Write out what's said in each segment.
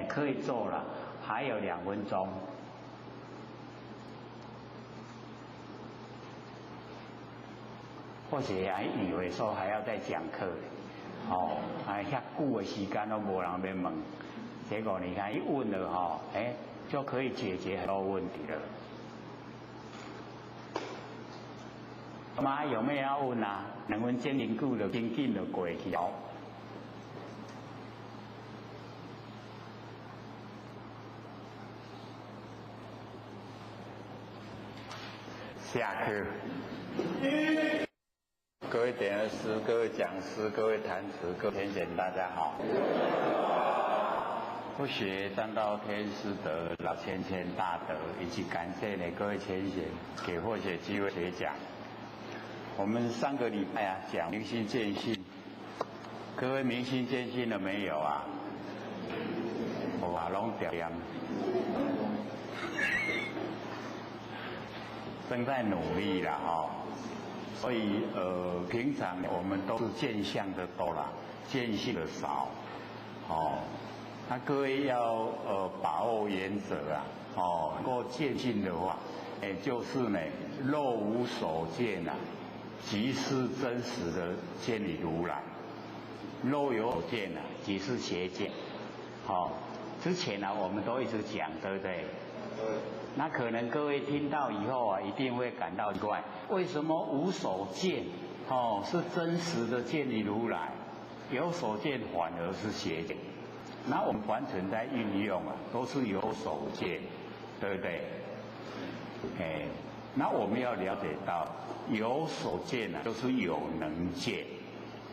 可以做了，还有2分钟。或许还以为说还要再讲课，遐久的时间都无人要问，结果你看一问了就可以解决很多问题了。妈有没有要问啊？2分钟研究就紧紧就过去了。下课。各位点儿师、各位讲师、各位坛词、各位天贤，大家好。不学占道天师德，老千千大德，以及感谢呢各位天贤给获学机会学讲。我们上个礼拜讲明心见性，各位明心见性了没有啊？哇，拢掉样。正在努力啦所以平常我们都是见相的多啦，见性的少那各位要把握原则能够见性的话，就是呢若无所见即是真实的见理如来；若有所见即是邪见。之前我们都一直讲，对不对？那可能各位听到以后一定会感到奇怪，为什么无所见是真实的见理如来，有所见反而是邪见？那我们凡尘在运用都是有所见，对不对？那我们要了解到，有所见就是有能见，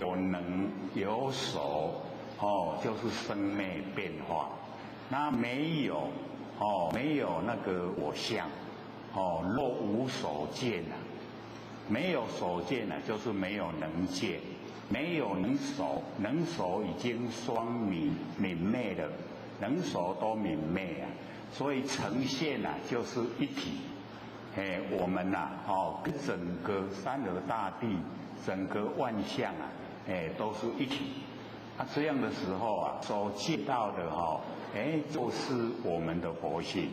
有能有所就是生灭变化。那没有没有那个我相若无所见没有所见就是没有能见，没有能所，能所已经双泯灭了，能所都泯灭所以呈现就是一体。我们跟整个山河大地，整个万象都是一体。这样的时候所见到的就是我们的佛性。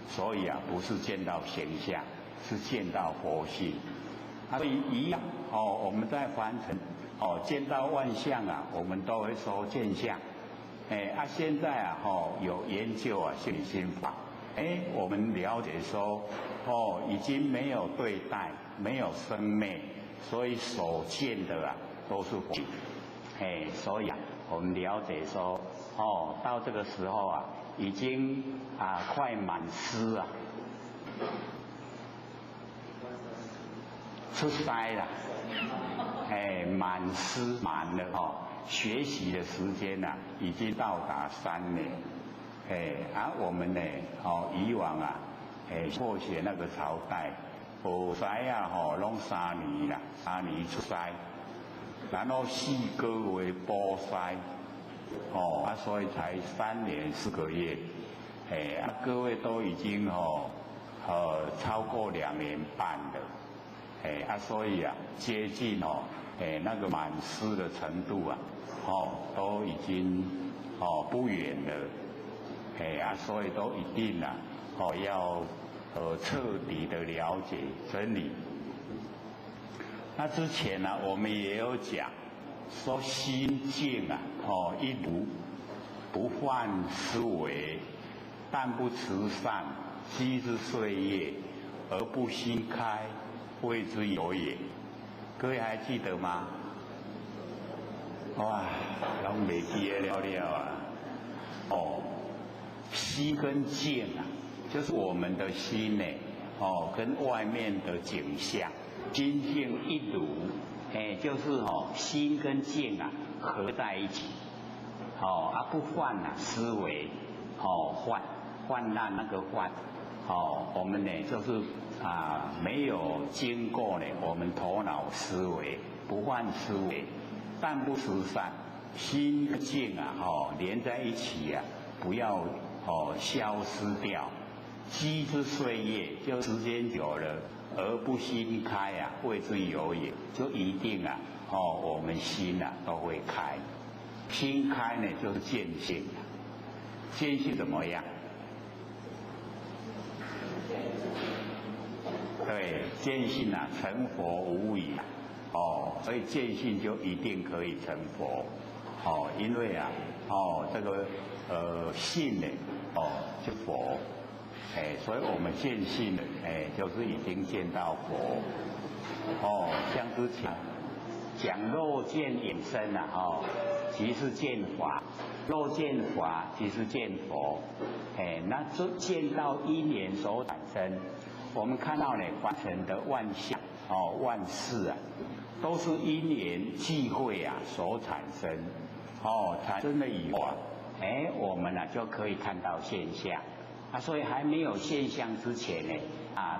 所以不是见到形象，是见到佛性。所以一样我们在凡尘见到万象我们都会说见相。现在有研究心理心法，我们了解说已经没有对待，没有生灭，所以所见的都是佛性。所以我们了解说到这个时候已经快满师出塞了，满师满了学习的时间已经到达3年。我们呢以往破学那个朝代，学师拢3年啦，3年出塞，然后4个月补塞。所以才3年4个月。各位都已经超过2年半了。所以接近那个满师的程度都已经不远了。所以都一定要彻底的了解真理。那之前我们也有讲说心境一如不患思维，但不慈善，积之岁月，而不心开，谓之有也。各位还记得吗？哇，拢袂记得了心跟境就是我们的心呢跟外面的景象，心境一如。就是心跟境合在一起，不患思维，患难那个患，我们呢就是没有经过呢我们头脑思维，不患思维，但不慈善，心跟境连在一起不要消失掉。积之岁月，就时间久了。而不心开谓之有也，就一定我们心都会开。心开呢就是见性见性怎么样？对，见性啊，成佛无疑。所以见性就一定可以成佛。因为啊，这个信呢，是佛。所以我们见性呢，就是已经见到佛。像之前讲若见引生啊，即是见法；若见法，即是见佛。那就见到因缘所产生。我们看到呢，凡尘的万象万事啊，都是因缘际会啊所产生。产生了以后啊，我们呢就可以看到现象。所以还没有现象之前呢，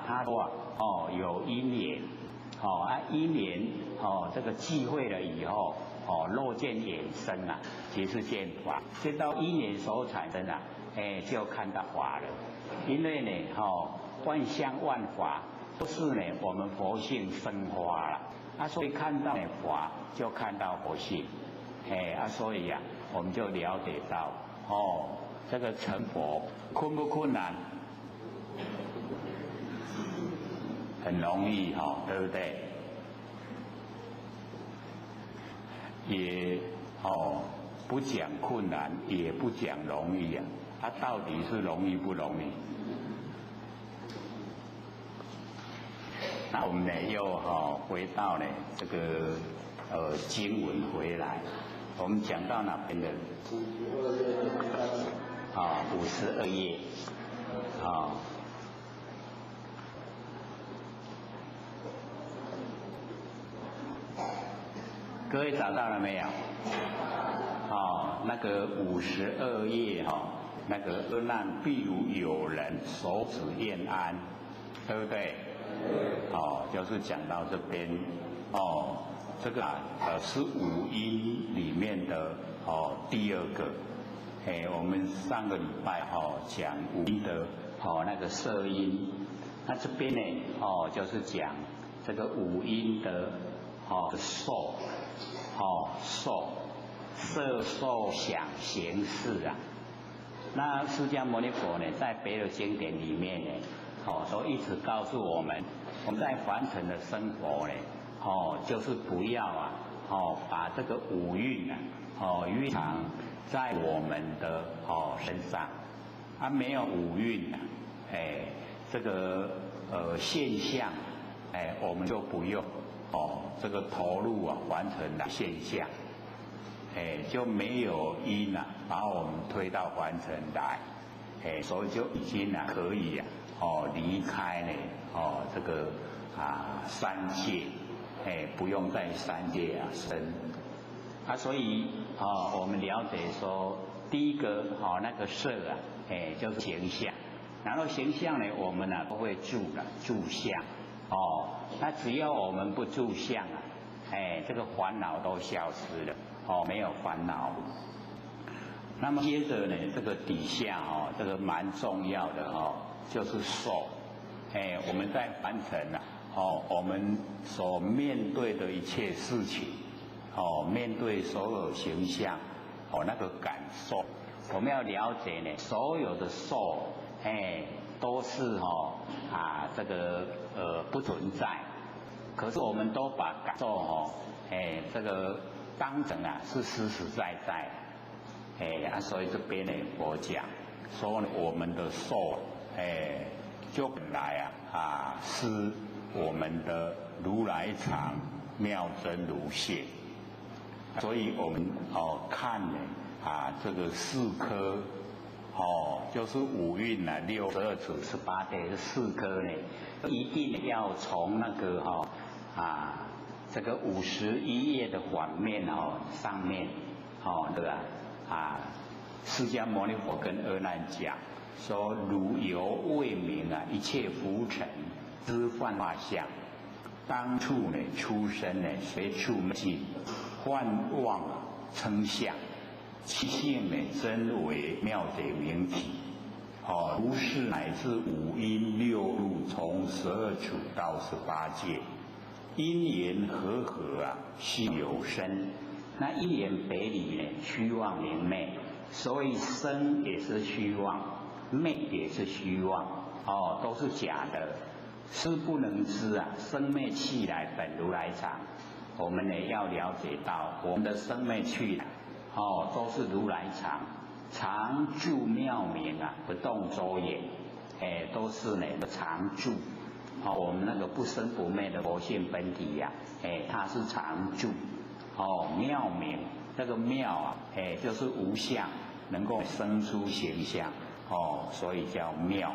他说有因缘。因缘这个际会了以后，若见衍生啊，即是见法。见到因缘所产生啊，就看到法了。因为呢，万象万法都是呢我们佛性生发了。所以看到法就看到佛性。所以啊，我们就了解到这个成佛困不困难？很容易对不对？也不讲困难，也不讲容易啊。它到底是容易不容易？那我们呢又回到呢这个经文回来，我们讲到哪边的？52页各位找到了没有？那个52页那个阿难譬如有人手指厌安，对不对？就是讲到这边这个是五音里面的第二个。我们上个礼拜讲五音的那个色音，那这边呢就是讲这个五音的受受色受想行识啊。那释迦牟尼佛呢，在别的经典里面呢，都一直告诉我们在凡尘的生活呢，就是不要把这个五蕴蕴藏在我们的身上。没有五蕴这个现象，我们就不用这个投入完成的现象，就没有因把我们推到凡尘来，所以就已经可以离开呢这个三界，不用在三界生。所以我们了解说，第一个那个色就是形象，然后形象呢我们都会住相。那只要我们不住相这个烦恼都消失了，没有烦恼。那么接着呢，这个底下这个蛮重要的就是受。我们在凡尘我们所面对的一切事情，面对所有形象，那个感受，我们要了解呢，所有的受，都是这个不存在。可是我们都把感受这个当成是实实在在。所以这边呢，佛讲说我们的受就本来是我们的如来藏妙真如现。所以我们看呢这个4颗就是五蕴62处18对这4颗呢，一定要从那个这个51页的反面上面对吧？释迦牟尼佛跟阿难讲说，如犹未明一切浮尘之幻化相，当处呢出生呢随处尽，幻妄称相，其性呢真为妙解明体。如是乃至五阴六路，从12处到18界，因缘和合须有生。那因缘北里呢，虚妄明昧，所以生也是虚妄，灭也是虚妄，都是假的，是不能知啊。生灭去来本如来藏，我们呢要了解到我们的生灭去来，都是如来藏，常住妙明啊，不动周延，都是呢常住。我们那个不生不灭的佛性本体呀，它是常住，妙明，这个妙啊，就是无相，能够生出形象，所以叫妙，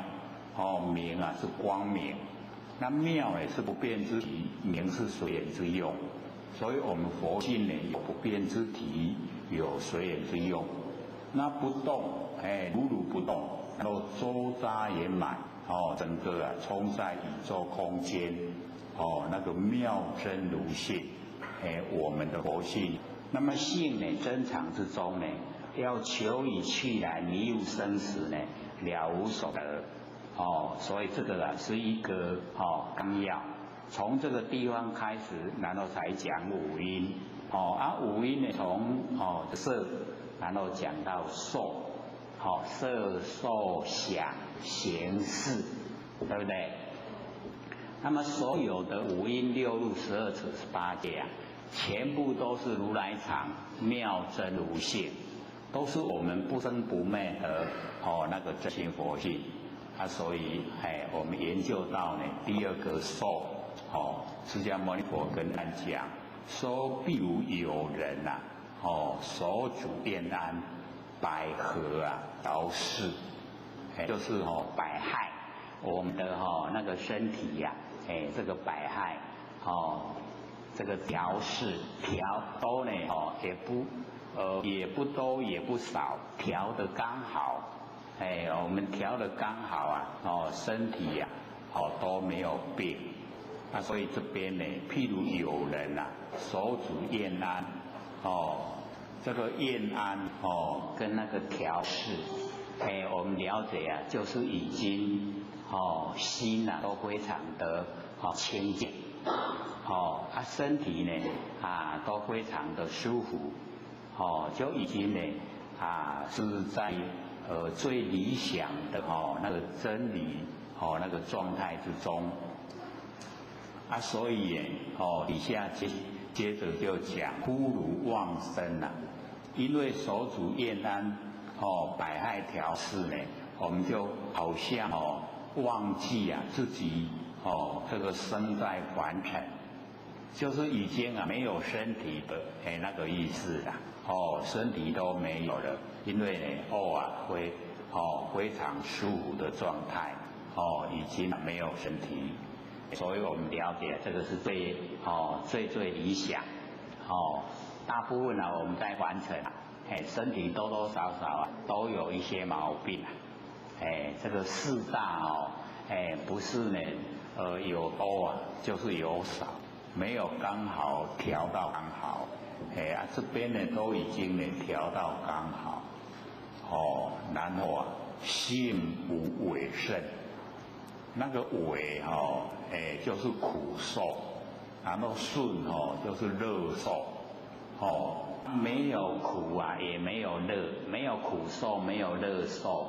明啊是光明，那妙也是不变之体，明是随缘之用，所以我们佛性呢有不变之体，有随缘之用，那不动，如不动，然后周匝圆满。整个充在宇宙空间，那个妙真如性，我们的佛性。那么性呢，真常之中呢，要求以去来迷入生死呢，了无所得。所以这个是一个纲要，从这个地方开始，然后才讲五阴。五阴呢，从色，然后讲到受。色受想行识，对不对？那么所有的五阴六路12处18界啊，全部都是如来藏妙真如性，都是我们不生不灭的那个真心佛性所以我们研究到呢第二个受，释迦牟尼佛跟他讲说，譬如有人手煮燕安。百合调饰，就是百害我们的那个身体呀，这个百害这个调饰调多呢也不多也不少，调得刚好，我们调得刚好身体都没有病，所以这边呢，譬如有人手煮燕安这个燕安跟那个调饰，我们了解就是已经心都非常的清净，身体呢都非常的舒服，就已经呢是在最理想的那个真理那个状态之中所以底下接着就讲忽如妄生因为手煮燕安百害调饰呢，我们就好像忘记自己这个身在凡尘，就是已经没有身体的那个意思身体都没有了，因为呢会非常舒服的状态已经没有身体，所以我们了解这个是最理想大部分我们在凡尘身体多多少少都有一些毛病这个四大不是呢有多就是有少，没有刚好调到刚好这边呢都已经呢调到刚好然后性无为胜，那个为就是苦受，然后顺就是乐受没有苦也没有乐，没有苦受，没有乐受，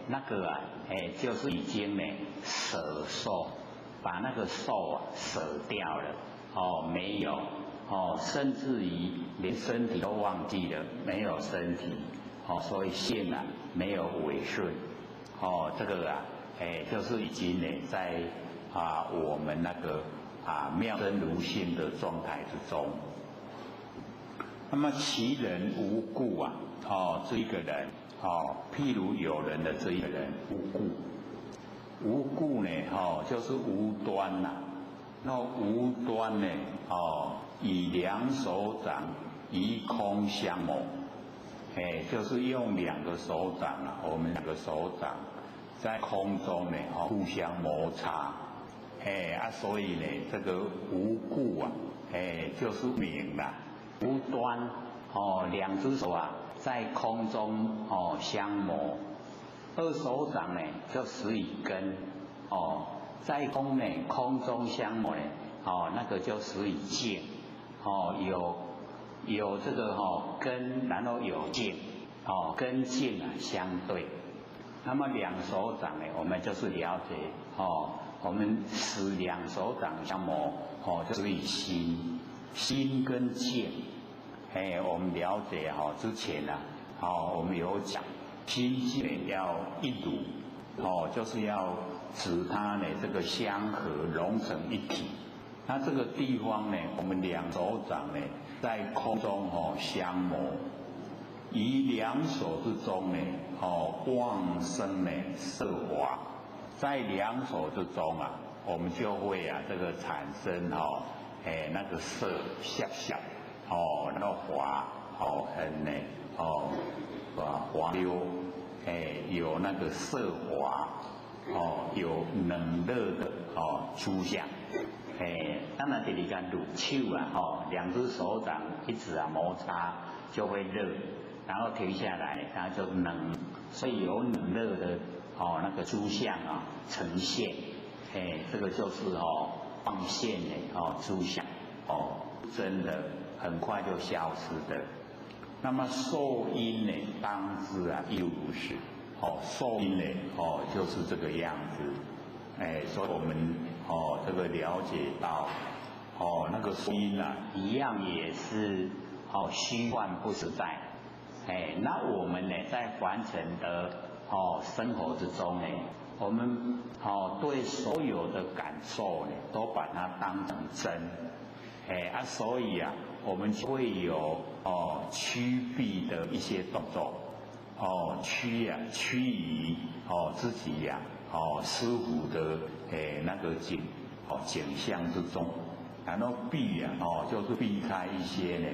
那个就是已经呢舍受，把那个受舍掉了没有甚至于连身体都忘记了，没有身体所以性没有违顺这个就是已经呢在我们那个妙真如性的状态之中。那么其人无故这一个人譬如有人的这一个人无故，无故呢就是无端那无端呢以两手掌以空相谋，就是用两个手掌我们两个手掌在空中呢互相摩擦，所以呢这个无故就是明无端两只手在空中相摩，二手掌呢就使以根在空中相摩呢那个就使以茎有这个根，然后有茎跟境相对。那么两手掌呢，我们就是了解我们使两手掌相摩就是以心跟境，我们了解之前我们有讲心境要一如，就是要使它呢这个相合融成一体。那这个地方呢，我们两手掌呢在空中相摩，于两手之中呢妄生呢色华，在两手之中我们就会这个产生那个色相那个华很呢滑溜，有那个色滑，有冷热的出相。当然第二个乳手两只手掌一直摩擦就会热，然后停下来，它就冷，所以有冷热的那个诸相呈现，这个就是放现的诸相真的很快就消失的。那么受因呢，当知又如是，受因呢就是这个样子，所以我们这个了解到那个受因一样也是虚幻不实在。那我们呢在凡尘的生活之中呢，我们对所有的感受呢都把它当成真，所以我们会有趋避的一些动作，趋于自己师傅的那个景象之中，然后避就是避开一些呢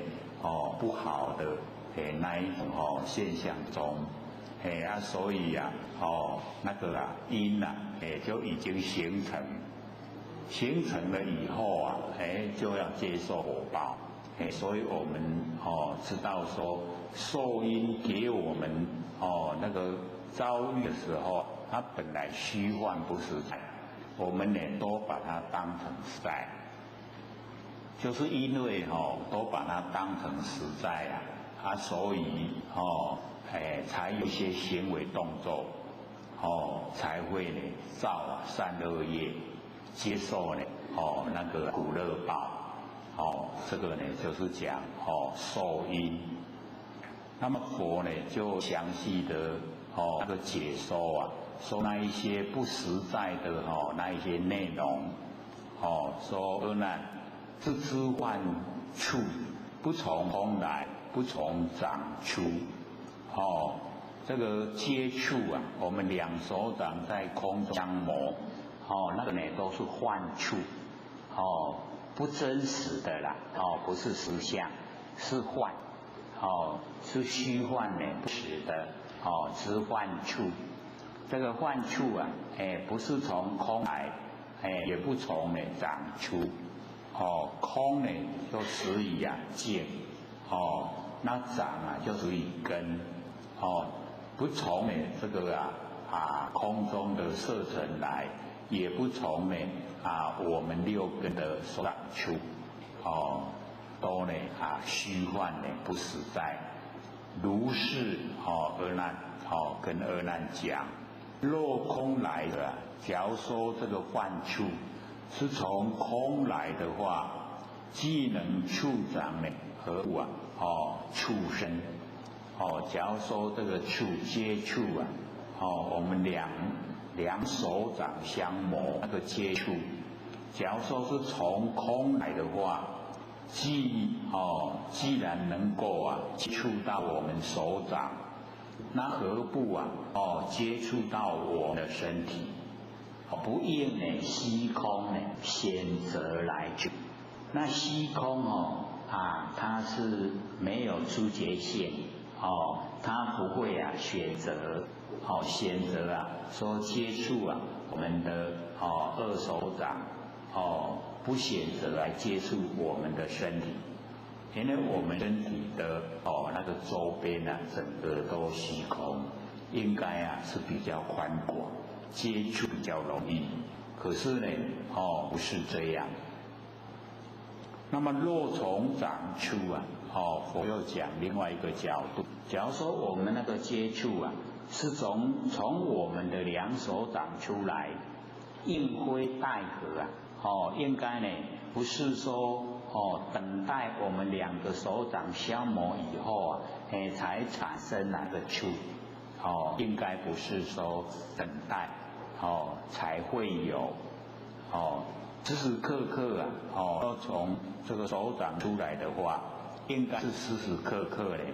不好的那一种现象中，所以那个因就已经形成了以后就要接受果报，所以我们知道说受因给我们那个遭遇的时候，它本来虚幻不实在，我们呢都把它当成实在，就是因为都把它当成实在所以才有一些行为动作才会呢造善恶业，接受呢那个苦乐报，这个呢就是讲受因。那么佛呢就详细的那个解说说那一些不实在的那一些内容，说阿难，自知万处不从空来，不从掌出，这个接触我们两手掌在空中相摩，那个呢都是幻处，不真实的啦，不是实相，是幻，是虚幻呢，不实的，是幻处。这个幻处不是从空来，也不从呢掌出，空呢就始于见，那掌就始于根，不从呢这个空中的色尘来，也不从呢我们六根的手掌出，都呢虚幻呢不实在。如是阿难，跟阿难讲，若空来的，假如说这个幻处是从空来的话，既能触掌呢何物触身，假如说这个触接触我们两手掌相摩那个接触，假如说是从空来的话，既然能够接触到我们手掌，那何不接触到我们的身体？不应呢虚空呢选择来住。那虚空它是没有诸结线，它不会选择说接触我们的二手掌，不选择来接触我们的身体，因为我们身体的那个周边整个都虚空，应该是比较宽广，接触比较容易。可是呢不是这样。那么若从掌出啊，佛又讲另外一个角度，假如说我们那个接触啊，是从我们的两手掌出来，应挥带合啊，应该呢不是说等待我们两个手掌消磨以后啊，才产生那个触，应该不是说等待才会有，时时刻刻啊，要从这个手掌出来的话，应该是时时刻刻的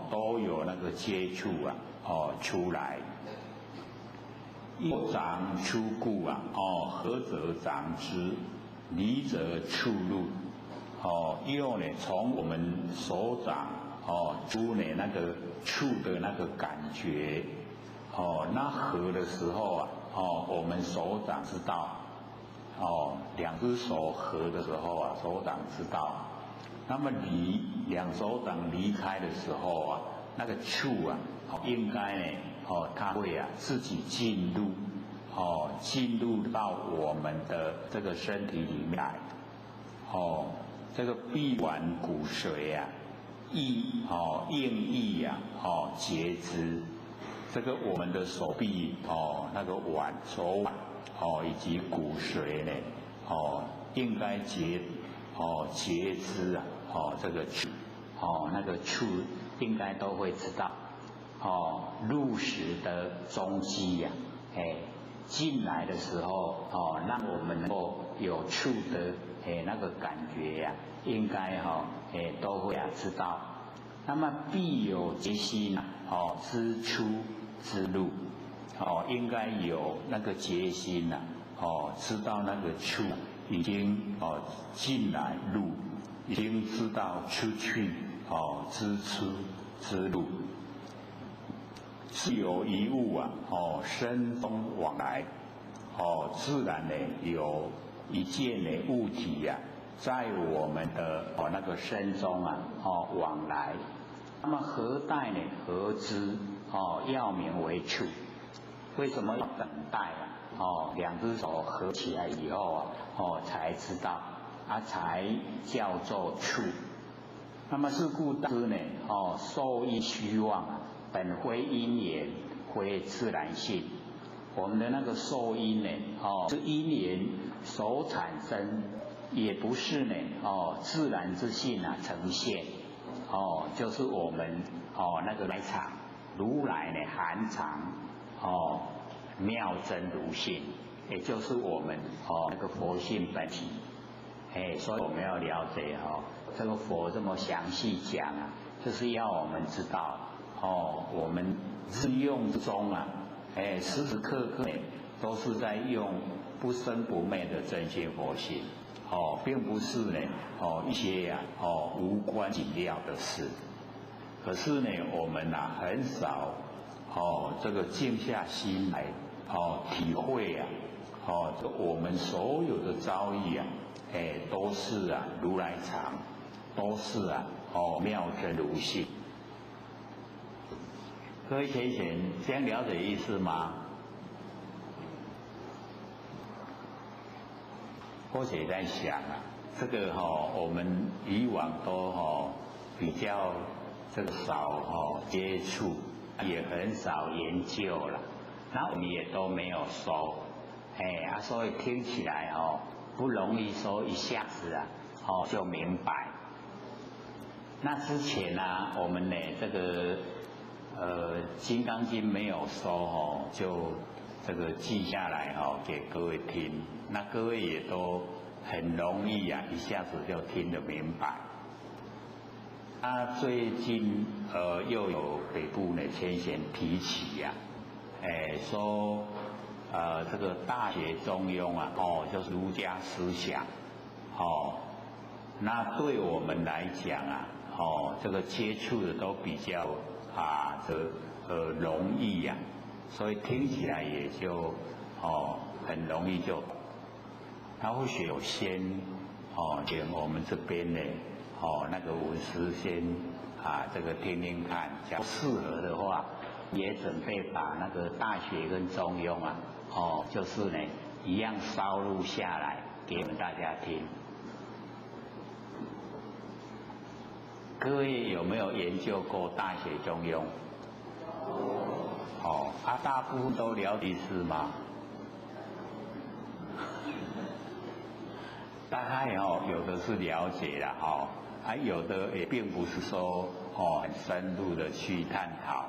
都有那个接触啊，出来。右掌出故啊，合则掌之，离则触入。右呢，从我们手掌出呢那个触的那个感觉，那合的时候啊，我们手掌知道，两只手合的时候啊，手掌知道。那么两手掌离开的时候啊，那个触啊，应该呢，它会啊自己进入，进入到我们的这个身体里面来，这个臂腕骨髓啊，应意啊，节之。这个我们的手臂那个手腕以及骨髓呢，应该节之啊，这个触，那个触应该都会知道，入时的踪迹呀，进来的时候让我们能够有触的那个感觉呀，应该都会知道。那么必有节心知出之入，应该有那个节心呐，知道那个触已经进来入，已经知道出去知出之入。是有一物啊，生风往来，自然呢有一件呢物体呀，在我们的那个身中啊，往来。那么何待呢？合之，要名为触。为什么要等待啊？两只手合起来以后啊，才知道才叫做触。那么是故知呢，受益虚妄啊，本非因缘，非自然性。我们的那个受因呢，是因缘所产生，也不是呢，自然之性啊呈现。就是我们那个来场，如来呢含藏妙真如性，也就是我们那个佛性本体。所以我们要了解这个佛这么详细讲啊，就是要我们知道我们日用之中啊，时时刻刻都是在用不生不灭的真心佛性。并不是呢，一些无关紧要的事。可是呢，我们很少这个静下心来体会啊，我们所有的遭遇啊，都是如来藏，都是妙真如性。各位先贤，这样了解意思吗？或许在想这个我们以往都比较这个少接触，也很少研究了，那我们也都没有收，所以听起来不容易说一下子就明白。那之前我们呢这个金刚经没有收就这个记下来给各位听，那各位也都很容易一下子就听得明白。最近又有北部呢先贤提起说这个大学中庸就是儒家思想那对我们来讲这个接触的都比较容易所以听起来也就很容易就。他或许有先请我们这边呢那个文师先这个听听看，假如适合的话，也准备把那个大学跟中庸就是呢一样烧录下来给我们大家听。各位有没有研究过大写中庸？哦，大部分都了解是吗？大概有的是了解了有的也并不是说很深入的去探讨。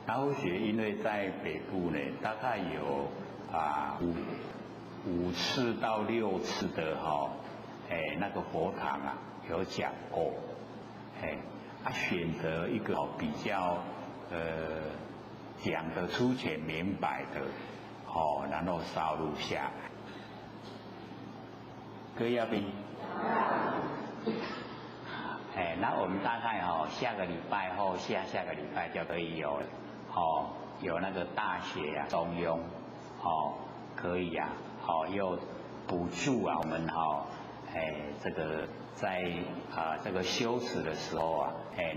然后因为在北部呢，大概有5次到6次的那个佛堂有讲过，选择一个比较讲得粗浅明白的，然后烧录下来。各位要不？那我们大概下个礼拜或下个礼拜就可以有那个大写中庸，可以又补助我们这个在这个修持的时候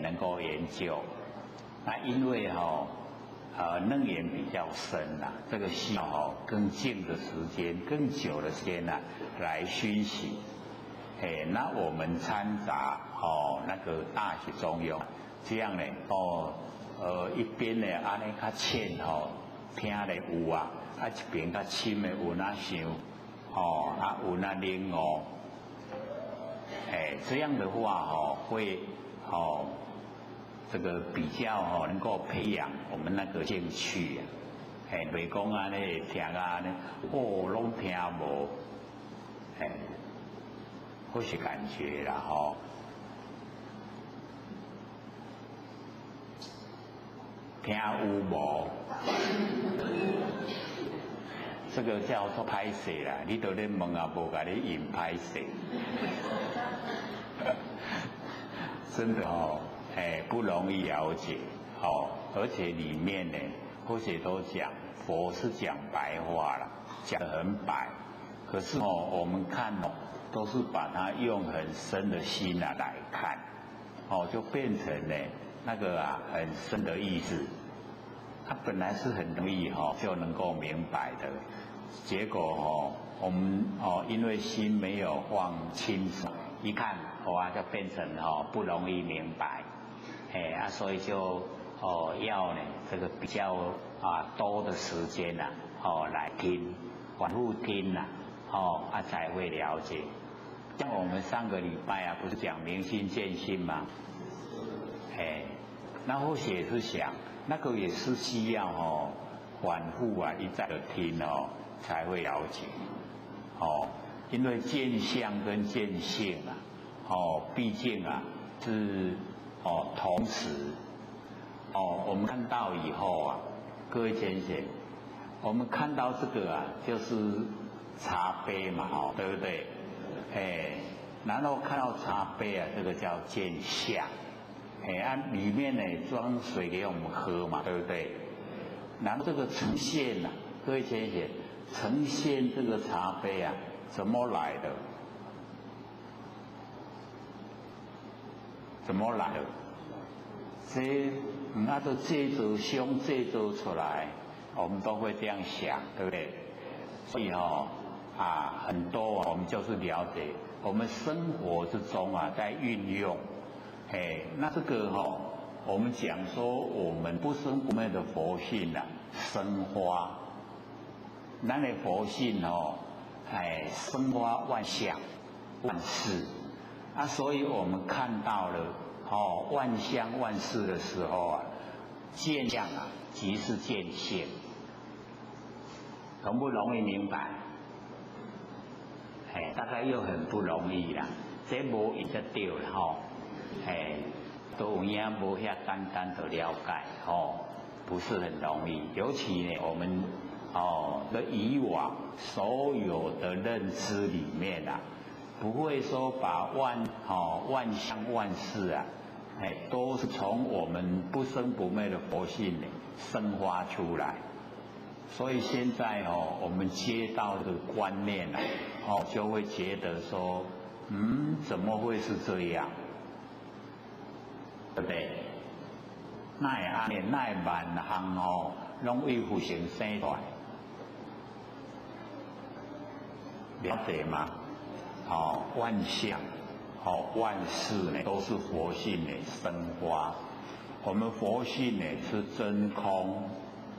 能够研究。那因为楞严比较深这个需要更静的时间、更久的时间来熏习。那我们掺杂那个大写中庸，这样呢一边呢安尼较浅听咧有一边较深的有那想有那领悟，这样的话会这个比较能够培养我们那个兴趣袂讲安尼听安尼拢听无或是感觉啦听有无？这个叫做歹势啦，你都咧问无甲你引歹势，真的不容易了解而且里面呢，或许都讲佛是讲白话啦，讲得很白，可是我们看都是把它用很深的心来看，就变成呢那个很深的意思。它本来是很容易就能够明白的，结果我们因为心没有放清楚，一看就变成不容易明白，所以就要呢这个比较多的时间来听，反复听才会了解。像我们上个礼拜不是讲明心见性吗？那或许也是想，那个也是需要反复一再的听才会了解因为见相跟见性毕竟是同时我们看到以后各位先生，我们看到这个就是茶杯嘛对不对？然后看到茶杯这个叫见相，里面呢装水给我们喝嘛，对不对？然后这个呈现各位先生，呈现这个茶杯怎么来的？怎么来的？都制作相制作出来，我们都会这样想，对不对？所以很多我们就是了解，我们生活之中在运用，那这个我们讲说我们不生不灭的佛性生花，咱的佛性生花万象万事所以我们看到了万象万事的时候见相即是见性，容不容易明白？大概又很不容易啦，这无一个对啦都有影无遐简单的了解不是很容易。尤其呢，我们的以往所有的认知里面不会说把万象万事都是从我们不生不灭的佛性生发出来。所以现在我们接到这个观念就会觉得说，怎么会是这样？对不对？那会安尼，那会万项拢为佛性生出来，了解吗？万象万事呢都是佛性呢生花，我们佛性呢是真空，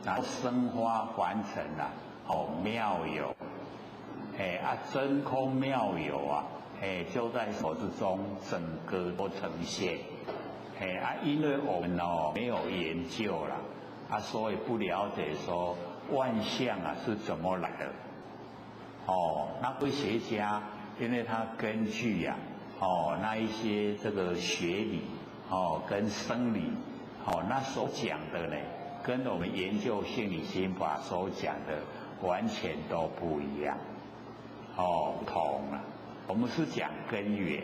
然后生花凡尘啊，妙有，真空妙有啊，就在佛之中整个都呈现，因为我们没有研究了，所以不了解说万象啊是怎么来的，那科学家因为他根据那一些这个学理，跟生理，那所讲的呢，跟我们研究心理心法所讲的完全都不一样，不同了。我们是讲根源，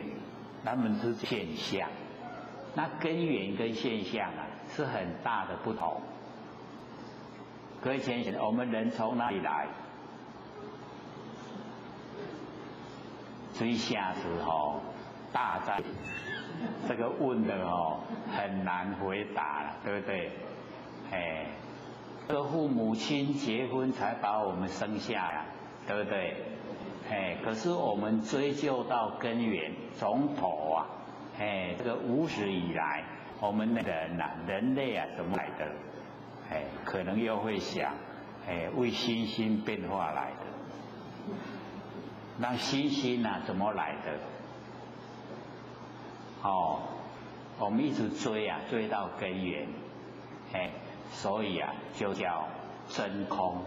他们是现象。那根源跟现象啊是很大的不同。各位先生，我们人从哪里来？最下时大战，这个问的很难回答了，对不对？这个父母亲结婚才把我们生下来，对不对？可是我们追究到根源，从头啊，这个无始以来，我们的人类啊怎么来的？可能又会想，为星星变化来的。那星星啊怎么来的？我们一直追啊，追到根源，所以啊就叫真空，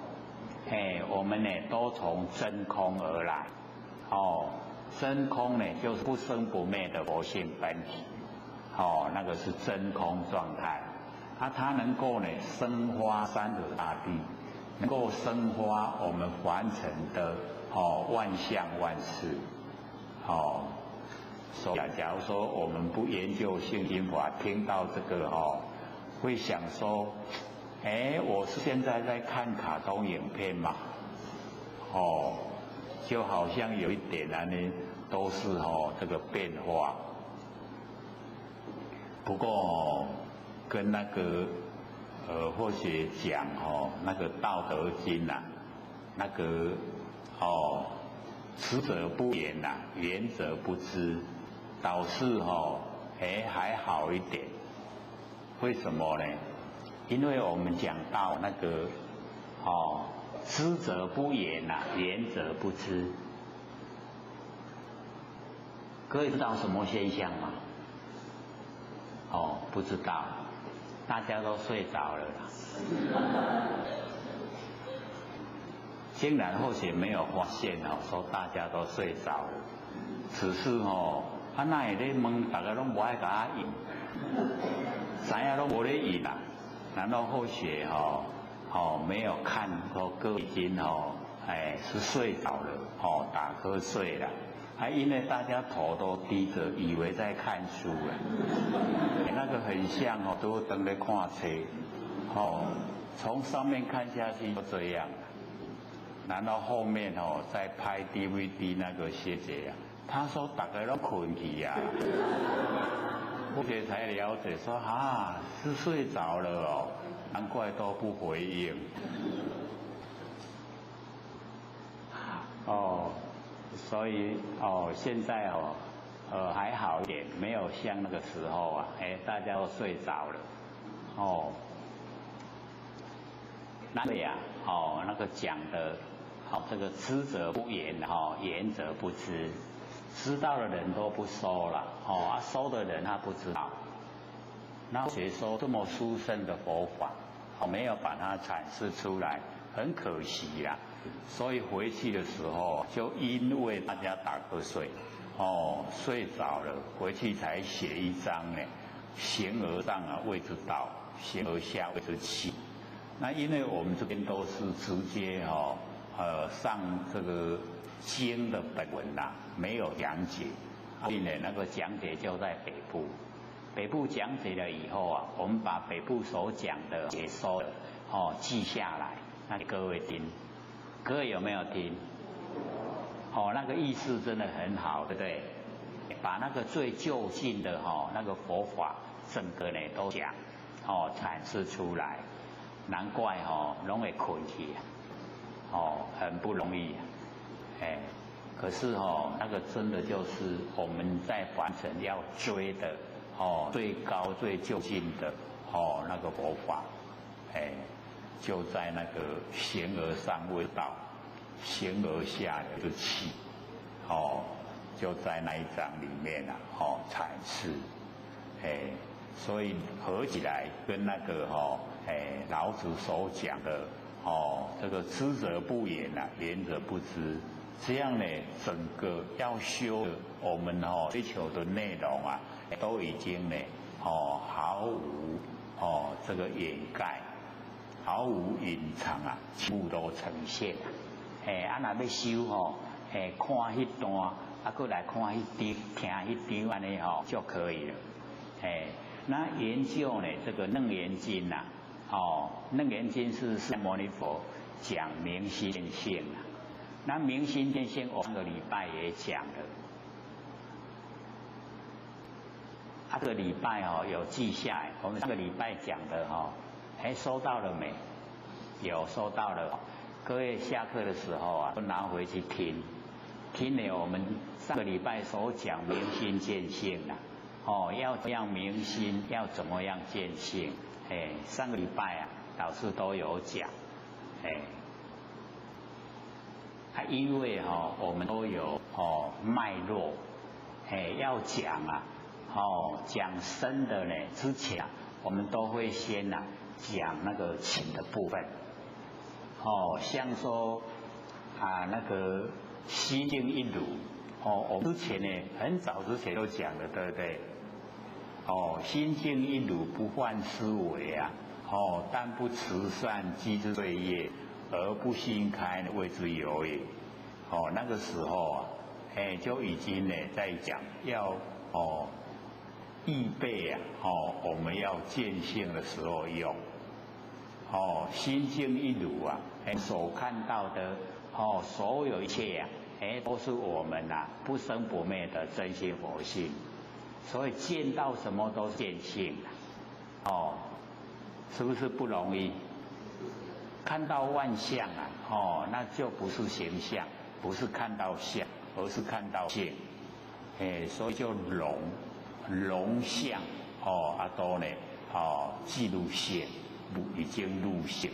我们呢都从真空而来，真空呢就是不生不灭的佛性本体，那个是真空状态，它能够呢生花三河大地，能够生花我们凡尘的万象万事，所以假如说我们不研究心经法，听到这个会想说，我是现在在看卡通影片嘛，就好像有一点呢，都是这个变化。不过跟那个或许讲那个《道德经》啊，那个知者不言呐，言者不知，倒是还好一点。为什么呢？因为我们讲到那个知者不言呐，言者不知。各位知道什么现象吗？不知道，大家都睡着了啦。竟然或许没有发现说大家都睡着了，只是那会咧问，大家拢无爱甲应，知影拢无咧应啦。然后或许没有看各位已经是睡着了，打瞌睡了。因为大家头都低着，以为在看书了，那个很像都等在看书，从上面看下去就这样，然后后面再拍 DVD 那个学姐他说大家都困去呀，后学才了解说是睡着了难怪都不回应。所以现在还好一点，没有像那个时候大家都睡着了那个那个讲的这个知者不言言者不知，知道的人都不收了收的人他不知道。那学说这么殊胜的佛法没有把它阐释出来，很可惜啦。所以回去的时候，就因为大家打瞌睡，睡着了，回去才写一张呢，形而上谓之道，形而下谓之器。那因为我们这边都是直接上这个经的本文没有讲解，所以呢那个讲解就在北部。北部讲解了以后我们把北部所讲的解说记下来，那给各位听。各位有没有听？那个意思真的很好，对不对？把那个最就近的那个佛法，整个呢都讲阐释出来，难怪拢会困去很不容易可是那个真的就是我们在凡尘要追的最高最就近的那个佛法，就在那个形而上位道，形而下之气，就在那一章里面阐释，所以合起来跟那个老子所讲的这个知者不言言者不知。这样呢，整个要修的我们追求的内容都已经呢毫无这个掩盖，毫无隐藏全部都呈现。若要修看迄段，过来看迄张，听迄张安尼就可以了。那研究呢这个《楞严经》《楞严经》是释迦牟尼佛讲明心见性那明心见性，我上个礼拜也讲了。这个礼拜有记下来，我们上个礼拜讲的收到了没？有收到了。各位下课的时候都拿回去听，听了我们上个礼拜所讲明心见性要怎么样明心，要怎么样见性？上个礼拜老师都有讲，因为我们都有脉络，要讲讲深的呢，之前我们都会先讲那个浅的部分，像说那个心静一如，我们之前呢很早之前都讲了，对不对？心静一如，不患思维但不慈善积之罪业。而不心开谓之有也。那个时候就已经呢在讲要预备我们要见性的时候用。心静一如所看到的所有一切都是我们不生不灭的真心佛性，所以见到什么都是见性是不是不容易？看到万象那就不是形象，不是看到相，而是看到性，所以就容相都呢记录性，已经入性，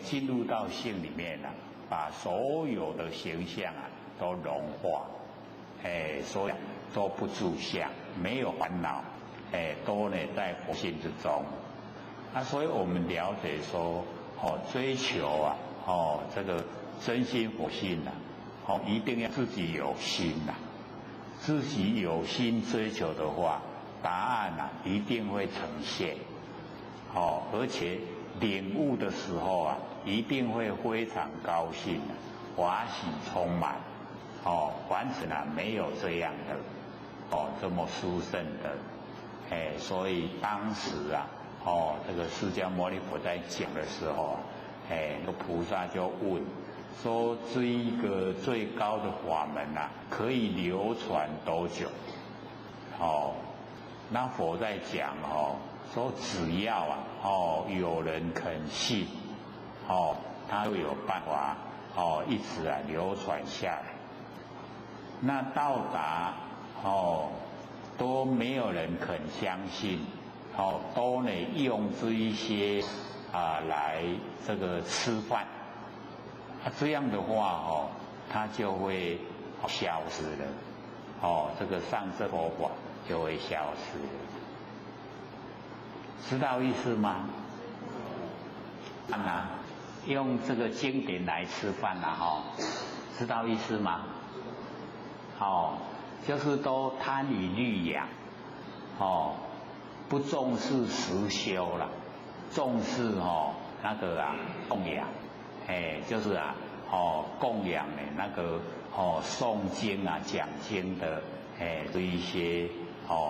进入到性里面把所有的形象都融化，所以都不住相，没有烦恼，都呢在佛性之中。所以我们了解说。追求这个真心佛性一定要自己有心自己有心追求的话，答案一定会呈现，而且领悟的时候一定会非常高兴欢喜充满，凡尘没有这样的这么殊胜的，所以当时这个释迦牟尼佛在讲的时候那个菩萨就问说：这一个最高的法门可以流传多久？那佛在讲说只要有人肯信他就有办法一直流传下来。那到达都没有人肯相信。都呢用这一些来这个吃饭，这样的话它就会消失了，这个上师佛法就会消失了，知道意思吗？用这个经典来吃饭知道意思吗？就是都贪于欲养，不重视实修了，重视那个供养，就是供养的那个诵经讲经的这一些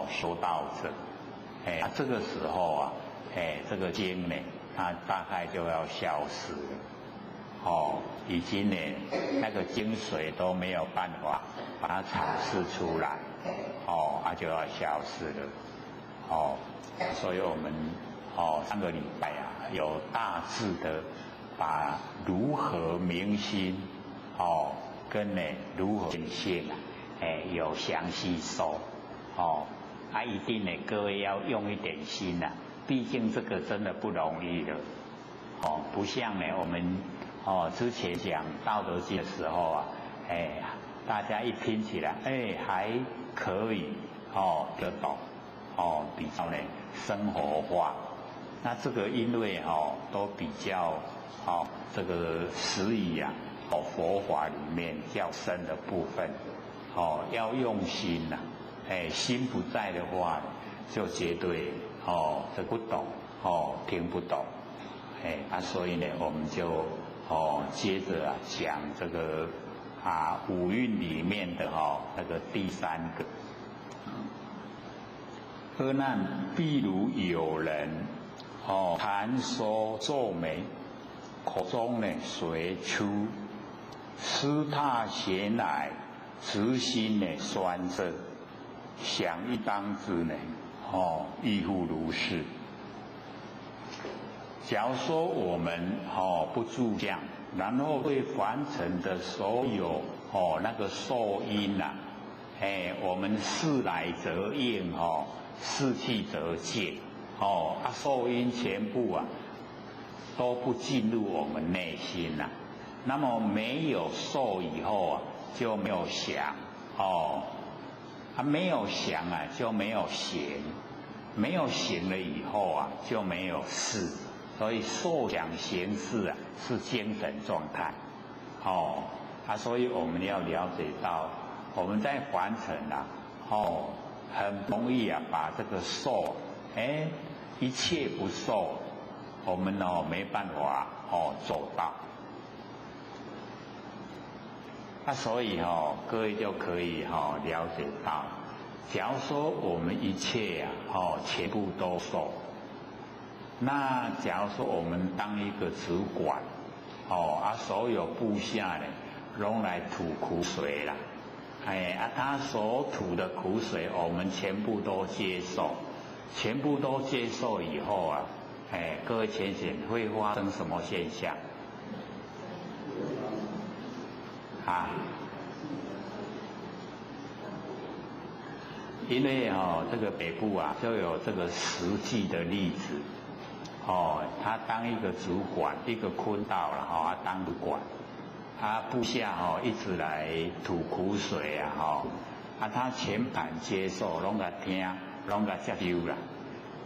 修道者，这个时候这个经呢，它大概就要消失了，已经呢那个精髓都没有办法把它阐释出来，就要消失了。所以我们上个礼拜有大致的把如何明心跟呢如何变现啊，有详细说，一定呢各位要用一点心啊，毕竟这个真的不容易的，不像呢我们之前讲道德经的时候啊，大家一听起来，还可以得懂，比较呢生活化。那这个因为都比较这个实以啊，佛法里面较深的部分，要用心呐，心不在的话，就绝对这不懂，听不懂，所以呢，我们就接着讲这个五蕴里面的那个第三个。阿难，譬如有人谈说皱眉，口中呢随出，湿榻咸来，直心呢酸涩，想一当知呢，亦复如是。假如说我们不住相，然后对凡尘的所有那个受因啊，我们事来则应，事去则见，受因全部啊都不进入我们内心呐，那么没有受以后啊就没有想，没有想啊就没有行，没有行了以后啊就没有事，所以受想行识啊是精神状态，所以我们要了解到我们在凡尘啊，很容易啊把这个受，一切不受，我们没办法走到，所以各位就可以了解到，假如说我们一切全部都受，那假如说我们当一个主管，所有部下呢拢来吐苦水啦，他所吐的苦水我们全部都接受，全部都接受以后啊，各位浅显会发生什么现象？因为这个北部啊就有这个实际的例子，他当一个主管，一个坤道了他当主管，部下一直来吐苦水啊，他全盘接受，拢甲听，拢甲接受啦。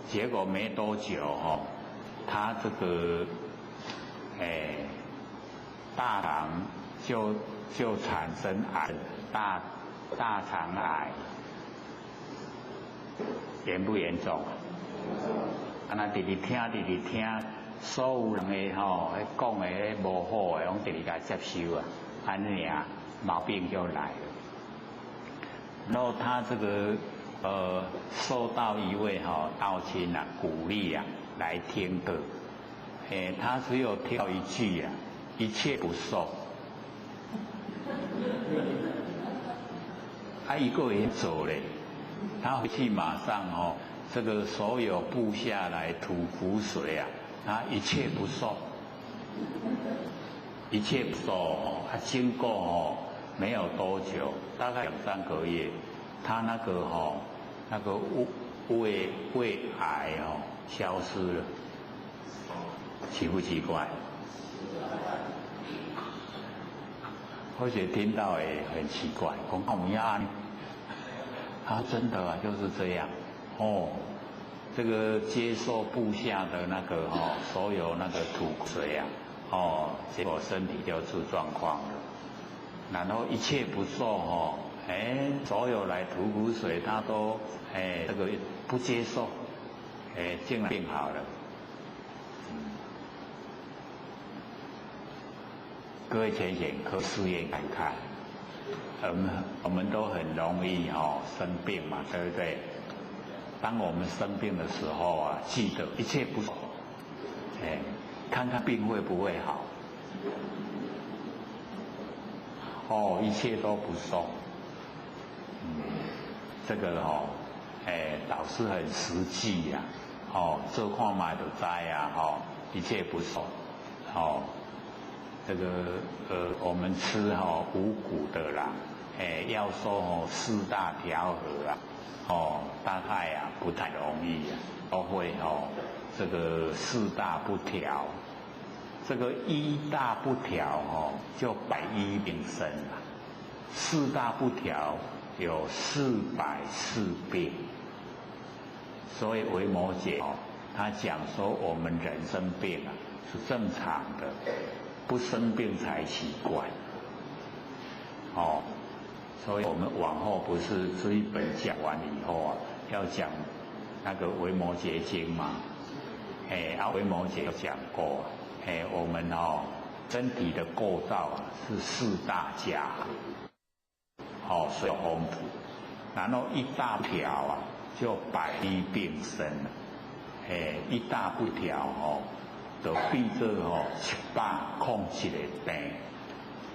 结果没多久他这个大肠就产生癌，大肠癌，严不严重？那直听，所有人的讲的无好的，拢直甲接受啊，安尼啊，毛病就来了。然后他这个受到一位道亲鼓励来听课，他只有听到一句一切不受，一个人走嘞，他回去马上这个所有部下来吐苦水他一切不受，一切不受经过没有多久，大概2、3个月，他那个胃癌消失了，奇不奇怪？或许听到也很奇怪，讲我们要真的就是这样这个接受部下的那个所有那个吐水结果身体就出状况了，然后一切不受所有来吐苦水他都这个不接受，竟然病好了。各位浅显可试验看看，我们都很容易生病嘛，对不对？当我们生病的时候记得一切不受，看看病会不会好。一切都不受，这个导师很实际做看嘛就知一切不受，这个我们吃五谷的啦，要说四大调和啊，大概不太容易啊，都会这个四大不调，这个一大不调就110病生了，四大不调有440病，所以维摩诘他讲说我们人生病是正常的，不生病才奇怪。所以我们往后不是这一本讲完以后要讲那个维摩诘经嘛？维摩诘有讲过，我们身体的构造是4大家，水有风土，然后一大调就110病生了。一大不调就变做707个病，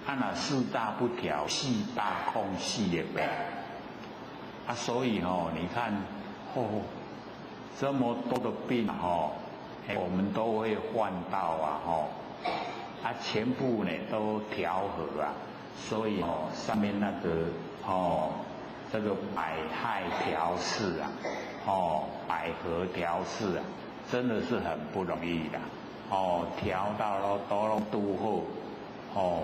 那四大不调404个病，所以你看这么多的病我们都会患到全部呢都调和所以上面那个这个百害调试百合调试真的是很不容易的调到了都拄好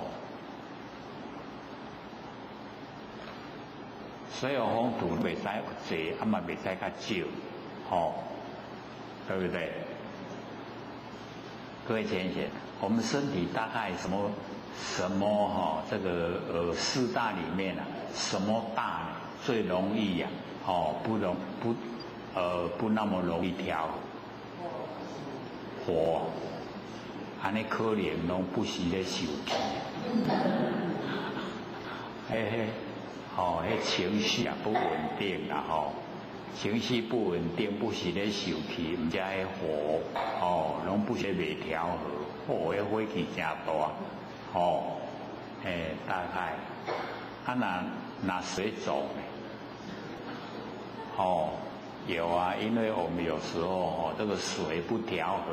水有风土袂使多，嘛袂使较少对不对？各位先生，我们身体大概什么这个四大里面什么大呢？最容易不那么容易调火，安尼可怜拢不时咧受气，情绪不稳定情绪不稳定，不时咧受气，唔知火拢不时袂调和，火气真大大概那水肿有因为我们有时候这个水不调和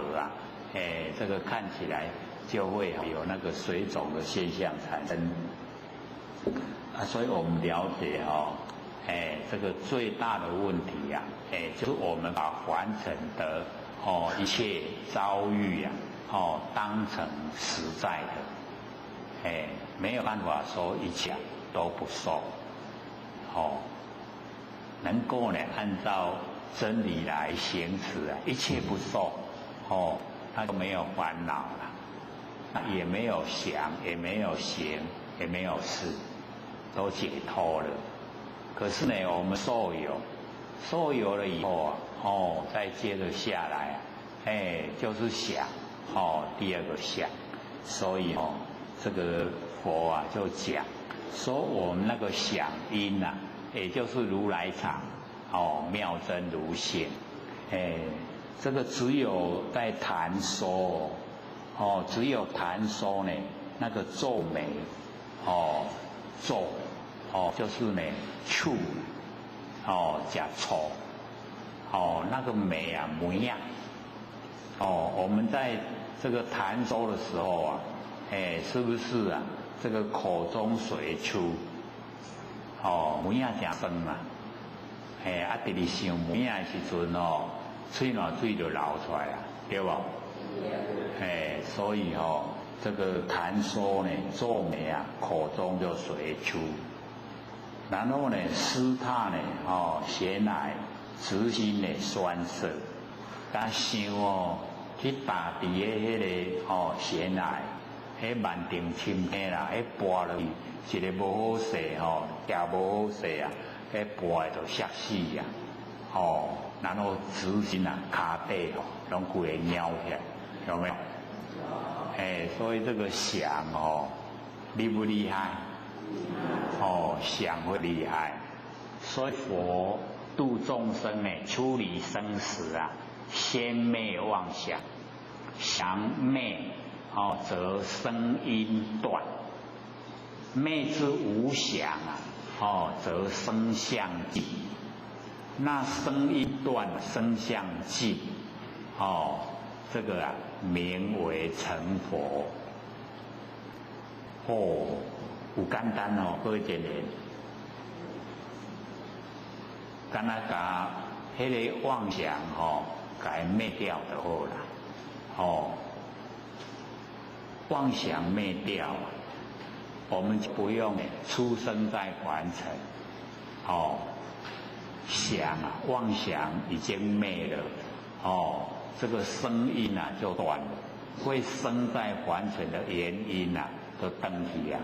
这个看起来就会有那个水肿的现象产生所以我们了解这个最大的问题就是我们把凡尘的一切遭遇当成实在的没有办法说一切都不受能够呢按照真理来行持一切不受他就没有烦恼了，也没有想，也没有行，也没有事，都解脱了。可是呢我们受有了以后再接着下来就是想第二个想，所以这个佛就讲说我们那个想因也就是如来藏妙真如性这个只有在谈说只有谈说呢那个皱眉皱就是呢触假丑那个眉眉我们在这个谈说的时候是不是这个口中水出眉真酸直直想眉的时阵嘴暖水就流出来对不？所以这个谈说呢皱眉口中就水出，然后呢湿榻呢咸来直心呢酸涩，甲想去打伫迄个咸来万定深坑啦拨落去一个无好势行无好势拨的就摔死然后直心骹底拢规个扭起来，有没有？所以这个想厉不厉害？想会厉害。所以佛度众生出离生死先灭妄想，想灭则生因断，灭之无想则生相尽。那生因断生相尽这个名为成佛哦，有简单哦，好一点，敢若甲迄个妄想吼，甲伊灭掉就好啦。哦，妄想灭掉，我们就不用出生在凡尘。哦，想啊，妄想已经灭了。哦，这个声音啊就断了，会生在凡尘的原因啊就登去啊。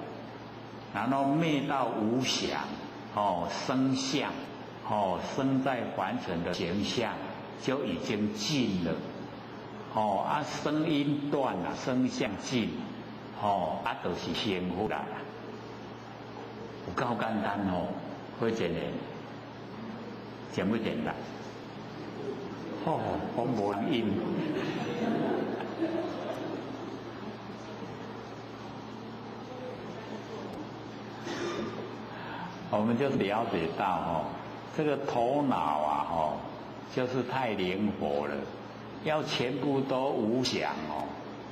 然后灭到无想，哦，生相，哦，生在凡尘的形象就已经尽了。哦，啊，声音断了，声相尽，哦，啊，就是幸福啦。有够简单哦，会一个，简不简单？哦，我无人应。我们就了解到哦，这个头脑啊，哦，就是太灵活了，要全部都无想哦，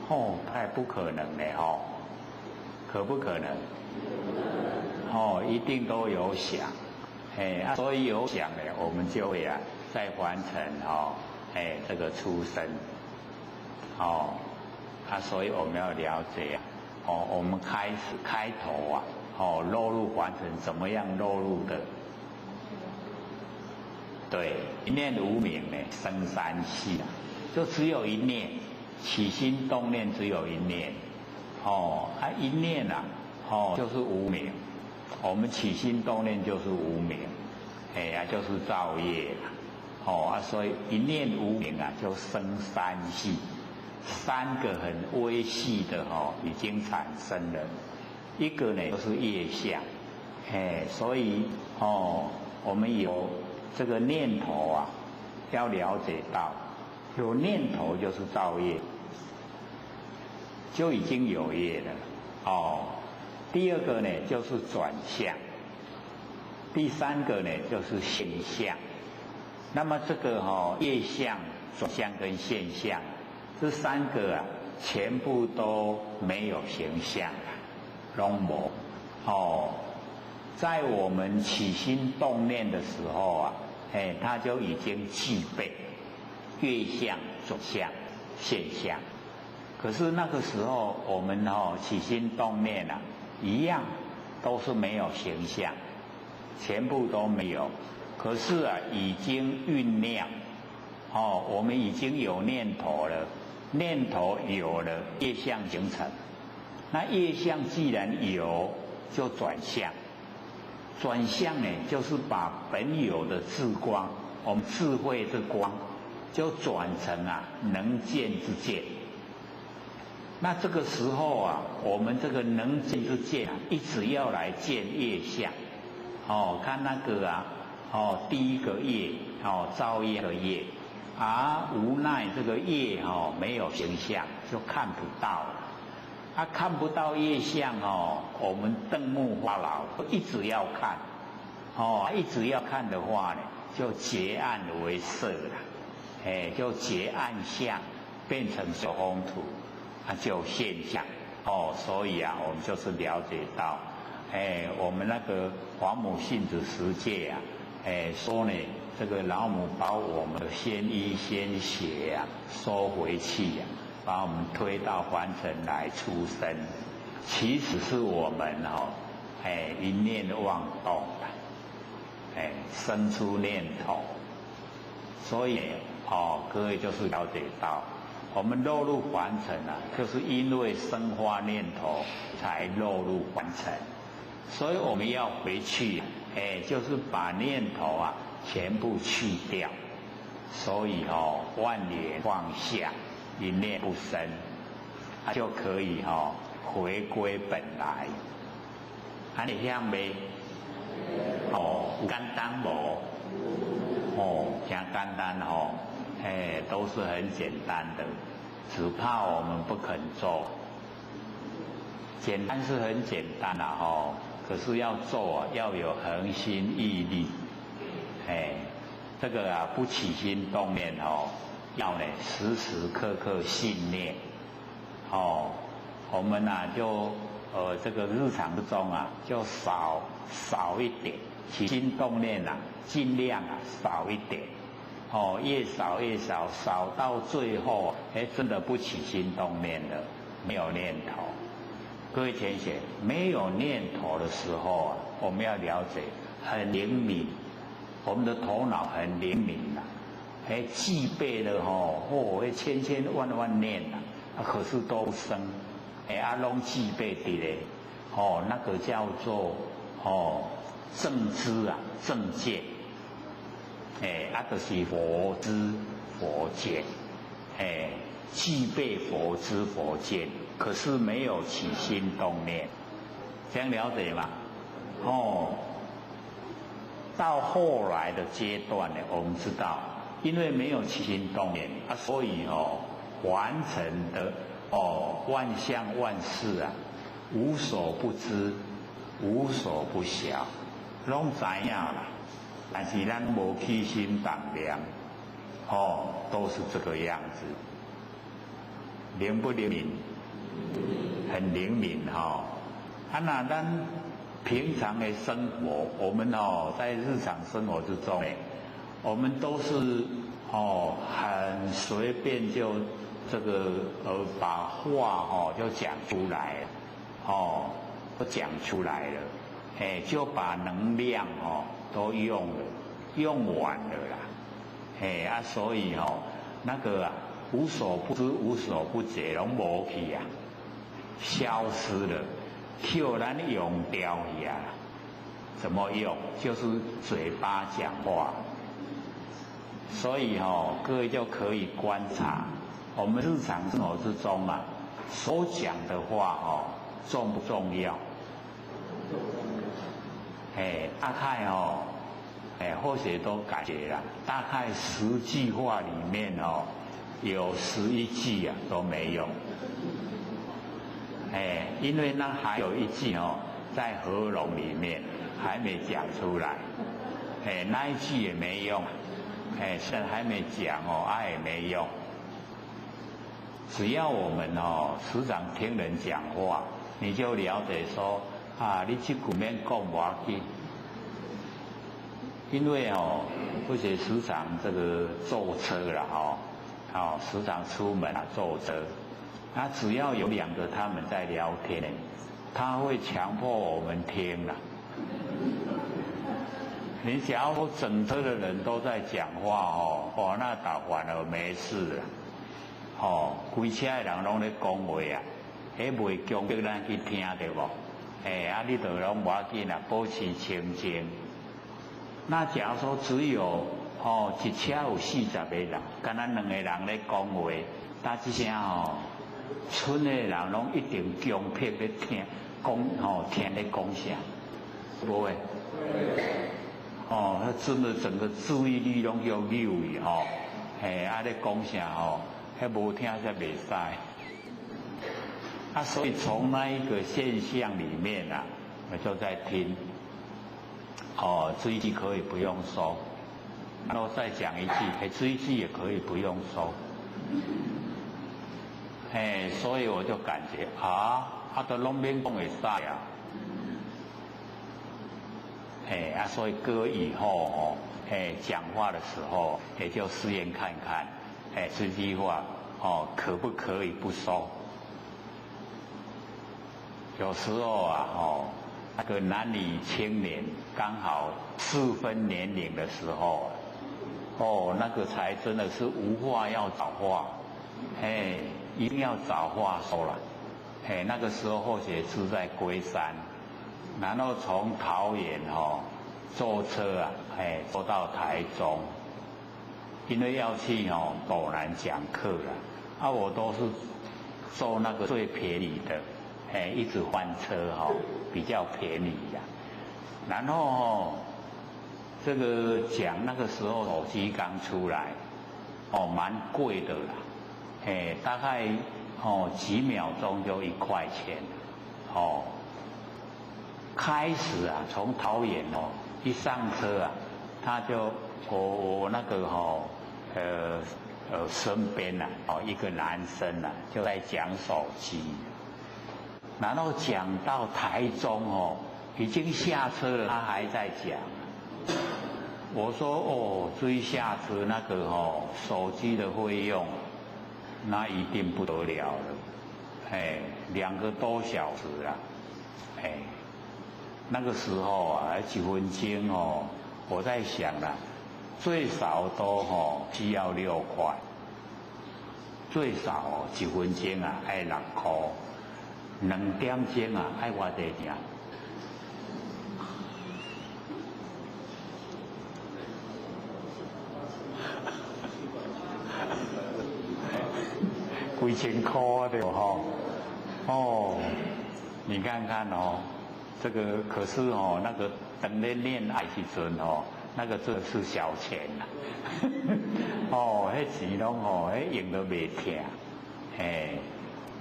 哦，太不可能了哦，可不可能？哦，一定都有想，所以有想呢，我们就会啊，再完成哦，这个出生，哦，所以我们要了解啊，哦，我们开头啊。哦，落入凡尘怎么样落入的？对，一念无明呢，生三系啊，就只有一念，起心动念只有一念，哦，一念啊，哦，就是无明，我们起心动念就是无明，就是造业啦，哦所以一念无明啊，就生三系，三个很微细的已经产生了。一个呢就是业相，所以我们有这个念头啊，要了解到，有念头就是造业，就已经有业了。第二个呢就是转向，第三个呢就是现象。那么这个业相、转向跟现象，这三个啊，全部都没有形象。拢无在我们起心动念的时候啊，它就已经具备业相、转向、现象。可是那个时候我们起心动念啊，一样都是没有形象，全部都没有。可是啊，已经酝酿，我们已经有念头了，念头有了，业相形成。那业相既然有，就转向。转向呢，就是把本有的智光，我们智慧之光，就转成能见之见。那这个时候啊，我们这个能见之见一直要来见业相。看那个第一个业造业的业，无奈这个业没有形象，就看不到了。看不到业相我们瞪目发老，一直要看，一直要看的话呢，就结暗为色了，就结暗相变成小风土，就现象，所以我们就是了解到，我们那个黄母性子十戒说呢，这个老母把我们的鲜衣鲜血收回去把我们推到凡尘来出生，其实是我们一念妄动生出念头，所以各位就是了解到，我们落入凡尘就是因为生发念头才落入凡尘，所以我们要回去就是把念头全部去掉，所以万念放下。一念不生，就可以回归本来。你听没？有简单无？真简单都是很简单的，只怕我们不肯做。简单是很简单可是要做要有恒心毅力。这个不起心动念要呢时时刻刻信念我们就这个日常之中啊，就少一点起心动念啊，尽量啊少一点。越少越少，少到最后，真的不起心动念了，没有念头。各位同学，没有念头的时候啊，我们要了解，很灵敏，我们的头脑很灵敏记背了千千万万念可是都生，拢记背的嘞，那个叫做正知啊，正见。就是佛知佛见，具备佛知佛见，可是没有起心动念，这样了解吗？到后来的阶段呢，我们知道，因为没有起心动念所以完成的万象万事啊，无所不知，无所不晓，拢知影啦。但是咱无起心动念，都是这个样子，灵不灵敏？很灵敏那咱平常的生活，我们在日常生活之中我们都是很随便就这个把话就讲出来了，都讲出来了，就把能量都用完了啦，所以那个无所不知无所不觉拢无去啊，消失了，叫咱用掉去啊。怎么用？就是嘴巴讲话。所以各位就可以观察我们日常生活之中啊，所讲的话重不重要？大概或许都感觉了，大概10句话里面有11句啊都没用，因为那还有一句在喉咙里面还没讲出来，那一句也没用，现在还没讲也没用。只要我们时常听人讲话，你就了解说你这句免讲无要紧。因为或许时常这个坐车了时常出门坐车，只要有2个他们在聊天，他会强迫我们听了。你假如说整车的人都在讲话那倒反而没事了。规车的人拢在讲话袂强迫咱去听对不？你就拢无要紧保持清静。那假如说只有一车有40个人，敢若2个人在讲话，但这声村的人拢一定强迫在听听在讲啥，不会？他真的整个注意力拢要溜去在讲啥还无听才袂使。所以从那一个现象里面我就在听。这一句可以不用收，然后再讲一句，这一句也可以不用收。所以我就感觉都拢免讲会使所以各位以后讲话的时候也就试验看看，这句话可不可以不收？有时候那个男女青年刚好适婚年龄的时候那个才真的是无话要找话，一定要找话说了。那个时候或许是在龟山，然后从桃园坐车坐到台中，因为要去斗南讲课了我都是坐那个最便宜的。一直换车比较便宜然后这个讲那个时候手机刚出来蛮贵的啦，大概几秒钟就1块钱开始从桃园一上车他就我那个身边一个男生就在讲手机。然后讲到台中哦，已经下车了，他还在讲。我说哦，追下车那个哦，手机的费用，那一定不得了了，哎，2个多小时啦，哎，那个时候啊，1分钟哦，我在想啦，最少都需要6块，最少1分钟啊要6块，2点钟啊要偌济钱？几千块的哦，你看看哦，这个可是哦，那个等在恋爱时阵哦，那个真是小钱呐、哦，那钱拢哦，那用都袂停，哎，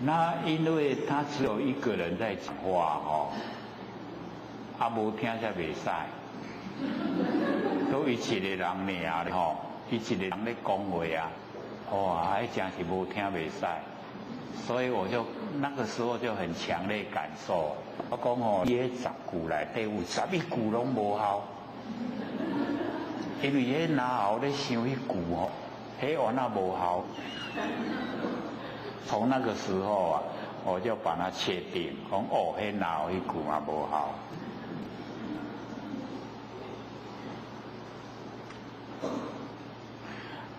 那因为他只有一个人在讲话哦，啊无听才袂使，都伊一个人尔吼，伊一个人咧讲话啊。哇，还真是无听袂使，所以我就那个时候就很强烈感受。我讲哦，伊迄10句内底有11句拢无效，因为迄哪后咧想迄句哦，迄完那无效。从那个时候啊，我就把它确定，讲哦，迄哪后迄句嘛无效。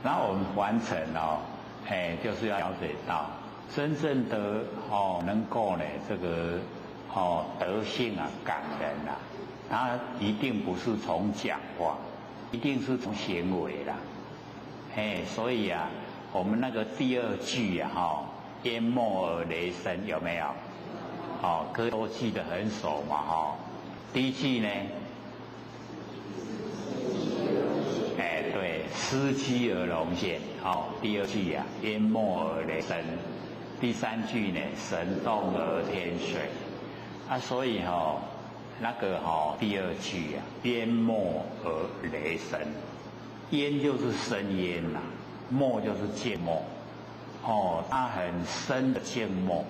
那我们完成哦，哎，就是要了解到真正的哦，能够呢这个哦德性啊感人啊，它一定不是从讲话，一定是从行为啦，哎，所以啊，我们那个第2句啊淹没而雷声有没有？哦，歌都记得很熟嘛第1句呢？司机而龙现，第2句啊，淹没而雷声，第3句呢，神动而天水，啊，所以那个第2句啊，淹没而雷声，淹就是深淹呐，没就是静默，它很深的静默，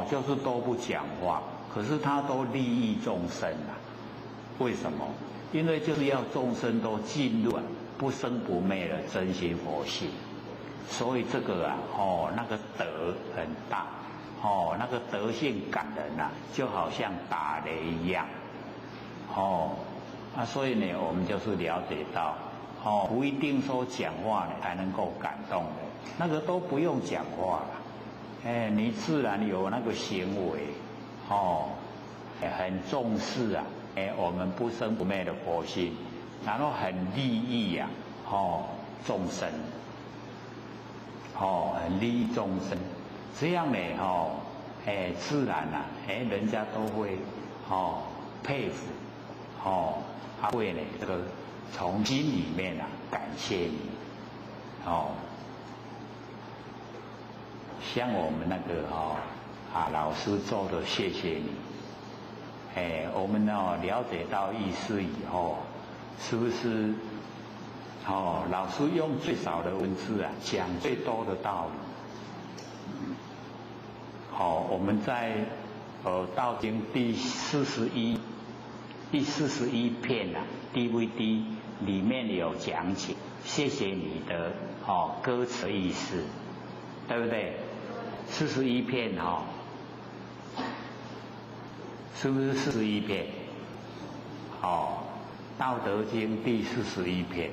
就是都不讲话，可是它都利益众生啊，为什么？因为就是要众生都进入不生不灭的真心佛性，所以这个啊，那个德很大，那个德性感人啊，就好像打雷一样，所以呢，我们就是了解到，不一定说讲话呢才能够感动的，那个都不用讲话了，你自然有那个行为，很重视啊。我们不生不灭的佛性，然后很利益呀，众生，很利益众生，这样呢，自然啊，人家都会，佩服，他会呢，这个从心里面啊感谢你，像我们那个老师做的，谢谢你。我们了解到意思以后，是不是？老师用最少的文字啊，讲最多的道理。我们在道经第41片啊 DVD 里面有讲解，谢谢你的歌词意思，对不对？41片是不是41篇？道德经第41篇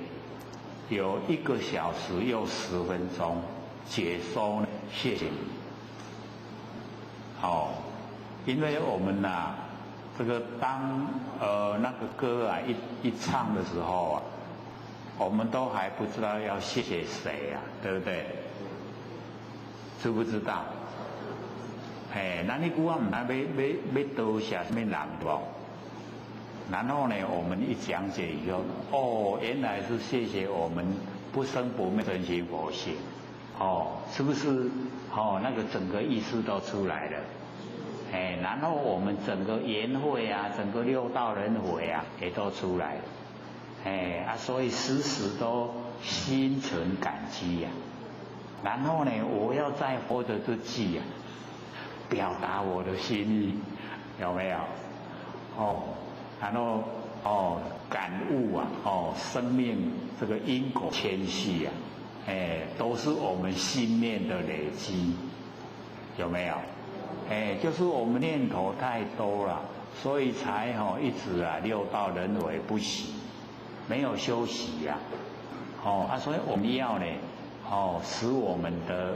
有1个小时又10分钟解说呢，谢谢你。因为我们这个当那个歌啊一唱的时候啊，我们都还不知道要谢谢谁啊，对不对？知不知道？咱你句话唔知要多谢什么人不？然后呢，我们一讲解以后，原来是谢谢我们不生不灭真心佛性，是不是？那个整个意思都出来了。然后我们整个研会啊，整个六道轮回啊，也都出来了。所以时时都心存感激呀。然后呢，我要在活着之际啊，表达我的心意，有没有？哦，然后感悟啊，生命这个因果牵系啊，都是我们心念的累积，有没有？就是我们念头太多了，所以才一直六道轮回不息，没有休息呀。所以我们要呢，使我们的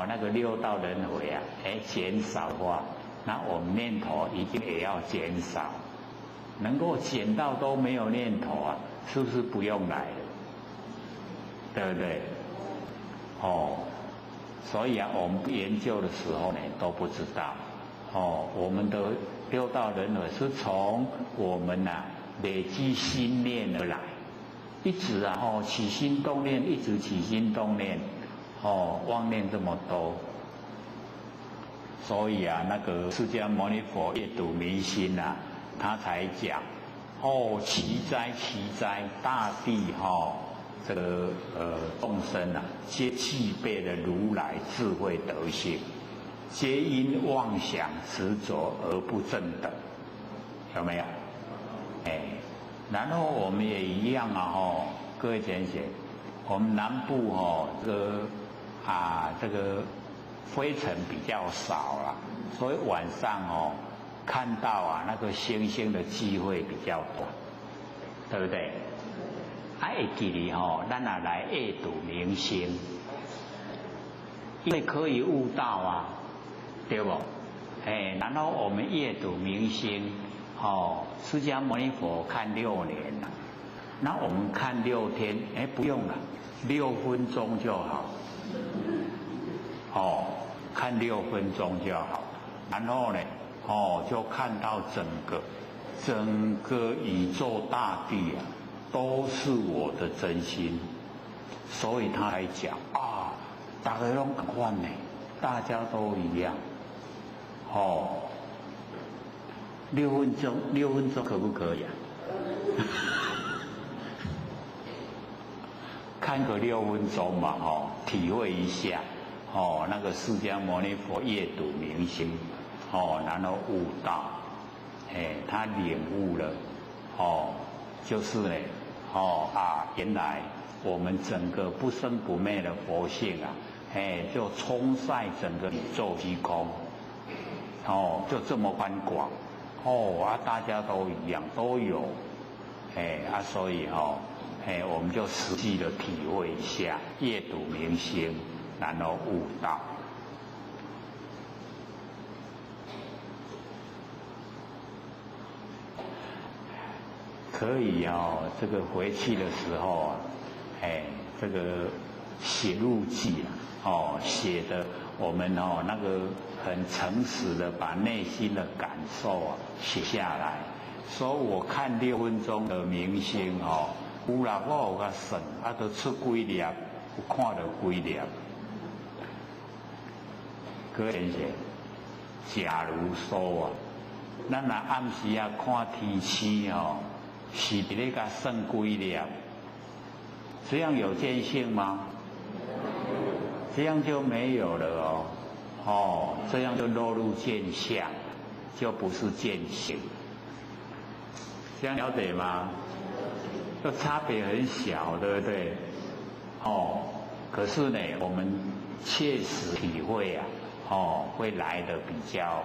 那个六道轮回啊，减少的话，那我们念头一定也要减少，能够减到都没有念头啊，是不是不用来了？对不对？所以啊，我们研究的时候呢，都不知道。我们的六道轮回是从我们累积心念而来，一直起心动念，一直起心动念，妄念这么多。所以啊，那个释迦牟尼佛阅读明心啊，他才讲，奇哉奇哉，大地这个众生啊，皆具备了如来智慧德性，皆因妄想执着而不正等，有没有？然后我们也一样各位同学，我们南部这个灰尘比较少啦，所以晚上看到那个星星的机会比较短，对不对？会记哩咱也来阅读明星，因为可以悟道啊，对不？然后我们阅读明星，释迦牟尼佛看6年了，那我们看6天，不用了，6分钟就好，看6分钟就好，然后呢，就看到整个宇宙大地啊，都是我的真心，所以他还讲大家拢同款呢，大家都一样。6分钟可不可以啊？看个6分钟嘛，体会一下，那个释迦牟尼佛阅读明心，然后悟道，他领悟了，就是呢，原来我们整个不生不灭的佛性啊，就充塞整个宇宙虚空，就这么宽广，大家都一样，都有，所以我们就实际的体会一下，阅读明心，然后悟道。可以这个回去的时候这个写日记写的我们那个很诚实的把内心的感受写下来。所以我看6分钟的明星有啦，我有甲算，都出几粒，有看到几粒。各位同学，假如说咱若暗时看天气是伫咧甲算几粒，这样有见性吗？这样就没有了这样就落入见相，就不是见性。这样了解吗？这差别很小，对不对？可是呢，我们切实体会会来得比较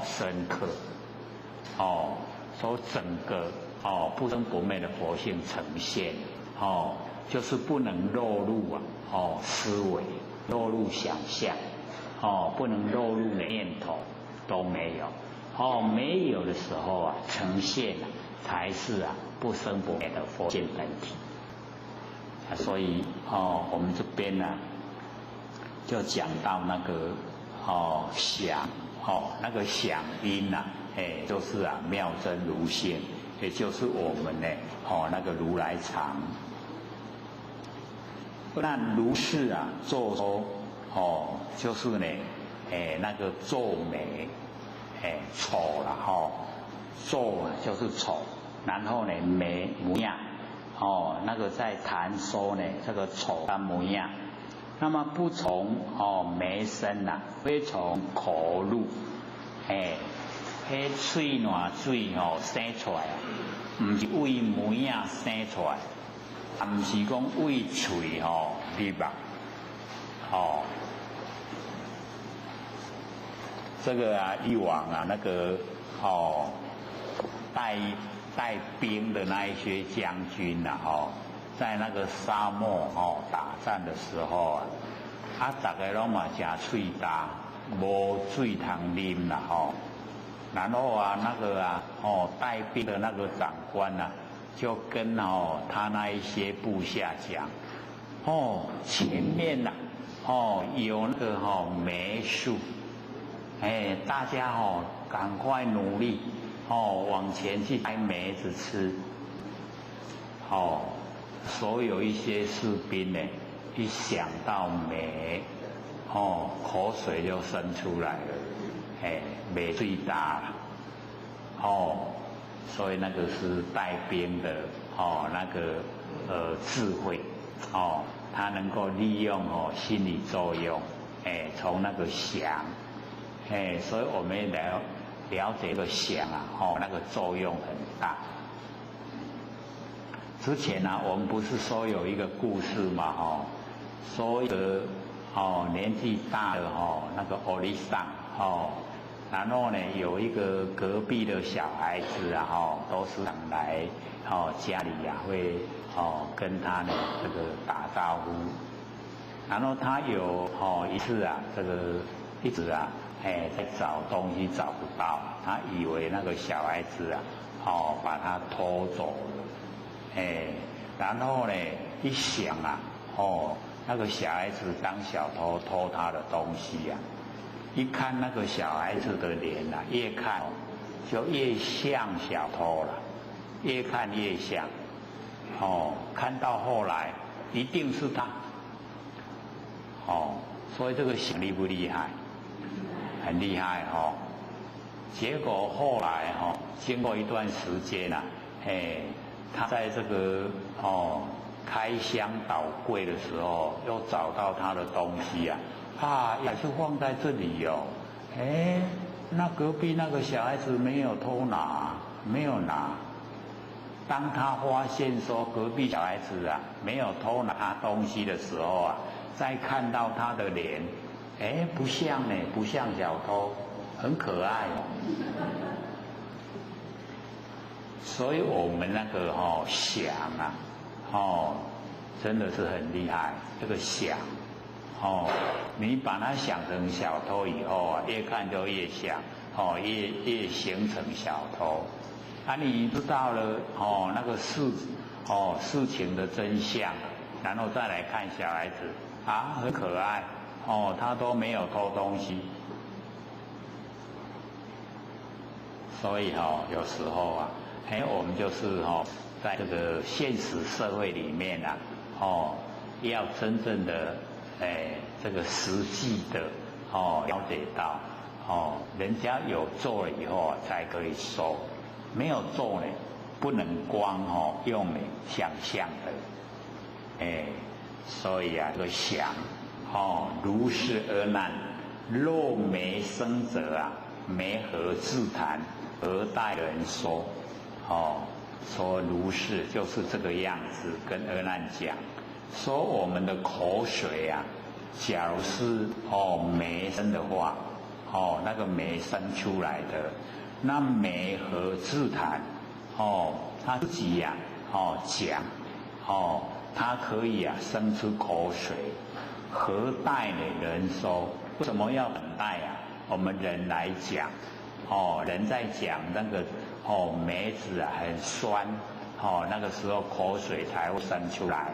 深刻所以整个不生不灭的佛性呈现就是不能落入思维，落入想象不能落入念头，都没有没有的时候呈现才是不生不灭的佛性本体所以我们这边就讲到那个想那个想因就是妙真如性，也就是我们呢那个如来藏。那如是做说就是呢那个皱眉丑了皱就是丑，然后呢眉模样那个在谈说呢这个丑的模样，那么不从眉身非从口入迄喙烂水生出来，毋是胃门啊生出来，也毋是讲胃喙入啊，这个啊，以往啊那个带兵的那一些将军呐在那个沙漠打仗的时候大家拢嘛真喙焦，无水通啉啦然后那个带兵的那个长官就跟他那一些部下讲，前面有那个梅树，大家赶快努力往前去摘梅子吃。所有一些士兵呢，一想到梅，口水就生出来了，梅最大了，所以那个是带兵的那个智慧，他能够利用心理作用，从那个想，所以我们了解这个想那个作用很大。之前我们不是说有一个故事嘛说一个年纪大的那个欧丽桑然后呢有一个隔壁的小孩子都时常来家里会跟他呢这个打招呼，然后他有一次这个一直在找东西找不到，他以为那个小孩子把他偷走了，然后呢一想那个小孩子当小偷偷他的东西一看那个小孩子的脸越看就越像小偷了，越看越像，看到后来一定是他，所以这个想厉不厉害？很厉害结果后来经过一段时间他在这个开箱倒柜的时候，又找到他的东西也是放在这里那隔壁那个小孩子没有偷拿，没有拿。当他发现说隔壁小孩子没有偷拿东西的时候再看到他的脸，不像呢，不像小偷，很可爱所以我们那个想真的是很厉害。这个想你把它想成小偷以后越看就越像越形成小偷你知道了那个事情的真相，然后再来看小孩子很可爱他都没有偷东西。所以有时候我们就是在这个现实社会里面要真正的这个实际的了解到人家有做了以后才可以说，没有做呢不能光用想象的所以这个想如是而难，若没生者没何自谈，而待人说说如是就是这个样子，跟阿难讲说我们的口水假如是没生的话那个没生出来的，那没何自谈他自己讲他可以生出口水，何待呢人说？为什么要等待我们人来讲人在讲那个梅子很酸那个时候口水才会生出来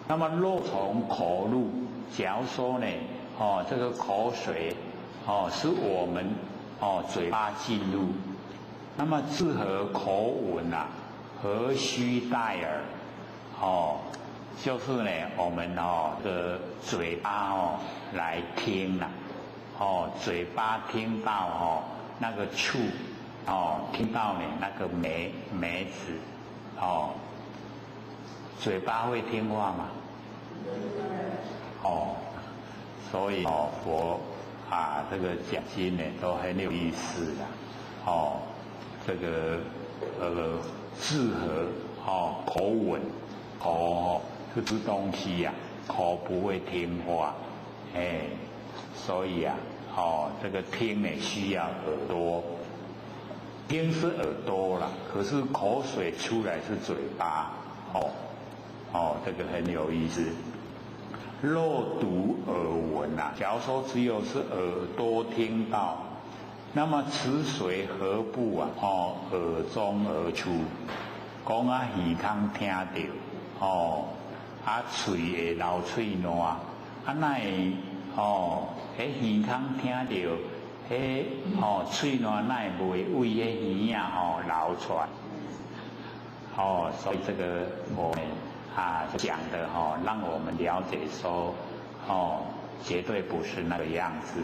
那么若从口入，假如说呢这个口水是我们嘴巴进入，那么自何口闻何须待耳就是呢我们的嘴巴来听嘴巴听到那个触听到呢那个梅子嘴巴会听话吗？所以佛这个讲经呢都很有意思的，这个字和口吻，口这吃东西呀，口不会听话，所以这个听呢需要耳朵，听是耳朵啦，可是口水出来是嘴巴，这个很有意思。肉读耳闻啊，假如说只有是耳朵听到，那么此水何不耳中而出？讲耳孔听到，嘴会流嘴烂，那会耳孔听到，嘴烂那会为耳耳流出来？所以这个我们讲的让我们了解说，绝对不是那个样子。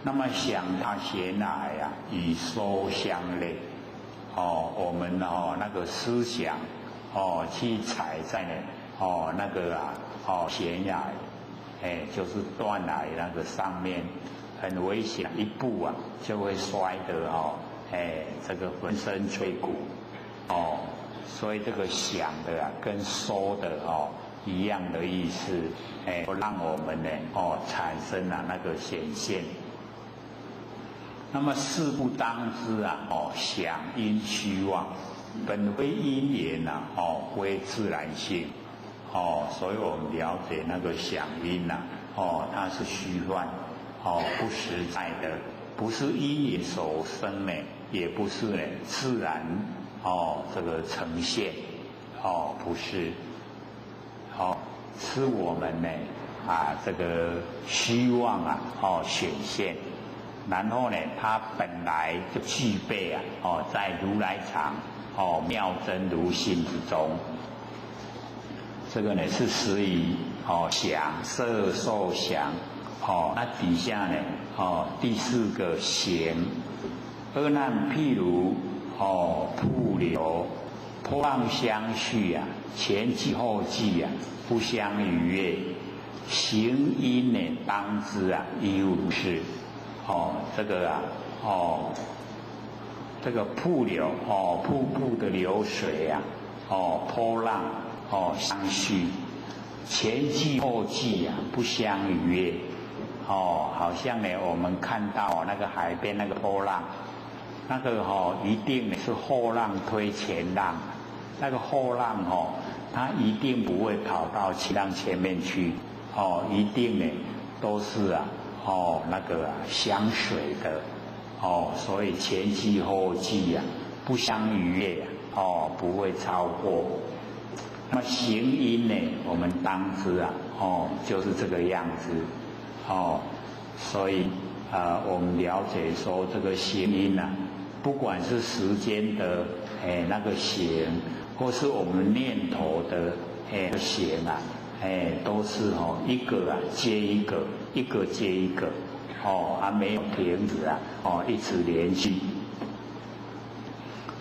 那么想他贤来与收相类，我们那个思想去踩在那个悬崖，就是断崖那个上面，很危险，一步就会摔得这个浑身脆骨，所以这个想的跟说的一样的意思，让我们呢产生那个显现。那么事不当知想因虚妄，本非因缘非自然性，所以我们了解那个想因它是虚幻，不实在的，不是因缘所生呢，也不是呢自然这个呈现，不是，是我们呢这个虚妄显现，然后呢它本来就具备在如来藏妙真如性之中，这个呢是属于想色受想，那底下呢第四个行，阿难譬如瀑流，波浪相续前继后继不相逾越，行因呢当知亦如是。这个这个瀑流瀑布的流水波浪相续，前继后继不相逾越。好像呢我们看到那个海边那个波浪，那个一定是后浪推前浪，那个后浪它一定不会跑到前浪前面去，一定呢都是那个相随的，所以前继后继不相逾越不会超过。那么行因呢，我们当知就是这个样子，所以我们了解说这个行因不管是时间的那个行，或是我们念头的行都是一个接一个，一个接一个，还没有停止一直连续。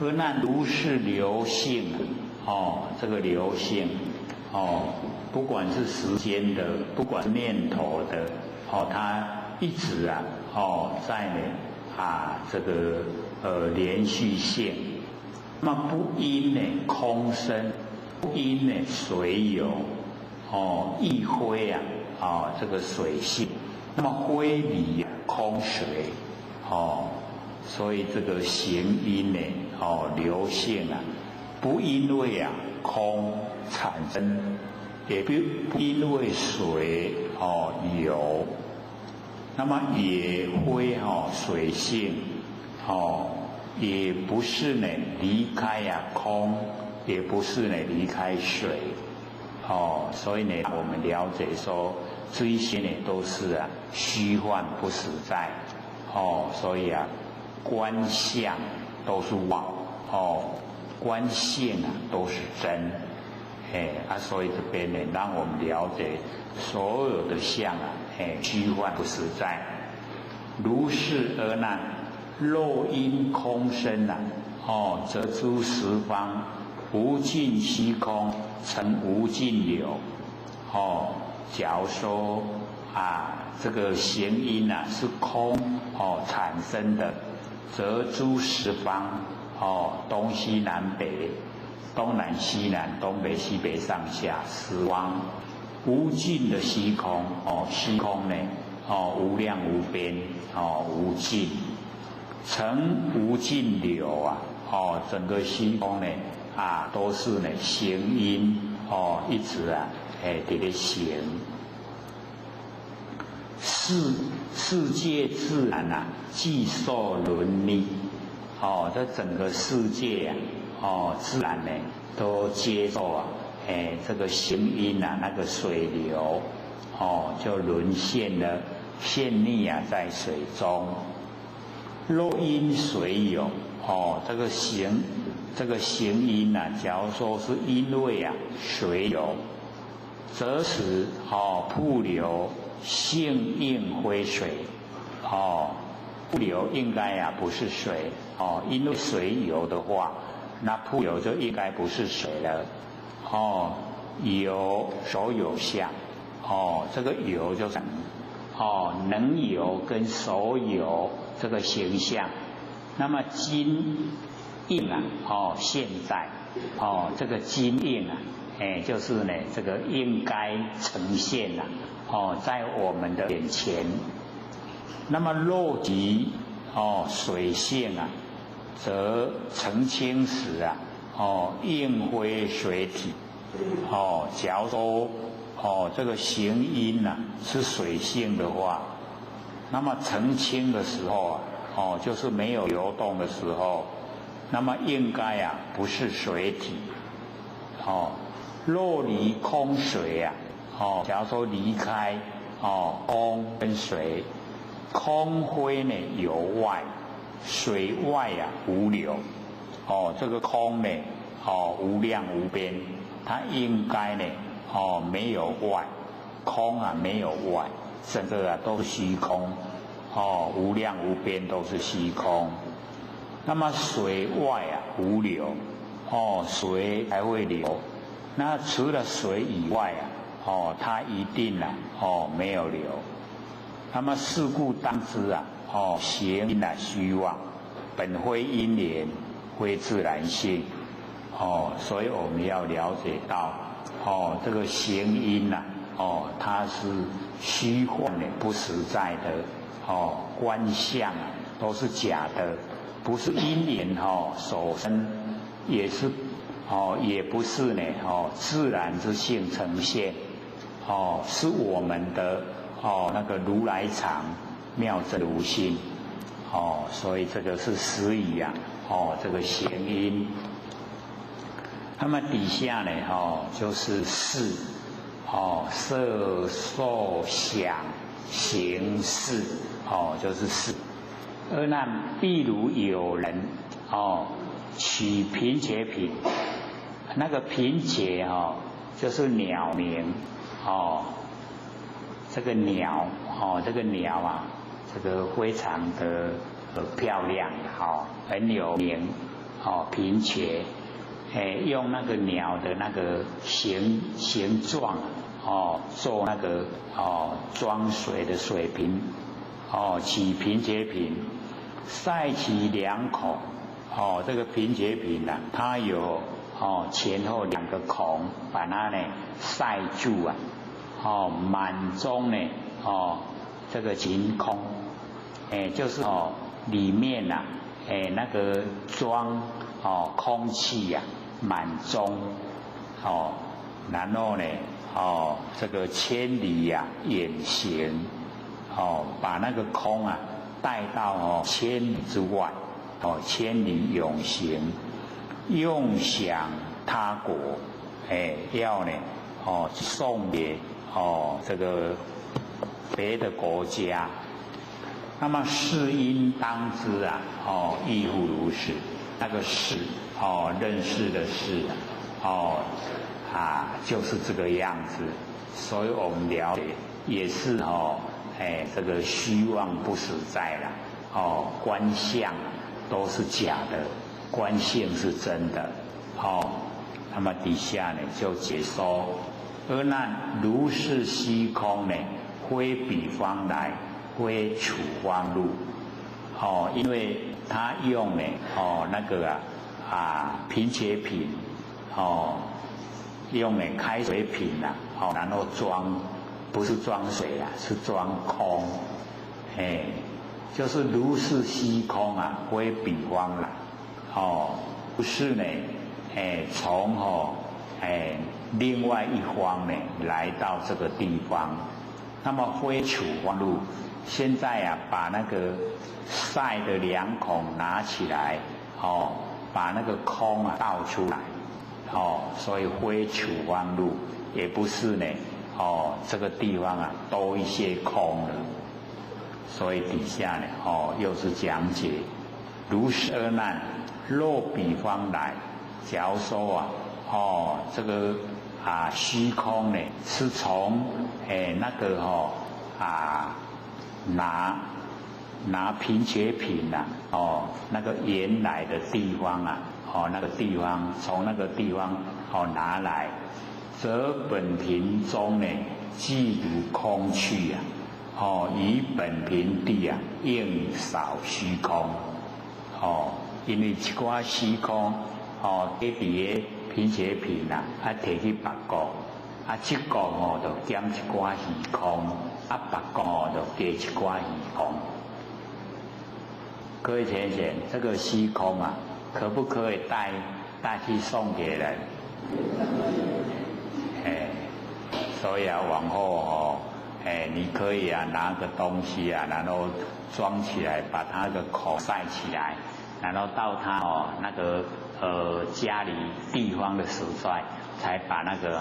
而那如是流性这个流性不管是时间的，不管是念头的它一直在这个连续性。那么不因呢空生，不因呢水有亦非这个水性，那么非离空水所以这个行因呢流性不因为空产生，也不因为水有，那么也非水性也不是呢离开空，也不是呢离开水所以呢我们了解说这些呢都是虚幻不实在所以观相都是妄观性都是真所以这边呢让我们了解所有的相虚幻不实在。如是而难，若因空生则诸十方无尽虚空成无尽有假如说这个行因是空产生的，则诸十方东西南北、东南西南、东北西北上下十方无尽的虚空虚空呢无量无边无尽，成无尽流整个虚空呢都是呢行因一直在咧行。世界自然既受伦理这整个世界自然呢都接受这个行因那个水流就沦陷了，陷溺在水中。若因水有这个行因假如说是因为水有，则使瀑流性应非水瀑流应该不是水因为水有的话，那瀑流就应该不是水了有所有相这个有就是能有跟所有这个形象。那么今应现在这个今应就是呢这个应该呈现在我们的眼前。那么若即水性则澄清时应非水体假如说这个行因是水性的话，那么澄清的时候就是没有流动的时候，那么应该不是水体若离空水假如说离开空跟水，空非呢有外，水外无流这个空呢无量无边，它应该呢没有外，空没有外，整个都是虚空无量无边都是虚空。那么水外无流水才会流，那除了水以外它一定没有流。那么是故当知行因虚妄，本非因缘，非自然性所以我们要了解到这个行因它是虚幻的，不实在的观相都是假的，不是因缘所生，也不是呢自然之性呈现是我们的那个如来藏妙真如心所以这个是实以这个行因。那么底下呢就是事色受想行识就是事。那譬如有人取贫且品，那个贫且就是鸟鸣这个鸟这个鸟这个非常的漂亮很有名贫且用那个鸟的那个形状做那个装水的水瓶取贫且品，塞其两孔这个贫且品它有前后两个孔，把它呢塞住满中呢这个晴空就是里面那个装空气满中然后呢这个千里远行把那个空带到千里之外千里永行，用想他国要呢送给这个别的国家。那么是因当知亦复如是。那个是认识的是就是这个样子。所以我们了解也是这个虚妄不实在了观相都是假的，观性是真的那么底下呢就解说，而那如是虚空呢非彼方来，非处方入。因为他用呢，那个平切品，用呢开水瓶然后装，不是装水是装空，就是如是虚空非彼方来，不是呢，从另外一方呢来到这个地方，那么非处方入。现在把那个塞的两孔拿起来，把那个空倒出来，所以非处方入，也不是呢，这个地方多一些空了，所以底下呢，又是讲解如是阿难，若彼方来，假如说这个虚空呢是从那个拿平切品那个原来的地方那个地方从那个地方拿来，则本品中呢即如空去以本品地应少虚空因为一寡虚空在伫个平切品摕去别国这个就减一寡虚空别国就加一寡虚空。各位浅显，这个虚空可不可以带去送给人？所以往后你可以拿个东西然后装起来，把它的口塞起来，然后到他那个家里地方的时帅，才把那个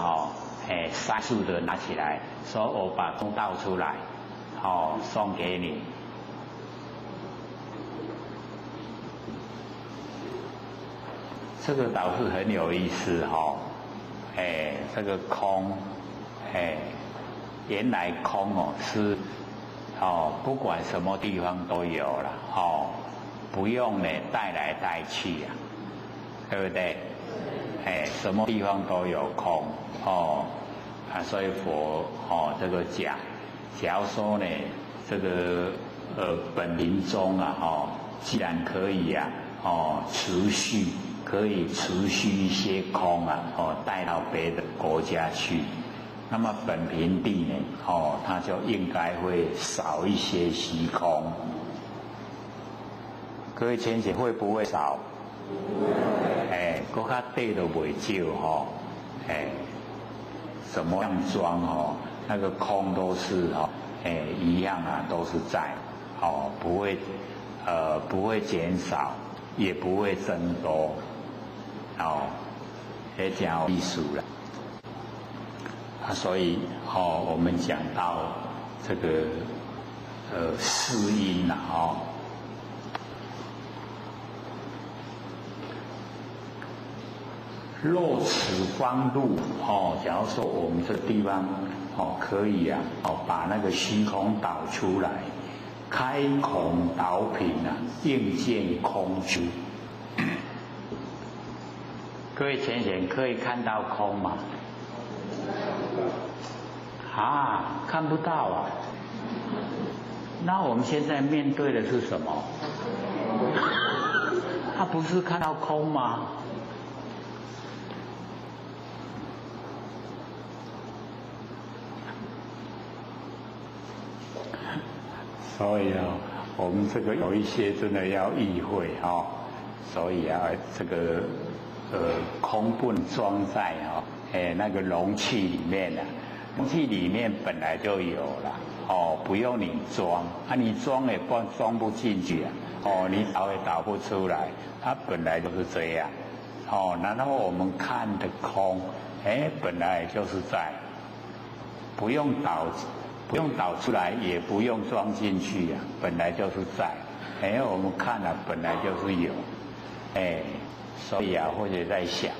塞住的拿起来，说我把空倒出来，送给你。这个倒是很有意思这个空，原来空是不管什么地方都有了不用呢带来带去对不对？什么地方都有空所以佛这个讲，假如说呢这个本林中既然可以持续。可以持续一些空带到别的国家去，那么本品地呢它就应该会少一些虚空。各位浅显会不会少？搁较底都袂少怎么样装那个空都是一样都是在不会减少，也不会增多。也真有意思了所以我们讲到这个四因若此方入假如说我们这个地方可以把那个虚空导出来，开孔导品应见空出。各位浅显可以看到空吗？看不到那我们现在面对的是什么？不是看到空吗？所以我们这个有一些真的要意会所以这个空不能装在那个容器里面容器里面本来就有了不用你装你装也装不进去你导也导不出来，它本来就是这样然后我们看的空本来就是在，不用导出来，也不用装进去本来就是在我们看本来就是有所以或者在想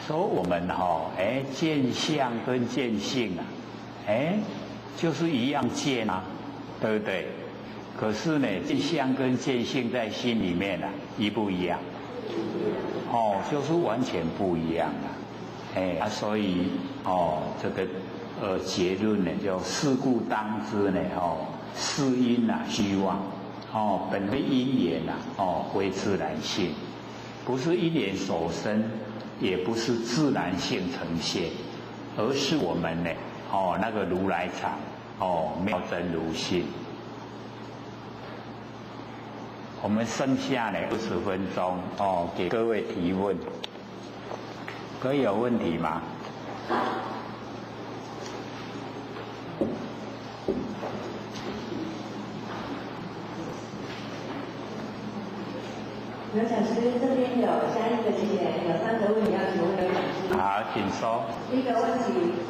说我们见相跟见性就是一样见对不对？可是呢见相跟见性在心里面一不一样？就是完全不一样所以这个结论呢，就事故当知呢，是因虚妄，本非因缘为自然性，不是因缘所生，也不是自然性呈现，而是我们呢，那个如来藏，妙真如性。我们剩下呢20分钟，给各位提问，可以有问题吗？刘讲师这边有下一个节点，有3个问题要请问刘讲师。好，请说。第一个问题，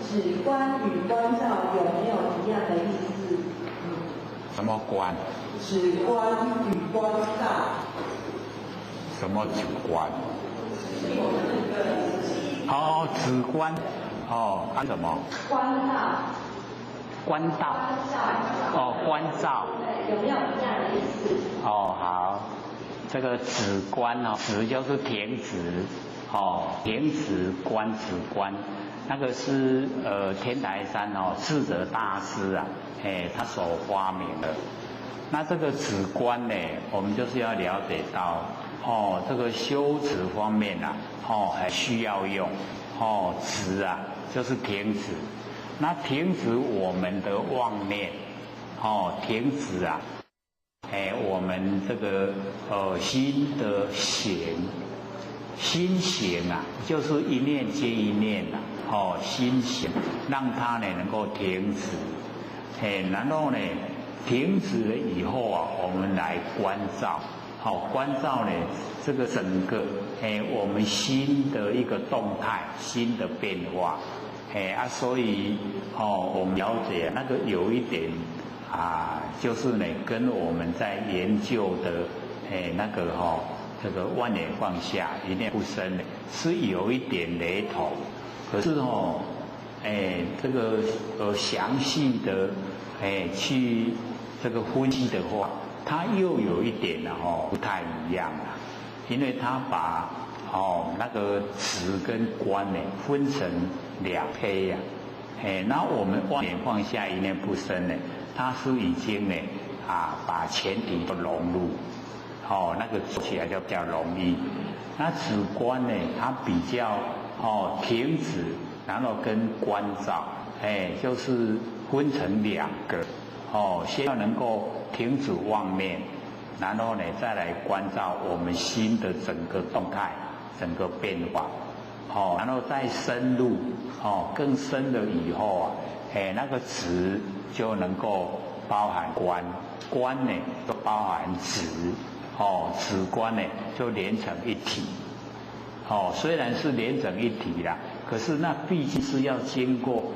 止观与观照有没有一样的意思？什么观？止观与观照。什么止观？止观。按什么？观照。观照。观照。对，有没有这样的意思？好。这个止观止就是停止，停止观止观，那个是天台山智者大师他所发明的。那这个止观呢，我们就是要了解到这个修持方面还需要用止就是停止，那停止我们的妄念停止我们这个心的心行就是一念接一念心行让它呢能够停止，然后呢停止了以后我们来观照，观照呢这个整个我们心的一个动态，心的变化，所以我们了解那个有一点。就是呢，跟我们在研究的那个这个万年放下一念不生呢，是有一点雷同。可是这个详细的去这个分析的话，它又有一点不太一样因为它把那个止跟观呢分成2批那我们万年放下一念不生呢。它是已经呢把前提都融入，那个做起来就比较容易。那止观呢，它比较停止，然后跟观照，就是分成2个，先要能够停止妄念，然后呢再来观照我们心的整个动态、整个变化，然后再深入，更深了以后那个止。就能够包含观，观呢就包含止，止观呢就连成一体，虽然是连成一体啦，可是那毕竟是要经过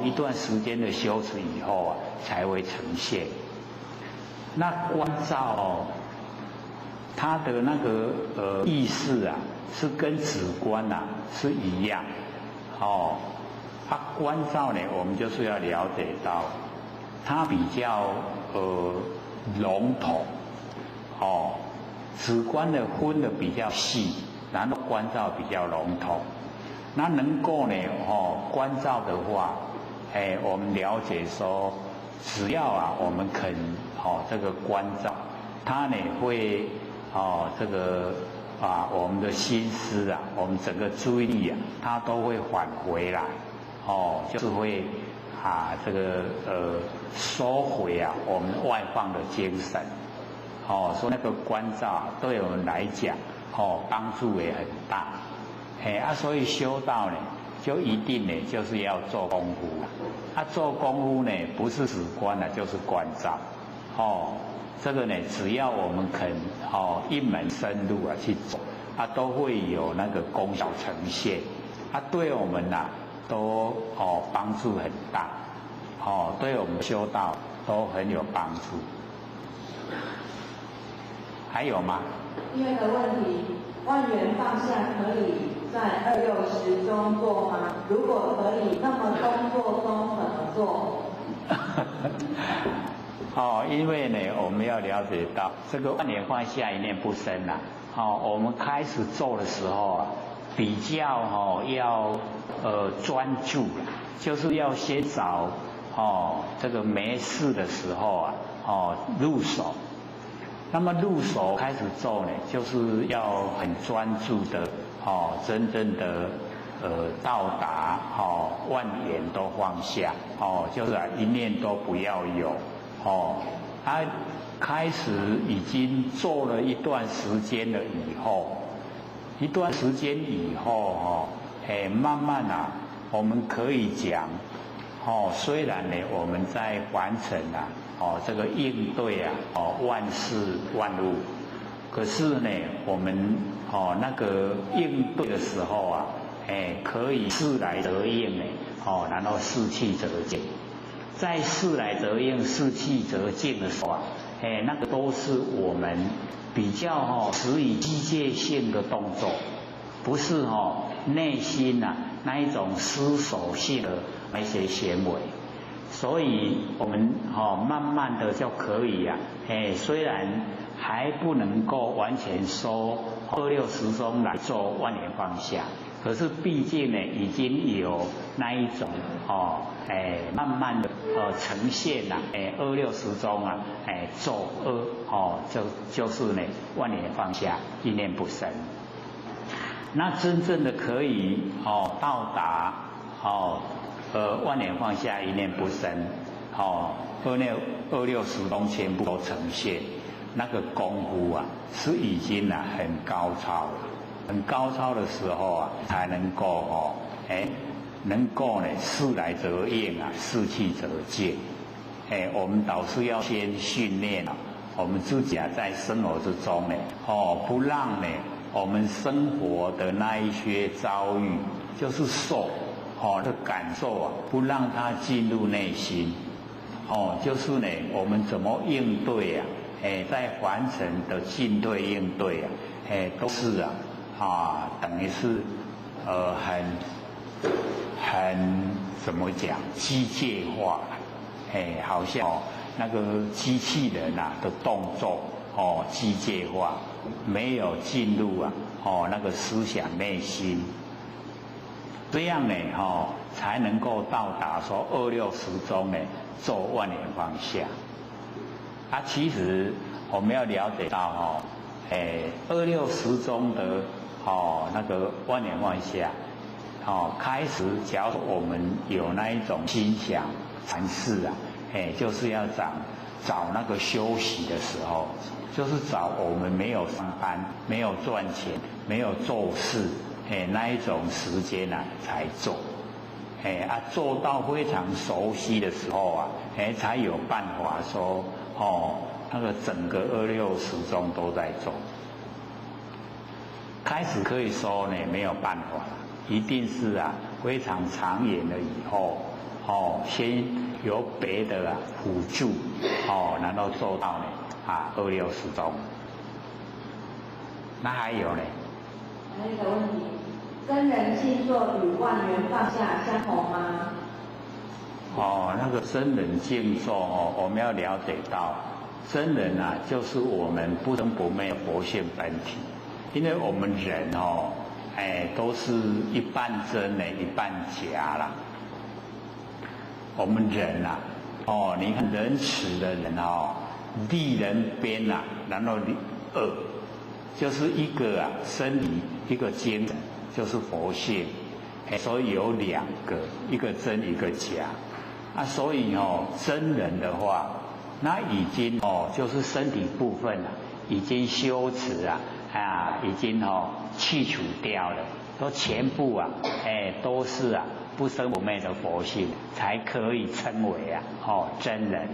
一段时间的修持以后才会呈现。那观照它的那个意思是跟止观是一样，观照呢我们就是要了解到。它比较笼统，止观的分的比较细，然后观照比较笼统。那能够呢，观照的话，我们了解说，只要我们肯这个观照，它呢会这个我们的心思我们整个注意力它都会返回来，就是会。这个收回我们外放的精神，所以那个观照对我们来讲，帮助也很大，所以修道呢，就一定呢就是要做功夫，做功夫呢不是止观就是观照，这个呢只要我们肯一门深入去做，都会有那个功效呈现，对我们都帮助很大，对我们修道都很有帮助。还有吗？第2个问题，万缘放下可以在2六时中做吗？如果可以，那么工作中怎么做？因为呢，我们要了解到这个万缘放下一念不生我们开始做的时候比较要专注啦，就是要先找这个没事的时候入手。那么入手开始做呢，就是要很专注的真正的到达万缘都放下就是一念都不要有他开始已经做了一段时间了以后，慢慢我们可以讲虽然呢我们在凡尘这个应对万事万物，可是呢我们那个应对的时候可以事来则应呢然后事去则静。在事来则应事去则静的时候那个都是我们比较持以机械性的动作，不是内心那一种思守性的那些行为。所以我们慢慢的就可以虽然还不能够完全收二六时中来做万缘放下，可是毕竟呢已经有那一种慢慢的呈现二六时中做就是呢万缘放下，一念不生。那真正的可以到达万缘放下，一念不生二六时中全部都呈现，那个功夫是已经很高超了。很高超的时候才能够能够呢事来则应事去则静。我们导师要先训练我们自己在生活之中呢不让呢我们生活的那一些遭遇，就是受的感受不让它进入内心就是呢我们怎么应对在凡尘的进退应对都是等于是很怎么讲机械化好像那个机器人的动作机械化，没有进入那个思想内心，这样呢才能够到达说二六时中呢做万缘放下。其实我们要了解到二六时中的那个万缘放下开始假如我们有那一种心想禅事就是要找那个休息的时候，就是找我们没有上班没有赚钱没有做事那一种时间才做做到非常熟悉的时候才有办法说那个整个二六时中都在做。开始可以说呢没有办法，一定是非常长远了以后先由别的辅助然后做到呢二六时中。那还有呢？还有一个问题，真人静坐与万缘放下相同吗？那个真人静坐我们要了解到，真人就是我们不生不灭的佛性本体。因为我们人都是一半真呢一半假啦。我们人你看仁慈的人利人边然后恶，就是一个身体一个精神，就是佛性所以有两个，一个真一个假所以真人的话，那已经就是身体部分已经修持已经去除掉了，都全部都是不生不灭的佛性，才可以称为真人。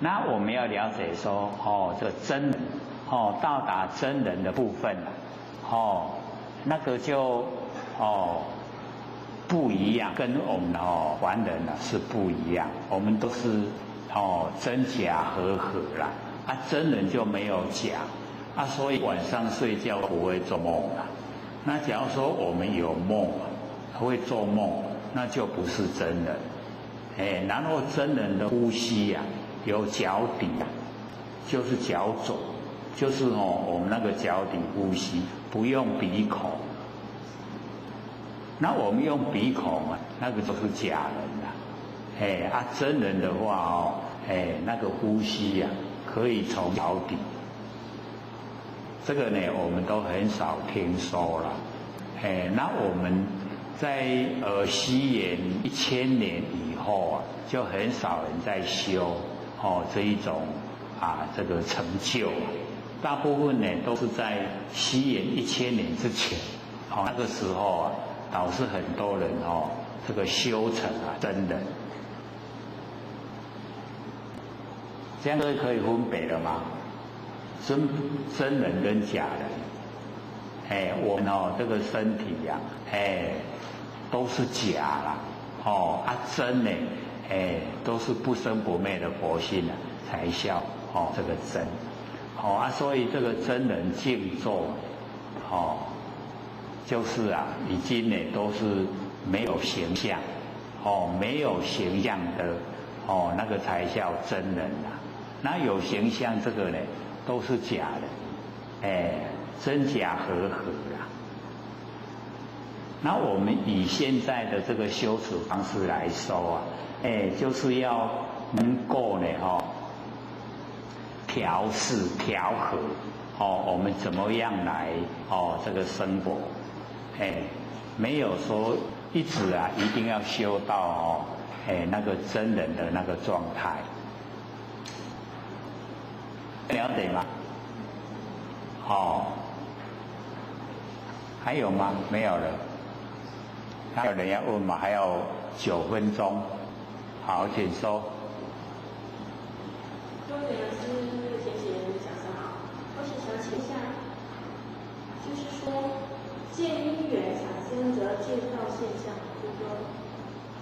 那我们要了解说这个真人到达真人的部分那个就不一样，跟我们凡人是不一样。我们都是真假和合啦真人就没有假所以晚上睡觉不会做梦那假如说我们有梦会做梦，那就不是真人然后真人的呼吸有脚底就是脚走，就是我们那个脚底呼吸，不用鼻孔那我们用鼻孔啊，那个就是假人啦。真人的话哦，那个呼吸呀、可以从脚底。这个呢，我们都很少听说了。那我们在西元1000年以后啊，就很少人在修这一种这个成就。大部分呢都是在西元1000年之前，那个时候啊，导致很多人这个修成真人。这样可以分别了吗？真人跟假人，我们这个身体呀、都是假啦，真呢，都是不生不灭的佛性啊，才叫这个真，所以这个真人静坐，就是已经呢都是没有形象，没有形象的，那个才叫真人啦。那有形象这个呢？都是假的，真假合啦。那我们以现在的这个修持方式来说啊，就是要能够呢，调试调和，我们怎么样来这个生活，没有说一直一定要修到那个真人的那个状态。了解吗？还有吗？没有了。还有人要问吗？还有9分钟。好，请说。各位老师，谢谢讲得好。我是想请一下，就是说，见因缘产生则见到现象，对不对？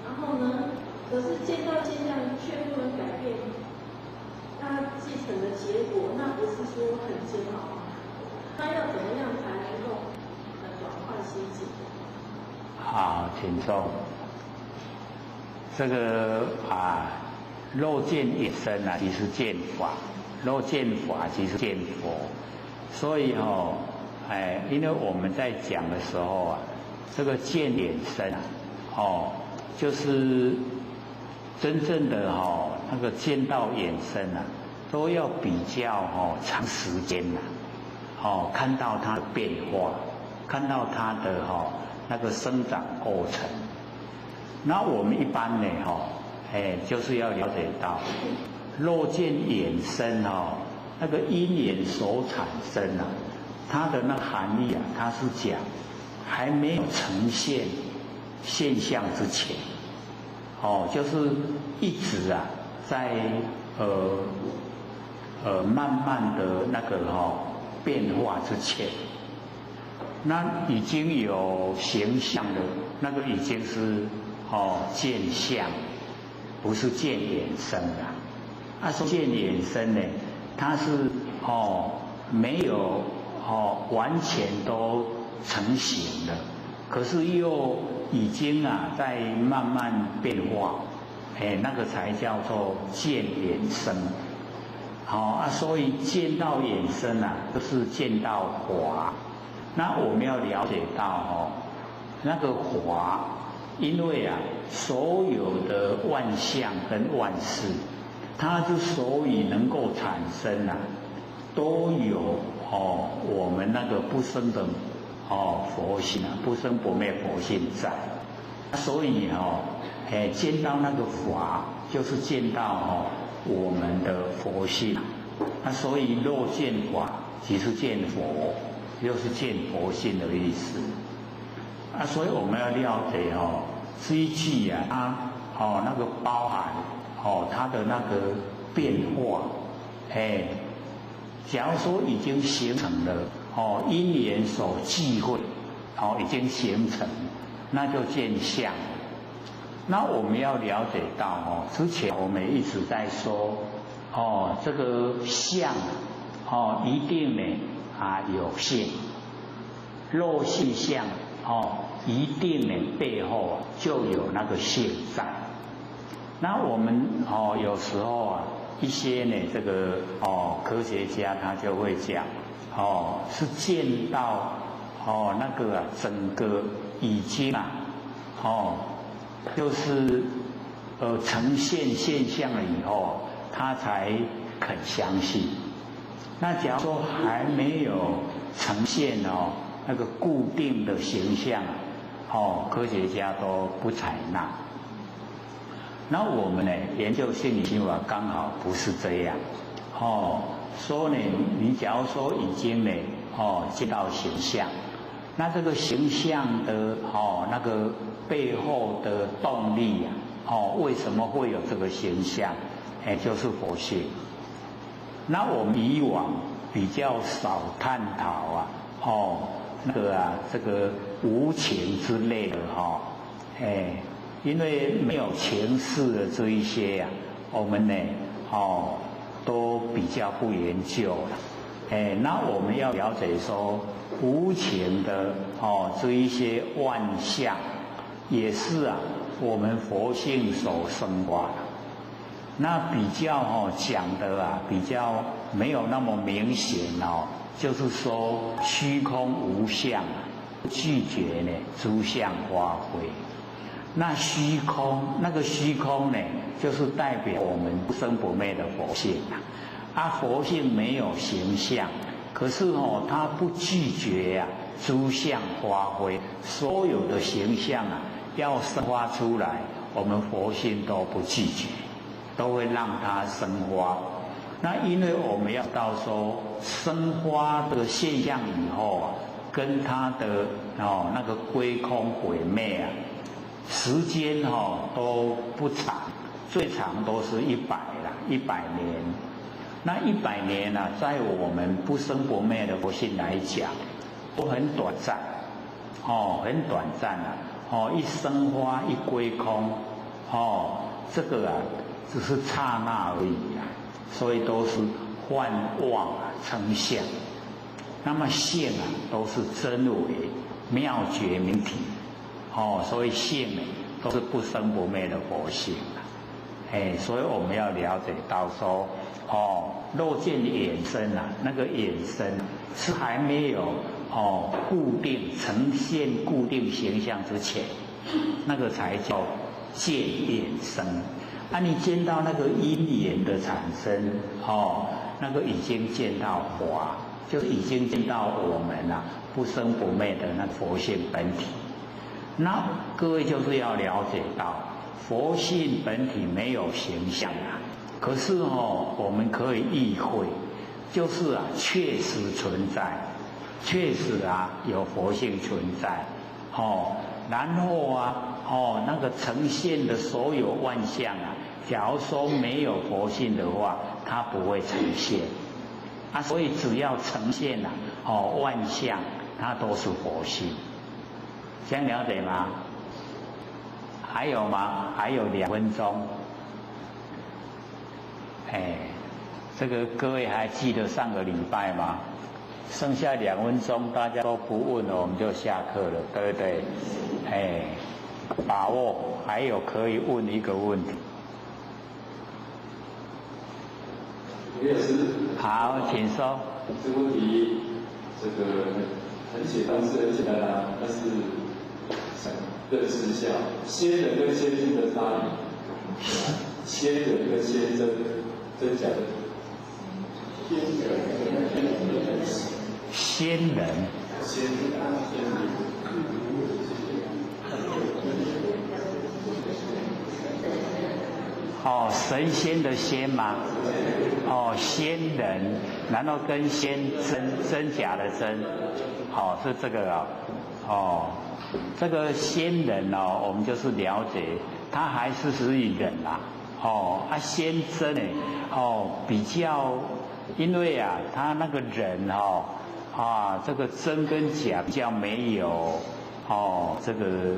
然后呢，可是见到现象却不能改变。它继承的结果，那不是说很煎熬吗？那要怎么样才能够转换心境？好，请说。这个若见一生即是见法；若见法即是见佛。所以因为我们在讲的时候这个见眼生就是真正的那个见到眼生都要比较长时间看到它的变化，看到它的那个生长过程。那我们一般呢就是要了解到，若见眼生那个因缘所产生它的那个含义它是讲还没有呈现现象之前。就是一直在慢慢的那个变化之前，那已经有形象的，那个已经是见相，不是见眼生啦。说见眼生呢，它是没有完全都成型的，可是又已经在慢慢变化，那个才叫做见眼生。所以见到眼生就是见到法。那我们要了解到那个法，因为所有的万象跟万事，它之所以能够产生都有我们那个不生的佛性不生不灭佛性在。所以见到那个法，就是见到我们的佛性。所以若见法即是见佛，就是见佛性的意思。所以我们要了解这一句它那个包含它的那个变化。假如说已经形成了因缘所聚会已经形成，那就见相。那我们要了解到之前我们一直在说这个相一定呢有性，若性相一定呢背后就有那个性在。那我们有时候一些呢这个科学家他就会讲是见到那个整个已经就是呈现现象了以后，他才肯相信。那假如说还没有呈现那个固定的形象，科学家都不采纳。那我们呢，研究心理心法刚好不是这样，说呢，你假如说已经呢，见到形象，那这个形象的那个背后的动力为什么会有这个形象？就是佛性。那我们以往比较少探讨这个无情之类的因为没有情事的这一些我们呢都比较不研究了。那我们要了解说无情的这一些万象，也是我们佛性所生化的。那比较讲的比较没有那么明显就是说虚空无相，拒绝呢诸相发挥。那虚空那个虚空呢，就是代表我们不生不灭的佛性佛性没有形象，可是它不拒绝诸相发挥，所有的形象要生发出来，我们佛性都不拒绝，都会让它生发。那因为我们要到说生发的现象以后跟它的那个归空毁灭时间都不长，最长都是100年。那100年在我们不生不灭的佛性来讲，都很短暂，很短暂一生花一归空，这个只是刹那而已所以都是幻妄成相。那么性都是真伪妙觉明体，所以性都是不生不灭的佛性所以我们要了解到说肉见衍生那个衍生是还没有固定呈现固定形象之前，那个才叫见衍生。你见到那个因缘的产生那个已经见到法，就是已经见到我们不生不灭的那佛性本体。那各位就是要了解到佛性本体没有形象可是我们可以意会，就是确实存在，确实有佛性存在然后那个呈现的所有万象假如说没有佛性的话，它不会呈现所以只要呈现万象，它都是佛性。这样了解吗？还有吗？还有2分钟。这个各位还记得上个礼拜吗？剩下2分钟，大家都不问了，我们就下课了，对不对？把握，还有可以问一个问题。好，请说。这个问题，这个很简单，是很简单但是想认识一下仙人跟仙君的差异。仙人跟仙真假的。仙人。神仙的仙吗？仙人，然后跟仙真假的真，是这个这个仙人我们就是了解，他还是属于人仙真比较，因为他那个人这个真跟假比较没有这个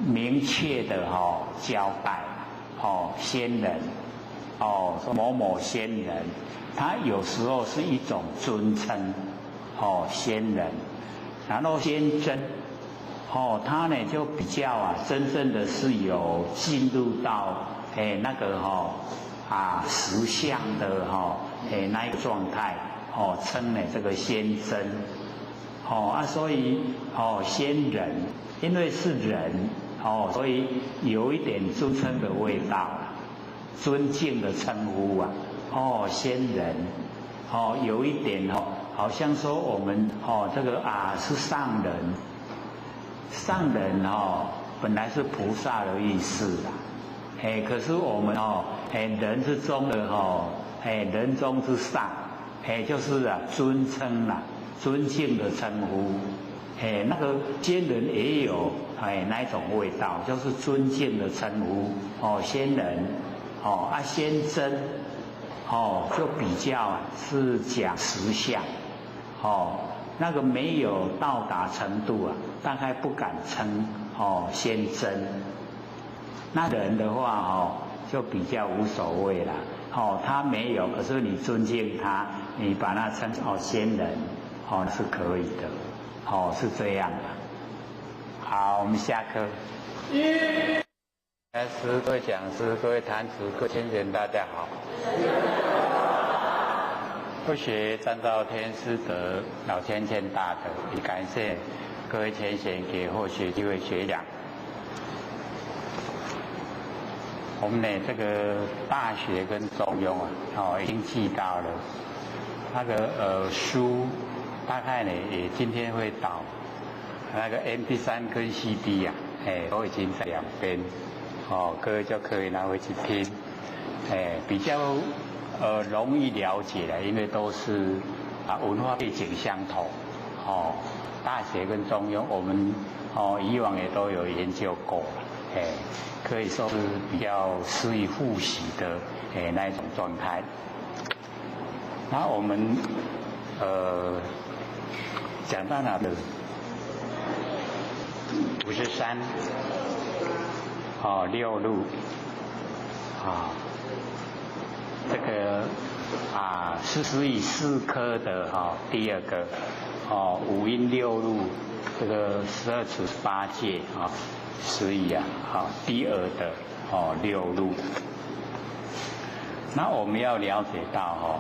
明确的交代仙人说某某仙人，他有时候是一种尊称仙人，然后仙真他呢就比较真正的是有进入到那个实相的那一个状态称呢这个仙真所以先人，因为是人所以有一点尊称的味道啊，尊敬的称呼啊，先人，有一点好像说我们这个是上人，上人本来是菩萨的意思啦，可是我们人之中的人中之上，就是尊称啦，尊敬的称呼，那个先人也有那一种味道，就是尊敬的称呼先人先真就比较是讲实相那个没有到达程度大概不敢称先真。那人的话就比较无所谓啦他没有，可是你尊敬他，你把他称先人是可以的是这样的。好，我们下课。各位讲师、各位坛子、各位先贤，大家好。不学占照天师德，老千千大德，也感谢各位先贤给后学机会学讲。我们这个大学跟中庸已经记到了那个书，大概也今天会导那个 MP3 跟 CD 都已经在两边各位就可以拿回去听，比较容易了解了，因为都是文化背景相同大学跟中庸我们以往也都有研究过了，可以说是比较适宜复习的那一种状态。那我们讲到哪的53六路这个是属于四科的第二个五阴六路，这个12处8戒所以第二的六路。那我们要了解到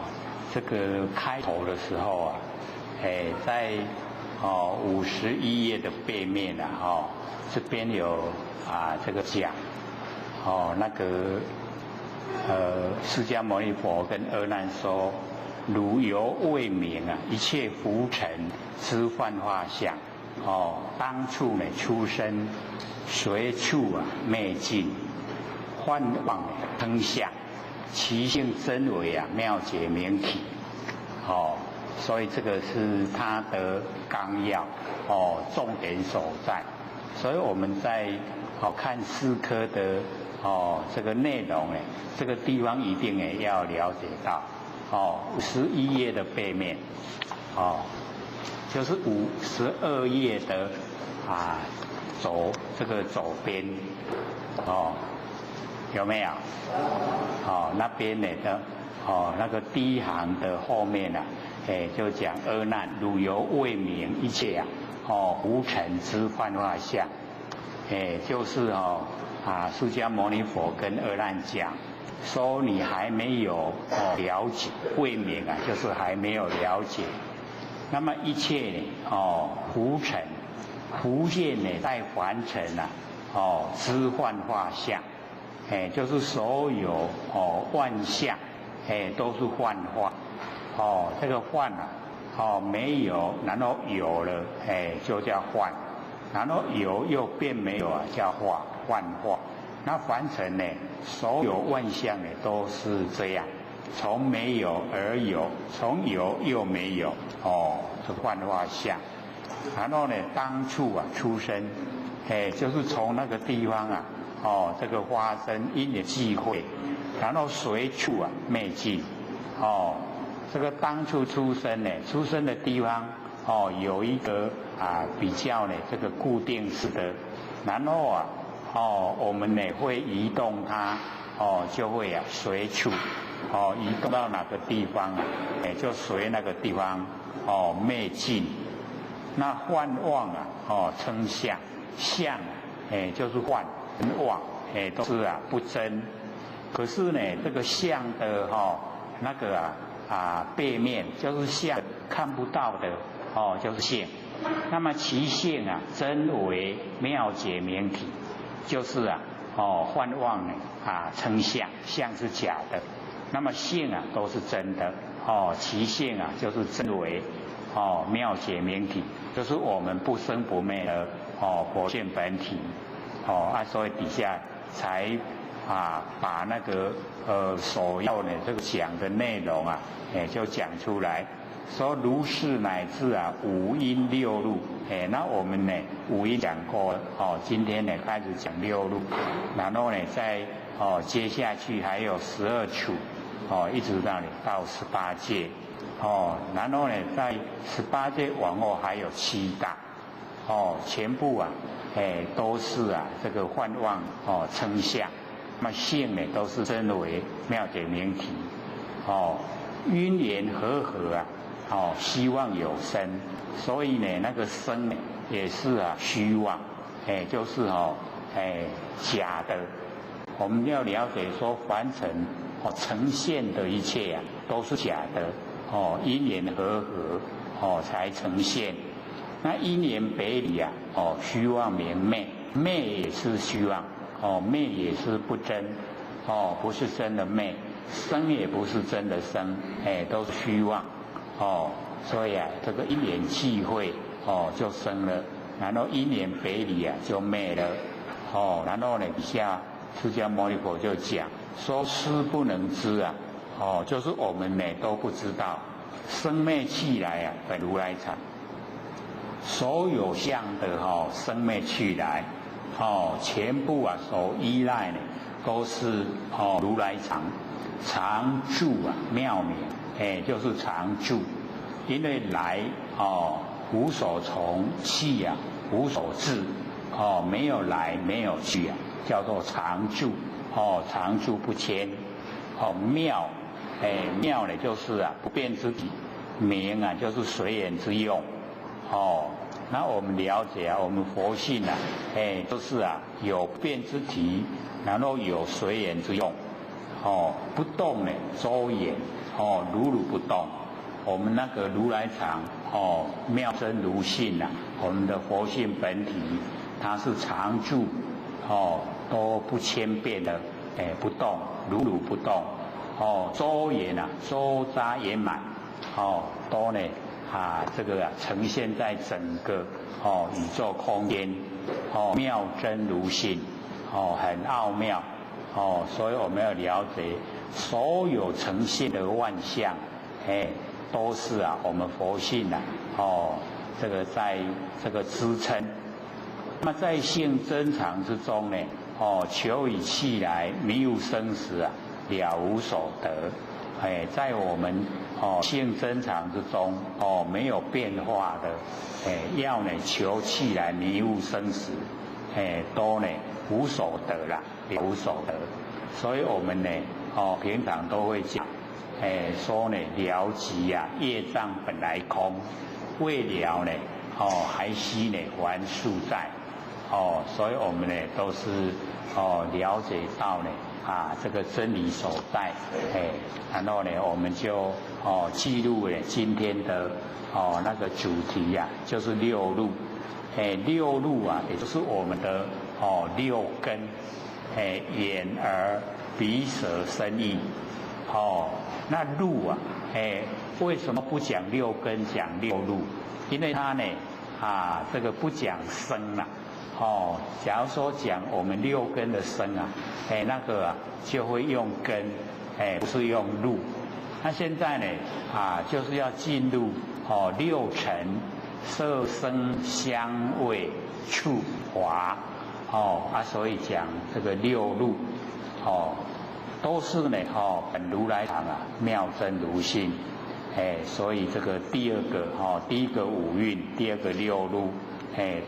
这个开头的时候在51页的背面这边有这个讲那个释迦牟尼佛跟阿难说，汝犹未明一切浮尘之幻化相当处出生，随处昧尽，幻妄称相，其性真伪妙解明体所以这个是他的纲要重点所在。所以我们在看四科的这个内容这个地方一定要了解到51页的背面就是52页的这个左边有没有那边的那个第一行的后面就讲阿难，汝犹未明一切无尘之幻化相就是释迦牟尼佛跟阿难讲说，你还没有了解，未明就是还没有了解。那么一切浮尘浮现在凡尘之幻化相就是所有万象都是幻化这个幻没有，然后有了就叫幻，然后有又变没有叫幻化。那凡尘所有万象都是这样，从没有而有，从有又没有是幻化相。然后当处出生就是从那个地方这个发生因缘际会，然后随处昧尽这个当处出生出生的地方有一个比较这个固定式的，然后我们会移动它就会随处移动到哪个地方就随那个地方昧尽。那幻妄称相，相就是幻跟妄都是不真。可是这个相的那个背面就是相看不到的就是性那么其性啊，真为妙解明体，就是啊，幻妄呢称相，相是假的，那么性啊都是真的，其性啊就是真为妙解明体，就是我们不生不灭的佛性本体，所以底下才把那个所要的这个讲的内容啊，就讲出来，说如是乃至五阴六路，那我们呢五阴讲过了，今天呢开始讲六路，然后呢再接下去还有12处，一直到18界，然后呢在18界往后还有7大，全部啊，都是这个幻妄称相。那么性呢，都是真为妙解明体，因缘和合啊，希望有生，所以呢，那个生呢，也是虚妄，就是假的。我们要了解说，凡尘呈现的一切都是假的，因缘和合才呈现。那因缘别离虚妄明昧，昧也是虚妄。昧也是不真，不是真的昧，生也不是真的生，都是虚妄，所以这个因缘际会，就生了，然后因缘别离就灭了，然后呢，底下释迦牟尼佛就讲说师不能知就是我们呢都不知道，生灭去来本如来藏，所有相的生灭去来。全部所依赖呢，都是如来藏，常住妙明，就是常住，因为来无所从，去无所至，没有来没有去叫做常住，常住不迁，妙，妙呢就是不变之体，明就是随缘之用，那我们了解我们佛性都是有变之体，然后有随缘之用，不动呢周延，如如不动。我们那个如来藏，妙真如性我们的佛性本体，它是常住，都不迁变的，不动，如如不动，周延周匝圆满，都呢。这个呈现在整个宇宙空间，妙真如性，很奥妙，所以我们要了解，所有呈现的万象，都是我们佛性这个在这个支撑。那么在性真常之中呢，求以气来迷悟生死了无所得。在我们性真常之中没有变化的，要呢求气来迷悟生死，都呢无所得了，也无所得。所以我们呢平常都会讲，说呢了即业障本来空，未了呢还须呢还数在，所以我们呢都是了解到呢这个真理所在，然后呢，我们就记录了今天的那个主题就是六路，六路也就是我们的六根，眼耳鼻舌身意，那路为什么不讲六根讲六路？因为它呢这个不讲生假如说讲我们六根的生那个就会用根，不是用路。那现在呢就是要进入六尘，色声香味触法，所以讲这个六路，都是呢本如来藏妙真如性，所以这个第一个五蕴，第二个六路，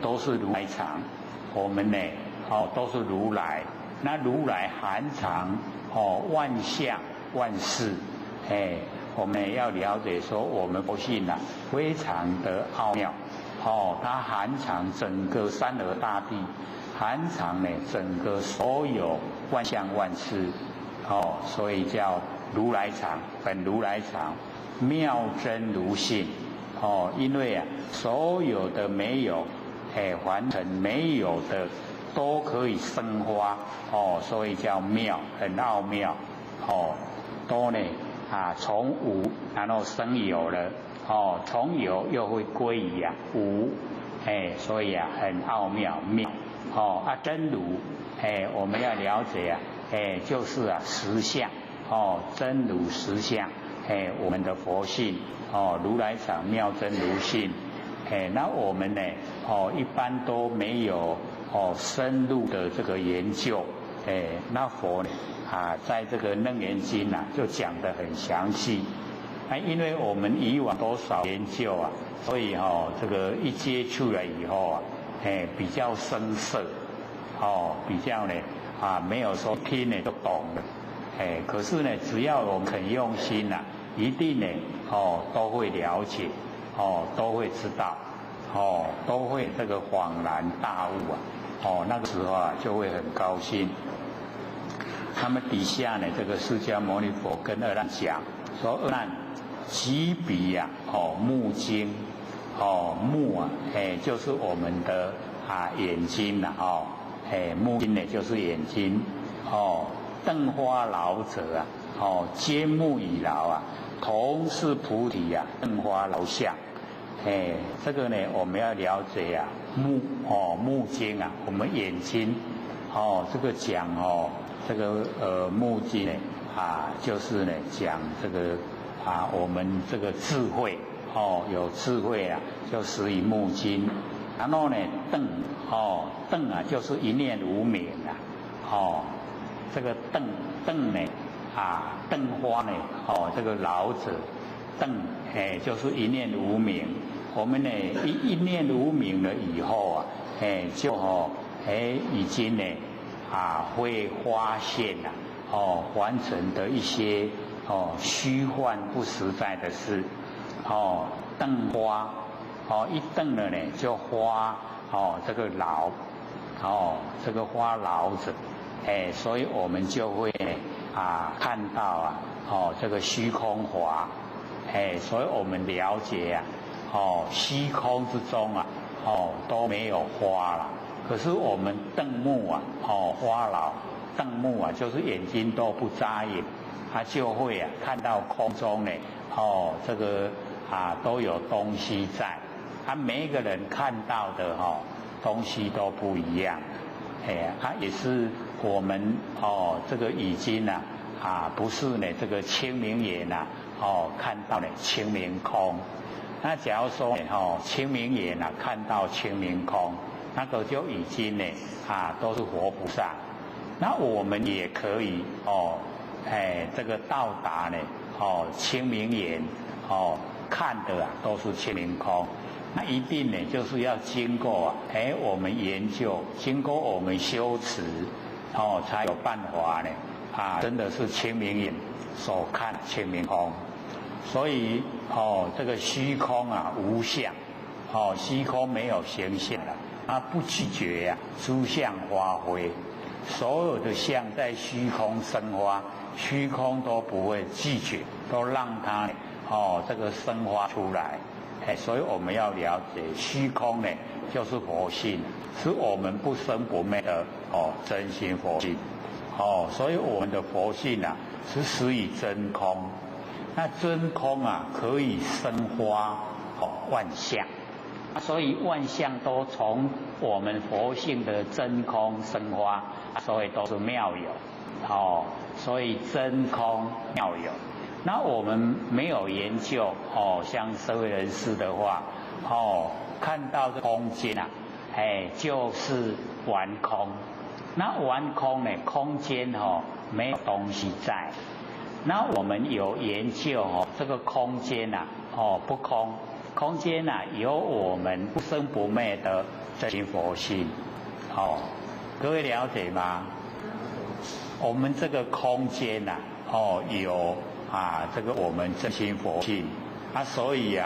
都是如来藏。我们呢都是如来，那如来含藏万象万事，我们也要了解说我们佛性非常的奥妙，它含藏整个山河大地，含藏呢整个所有万象万事，所以叫如来藏，本如来藏，妙真如性，哦，因为啊，所有的没有，凡尘没有的都可以生花，哦，所以叫妙，很奥妙，哦，都呢从无然后生有了，哦，从有又会归于无，所以很奥妙妙，哦真如，我们要了解就是实相，哦，真如实相，我们的佛性，哦，如来藏妙真如性，那我们呢，一般都没有深入的这个研究，那佛呢在这个楞严经就讲得很详细，因为我们以往多少研究所以这个一接触了以后比较生涩，比较呢没有说听呢就懂了，可是呢，只要我们肯用心一定呢都会了解，都会知道，都会这个恍然大悟那个时候就会很高兴。他们底下呢，这个释迦牟尼佛跟阿难讲说：“阿难，即彼目睛，目就是我们的眼睛目睛呢就是眼睛，灯花老者坚目以劳同是菩提灯花老相。”这个呢，我们要了解目睛我们眼睛这个讲这个目睛呢就是呢讲这个我们这个智慧有智慧就始于目睛，然后呢灯就是一念无明这个灯呢灯花呢这个老者灯就是一念无明，我们呢一念无明了以后就已经呢会发现完成的一些虚幻不实在的事灯花一灯了呢就花这个老这个花老者所以我们就会看到这个虚空华所以我们了解虚空之中都没有花了，可是我们瞪目花老瞪目就是眼睛都不眨眼，他就会看到空中呢这个都有东西在，每一个人看到的东西都不一样，也是我们这个已经不是呢这个清明眼看到呢清明空。那假如说清明眼看到清明空，那个就已经呢都是活菩萨。那我们也可以这个到达呢清明眼看的都是清明空。那一定呢就是要经过我们研究，经过我们修持才有办法呢真的是清明眼所看清明空。所以这个虚空无相，虚空没有形象了，不拒绝诸相发挥，所有的相在虚空生发，虚空都不会拒绝，都让它这个生发出来。所以我们要了解虚空呢就是佛性，是我们不生不灭的真心佛性。所以我们的佛性是始于真空。那真空可以生花万象，所以万象都从我们佛性的真空生花，所以都是妙有所以真空妙有。那我们没有研究像社会人士的话看到这空间就是完空。那完空呢，空间没有东西在。那我们有研究这个空间不空，空间有我们不生不灭的真心佛性各位了解吗？我们这个空间有这个我们真心佛性所以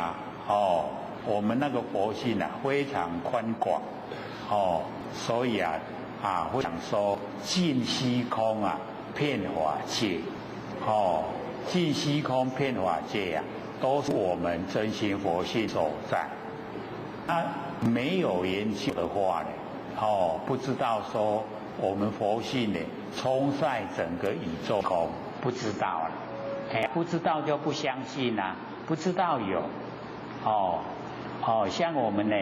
我们那个佛性非常宽广所以会讲说尽虚空遍法界尽虚空遍法界都是我们真心佛性所在。那没有研究的话呢，不知道说我们佛性呢充塞整个宇宙空，不知道了。不知道就不相信啊，不知道有，像我们呢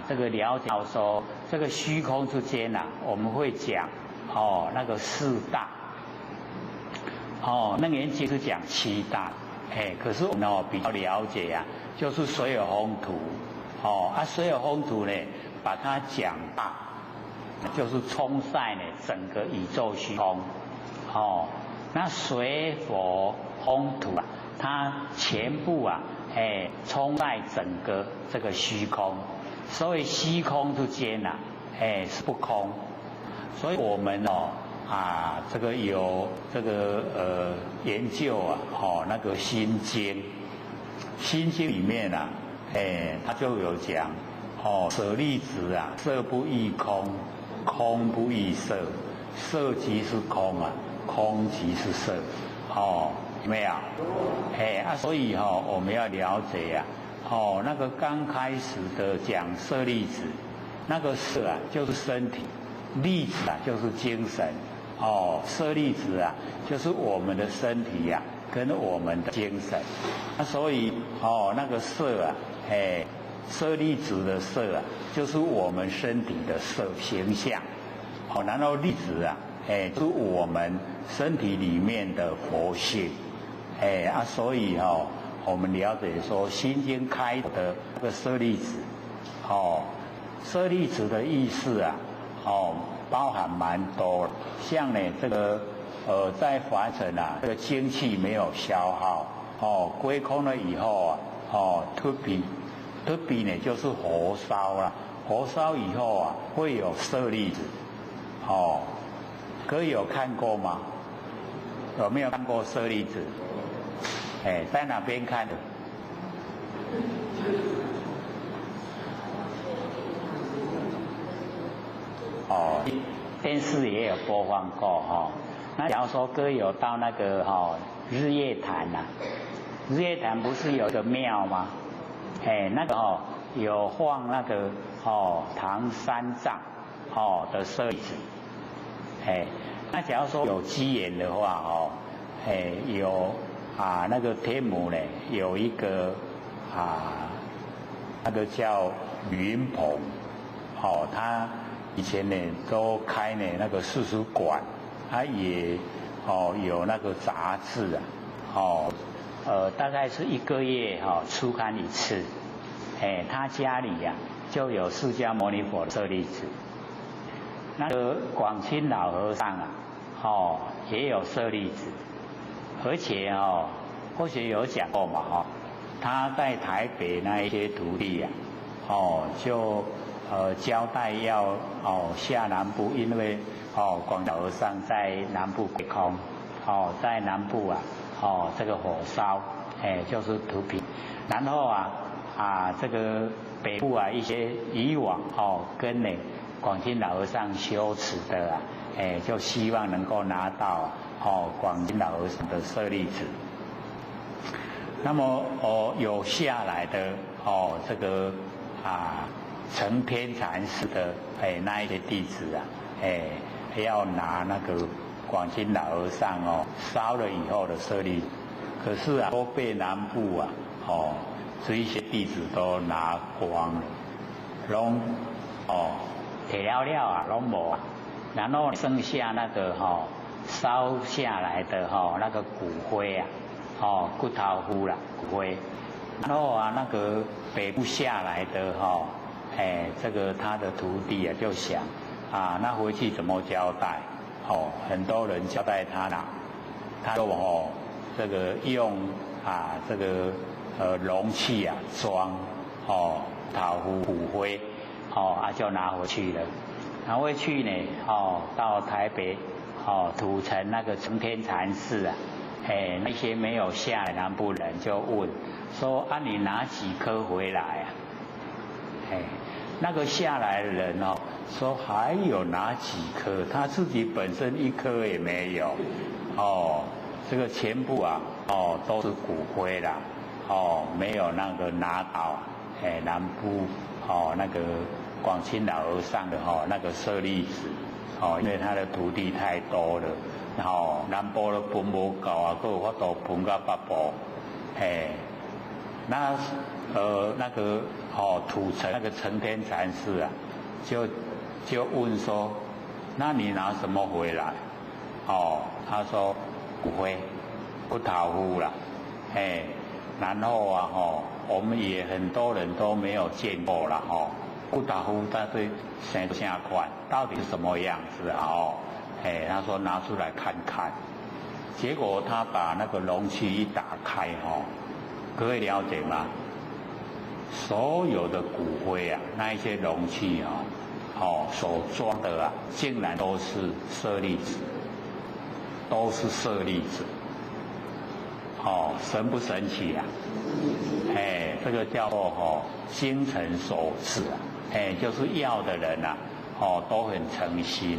这个了解到说这个虚空之间我们会讲那个四大，那个研究是讲七大，可是我们比较了解就是水有风土，水有风土呢把它讲大，就是充塞呢整个宇宙虚空，那水火风土它全部充在整个这个虚空，所以虚空之间是不空，所以我们这个有这个研究那个心经，心经里面它就有讲舍利子色不异空，空不异色，色即是空空即是色，有没有？所以我们要了解那个刚开始的讲舍利子，那个色就是身体，粒子就是精神，舍利子就是我们的身体跟我们的精神，所以那个色舍利子的色就是我们身体的色形象，然后粒子就是我们身体里面的佛性，所以我们了解说心经开的这个舍利子，舍利子的意思包含蛮多，像呢这个在凡尘这个精气没有消耗，归空了以后脱皮呢就是火烧了，火烧以后会有舍利子，各位有看过吗？有没有看过舍利子？在哪边看的？电视也有播放过那假如说各位有到那个日月潭日月潭不是有个庙吗？那个有放那个唐三藏的舍利子，那假如说有机缘的话有那个天母呢有一个那个叫云棚，他以前呢都开呢那个图书馆，他也有那个杂志大概是1个月出刊一次，他家里就有释迦牟尼佛的舍利子，那个广清老和尚也有舍利子，而且或许有讲过嘛他在台北那一些徒弟就交代要下南部，因为广老和尚在南部归空，在南部这个火烧就是土皮，然后这个北部一些以往跟呢广清老和尚修持的就希望能够拿到广清老和尚的舍利子。那么有下来的这个成天禅师的那一些弟子要拿那个广清老和尚烧了以后的舍利，可是都被南部这一些弟子都拿光了，拢铁了了拢无，然后剩下那个烧下来的那个骨灰骨头糊啦骨灰，然后那个北部下来的这个他的徒弟就想那回去怎么交代？很多人交代他他就这个用这个容器装陶壶骨灰就拿回去了。拿回去呢到台北土城那个成天禅寺那些没有下来南部人就问说你拿几颗回来那个下来的人说还有哪几颗，他自己本身1颗也没有这个全部都是骨灰啦没有那个拿到南部那个广清老和尚的那个舍利子因为他的徒弟太多了，然后南部的分无够啊，还有法度分到北部，那个土城那个承天禅师啊，就问说，那你拿什么回来？他说骨灰，骨头糊啦，然后啊我们也很多人都没有见过啦骨头糊它对啥款，到底是什么样子他说拿出来看看，结果他把那个容器一打开各位了解吗？所有的骨灰啊，那一些容器所装的竟然都是舍利子，都是舍利子，神不神奇啊？这个叫做精诚所至就是要的人都很诚心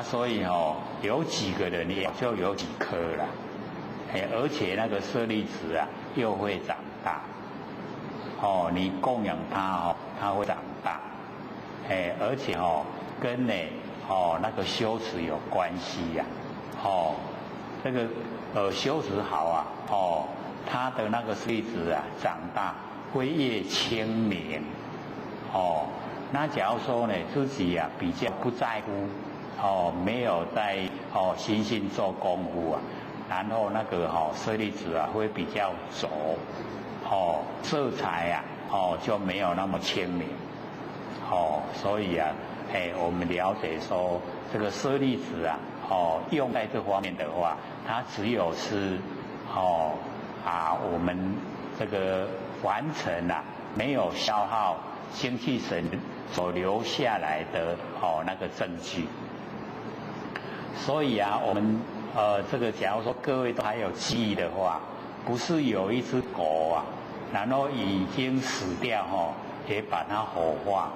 所以有几个人要就有几颗了，而且那个舍利子又会长大，你供养它它会长大，而且跟那个修持有关系呀，这个修持好它的那个舍利子长大会越清明，那假如说呢自己比较不在乎，没有在心性做功夫然后那个舍利子会比较浊，色彩就没有那么清明，所以我们了解说这个舍利子用在这方面的话，它只有是我们这个完成没有消耗精气神所留下来的那个证据。所以我们这个假如说各位都还有记忆的话，不是有一只狗然后已经死掉也把它火化，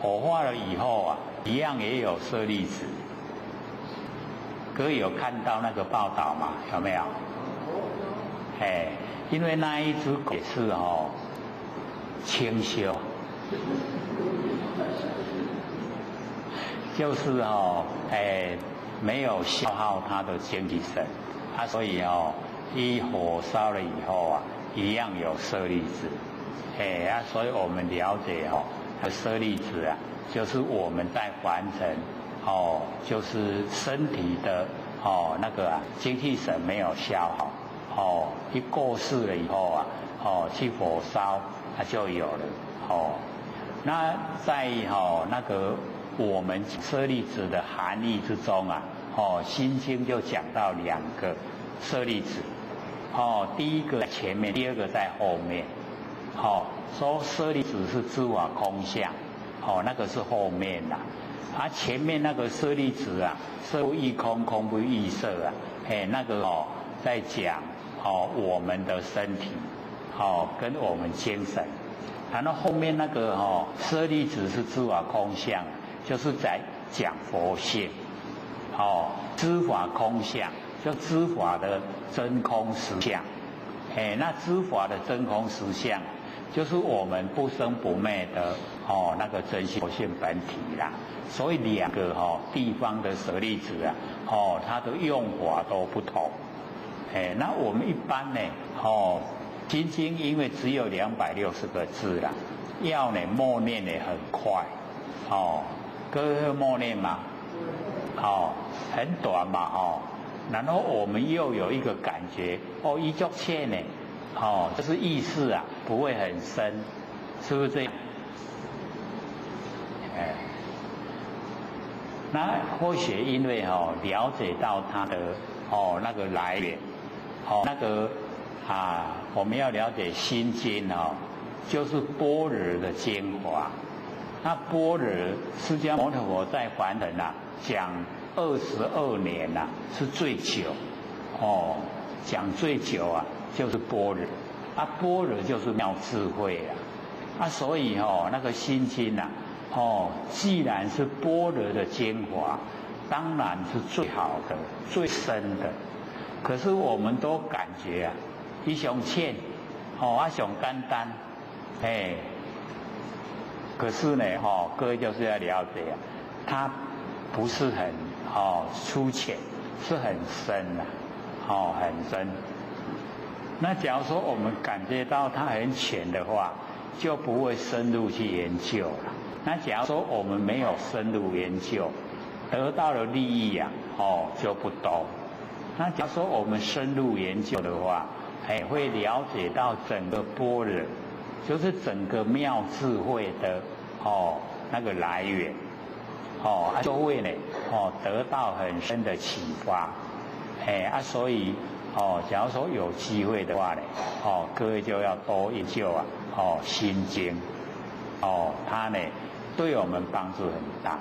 火化了以后一样也有舍利子。各位有看到那个报道吗？有没有？因为那一只狗也是清修，就是没有消耗它的精气神所以一火烧了以后一样有舍利子，所以我们了解舍利子就是我们在完成就是身体的那个精气神没有消耗一过世了以后去火烧它就有了那在那个我们舍利子的含义之中心经就讲到两个舍利子第一个在前面，第二个在后面说舍利子是知法空相那个是后面前面那个舍利子色不异空，空不异色那个在讲我们的身体跟我们精神，然后后面那个舍利子是知法空相，就是在讲佛性知法空相就知法的真空实相那知法的真空实相就是我们不生不灭的那个真性佛性本体啦。所以两个地方的舍利子它的用法都不同那我们一般呢心经因为只有260个字啦，要呢默念呢很快各位默念嘛很短嘛然后我们又有一个感觉依足切呢就是意识不会很深，是不是这样？那或许因为了解到它的那个来源那个我们要了解心经就是般若的精华。那般若释迦牟尼佛在凡人讲22年是最久讲最久就是般若般若就是妙智慧所以那个心经既然是般若的精华，当然是最好的最深的，可是我们都感觉一上浅上简单，可是呢，各位就是要了解啊，它不是很粗浅，是很深的，很深。那假如说我们感觉到它很浅的话，就不会深入去研究了。那假如说我们没有深入研究，得到的利益啊，就不多。那假如说我们深入研究的话，会了解到整个般若，就是整个妙智慧的那个来源，就会呢得到很深的启发，所以假如说有机会的话呢，各位就要多研究啊，心经，它呢对我们帮助很大，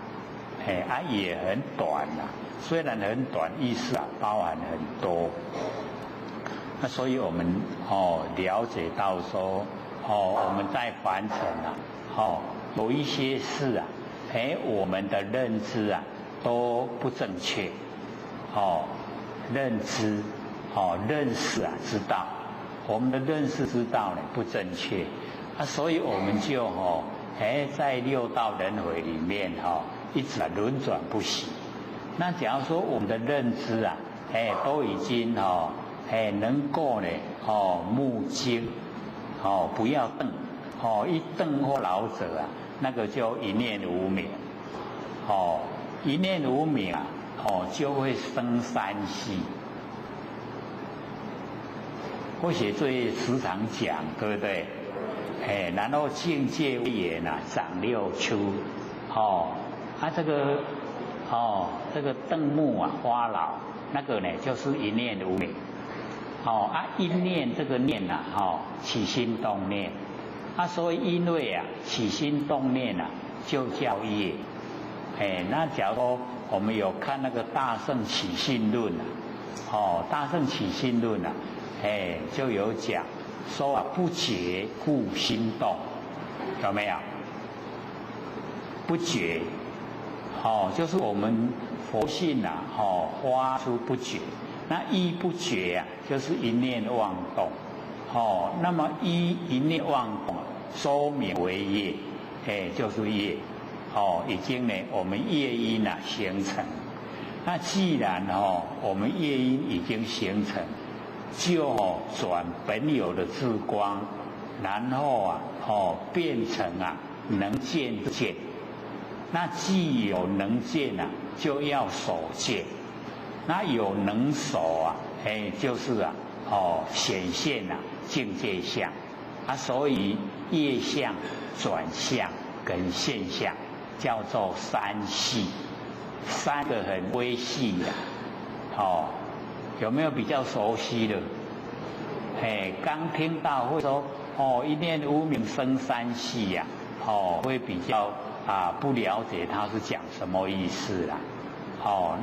也很短啦，虽然很短，意思啊包含很多。那所以我们了解到说，我们在凡尘啊，有一些事啊，我们的认知啊都不正确，认知，认识啊知道，我们的认识知道呢不正确，所以我们就在六道轮回里面一直轮转不息。那假如说我们的认知啊，都已经能够呢目睛，不要瞪，一瞪或老者啊，那个就一念无明，一念无明啊，就会生三系。或许最时常讲，对不对？然后境界未言啊，长六出，这个瞪目啊，花老，那个呢就是一念无明。一念这个念啊，起心动念，所以因为啊起心动念啊，就叫业。那假如说我们有看那个《大圣起信论》啊，《大圣起信论》啊，就有讲说不觉故心动，有没有？不觉，就是我们佛性啊，发出不觉。那一不觉啊，就是一念妄动，那么一念妄动，说明为业，就是业，已经呢，我们业因啊形成。那既然我们业因已经形成，就转本有的智光，然后啊，变成啊能见之见。那既有能见啊，就要守见。那有能守啊，就是啊，显现啊境界相，所以业相、转相跟现象叫做三系，三个很微细的，有没有比较熟悉的？刚听到会说一念无明生三系呀，会比较不了解它是讲什么意思啦。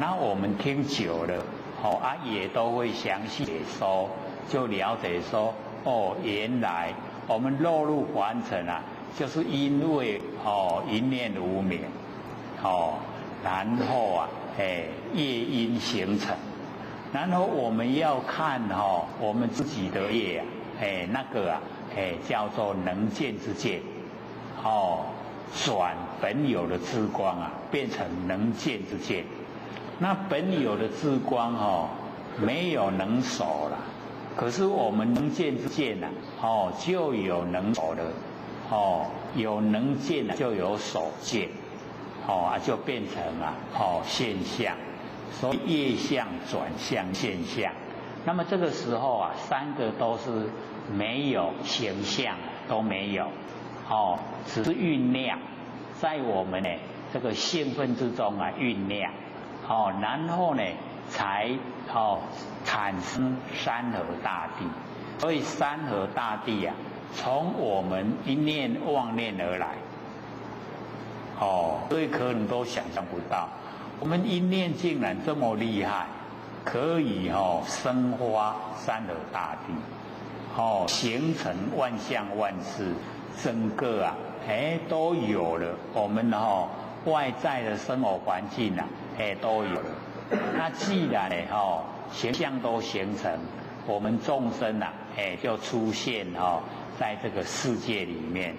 那我们听久了，也都会详细解说，就了解说，原来我们落入凡尘啊，就是因为一念无明，然后啊，业因形成，然后我们要看我们自己的业啊，那个啊，叫做能见之见，转本有的智光啊，变成能见之见。那本有的智光没有能守了，可是我们能见之见呢，就有能守的，有能见就有守见，就变成现象，所以业相、转相、现象。那么这个时候啊，三个都是没有形象，都没有，只是酝酿在我们呢这个兴奋之中啊酝酿。然后呢，才产生山河大地。所以山河大地啊，从我们一念妄念而来。所以可能都想象不到，我们一念竟然这么厉害，可以生发山河大地，形成万象万事，整个啊，都有了。我们外在的生活环境啊，都有了。那既然形象都形成，我们众生啊，就出现在这个世界里面。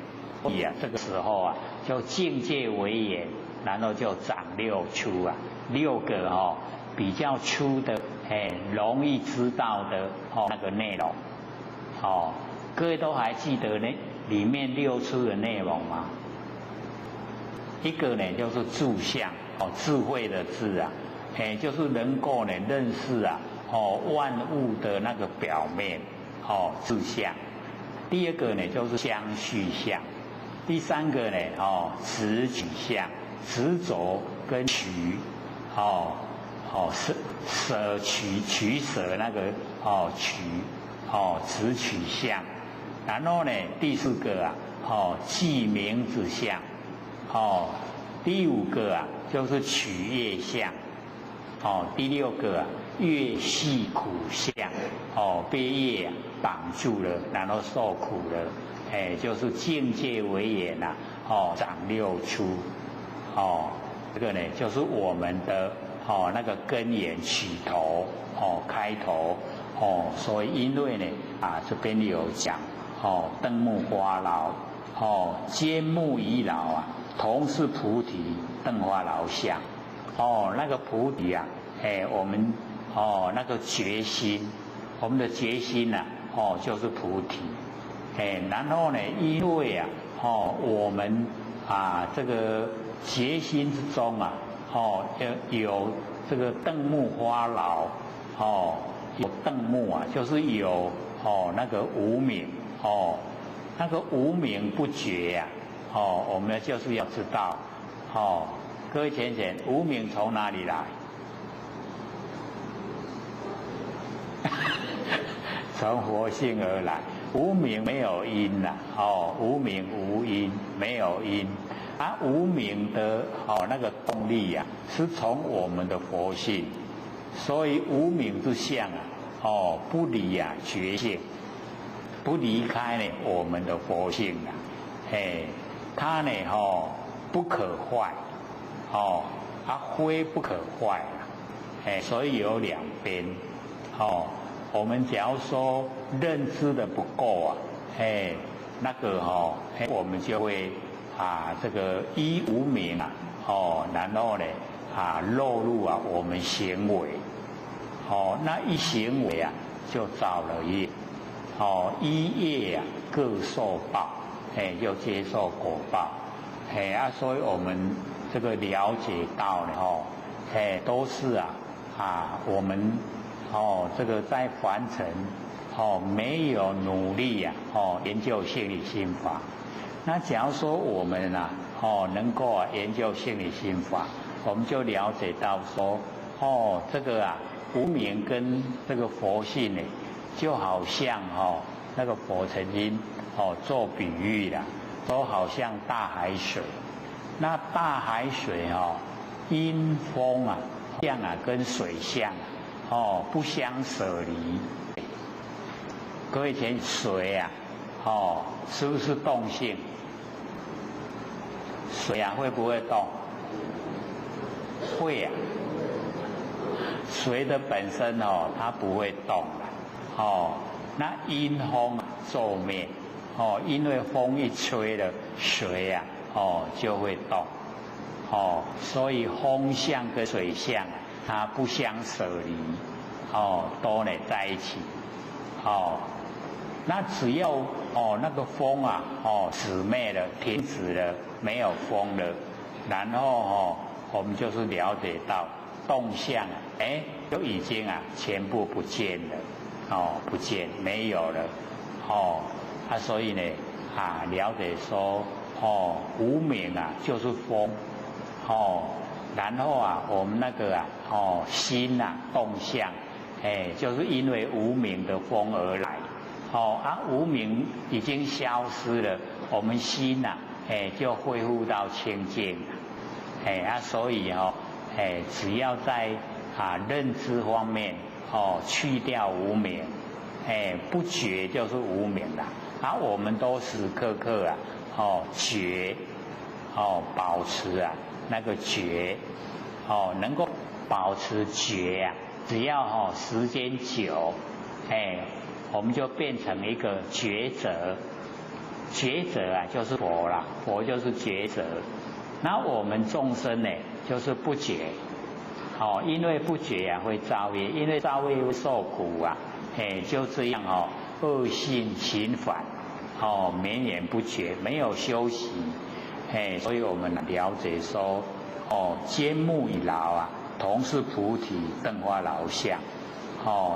这个时候啊，就境界为眼，然后就长六出啊，6个比较粗的，容易知道的那个内容。各位都还记得呢，里面6出的内容吗？一个呢就是住相，智慧的智啊，就是能够呢认识啊，万物的那个表面，智相。第二个呢就是相续相，第三个呢执取相，执着跟取，舍取舍那个取，执取相。然后呢第4个啊，记名字相。第5个啊，就是取业相。第6个啊，业系苦相。被业绑住了，然后受苦了。就是境界为眼呐。长6出。这个呢，就是我们的那个根源起头，开头。所以因为呢这边有讲灯木花劳，坚木以劳啊。同是菩提灯花劳相，那个菩提啊，我们那个决心，我们的决心呐，就是菩提，然后呢，因为啊，我们这个决心之中啊，有这个灯木花劳，有灯木啊，就是有那个无明，那个无明不觉呀。我们就是要知道，各位浅浅，无明从哪里来？从佛性而来。无明没有因呐，无明无因，没有因。无明的那个动力呀，是从我们的佛性，所以无明之相啊，不离觉性，不离开呢我们的佛性啊，它呢不可坏，非不可坏啊，所以有2边，我们假如说认知的不够啊，那个我们就会这个依无明啊，然后呢落入我们行为，那一行为啊就造了业，依业啊各受报。就接受果报，所以我们这个了解到呢，都是我们这个在凡尘没有努力研究心理心法。那假如说我们能够研究心理心法，我们就了解到说，这个无明跟这个佛性呢，就好像那个佛曾经做比喻的，都好像大海水。那大海水因风相跟水相不相舍离。各位前水是不是动性？水会不会动？会水的本身它不会动那因风骤灭。因为风一吹了，水就会动，所以风相跟水相它不相舍离，都在一起，那只要那个风止灭了，停止了，没有风了，然后我们就是了解到动相就已经全部不见了，不见没有了，所以呢，了解说，无明就是风，然后我们那个心动相，就是因为无明的风而来，无明已经消失了，我们心就恢复到清净，所以只要在认知方面去掉无明，不觉就是无明啦。我们都时刻刻觉，保持那个觉，能够保持觉只要时间久，我们就变成一个觉者。觉者啊，就是佛啦，佛就是觉者。那我们众生呢，就是不觉。因为不觉啊，会造业，因为造业会受苦啊，就这样恶性循环，绵延不绝，没有休息，所以我们了解说，坚木与老啊，同是菩提灯花老相，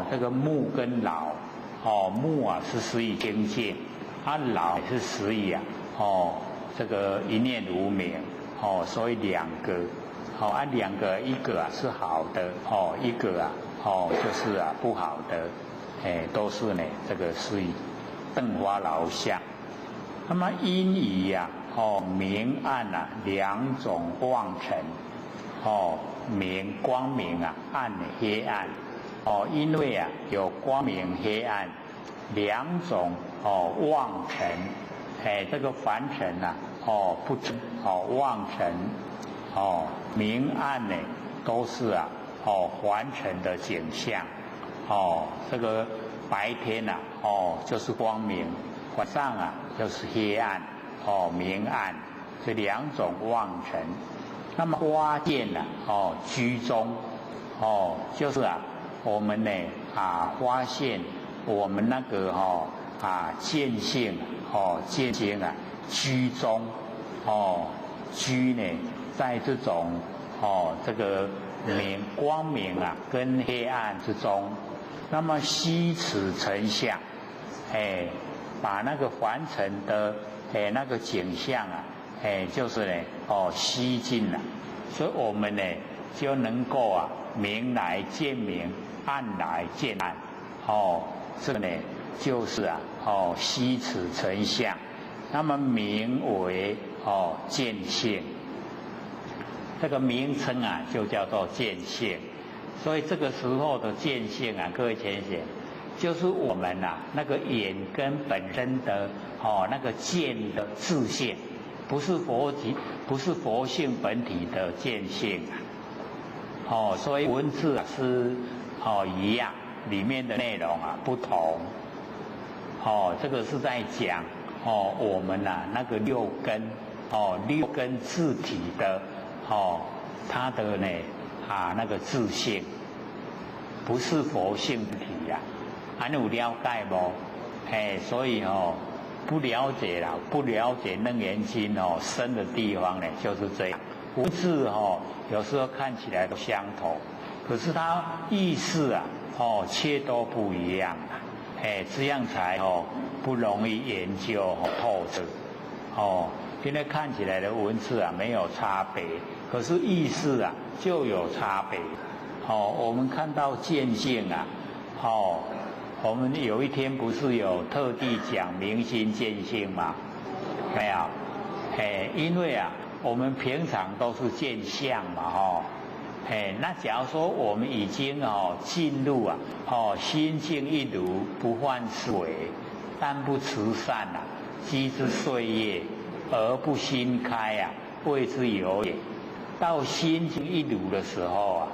这个木跟老，木啊是实以精进，老是实以这个一念无明，所以两个。两个，一个是好的，一个就是不好的，都是呢这个是以灯花老相。那么因以明暗两种妄尘，明光明暗黑暗，因为有光明黑暗两种妄尘，这个凡尘不真妄尘。明暗呢都是凡尘的景象，这个白天就是光明，晚上就是黑暗，明暗这两种妄尘。那么花见居中，就是我们呢发现我们那个见性见性居中，居呢在这种这个光明跟黑暗之中，那么悉此成相，把那个凡尘的那个景象就是呢吸尽了，所以我们呢就能够明来见明，暗来见暗，这个呢就是悉此成相，那么名为见性。这个名称就叫做见性，所以这个时候的见性各位浅显，就是我们那个眼根本身的那个见的自性，不是佛性本体的见性所以文字是一样，里面的内容不同这个是在讲我们那个六根自体的它的呢那个自性，不是佛性体你有了解不？所以不了解啦，不了解楞严经深的地方呢，就是这样。文字有时候看起来都相同，可是它意思却都不一样这样才不容易研究透彻因为看起来的文字没有差别，可是意思就有差别我们看到见性我们有一天不是有特地讲明心见性吗？没有因为我们平常都是见相嘛那假如说我们已经进入心静一如，不患思维，但不慈善积之岁月，而不心开谓之有也。到心静一如的时候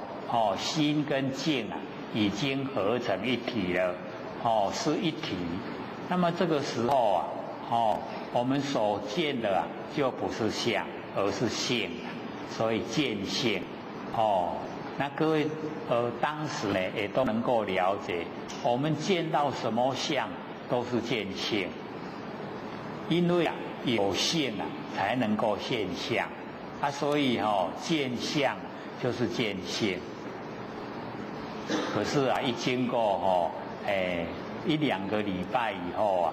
心跟静已经合成一体了是一体。那么这个时候我们所见的就不是相，而是性所以见性那各位当时呢也都能够了解，我们见到什么相都是见性，因为有性才能够现相所以见相就是见性。可是一经过一两个礼拜以后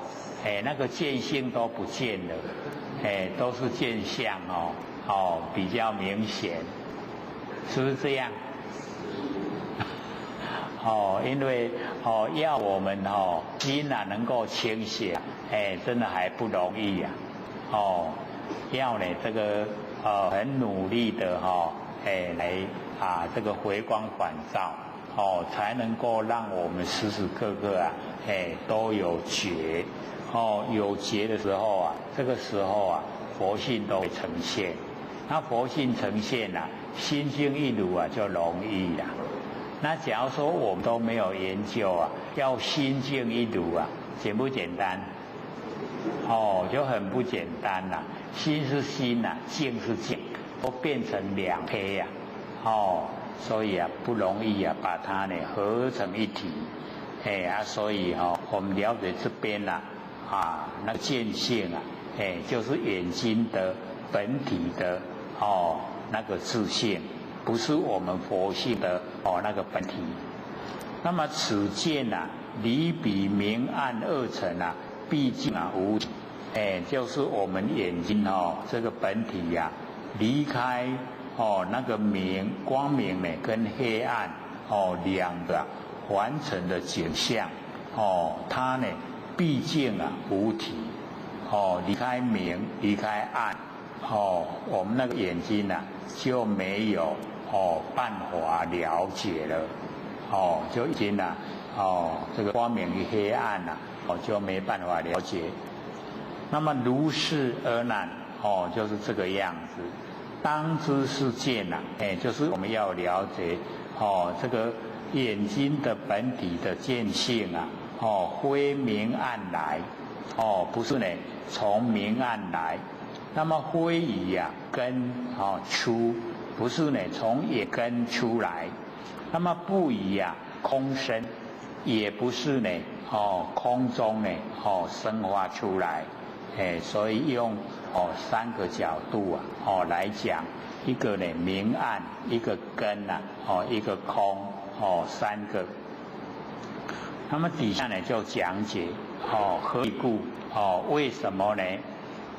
那个见性都不见了都是见相比较明显，是不是这样？因为要我们心能够清醒真的还不容易要呢这个很努力的来这个回光返照才能够让我们时时刻刻都有觉有觉的时候这个时候佛性都会呈现。那佛性呈现心静一如就容易那假如说我们都没有研究啊，要心静一如啊，简不简单？就很不简单啦。心是心呐，静是静，都变成两胚呀。所以啊不容易啊，把它呢合成一体。所以我们了解这边啦，那个见性啊，就是眼睛的本体的那个自性，不是我们佛性的那个本体。那么此见啊，离彼明暗二尘啊，毕竟啊无体。就是我们眼睛这个本体呀，离开那个光明呢跟黑暗两个完成的景象它呢毕竟啊无体离开明离开暗我们那个眼睛呢就没有办法了解了就已经这个光明与黑暗就没办法了解。那么如是而难就是这个样子。当知是见就是我们要了解这个眼睛的本体的见性啊非明暗来不是呢从明暗来。那么非以根出，不是呢从眼根出来。那么不以空生，也不是呢空中呢生发出来。所以用三个角度来讲，一个呢明暗，一个根一个空三个。那么底下呢就讲解何以故为什么呢？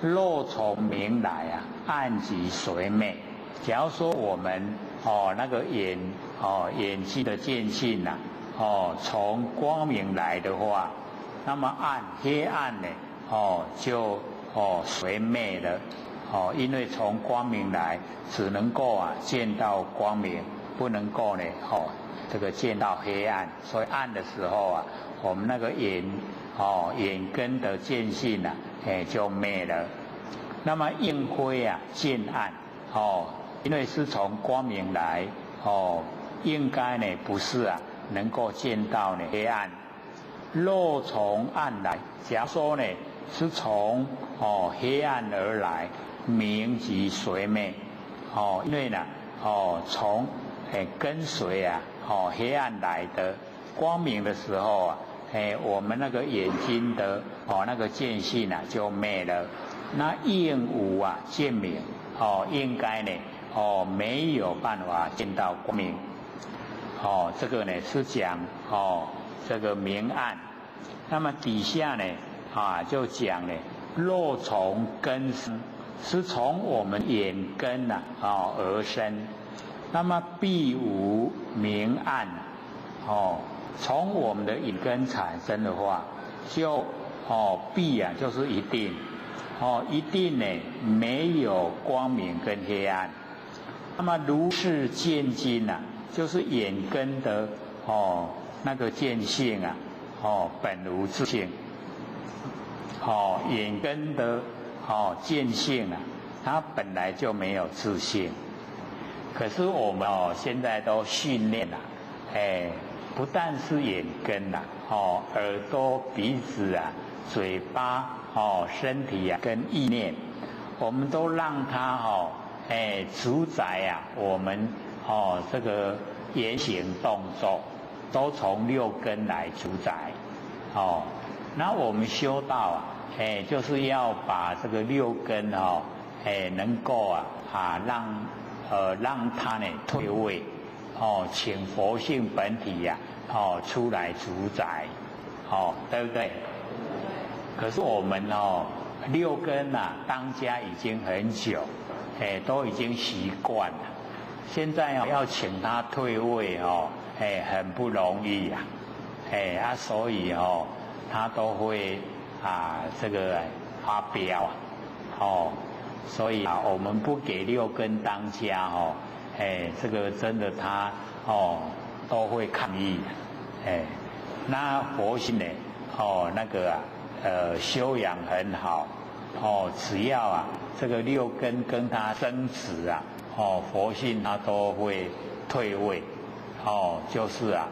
若从明来暗即随灭。假如说我们那个眼睛的见性从光明来的话，那么黑暗呢就随灭了因为从光明来只能够见到光明，不能够呢这个见到黑暗。所以暗的时候我们那个眼根的见性就灭了。那么应非见暗因为是从光明来应该呢不是能够见到呢黑暗。若从暗来，假如说呢是从黑暗而来，明即随灭因为呢从跟随黑暗来的光明的时候我们那个眼睛的那个见性就灭了。那应无见明应该呢没有办法见到光明这个呢是讲这个明暗。那么底下呢就讲呢，若从根生，是从我们眼根而生。那么必无明暗从我们的眼根产生的话，就必就是一定一定呢没有光明跟黑暗。那么如是见精就是眼根的那个见性本无自性眼根的见性它本来就没有自性。可是我们现在都训练不但是眼根耳朵鼻子嘴巴身体跟意念，我们都让它主宰我们这个言行动作都从六根来主宰那我们修道就是要把这个六根能够让它呢退位请佛性本体出来主宰对不对？可是我们六根当家已经很久都已经习惯了，现在要请他退位很不容易所以他都会这个发飙所以我们不给六根当家这个真的他都会抗议那佛性呢那个修养很好只要这个六根跟他争执佛性他都会退位就是啊，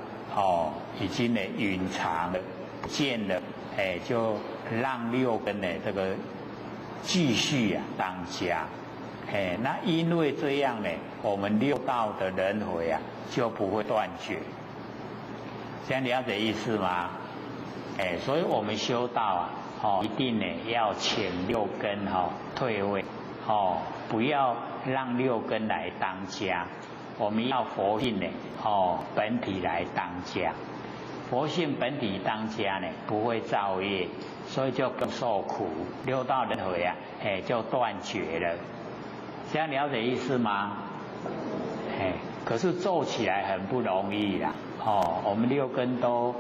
已经呢隐藏了，不见了，就让六根呢这个继续啊当家，那因为这样呢，我们六道的轮回啊就不会断绝，这样了解意思吗？所以我们修道啊，一定呢要请六根退位，不要让六根来当家，我们要佛性呢本体来当家，佛性本体当家呢不会造业，所以就更受苦，六道轮回啊，就断绝了，这样了解意思吗？可是做起来很不容易啦，我们六根都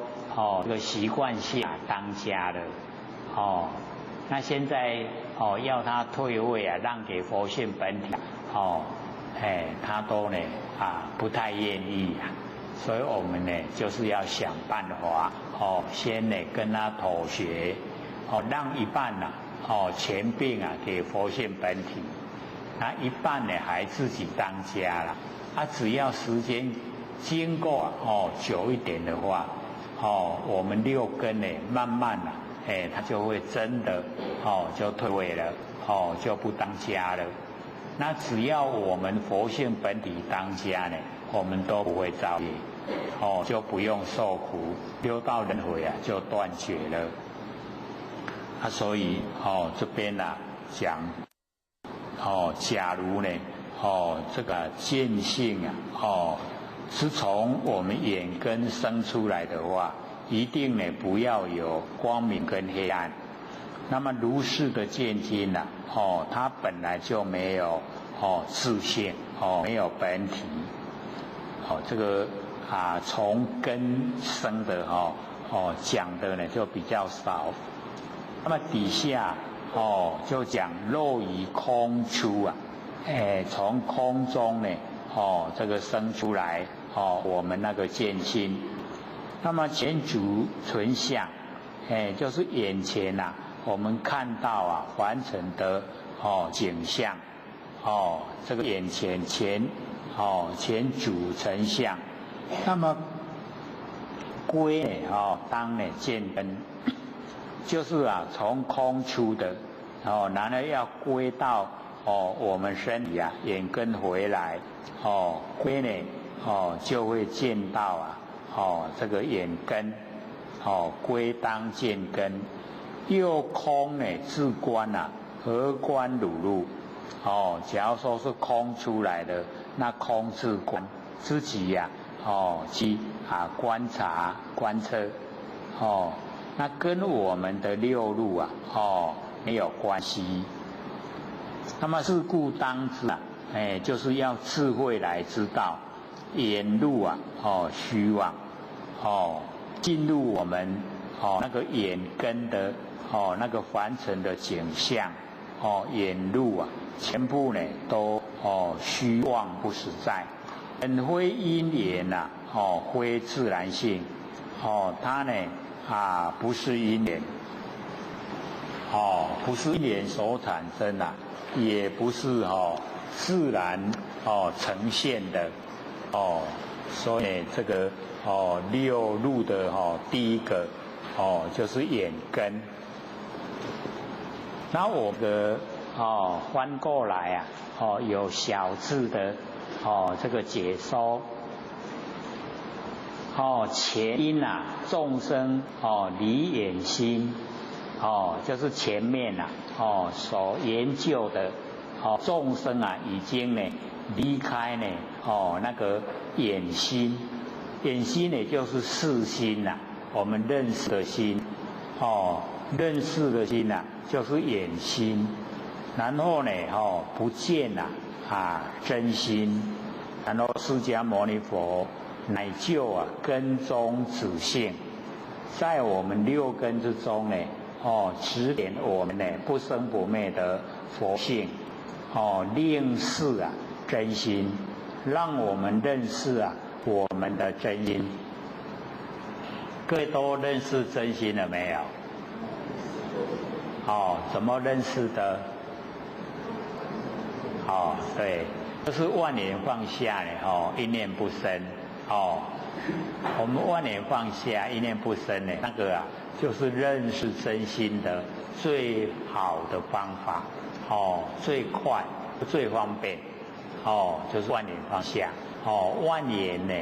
这个习惯性当家了，那现在要他退位啊，让给佛性本体，他都呢不太愿意啊，所以我们呢就是要想办法，先呢跟他妥协，让一半呐，全并啊给佛性本体，那一半呢还自己当家了，只要时间经过久一点的话，我们六根呢慢慢啊，它就会真的就退位了，就不当家了。那只要我们佛性本体当家呢，我们都不会造业，就不用受苦，六道轮回啊就断绝了。所以这边啊讲，假如呢这个见性啊，是从我们眼根生出来的话，一定呢不要有光明跟黑暗。那么如是的见经啊，它本来就没有自性，没有本体，这个从根生的讲的呢就比较少。那么底下就讲肉以空出啊，从空中呢这个生出来我们那个见心。那么前足存相，就是眼前呐，我们看到凡尘的景象，这个眼前前足成相。那么归呢当呢见根，就是从空出的，然后要归到我们身体眼根回来，归呢就会见到这个眼根，归当见根。又空呢自观何观汝入？假如说是空出来的，那空自观自己去观察观测，那跟我们的六路没有关系。那么是故当知就是要智慧来知道眼路虚妄，进入我们那个眼根的那个凡尘的景象，眼路全部呢都虚妄不实在，本非因缘非自然性，它呢不是因缘，不是因缘所产生也不是自然呈现的，所以这个六路的第一个就是眼根。那我的翻过来有小字的这个解说，前因众生离眼心，就是前面所研究的众生已经呢离开呢那个眼心，眼心呢就是识心我们认识的心，认识的心就是眼心，然后呢不见真心，然后释迦牟尼佛乃就根中止性，在我们六根之中呢指点我们呢不生不灭的佛性，令示真心，让我们认识我们的真心。各位都认识真心了没有？怎么认识的？对，就是万缘放下呢，一念不生，哦，我们万念放下，一念不生呢，那个啊，就是认识真心的最好的方法，哦，最快、最方便，哦，就是万念放下，哦，万言呢，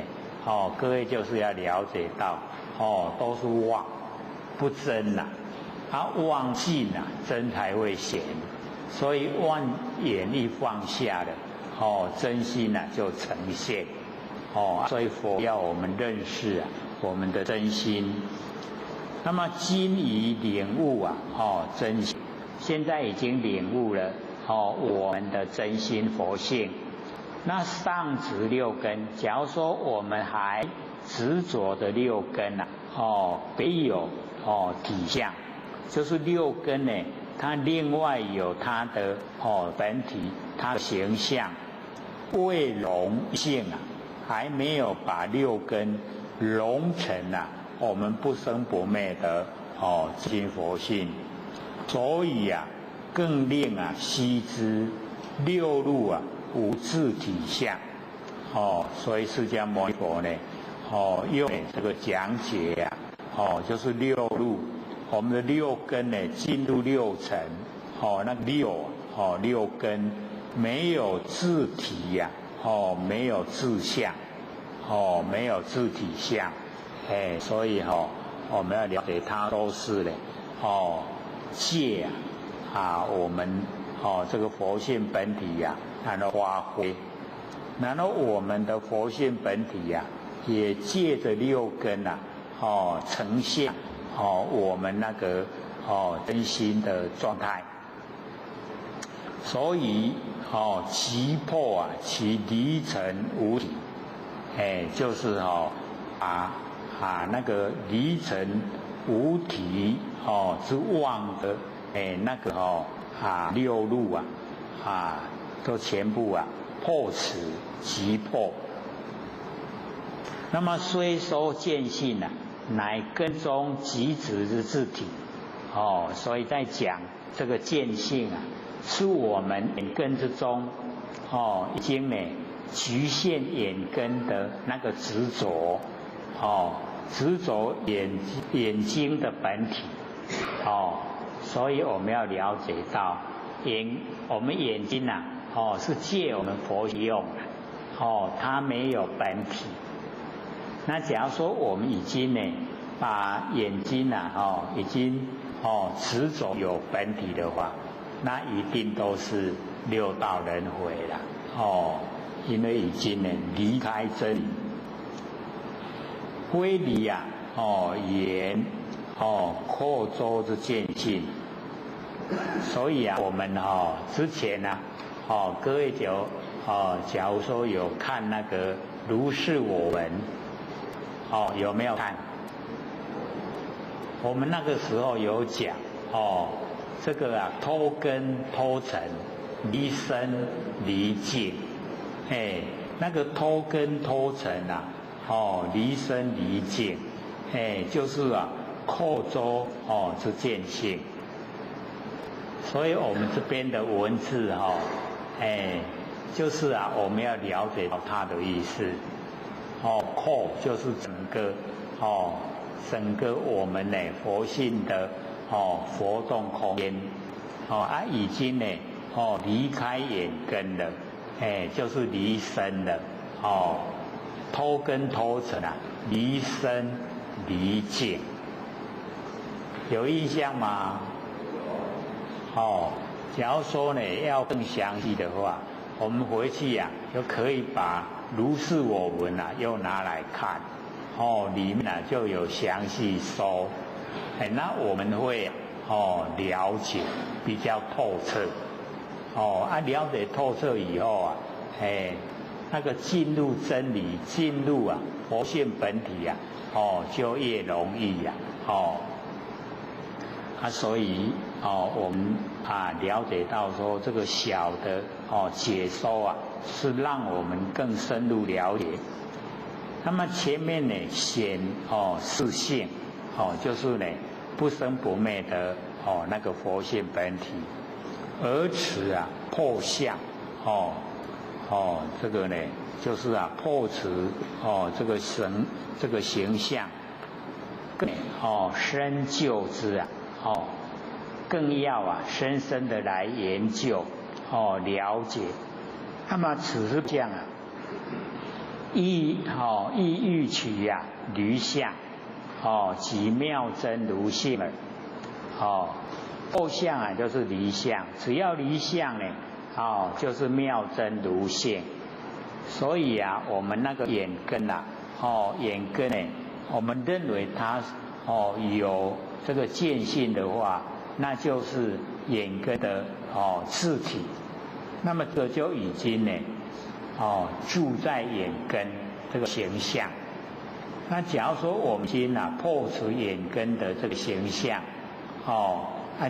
哦，各位就是要了解到，哦，都是妄，不真呐，妄尽啊，真才会显，所以万言一放下了，哦，真心啊就呈现。哦，所以佛要我们认识啊，我们的真心。那么今已领悟啊，哦，真心，现在已经领悟了哦，我们的真心佛性。那上执六根，假如说我们还执着的六根啊，哦，没有哦体相，就是六根呢，它另外有它的哦本体，它的形象，未融性啊。还没有把六根融成啊，我们不生不灭的哦心佛性，所以啊，更令啊悉知六路啊无自体相，哦，所以释迦牟尼佛呢，哦用这个讲解啊，哦就是六路，我们的六根呢进入六尘，哦那六根没有自体呀。哦，没有自相，哦，没有自体相，哎，所以我们要了解它都是呢，哦，借我们这个佛性本体呀，然后发挥，然后我们的佛性本体呀，也借着六根呈现我们那个真心的状态。所以击破其离尘无体，就是那个离尘无体之妄的那个六路都全部破此击破。那么虽说见性乃根中即止之自体，所以在讲这个见性是我们眼根之中已经局限眼根的那个执着执着眼睛的本体所以我们要了解到我们眼睛是借我们佛用的它没有本体。那假如说我们已经把眼睛已经执着有本体的话，那一定都是六道轮回了因为已经离开真理，非离言扩周之见性。所以我们之前各位就假如说有看那个如是我闻有没有看？我们那个时候有讲这个脱根脱尘离身离境，那个脱根脱尘离身离境，就是扩周之见性。所以我们这边的文字就是我们要了解到它的意思扩就是整个我们佛性的活动空间已经离开眼根了，就是离身了脱根脱尘离身离境，有印象吗？假如说要更详细的话，我们回去就可以把如是我闻又拿来看里面就有详细说那我们会了解比较透彻了解透彻以后那个进入真理进入佛性本体就越容易所以我们了解到说这个小的解说是让我们更深入了解。那么前面显是性就是不生不灭的那个佛性本体，而此破相这个呢就是破除这个形象，更深究之更要深深的来研究了解。那么此是这样亦欲取离相即妙真如性耳。破相就是离相，只要离相呢就是妙真如性。所以我们那个眼根眼根呢，我们认为它有这个见性的话，那就是眼根的自体。那么这就已经呢住在眼根这个形象。那假如说我们已经破除眼根的这个形象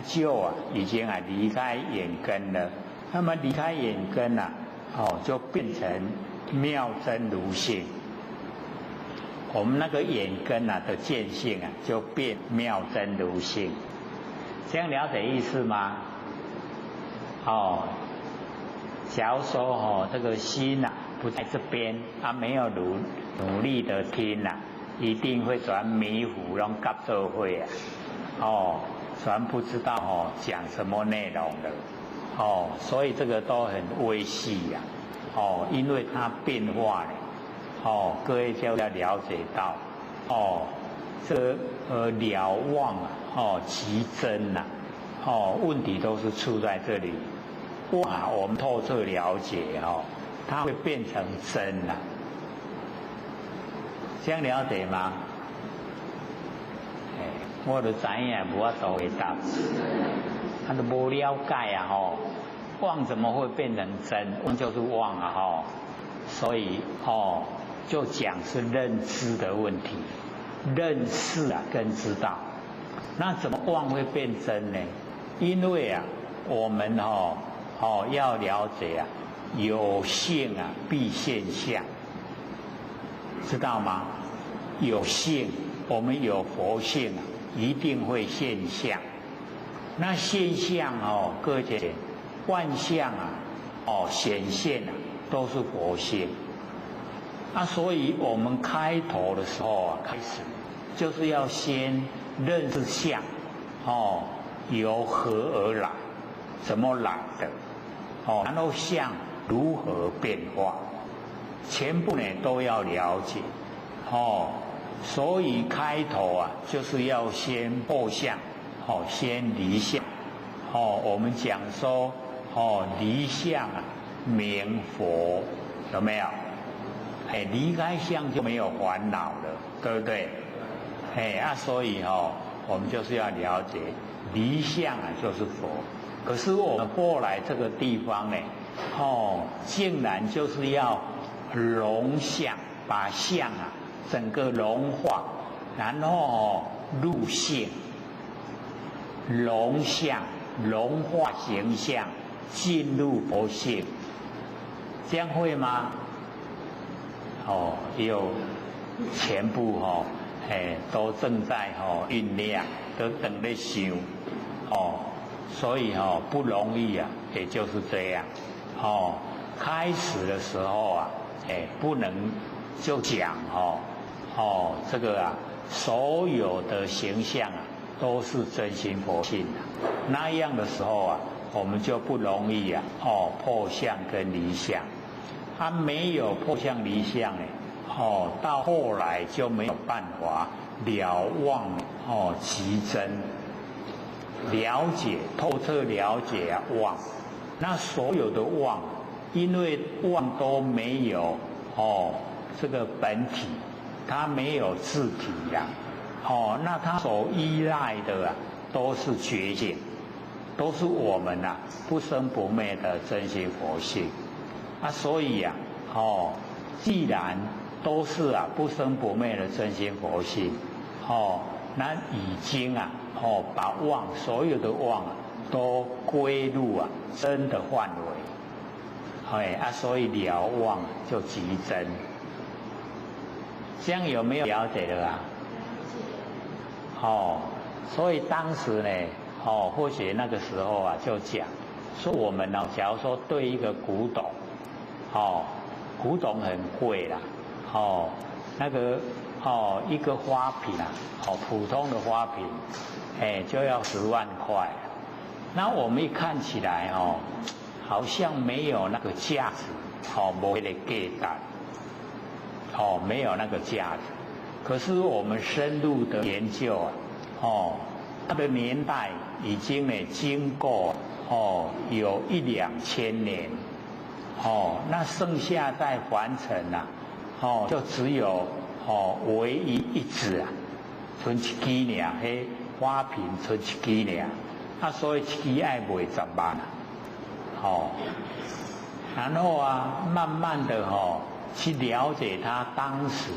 就已经离开眼根了。那么离开眼根就变成妙真如性。我们那个眼根的见性就变妙真如性。这样了解意思吗？假如说这个心不在这边没有努力的听一定会转迷糊，让夹做会全不知道讲什么内容了所以这个都很微细因为它变化了各位就要了解到这个了忘即真问题都是出在这里。我们透彻了解它会变成真这样了解吗？我就知影无法度回答，都无了解妄怎么会变成真？妄就是妄所以就讲是认知的问题，认识跟知道。那怎么妄会变真呢？因为我们要了解有性必现象，知道吗？有性，我们有佛性一定会现象。那现象各位万象显现都是佛性所以我们开头的时候开始就是要先认识相由何而来，怎么来的然后相如何变化，全部呢都要了解所以开头就是要先破相先离相我们讲说离相名佛，有没有？离开相就没有烦恼了，对不对？所以我们就是要了解离相就是佛。可是我们过来这个地方呢竟然就是要融相，把相整个融化，然后入性，融相融化形象，进入佛性，这样会吗？有全部都正在酝酿，都等在想所以不容易也就是这样开始的时候不能就讲这个所有的形象都是真心佛性那样的时候我们就不容易破相跟离相。没有破相离相到后来就没有办法了忘即真，了解透彻了解妄。那所有的妄，因为妄都没有这个本体，它没有自体那它所依赖的都是觉性，都是我们不生不灭的真心佛性所以既然都是不生不灭的真心佛性那已经把妄所有的妄都归入真的范围所以了妄就即真。这样有没有了解的所以当时呢或许那个时候就讲说我们假如说对一个古董哦，古董很贵啦，哦，那个哦一个花瓶啊，哦普通的花瓶，就要10万块。那我们一看起来哦，好像没有那个价值，哦，没那个价值，哦，没有那个价值。可是我们深入的研究啊，哦，它的年代已经呢经过哦有1、2千年，哦，那剩下在凡尘啊，哦，就只有哦唯一一只啊，剩一支尔，迄花瓶剩一支尔。所以一支要卖10万啊，哦，然后啊，慢慢的去了解它当时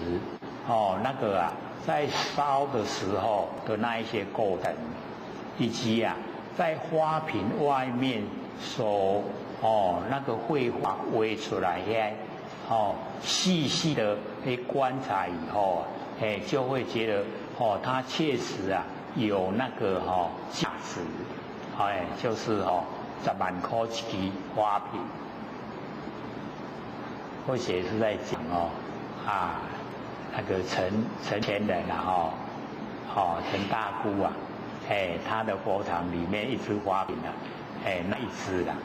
那个啊，在烧的时候的那一些过程，以及啊，在花瓶外面所那个绘画绘出来的细细的观察以后啊，就会觉得它确实啊有那个价值。就是10万块一支花瓶，或者是在讲那个陈前人啊陈大姑啊，他的佛堂里面一支花瓶啊，那一支啦，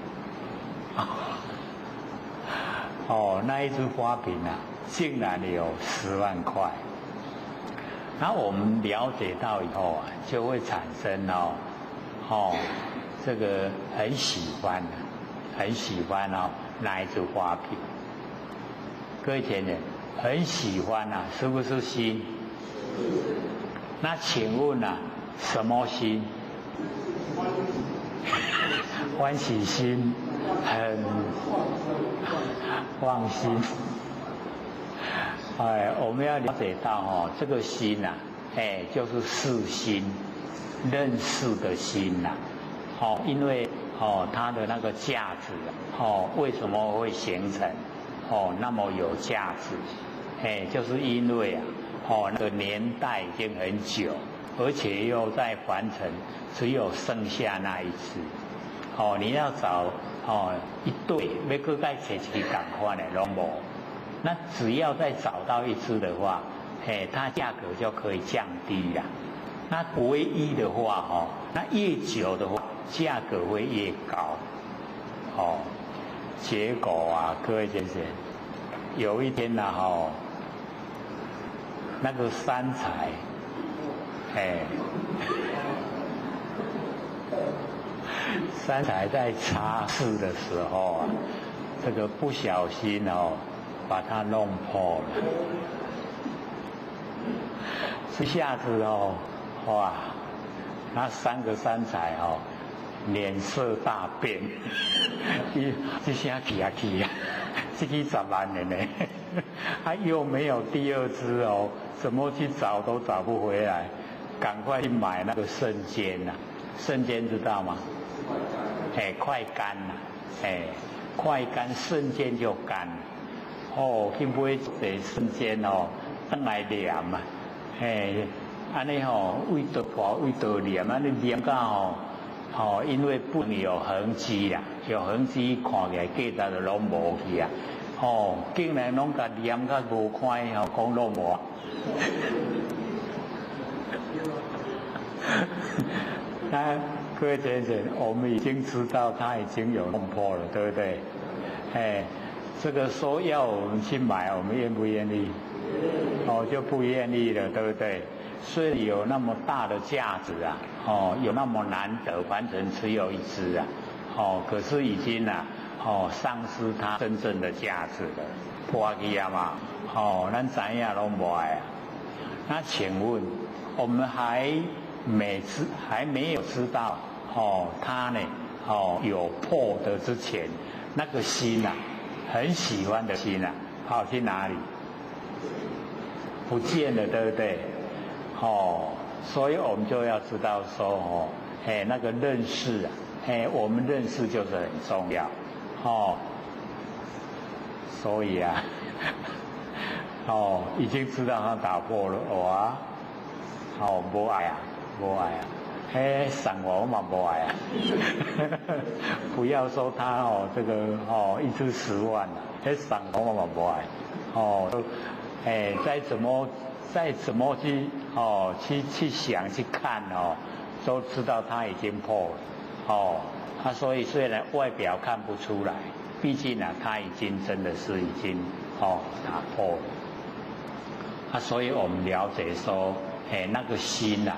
那一支花瓶啊，竟然有10万块。然后我们了解到以后啊，就会产生这个很喜欢那一支花瓶。各位前人很喜欢啊，是不是心？那请问啊，什么心？欢喜心，很放心。我们要了解到这个心啊，就是识心。认识的心呐，因为它的那个价值为什么会形成那么有价值？就是因为啊那个年代已经很久，而且又在凡尘只有剩下那一只，你要找一对，要搁再找一支同款的拢无，那只要再找到一只的话，它价格就可以降低啦。那唯一的话那越久的话价格会越高，结果啊，各位先生，有一天呐那个三才，三才在擦拭的时候啊，这个不小心把它弄破了，一下子哇，那3个三才脸色大变，这下去啊，这个10万的呢，又没有第2只怎么去找都找不回来，赶快去买那个圣煎呐，圣煎知道吗？快干呐，快干圣煎就干，去买这圣煎等来念嘛，安尼为着破为着念，安尼念到因为不能有痕迹啦，有痕迹看起来价值就拢无去啊，竟然拢甲念甲无看讲拢无。那各位先生，我们已经知道他已经有弄破了，对不对？这个说要我们去买，我们愿不愿意？就不愿意了，对不对？虽然有那么大的价值啊，有那么难得，凡尘只有一只啊，可是已经丧失它真正的价值了，破去啊嘛，咱知影拢无爱啊。那请问，我们还没有知道它呢有破的之前，那个心啊，很喜欢的心啊，跑去哪里？不见了，对不对？所以我们就要知道说那个认识啊，我们认识就是很重要，所以啊，已经知道他打破了，哇，无爱啊，无爱啊，赏我嘛不爱啊，不要说他哦这个哦一次10万啊，赏我嘛不爱哦，再怎么去哦去想去看哦，都知道他已经破了哦，所以虽然外表看不出来，毕竟啊他已经真的是已经哦打破了所以我们了解说那个心啊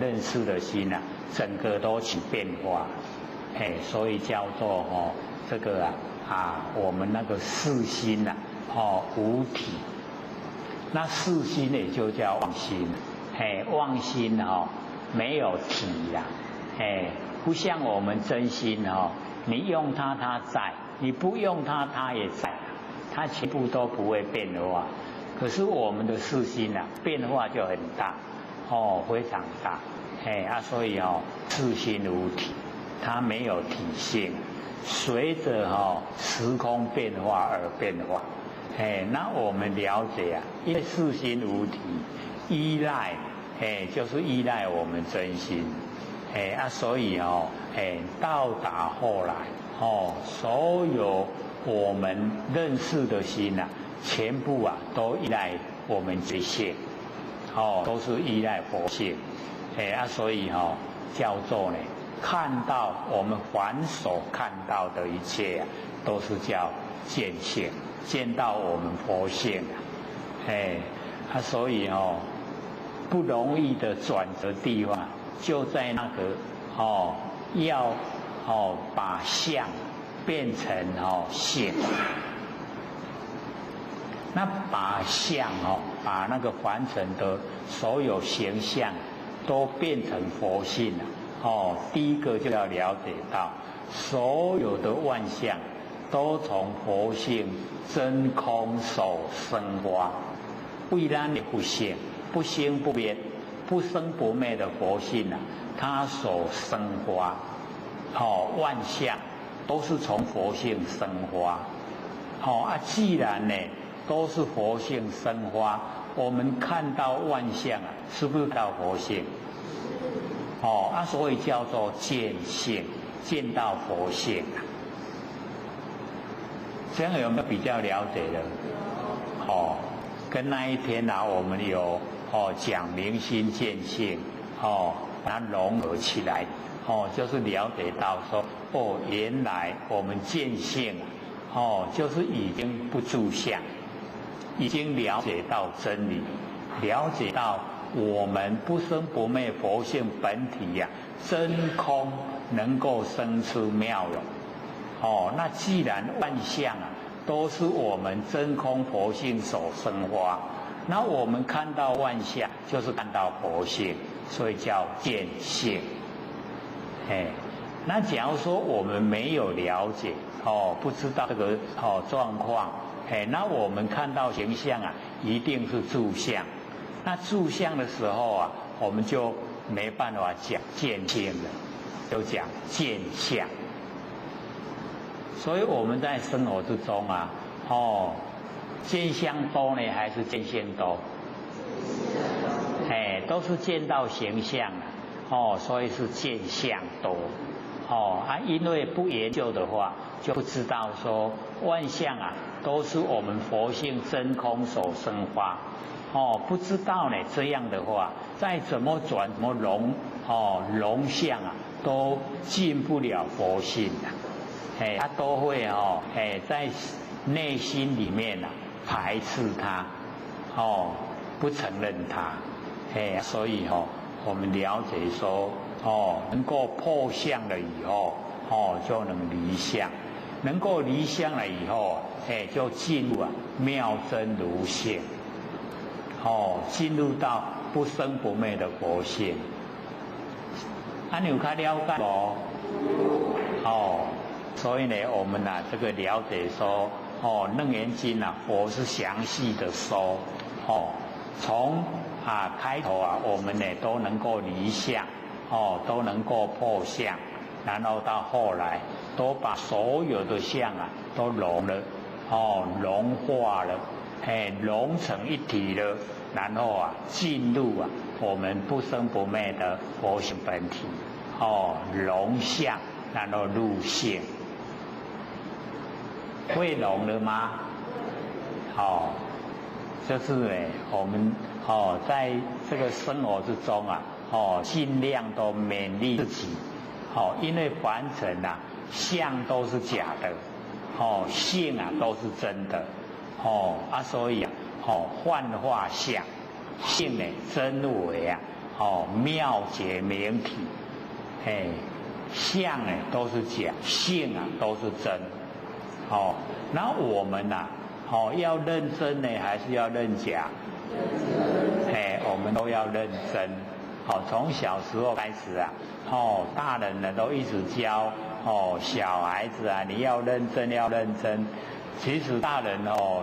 认识的心啊整个都起变化所以叫做这个我们那个四心啊无体，那四心也就叫妄心妄心没有体啦不像我们真心你用它它在，你不用它它也在，它全部都不会变化。可是我们的四心啊变化就很大非常大所以四心无体，它没有体性，随着时空变化而变化那我们了解因为四心无体，依赖就是依赖我们真心所以到达后来所有我们认识的心全部都依赖我们觉性都是依赖佛性所以叫做呢看到我们凡所看到的一切都是叫见性，见到我们佛性所以不容易的转折地方就在那个要把相变成性，那把相把那个凡尘的所有形象都变成佛性第一个就要了解到所有的万象都从佛性真空所生发，为咱的不性不生不灭不生不灭的佛性它所生发万象都是从佛性生发既然呢都是佛性生发，我们看到万象是不是到佛性所以叫做见性，见到佛性这样有没有比较了解的跟那一天我们有讲明心见性把它融合起来就是了解到说原来我们见性就是已经不住相，已经了解到真理，了解到我们不生不灭佛性本体真空能够生出妙容那既然万象都是我们真空佛性所生发，那我们看到万象就是看到佛性，所以叫见性那假如说我们没有了解不知道这个状况那我们看到形象一定是住相，那住相的时候我们就没办法讲见性了，就讲见相。所以我们在生活之中见相多呢还是见性多？都是见到形象所以是见相多因为不研究的话就不知道说万象都是我们佛性真空所生发不知道呢这样的话再怎么转怎么融相都进不了佛性它都会在内心里面排斥它不承认它所以我们了解说能够破相了以后就能离相，能够离相了以后就进入妙真如性进入到不生不灭的佛性你有较了解无所以呢我们这个了解说楞严经佛是详细的说从开头我们呢都能够离相都能够破相，然后到后来都把所有的相都融了融化了融成一体了，然后啊进入啊我们不生不灭的佛性本体，融相，然后入性，会融了吗？就是我们在这个生活之中啊，尽量都勉励自己，因为凡尘啊相都是假的，性啊都是真的，所以啊，幻化相，性呢真伪啊，妙解明体，相呢都是假，性啊都是真，那我们呐，要认真呢，还是要认假？我们都要认真。从小时候开始啊，大人呢都一直教，小孩子啊，你要认真，要认真。其实大人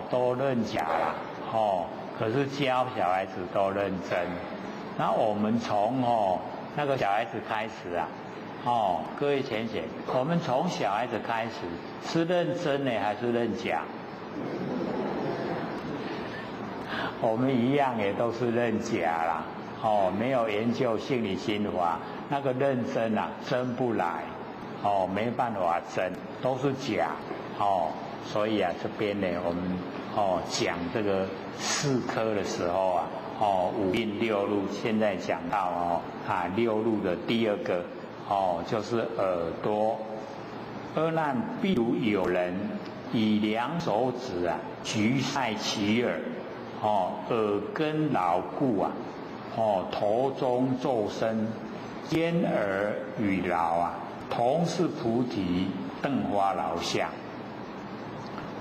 都认假啦，可是教小孩子都认真。那我们从那个小孩子开始啊，各位浅显，我们从小孩子开始是认真呢，还是认假？我们一样也都是认假啦，没有研究心理心法，那个认真啊，真不来，没办法真，都是假，所以啊，这边呢，我们讲这个4科的时候啊，五蕴六路，现在讲到六路的第2个，就是耳朵。阿难，譬如有人以2手指啊，局塞其耳。耳根牢固啊，头中咒声，尖耳与牢啊，同是菩提灯花牢相。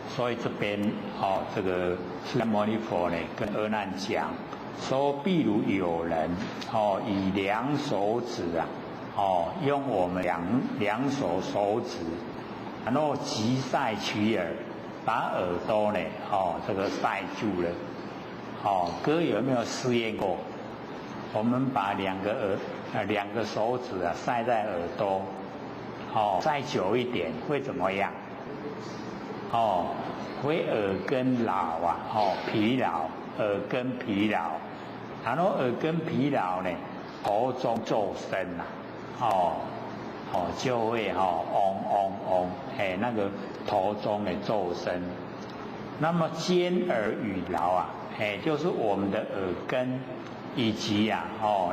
所以这边这个释迦牟尼佛呢跟阿难讲说，譬如有人以2手指啊，用我们两手指，然后急塞其耳，把耳朵呢这个塞住了。各位有没有试验过？我们把2个手指啊塞在耳朵，塞久一点会怎么样？会耳根老啊，疲劳，耳根疲劳，然后耳根疲劳呢，头中咒声啊，就会嗡嗡嗡，那个头中的咒声。那么尖耳与牢啊。就是我们的耳根，以及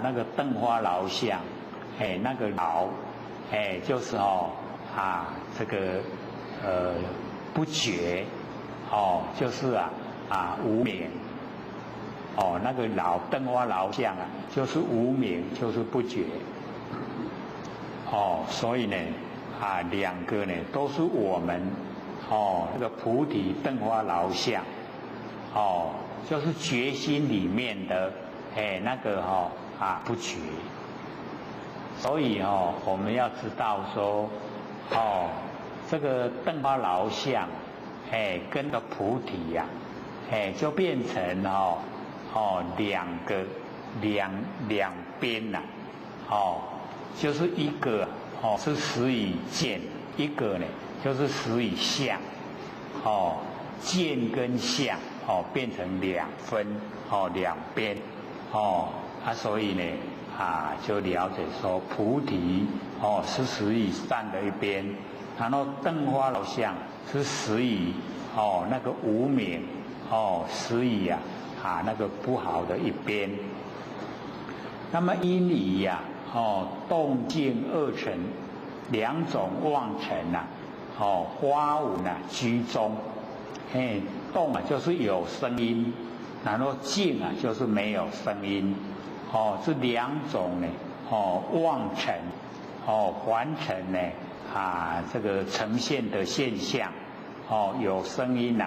那个灯花牢相，那个牢，就是这个不觉，就是无明，那个灯花牢相啊，就是无明，就是不觉，所以呢2个呢都是我们那个菩提灯花牢相，就是觉心里面的那个不觉，所以我们要知道说这个灯花牢相跟个菩提呀就变成两边呐就是一个是实以见，一个呢就是实以相，见跟相变成2分2边所以呢就了解说菩提是实以善的一边，然后灯花牢相是实以那个无明实以那个不好的一边。那么因理动静2尘2种妄尘花无居中。动就是有声音，然后静就是没有声音，这2种呢妄尘凡尘呢这个呈现的现象有声音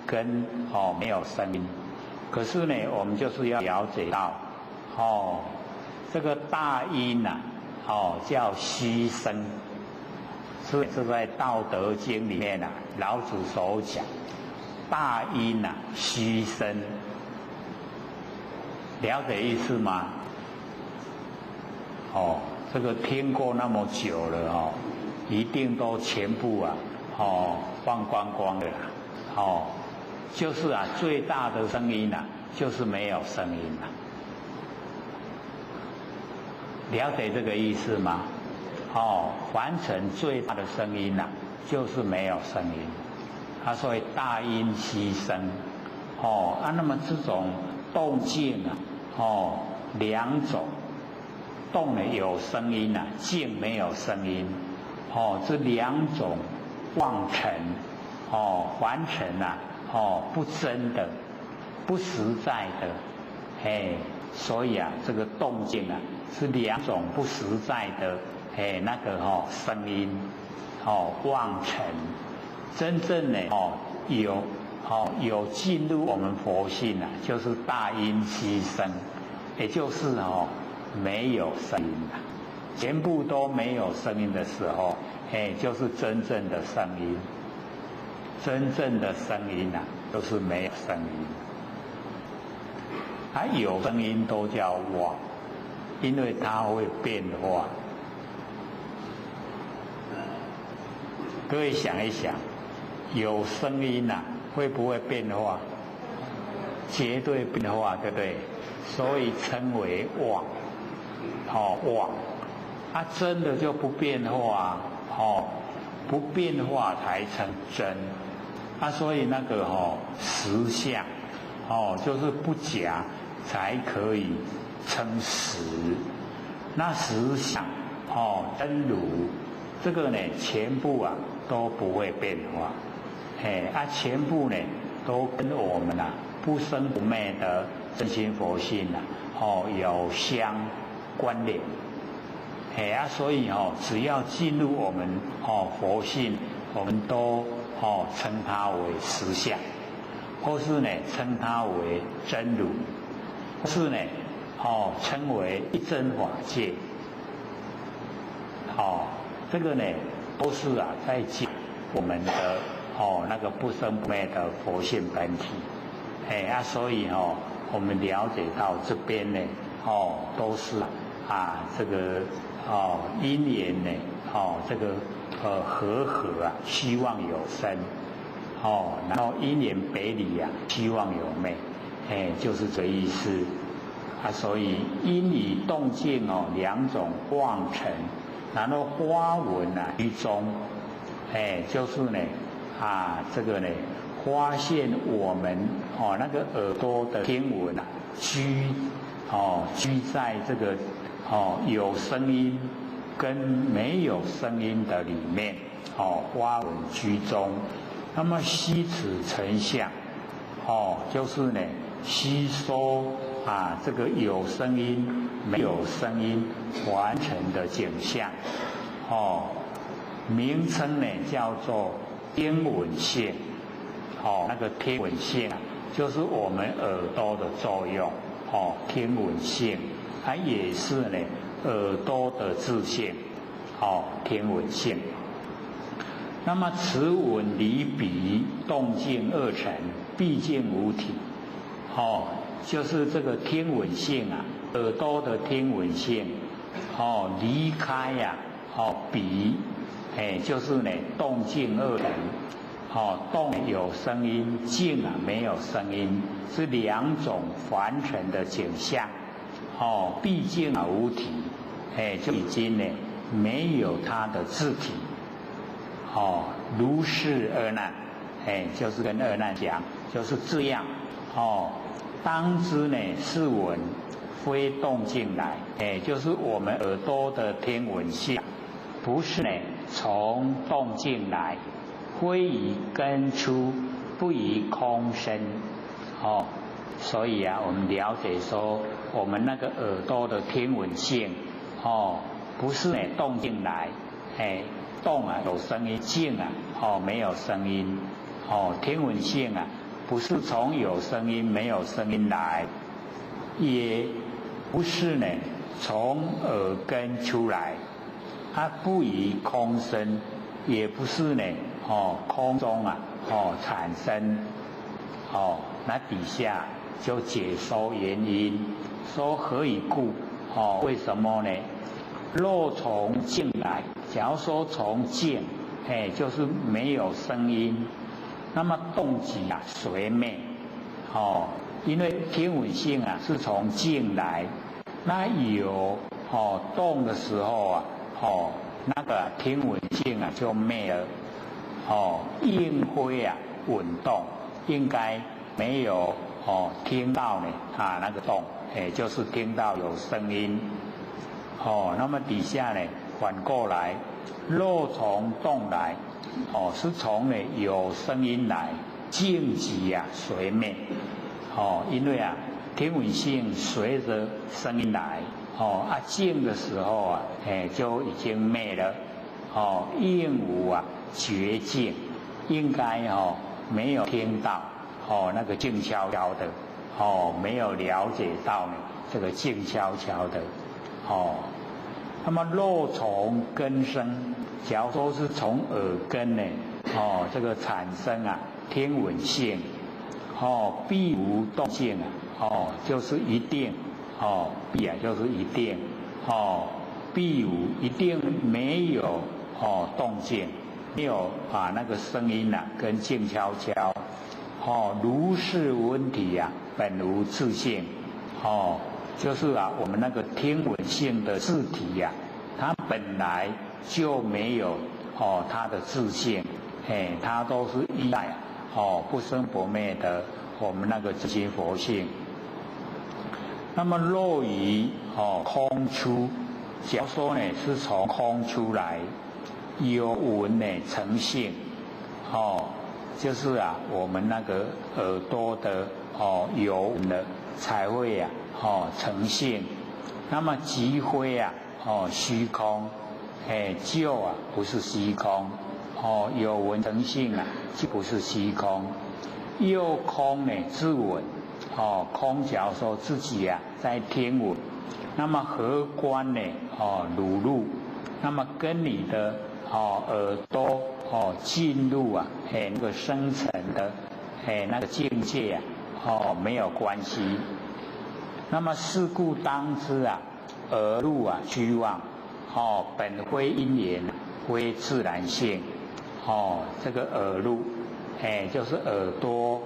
跟没有声音。可是呢我们就是要了解到这个大音叫虚声，所以是在《道德经》里面老子所讲大音虚声，了解意思吗？这个听过那么久了一定都全部忘光光的就是啊，最大的声音啊，就是没有声音了。了解这个意思吗？哦，凡尘最大的声音啊，就是没有声音。所以大音希声。那么这种动静啊，两种，动呢有声音啊，静没有声音。这两种妄尘，凡尘啊，不真的，不实在的，所以啊，这个动静啊，是两种不实在的，那个声音，妄尘，真正呢，有进入我们佛性啊，就是大音希声，也就是没有声音啊，全部都没有声音的时候，就是真正的声音。真正的声音啊，都是没有声音。有声音都叫妄，因为它会变化。各位想一想，有声音啊，会不会变化？绝对变化，对不对？所以称为妄。妄。真的就不变化，不变化才称真。所以那个实相，就是不假才可以称实。那实相，真如，这个呢，全部啊都不会变化，全部呢都跟我们不生不灭的真心佛性有相关联。所以只要进入我们佛性，我们都称它为实相，或是呢称它为真如，或是呢称为一真法界。这个呢都是在讲我们的那个不生不灭的佛性本体。所以我们了解到这边呢都是这个因缘呢这个和合希望有生，然后因缘北离希望有昧，就是这意思。所以因与动静两种妄尘，然后花纹居中，就是呢这个呢发现我们那个耳朵的听闻居在这个有声音跟没有声音的里面，花纹居中。那么悉此成相，就是呢吸收这个有声音没有声音完成的景象，名称呢叫做听闻性。那个听闻性就是我们耳朵的作用，听闻性，也是呢耳朵的自性，听闻性。那么此闻离彼动静二尘，毕竟无体，就是这个听闻性耳朵的听闻性，离开彼，就是呢动静二尘，动有声音，静没有声音，是两种凡尘的景象，毕竟无体，就已经呢没有它的自体，如是阿难，就是跟阿难讲，就是这样，当知呢是闻非动静来，就是我们耳朵的听闻性，不是呢从动静来，非以根出，不以空生，所以我们了解说，我们那个耳朵的听闻性，不是呢动静来，动有声音，静没有声音，听闻性不是从有声音没有声音来，也不是呢从耳根出来，它不以空生，也不是呢空中产生，那底下就解说原因，说何以故？为什么呢？若从静来，假如说从静，就是没有声音，那么动即啊随灭，哦，因为天文性啊是从静来，那有动的时候啊，那个天文性啊就灭了，应灰啊稳动，应该没有听到呢那个动，就是听到有声音，那么底下呢反过来，若从动来，是从呢有声音来，静即啊随灭，因为啊天文性随着声音来，静的时候啊，就已经灭了，应无啊觉静，应该没有听到那个静悄悄的，没有了解到呢这个静悄悄的，那么若从根生，假如说是从耳根呢，这个产生啊天文性，必无动静啊，就是一定，必啊就是一定，必无一定没有动静，没有那个声音啊跟静悄悄，如是问题啊本无自性，就是啊我们那个天文性的自体呀，它本来就没有它的自性，它都是依赖不生不灭的我们那个自性佛性。那么若于空出，假如说呢是从空出来，有闻呢成性，就是啊我们那个耳朵的有闻的才会啊成性。那么即非啊虚空，就啊不是虚空，有闻成性啊就不是虚空，又空呢自闻，空假如说自己啊在听闻，那么何关呢如入，那么跟你的耳朵进入啊那个深层的那个境界啊没有关系。那么是故当知啊耳入啊虚妄，本非因缘，非自然性，这个耳入就是耳朵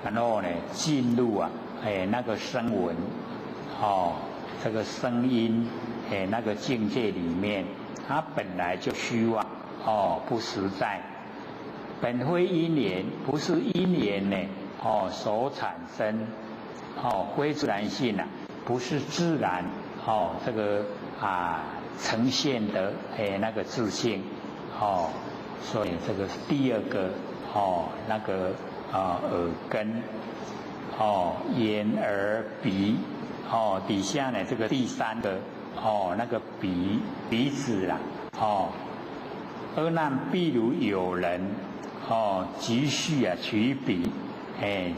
然后呢进入啊那个声闻这个声音那个境界里面，它本来就虚妄不实在，本非因缘，不是因缘呢所产生，非自然性啊，不是自然这个呈现的那个自性，所以这个第二个那个耳根眼耳鼻底下呢这个第三个那个鼻子啦阿难譬如有人急需啊取鼻，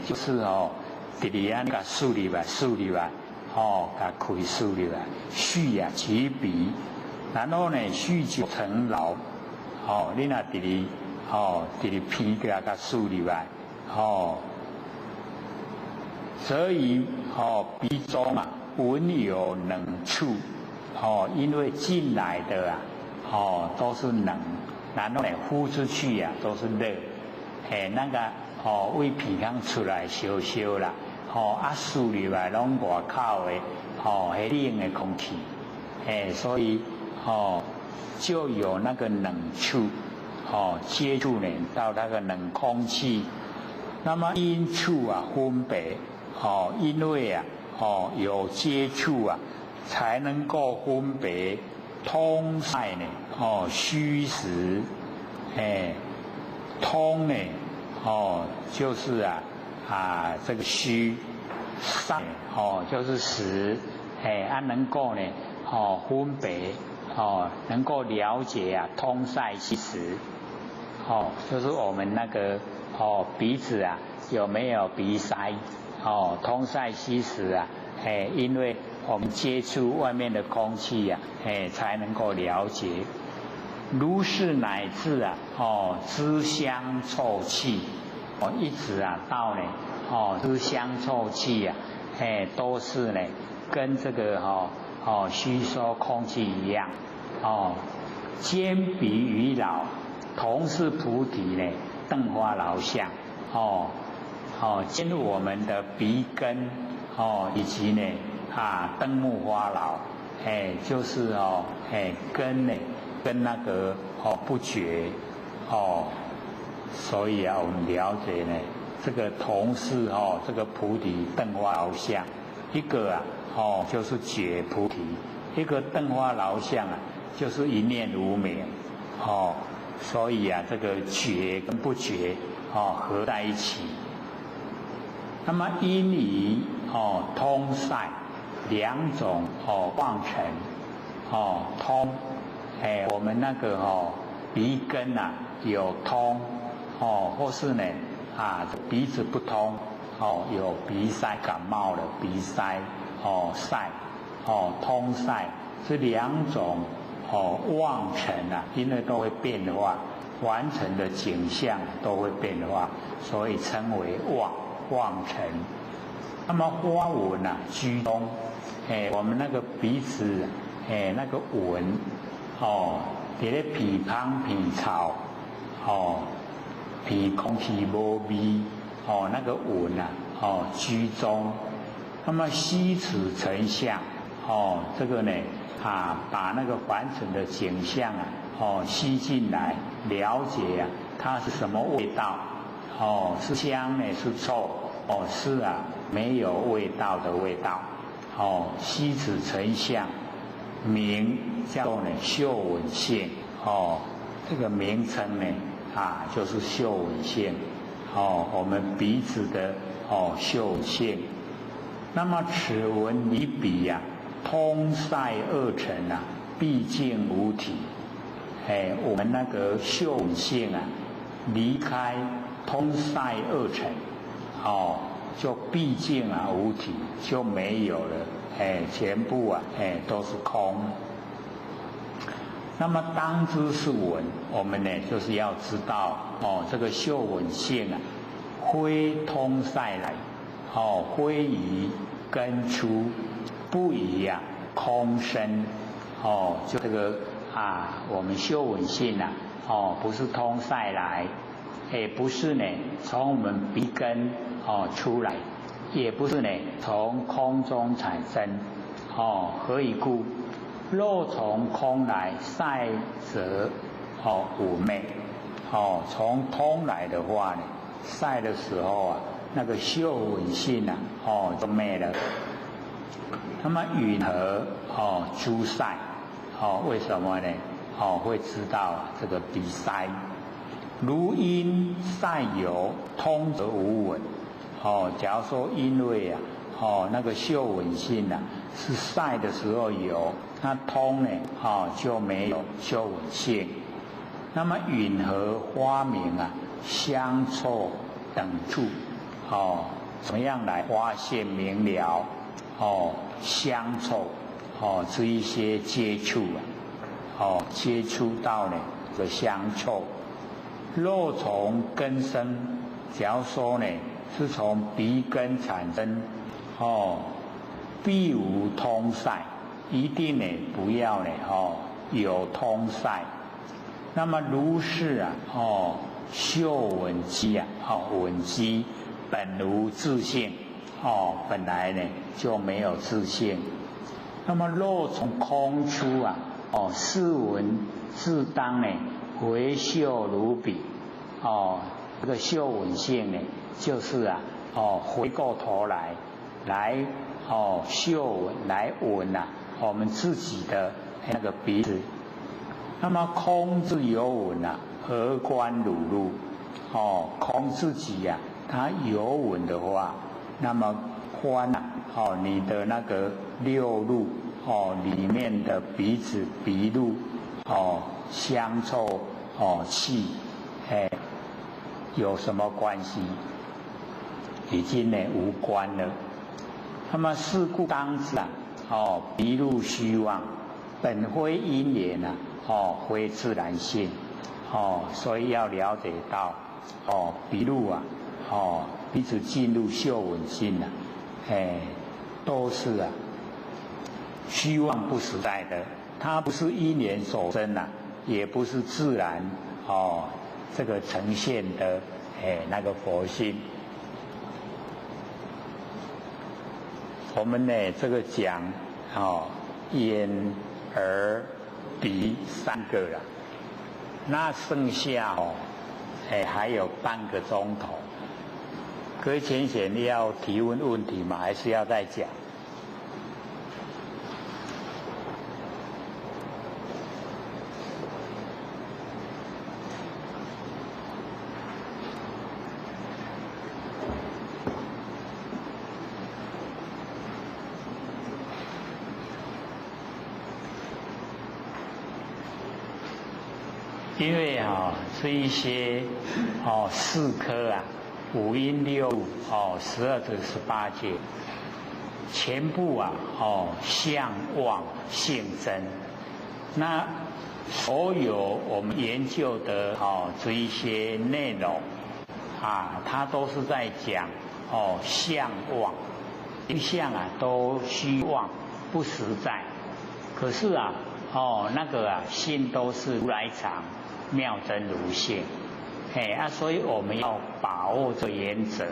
就是直直啊甲竖入来甲开竖入来，续啊取鼻，然后呢续就成牢，你若直直鼻甲竖入来，所以鼻中啊闻有冷处，因为进来的都是冷，然后呢呼出去啊都是热，那个胃皮刚出来烧烧啦，输入来拢外口的冷的空气，所以就有那个冷处，接触呢到那个冷空气，那么因处啊分别，因为啊有接触啊，才能够分别通塞呢虚实，通呢就是这个虚，塞就是实，能够呢分别能够了解啊通塞虚实，就是我们那个鼻子啊有没有鼻塞，通塞虚实啊，因为我们接触外面的空气啊，才能够了解。如是乃至啊知香臭气，一直啊到呢知香臭气啊，都是呢跟这个吸收空气一样，兼彼于老，同是菩提呢灯花老相，进入我们的鼻根，以及呢灯木花老，就是根呢跟那个不觉，所以我们了解呢，这个同是这个菩提灯花老相，一个就是觉菩提，一个灯花老相就是一念无明，所以这个觉跟不觉合在一起。那么因于通塞两种妄尘，通，我们那个鼻根有通，或是呢鼻子不通，有鼻塞感冒了鼻塞，塞，通塞，这两种妄尘因为都会变化，完成的景象都会变化，所以称为妄尘。那么花纹居中，我们那个鼻子，那个纹，在咧鼻旁鼻槽，鼻空气无味，那个纹居中。那么吸齿成像，这个呢把那个完成的景象吸进来，了解它是什么味道，是香呢是臭，是没有味道的味道，吸齿成像，名叫做呢嗅闻性，这个名称呢就是嗅闻性，我们鼻子的嗅闻性。那么此闻离彼通塞二尘毕竟无体，我们那个嗅闻性离开通塞二尘，就毕竟无体，就没有了，全部都是空。那么当知是闻，我们呢就是要知道这个嗅闻性非通塞来，非于根出，不以空身，就这个我们嗅闻性不是通塞来，也不是呢从我们鼻根出来，也不是呢从空中产生，何以故？若从空来，塞则妩媚，从通来的话呢，塞的时候那个嗅闻性就没了。那么云何诸塞？为什么呢？会知道这个鼻塞。如因塞有，通则无闻。假如说因为那个嗅闻性是塞的时候有，那通呢就没有嗅闻性。那么云何花明香臭等处？怎么样来发现明了？香臭这一些接触接触到呢这个香臭。若从根生，假如说呢是从鼻根产生，必无通塞，一定呢不要呢有通塞。那么如是嗅闻机闻机本无自性，本来呢就没有自性。那么若从空出是闻自当呢回嗅如彼，这个嗅闻性呢就是回过头来嗅闻来闻我们自己的那个鼻子。那么空自有闻何观汝入？空自己它有闻的话，那么观你的那个六路里面的鼻子鼻路香臭气有什么关系？已经呢无关了。那么是故当知鼻路虚妄，本非因缘非自然性。所以要了解到鼻路鼻子进入嗅闻性都是虚妄不实在的，它不是因缘所生也不是自然这个呈现的那个佛性。我们呢这个讲眼、耳、鼻3个啦，那剩下还有半个钟头。各位浅显要提问问题吗？还是要再讲？因为这一些4科啊，5阴6路12至18界，全部相望性真。那所有我们研究的这一些内容它都是在讲相望，相都虚妄不实在。可是那个性都是如来藏，妙真如性。所以我们要把握这原则。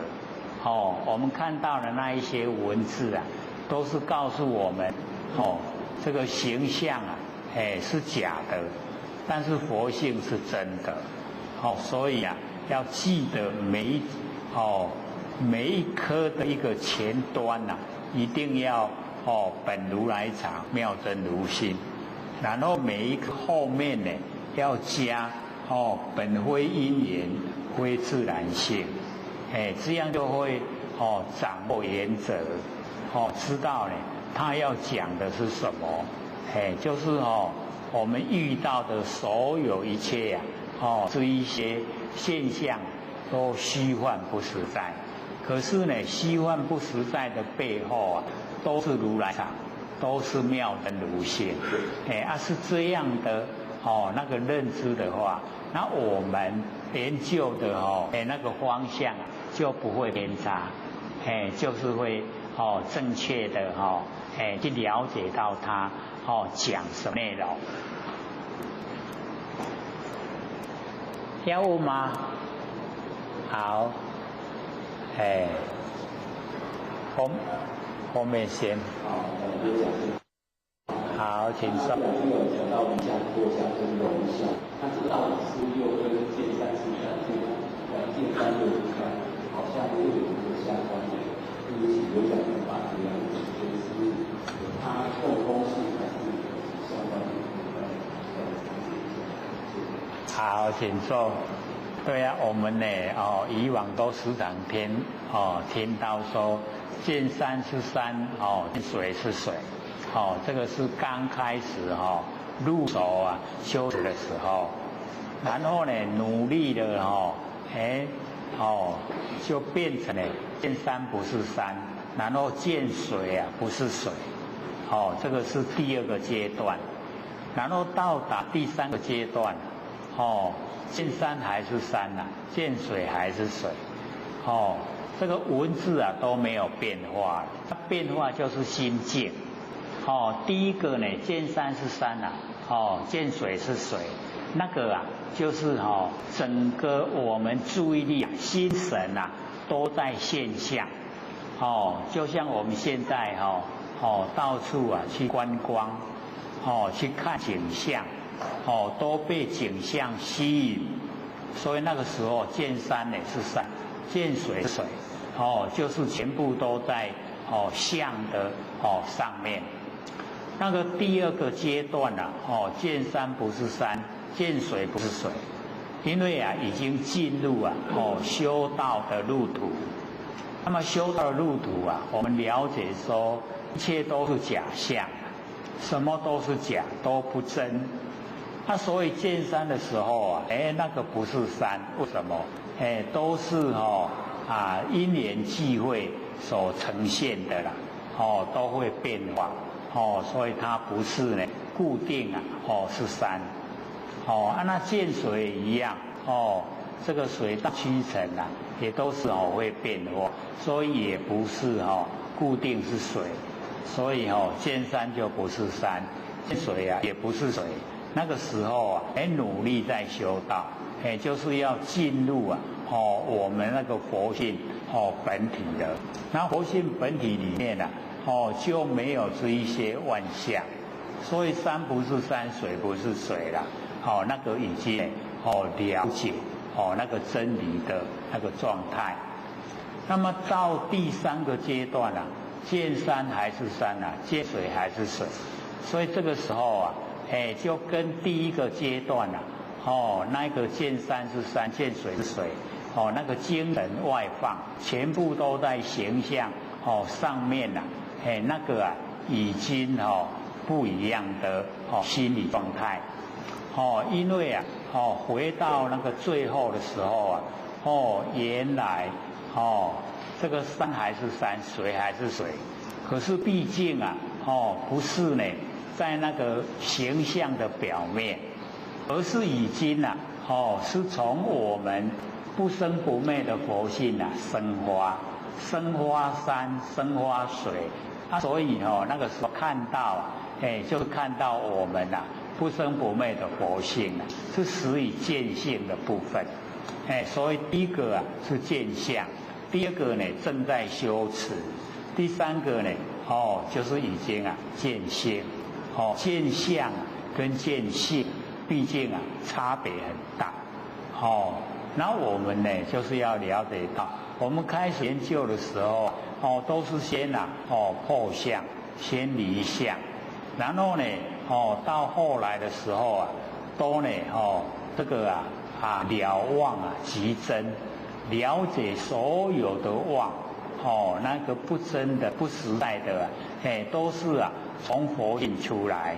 我们看到的那一些文字都是告诉我们这个形象是假的，但是佛性是真的。所以要记得每一科的一个前端一定要本如来藏，妙真如性。然后每一个后面呢要加本非因缘非自然性，这样就会掌握原则，知道呢他要讲的是什么，就是我们遇到的所有一切这一些现象都虚幻不实在，可是呢虚幻不实在的背后都是如来藏，都是妙真如性。是这样的那个认知的话，那我们研究的那个方向就不会偏差，就是会正确的去了解到他讲什么内容。要问吗？好，后面先。好，请说。讲到理想、过想跟容相，那这到底是又跟见山是相对的，见山又不看，好像又有一个相关的，因为有讲法这样子，就是它共通性还是相关的。好，请说。对我们呢以往都时常听到说见山是山见水是水。这个是刚开始入手修持的时候，然后呢努力的就变成了见山不是山，然后见水不是水，这个是第2个阶段，然后到达第3个阶段，见山还是山见水还是水，这个文字都没有变化，它变化就是心境。第一个呢，见山是山见水是水，那个就是整个我们注意力心神都在现象，就像我们现在到处去观光，去看景象，都被景象吸引，所以那个时候见山呢是山，见水是水，就是全部都在相的上面。那个第2个阶段见山不是山，见水不是水，因为已经进入修道的路途。那么修道的路途我们了解说一切都是假象，什么都是假，都不真。那所以见山的时候那个不是山，为什么？都是因缘际会所呈现的啦，都会变化。所以它不是呢固定是山，那见水也一样，这个水到七层也都是会变化，所以也不是固定是水，所以见山就不是山，见水也不是水。那个时候努力在修道，就是要进入啊，我们那个佛性本体的。那佛性本体里面啊，就没有这一些万象，所以山不是山，水不是水啦，那个已经了解那个真理的那个状态。那么到第三个阶段啊，见山还是山啊，见水还是水，所以这个时候啊，就跟第一个阶段啊，那个见山是山，见水是水，那个精神外放，全部都在形象上面啊，那个啊已经不一样的心理状态，因为啊回到那个最后的时候啊，原来这个山还是山，水还是水，可是毕竟啊不是呢在那个形象的表面，而是已经啊是从我们不生不灭的佛性啊生花，生花山，生花水所以那个时候看到就是看到我们不生不灭的佛性是始于见性的部分，所以第一个是见相，第二个呢正在修持，第三个呢就是已经见性，见相跟见性毕竟差别很大，那我们呢就是要了解到，我们开始研究的时候都是先破相，先离相，然后呢到后来的时候都呢这个了妄即真，了解所有的妄那个不真的不实在的都是从佛性出来，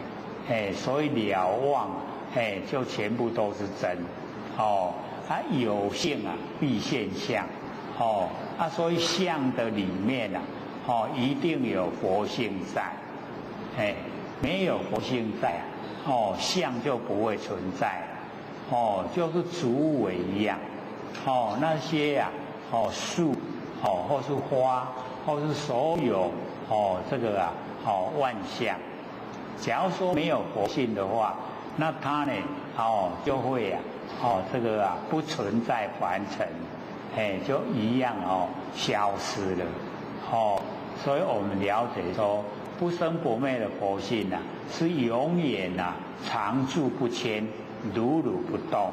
所以了妄就全部都是真，有性必现相，所以相的里面一定有佛性在，没有佛性在相就不会存在了，就是竹尾一样，那些树或是花或是所有这个万象，假如说没有佛性的话，那它呢就会这个不存在凡尘，就一样消失了，所以我们了解说不生不灭的佛性是永远常住不迁，如如不动，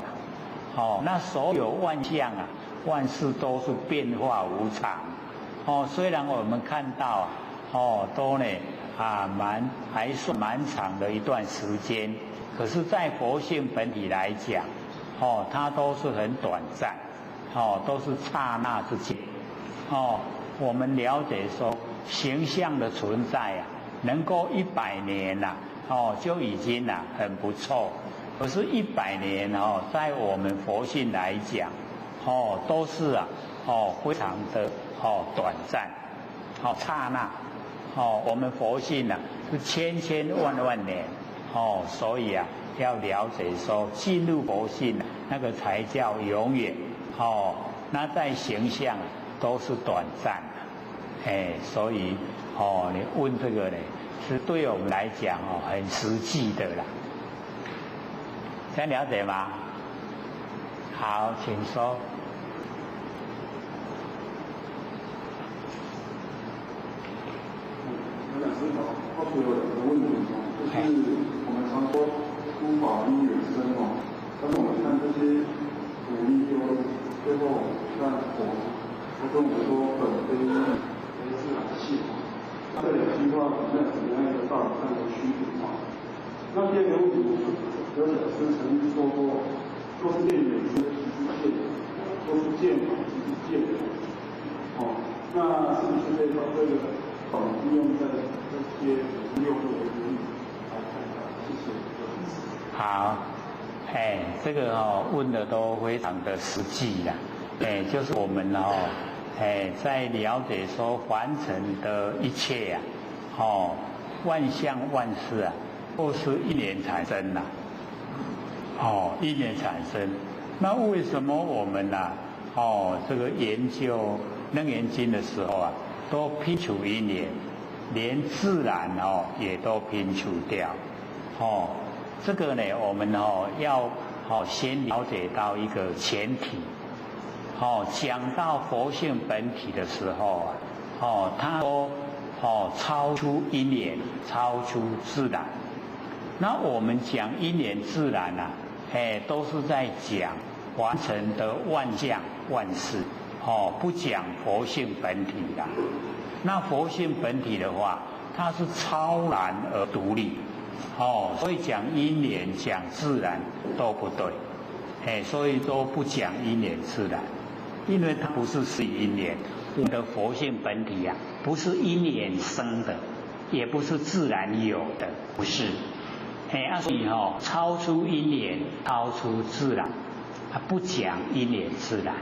那所有万象万事都是变化无常，虽然我们看到都呢还算蛮长的一段时间，可是在佛性本体来讲它都是很短暂，都是刹那之间，我们了解说形象的存在能够100年就已经很不错，可是100年在我们佛性来讲都是非常的短暂，刹那，我们佛性是千千万万年，所以要了解说进入佛性那个才叫永远，那在形象都是短暂的，所以你问这个呢是对我们来讲很实际的啦，这样了解吗？好，请说。我想思考，或许有2个问题就是我们常说诸法因缘生但是我们看这些努力最后看佛跟我们说本非因非自然性，那这2句话好像怎么样一个道理上的区别那第2个问题有老师曾经说过，都是见缘生即是见，都是见法即是见，那是不是这个应用在这些6个领域来看看？谢谢。好，这个问的都非常的实际啦，就是我们在了解说凡尘的一切万象万事都是因缘产生的，因缘产生。那为什么我们这个研究楞严经的时候都摒除因缘，连自然也都摒除掉，这个呢我们要先了解到一个前提。讲到佛性本体的时候啊，它都超出因缘，超出自然。那我们讲因缘自然啊，都是在讲完成的万象万事，不讲佛性本体啦。那佛性本体的话，它是超然而独立，所以讲因缘讲自然都不对，所以都不讲因缘自然，因为它不是因缘。我们的佛性本体啊，不是因缘生的，也不是自然有的，不是。所以超出因缘，超出自然，不讲因缘自然。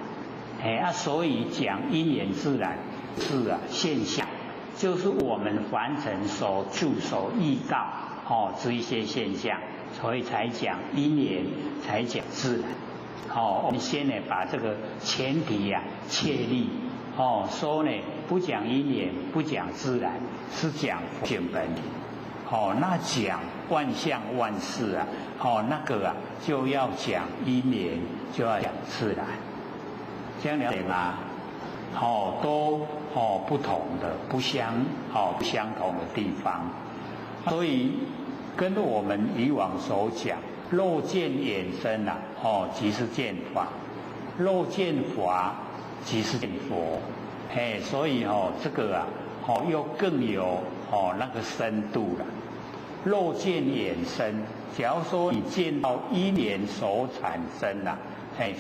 所以讲因缘自然是现象，就是我们凡尘所住所遇到这一些现象，所以才讲因缘，才讲自然。我们先呢把这个前提确立。说呢不讲因缘，不讲自然，是讲佛性本体。那讲万象万事啊，那个就要讲因缘，就要讲自然，这样了解吗？都不同的，不相同的地方，所以跟我们以往所讲，肉见衍生啊，即是见法；肉见法，即是见佛。所以这个又更有那个深度了。肉见衍生，假如说你见到因缘所产生了，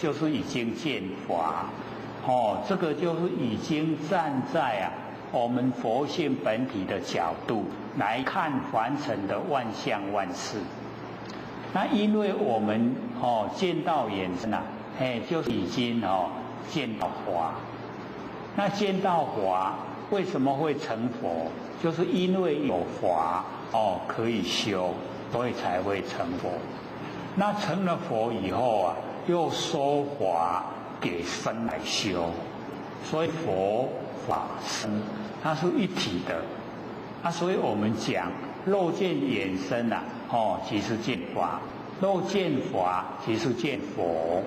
就是已经见法，这个就是已经站在我们佛性本体的角度来看凡尘的万象万事。那因为我们见到衍生啊，就是已经见到法。那见到法为什么会成佛？就是因为有法可以修，所以才会成佛。那成了佛以后又说法给身来修，所以佛法身它是一体的。所以我们讲肉见衍生即是见法；肉见法即是见佛，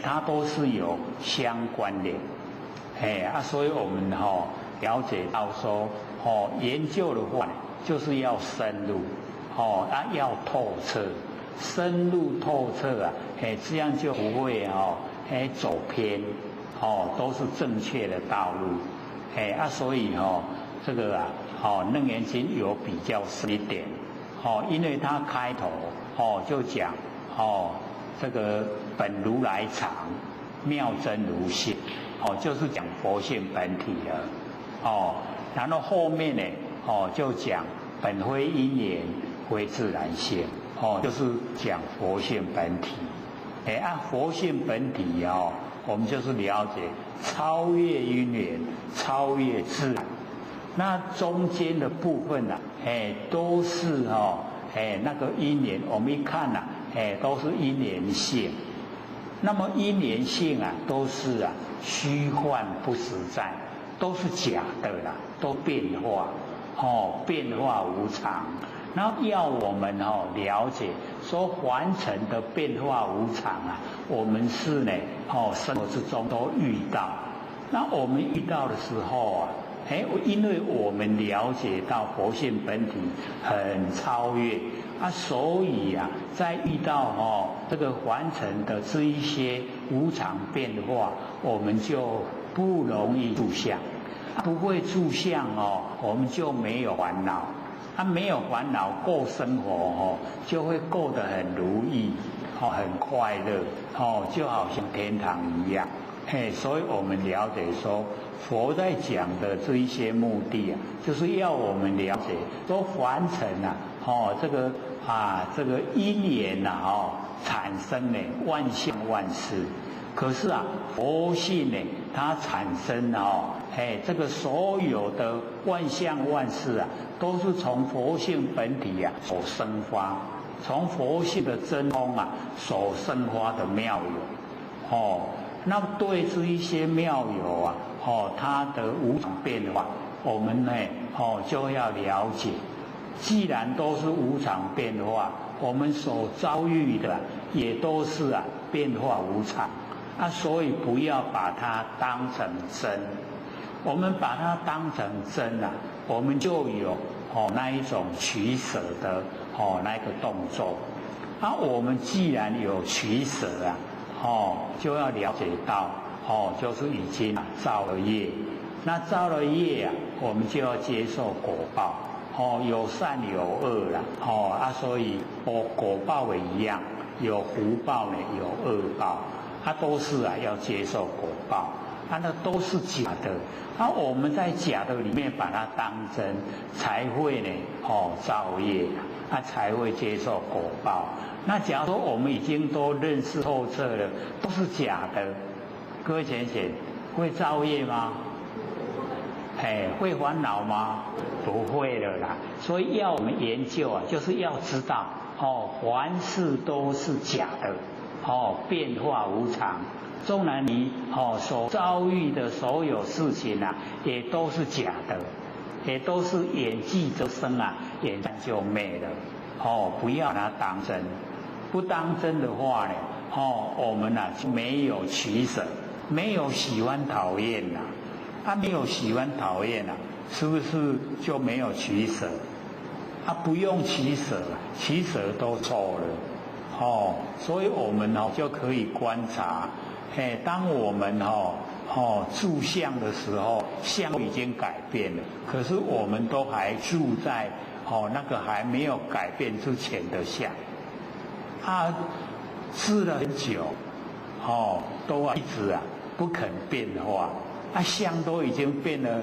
它都是有相关联。所以我们了解到说，研究的话就是要深入，要透彻，深入透彻这样就不会走偏，都是正确的道路。所以这个楞严经有比较深一点，因为它开头就讲这个本如来藏，妙真如性。就是讲佛性本体了，然后后面呢，就讲本非因缘，非自然性，就是讲佛性本体。佛性本体我们就是了解超越因缘，超越自然。那中间的部分都是那个因缘，我们一看都是因缘性。那么因缘性都是虚幻不实在，都是假的啦，都变化，变化无常。然后要我们了解说凡尘的变化无常我们是呢生活之中都遇到。那我们遇到的时候因为我们了解到佛性本体很超越所以在遇到这个凡尘的这一些无常变化，我们就不容易住相，不会住相我们就没有烦恼。没有烦恼过生活就会过得很如意，很快乐，就好像天堂一样。所以我们了解说，佛在讲的这一些目的就是要我们了解说凡尘这个因缘产生万象万事。可是佛性它产生这个所有的万象万事都是从佛性本体所生发，从佛性的真空所生发的妙有。那对这一些妙有它的无常变化，我们就要了解。既然都是无常变化，我们所遭遇的也都是变化无常啊，所以不要把它当成真。我们把它当成真我们就有那一种取舍的那个动作。啊，我们既然有取舍就要了解到就是已经造了业。那造了业我们就要接受果报。有善有恶啦，所以果报也一样，有福报呢，有恶报，都是要接受果报，那都是假的。我们在假的里面把它当真，才会呢造业，才会接受果报。那假如说我们已经都认识透彻了，都是假的，各位浅显会造业吗？会烦恼吗？不会了啦。所以要我们研究就是要知道凡事都是假的，变化无常。纵然你所遭遇的所有事情也都是假的，也都是眼即则生眼看就灭了。不要把它当真，不当真的话呢，我们就没有取舍，没有喜欢讨厌没有喜欢讨厌是不是就没有取舍？不用取舍，取舍都错了。所以我们就可以观察，当我们住相的时候，相已经改变了，可是我们都还住在那个还没有改变之前的相，吃了很久，都一直不肯变化。相都已经变了，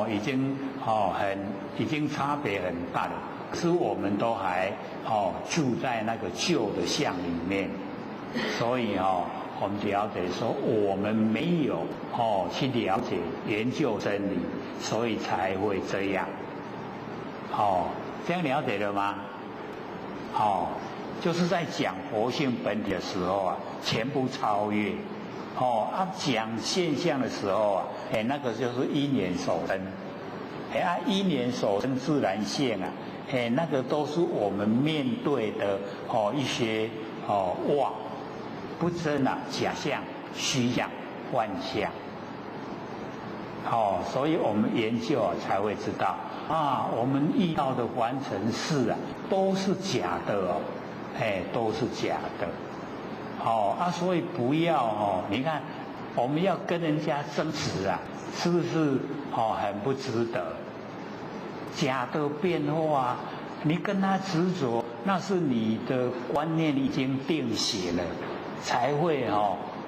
已经差别很大了。可是我们都还住在那个旧的相里面，所以我们了解说我们没有去了解研究真理，所以才会这样。这样了解了吗？就是在讲佛性本体的时候全部超越。讲现象的时候那个就是因缘所生，因缘所生自然现那个都是我们面对的一些妄不真假象、虚象、幻象。所以我们研究才会知道我们遇到的凡尘事都是假的都是假的。所以不要你看我们要跟人家争执是不是很不值得？假的变化你跟他执着，那是你的观念已经定型了，才会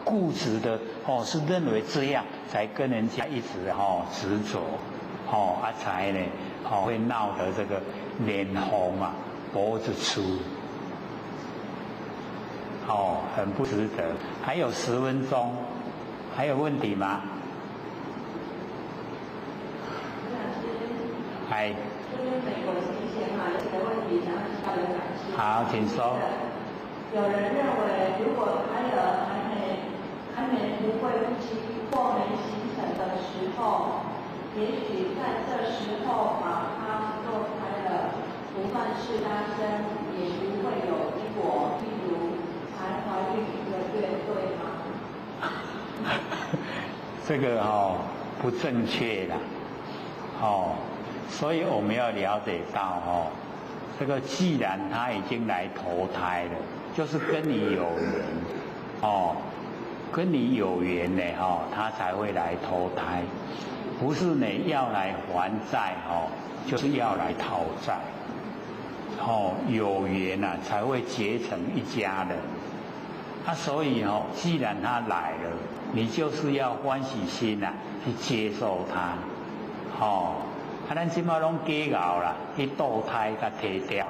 固执的是认为这样才跟人家一直执着才呢会闹得这个脸红脖子粗。很不值得。还有10分钟，还有问题吗？嗨。这边美国新鲜有几个问题想要交流感谢。好，请说。有人认为，如果胎儿还没不会呼吸或没形成的时候，也许在这时候把它做胎了，不犯事发生，也不会有因果。例如才怀孕1个月，对吗？这个不正确啦，所以我们要了解到这个既然他已经来投胎了，就是跟你有缘跟你有缘呢他才会来投胎，不是呢要来还债就是要来讨债。有缘才会结成一家人。所以既然他来了，你就是要欢喜心去接受他。咱现在拢假熬啦，去堕胎给提掉，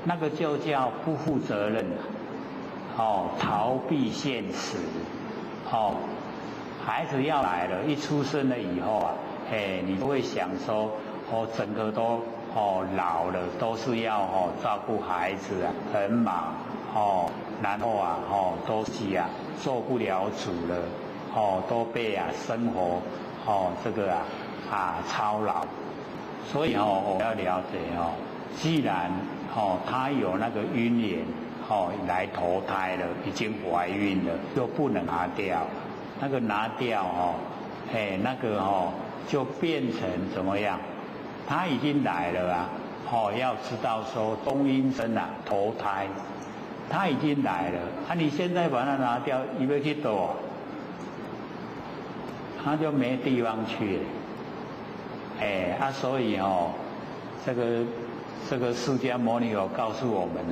那个就叫不负责任逃避现实。孩子要来了，一出生了以后你都会想说整个都老了，都是要照顾孩子很忙然后都是做不了主了都被生活这个操劳。所以我要了解既然他有那个因缘来投胎了，已经怀孕了，就不能拿掉。那个拿掉那个就变成怎么样？他已经来了啊，要知道说中阴身啊，投胎，他已经来了，你现在把它拿掉，你要去躲，他就没地方去了。所以这个释迦牟尼有告诉我们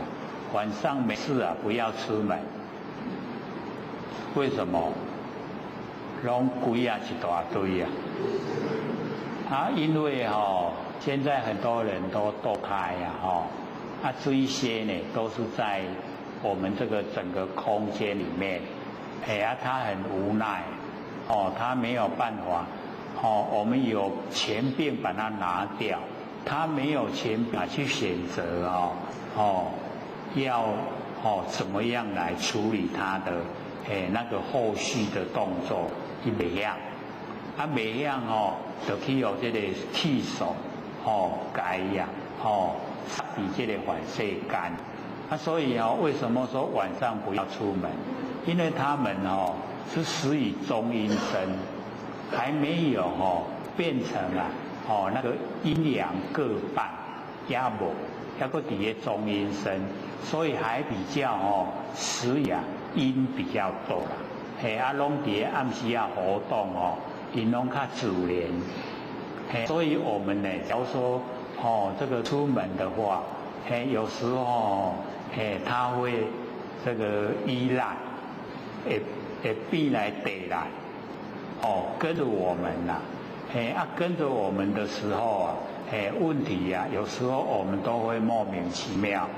晚上没事不要出门。为什么？拢鬼一大堆因为现在很多人都堕胎这一些呢都是在我们这个整个空间里面，他很无奈他没有办法我们有权柄把它拿掉，他没有权柄去选择要怎么样来处理他的那个后续的动作，他袂样，袂样就去有这个剃手改呀插伫这个反世间所以为什么说晚上不要出门？因为他们是死于中阴身，还没有变成那个阴阳各半，也无还搁伫个中阴身，所以还比较死呀阴比较多啦。拢伫个暗时活动因拢较自然。所以我们呢，假如说这个出门的话，有时候他会这个依赖，会逼来得来，跟着我们啦。跟着我们的时候问题有时候我们都会莫名其妙。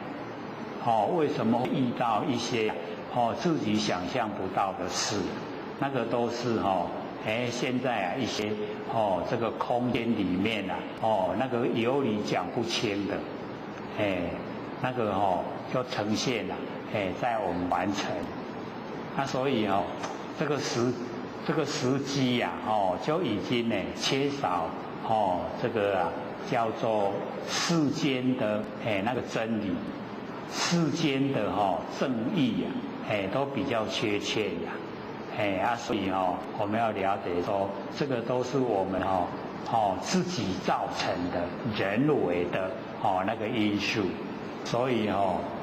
为什么会遇到一些自己想象不到的事？那个都是现在一些这个空间里面那个有理讲不清的，那个就呈现了在我们完成。所以这个时机就已经缺少这个叫做世间的那个真理，世间的正义都比较缺欠所以我们要了解说，这个都是我们自己造成的人为的那个因素，所以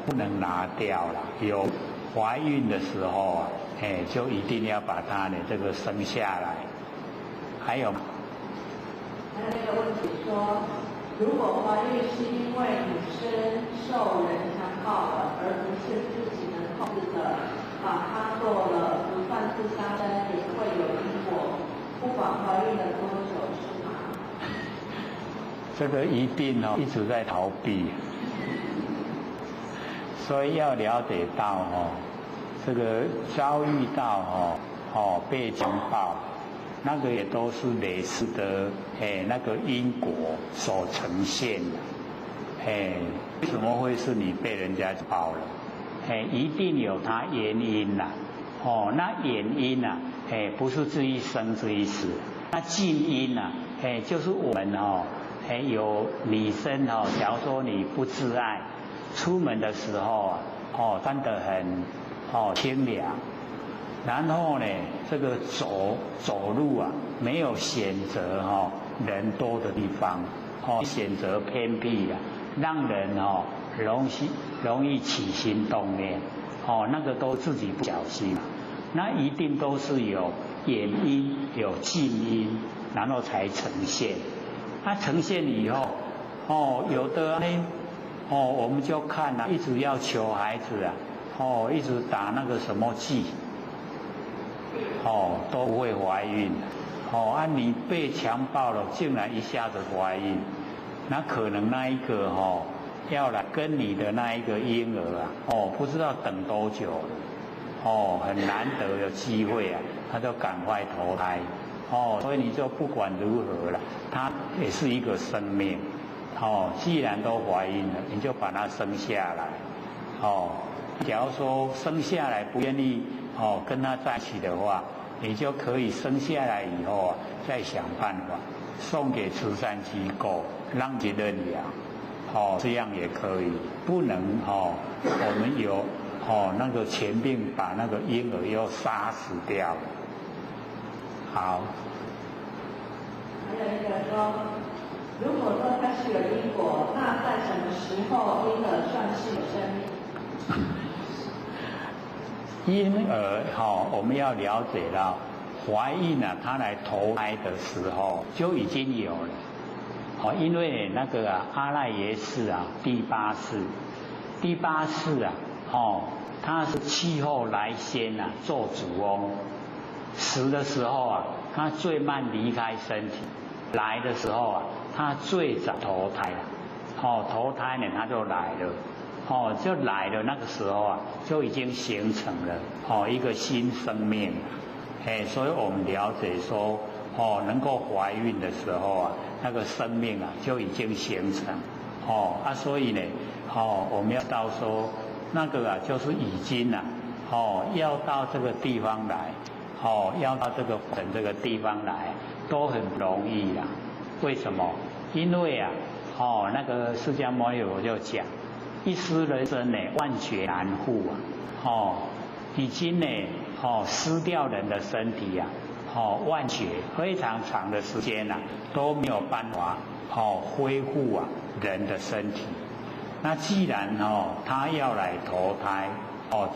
不能拿掉了。有怀孕的时候就一定要把它这个生下来。还有那个问题说，如果怀孕是因为女生受人强暴了，而不是自己能控制的，把它做了，不算自杀生，也会有因果，不管怀孕了多久，是吗？这个一定一直在逃避，所以要了解到这个遭遇到被强暴，那个也都是类似的那个因果所呈现的。为什么会是你被人家暴了？一定有它原因啦。那原因不是这一生这一世，那近因就是我们有女生假如说你不自爱，出门的时候穿得很清凉，然后呢这个走路没有选择人多的地方选择偏僻让人容易起心动念那个都自己不小心，那一定都是有原因有近因，然后才呈现。它呈现以后有的我们就看一直要求孩子一直打那个什么剂都不会怀孕你被强暴了竟然一下子怀孕，那可能那一个要来跟你的那一个婴儿不知道等多久很难得有机会他就赶快投胎所以你就不管如何了，它也是一个生命既然都怀孕了，你就把它生下来假如说生下来不愿意跟他在一起的话，你就可以生下来以后再想办法送给慈善机构让其认养这样也可以。不能我们有那个权柄把那个婴儿又杀死掉了。好。还有一个说，如果说它是有因果，那在什么时候婴儿算是有生命？婴儿我们要了解到，怀孕啊，她来投胎的时候就已经有了。因为那个阿赖耶识啊，第八世啊，他是气候来先啊，做主翁。死的时候啊，他最慢离开身体；来的时候啊，他最早投胎了。投胎呢，他就来了。就来了，那个时候啊，就已经形成了一个新生命。所以我们了解说，能够怀孕的时候啊，那个生命啊就已经形成。所以呢，我们要到说那个啊，就是已经啊，要到这个地方来。要到这个地方来都很容易啦。为什么？因为啊，那个释迦牟尼佛就讲，一丝人生呢，万劫难复啊。已经呢，失掉人的身体啊，万劫非常长的时间啊，都没有办法恢复啊人的身体。那既然他要来投胎，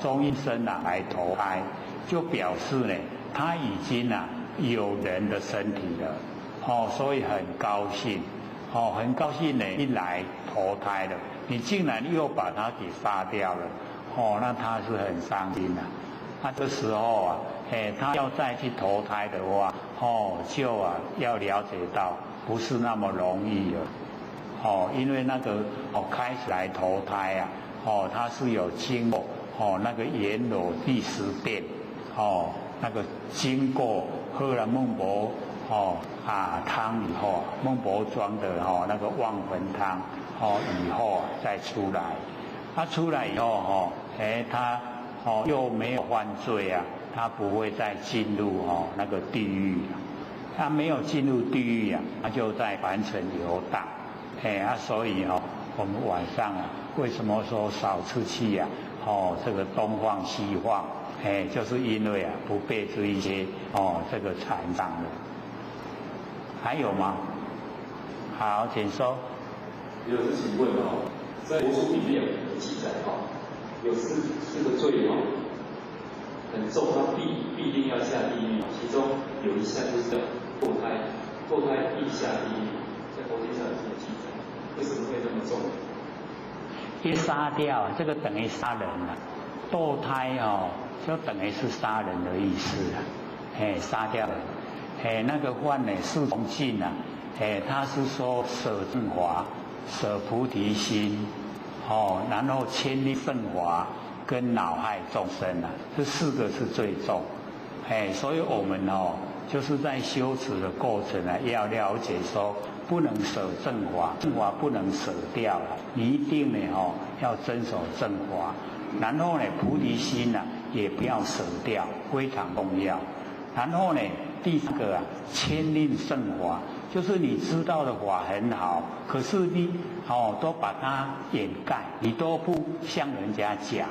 中阴身啊来投胎，就表示呢，他已经啊有人的身体了，所以很高兴，很高兴呢，一来投胎了，你竟然又把他给杀掉了，那他是很伤心的。那这时候啊，他要再去投胎的话，就啊要了解到不是那么容易了，因为那个开始来投胎啊，他是有经过那个阎罗第10殿。那个经过喝了孟婆汤以后，孟婆装的那个忘魂汤以后再出来，他出来以后他又没有犯罪啊，他不会再进入那个地狱，他没有进入地狱啊，他就在凡尘游荡，所以我们晚上啊，为什么说少吃气啊？这个东晃西晃。就是因为啊不被这一些这个缠上了。还有吗？好，请说。有事请问在佛书里面有记载有四个罪很重，他必定要下地狱。其中有一项就是堕胎必下地狱，在佛经上有记载，为什么会这么重？一杀掉这个等于杀人了，堕胎就等于是杀人的意思啊，杀掉人，那个犯呢四重尽啊，他是说舍正法、舍菩提心，然后千利圣华跟恼害众生啊，这4个是最重，所以我们就是在修持的过程啊，要了解说不能舍正法，正法不能舍掉了，你一定呢要遵守正法。然后呢，菩提心啊也不要舍掉，非常重要。然后呢，第3个啊，千令圣法，就是你知道的法很好，可是你都把它掩盖，你都不向人家讲，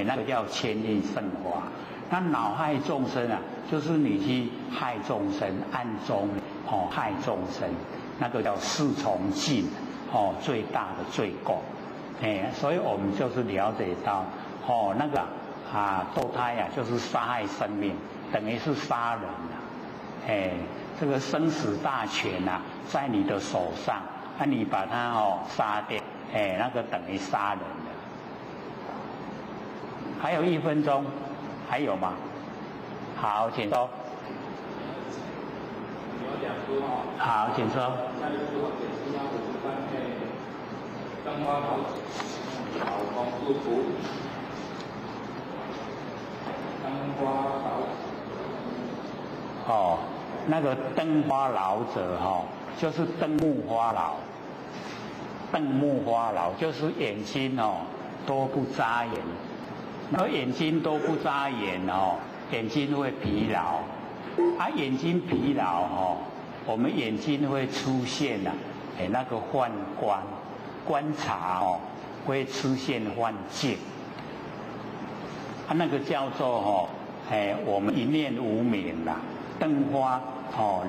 那个叫千令圣法。那恼害众生啊，就是你去害众生，暗中害众生，那个叫4重尽，最大的罪过。所以我们就是了解到，那个堕胎啊，就是杀害生命，等于是杀人啊。这个生死大权啊，在你的手上，你把它杀掉，那个等于杀人了。还有1分钟，还有吗？好，请说。好，请说。灯花老公祝福，灯花老那个灯花老者就是灯目花老，瞪目花老就是眼睛都不眨眼，然后眼睛都不眨眼眼睛会疲劳，眼睛疲劳我们眼睛会出现那个幻观察会出现幻境，那个叫做我们一念无明啦，灯花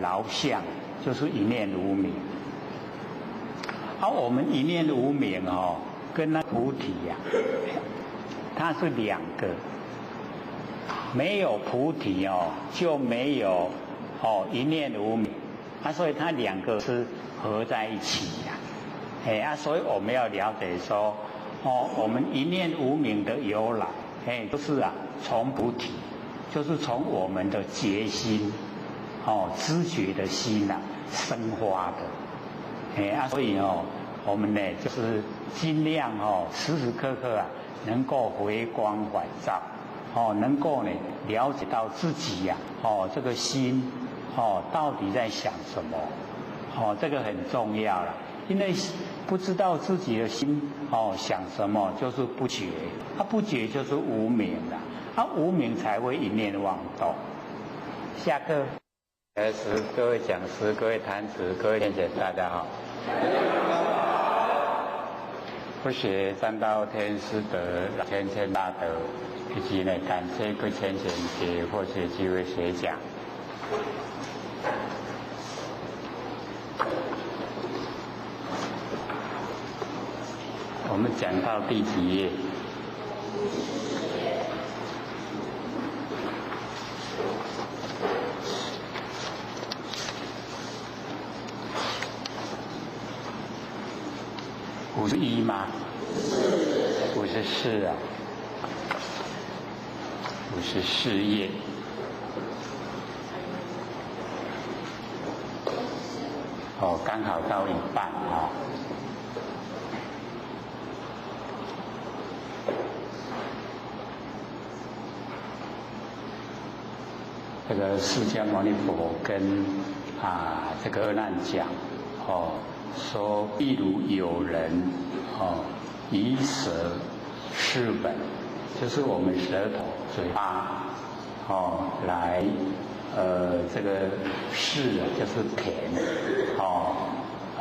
劳相就是一念无明。我们一念无明跟那菩提呀，它是两个，没有菩提就没有一念无明，所以它两个是合在一起呀。所以我们要了解说，我们一念无明的由来，就是从菩提，就是从我们的觉心，知觉的心生发的。所以我们呢就是尽量时时刻刻能够回光返照，能够呢了解到自己这个心到底在想什么，这个很重要了。因为不知道自己的心想什么，就是不觉，不觉就是无明了，无明才会一念妄动。下课。各位讲师、各位坛子、各位天姐，大家好。不学三道天师德、千千大德，以及呢感谢各千贤给获取机会学讲。我们讲到第几页？51吗？54啊，54页。刚好到一半这个释迦牟尼佛跟这个阿难讲说，譬如有人以舌试本，就是我们舌头、嘴巴来这个试就是舔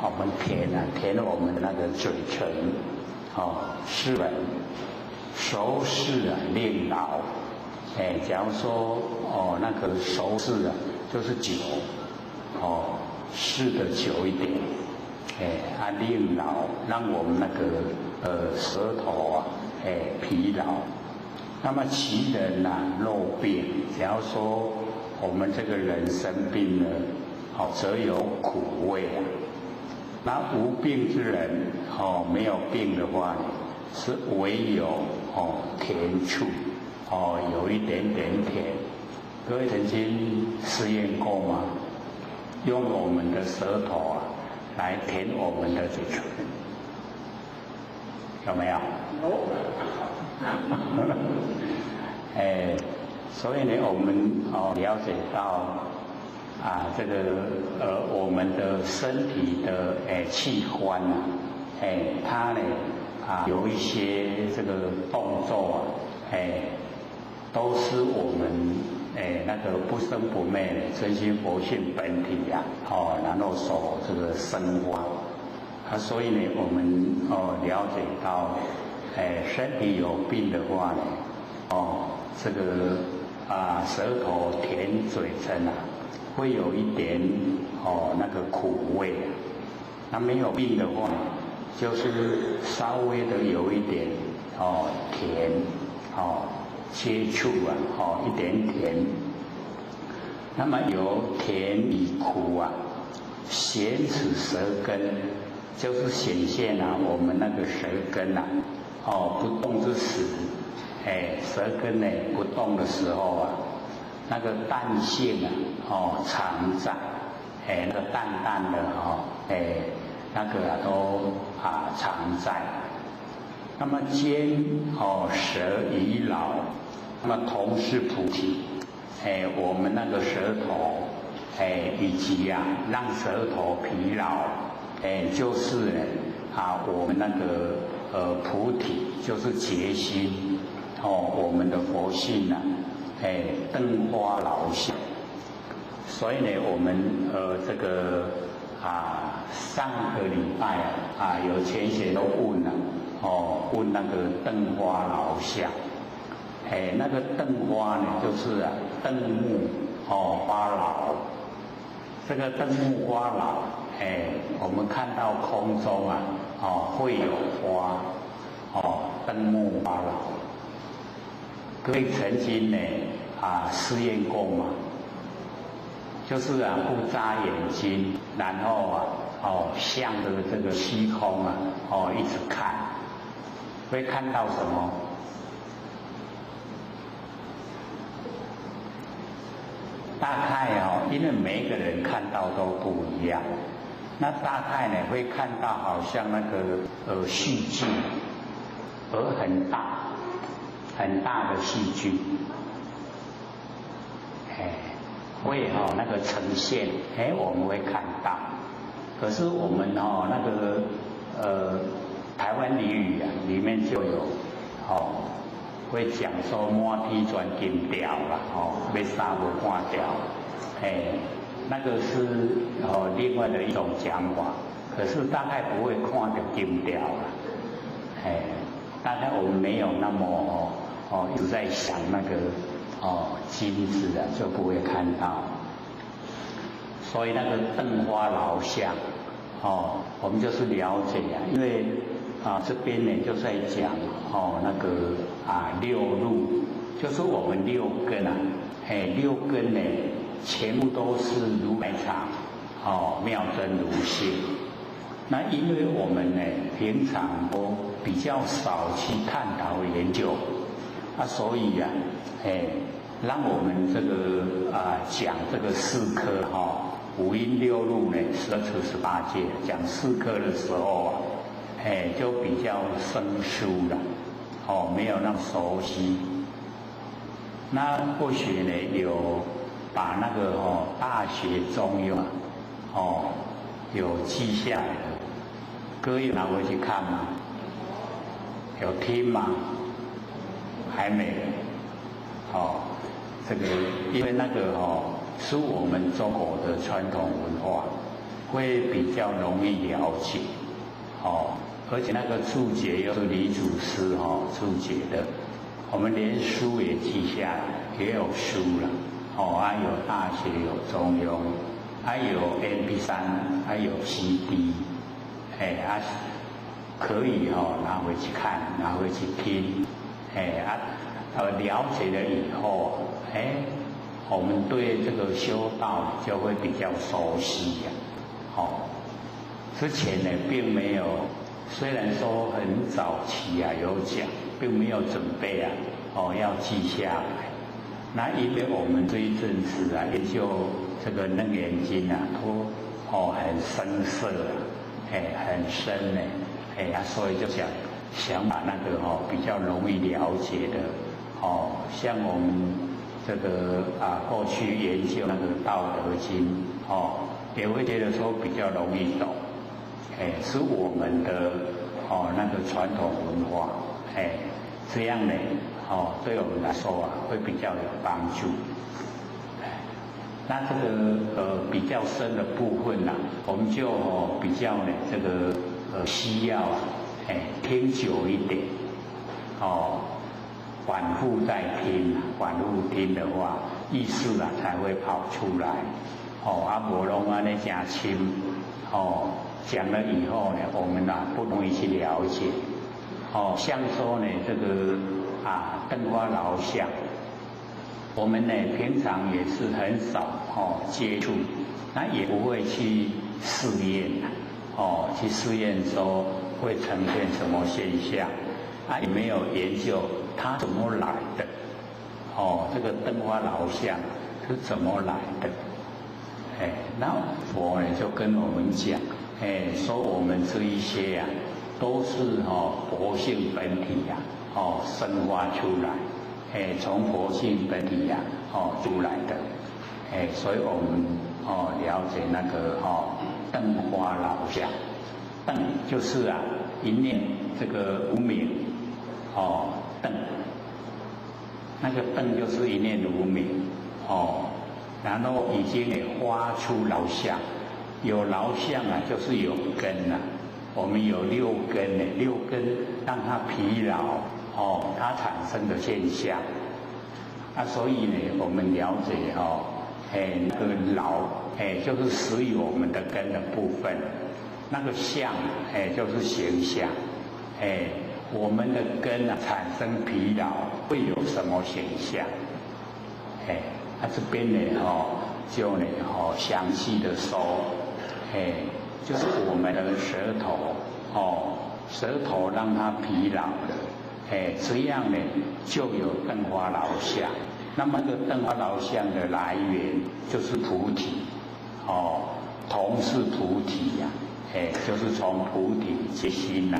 我们舔我们的那个嘴唇试本，熟视令老。假如说那个熟视就是久试的久一点。令老，让我们那个舌头疲劳。那么其人肉病，假如说我们这个人生病了，则有苦味那无病之人，没有病的话，是唯有甜处，有一点点甜。各位曾经试验过吗？用我们的舌头来舔我们的嘴唇，有没有？有。所以呢，我们了解到这个我们的身体的器官它呢有一些这个动作都是我们那个不生不灭的真心佛性本体然后所这个生发所以呢，我们了解到身体有病的话呢这个舌头舔嘴唇会有一点那个苦味那没有病的话就是稍微的有一点甜接触一点甜。那么有甜与苦显此舌根，就是显现我们那个舌根不动之时，舌根呢不动的时候那个淡性常在，那个淡淡的那个都常在。那么兼舌已老，那么同是菩提，我们那个舌头，以及让舌头疲劳，就是我们那个菩提，就是觉心，我们的佛性灯花劳相。所以呢，我们这个上个礼拜有前些都问问那个灯花劳相，那个灯花呢，就是啊灯木花老。这个灯木花老，我们看到空中啊，会有花，灯木花老。各位曾经呢试验过吗？就是啊不眨眼睛，然后啊向着这个虚空啊一直看，会看到什么？大概因为每一个人看到都不一样，那大概呢会看到好像那个戏剧，很大的戏剧，会那个呈现，我们会看到。可是我们那个台湾俚语啊，里面就有会讲说满天全金条啦，要杀无半条，那个是另外的一种讲法。可是大概不会看到金条啦，大概我们没有那么一直在想那个金子啊，就不会看到。所以那个灯花老像，我们就是了解啊，因为这边呢就在讲那个六路，就是我们六根啊，六根呢全部都是如来藏，妙真如性。那因为我们呢平常都比较少去探讨研究，所以啊，让我们这个讲这个四科五阴六路呢12处18界讲四科的时候啊，就比较生疏了，没有那么熟悉。那或许呢有把那个大学中庸有记下来的，各位拿回去看吗？有听吗？还没。这个因为那个是我们中国的传统文化，会比较容易了解，而且那个注解又是李祖师注解的，我们连书也记下来，也有书了，有大学，有中庸，还有 MP3，还有 CD，可以拿回去看，拿回去听，了解了以后，我们对这个修道就会比较熟悉呀。之前呢并没有，虽然说很早期有讲，并没有准备要记下来。那因为我们这一阵子研究这个楞严经都很深色很深呢，所以就想把那个比较容易了解的像我们这个过去研究那个《道德经》也会觉得说比较容易懂，是我们的那个传统文化，这样呢对我们来说会比较有帮助。那这个比较深的部分我们就比较呢这个需要听久一点反复再听，反复听的话，意思才会跑出来。无拢安尼真深，讲了以后呢，我们不容易去了解。像说呢这个灯花老像，我们呢平常也是很少接触，那也不会去试验去试验说会呈现什么现象，也没有研究它怎么来的，这个灯花老像是怎么来的？那佛呢就跟我们讲，说我们这一些都是佛性本体生发出来，从佛性本体出来的，所以我们了解那个灯花老像，灯就是一念这个无明灯，那个灯就是一念无明然后已经也发出老相，有老相就是有根我们有六根六根让它疲劳它产生的现象所以呢，我们了解那个劳，就是使予我们的根的部分，那个相，就是形象，我们的根产生疲劳会有什么现象？这边呢就呢详细的说，就是我们的舌头舌头让它疲劳了，这样呢就有灯花劳相。那么这个灯花劳相的来源就是菩提，同是菩提呀，就是从菩提之心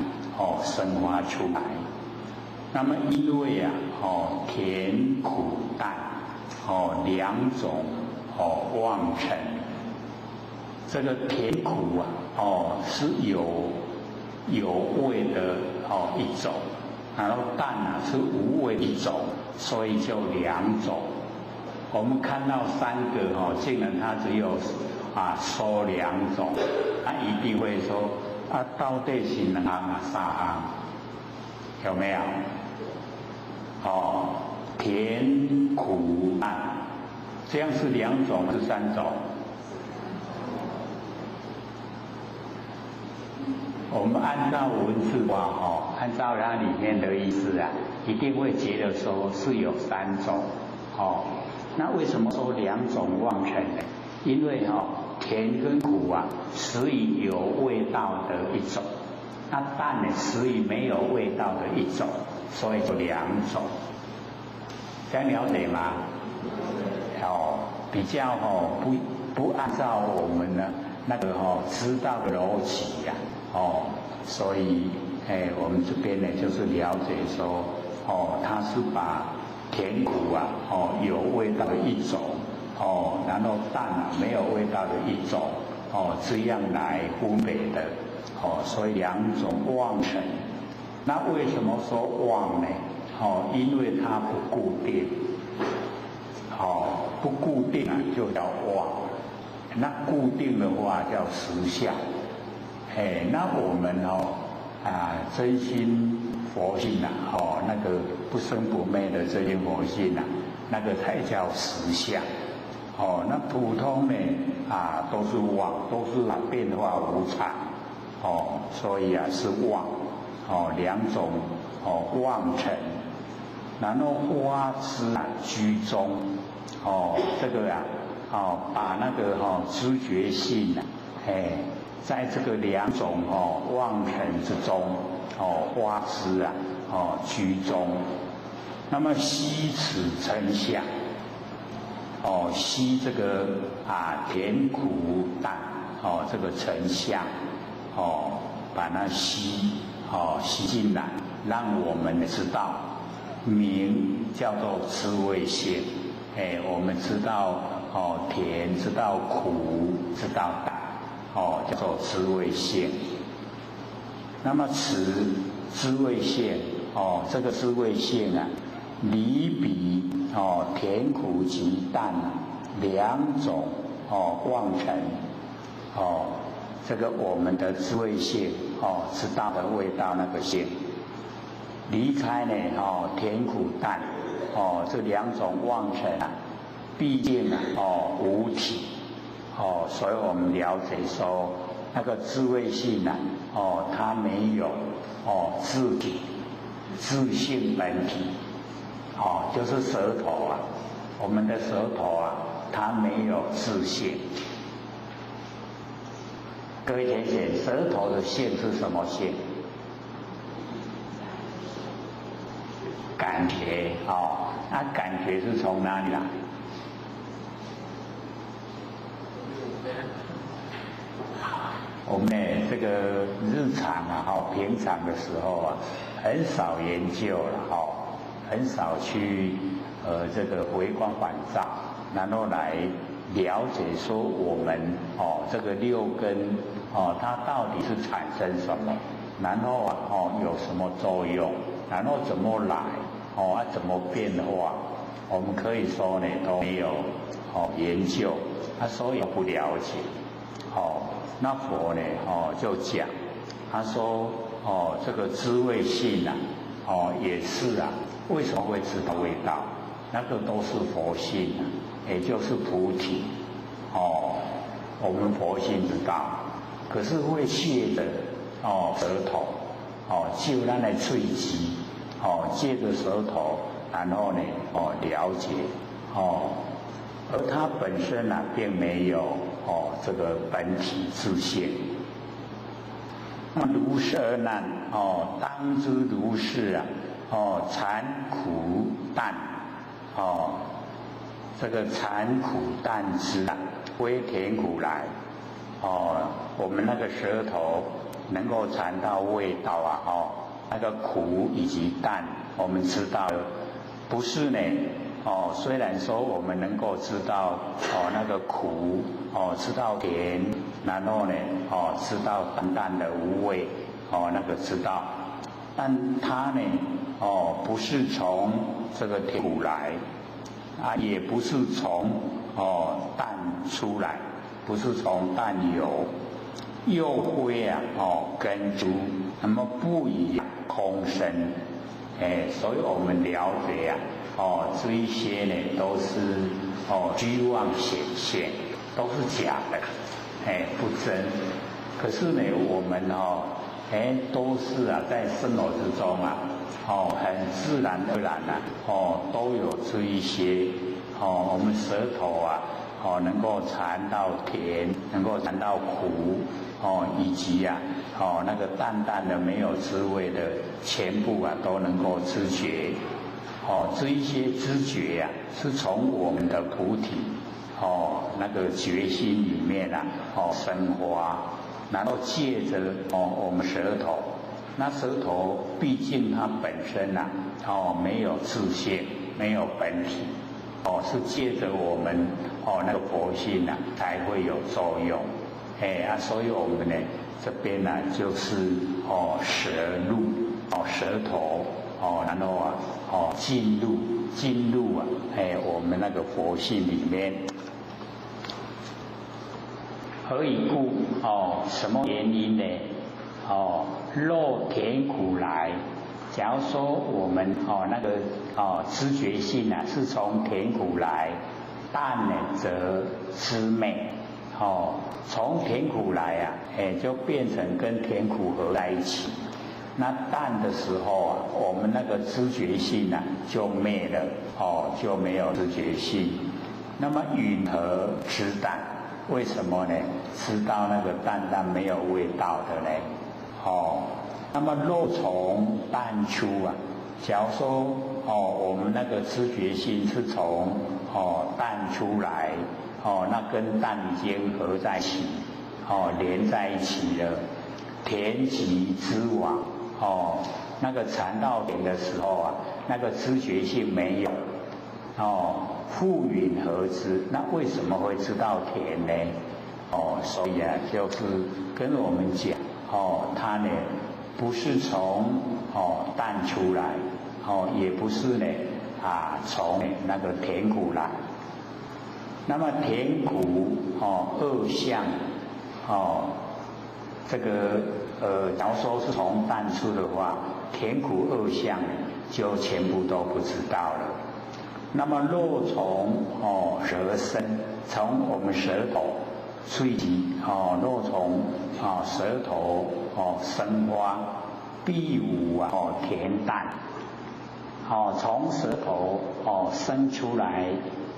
生发出来。那么因为甜苦淡两种妄尘，这个甜苦是有味的一种，然后淡是无味一种，所以就两种。我们看到三个竟然它只有说两种，一定会说到底是两行三行，有没有？甜苦淡，这样是两种是三种？我们按照文字话按照它里面的意思一定会觉得说是有三种那为什么说两种妄尘呢？因为甜跟苦使于有味道的一种，那淡呢使于没有味道的一种，所以就两种。这样了解吗？比较不按照我们的那个知道的逻辑所以我们这边呢就是了解说它是把甜苦有味道的一种然后淡没有味道的一种这样来分别的所以两种妄尘。那为什么说妄呢？因为它不固定，不固定就叫妄，那固定的话叫实相。那我们真心佛性那个不生不灭的真心佛性那个才叫实相。那普通呢都是妄，都是变化无常，所以是妄，两种妄尘。然后花枝居中，这个把那个知觉性在这个两种妄尘之中，花枝居中。那么悉此成相，悉这个甜苦淡这个成相，把那吸进来，让我们知道。名叫做知味性，我们知道甜，知道苦，知道淡，叫做知味性。那么此知味性，这个知味性离彼甜苦及淡两种妄尘，这个我们的知味性知道的味道那个性。离开呢甜苦淡这两种妄尘毕竟无体所以我们了解说那个智慧性它没有自体自性本体就是舌头我们的舌头它没有自性。各位同学，舌头的性是什么性？感觉那感觉是从哪里来？我们这个日常平常的时候很少研究了很少去这个回光返照，然后来了解说我们这个六根它到底是产生什么，然后有什么作用，然后怎么来怎么变化，我们可以说呢都没有研究所以不了解那佛呢就讲他说这个知味性也是为什么会知道味道那个都是佛性，也就是菩提，我们佛性知道，可是会借着舌头，就咱的喙齿，借着舌头，然后呢，了解，而它本身呢，并没有这个本体自性。那么如是而难，当知如是啊，残苦淡，这个残苦淡之啊，归甜苦来，我们那个舌头能够尝到味道啊，那个苦以及淡，我们知道不是呢，虽然说我们能够知道那个苦，知道甜，然后呢，知道淡淡的无味，那个知道，但它呢，不是从这个甜苦来，也不是从淡出来，不是从淡有，又非啊，根诸，那么不以空生，所以我们了解啊。这一些呢都是虚妄显现，都是假的，不真。可是呢，我们都是啊，在生活之中啊，很自然而然啊，都有这一些，我们舌头啊，能够尝到甜，能够尝到苦，以及啊，那个淡淡的没有滋味的，全部啊都能够知觉。这一些知觉呀，是从我们的菩提，那个觉心里面啊，生花，然后借着我们舌头，那舌头毕竟它本身啊，没有自性，没有本体，是借着我们那个佛性啊，才会有作用，所以我们呢这边呢就是舌入，舌头。然后啊，进入啊，我们那个佛性里面，何以故？什么原因呢？若甜苦来，假如说我们那个知觉性啊，是从甜苦来，淡呢则知昧，从甜苦来啊，就变成跟甜苦合在一起。那淡的时候啊，我们那个知觉性啊就灭了，就没有知觉性。那么云何知淡？为什么呢？知道那个淡淡没有味道的呢？那么若从淡出啊，假如说我们那个知觉性是从淡出来，那跟淡已经合在一起，连在一起了，甜即知往。那个尝到甜的时候啊，那个知觉性没有，复云何知？那为什么会知道甜呢？所以啊，就是跟我们讲，它呢不是从淡出来，也不是呢从那个甜苦来。那么甜苦二相，这个假如说是从淡出的话，甜苦二相就全部都不知道了。那么若从舌身，从我们舌头喙齿，若从舌头生花，必无甜淡。从舌头生出来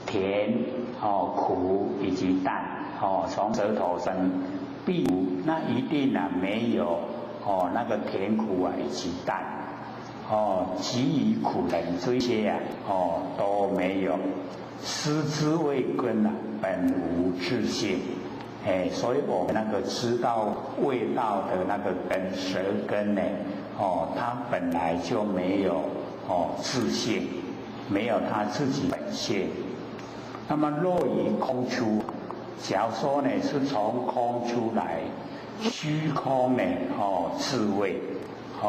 甜苦以及淡，从舌头生。必无，那一定没有那个甜苦啊以及淡，给予苦人这些都没有，思之谓根本无自性，所以我们那个知道味道的那个根舌根呢，它本来就没有自性，没有它自己本性。那么若以空出。假如说呢是从空出来，虚空呢自味，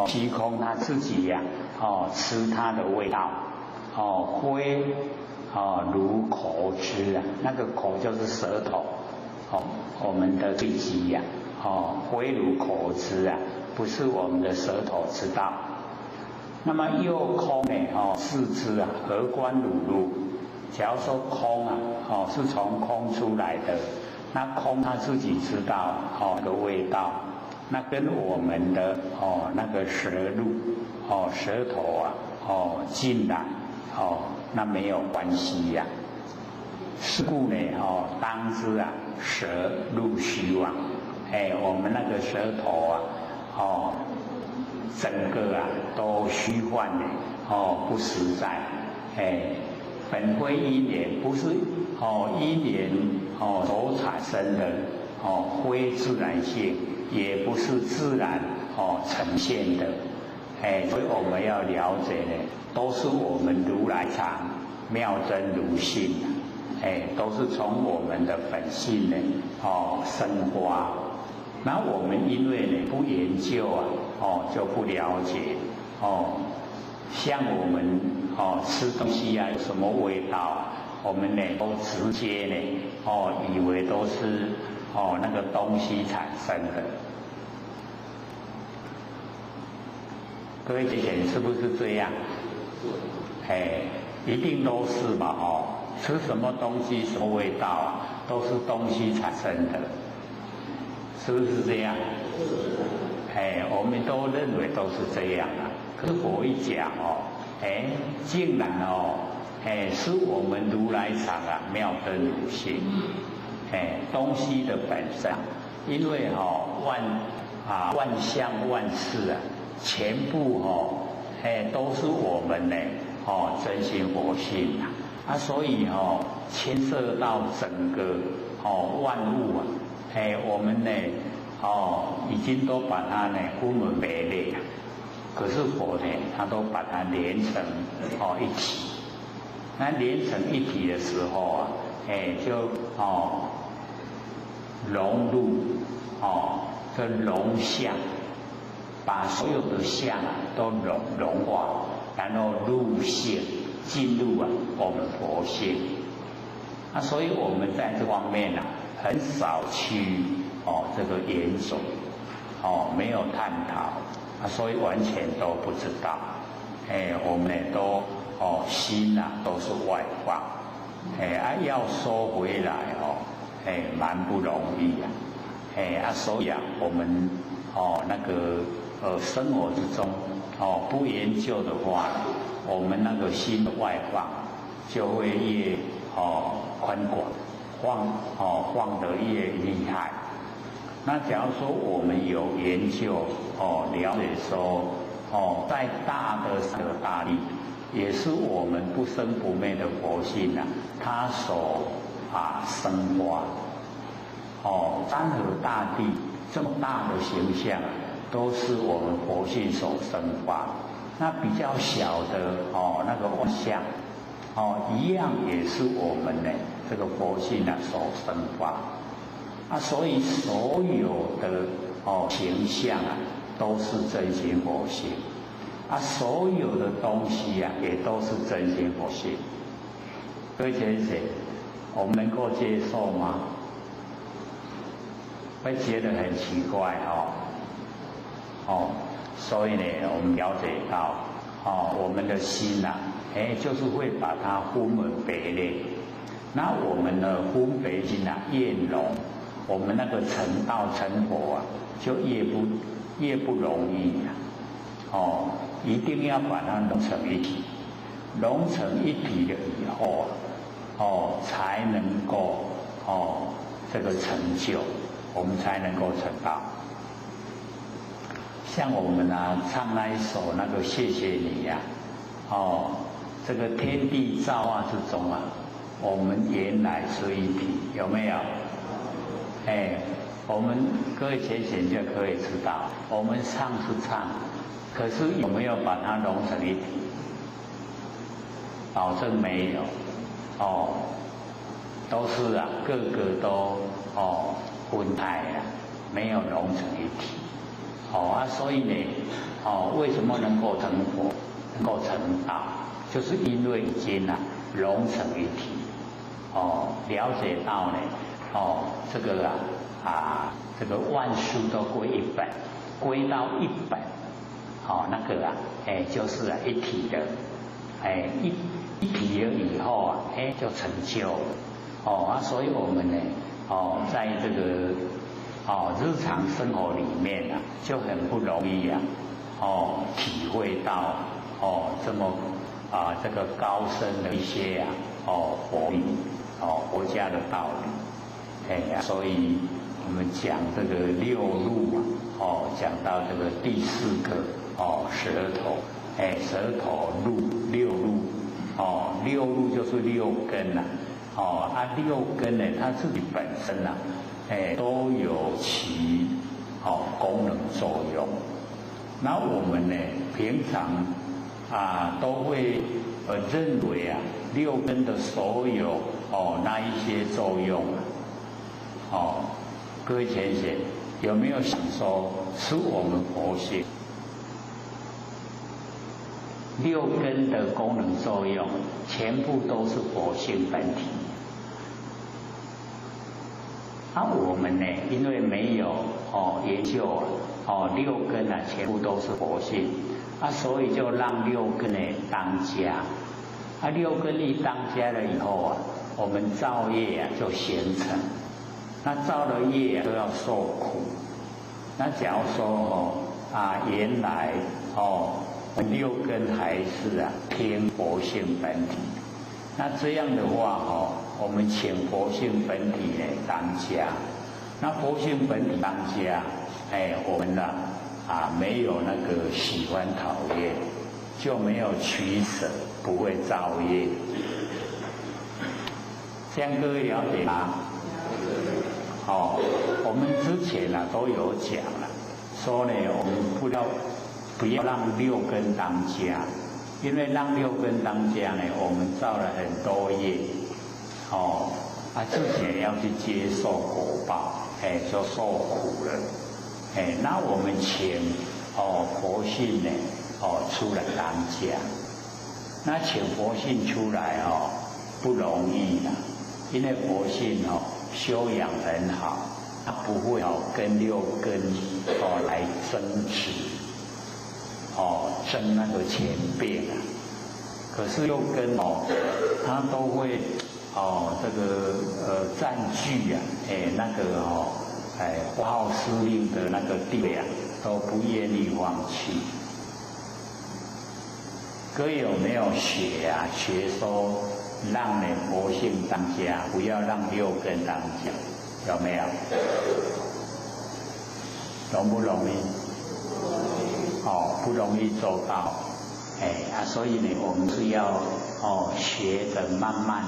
虚空它自己呀吃它的味道，非如口知啊，那个口就是舌头，我们的喙齿呀，非如口知啊，不是我们的舌头知道。那么又空呢，四肢啊，何观汝入？假如说空啊，是从空出来的，那空他自己知道那个味道，那跟我们的那个舌路舌头啊进来那没有关系呀。是故呢当知啊舌入虚妄，我们那个舌头啊整个啊都虚幻的不实在，本非因缘，不是因缘所产生的非自然性，也不是自然呈现的，所以我们要了解呢，都是我们如来藏妙真如性，都是从我们的本性呢生发。那我们因为呢不研究就不了解像我们吃东西啊有什么味道我们呢都直接呢以为都是那个东西产生的。各位姐姐是不是这样？一定都是嘛吃什么东西什么味道啊，都是东西产生的，是不是这样？我们都认为都是这样啊。可是佛一讲竟然是我们如来藏啊妙真如性，东西的本身，因为万象万事啊，全部都是我们呢真心佛性啊，所以牵涉到整个万物啊，我们呢已经都把它呢分门别类啊。可是佛呢，他都把它连成一体。那连成一体的时候啊，就融入这融相，把所有的相啊都融化，然后入性，进入我们佛性。那所以我们在这方面啊，很少去这个研究，没有探讨。所以完全都不知道，我们都心都是外放，要收回来蛮不容易所以我们那个生活之中不研究的话，我们那个心的外放就会越宽广，放得越厉害。那假如说我们有研究了解说在大的三河大地，也是我们不生不灭的佛性它所生发。三河大地这么大的形象都是我们佛性所生发。那比较小的那个万象一样也是我们呢这个佛性所生发。所以所有的形象都是真心佛性，所有的东西也都是真心佛性。各位先生，我们能够接受吗？会觉得很奇怪所以呢，我们了解到我们的心就是会把它分门别类。那我们的分别心越浓，我们那个成道成佛就越不容易一定要把它融成一体，融成一体了以后才能够这个成就，我们才能够成道。像我们唱那一首那个谢谢你这个天地造化之中我们原来是一体，有没有？我们各位浅显就可以知道，我们唱是唱，可是有没有把它融成一体？保证没有都是个个都分开没有融成一体所以呢为什么能够成佛，能够成道，就是因为已经融成一体了解到呢这个这个万事都归一本，归到一本那个啊，就是一体的，一体了以后啊，就成就了，所以我们呢，在这个日常生活里面啊，就很不容易啊，体会到这么这个高深的一些佛理佛家的道理，所以我们讲这个六路啊，讲到这个第四个舌头，舌头路六路，六路就是六根呐，六根呢，它自己本身呐，都有其功能作用。那我们呢，平常都会认为啊，六根的所有那一些作用各位浅显有没有想说是我们佛性六根的功能作用全部都是佛性本体？我们呢，因为没有研究六根啊，全部都是佛性所以就让六根呢当家六根一当家了以后我们造业就形成，那造了业都要受苦。那假如说原来六根还是偏佛性本体，那这样的话我们请佛性本体呢当家，那佛性本体当家，我们没有那个喜欢讨厌，就没有取舍，不会造业。这样各位了解吗？我们之前都有讲了，说呢我们不要让六根当家，因为让六根当家呢，我们造了很多业，自己也要去接受果报，就受苦了，那我们请佛性呢，出来当家，那请佛性出来不容易的，因为佛性修养很好，它不会跟六根来争执。争那个前边可是六根它都会这个占据那个发号施令的那个地位都不愿意放弃。各位有没有学说让佛性当家，不要让六根当家？有没有？容不容易？不容易做到，所以呢，我们是要学着慢慢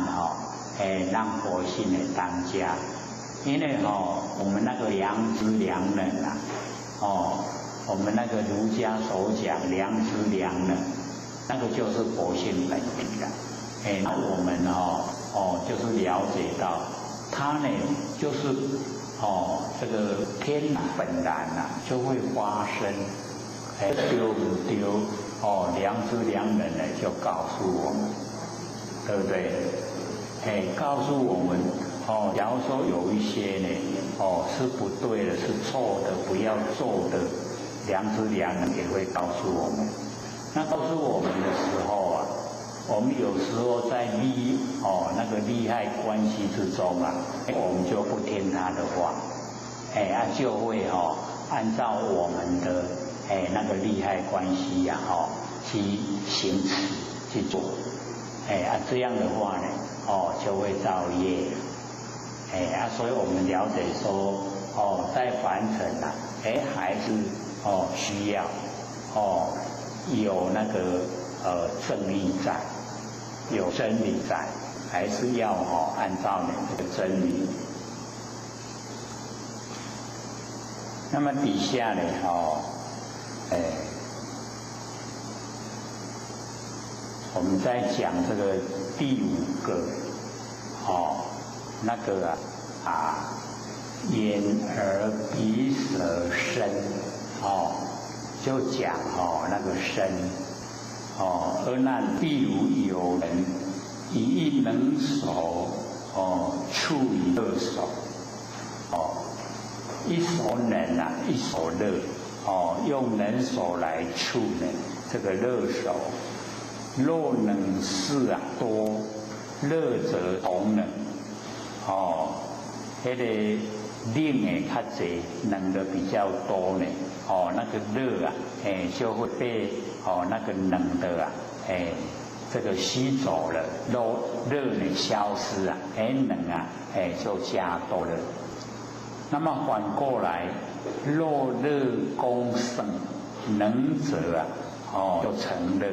让佛性当家，因为我们那个良知良能我们那个儒家所讲良知良能，那个就是佛性本体了，那我们就是了解到，它呢就是这个天本然就会发生。丢不丢？良知良能呢，就告诉我们，对不对？告诉我们，假如说有一些呢，是不对的，是错的，不要做的，良知良能也会告诉我们。那告诉我们的时候我们有时候在那个利害关系之中我们就不听他的话，就会按照我们的。那个利害关系去行持去做，这样的话呢，就会造业，所以我们了解说，在凡尘还是需要有那个正义在，有真理在，还是要按照这个真理。那么底下呢，我们在讲这个第五个，那个眼耳鼻舌身，就讲那个身，而那譬如有人以一能手，处以二手，一手能一手乐。用冷手来触呢这个热手。若冷事多，热则同冷。那个冷的较济，冷的比较多呢。那个热就会被那个冷的这个吸走了，热呢消失冷就加多了。那么反过来，若热攻盛，冷者就成热，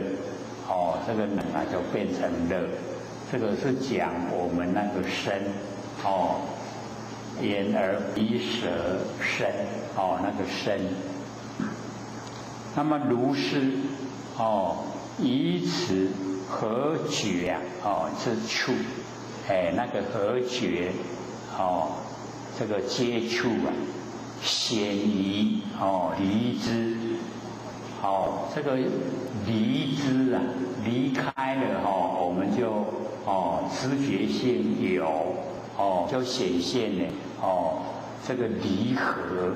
这个冷就变成热。这个是讲我们那个身，眼耳鼻舌身，那个身。那么如是，以此合觉之处，那个合觉，这个接触显疑离之，这个离之离开了我们就知觉性有就显现呢这个离合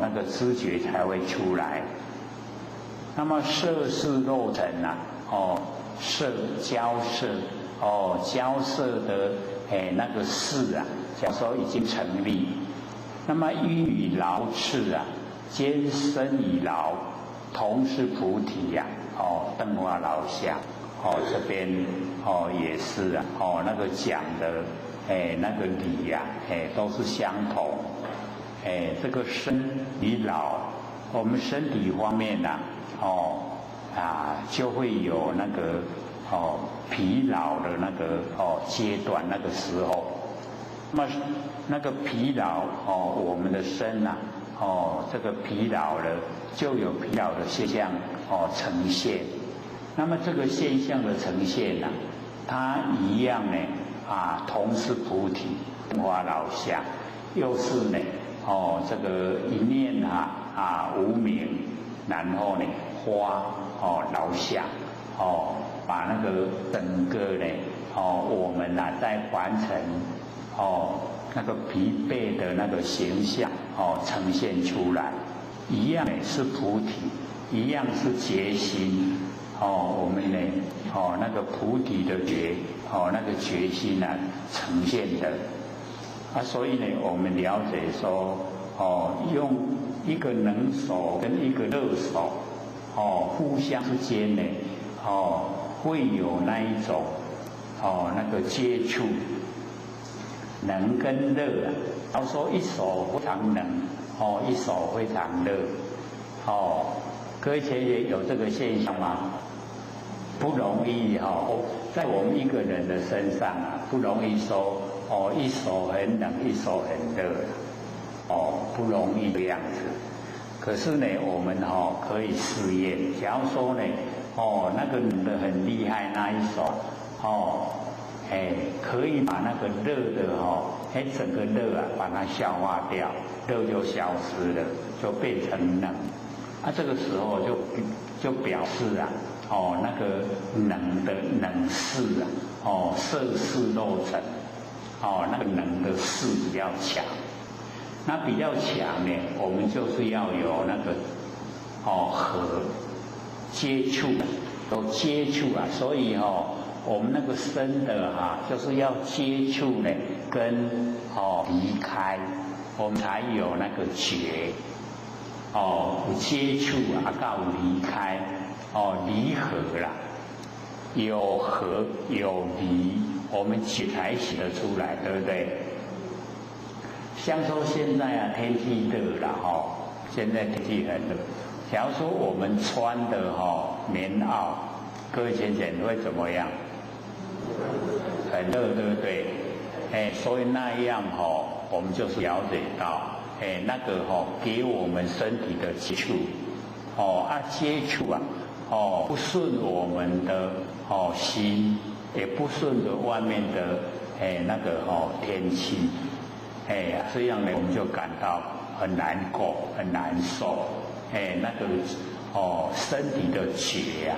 那个知觉才会出来。那么色是肉尘色交色交色的那个事假如说已经成立。那么因与劳次兼生以劳，同是菩提灯花老相这边也是那个讲的那个理都是相同。这个生与老，我们身体方面就会有那个疲劳的那个阶段，那个时候。那么那个疲劳我们的身这个疲劳了，就有疲劳的现象呈现。那么这个现象的呈现它一样呢同是菩提灯花老相，又是呢这个一念无明，然后呢花老相把那个整个呢我们在完成那个疲惫的那个形象呈现出来，一样是菩提，一样是决心我们呢那个菩提的觉那个决心呈现的所以呢我们了解说用一个冷手跟一个热手互相之间呢会有那一种那个接触，冷跟热假如说一手非常冷一手非常热各位学员有这个现象吗？不容易在我们一个人的身上不容易说一手很冷一手很热不容易这样子。可是呢我们可以试验，假如说呢那个冷的很厉害那一手可以把那个热的整个热把它消化掉，热就消失了，就变成冷这个时候就表示那个冷的冷势色是肉尘那个冷的势比较强。那比较强呢，我们就是要有那个和接触有接触所以我们那个身的就是要接触呢跟离开，我们才有那个觉有接触到离开离合啦，有合有离，我们才写得出来，对不对？像说现在天气热了现在天气很热，假如说我们穿的棉袄，各位浅浅会怎么样？很热，对不对？所以那样我们就是了解到那个给我们身体的接触接触不顺我们的心，也不顺着外面的那个天气这样呢我们就感到很难过很难受那个身体的觉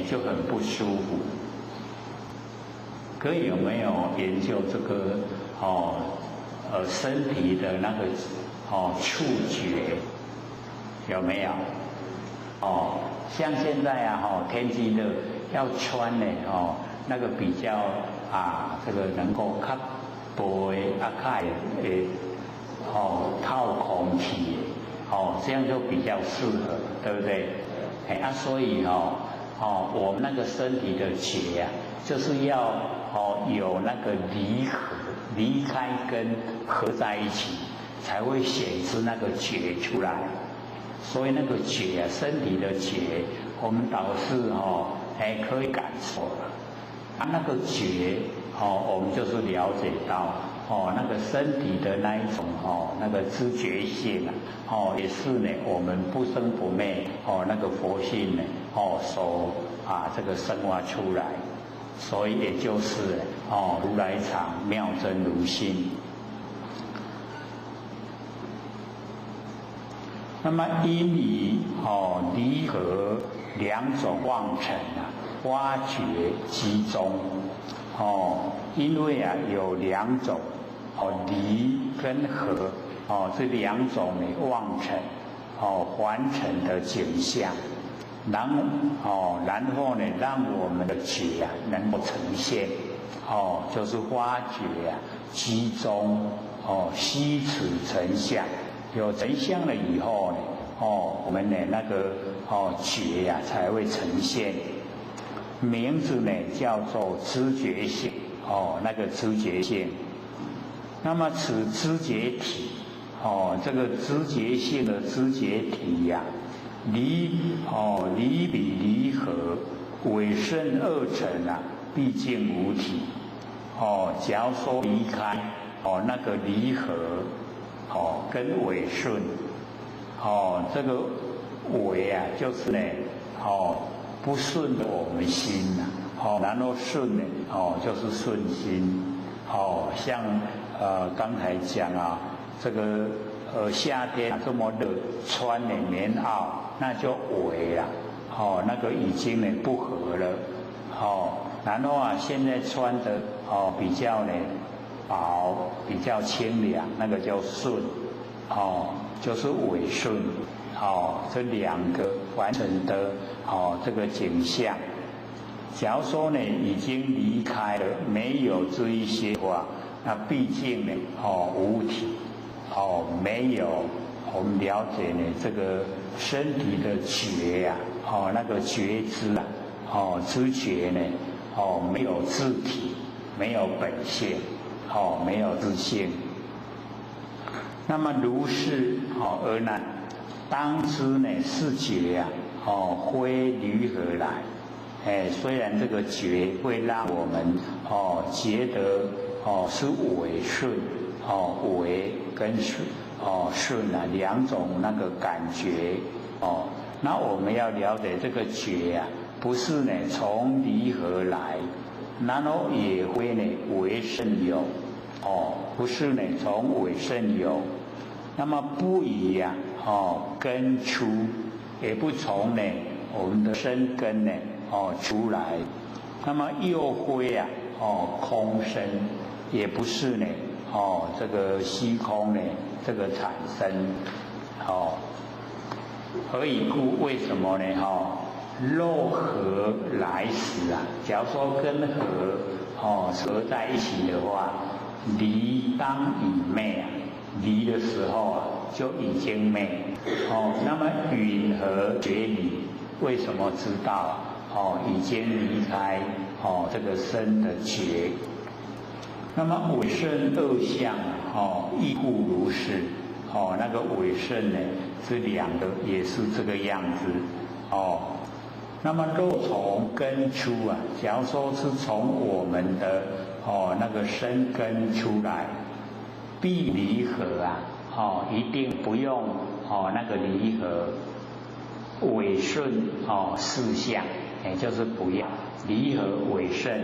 就很不舒服。各位有没有研究这个身体的那个触觉有没有？哦，像现在啊，天气热，要穿呢，那个比较这个能够较薄的较透空气的，这样就比较适合，对不对？所以我们那个身体的结啊，就是要有那个离开跟合在一起，才会显示那个结出来。所以那个结啊，身体的结，我们导师可以感受了。那个结我们就是了解到那个身体的那一种那个知觉性啊，也是呢我们不生不灭那个佛性呢所这个生发出来，所以也就是如来藏妙真如心。那么因于离合两种妄尘啊，挖掘集中因为有两种离跟合这两种的妄尘凡尘的景象，然后呢，让我们的觉能够呈现就是发掘集中悉此成相。有成相了以后呢，我们的那个觉才会呈现。名字呢叫做知觉性那个知觉性。那么此知觉体这个知觉性的知觉体呀，离比离合为甚二尘啊，毕竟无体假如说离开那个离合跟违顺这个违啊，就是呢不顺的我们心呐然后顺呢就是顺心像刚才讲啊，这个夏天这么热，穿呢棉袄那就违了那个已经呢不合了然后现在穿的比较呢薄，比较清凉，那个叫顺就是违顺这两个完成的这个景象。假如说呢已经离开了，没有这一些话，那毕竟呢无体没有我们了解呢这个身体的觉那个觉知知觉呢没有自体，没有本性没有自性。那么如是而难，当知呢是觉非离合来虽然这个觉会让我们觉得是违顺违跟顺两种那个感觉那我们要了解这个觉不是呢从离合来，然后也会呢为甚有不是呢从为甚有，那么不以根出，也不从呢我们的身根呢出来，那么又非空身，也不是呢这个虚空呢这个产生何以故？为什么呢肉合来时假如说跟合合在一起的话，离当已灭离的时候就已经灭那么允和觉离，为什么知道已经离开这个身的觉？那么违顺二相亦复如是那个违顺呢，这两个也是这个样子那么若从根出假如说是从我们的那个身根出来，必离合一定不用那个离合违顺四相就是不要离合违顺，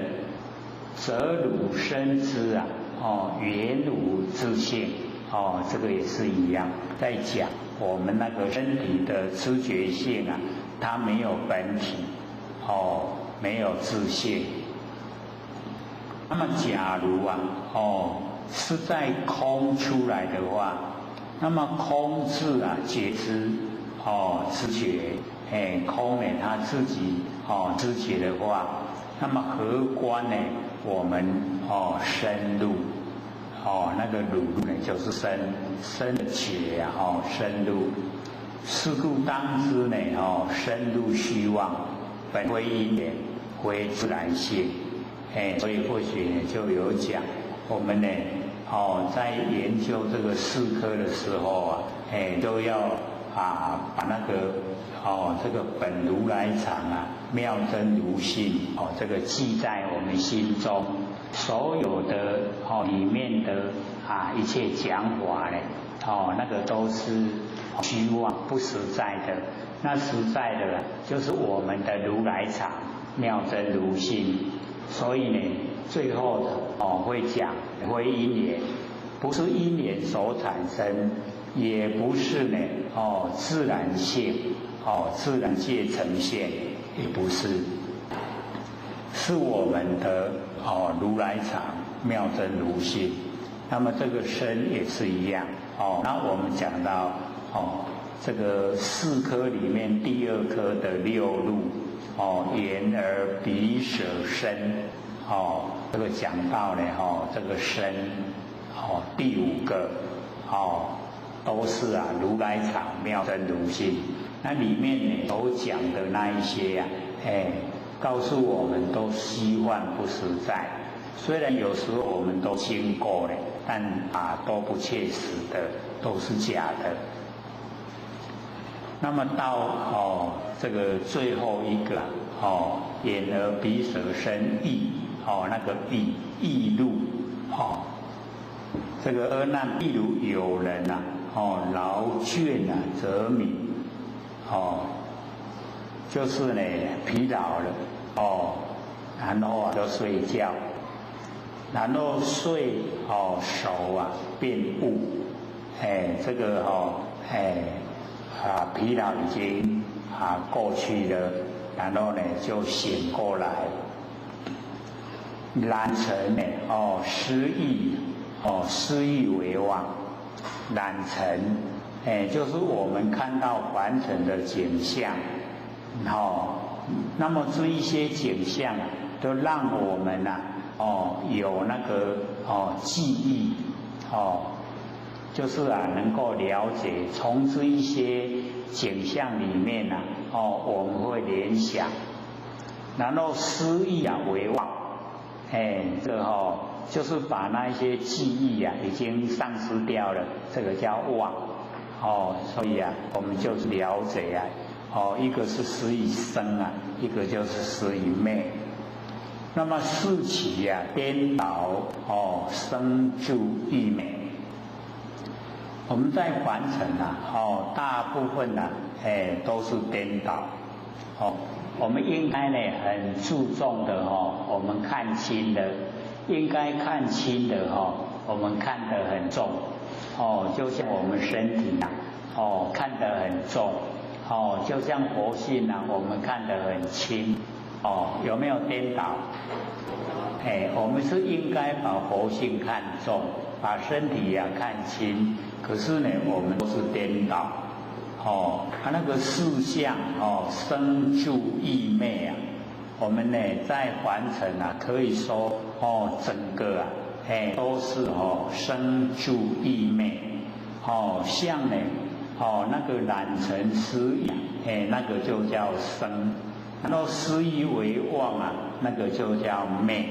则汝身知原汝自性这个也是一样，在讲我们那个身体的知觉性它没有本体没有自性。那么假如是在空出来的话，那么空字觉知知觉，空呢它自己知觉的话，那么何观呢？我们深入，那个入呢就是深的觉啊，深入。是故当知呢，深入虚妄，本非因缘，非自然性。所以或许呢就有讲，我们呢，在研究这个四科的时候啊，都要把那个这个本如来藏啊，妙真如性这个记在我们心中，所有的里面的一切讲法呢，那个都是虚妄不实在的。那实在的就是我们的如来藏妙真如性。所以呢，最后会讲非因缘，不是因缘所产生，也不是呢自然性自然界呈现，也不是，是我们的如来藏妙真如性。那么这个身也是一样那我们讲到这个四科里面第二科的六路眼耳鼻舌身这个讲到呢这个身第五个都是如来藏妙真如性。那里面呢所讲的那一些告诉我们都虚幻不实在。虽然有时候我们都经过了，但都不切实的，都是假的。那么到这个最后一个眼耳鼻舌身意那个意路这个阿难，譬如有人劳倦则冥就是呢疲劳了然后就睡觉，然后睡熟变悟这个疲劳已经过去了，然后呢就醒过来。染尘呢失忆失忆为妄，染尘就是我们看到凡尘的景象那么这一些景象都让我们有那个记忆就是能够了解，从这一些景象里面我们会联想，然后失忆为妄这个就是把那一些记忆已经丧失掉了，这个叫妄所以我们就是了解一个是失忆生一个就是失忆灭。那么四起颠倒生住意灭。我们在凡尘大部分都是颠倒我们应该呢很注重的我们看清的，应该看清的我们看得很重就像我们身体看得很重就像佛性我们看得很轻有没有颠倒？我们是应该把佛性看重，把身体看轻，可是呢我们都是颠倒那个四相生住意灭我们呢在凡尘可以说整个都是生住意灭相呢那个染尘失忆那个就叫生，然后失忆为妄那个就叫灭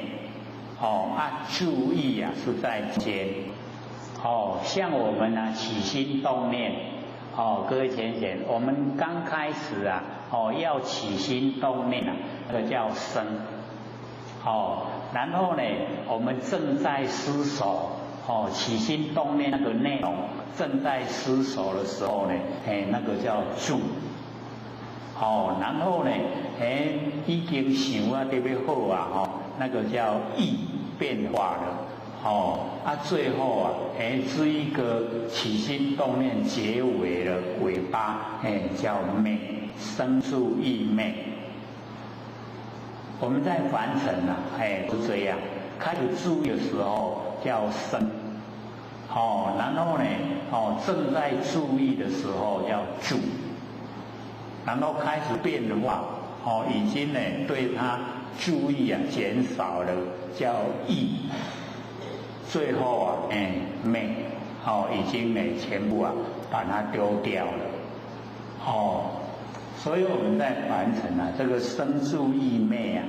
注意是在间像我们起心动念各位浅显，我们刚开始要起心动念那个叫生然后呢我们正在思索起心动念那个内容正在思索的时候呢那个叫住然后呢已经想特别好那个叫意变化了最后这一个起心动念结尾的尾巴叫灭，生住意灭。我们在凡尘是这样，开始注意的时候叫生然后呢正在注意的时候叫住然后开始变化，哦，已经呢对它注意啊减少了，叫意，最后啊昧，哦，已经呢全部啊把它丢掉了，哦，所以我们在凡尘啊，这个生住意昧啊，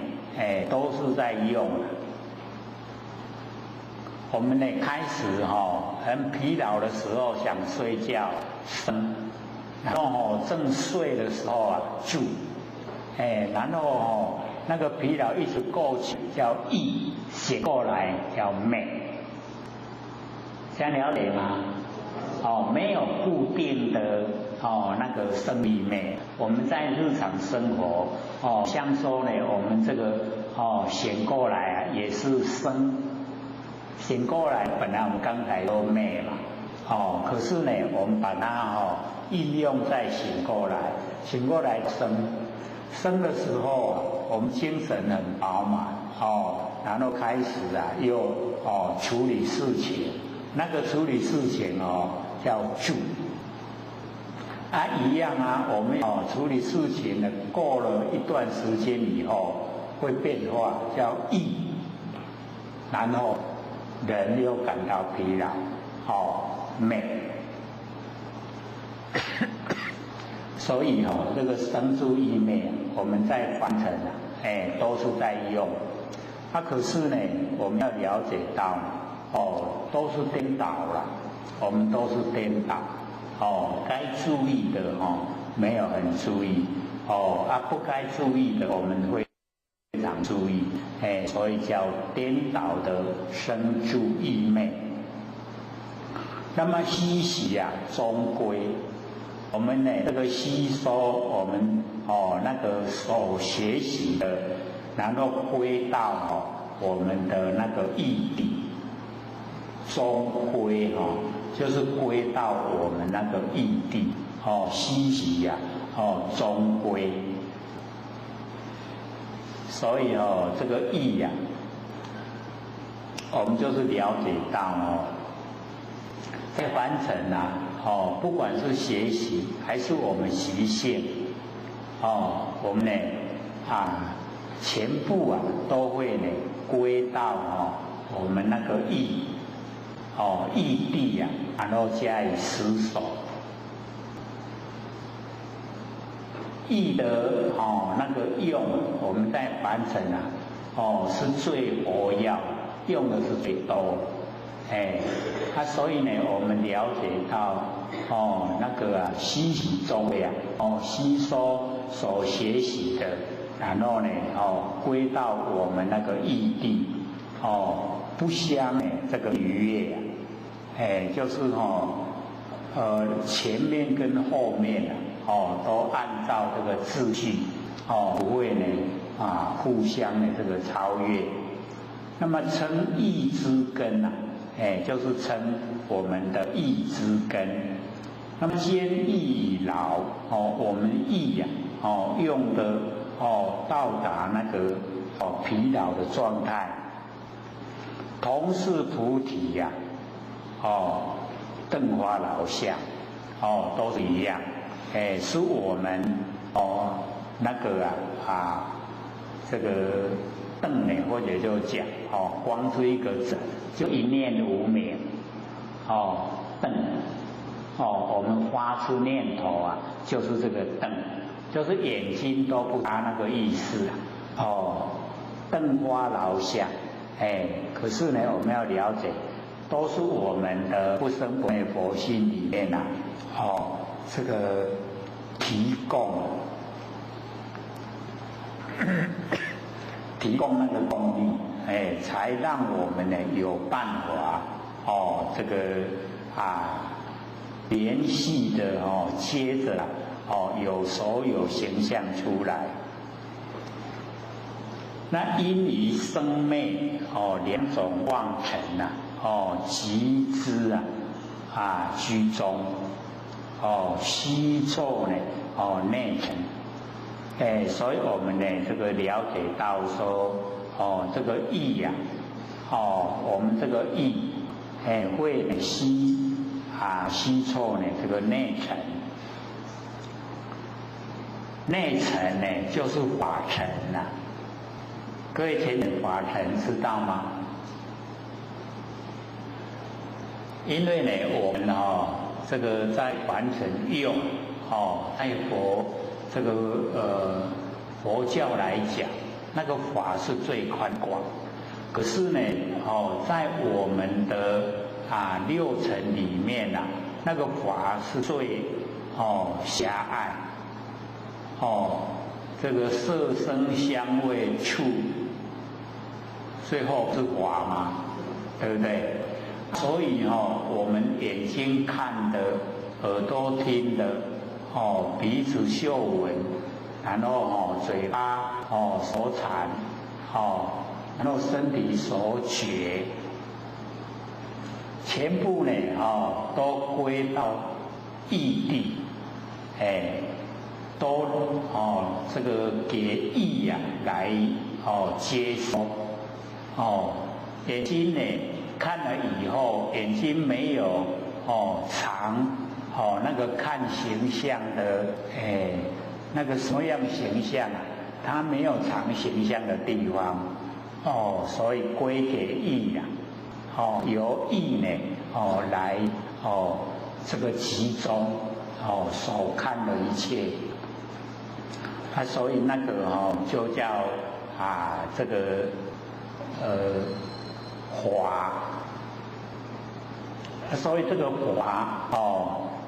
都是在用啊。我们呢开始很疲劳的时候想睡觉生，然后正睡的时候啊住，然后那个疲劳一直过去叫意，醒过来叫昧，这样了解吗？没有固定的那个生理昧，我们在日常生活像说呢，我们这个醒过来啊也是生。醒过来，本来我们刚才都昧嘛，可是呢，我们把它应用在醒过来，醒过来生的时候，我们精神很饱满，然后开始啊又处理事情，那个处理事情叫住，一样啊，我们处理事情呢，过了一段时间以后会变化，叫意，然后。人又感到疲劳，昧，所以这个生住意昧，我们在凡尘啊，都是在用。可是呢，我们要了解到，都是颠倒了，我们都是颠倒，该注意的没有很注意，不该注意的我们会。非常注意，所以叫颠倒的生住意昧。那么吸习啊，终归，我们呢这个吸收我们那个所学习的，然后归到我们的那个意地，终归就是归到我们那个意地，吸习呀，终归。所以这个意呀，我们就是了解到在凡尘啊，不管是学习还是我们习性，我们呢全部啊都会呢归到我们那个意，意地啊，然后加以思守。意的那个用，我们在凡尘啊，是最活跃，用的是最多，所以呢，我们了解到那个吸习中的吸收所学习的，然后呢归到我们那个意地，不相这个逾越，就是前面跟后面都按照这个秩序，不会呢互相的这个超越。那么称意之根就是称我们的意之根。那么坚意以劳，我们意呀，用的到达那个疲劳的状态，同是菩提呀，灯花老相，都是一样。是我们那个这个瞪呢，或者就讲光是一个字，就一念无明，瞪，我们发出念头啊，就是这个瞪，就是眼睛都不搭那个意思灯花老想，可是呢，我们要了解，都是我们的不生不灭佛性里面这个提供那个功力，才让我们呢有办法这个连续的接着有所有形象出来。那因于生灭两种妄尘集之居中。虚错呢内尘，所以我们呢这个了解到说这个意呀，我们这个意会虚错呢这个内尘。内层呢就是法尘呐。各位前人法尘知道吗？因为呢，我们这个在凡尘用在这个佛教来讲，那个法是最宽广。可是呢，在我们的六尘里面那个法是最狭隘。这个色声香味触，最后是法嘛，对不对？所以我们眼睛看的，耳朵听的，鼻子嗅闻，然后嘴巴所馋，然后身体所觉，全部呢都归到义谛，都这个给义来接收，眼睛呢看了以后，眼睛没有常那个看形象的那个什么样形象它没有常形象的地方所以归给义由义呢来这个集中所看的一切所以那个就叫这个华，所以这个华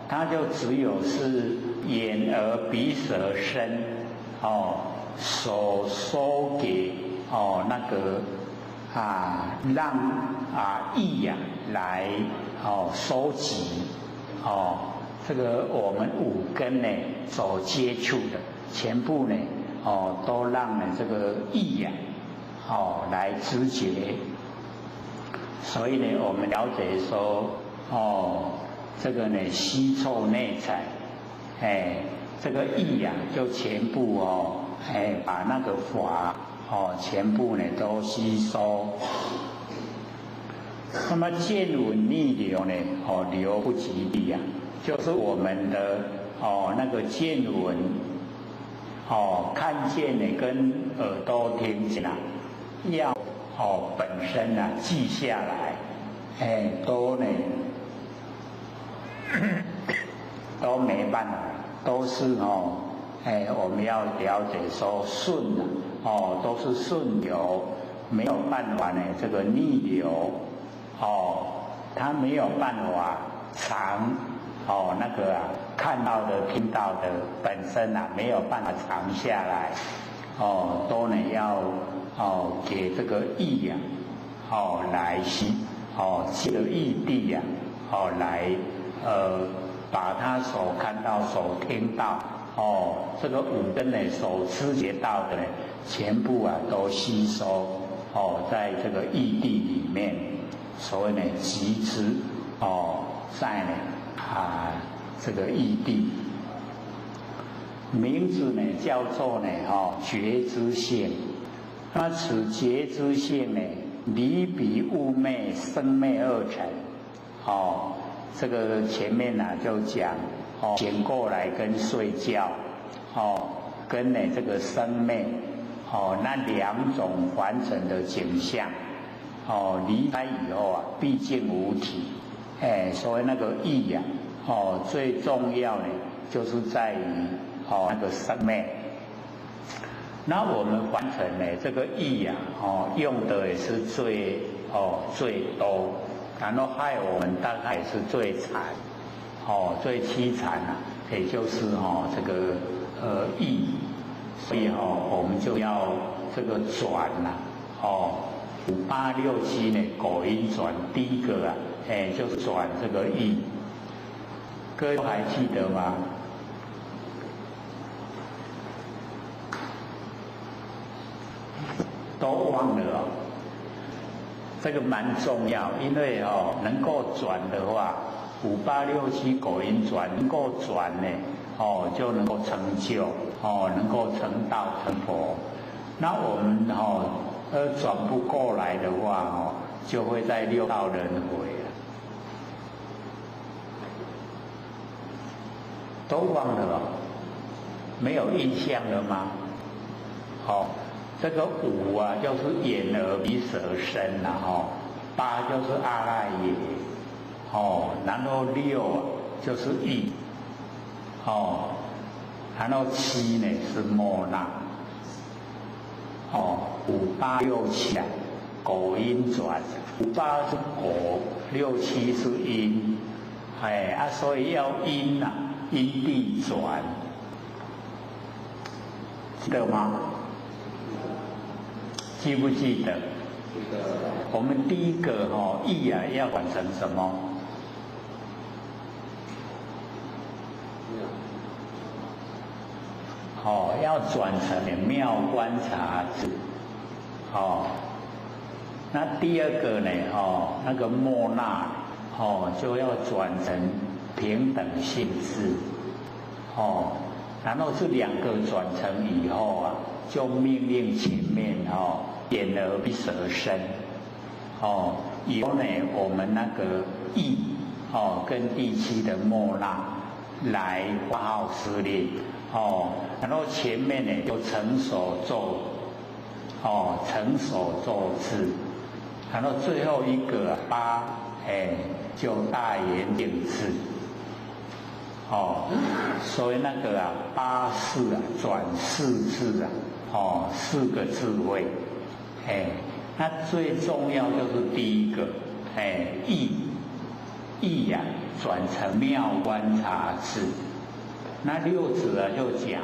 它就只有是眼耳鼻舌身所收给那个让意来收集这个我们五根呢所接触的全部呢都让这个意来知觉。所以呢，我们了解说这个呢吸臭内在这个意就全部把那个法全部呢都吸收。那么见闻逆流呢流不及地就是我们的那个见闻看见呢跟耳朵听见要本身记下来都呢都没办法，都是我们要了解说顺都是顺流，没有办法呢这个逆流它没有办法藏那个看到的听到的本身没有办法藏下来都呢要给这个意来吸这个意谛来把他所看到所听到这个五根呢所知觉到的呢全部都吸收在这个意谛里面，所以呢集之在呢这个意谛，名字呢叫做呢觉知性。那此觉知性呢离彼物昧生昧二尘这个前面就讲醒过来跟睡觉跟呢这个生昧那两种完整的景象离开以后毕竟无体所以那个意最重要呢就是在于那个生昧。那我们凡尘呢这个意用的也是最多，然后害我们大概也是最惨最凄惨也就是这个意，所以我们就要这个转5、8、6、7呢果音转，第一个就是转这个意，各位还记得吗？都忘了这个蛮重要，因为能够转的话，5、8、6、7果音转能够转呢就能够成就能够成道成佛。那我们转不过来的话就会在六道轮回都忘了没有印象了吗？哦，这个五啊，就是眼耳鼻舌身啦，八就是阿赖耶，然后六啊就是意，然后七呢是末那，五八六七啊，果因转，五八是果，六七是因，所以要因啊，因地转，记得吗？记不记得？我们第一个意啊要转成什么？要转成妙观察智。那第二个呢？那个末那，就要转成平等性智。然后这两个转成以后啊，就命令前面眼耳鼻舌身，以后呢，我们那个意，跟第七的末那来发号施令，然后前面呢就成手咒，成手咒字，然后最后一个八，就大圆镜字，所以那个啊八识啊转四字啊，四个智慧，那最重要就是第一个，意呀转成妙观察智。那六祖啊就讲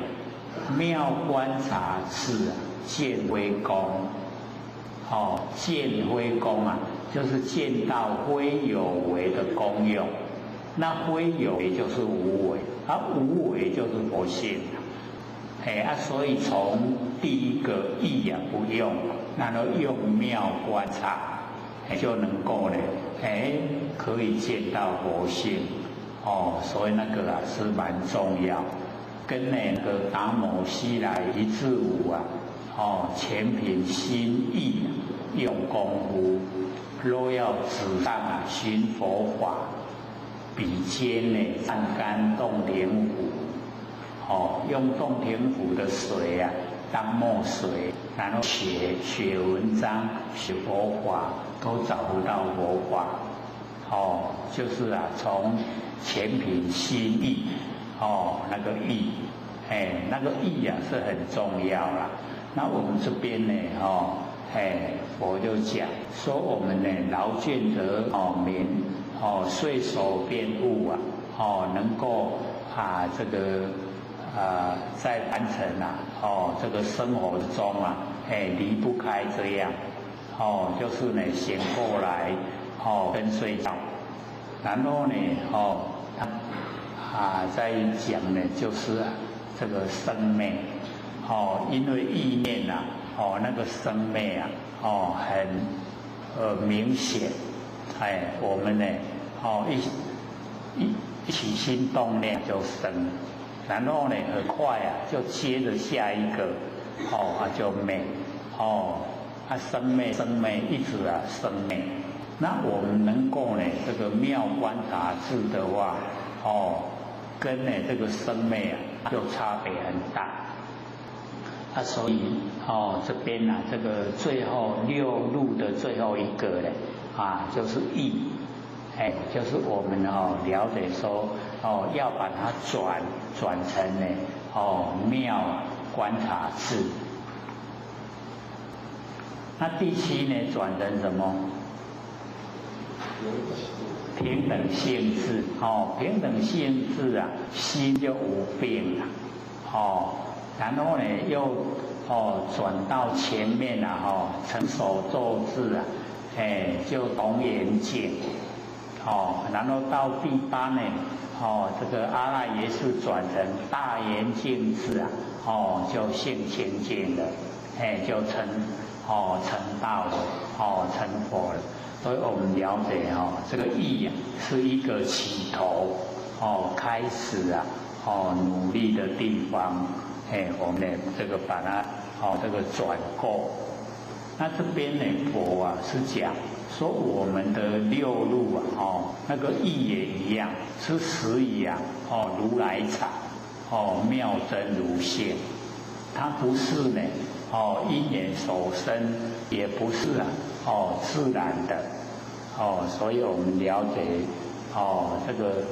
妙观察智啊，见非功，见非功啊，就是见到非有为的功用。那非有为就是无为，无为就是佛性。所以从第一个意啊不用，然后用妙观察，就能够呢，可以见到佛性。所以那个啊是蛮重要，跟那个达摩西来一至五啊，全凭心意用功夫，若要纸上啊寻佛法，比肩呢上干洞庭湖，用洞庭湖的水啊当墨水，然后写文章、写佛法，都找不到佛法。就是啊，从全凭心意，那个意，那个意啊是很重要啦。那我们这边呢，佛就讲说我们呢劳倦则眠，睡熟便悟啊，能够这个在凡尘啊，这个生活中啊，离不开这样，就是呢醒过来，跟睡觉。然后呢，在讲呢，就是这个生灭，因为意念啊，那个生灭啊，很明显，我们呢，一起心动念就生，然后呢，很快啊，就接着下一个，就灭，生灭一直啊生灭。那我们能够呢，这个妙观察智的话，跟呢这个生灭啊，就差别很大。所以这边啊，这个最后六路的最后一个呢，就是意，就是我们了解说，要把它转成呢，妙观察智。那第七呢，转成什么？平等性智，平等性智啊，心就无病了，然后呢又转到前面啊，成手咒智啊，就同圆镜，然后到第八呢，这个阿赖耶识转成大圆镜智啊，就性清净了，就成道了，成佛了。所以我们了解这个意啊是一个起头，开始啊，努力的地方，我们呢这个把它这个转过。那这边呢佛啊是讲说我们的六路啊，那个意也一样，是始以啊，如来藏，妙真如性，它不是呢因缘所生，也不是自然的所以我们了解这个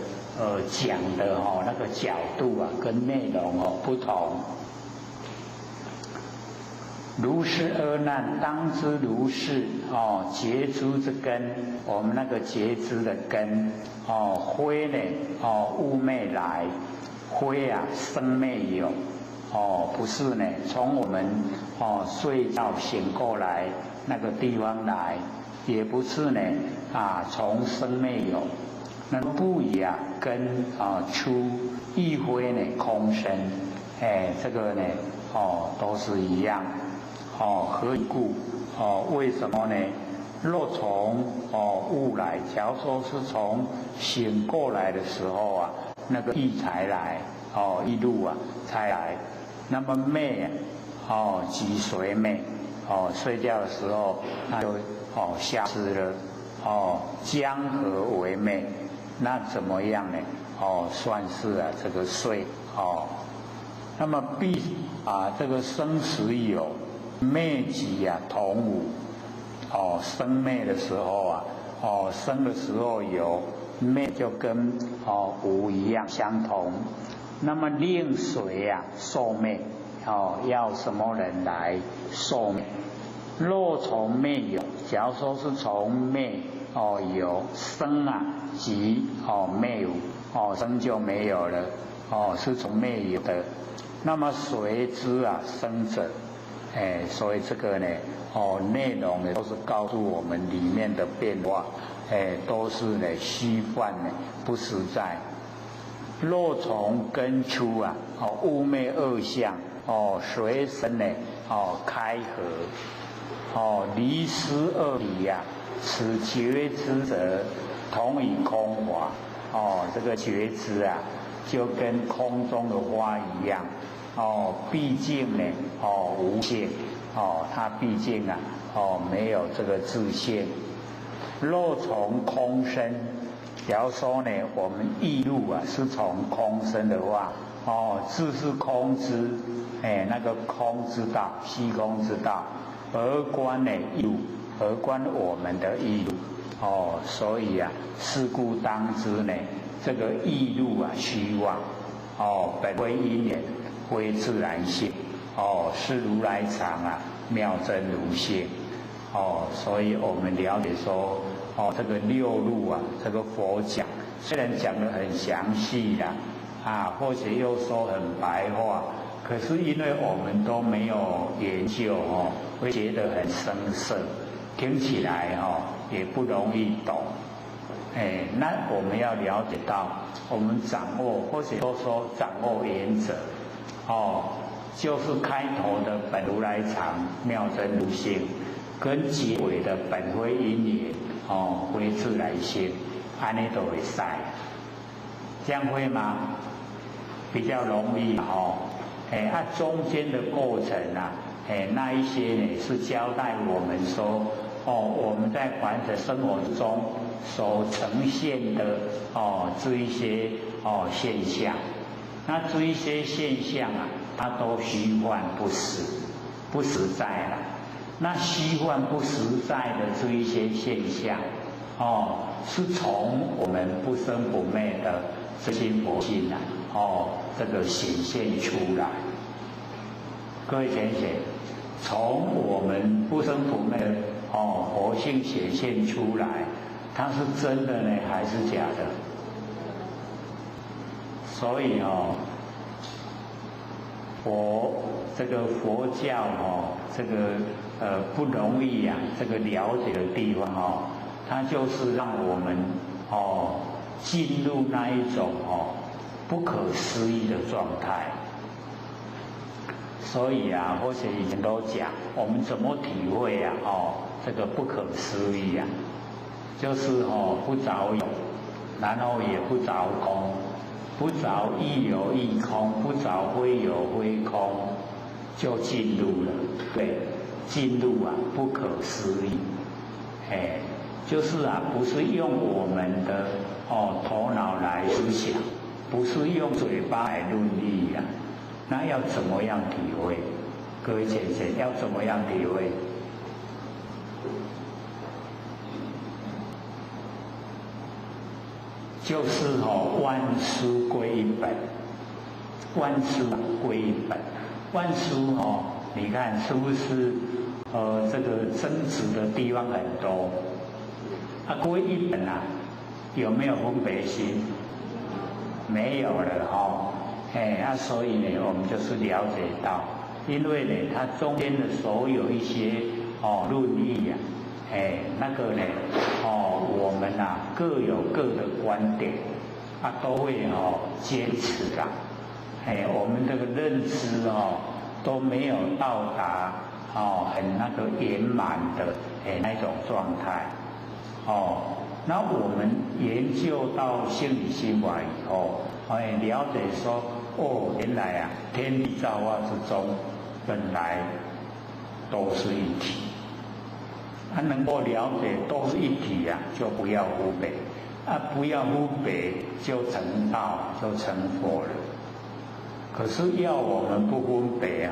讲的那个角度啊跟内容不同。如是阿难，当知如是觉知之根，我们那个觉知的根非呢物昧来，非啊生昧有不是呢从我们睡觉醒过来那个地方来，也不是呢从生昧有，那不以根出，亦非呢空身，这个呢都是一样。何以故？为什么呢？若从物来，假如说是从醒过来的时候啊，那个意才来一路才来，那么昧即随昧睡觉的时候那就消失了江河为昧，那怎么样呢？算是这个睡那么必这个生死有。昧即同无生昧的时候生的时候有，昧就跟无一样相同。那么令谁受昧要什么人来受昧？若从昧有，假如说是从昧有生即昧无生就没有了是从昧有的。那么谁知生者？所以这个呢，内容呢都是告诉我们里面的变化，都是呢虚幻呢，不实在。若从根出物昧二相，随身呢，开合，离失二理此觉知者，同以空花。这个觉知就跟空中的花一样。毕竟呢，无性，它毕竟没有这个自性。若从空生，假如说呢，我们意路是从空生的话，自是空之，那个空之道，虚空之道，而观呢意路，而观我们的意路，所以是故当知呢，这个意路虚妄，本为因缘。非自然性是如来藏妙真如性所以我们了解说这个六路这个佛讲虽然讲得很详细或者又说很白话，可是因为我们都没有研究会觉得很生涩，听起来也不容易懂。那我们要了解到我们掌握或者说掌握原则就是开头的本如来藏妙真如性，跟结尾的本非因缘非自然性，安尼都会使，这样会吗？比较容易中间的过程那一些呢是交代我们说我们在凡尘生活中所呈现的这一些现象。那这一些现象它都虚幻不实，不实在了。那虚幻不实在的这一些现象，是从我们不生不灭的这些佛性这个显现出来。各位先生，从我们不生不灭的佛性显现出来，它是真的呢，还是假的？所以这个佛教这个不容易这个了解的地方它就是让我们进入那一种不可思议的状态。所以或者以前都讲，我们怎么体会这个不可思议就是不着有，然后也不着空。不着亦有亦空，不着非有非空，就进入了。对，进入不可思议。就是不是用我们的头脑来思想，不是用嘴巴来论义啊。那要怎么样体会？各位先生，要怎么样体会？就是万书归一本，万书归一本，万书你看是不是这个争执的地方很多？归一本啊，有没有分别心？没有了所以呢，我们就是了解到，因为呢，它中间的所有一些论义啊，那个呢，我们各有各的观点，都会坚持啊，我们这个认知都没有到达很那个圆满的那种状态，那我们研究到性理心法以后，了解说，原来天地造化之中，本来都是一体。能够了解都是一体就不要分别，不要分别就成道，就成佛了。可是要我们不分别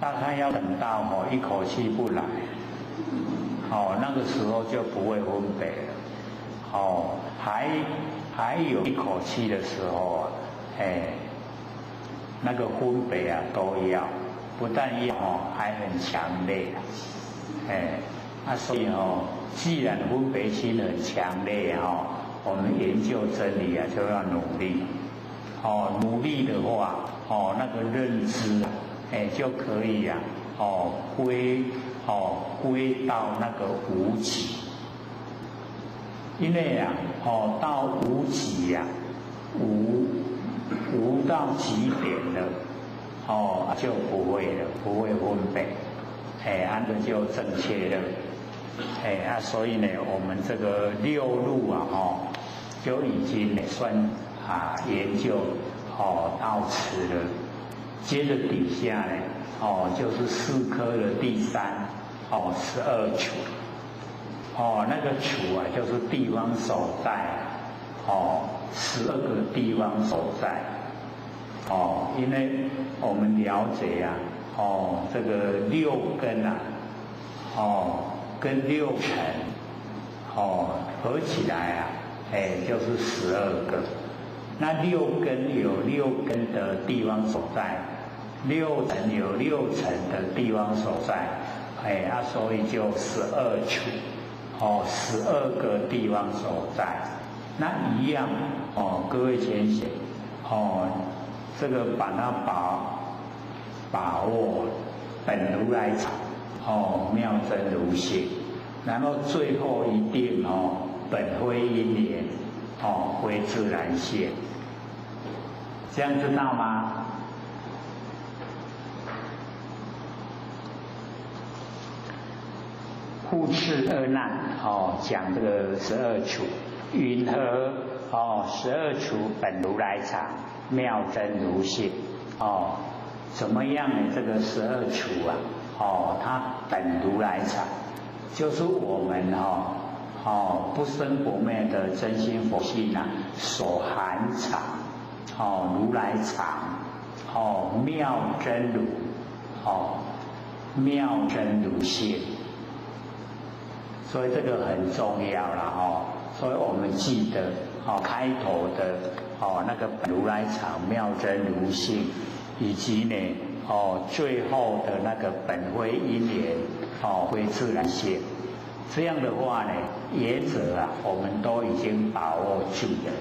大概要等到一口气不来，那个时候就不会分别了。还有一口气的时候那个分别都要，不但要还很强烈。所以既然分别心很强烈我们研究真理就要努力。努力的话那个认知就可以归到那个无极。因为到无极无到极点了就不会了，不会分别。安的就正确了，所以呢，我们这个六路就已经算研究到此了。接着底下呢，就是四科的第三12处，那个处就是地方所在，12个地方所在，因为我们了解这个六根跟6尘合起来就是12个。那六根有6根的地方所在，6尘有6尘的地方所在，所以就12处，12个地方所在。那一样各位先生这个把它把握本如来藏妙真如性，然后最后一定本非因缘非自然现，这样知道吗？护持二难讲这个12处云何12处本如来藏妙真如性怎么样呢？这个12处它本如来藏，就是我们不生不灭的真心佛性所含藏如来藏妙真如妙真如性，所以这个很重要了所以我们记得开头的那个本如来藏妙真如性，以及呢最后的那个本非因缘非自然现，这样的话呢原则我们都已经把握住了。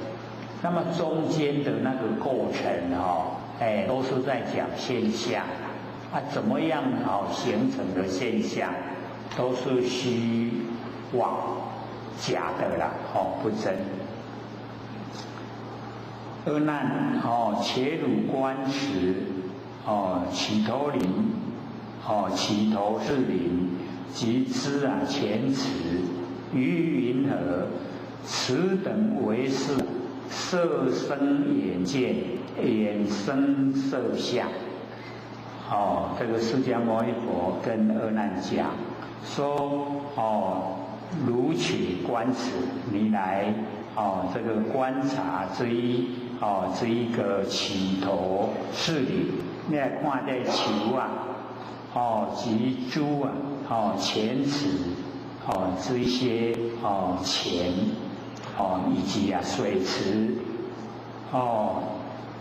那么中间的那个过程都是在讲现象怎么样形成的现象都是虚妄假的啦不真。二难且汝观持起头林起头是林，即知前持于云何？此等为是色生眼见，眼生色相。这个释迦牟尼佛跟二难讲说如取观持，你来这个观察之一这一个起头是理，你来看这球啊，及珠啊，钱池，这一些钱，以及水池，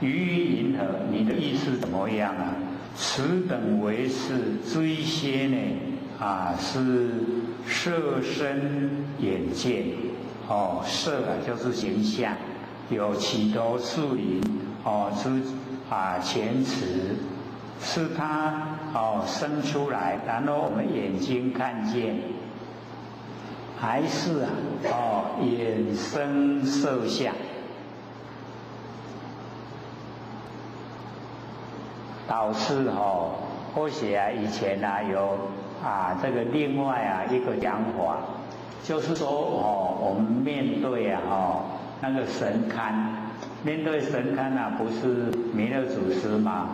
鱼银河，你的意思怎么样啊？此等为是这一些呢，是色身眼见，色就是形象，有起头树林，钱池，是它生出来，然后我们眼睛看见，还是眼生色相。导致或许以前有这个另外一个讲法，就是说我们面对那个神龛，面对神龛不是弥勒祖师吗？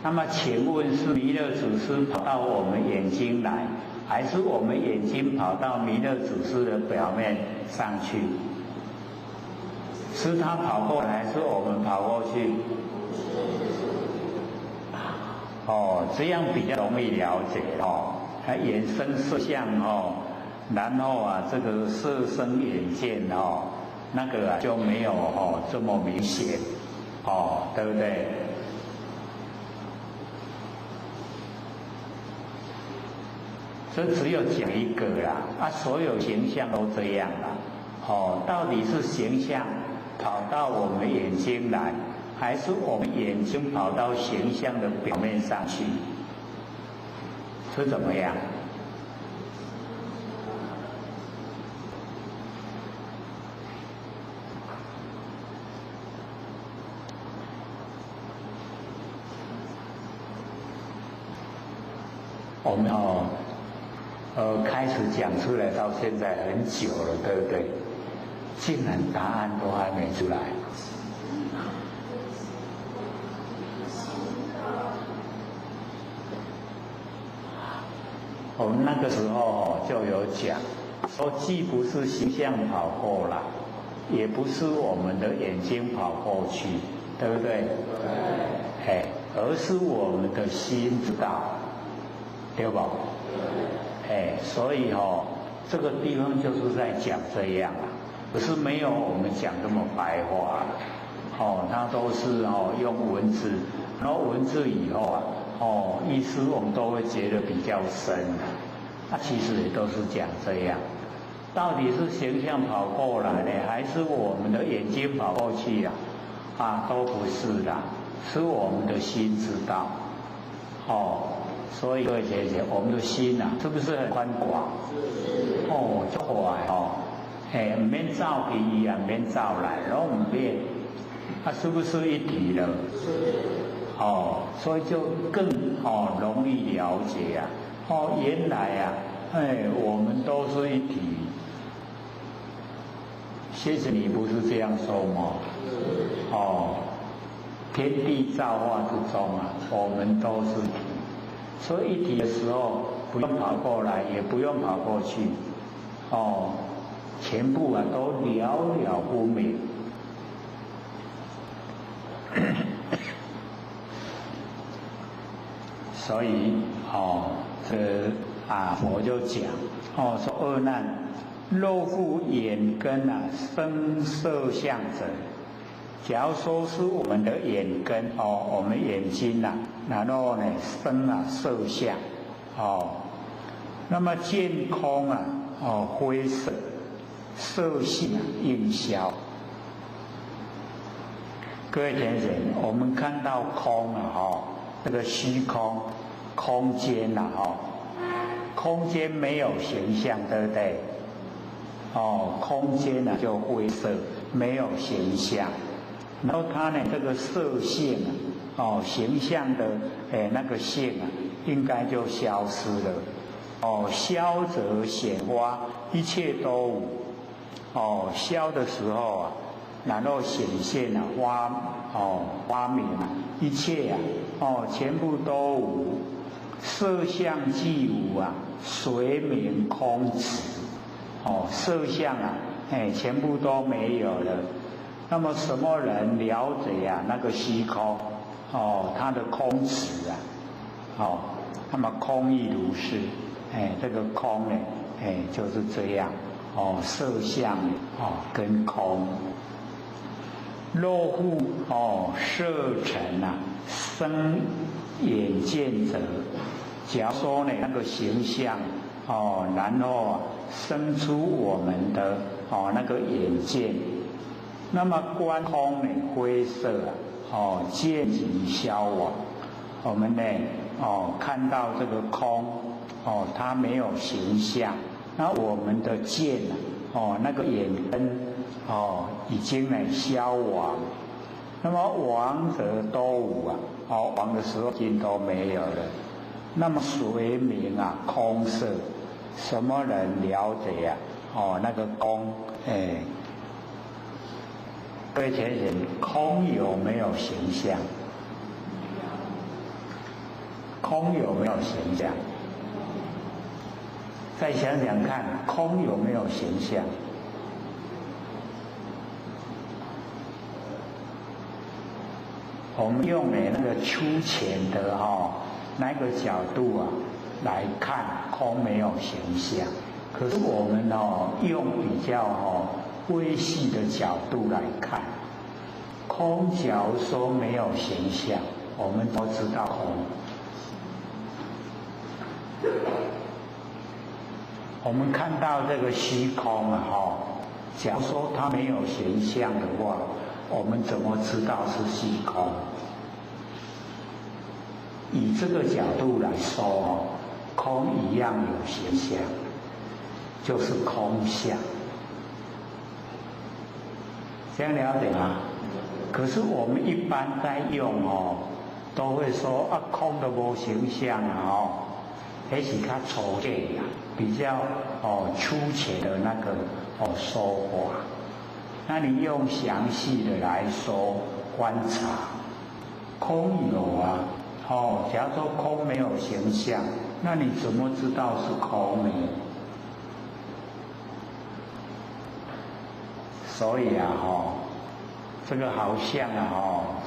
那么请问是弥勒祖师跑到我们眼睛来，还是我们眼睛跑到弥勒祖师的表面上去？是他跑过来，还是我们跑过去？这样比较容易了解眼生色相然后这个色生眼见那个就没有这么明显对不对？这只有讲一个啦，所有形象都这样啦到底是形象跑到我们眼睛来，还是我们眼睛跑到形象的表面上去？是怎么样？我们开始讲出来到现在很久了，对不对？竟然答案都还没出来。我们那个时候就有讲，说既不是形象跑过来，也不是我们的眼睛跑过去，对不对？对。而是我们的心知道，对不？所以这个地方就是在讲这样可是没有我们讲这么白话它都是用文字，然后文字以后意思我们都会觉得比较深其实也都是讲这样。到底是形象跑过来呢，还是我们的眼睛跑过去都不是啦，是我们的心知道所以各位姐姐，我们的心是不是很宽广？就快唔免走去唔免走来，拢唔免，是不是一体了？所以就更容易了解原来我们都是一体。谢谢你不是这样说吗？天地造化之中我们都是一体。所以一体的时候，不用跑过来，也不用跑过去，全部都了了不明。所以佛就讲说二难，若复眼根生色相者。假如说是我们的眼根我们眼睛然后呢生色相那么见空灰色，色性应消。各位先生，我们看到空这个虚空空间空间没有形象，对不对？空间就灰色，没有形象。然后它呢，这个色性形象的那个性应该就消失了。消则显花，一切都无。消的时候然后显现花明一切全部都无。色相既无随名空寂。色相全部都没有了。那么什么人了解啊那个虚空？它的空词啊，那么空亦如是，这个空呢，就是这样，色相跟空。若复色尘啊生眼见者，假如说呢那个形象然后生出我们的那个眼见，那么观空呢灰色渐即消亡。我们呢看到这个空它没有形象，那我们的见那个眼根已经呢消亡。那么亡者都无亡的时候已经都没有了。那么随名空色，什么人了解那个空？各位前人，空有没有形象？空有没有形象？再想想看，空有没有形象？我们用那个粗浅的那个角度来看空没有形象，可是我们用比较微细的角度来看，空假如说没有形象，我们都知道空。我们看到这个虚空假如说它没有形象的话，我们怎么知道是虚空？以这个角度来说空一样有形象，就是空相。这样了解吗？可是我们一般在用都会说空的无形象那是较粗浅比较粗浅的那个说法。那你用详细的来说观察，空有假如说空没有形象，那你怎么知道是空呢？所以这个好像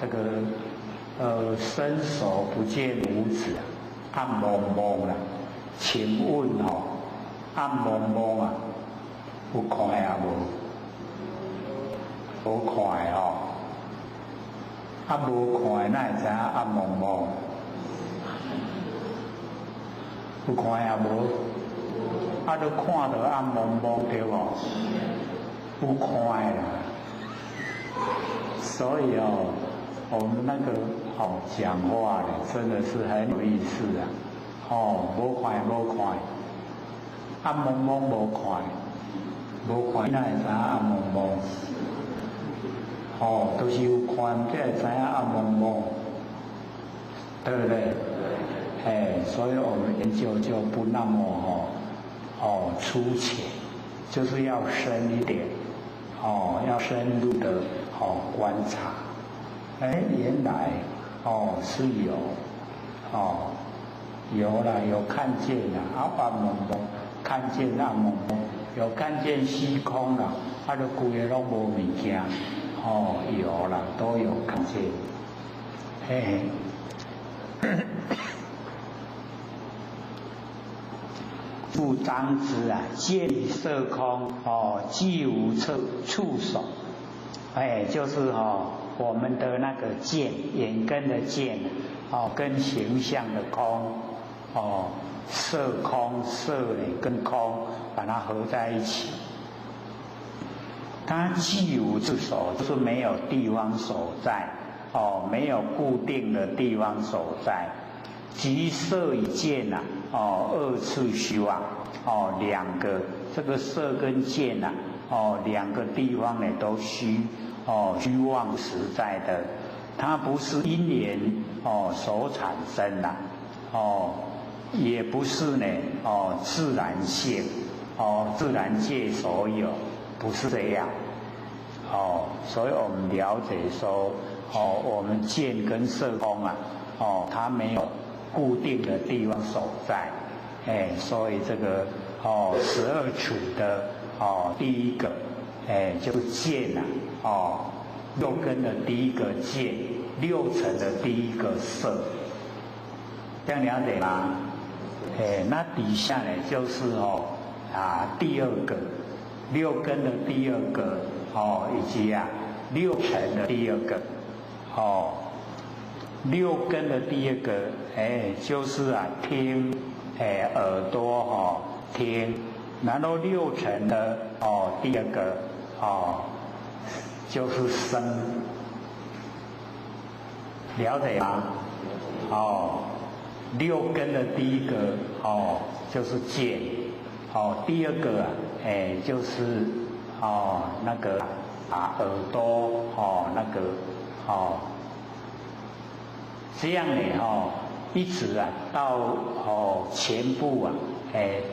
这个伸手不见五指，暗蒙蒙啦。请问暗蒙蒙有看无？无看无看哪会知影暗蒙蒙？有看无？都看到暗蒙蒙对无？有看啦。所以我们那个讲话呢，真的是很有意思无看无看，暗蒙蒙无看，无看哪会知影暗蒙蒙？都是有看才会知影暗蒙蒙，对不对？所以我们研究就不那么粗浅，就是要深一点，要深入的观察。原来是有有了，有看见了暗蒙蒙，看见暗蒙蒙，有看见虚空了，就规个拢无物件，有了，都有看见，故当知见色空既无触手，就是我们的那个见，眼根的见跟形象的空色空，色跟空把它合在一起，它既无触手，就是没有地方所在没有固定的地方所在。即色与见二次虚妄两个这个色跟见两个地方呢都虚妄实在的，它不是因缘所产生也不是呢自然性自然界所有，不是这样所以我们了解说我们见跟色空它没有固定的地方所在，所以这个12处的第一个就见六根的第一个见，六尘的第一个色，这样了解吗？那底下呢就是第二个六根的第二个以及六尘的第二个六根的第二个就是听耳朵听，然后六尘的第二个就是声，了解吗？六根的第一个就是见，第二个就是那个耳朵那个这样呢一直到全部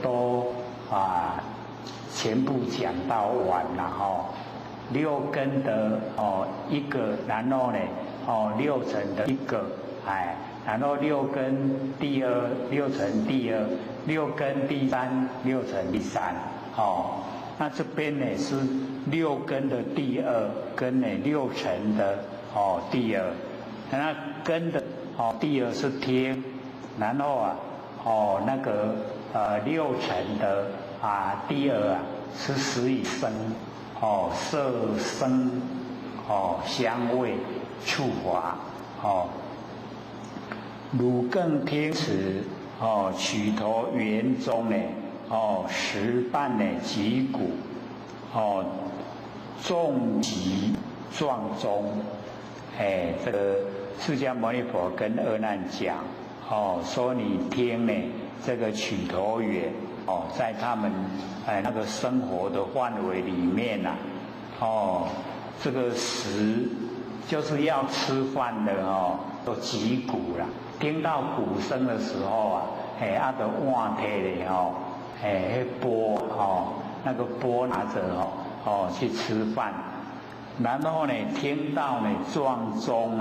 都全部讲到完了六根的一个，然后呢六尘的一个然后六根第二，六尘第二，六根第三，六尘第三那这边呢是六根的第二，跟呢六尘的第二，那根的第二是听，然后那个六尘的第二是十以声色声香味触法汝更听此取头圆中呢十瓣呢击鼓重击撞钟这个释迦牟尼佛跟阿难讲说你听呢这个取头圆在他们那个生活的范围里面这个食就是要吃饭的都击鼓了，听到鼓声的时候就换摕咧钵那个钵拿着去吃饭，然后呢听到呢撞钟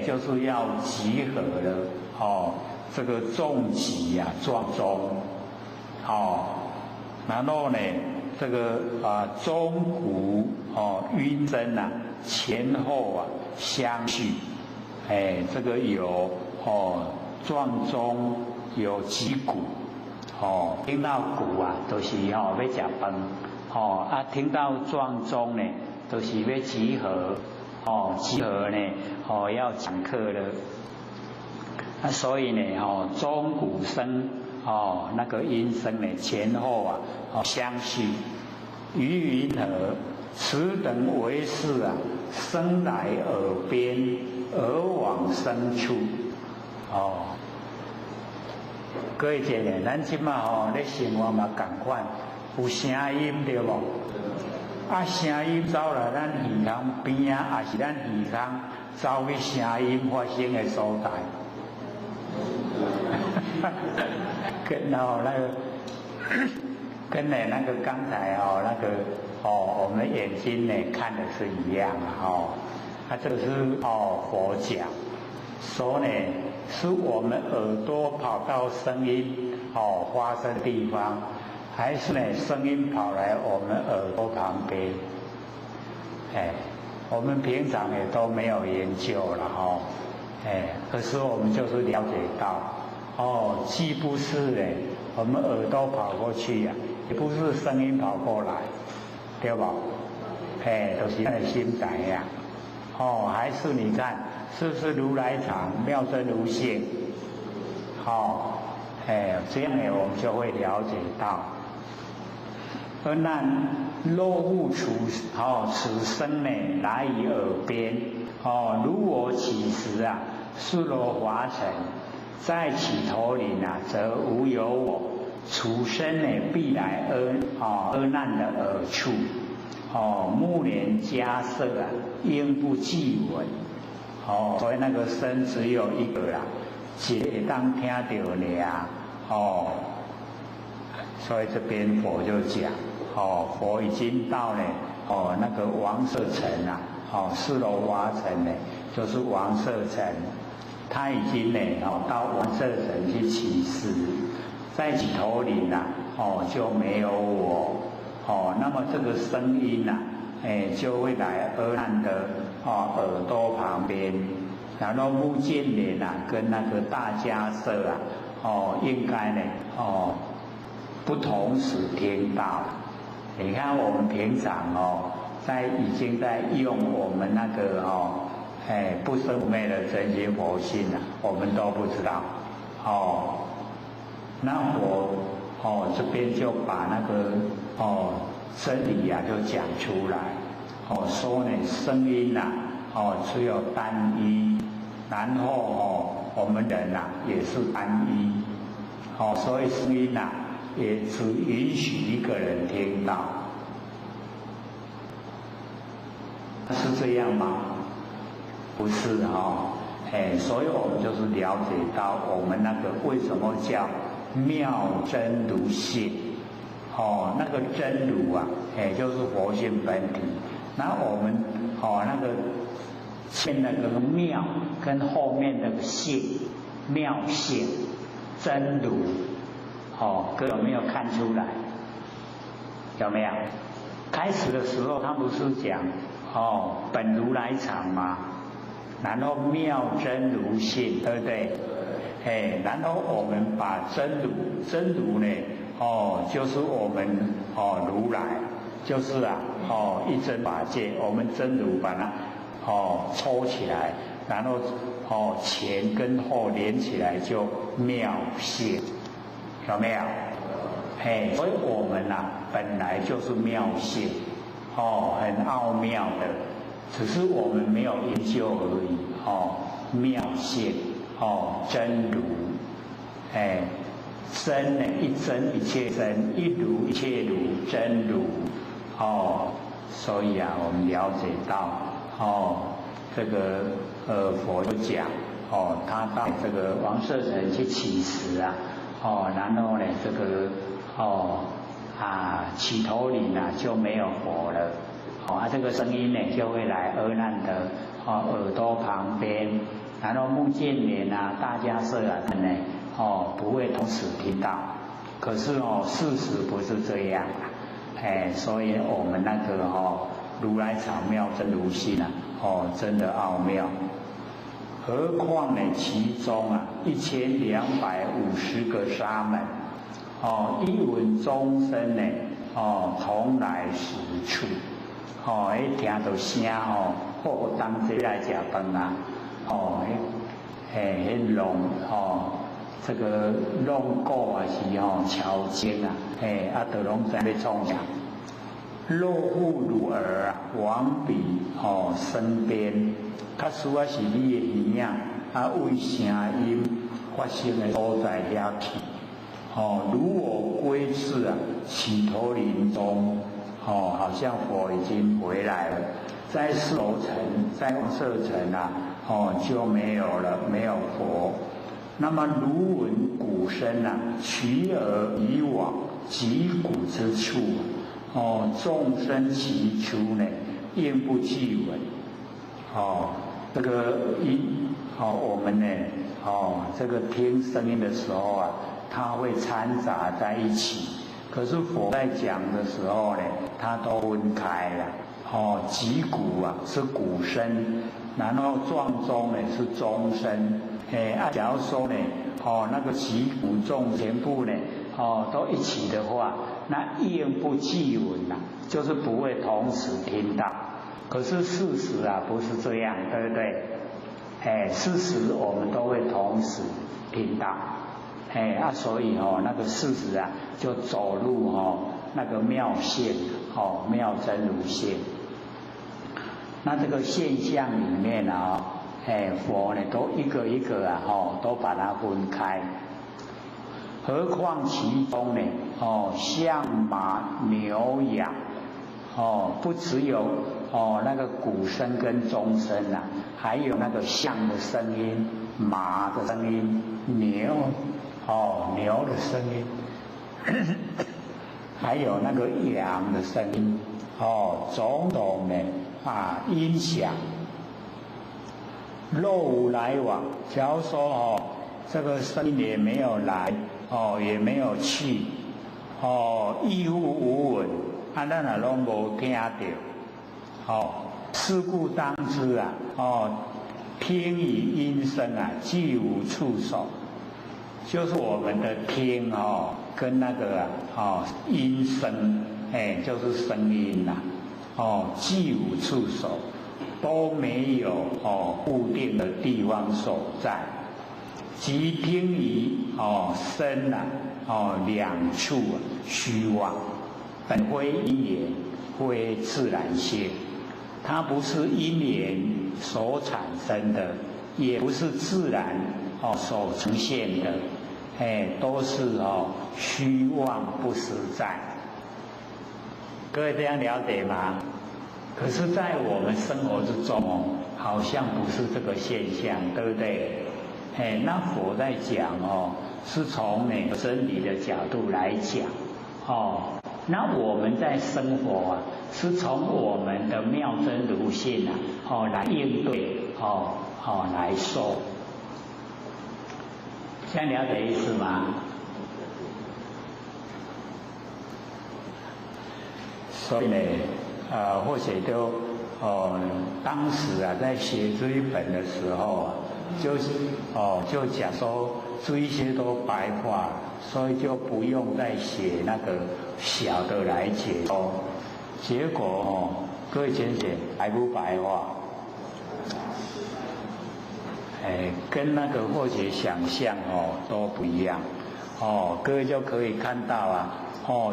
就是要集合了这个重击撞钟然后呢这个钟鼓晕声前后相续这个有撞钟有击鼓听到鼓就是要吃饭听到撞钟呢就是要集合集合呢要讲课了所以呢钟鼓声那个音声呢前后相续，于云何此等为是声来耳边，耳往深处各位姐妹，咱今嘛咧生活嘛同款，有声音对无？声音走来咱耳孔边也是咱耳孔走去声音发生的所在。然后那个跟那个刚才那个我们眼睛呢看的是一样这个是佛讲说呢是我们耳朵跑到声音发生的地方，还是呢声音跑来我们耳朵旁边我们平常也都没有研究了可是我们就是了解到既不是我们耳朵跑过去也不是声音跑过来，对吧？就是那个心在还是你看是不是如来藏妙真如性？这样呢我们就会了解到。而那若复此声呢来于耳边如我起时是罗华尘，在起头领则无有我，此声呢必来阿难的耳处目连迦摄应不记闻所以那个声只有一个会当听到呢所以这边佛就讲佛已经到了那个王舍城四罗华城呢就是王舍城，他已经呢到王舍城去起誓，在起头领就没有我那么这个声音就会来阿难的耳朵旁边，然后目犍连啊跟那个大迦叶啊，应该呢不同时听到。你看我们平常已经在用我们那个不生不灭的真心佛性啊，我们都不知道那我这边就把那个真理啊就讲出来说呢声音啊只有单一，然后我们人啊也是单一所以声音啊也只允许一个人听到，是这样吗？不是所以我们就是了解到我们那个为什么叫妙真如性那个真如啊就是佛性本体。那我们那个前那个妙跟后面那个性妙性真如各位有没有看出来？有没有？开始的时候他不是讲本如来藏吗？然后妙真如性，对不对？然后我们把真如呢就是我们如来，就是一真法界，我们真如把它抽起来，然后前跟后连起来就妙性，有没有？所以我们本来就是妙性很奥妙的，只是我们没有研究而已妙性真如真呢一真一切真，一如一切如，真如所以我们了解到这个佛就讲他到这个王舍城去乞食啊然后呢这个起头领就没有佛了这个声音呢就会来阿难的耳朵旁边，然后目犍连大迦叶呢不会同时听到，可是事实不是这样所以我们那个如来藏妙真如性真的奥妙。何况呢其中1250个沙门一闻众生呢从来实处听到声当这来吃饭龙这个龙骨是敲经都拢在要创啥？若复如儿往彼身边，假使是你的耳为声音发生的所在遐去如我归次起头临终好像佛已经回来了，在四楼城，在王舍城就没有了，没有佛。那么如闻鼓声取而以往击鼓之处众生其出呢，应不具闻这个我们呢这个听声音的时候它会掺杂在一起，可是佛在讲的时候呢，它都分开了击鼓是鼓声，然后撞钟呢是钟声假如说呢那个击鼓众全部呢都一起的话，那应不具闻就是不会同时听到。可是事实不是这样，对不对？事实我们都会同时听到所以那个事实就走入那个妙性妙真如性。那这个现象里面佛呢都一个一个都把它分开，何况其中呢象马牛羊不只有那个鼓声跟钟声还有那个象的声音、马的声音、牛的声音还有那个羊的声音种种的音响。若无来往，假如说这个声音也没有来也没有去亦复无闻咱也拢无听到是故当知啊，听与音声啊，俱无触手，就是我们的听跟那个音声，就是声音呐，俱无触手，都没有固定的地方所在。即听于声两处虚妄，本非因缘，非自然性。它不是因缘所产生的，也不是自然所呈现的，都是虚妄不实在。各位这样了解吗？可是，在我们生活之中好像不是这个现象，对不对？那佛在讲是从真理的角度来讲那我们在生活是从我们的妙真如性来应对来说，这样了解意思吗？所以呢，或许都当时在写这一本的时候就是就讲说这一些都白话，所以就不用再写那个小的来解说。结果各位先生白不白话？跟那个或许想象都不一样各位就可以看到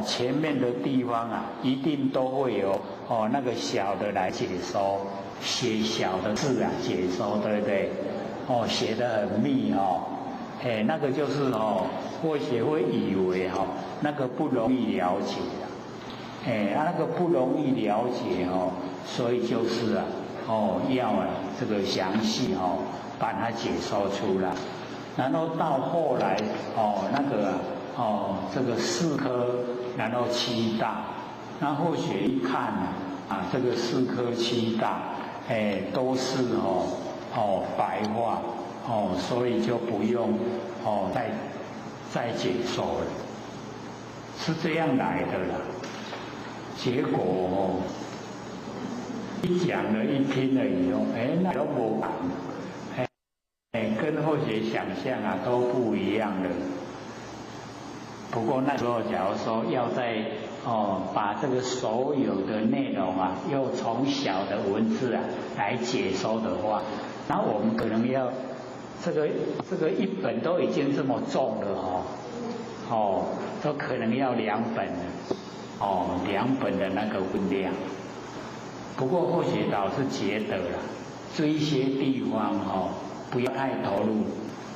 前面的地方一定都会有那个小的来解说，写小的字解说，对不对？写得很密那个就是或许会以为那个不容易了解那个不容易了解所以就是要这个详细把它解说出来，然后到后来那个这个4科，然后7大，那或许一看这个4科7大都是白话所以就不用再解说了，是这样来的啦。结果一讲了一听了以后，那都不同，跟或许想象都不一样了。不过那时候假如说要再把这个所有的内容又从小的文字来解说的话，那我们可能要这个一本都已经这么重了都可能要2本了2本的那个分量。不过或许倒是觉得这一些地方不要太投入，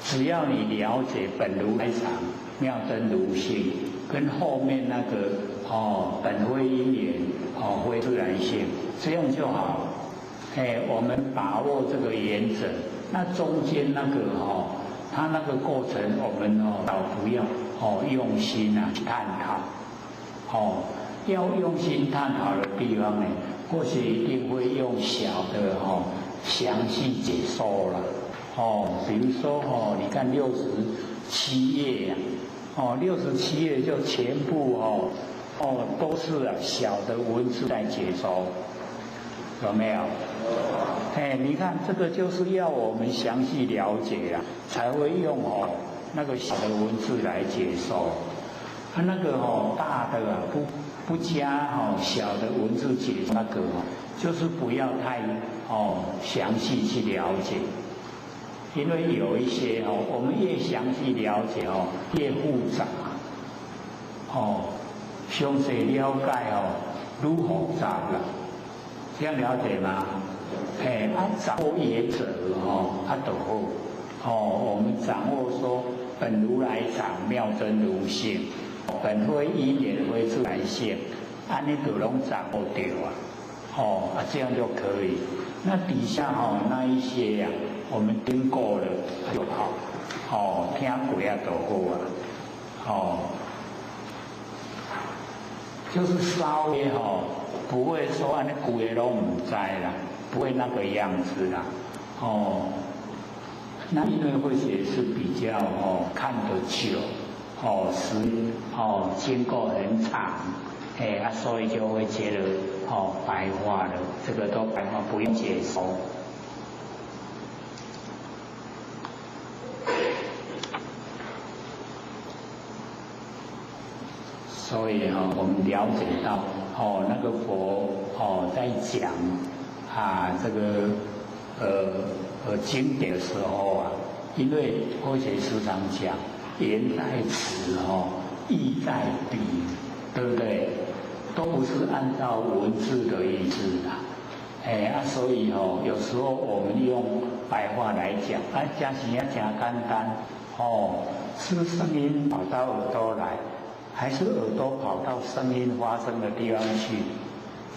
只要你了解本如来藏、妙真如性，跟后面那个本非因缘非自然性，这样就好。我们把握这个原则，那中间那个它那个过程我们倒不要用心去探讨要用心探讨的地方或许一定会用小的详细解说了比如说你看67页67页就全部都是小的文字在解说，有没有？你看这个就是要我们详细了解才会用那个小的文字来解说。那个大的不加小的文字解说，那个就是不要太详细去了解，因为有一些我们越详细了解越复杂详细了解愈复杂了，这样了解吗？掌握原则就好我们掌握说本如来藏、妙真如性，本非因缘非自然性，安尼就拢掌握到这样就可以。那底下那一些我们听过了就好听过就好就是稍微不会说安尼规个拢唔知啦，不会那个样子啦那因为或许是比较看得久时经过很长所以就会觉得白话了，这个都白话不用解说。所以我们了解到那个佛在讲这个经典的时候啊，因为佛学时常讲言在此意在彼，对不对？都不是按照文字的意思啦。所以有时候我们用白话来讲，讲起来讲简单是声音跑到耳朵来，还是耳朵跑到声音发生的地方去？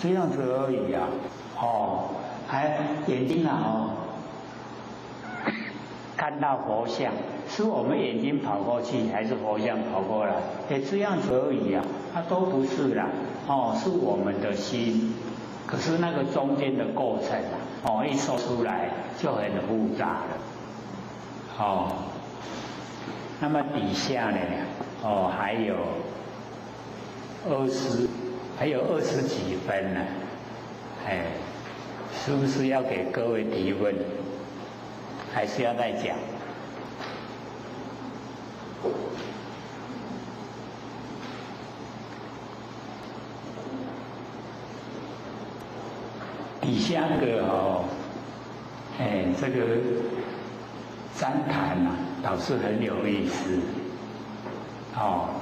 这样子而已啊。还眼睛看到佛像，是我们眼睛跑过去，还是佛像跑过来？这样子而已啊，都不是啦。是我们的心。可是那个中间的过程一说出来就很复杂了。那么底下呢，还有20几分呢，是不是要给各位提问？还是要再讲？底下那个这个旃檀倒是很有意思。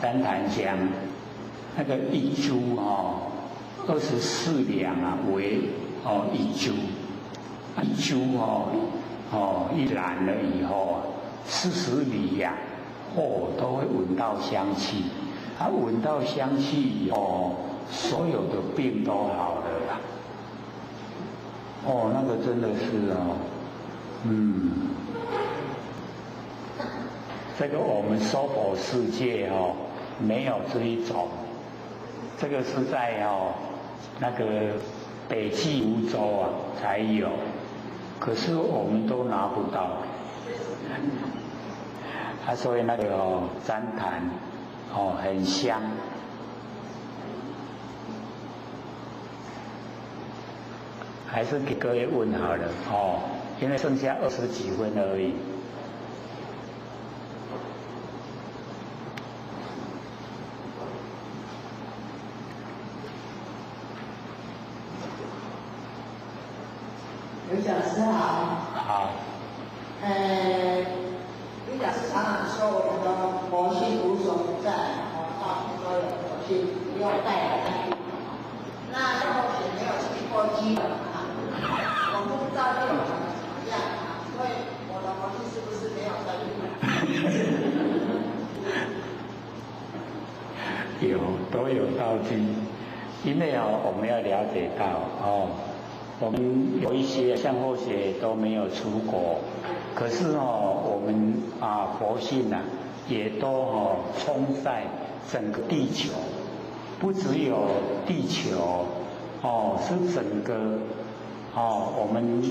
旃檀香那个一株24两为一株，一株一燃了以后40里都会闻到香气。闻到香气以后，所有的病都好了啦。那个真的是这个我们娑婆世界没有这一种，这个是在那个北俱泸州才有，可是我们都拿不到。所以那个旃檀很香。还是给各位问好了因为剩下20几分而已。刘讲师好。好。刘讲师常常说我们的佛性无所不在，到处都有佛性，不用带来。那后学没有去过基本我不知道这种怎么样所以我的佛性是不是没有在有，都有道具，因为我们要了解到我们有一些像后学都没有出国，可是我们佛性也都充在整个地球，不只有地球是整个我们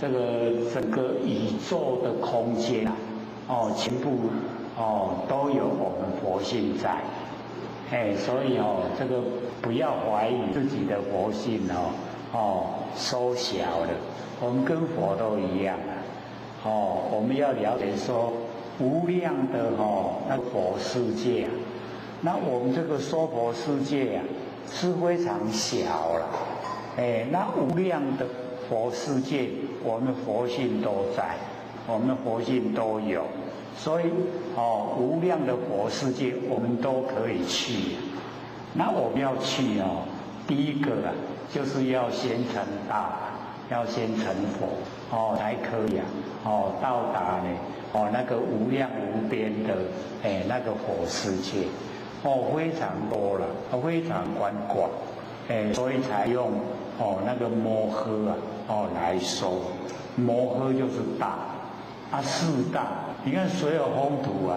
这个整个宇宙的空间全部都有我们佛性在。所以这个不要怀疑自己的佛性缩小了，我们跟佛都一样我们要了解说无量的那个佛世界那我们这个娑婆世界是非常小了，那无量的佛世界，我们佛性都在，我们佛性都有，所以无量的佛世界我们都可以去。那我们要去第一个就是要先成道，要先成佛才可以到达呢那个无量无边的那个佛世界非常多了，非常宽广所以才用那个摩诃来说，摩诃就是大四大，你看所有风土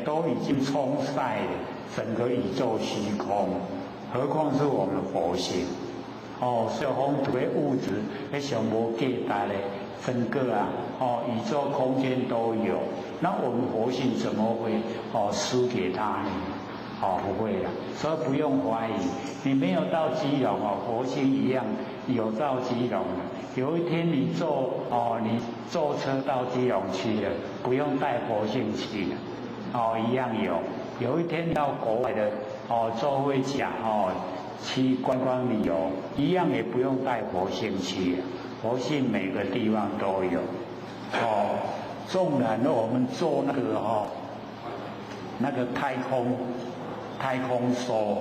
都已经充塞了整个宇宙虚空，何况是我们佛性所有风土的物质上无价值的整个宇宙空间都有，那我们佛性怎么会输给他呢？哦，不会了，所以不用怀疑。你没有到基隆哦，佛性一样有到基隆了。有一天你坐车到基隆去了，不用带佛性去了，哦，一样有。有一天到国外的坐飞机去观光旅游，一样也不用带佛性去了，佛性每个地方都有。纵然我们做那个太空梭，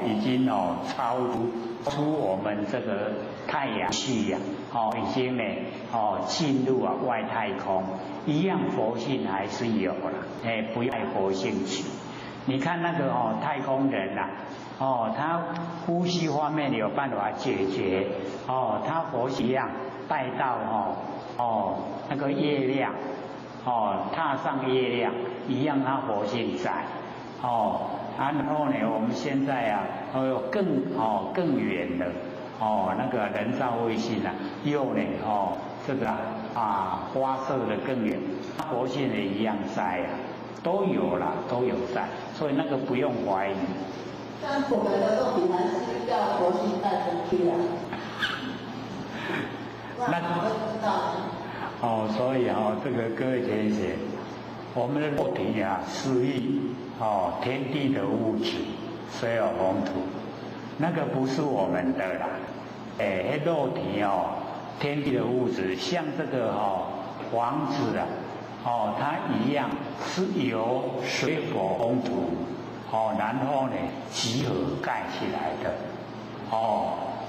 已经超出我们这个太阳系呀，已经呢进入外太空，一样佛性还是有了，不要带佛性去。你看那个太空人呐，他呼吸方面有办法解决，他佛性一样带到那个月亮，踏上月亮一样，他佛性在，然后呢，我们现在啊，有更远的那个人造卫星啊，又呢这个发射的更远，佛性也一样在啊，都有啦，都有在，所以那个不用怀疑。但我们的肉体还是要佛性带上去啊。那我都知道。所以这个各位同学，我们的肉体啊，是天地的物质，水火风土，那个不是我们的啦。肉体天地的物质，像这个房子啊，它一样是由水火风土然后呢集合盖起来的。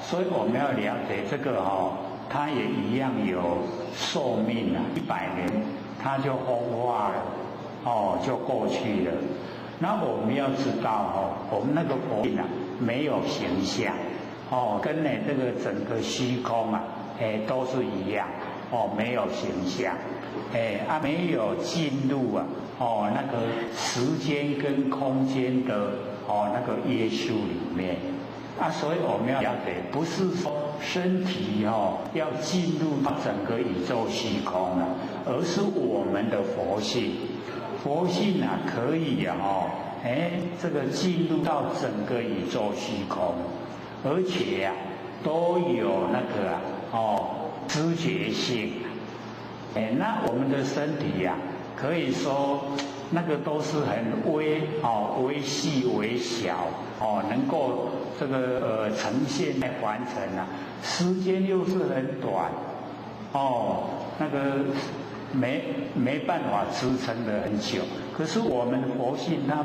所以我们要了解这个它也一样有寿命啊，100年它就风化了，就过去了。那我们要知道我们那个佛性啊没有形象，跟呢这个整个虚空啊，都是一样，没有形象，没有进入那个时间跟空间的那个约束里面。所以我们要了解，不是说身体要进入到整个宇宙虚空了，而是我们的佛性。佛性啊，可以这个进入到整个宇宙虚空，而且都有那个知觉性。那我们的身体可以说那个都是很微细微小能够这个呈现来完成时间又是很短那个没办法支撑得很久。可是我们的佛性它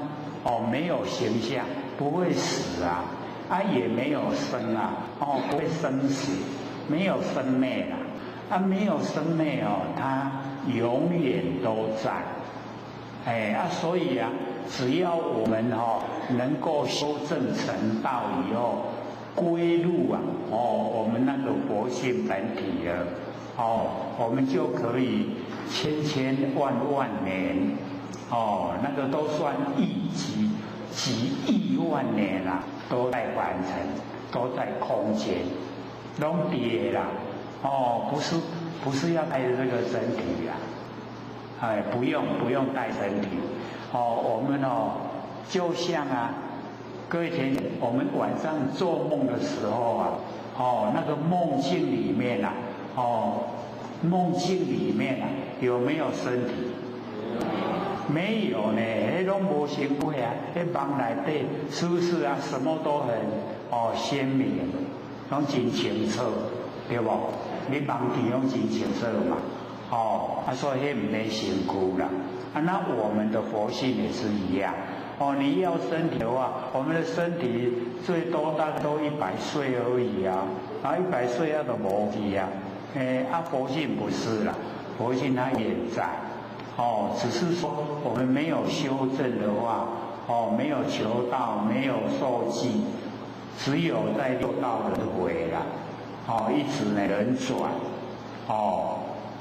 没有形象，不会死也没有生不会生死，没有生灭没有生灭它永远都在。所以只要我们能够修正成道以后，归入我们那个佛性本体了，我们就可以千万年，那个都算几亿万年都在完成，都在空间，拢在啦，不是要带着这个身体不用带身体，我们就像各位同学，我们晚上做梦的时候那个梦境里面梦境里面有没有身体？没有呢，那都没形态那梦内底是不是什么都很鲜明，拢真清楚，对不？你梦境拢真清楚嘛？所以那不是身躯啦。那我们的佛性也是一样。你要身体的话，我们的身体最多大概都100岁而已100岁都没去佛性不是啦，佛性它也在。只是说我们没有修正的话，没有求道，没有受记，只有在六道轮回啦，一直呢轮转，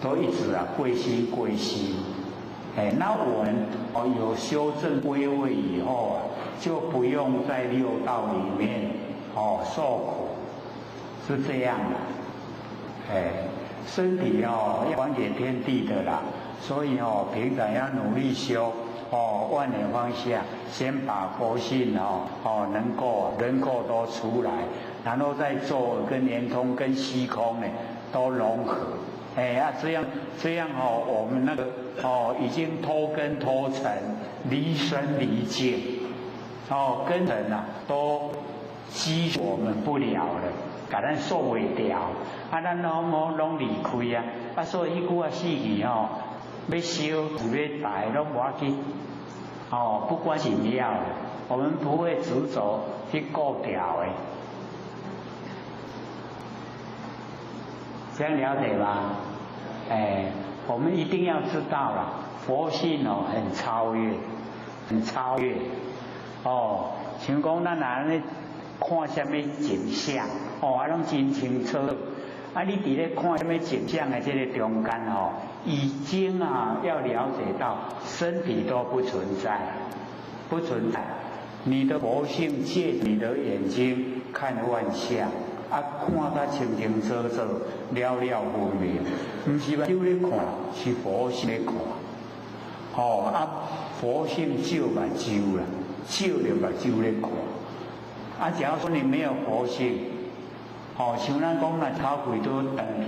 都一直归心归心。那我们有修正归位以后就不用在六道里面受苦，是这样的。身体要还给天地的啦，所以平常要努力修万年方向，先把佛性能够都出来，然后再做跟圆通跟虚空呢都融合。这样我们那个已经脱根脱尘，离身离境，根尘都激我们不了了，把咱受袂掉，咱拢离开所以迄句死去要烧要大拢无要紧，不管是不要的，我们不会执着去顾掉的，这样了解吧？我们一定要知道了，佛性很超越，很超越。像讲咱咧看什么景象，拢真清楚。你伫咧看什么景象的这个中间已经要了解到身体都不存在，不存在。你的佛性借你的眼睛看万象。看得清清楚楚，了了分明，不是目睭咧看，是佛性咧看。佛性照目睭啦，照着目睭咧看。假如说你没有佛性，像咱讲那头皮都长去，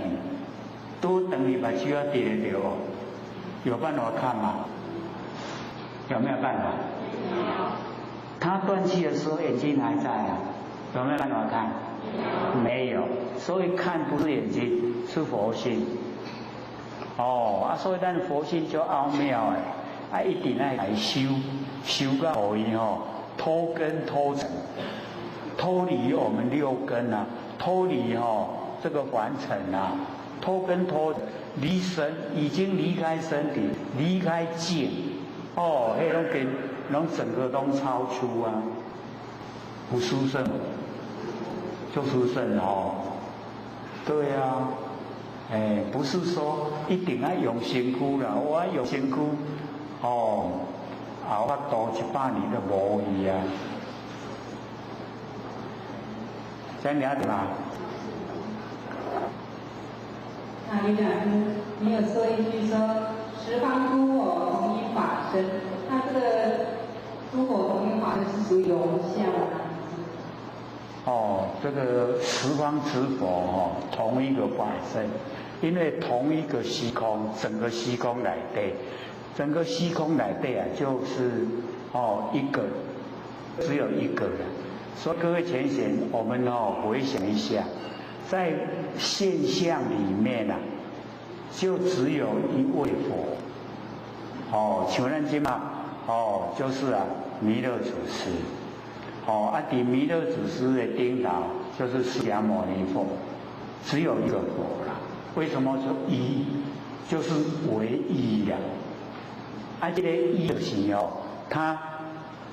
都长去目睭要跌得着，有办法看吗？有没有办法？他断气的时候眼睛还在有没有办法看？没有，所以看不是眼睛，是佛性。所以咱佛性就奥妙一定要来修到可以脱根脱尘，脱离我们六根脱离这个凡尘脱根脱离身，已经离开身体，离开境，拢整个都超出不殊胜。就殊胜对不是说一定要用身躯啦，我用身躯后法度100年都无去这样了解吗？林老师，你有说一句说十方诸佛同一法身，那这个诸佛同一法身是属于有相这个十方之佛同一个法身，因为同一个虚空，整个虚空内底，整个虚空内底就是一个，只有一个人。所以各位前贤，我们回想一下，在现象里面就只有一位佛。像咱今嘛就是弥勒祖师。伫弥勒祖师的顶头就是释迦牟尼佛，只有一个佛啦。为什么说一？就是唯一啦。这个一就是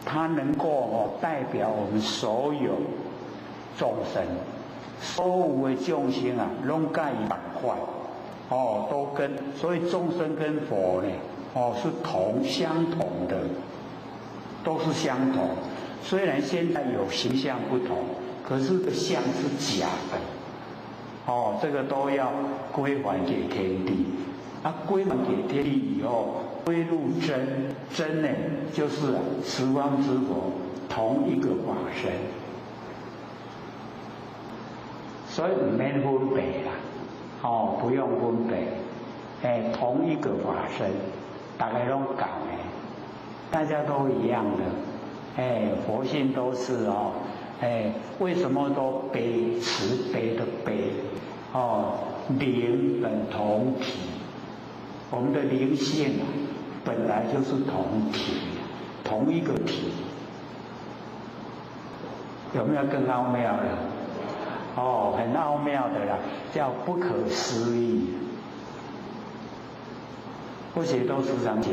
它能够代表我们所有众生，所有的众生拢介意板块，都跟，所以众生跟佛呢，是相同的，都是相同。虽然现在有形象不同，可是这个相是假的，这个都要归还给天地。归还给天地以后，归入真呢，就是十方之佛同一个法身，所以唔免分别啦，不用分别，同一个法身，大家拢讲大家都一样的。佛性都是为什么都悲？慈悲的悲，灵本同体，我们的灵性本来就是同体，同一个体，有没有更奥妙的？很奥妙的啦，叫不可思议。佛学都时常讲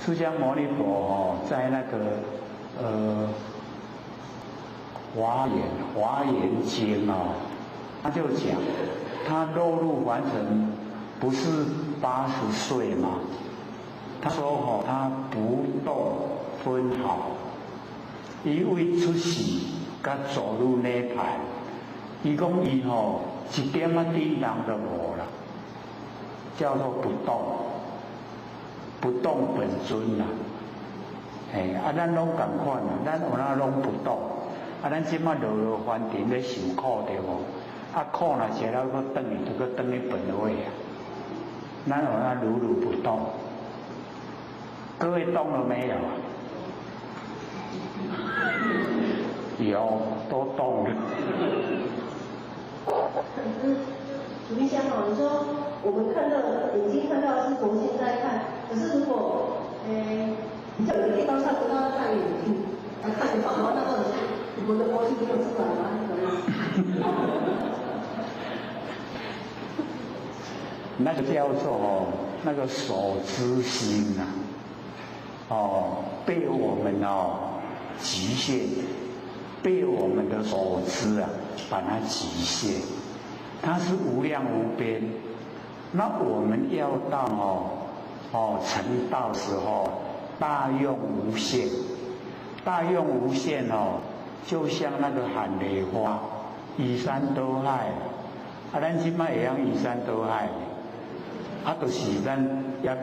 释迦牟尼佛在那个华严经他就讲，他落入凡尘不是80岁吗？他说他不动分毫，伊为出世甲走入涅槃，伊讲伊一点叮当都无啦，叫做不动，不动本尊啦。咱拢共款啊，咱有哪拢不懂，咱即马落凡尘咧受苦对无？苦若食了搁转去，就搁转去本位啊，咱有哪如如不动？各位动了没有？有，都动了。举例想好，你说我们看到眼睛看到是从现在看，可是如果你叫有的地方看不到，戴眼镜，看得到，然后那时候我的模型没有出来吗？那个叫做那个手知心呐，被我们极限，被我们的手知啊把它极限，它是无量无边。那我们要到成道时候，大用无限，大用无限就像那个含梨花，依山倒海，咱即摆会晓依山倒海。就是咱也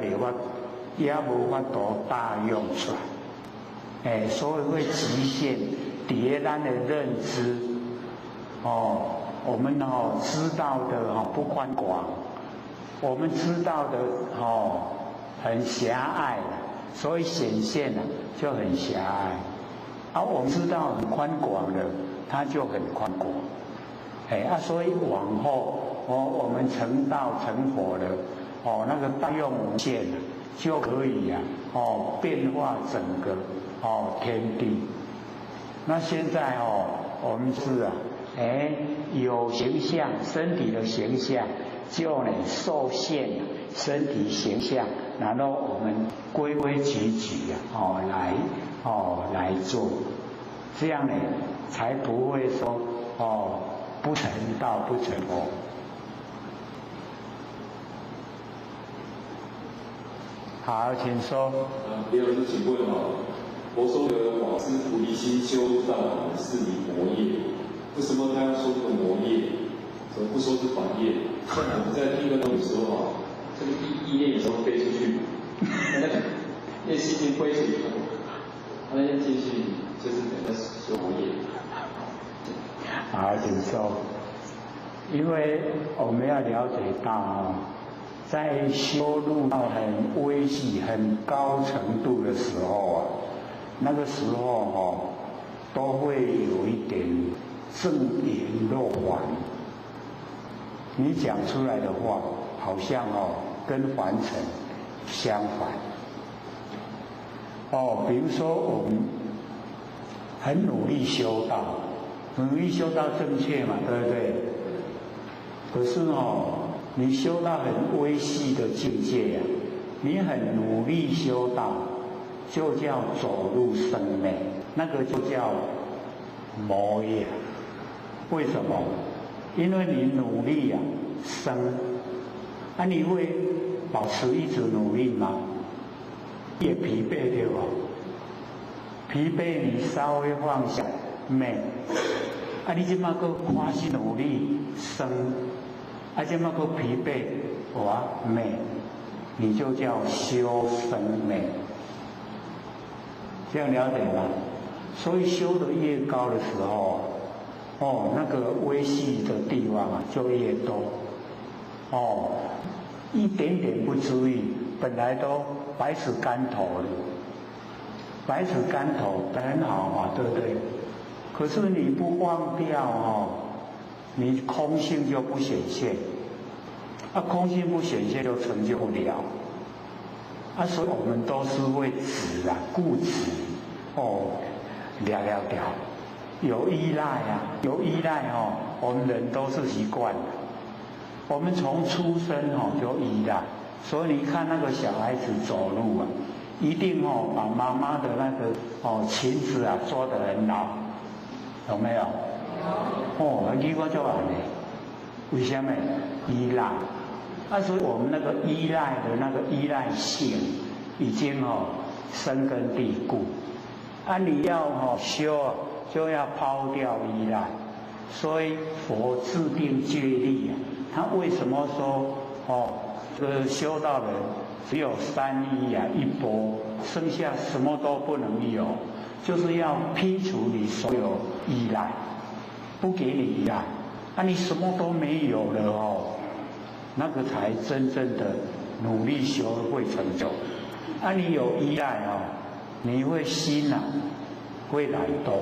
无法度大用出来，所以会极限伫咱的认知，我们知道的不宽广，我们知道的很狭隘，所以显现就很狭隘，而我们知道很宽广的，它就很宽广，所以往后我们成道成佛了。那个大用无限就可以变化整个天地。那现在我们是有形象，身体的形象就受限身体形象，然后我们规规矩矩来做，这样才不会说不成道不成佛。好，请说。也有人请问佛说的法师菩提心修到是你魔业，为什么他要说这个魔业？怎么不说是法业？像我们在听个东西的时候这个意念有时候飞出去，那个念心经飞出去，那念进去就是等于修魔业。好，请说。因为我们要了解到在修入到很微细、很高程度的时候那个时候都会有一点正言若反。你讲出来的话，好像跟凡尘相反。比如说我们很努力修道，努力修道正确嘛，对不对？可是你修到很微细的境界你很努力修道，就叫走入生昧，那个就叫魔业。为什么？因为你努力生，你会保持一直努力吗？也疲惫对吧？疲惫你稍微放下昧，你这么个花心努力生。这么个疲惫，昧，你就叫修生昧，这样了解吗？所以修得越高的时候，那个微细的地方就越多，一点点不注意，本来都百尺竿头了，百尺竿头很好嘛，对不对？可是你不忘掉你空性就不显现，空性不显现就成就不了，所以我们都是会执固执，了，有依赖有依赖我们人都是习惯的，我们从出生就依赖，所以你看那个小孩子走路一定把妈妈的那个裙子抓得很牢，有没有？结果就完了，为什么？依赖，所以我们那个依赖的那个依赖性已经深根蒂固，你要修就要抛掉依赖，所以佛制定戒律他为什么说这个修道人只有三一啊一波，剩下什么都不能有，就是要拼除你所有依赖，不给你依赖，你什么都没有了哦，那个才真正的努力修会成就。你有依赖哦，你会心会懒惰，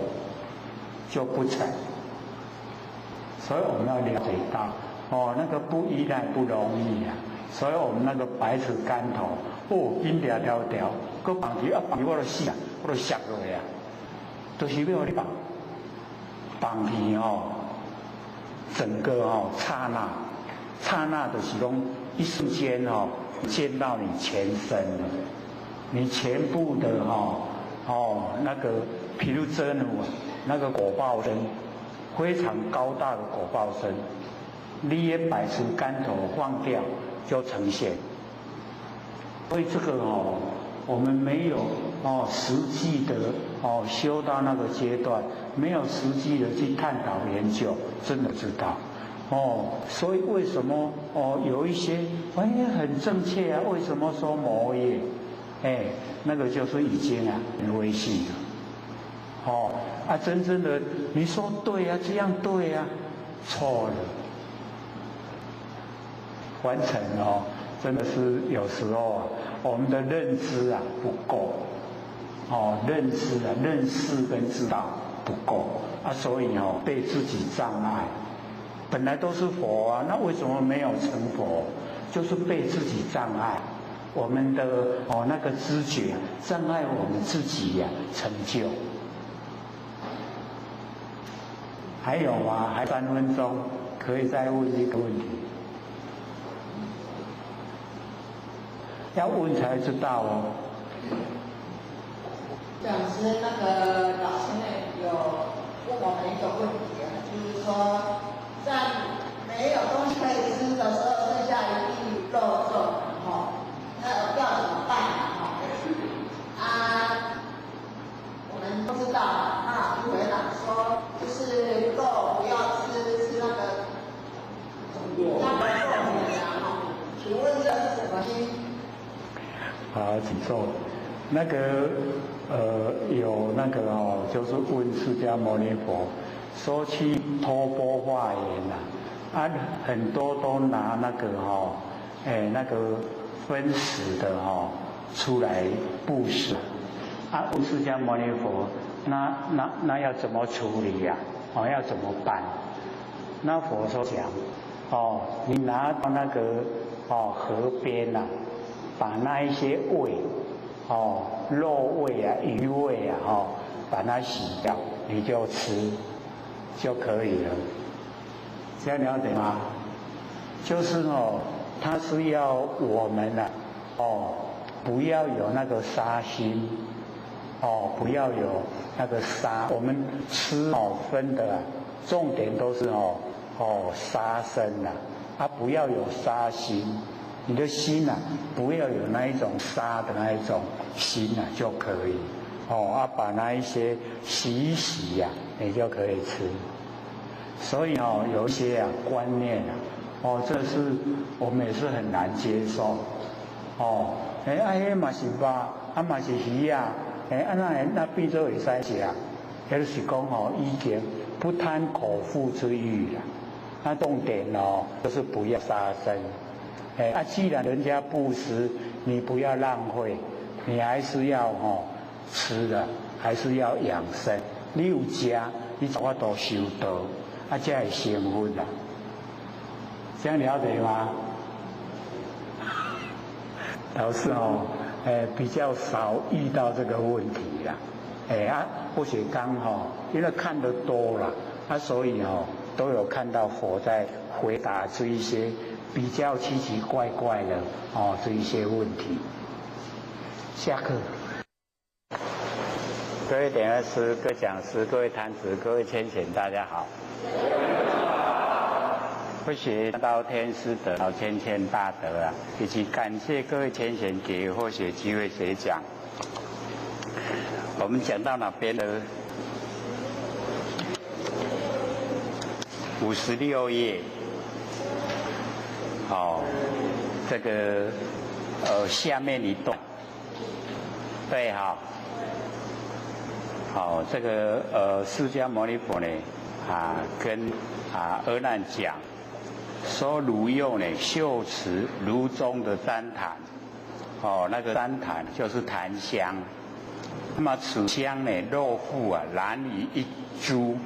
就不成。所以我们要了解到那个不依赖不容易啊。所以我们那个白瓷竿头紧条条，搁绑起我就死啊，我就摔落去啊，就是要你绑起整个刹那就是讲一瞬间见到你全身了，你全部的那个，譬如真的那个果报身，非常高大的果报身，你也白瓷竿头放掉就呈现。所以这个我们没有实际的修到那个阶段，没有实际的去探讨研究，真的知道所以为什么有一些很正确啊？为什么说魔业？那个就是已经很危险了真正的你说对啊，这样对啊，错了。完成真的是有时候我们的认知不够认知认识跟知道不够所以被自己障碍。本来都是佛那为什么没有成佛？就是被自己障碍，我们的那个知觉障碍我们自己成就。还有吗？还3分钟，可以再问一个问题。要问才知道讲师那个老师有问我们一个问题就是说，在没有东西可以吃的时候，剩下一地肉粽那要怎么办我们都知道老师回答说，就是肉不要吃那个请问这是什么心？好，请坐。那个有那个就是问释迦牟尼佛，说去托钵化缘很多都拿那个那个分食的出来布施问释迦牟尼佛，那要怎么处理呀？要怎么办？那佛说讲你拿到那个河边把那一些味肉味鱼味把它洗掉，你就吃就可以了。这样了解吗？就是它是要我们不要有那个杀心不要有那个杀。我们吃分的重点都是杀生不要有杀心。你的心不要有那一种杀的那一种心就可以把那一些洗一洗你就可以吃。所以有一些观念这是我们也是很难接受那嘛是肉嘛是鱼那变做会使食就是讲已经不贪口腹之欲那重点就是不要杀生。既然人家布施，你不要浪费，你还是要吃的，还是要养生。你有吃，你才法度修道，才会成佛这样了解吗？老师比较少遇到这个问题啦。或许刚好因为看得多了所以都有看到佛在回答这一些比较奇奇怪怪的这一些问题。下课。各位点二师、各位讲师、各位坛子、各位千贤，大家好。会学到天师得到千千大德以及感谢各位千贤给或许机会学讲。我们讲到哪边的？56页。这个下面一段，对哈。好，这个释迦牟尼佛呢跟阿难讲，说如用呢修持炉中的旃檀，那个旃檀就是檀香。那么此香呢，肉腹燃于一株，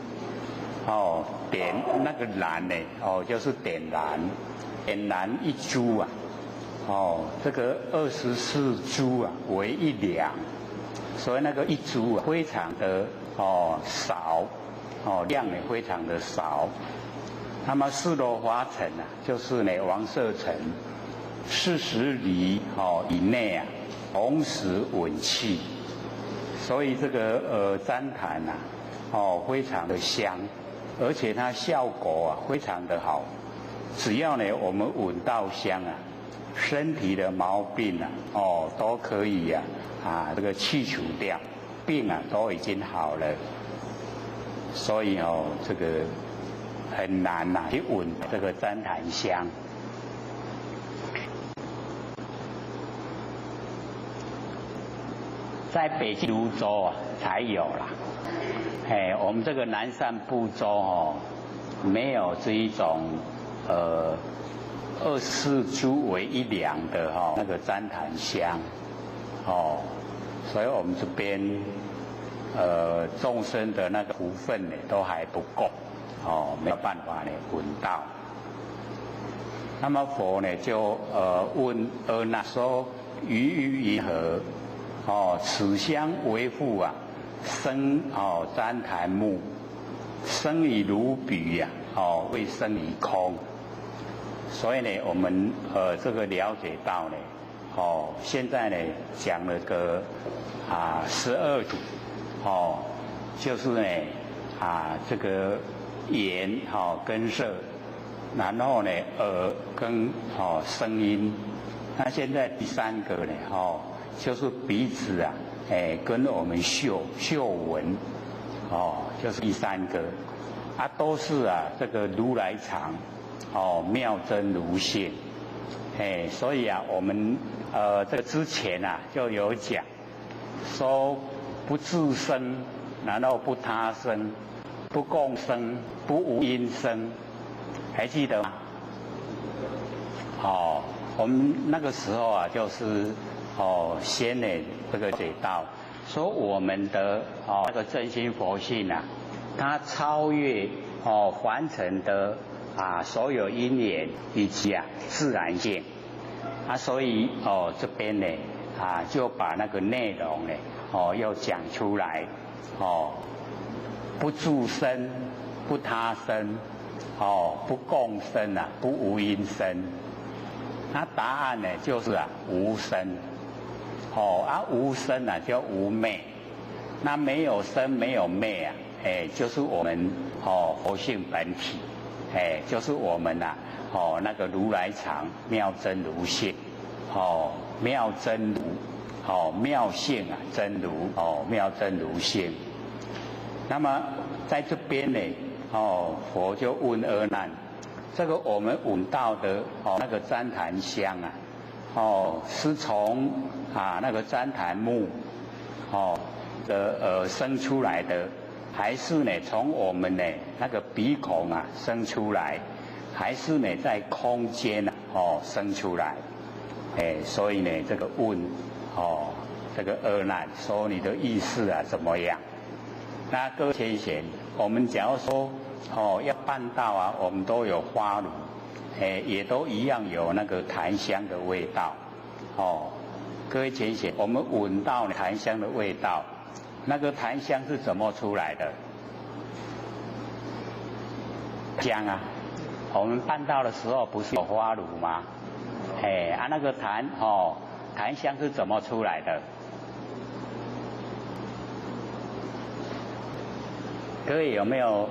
点那个燃呢，就是点燃，点燃一株这个24株为一两，所以那个一株非常的少，量也非常的少。那么四罗华城就是呢王舍城40里以内同时稳气。所以这个旃檀非常的香，而且它效果非常的好。只要呢我们闻到香身体的毛病都可以这个去除掉，病都已经好了。所以这个很难去闻这个旃檀香。在北京泸州才有啦，我们这个南赡部洲没有这一种24株为一两的那个旃檀香，所以我们这边众生的那个福分呢都还不够，没有办法呢闻到。那么佛呢就问阿难说：于何？此香为父生旃檀木，生于如彼未生于空。所以呢，我们这个了解到呢，现在呢讲了个12组，就是呢这个眼跟色，然后呢耳跟声音。那现在第3个呢就是鼻子跟我们嗅闻，就是第3个，都是这个如来藏，妙真如性，所以我们这个之前就有讲，说不自生，然后不他生，不共生，不无因生，还记得吗？我们那个时候就是先呢这个解到说我们的那个真心佛性它超越凡尘的所有因缘以及自然性所以这边呢就把那个内容呢又讲出来不助生，不他生，不共生不无因生。那答案呢就是无生。无生就无昧，那没有生没有昧就是我们佛性本体，就是我们那个如来藏妙真如性，妙真如，妙性真如，妙真如性。那么在这边呢，佛就问阿难，这个我们闻到的那个旃檀香是从那个旃檀木生出来的，还是呢从我们呢那个鼻孔生出来，还是呢在空间生出来？所以呢这个问这个阿难说你的意思怎么样？那各位先贤，我们假如说要办到我们都有花炉。也都一样有那个檀香的味道，各位浅显，我们闻到檀香的味道，那个檀香是怎么出来的？香我们办到的时候不是有花炉吗？那个檀香是怎么出来的？各位有没有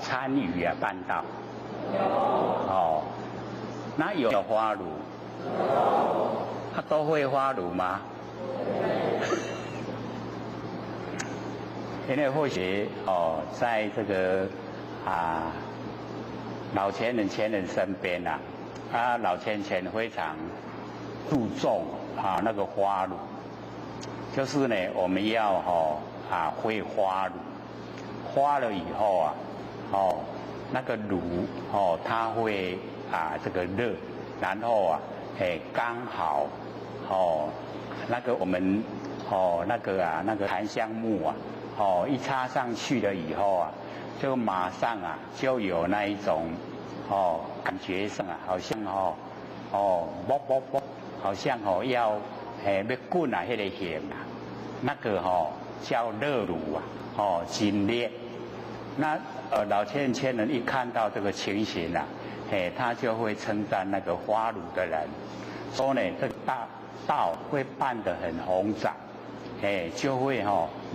参与办到？有。那有花炉？它都会花炉吗？因为或许在这个老前人身边老前非常注重那个花炉，就是呢我们要会花炉，花了以后啊，那个炉它会这个热，然后啊刚好那个我们那个檀香木啊一插上去了以后啊，就马上啊就有那一种感觉上啊好像啵啵啵，好像要滚啊那个线啊，那个叫热炉啊真烈。那老千人一看到这个情形啊，他就会称赞那个花炉的人，说呢这个道会办得很红掌，就会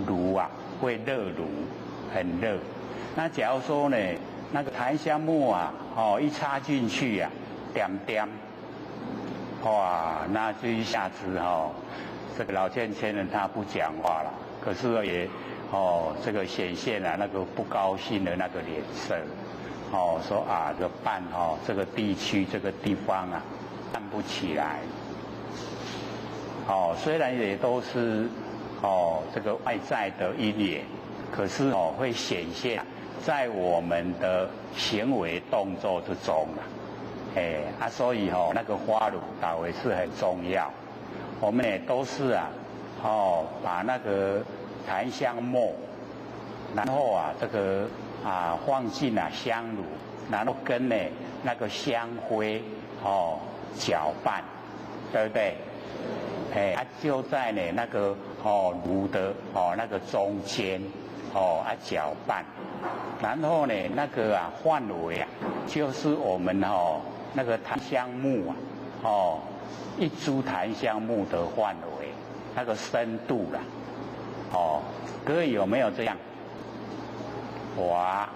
炉啊会热炉，很热。那假如说呢那个檀香木啊一插进去啊，点点，哇，那这一下子这个老千人他不讲话了，可是也这个显现了那个不高兴的那个脸色，说这个办这个地区这个地方啊办不起来，虽然也都是这个外在的因缘，可是会显现在我们的行为动作之中啊，所以那个花炉打为是很重要，我们也都是把那个檀香末，然后这个放进香炉，然后跟那个香灰搅拌，对不对？就在那个炉的那个中间搅拌，然后呢那个范围就是我们那个檀香木一株檀香木的范围，那个深度啦。各位有没有这样？哇，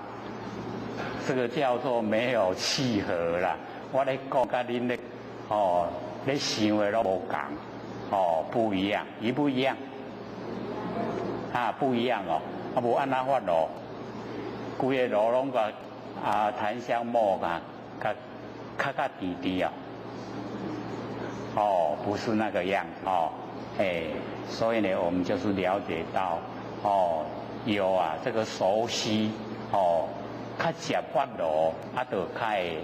这个叫做没有契合啦。我咧讲甲恁咧咧想的都无同，不一样，不一样？不一样无按哪法咯？规个炉拢个檀香木较低低不是那个样子所以呢，我们就是了解到有这个熟悉较接发炉就较会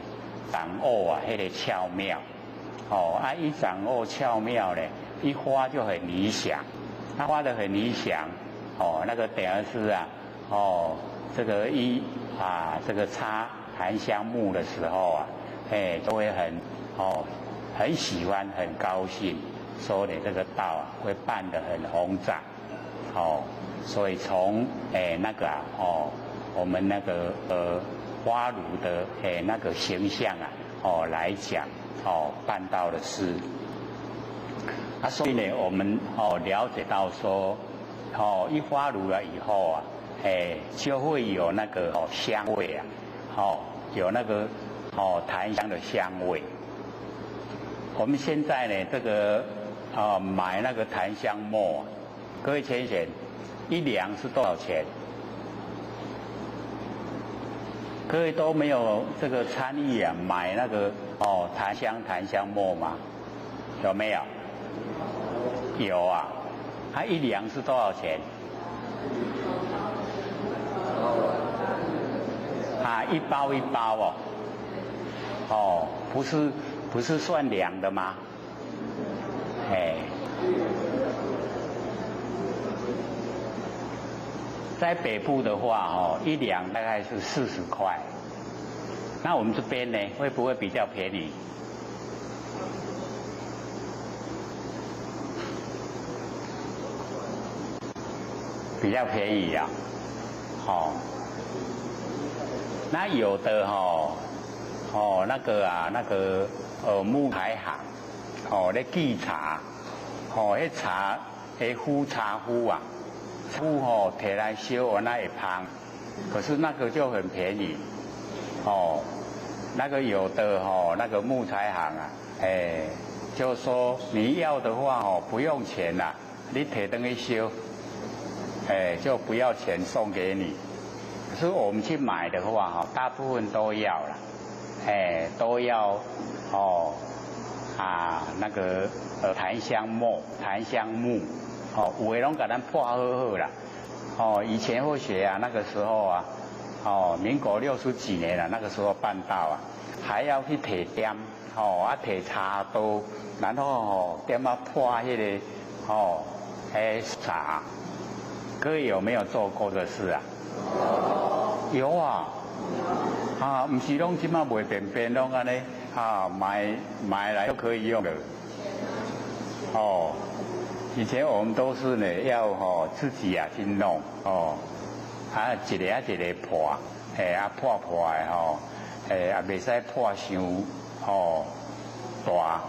掌握迄个巧妙一掌握巧妙呢，一花就很理想，他花得很理想那个等于是这个这个插檀香木的时候都会很喜欢，很高兴，说你这个道会办得很宏大所以从那个我们那个花炉的那个形象来讲办到的是所以呢我们了解到说一花炉了以后就会有那个香味有那个檀香的香味。我们现在呢这个买那个檀香末，各位浅显一两是多少钱？各位都没有这个参与买那个檀香末吗？有没有？有一两是多少钱？一包一包不是算两的吗？在北部的话一两大概是40块，那我们这边呢会不会比较便宜？比较便宜那有的那个木材行咧寄茶迄茶迄壶茶壶壶摕来烧那会香，可是那个就很便宜那个有的那个木材行就说你要的话不用钱啦，你摕回去烧就不要钱送给你。可是我们去买的话大部分都要啦都要那个檀香木，哦，有的拢给咱破好好啦，哦，以前或许啊那个时候啊，哦，民国60几年了，那个时候办到啊，还要去提点，哦，提茶刀，然后哦点破迄个哦，茶，各位有没有做过的事啊？有啊，不是拢即马卖便便拢安尼买来就可以用的。哦，以前我们都是呢要自己去弄一个一个破，破的也袂使破伤大，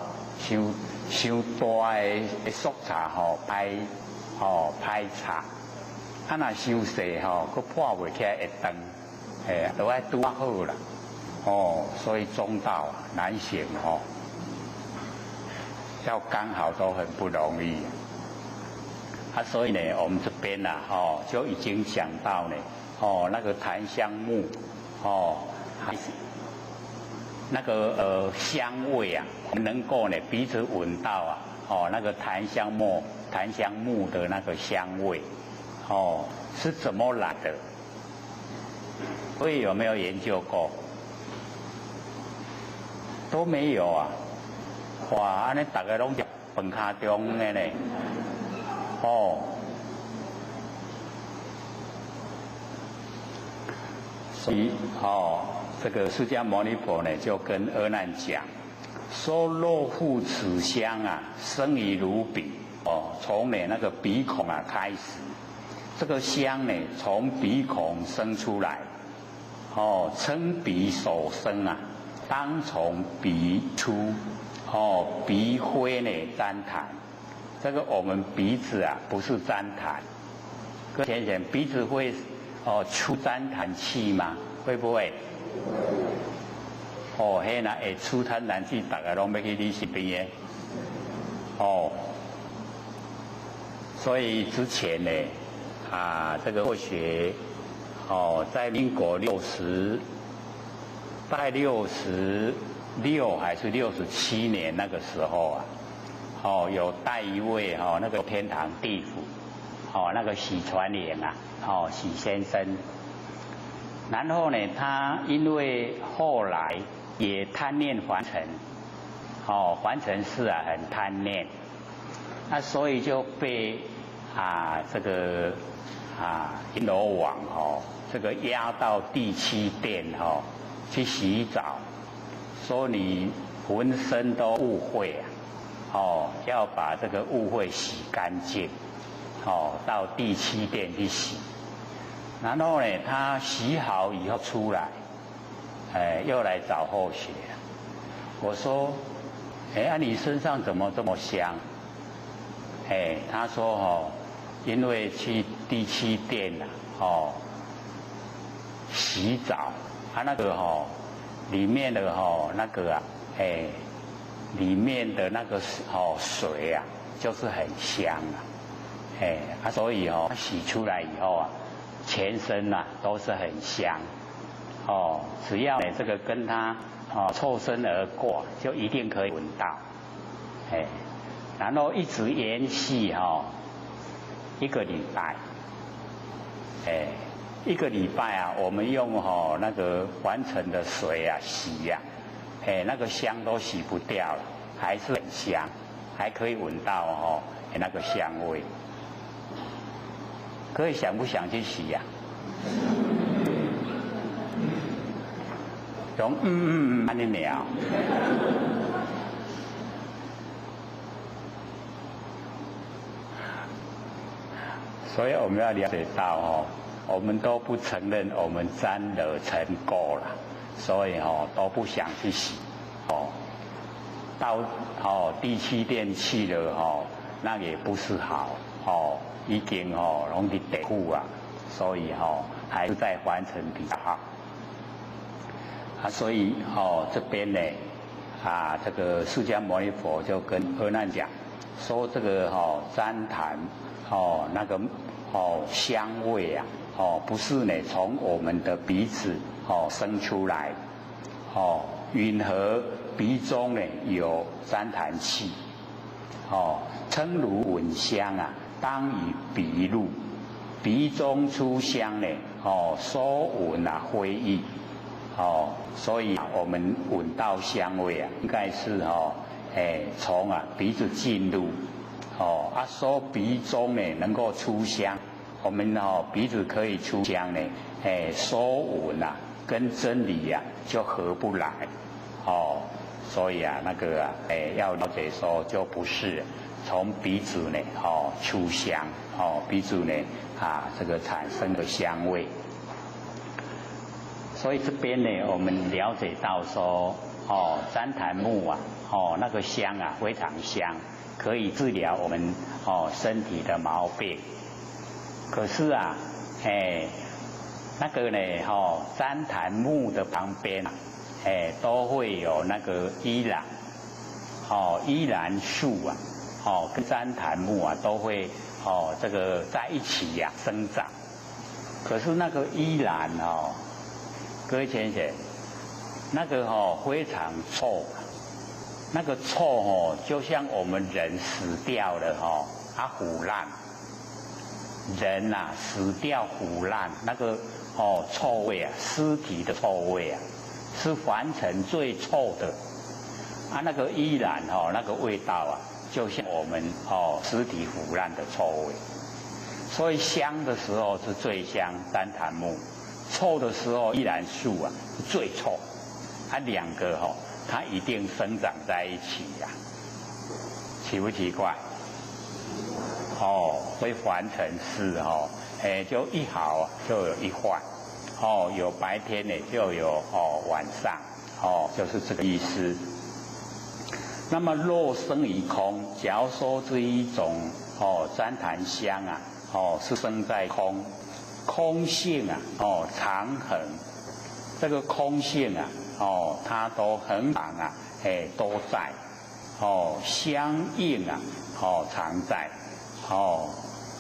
伤大的速茶歹茶。若伤细佫破袂起来会长，都爱拄好啦。所以中道难行要刚好都很不容易。所以呢，我们这边就已经讲到呢，那个檀香木，那个香味啊，能够呢鼻子闻到那个檀香木的那个香味。是怎么来的？各位有没有研究过？都没有啊！哇，安尼大家拢在饭卡中的呢。所以这个释迦牟尼佛呢就跟阿难讲，说若复此香啊，生于如鼻。从你那个鼻孔开始。这个香呢，从鼻孔生出来，称鼻所生啊，当从鼻出，鼻灰呢旃檀。这个我们鼻子啊，不是旃檀。各位想想，鼻子会出旃檀气吗？会不会？迄那会出檀气，大家拢要去你身边的。所以之前呢。这个或许在民国大概66还是67年那个时候有带一位那个天堂地府那个许传言许先生，然后呢，他因为后来也贪念还尘，还尘事很贪念，所以就被这个阎罗王这个押到第7殿去洗澡，说你浑身都污秽要把这个污秽洗干净到第7殿去洗。然后呢，他洗好以后出来，又来找后学。我说，你身上怎么这么香？他说因为去第7殿洗澡，那个里面的那个里面的那个水啊，就是很香所以洗出来以后全身都是很香只要这个跟他凑身而过，就一定可以闻到然后一直延续1个礼拜，1个礼拜我们用那个完成的水洗那个香都洗不掉了，还是很香，还可以闻到那个香味。各位想不想去洗呀？用安尼聊。所以我们要了解到我们都不承认我们沾惹尘垢了，所以都不想去洗到第7殿去了那也不是好已经拢伫地府所以还是在凡尘比较好所以这边呢这个释迦牟尼佛就跟阿难讲说，这个旃檀那个香味不是呢从我们的鼻子生出来允和鼻中呢有三痰气，称如闻香啊，当以鼻入，鼻中出香呢，说闻啊非异，所以我们闻到香味啊，应该是从鼻子进入，说鼻中呢能够出香，我们鼻子可以出香呢，说闻啊跟真理啊就合不来，所以那个要了解说就不是从鼻子呢出香，鼻子呢这个产生的香味。所以这边呢，我们了解到说，旃檀木啊，那个香啊非常香，可以治疗我们身体的毛病。可是啊，那个呢，旃檀木的旁边啊，都会有那个依兰，依兰树啊，跟旃檀木啊都会这个在一起呀生长。可是那个依兰各位先生，那个非常臭，那个臭就像我们人死掉了腐烂，人死掉腐烂，那个臭味啊，尸体的臭味啊，是凡尘最臭的那个依然那个味道啊，就像我们尸体腐烂的臭味。所以香的时候是最香旃檀木，臭的时候依兰树啊是最臭，两个它一定生长在一起呀，奇不奇怪？所以凡尘事就一好就有一坏，有白天呢就有晚上，就是这个意思。那么若生于空，假如说这一种旃檀香啊，是生在空，空性啊，常恒，这个空性啊，它都恒常啊，都在，相应啊，常在，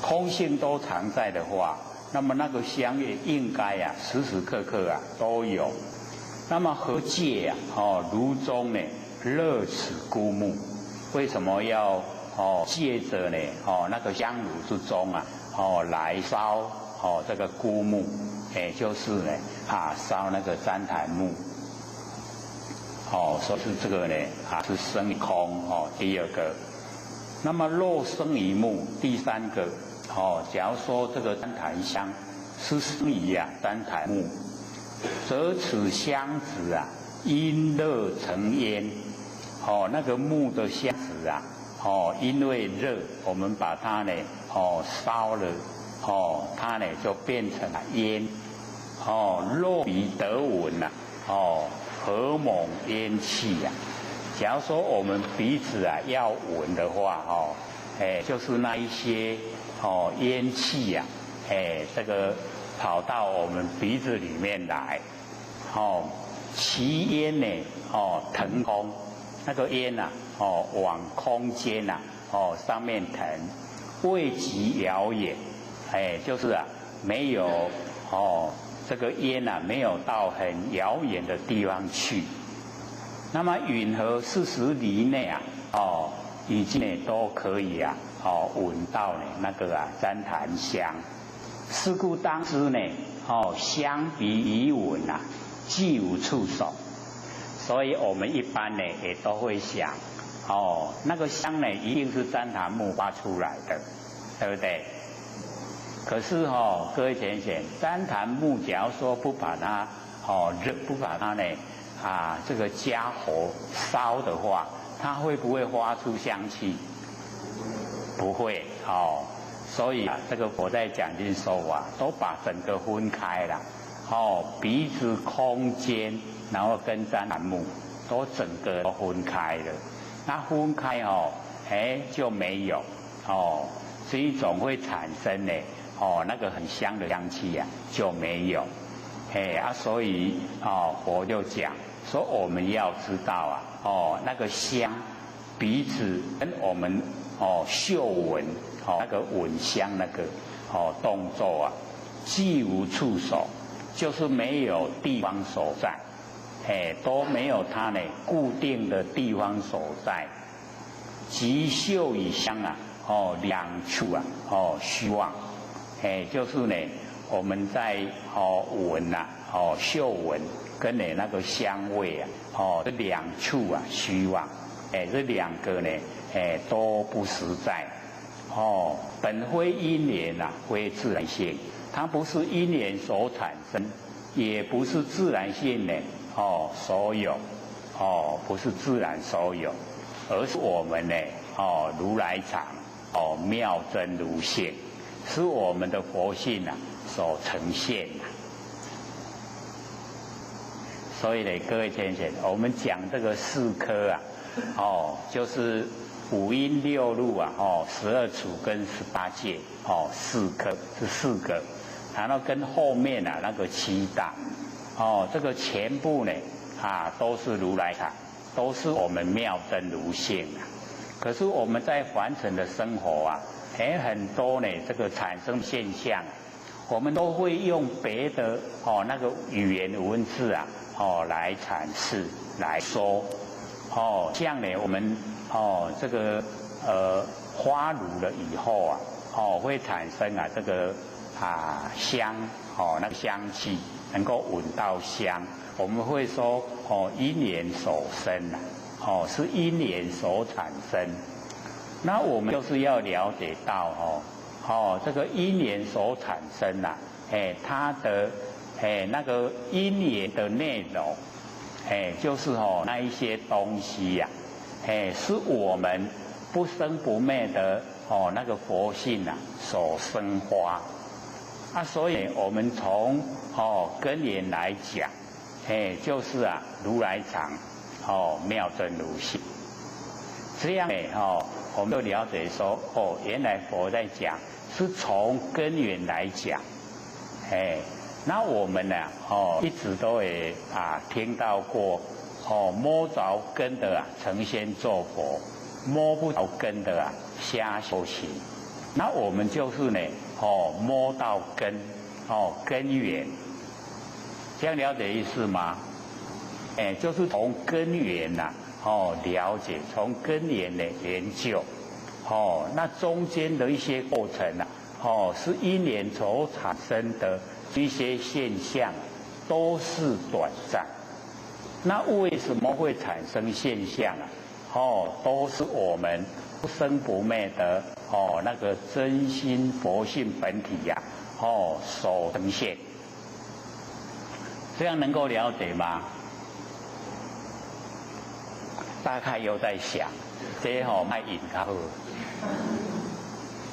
空性都常在的话，那么那个香也应该啊，时时刻刻啊都有。那么何戒啊？炉中呢，热此枯木，为什么要借着呢？那个香炉之中啊，来烧这个枯木，就是呢烧那个旃檀木。所以是这个呢是生于空第二个。那么若生于木，第三个假如说这个旃檀香是生于旃檀木，则此香子啊因热成烟，那个木的香子啊，因为热，我们把它呢烧了，它呢就变成了烟，若彼得闻呐，何猛烟气啊！假如说我们鼻子啊要闻的话，就是那一些烟气呀，这个跑到我们鼻子里面来，其烟呢，腾空，那个烟呐，往空间呐，上面腾，未及遥远，就是没有这个烟没有到很遥远的地方去。那么允和40里内已经呢都可以闻到呢那个旃檀香。是故当知呢香鼻以闻既无触手，所以我们一般呢也都会想那个香呢一定是旃檀木发出来的，对不对？可是各位先生，旃檀木假如说不把它不把它呢这个加火烧的话，它会不会发出香气？不会所以这个佛在讲经说都把整个分开了，鼻子空间，然后跟旃檀木都整个都分开了。那分开就没有这一种会产生呢那个很香的香气就没有。所以佛就讲说我们要知道那个香，鼻子跟我们嗅闻那个闻香那个动作既无触手，就是没有地方所在，都没有它呢固定的地方所在。即嗅与香啊，两处啊，虚妄，就是呢，我们在闻呐，嗅闻跟呢那个香味啊，这两处啊虚妄，这两个呢，都不实在，本非因缘啊，非自然性，它不是因缘所产生，也不是自然性呢，所有，不是自然所有。而是我们呢，如来藏，妙真如性，是我们的佛性啊所呈现的。所以呢，各位先生，我们讲这个四科啊，就是五阴六路啊，12处跟18界，四科是4个，然后跟后面啊那个7大，这个全部呢都是如来藏。都是我们妙真如性啊，可是我们在凡尘的生活啊，很多呢这个产生现象，我们都会用别的那个语言文字啊来阐释来说，像呢我们这个花乳了以后啊，会产生啊这个香那个香气，能够闻到香。我们会说因缘所生啊，是因缘所产生。那我们就是要了解到这个因缘所产生啊，它的那个因缘的内容，就是那一些东西呀，是我们不生不灭的那个佛性啊所生花啊，所以我们从根源来讲。就是啊，如来藏，妙真如性。这样呢，我们就了解说，原来佛在讲是从根源来讲，那我们呢，一直都也听到过，摸着根的成仙做佛，摸不着根的瞎修行。那我们就是呢，摸到根，根源。这样了解意思吗？就是从根源呐，了解，从根源的研究，那中间的一些过程啊，是因缘所产生的一些现象，都是短暂。那为什么会产生现象啊？都是我们不生不灭的那个真心佛性本体呀，所呈现。这样能够了解吗？大概又在想，这卖引较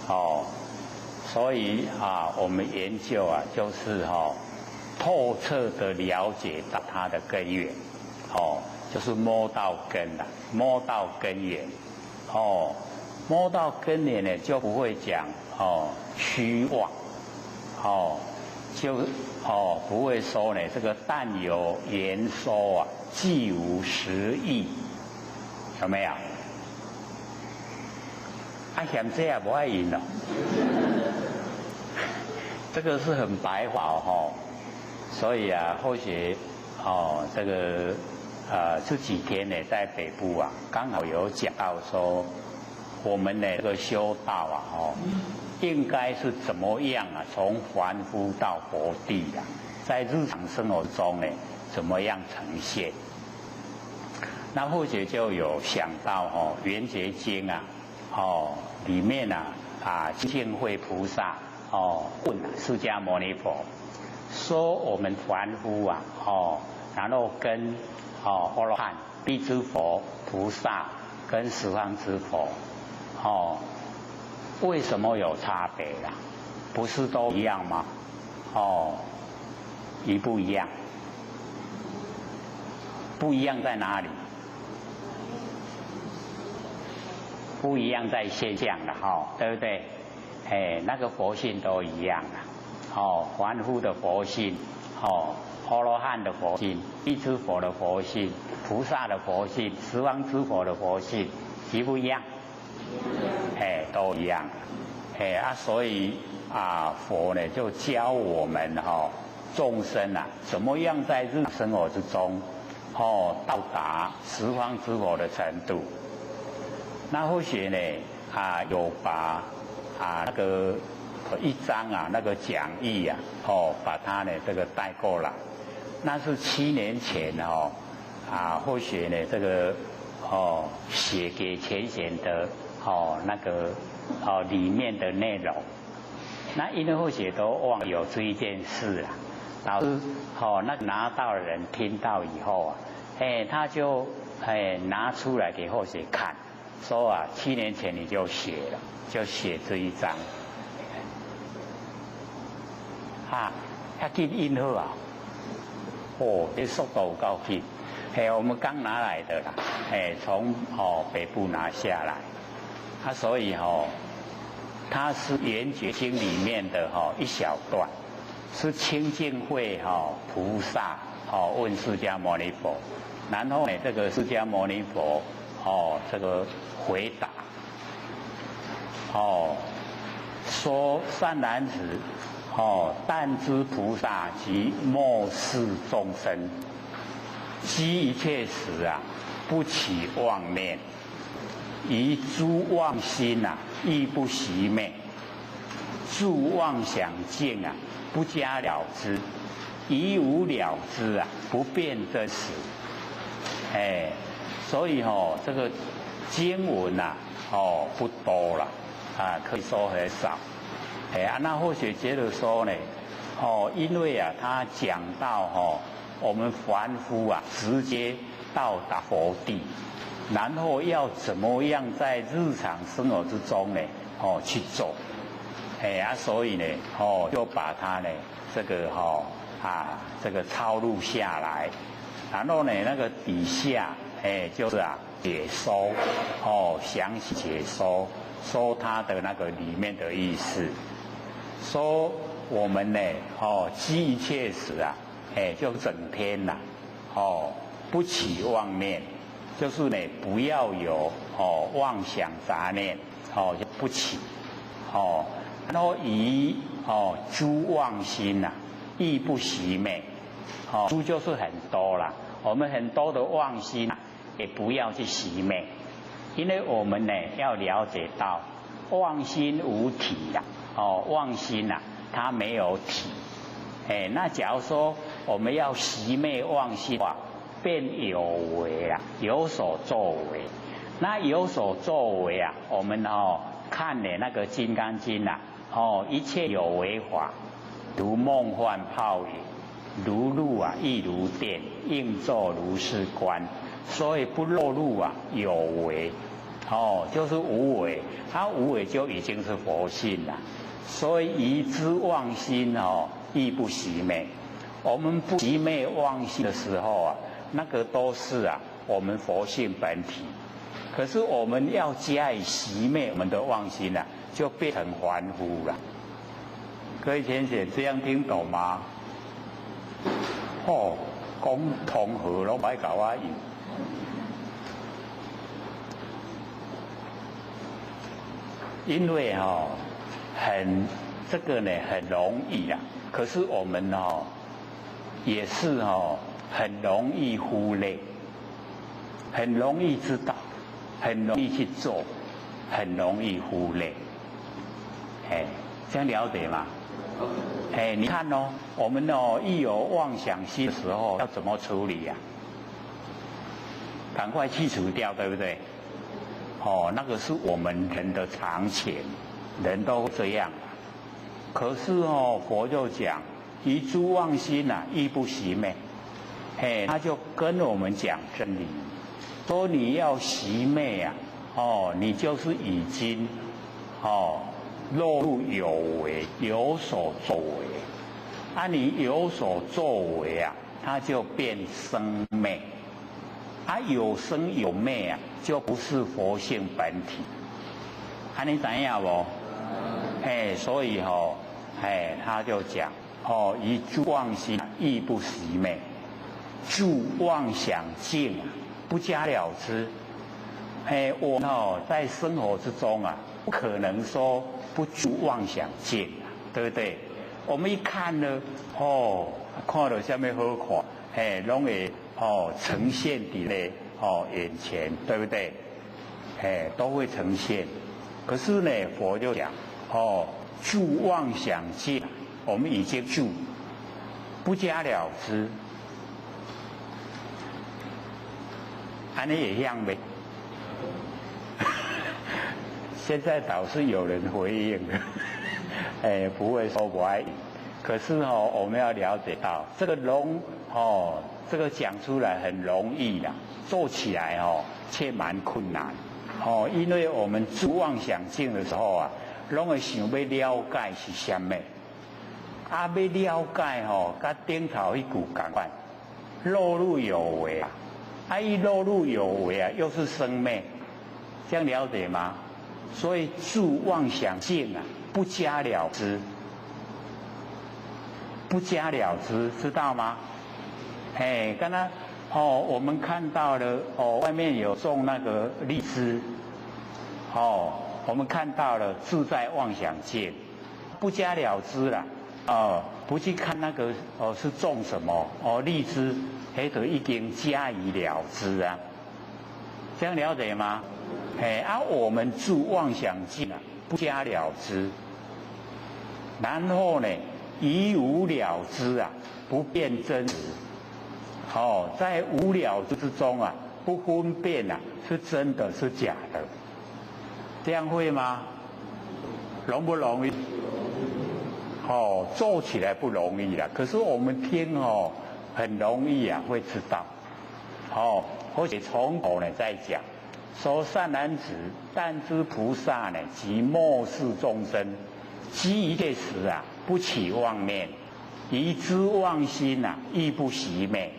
好。所以我们研究就是透彻的了解到它的根源，就是摸到根了，摸到根源，摸到根源呢，就不会讲虚妄，就不会说呢这个但有言说既无实义，有没有？嫌这也不爱赢了，这个是很白话所以或许这个这几天呢在北部刚好有讲到说，我们的这个修道应该是怎么样从凡夫到佛地在日常生活中呢怎么样呈现？那或许就有想到圆觉经里面净慧菩萨问释迦牟尼佛说，我们凡夫然后跟阿罗汉、辟支佛、菩萨跟十方之佛为什么有差别啦？不是都一样吗？一不一样？不一样在哪里？不一样在现象了对不对？那个佛性都一样凡夫的佛性阿罗汉的佛性、辟支佛的佛性、菩萨的佛性、十方之佛的佛性，一不一样？都一样。所以佛呢就教我们众生怎么样在日常生活之中到达十方之佛的程度。那或许呢有把那个一张那个讲义把它呢这个带过来。那是7年前或许呢这个写给全贤的那个里面的内容。那因为或许都忘了有这一件事啊，导致那个拿到的人听到以后他就拿出来给或许看，说7年前你就写了，就写这一张要紧印好这速度有够紧。我们刚拿来的啦，从北部拿下来，所以它是《圆觉经》里面的一小段，是清净慧菩萨问释迦牟尼佛，然后呢这个释迦牟尼佛这个回答说善男子但知菩萨及末世众生，悉一切时不起妄念，于诸妄心亦不熄灭，诸妄想境不加了之，一无了之不变真实。所以这个经文不多了可以说很少。那或许觉得说呢因为他讲到我们凡夫直接到达佛地，然后要怎么样在日常生活之中呢去做，所以呢就把它呢这个这个抄录下来，然后呢那个底下就是解说详细解说它的那个里面的意思，说我们呢积一切时就整天不起妄念，就是呢不要有妄想杂念就不起然后以诸妄心亦不熄灭诸就是很多啦，我们很多的妄心也不要去熄灭，因为我们呢要了解到妄心无体妄心它没有体那假如说我们要熄灭妄心的话，便有为有所作为。那有所作为我们看的那个《金刚经》一切有为法，如梦幻泡影，如露亦如电，应作如是观。所以不落入有为就是无为，它无为就已经是佛性了。所以以知妄心亦不熄灭。我们不熄灭妄心的时候那个都是我们佛性本体。可是我们要加以熄灭我们的妄心就变成凡夫了。各位先生这样听懂吗？讲同和都歹搞我用。因为这个呢很容易可是我们也是很容易忽略，很容易知道，很容易去做，很容易忽略。这样了解吗？你看我们一有妄想心的时候要怎么处理赶快去除掉，对不对？那个是我们人的常情，人都这样。可是佛就讲以诸妄心亦不熄灭，他就跟我们讲真理，说你要熄灭你就是已经落入有为，有所作为你有所作为它就变生灭有生有灭就不是佛性本体你知道不？所以他就讲以诸妄心亦不熄灭，诸妄想境不加了之。我们在生活之中不可能说不诸妄想境对不对？我们一看呢看到什么好看拢会呈现在眼前，对不对？都会呈现。可是呢，佛就讲住妄想境，我们已经住，不加了之，安尼也一样呗。现在倒是有人回应了，不会说不爱。可是我们要了解到这个这个讲出来很容易啦，做起来却蛮困难。因为我们住妄想境的时候啊，拢会想要了解是什么，要了解甲顶头一句同款，落入有为啊，一落入有为啊，又是生灭，这样了解吗？所以住妄想境啊，不加了之，不加了之，知道吗？刚刚我们看到了外面有种那个荔枝，我们看到了自在妄想境，不加了之啦，不去看那个是种什么荔枝，就已经加以了之啊，这样了解吗？我们住妄想境啊，不加了之，然后呢，以无了之啊，不辨真实。在无了之之中啊，不分辨啊，是真的是假的，这样会吗？容不容易？做起来不容易啦，可是我们听很容易啊，会知道。而且从头呢再讲，说善男子，但知菩萨呢，即末世众生，积一切时啊，不起妄念，疑知妄心啊，亦不熄灭。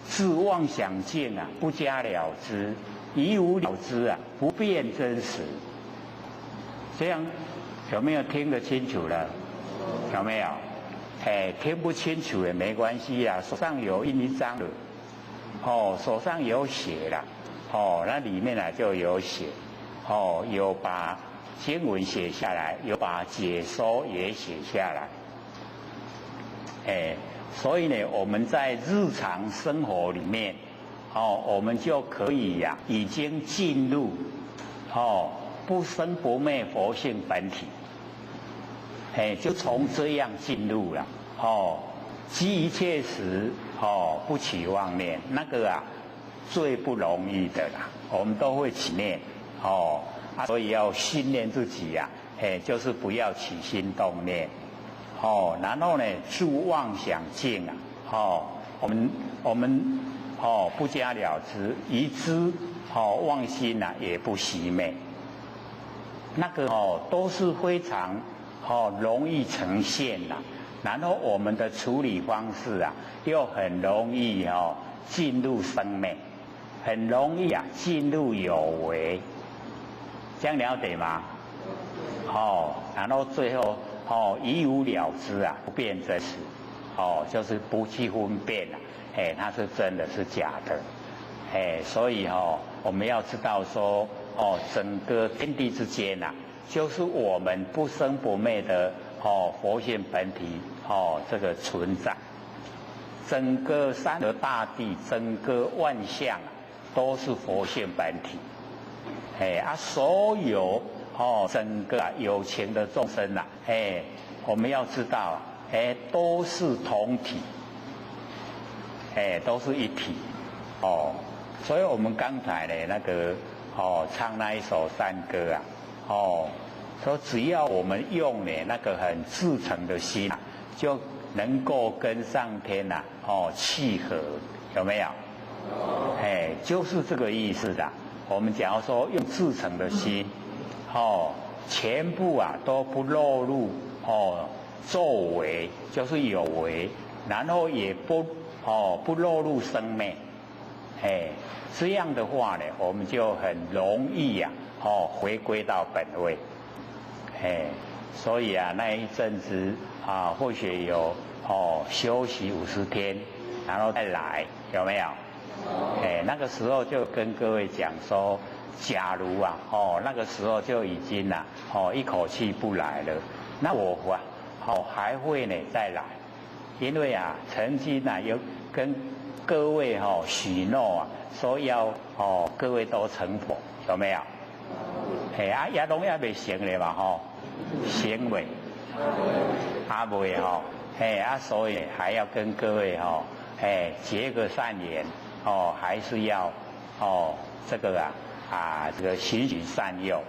自妄想境啊，不加了之，以无了之啊，不辨真实。这样有没有听得清楚了？有没有？听不清楚也没关系啊，手上有印一张的，手上有写了，那里面呢就有写，有把经文写下来，有把解说也写下来，所以呢，我们在日常生活里面，我们就可以已经进入，不生不灭佛性本体，就从这样进入了，积一切时，不起妄念，那个最不容易的啦，我们都会起念，所以要训练自己就是不要起心动念。然后呢，住妄想境啊，我们不加了之，疑知妄心也不熄灭，那个都是非常容易呈现啦。然后我们的处理方式又很容易进入生灭，很容易进入有为，这样了解吗？然后最后以无了之不辨真实，就是不去分辨它是真的是假的，所以我们要知道说整个天地之间就是我们不生不灭的佛性本体这个存在，整个山河大地，整个万象都是佛性本体，所有整个有情的众生我们要知道都是同体，都是一体，所以我们刚才的那个唱那一首山歌说只要我们用那个很至诚的心就能够跟上天契合，有没有？就是这个意思的。我们假如说用至诚的心全部都不落入作为，就是有为，然后也不落入生灭，这样的话呢，我们就很容易回归到本位，所以那一阵子或许有休息50天，然后再来，有没有？那个时候就跟各位讲说，假如那个时候就已经一口气不来了，那我还会呢再来，因为曾经有跟各位许诺啊，说要各位都成佛，有没有？也拢也未成咧嘛成未？未所以还要跟各位结个善缘还是要这个这个循循善诱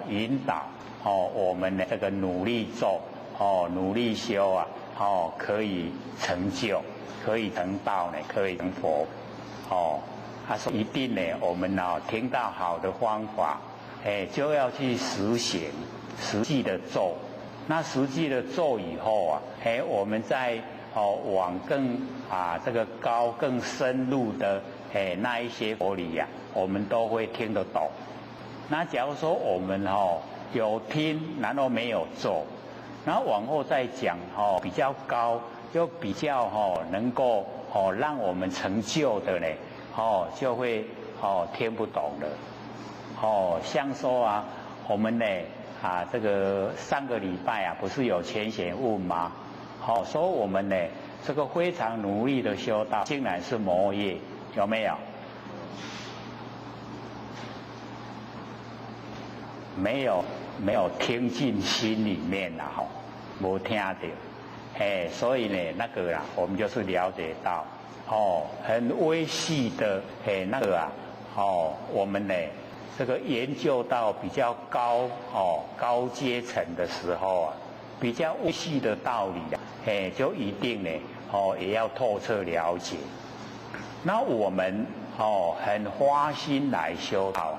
引导我们的这个努力做努力修啊可以成就，可以成道呢，可以成佛说一定呢，我们听到好的方法就要去实行，实际的做。那实际的做以后啊，我们再往更这个高更深入的那一些佛理呀，我们都会听得懂。那假如说我们有听，然后没有做，然后往后再讲比较高，又比较能够让我们成就的呢就会听不懂了像说我们呢这个上个礼拜不是有前贤问吗？说我们呢这个非常努力的修道，竟然是魔业，有没有？没有听进心里面啦没听到所以呢那个我们就是了解到很微细的那个我们呢这个研究到比较高高阶层的时候比较微细的道理就一定呢也要透彻了解。那我们很花心来修道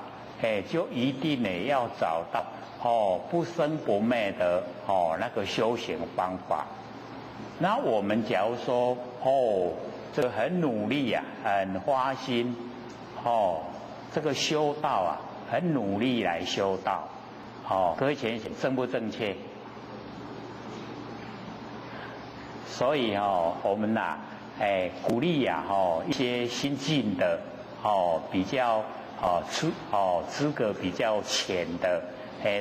就一定呢要找到不生不灭的那个修行方法。那我们假如说这个很努力很花心这个修道很努力来修道各位前贤正不正确？所以我们鼓励一些新进的比较资格比较浅的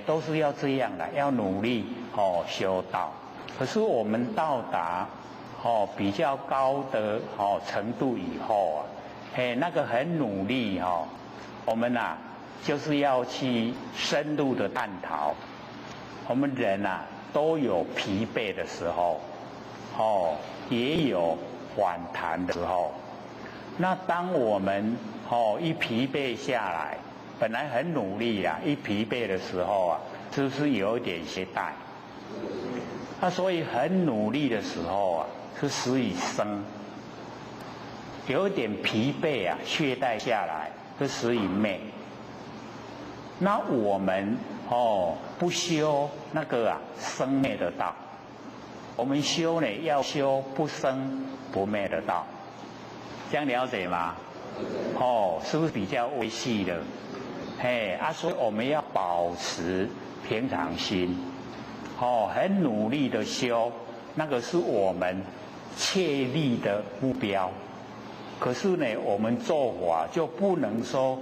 都是要这样的，要努力修道。可是我们到达比较高的程度以后那个很努力我们就是要去深入的探讨。我们人都有疲惫的时候也有反弹的时候。那当我们一疲惫下来，本来很努力一疲惫的时候是不是有一点懈怠？所以很努力的时候是始于生，有一点疲惫懈怠下来是始于灭。那我们不修那个生灭的道，我们修呢要修不生不灭的道，这样了解吗？是不是比较微细的？所以我们要保持平常心很努力的修，那个是我们切立的目标。可是呢我们做法就不能说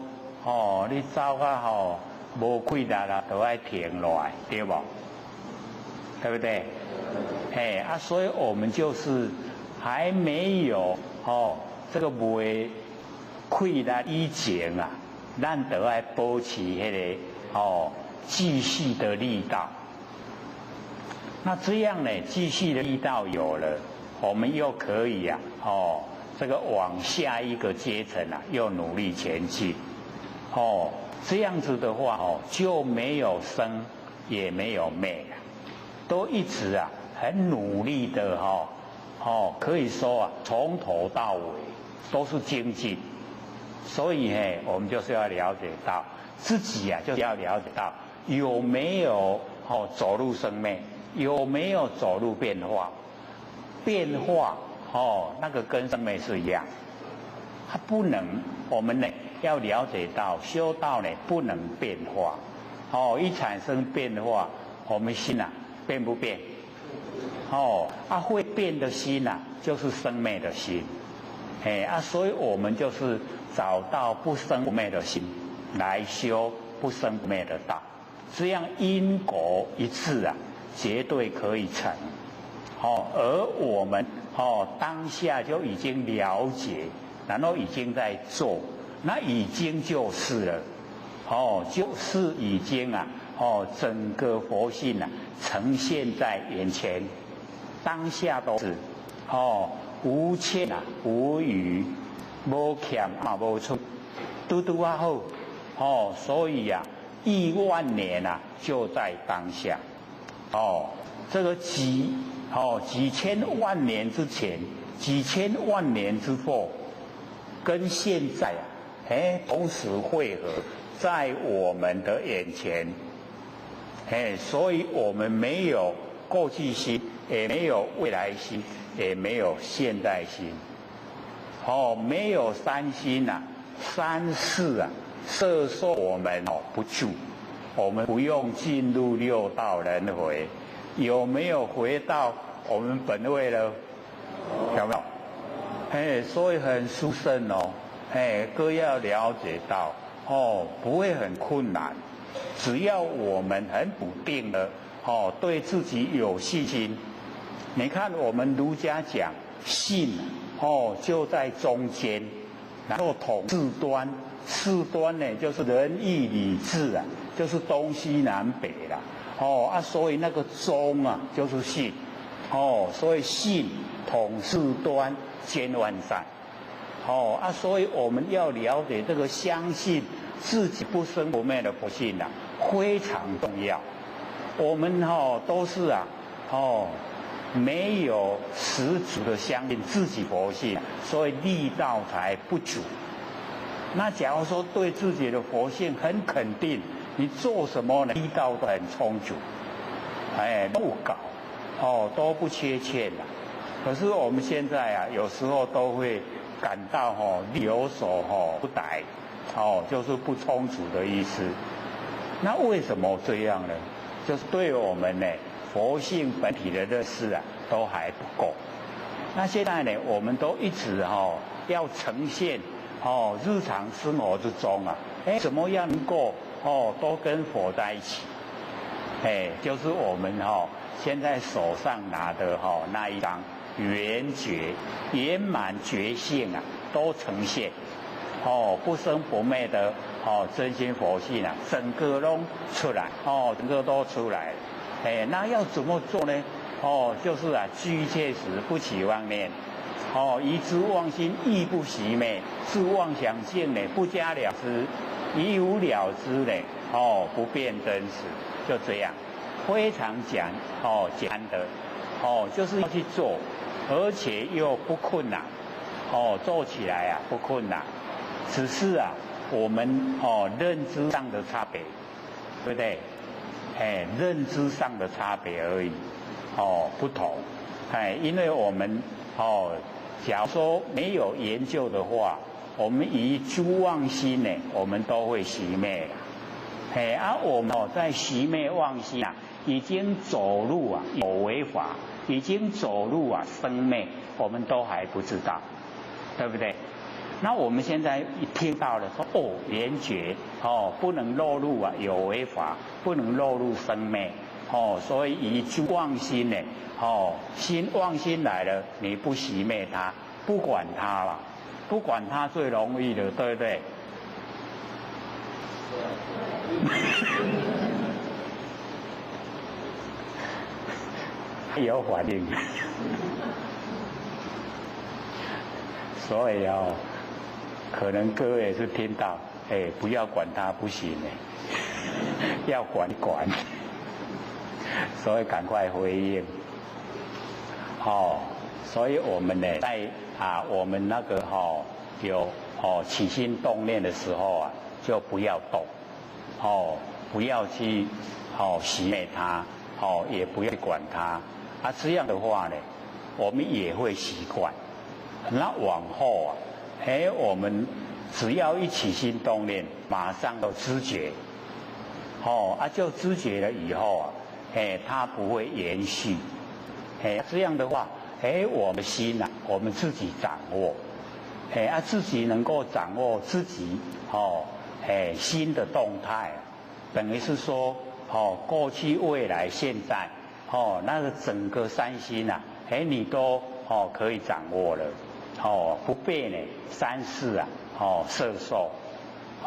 你走没气力了都要停下来，对不？对不对？所以我们就是还没有这个没气力以前咱都要保持那个继续的力道。那这样呢继续的力道有了，我们又可以这个往下一个阶层又努力前进这样子的话就没有生也没有灭都一直很努力的可以说从头到尾都是精进。所以我们就是要了解到自己就是要了解到有没有走入生灭，有没有走入变化。变化那个跟生灭是一样，它不能，我们呢要了解到修道呢不能变化一产生变化，我们心变不变？会变的心就是生灭的心所以我们就是找到不生不灭的心来修不生不灭的道，这样因果一致绝对可以成而我们当下就已经了解然后已经在做，那已经就是了，哦，就是已经啊，哦，整个佛性啊呈现在眼前，当下都是，哦，无欠啊，无余，无欠嘛无出，嘟嘟啊好，哦，所以啊，亿万年啊就在当下，哦，这个几千万年之前，几千万年之后，跟现在啊，同时汇合在我们的眼前，所以我们没有过去心，也没有未来心，也没有现在心，没有三心啊，三世啊，摄受我们不住，我们不用进入六道轮回。有没有回到我们本位了？有没有？所以很殊胜哦。各要了解到不会很困难，只要我们很笃定的对自己有信心。你看我们儒家讲信就在中间，然后统四端，四端呢就是仁义礼智啊，就是东西南北啦。所以那个中啊就是信，所以信统四端兼万善，所以我们要了解这个相信自己不生不灭的佛性啊，非常重要。我们都是啊，没有十足的相信自己佛性，所以力道才不足。那假如说对自己的佛性很肯定，你做什么呢？力道都很充足，不搞，都不缺欠了。可是我们现在啊，有时候都会感到力有所不逮，就是不充足的意思。那为什么这样呢？就是对我们呢佛性本体的认识啊，都还不够。那现在呢，我们都一直要呈现日常生活之中啊，怎么样能够都跟佛在一起？就是我们现在手上拿的那一张圆觉圆满觉性啊，都呈现不生不灭的真心佛性啊，整个都出来整个都出来了。那要怎么做呢？就是啊，居切时不起妄念，疑之妄心亦不熄灭，是妄想性呢不加了之，已无了之呢不变真实，就这样，非常简单的就是要去做，而且又不困难做起来啊不困难，只是啊我们认知上的差别，对不对？认知上的差别而已不同。因为我们假如说没有研究的话，我们以诸妄心呢，我们都会熄灭了。我们在熄灭妄心啊，已经走入啊有为法，已经走入啊生灭，我们都还不知道，对不对？那我们现在一听到了说圆觉不能落入啊有为法，不能落入生灭所以以诸妄心呢妄心来了，你不熄灭它，不管它了，不管它最容易的，对不对？有反应，所以可能各位是听到，不要管它不行要管一管，所以赶快回应。所以我们呢，在我们那个有起心动念的时候啊，就不要动，不要去熄灭它，也不要去管它这样的话呢，我们也会习惯。那往后啊，我们只要一起心动念，马上有知觉，就知觉了以后啊，它不会延续，这样的话，我们心啊，我们自己掌握，自己能够掌握自己心的动态，等于是说过去、未来、现在，那个整个三心啊，你都可以掌握了。不背呢三世啊，摄受。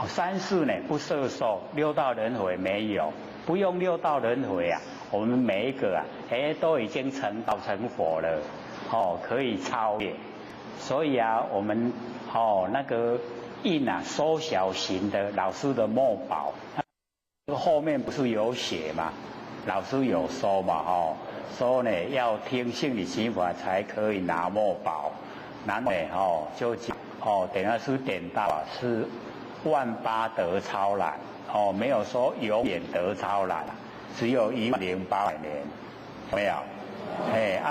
三世呢不摄受，六道轮回没有，不用六道轮回啊，我们每一个啊，都已经成道成佛了，可以超越。所以啊，我们那个印啊缩小型的老师的墨宝，后面不是有写嘛？老师有说嘛，说呢要听性理心法才可以拿墨宝，然后呢就讲等下是点到啊是。万八得超然，没有说永远得超然，只有10800年，有没有？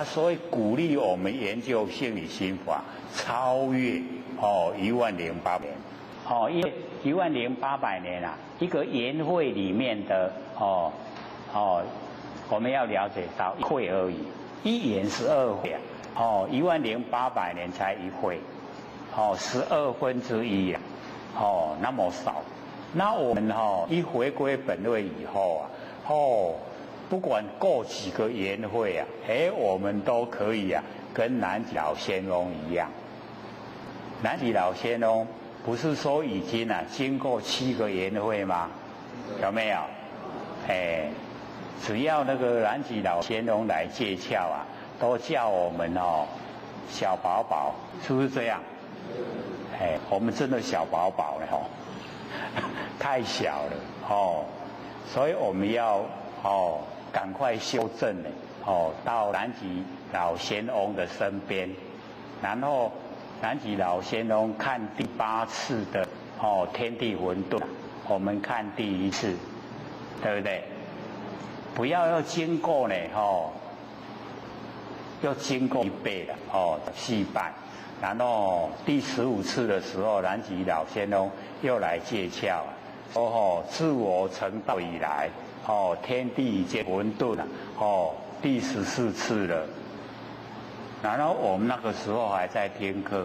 所以鼓励我们研究性理心法，超越10800年，因为10800年啊，一个研会里面的我们要了解到一会而已，一研12会啊，10800年才一会，1/12啊。那么少，那我们一回归本位以后啊，不管过几个研会啊，我们都可以啊，跟南极老仙翁一样。南极老仙翁不是说已经啊经过7个研会吗？有没有？只要那个南极老仙翁来借窍啊，都叫我们小宝宝，是不是这样？我们真的小宝宝了太小了所以我们要赶快修正到南极老仙翁的身边，然后南极老仙翁看第8次的天地混沌，我们看第1次，对不对？不要经过呢要经过1倍了4半。然后第15次的时候，南极老仙翁又来借窍说自我成道以来，天地已经混沌了，第14次了。然后我们那个时候还在听课，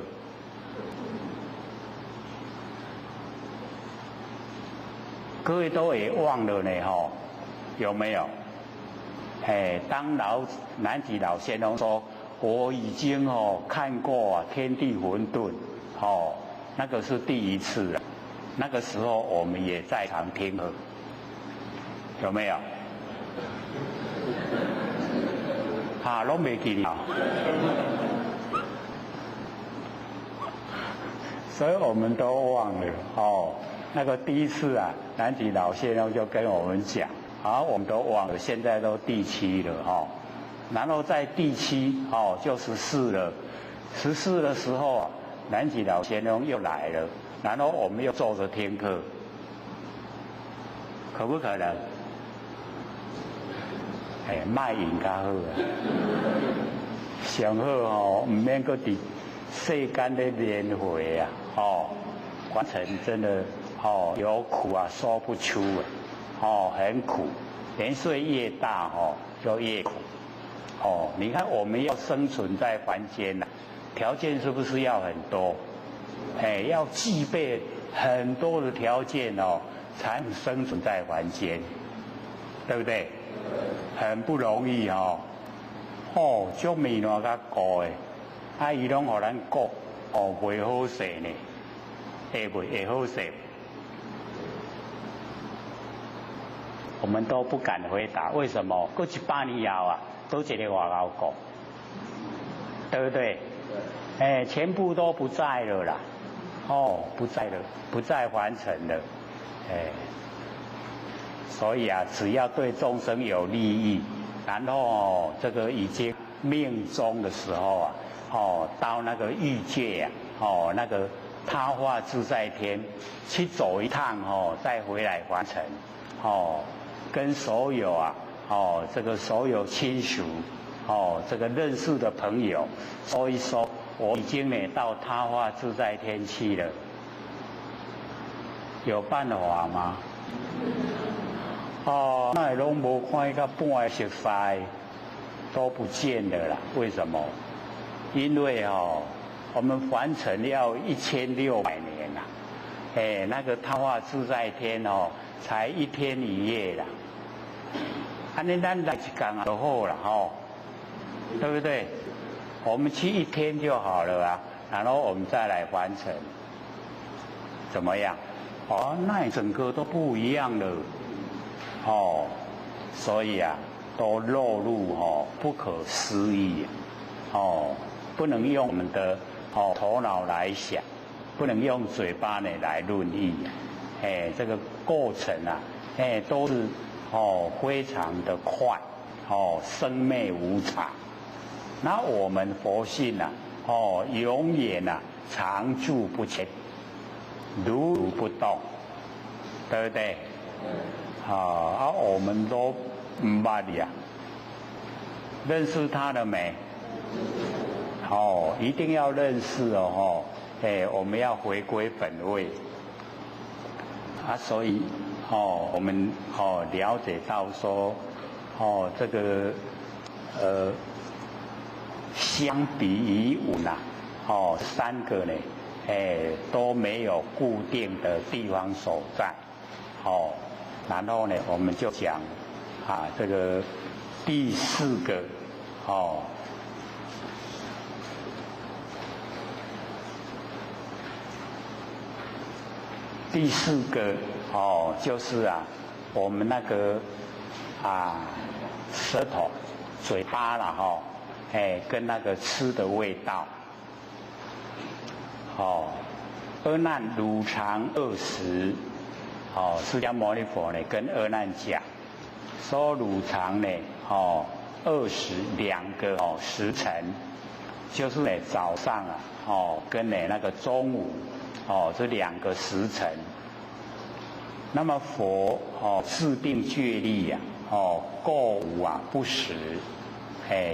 各位都也忘了呢有没有？当南极老仙翁说。我已经看过天地混沌，那个是第1次了。那个时候我们也在场听课，有没有？都没记了。所以我们都忘了那个第1次啊，南极老仙翁就跟我们讲，我们都忘了，现在都第7了然后在第7就14了，14的时候啊，南极老仙翁又来了，然后我们又坐着听课，可不可能？卖赢较好啊，上好唔免搁伫世间的轮回啊，完成真的有苦啊说不出很苦，年岁越大就越苦。你看我们要生存在凡间条件是不是要很多？要具备很多的条件才能生存在凡间，对不对？很不容易足面烂甲顾的，伊拢互咱顾袂好势呢，会好势。我们都不敢回答，为什么？过100年后啊，都一个外交国，对不对？全部都不在了啦，不在了，不在凡尘了，所以啊，只要对众生有利益，然后这个已经命终的时候啊，到那个欲界啊，那个他化自在天去走一趟再回来凡尘，跟所有啊，这个所有亲属，这个认识的朋友说一说，我已经呢到他化自在天去了，有办法吗？那拢无看到半个熟悉都不见了啦。为什么？因为我们凡尘要1600年啦，那个他化自在天才1天1夜啦。安尼咱来一天就好了对不对？我们去1天就好了啊，然后我们再来完成，怎么样？哦，那整个都不一样了，哦，所以啊，都落入不可思议，不能用我们的头脑来想，不能用嘴巴呢来论议，这个过程啊，都是非常的快，生灭无常。那我们佛性啊，永远啊常住不前，如如不动，对不对？我们都唔捌呀，认识他了没？一定要认识哦，我们要回归本位所以我们了解到说，这个相比于五呐，三个呢，都没有固定的地方所在，然后呢，我们就讲这个第四个，第四个就是啊，我们那个舌头、嘴巴啦跟那个吃的味道，阿难汝常20，释迦牟尼佛呢跟阿难讲，说汝常呢22个时辰，就是呢早上跟那个中午这2个时辰。那么佛制定戒律过午不食，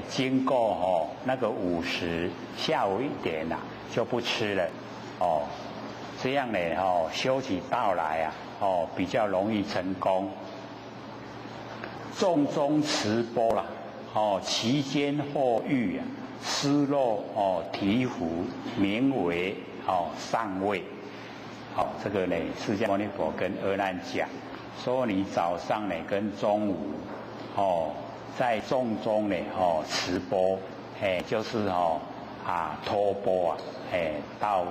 经过那个午时，下午1点就不吃了，这样呢修起道来比较容易成功。众中持钵啦，其间或遇失落醍醐，名为上位。这个呢，释迦牟尼佛跟阿难讲，说你早上呢跟中午，在众中呢持钵，就是托钵到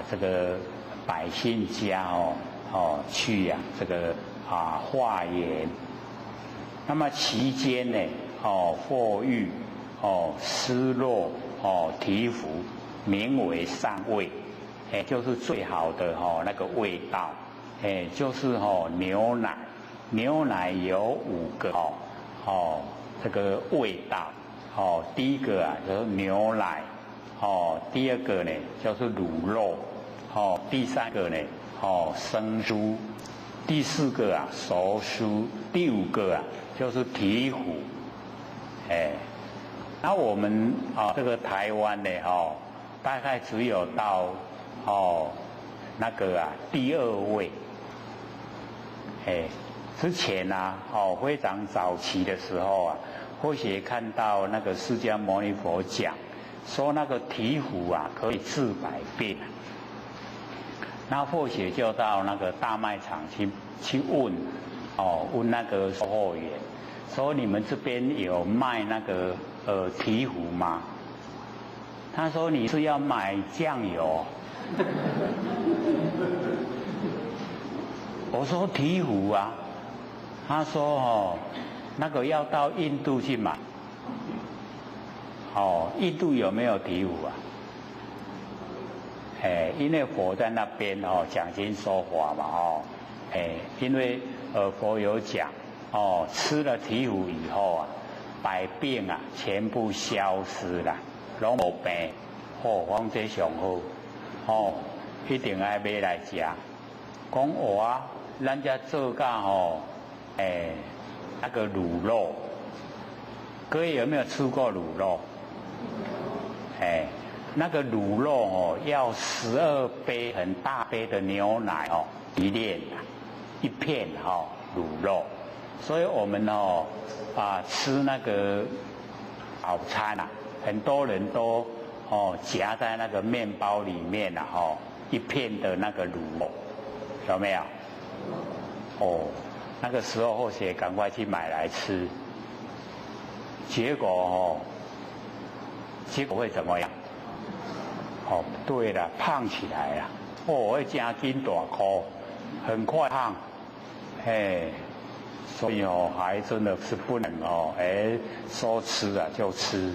这个百姓家去这个化缘。那么其间呢或遇失落醍醐，名为上位。就是最好的那个味道，就是牛奶，牛奶有5个这个味道，第一个就是牛奶，第二个呢就是乳肉，第三个呢生酥，第四个熟酥，第5个就是醍醐，那我们这个台湾呢大概只有到那个第2位，之前非常早期的时候或许看到那个释迦牟尼佛讲，说那个醍醐可以治百病，那或许就到那个大卖场去问，问那个售货员，说你们这边有卖那个醍醐吗？他说你是要买酱油。我说醍醐他说那个要到印度去买。印度有没有醍醐因为佛在那边讲经说法嘛因为佛有讲吃了醍醐以后百病全部消失了，拢无病，况这上好。一定要买来吃。讲咱家做到那个卤肉，各位有没有吃过卤肉？那个卤肉要12杯很大杯的牛奶提炼一片卤肉，所以我们吃那个早餐很多人都夹在那个面包里面一片的那个卤肉，有没有？那个时候或许赶快去买来吃，结果会怎么样？哦，对了，胖起来了，哦，会加筋大颗，很快胖，嘿，所以哦，还真的是不能哦，说吃啊就吃，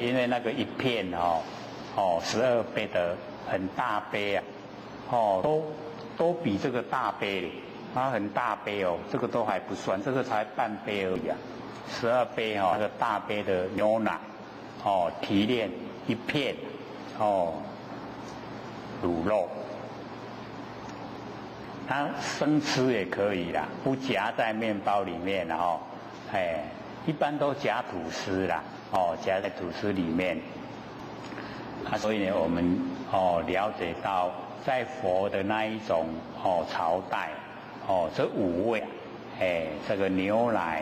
因为那个一片12杯的很大杯啊，都比这个大杯嘞，它很大杯哦，这个都还不算，这个才半杯而已啊，12杯那个大杯的牛奶，提炼一片，卤肉，它生吃也可以啦，不夹在面包里面一般都夹吐司啦，夹在吐司里面。所以呢，我们了解到，在佛的那一种朝代，这5味，这个牛奶，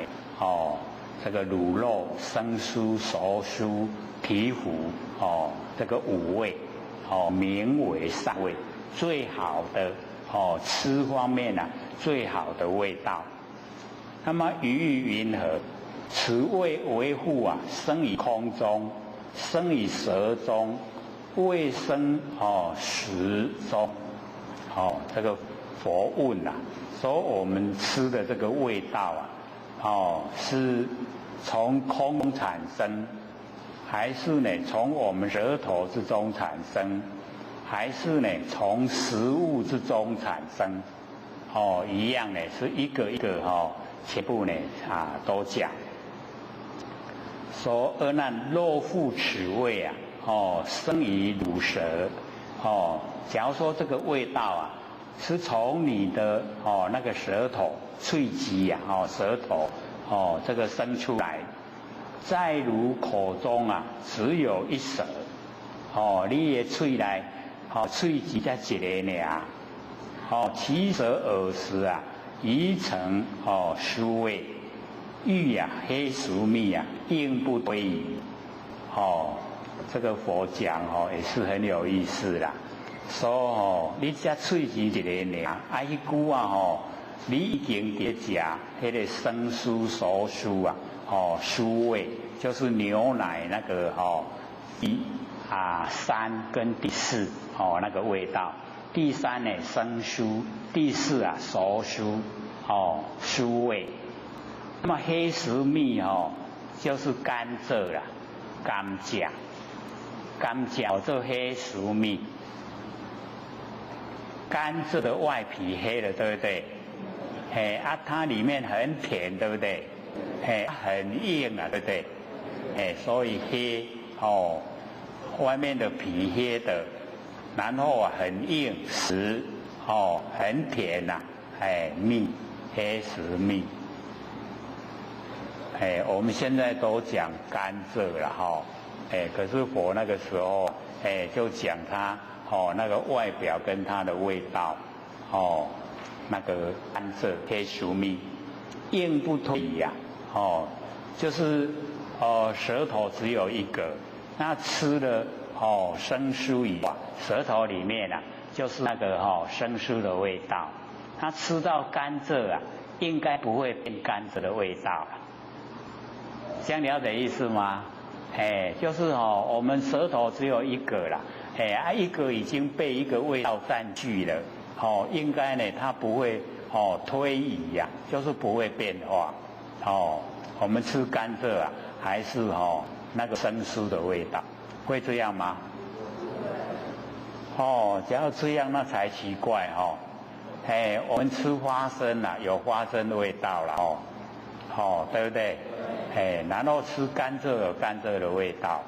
这个卤肉、生酥、熟酥、皮糊，这个5味，名为上味，最好的吃方面啊，最好的味道。那么于意云何？此味为护啊，生于空中，生于舌中。味生食中，这个佛问啊，说我们吃的这个味道啊，是从空中产生，还是呢从我们舌头之中产生，还是呢从食物之中产生？一样呢，是一个一个全部呢都讲。说而那肉腹此味啊。生于乳舌，假如说这个味道啊，是从你的那个舌头喙肌啊，舌头这个生出来，在如口中啊，只有一舌，你的喙来，喙肌才一个呢，其舌耳时啊，宜成酥味，欲啊黑熟蜜啊，应不推移，这个佛讲也是很有意思啦。说你只喙齿一个尔，迄句啊你已经在食迄个生酥、熟酥啊，酥味就是牛奶那个3跟第4那个味道。第3呢生酥，第4啊熟酥酥味。那么黑石蜜就是甘蔗啦，甘蔗。甘蔗做黑熟蜜，甘蔗的外皮黑了，对不对？它里面很甜，对不对？很硬啊，对不对？所以黑外面的皮黑的，然后很硬实，很甜呐，蜜，黑石蜜。我们现在都讲甘蔗了可是佛那个时候，就讲它那个外表跟它的味道，那个甘蔗黑熟蜜，硬不推移呀，就是舌头只有一个，那吃了生酥以外，舌头里面啊就是那个生酥的味道，它吃到甘蔗啊，应该不会变甘蔗的味道，这样了解意思吗？就是我们舌头只有一个啦，一个已经被一个味道占据了，应该呢它不会推移呀，就是不会变化，我们吃甘蔗啊，还是那个生酥的味道，会这样吗？只要这样那才奇怪我们吃花生啊，有花生的味道了对不对？然后吃甘蔗有甘蔗的味道，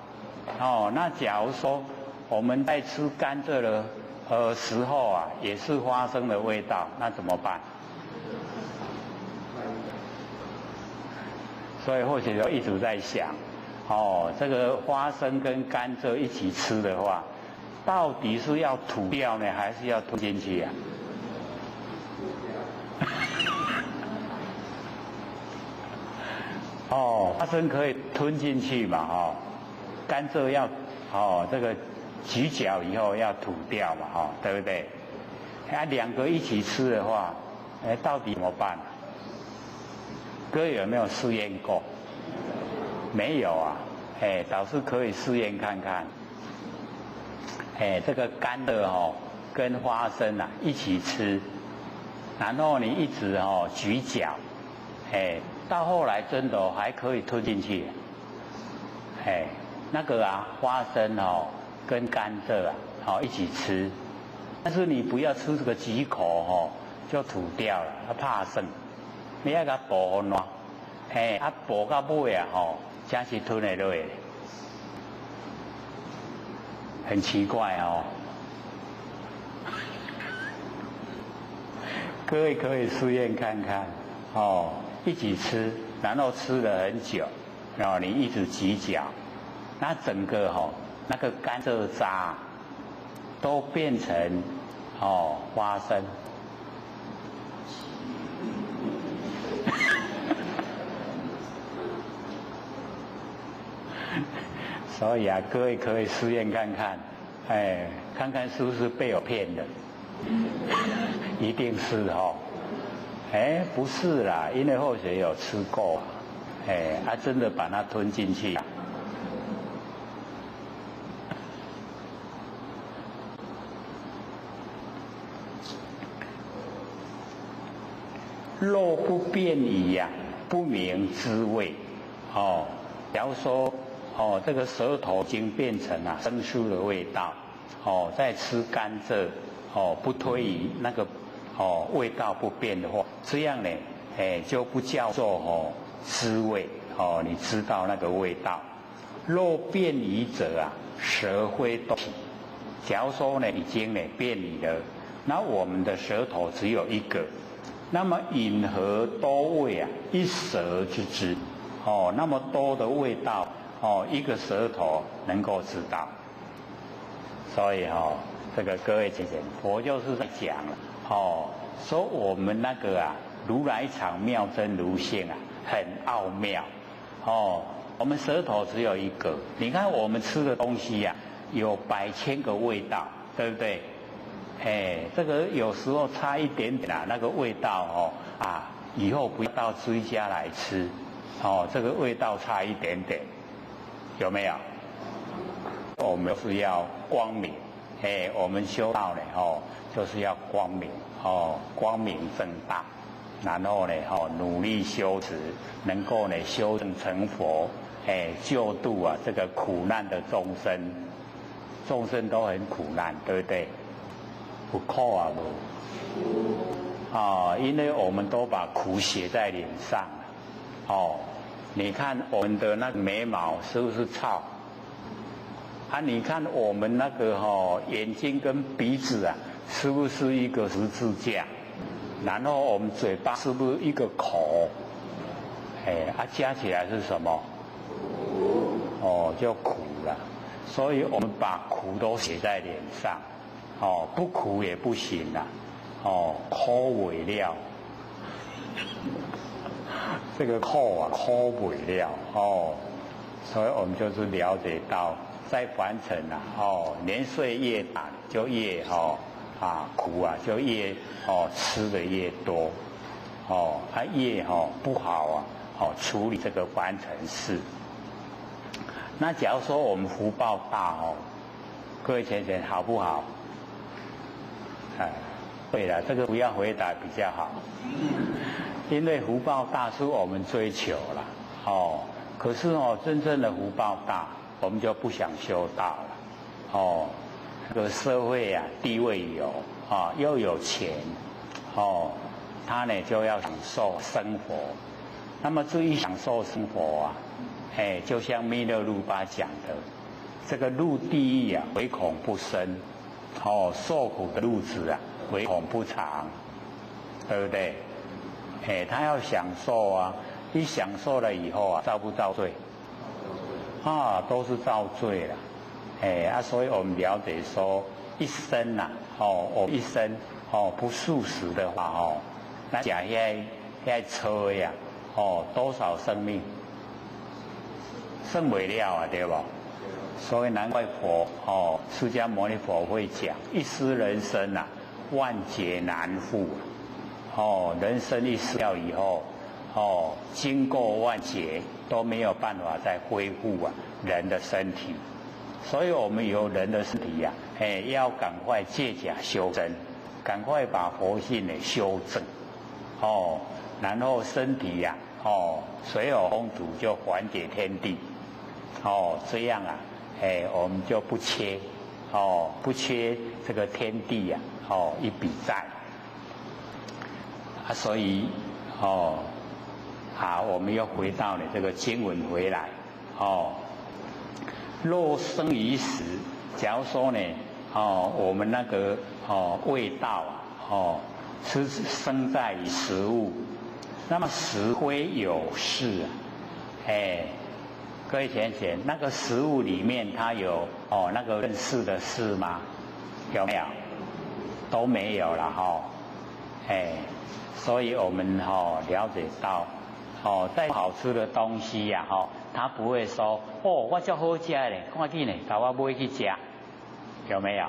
那假如说我们在吃甘蔗的时候啊，也是花生的味道，那怎么办？所以或许就一直在想，这个花生跟甘蔗一起吃的话，到底是要吐掉呢，还是要吞进去啊？花生可以吞进去嘛，甘蔗要这个咀嚼以后要吐掉嘛，对不对？两个一起吃的话，到底怎么办？各位有没有试验过？没有啊，倒是可以试验看看。这个甘蔗跟花生啊一起吃，然后你一直咀嚼，到后来真的还可以吞进去，那个啊花生跟甘蔗啊一起吃，但是你不要吃这个几口就吐掉了，怕剩，你要给它剥烂，剥到尾啊才是吞得落的，很奇怪各位可以试验看看一起吃，然后吃了很久，然后你一直咀嚼，那整个那个甘蔗渣都变成花生。所以啊，各位可以试验看看，看看是不是被我骗的？一定是不是啦，因为后学有吃过，真的把它吞进去。肉不变矣呀，不明滋味。假如说这个舌头已经变成生疏的味道，再吃甘蔗，不推移那个味道不变的话，这样呢，就不叫做滋味，你知道那个味道。肉变矣者啊，舌非动体。假如说呢已经呢变异了，那我们的舌头只有一个，那么饮何多味啊？一舌之知，那么多的味道，一个舌头能够知道。所以这个各位姐姐，佛就是在讲了，说我们那个如来藏妙真如性很奥妙，我们舌头只有一个，你看我们吃的东西有100千个味道，对不对？这个有时候差一点点那个味道以后不要到追加来吃，这个味道差一点点，有没有？我们是要光明，我们修道呢，就是要光明，光明正大，然后呢，努力修持，能够呢修正成佛，救度这个苦难的众生，众生都很苦难，对不对？不苦不，因为我们都把苦写在脸上你看我们的那个眉毛是不是糙？你看我们那个眼睛跟鼻子是不是一个十字架？然后我们嘴巴是不是一个口？加起来是什么？就苦了。所以我们把苦都写在脸上，不苦也不行苦为了。这个苦苦为了所以我们就是了解到。在凡尘年岁越大就越苦就越吃的越多越不好处理这个凡尘事。那假如说我们福报大各位先生好不好？对了，这个不要回答比较好，因为福报大是我们追求了可是真正的福报大。我们就不想修道了这个社会地位有又有钱他呢就要享受生活。那么至于享受生活就像弥勒鲁巴讲的，这个入地狱唯恐不生受苦的日子唯恐不长，对不对？他要享受一享受了以后遭不遭罪？都是造罪了，所以我们了解说，一生我一生不素食的话那假遐车多少生命剩不了对不？所以难怪佛释迦牟尼佛会讲，一失人生万劫难复人生一失掉以后经过万劫都没有办法再恢复人的身体，所以我们有人的身体呀，要赶快借假修真，赶快把佛性呢修正，然后身体呀，随有风土就还给天地，这样啊，我们就不缺，不缺这个天地呀，一笔债，所以，我们又回到了这个经文回来，若生于食，假如说呢，我们那个味道是生在于食物，那么食非有事啊，各位贤贤，那个食物里面它有那个认识的事吗？有没有？都没有了所以我们了解到，再好吃的东西呀，他不会说我叫好吃嘞，赶紧嘞，把我买去吃，有没有？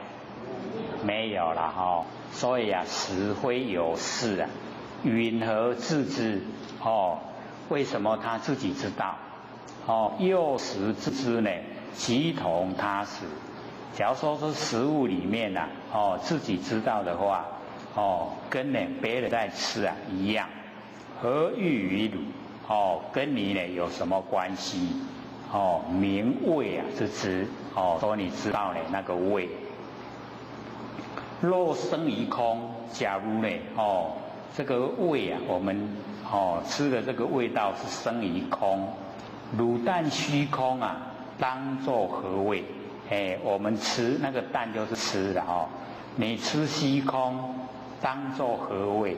没有了所以啊，食非有事啊，云何自知？为什么他自己知道？幼时自知呢，即同他食。假如说是食物里面啊，自己知道的话，跟呢别人在吃啊一样，何欲于汝？跟你呢有什么关系？名味啊之知，说你知道呢那个味。若生于空，假如呢，这个味啊，我们吃的这个味道是生于空，汝但虚空啊，当作何味？我们吃那个蛋就是吃的你吃虚空，当作何味？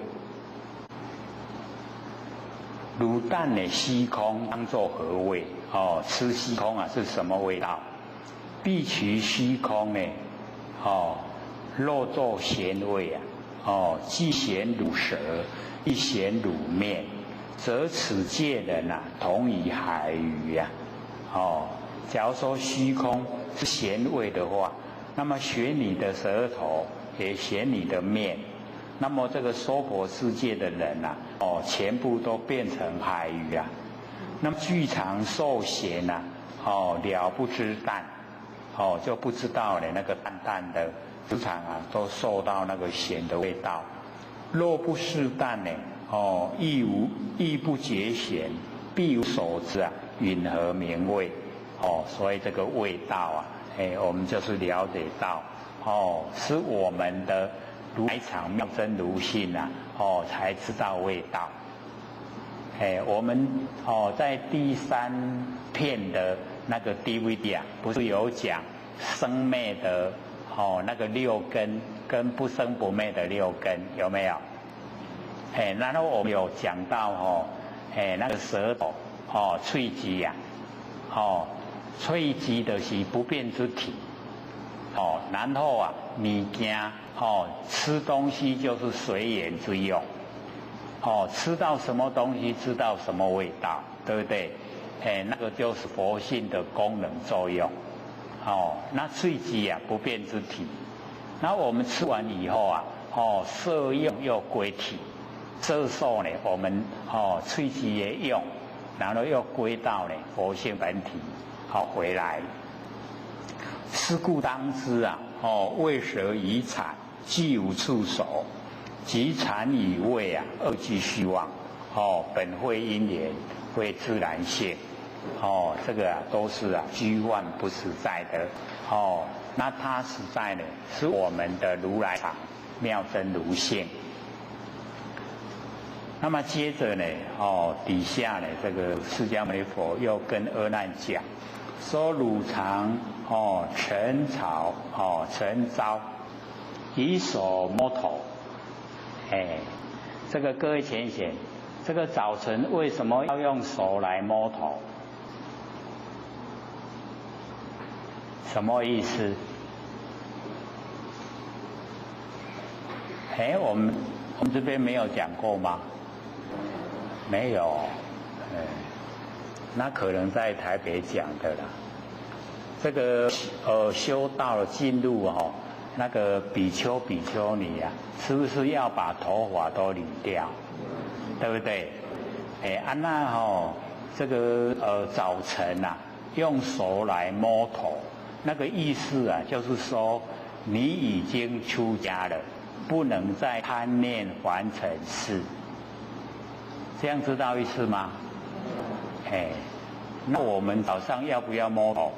汝但呢虚空，当作何味？吃虚空啊是什么味道？必取虚空呢？若作咸味啊，既咸如舌，亦咸如面，则此界人啊，同于海鱼呀。假如说虚空是咸味的话，那么咸你的舌头，也咸你的面，那么这个娑婆世界的人啊，全部都变成海鱼啊。那么具常受咸啊，了不知淡，就不知道呢那个淡淡的，时常啊都受到那个咸的味道。若不是淡呢，亦不觉咸，必无所知啊，云何名味？所以这个味道啊，我们就是了解到，是我们的如来藏妙真如性啊，才知道味道。我们在第3片的那个 DVD 啊，不是有讲生灭的那个6根跟不生不灭的6根有没有？然后我们有讲到那个舌头喙肌呀，喙肌的是不变之体，然后啊物件吃东西就是随缘之用，吃到什么东西知道什么味道，对不对？那个就是佛性的功能作用。那喙肌啊不变之体，那我们吃完以后啊，摄用又归体，摄受呢我们喙肌也用，然后又归到呢佛性本体。回来，是故当知啊，味舌以产，既无触手，即产与味啊，二俱虚妄。本非因缘，非自然性。这个都是虚幻不实在的。那它实在呢，是我们的如来藏妙真如性。那么接着呢，底下呢，这个释迦牟尼佛又跟阿难讲。说汝常晨朝晨朝以手摸头，这个各位浅显，这个早晨为什么要用手来摸头？什么意思？我们这边没有讲过吗？没有，那可能在台北讲的啦。这个修道了进入那个比丘比丘尼啊，是不是要把头发都理掉？对不对？那这个早晨啊，用手来摸头，那个意思啊，就是说你已经出家了，不能再贪念凡尘事。这样知道意思吗？那我们早上要不要摸头？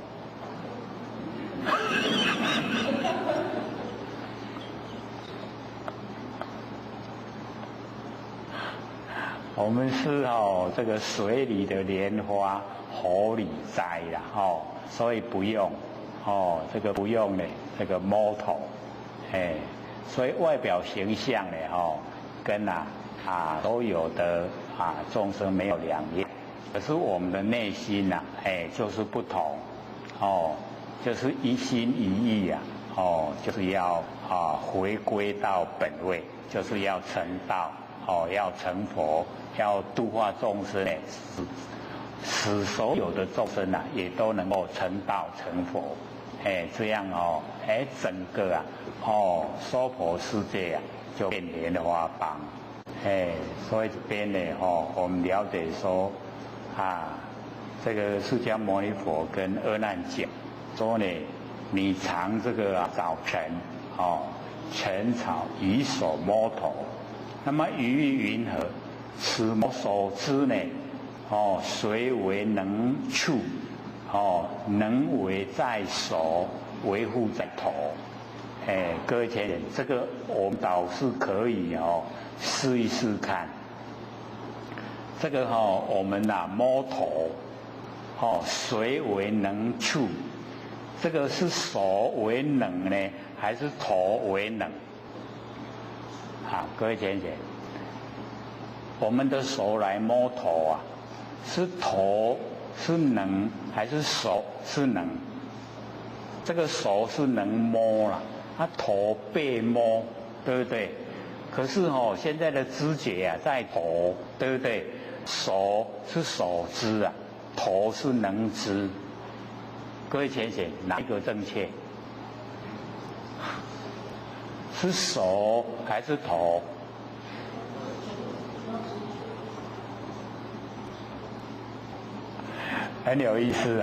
我们是这个水里的莲花，火里栽啦所以不用这个不用呢，这个摸头，所以外表形象呢跟都有的众生没有两样，可是我们的内心呐就是不同就是一心一意就是要回归到本位，就是要成道要成佛，要度化众生使所有的众生也都能够成道成佛，这样整个娑婆世界就变莲花邦。所以这边呢我们了解说这个释迦牟尼佛跟阿难讲说呢，你常这个早晨晨草以手摸头，那么于云何？此摸手之呢谁为能处能为在手，维护在头。各位前人，这个我们倒是可以试一试看。这个我们摸头谁为能处？这个是手为能呢，还是头为能？各位前人，我们的手来摸头是头是能，还是手是能？这个手是能摸啦，头被摸，对不对？可是现在的知觉在头，对不对？手是手知头是能知。各位浅显，哪一个正确？是手还是头？很有意思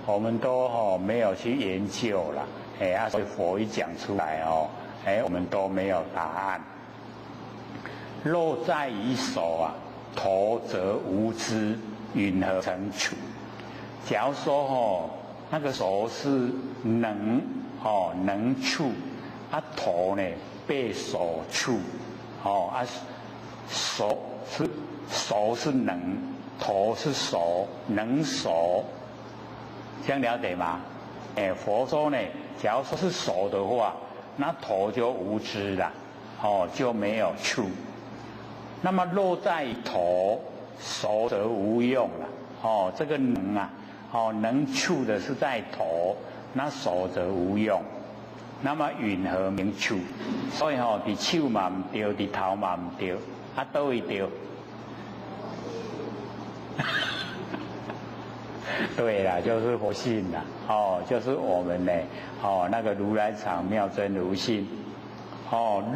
我们都没有去研究了，所以佛一讲出来我们都没有答案。若在于手头则无知，云何成处？假如说那个手是能能处，头呢被手处，手是能，头是手，能手，这样了解吗？佛说呢，假如说是手的话，那头就无知了，就没有处。那么若在头，手则无用了，这个能能处的是在头，那手则无用。那么云何名处？所以伫手嘛唔对，伫头嘛唔对，倒位对？对啦，就是佛性啦，就是我们呢，那个如来藏妙真如性，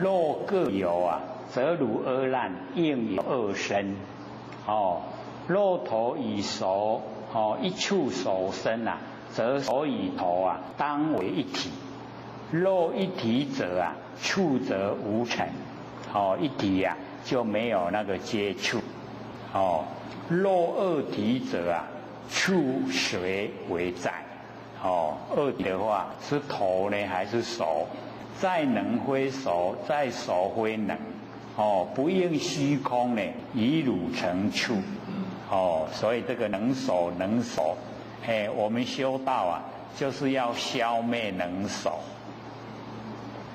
若各有则如阿难应有二身，若头与手，一处手身则手与头当为一体。若一体者触则无成，一体就没有那个接触，若二体者触谁为在？二体的话是头呢还是手？在能非手，在手非能，不应虚空呢，以汝成处，所以这个能手能手，我们修道就是要消灭能手。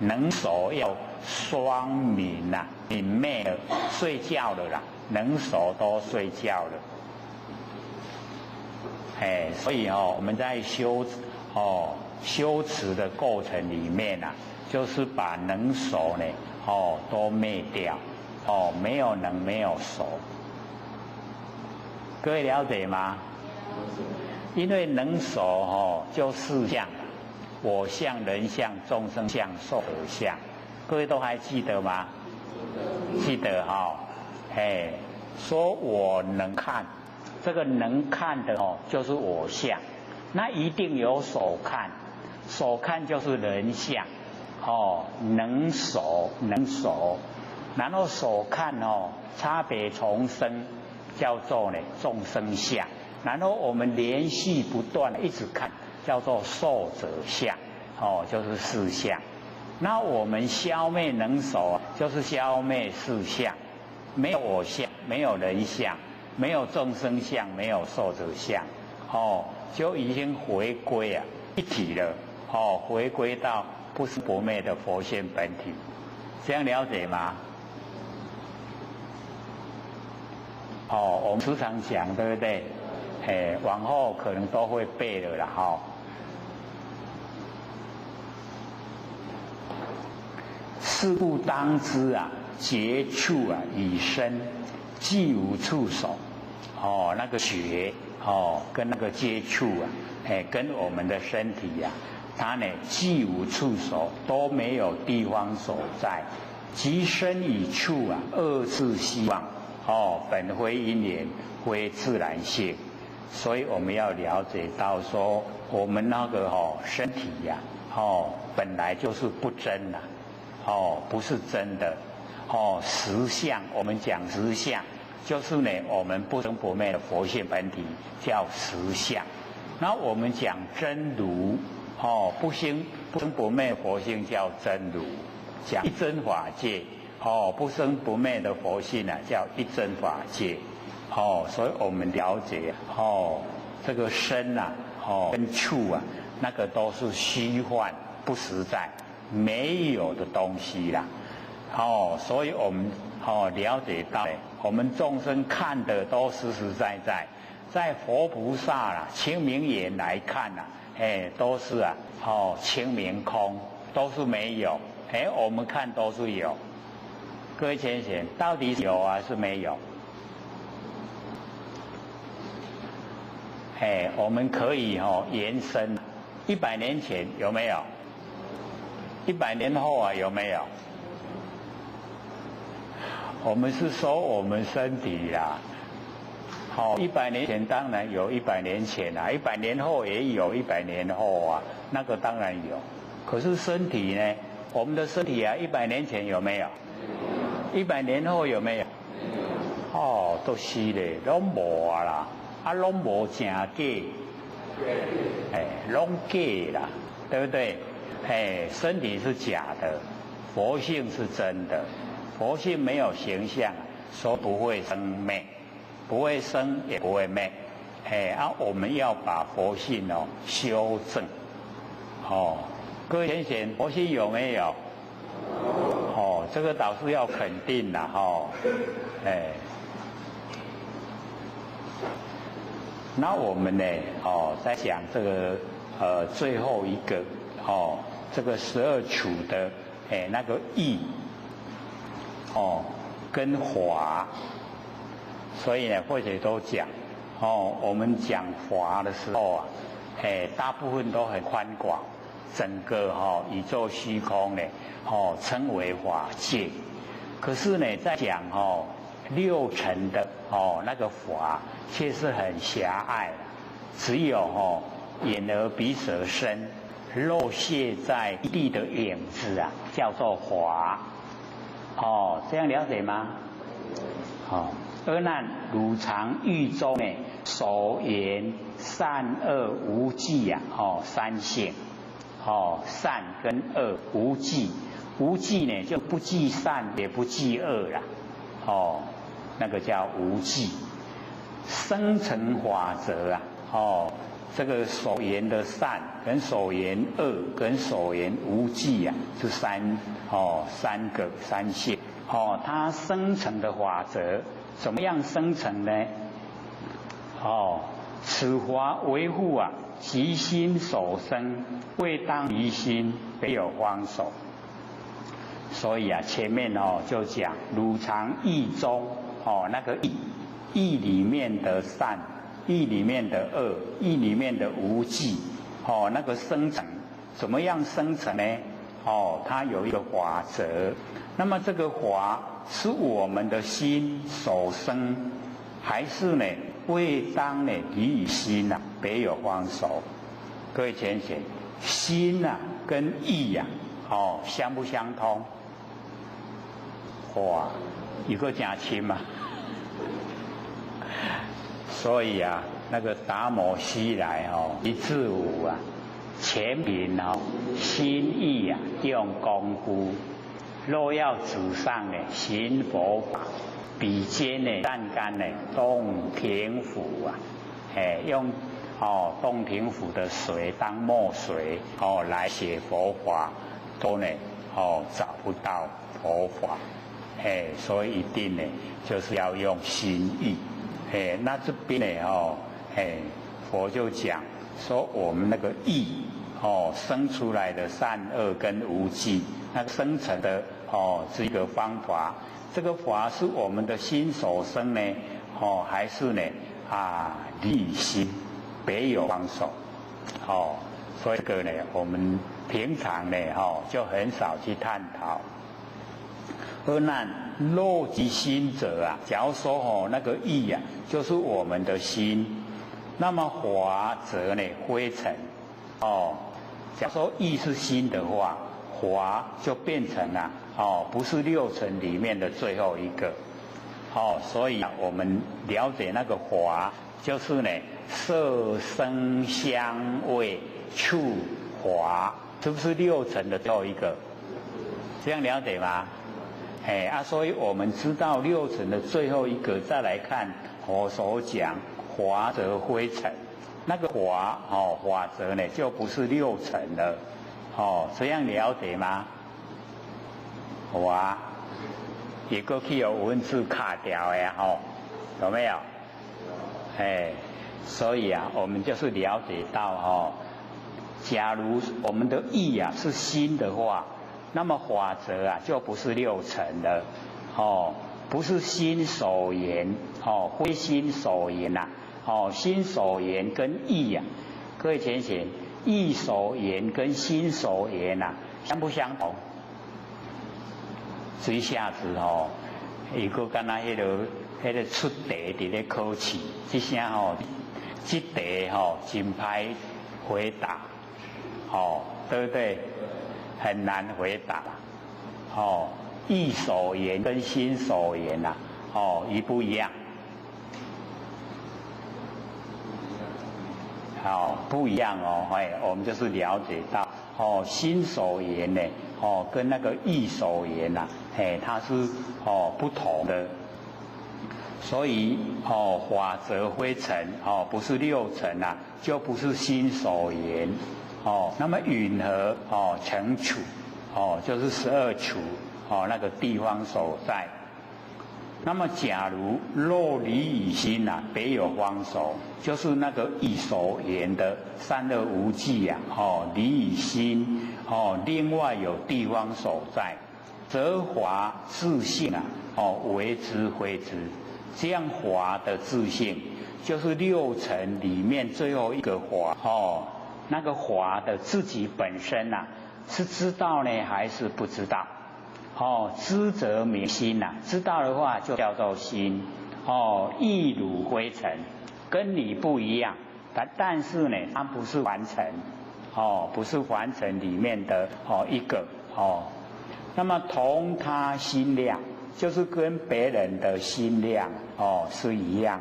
能手要双泯泯灭了，睡觉了啦，能手都睡觉了。所以我们在修持的过程里面就是把能手呢都灭掉，没有能没有手。各位了解吗？因为能手就四相。我相、人相、众生相、寿者相，各位都还记得吗？记得说我能看，这个能看的就是我相，那一定有所看，所看就是人相，能所，然后所看差别重生，叫做呢众生相，然后我们连续不断一直看，叫做受者相，就是四相。那我们消灭能所，就是消灭四相，没有我相，没有人相，没有众生相，没有受者相，就已经回归一体了，回归到不生不灭的佛性本体，这样了解吗？我们时常讲，对不对？往后可能都会背了啦，是故当知觉处以身，既无触手，那个觉，跟那个接触跟我们的身体它呢既无触手，都没有地方所在，即身与处二次希望，本非因缘，非自然性。所以我们要了解到说，我们那个身体本来就是不真的，不是真的，实相。我们讲实相，就是呢我们不生不灭的佛性本体叫实相。那我们讲真如，不生不灭佛性叫真如，讲一真法界，不生不灭的佛性叫一真法界。所以我们了解这个身跟处那个都是虚幻不实在没有的东西啦。所以我们了解到，我们众生看的都实实在在，在佛菩萨清明眼来看都是清明空，都是没有。我们看都是有。各位浅显，到底是有还是没有？我们可以延伸，100年前有没有？100年后有没有？我们是说我们身体啦，100年前当然有100年前100年后也有100年后那个当然有。可是身体呢？我们的身体100年前有没有？100年后有没有？都是咧，都无啦。拢无正假，拢假啦，对不对？身体是假的，佛性是真的。佛性没有形象，说不会生灭，不会生也不会灭。我们要把佛性修正。各位浅显，佛性有没有？这个倒是要肯定啦，那我们呢？在讲这个最后一个这个12处的那个义跟法，所以呢，或者都讲我们讲法的时候大部分都很宽广，整个宇宙虚空呢称为法界。可是呢，在讲6层的那个法，却是很狭隘，只有眼耳鼻舌身漏泄在地的影子叫做法。这样了解吗？阿难，汝常狱中呢，所言善恶无记三性。善跟恶无记，无记呢就不记善也不记恶啦。那个叫无记。生成法则这个所言的善跟所言恶跟所言无记是三性。它生成的法则怎么样生成呢？此法维护其心所生，未当离心，别有方手。所以前面就讲汝常义中那个义里面的善，义里面的恶，义里面的无记那个生成怎么样生成呢？它有一个法则。那么这个法是我们的心所生，还是呢未当呢离于心别有方手？各位浅显，心啊跟意啊，相不相通？哇，有个假亲嘛。所以啊，那个达摩西来一字五啊，全凭心意啊用功夫。若要纸上呢行佛法，比肩呢善根呢洞庭湖啊，用洞庭湖的水当墨水来写佛法，都呢找不到佛法，所以一定呢就是要用心意。那这边呢佛就讲说我们那个意生出来的善恶跟无记，那个生成的这个方法，这个法是我们的心所生呢，还是呢离心别有方手，所以这个呢我们平常呢就很少去探讨。而那若即心者啊，假如说那个意啊，就是我们的心，那么法则呢灰尘，假如说意是心的话，法就变成了不是六尘里面的最后一个，所以我们了解那个法就是呢色声香味触法，是不是六尘的最后一个？这样了解吗？所以我们知道六尘的最后一个，再来看佛所讲法则灰尘，那个法法则呢就不是六尘了，这样了解吗？法也过去有文字卡掉的有没有？所以啊，我们就是了解到假如我们的意啊是心的话，那么法则啊就不是六尘了，不是心所言，非心所言呐，心所言跟意啊，各位浅显，意所言跟心所言呐，相不相同？这一下子如果敢若迄个出题伫咧考试，这声这题真歹回答，对不对？很难回答，意所言跟心所言呐，一不一样？不一样我们就是了解到心所言呢，跟那个意所言呐，它是不同的。所以法则灰尘不是六尘啊，就不是心所言。那么允和成处就是12处那个地方所在。那么假如若离以心啊，别有方手，就是那个意所言的善恶无记啊，离以心另外有地方所在，则法自性啊为之非之。这样法的自性就是六尘里面最后一个法那个法的自己本身啊，是知道呢还是不知道？知则明心呐，知道的话就叫做心。意如灰尘，跟你不一样，但是呢，它不是凡尘，不是凡尘里面的一个那么同他心量，就是跟别人的心量是一样。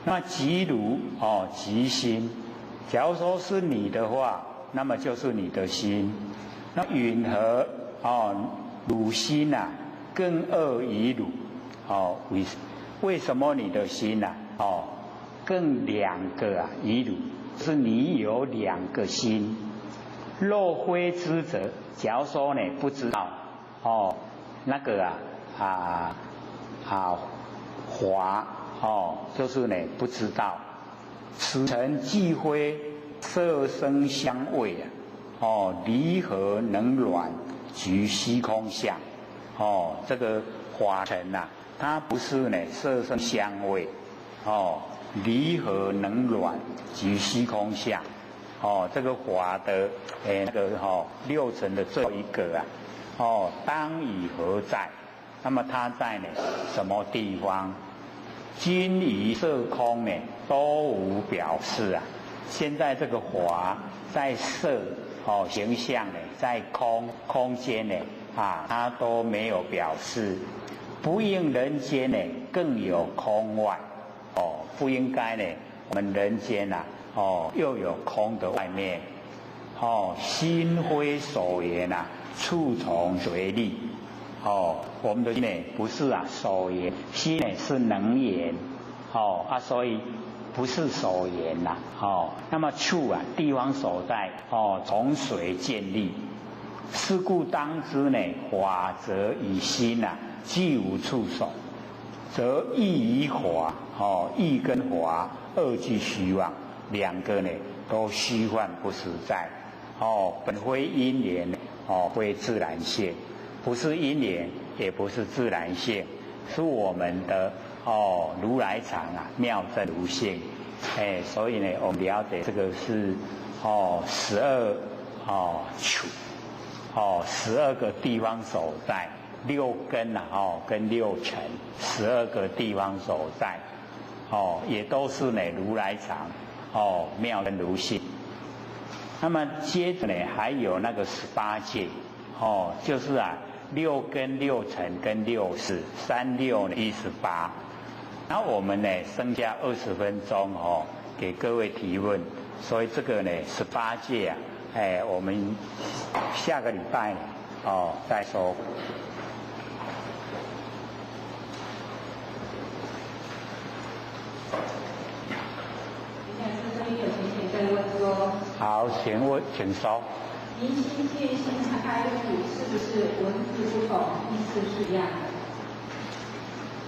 那即如即心。假如说是你的话，那么就是你的心。那允和汝心啊，更恶于汝为什么你的心啊更两个啊于汝？是你有两个心。若非知者，假如说呢不知道那个华就是呢不知道。此尘既非色声香味离合能软局虚空相这个法尘啊，它不是呢色声香味离合能软局虚空相这个法的那个六尘的最后一个当以何在？那么它在呢什么地方？今于色空呢都无表示啊，现在这个法在色形象呢，在空间呢它都没有表示，不应人间呢更有空外不应该呢我们人间又有空的外面心非所言处从随力我们的心呢不是所言，心呢是能言所以不是所言那么处地方所在从随建立，是故当知呢法则与心既无处所，则意与法意跟法二俱虚妄，两个呢都虚幻不实在本非因缘非自然性，不是因缘也不是自然性，是我们的如来藏妙正如性所以呢我们了解这个是12处12个地方所在，6根跟6尘，12个地方所在也都是呢如来藏妙正如性。那么接着呢还有那个18界就是6根6尘跟6识36呢18。然后我们呢剩下20分钟给各位提问，所以这个呢18界我们下个礼拜再说。好，请说。明心见性开悟是不是文字不同，意思是一样的？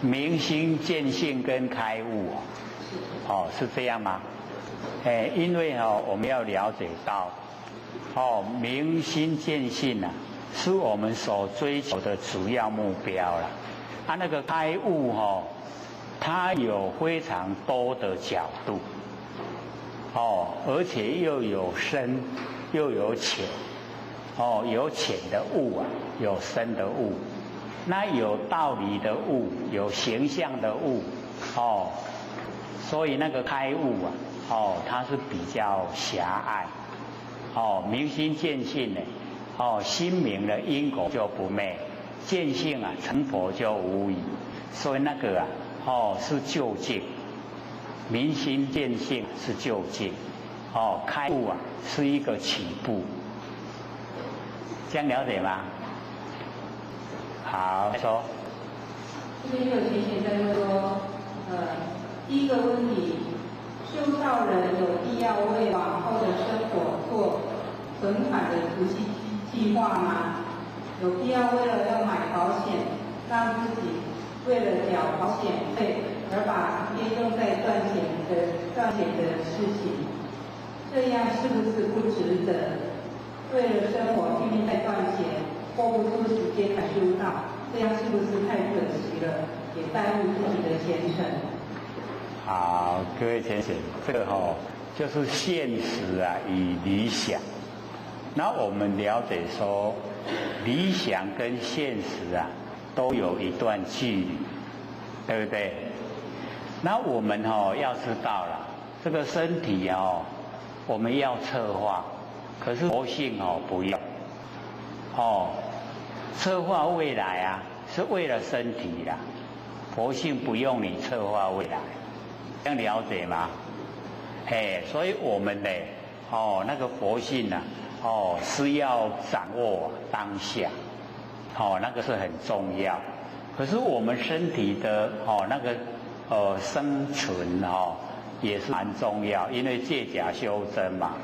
明心见性跟开悟是这样吗？因为我们要了解到明心见性是我们所追求的主要目标了。那个开悟它有非常多的角度而且又有深又有浅有浅的悟有深的悟，那有道理的悟，有形象的悟所以那个开悟它是比较狭隘明心见性呢心明了因果就不昧，见性成佛就无疑，所以那个是究竟，明心见性是究竟开悟是一个起步，这样了解吗？好，说。这边有提醒在说，第一个问题，修道人有必要为往后的生活做存款的储蓄计划吗？有必要为了要买保险，让自己为了缴保险费而把时间用在赚钱的事情，这样是不是不值得？为了生活拼命在赚钱，拨不出时间来修道，这样是不是太可惜了？也耽误自己的前程。好，各位先生，这个就是现实与理想。那我们了解说，理想跟现实都有一段距离，对不对？那我们要知道了，这个身体我们要策划，可是佛性不要策划未来是为了身体啦，佛性不用你策划未来，这样了解吗？所以我们呢那个佛性是要掌握当下那个是很重要。可是我们身体的那个生存也是蛮重要，因为借假修真嘛。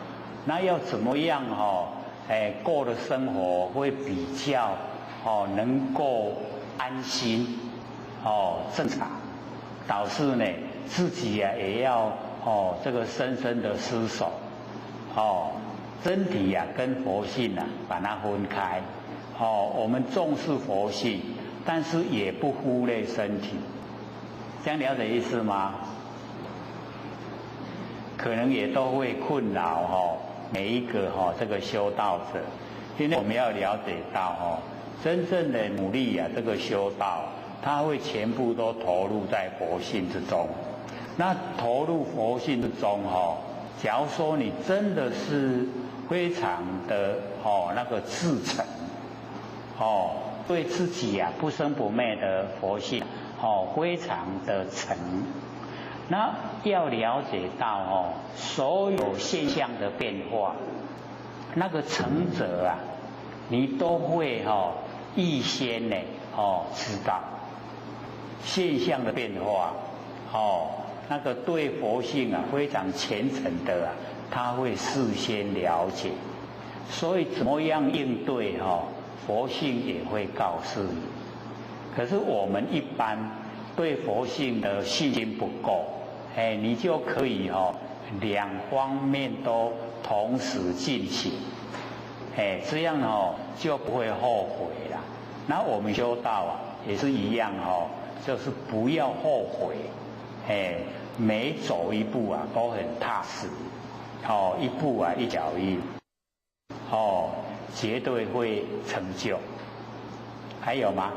那要怎么样过的生活会比较能够安心正常，导致呢自己也要这个深深的思索身体跟佛性把它分开我们重视佛性，但是也不忽略身体，这样了解意思吗？可能也都会困扰每一个这个修道者，因为我们要了解到真正的努力这个修道，他会全部都投入在佛性之中。那投入佛性之中假如说你真的是非常的那个至诚，对自己啊不生不灭的佛性非常的诚，那要了解到所有现象的变化，那个诚者啊，你都会预先呢知道现象的变化，那个对佛性啊非常虔诚的啊，他会事先了解，所以怎么样应对佛性也会告诉你。可是我们一般对佛性的信心不够，你就可以两方面都同时进行，这样就不会后悔了。那我们修道啊也是一样就是不要后悔，每走一步啊都很踏实，一步啊一脚印，绝对会成就。还有吗？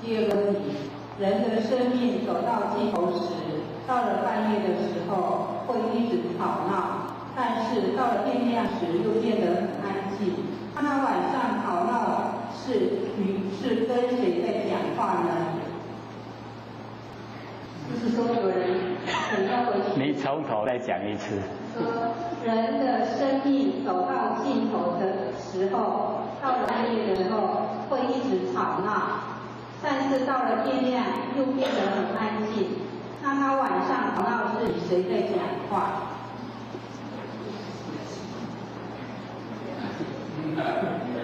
第二个问题，人的生命走到尽头时，到了半夜的时候会一直吵闹，但是到了天亮时又变得很安静。那晚上吵闹是跟谁在讲话呢？就是说有人很要回去。你从头再讲一次。说人的生命走到尽头的时候，到了半夜的时候会一直吵闹，但是到了天亮又变得很安静。那他晚上吵闹是与谁在讲话？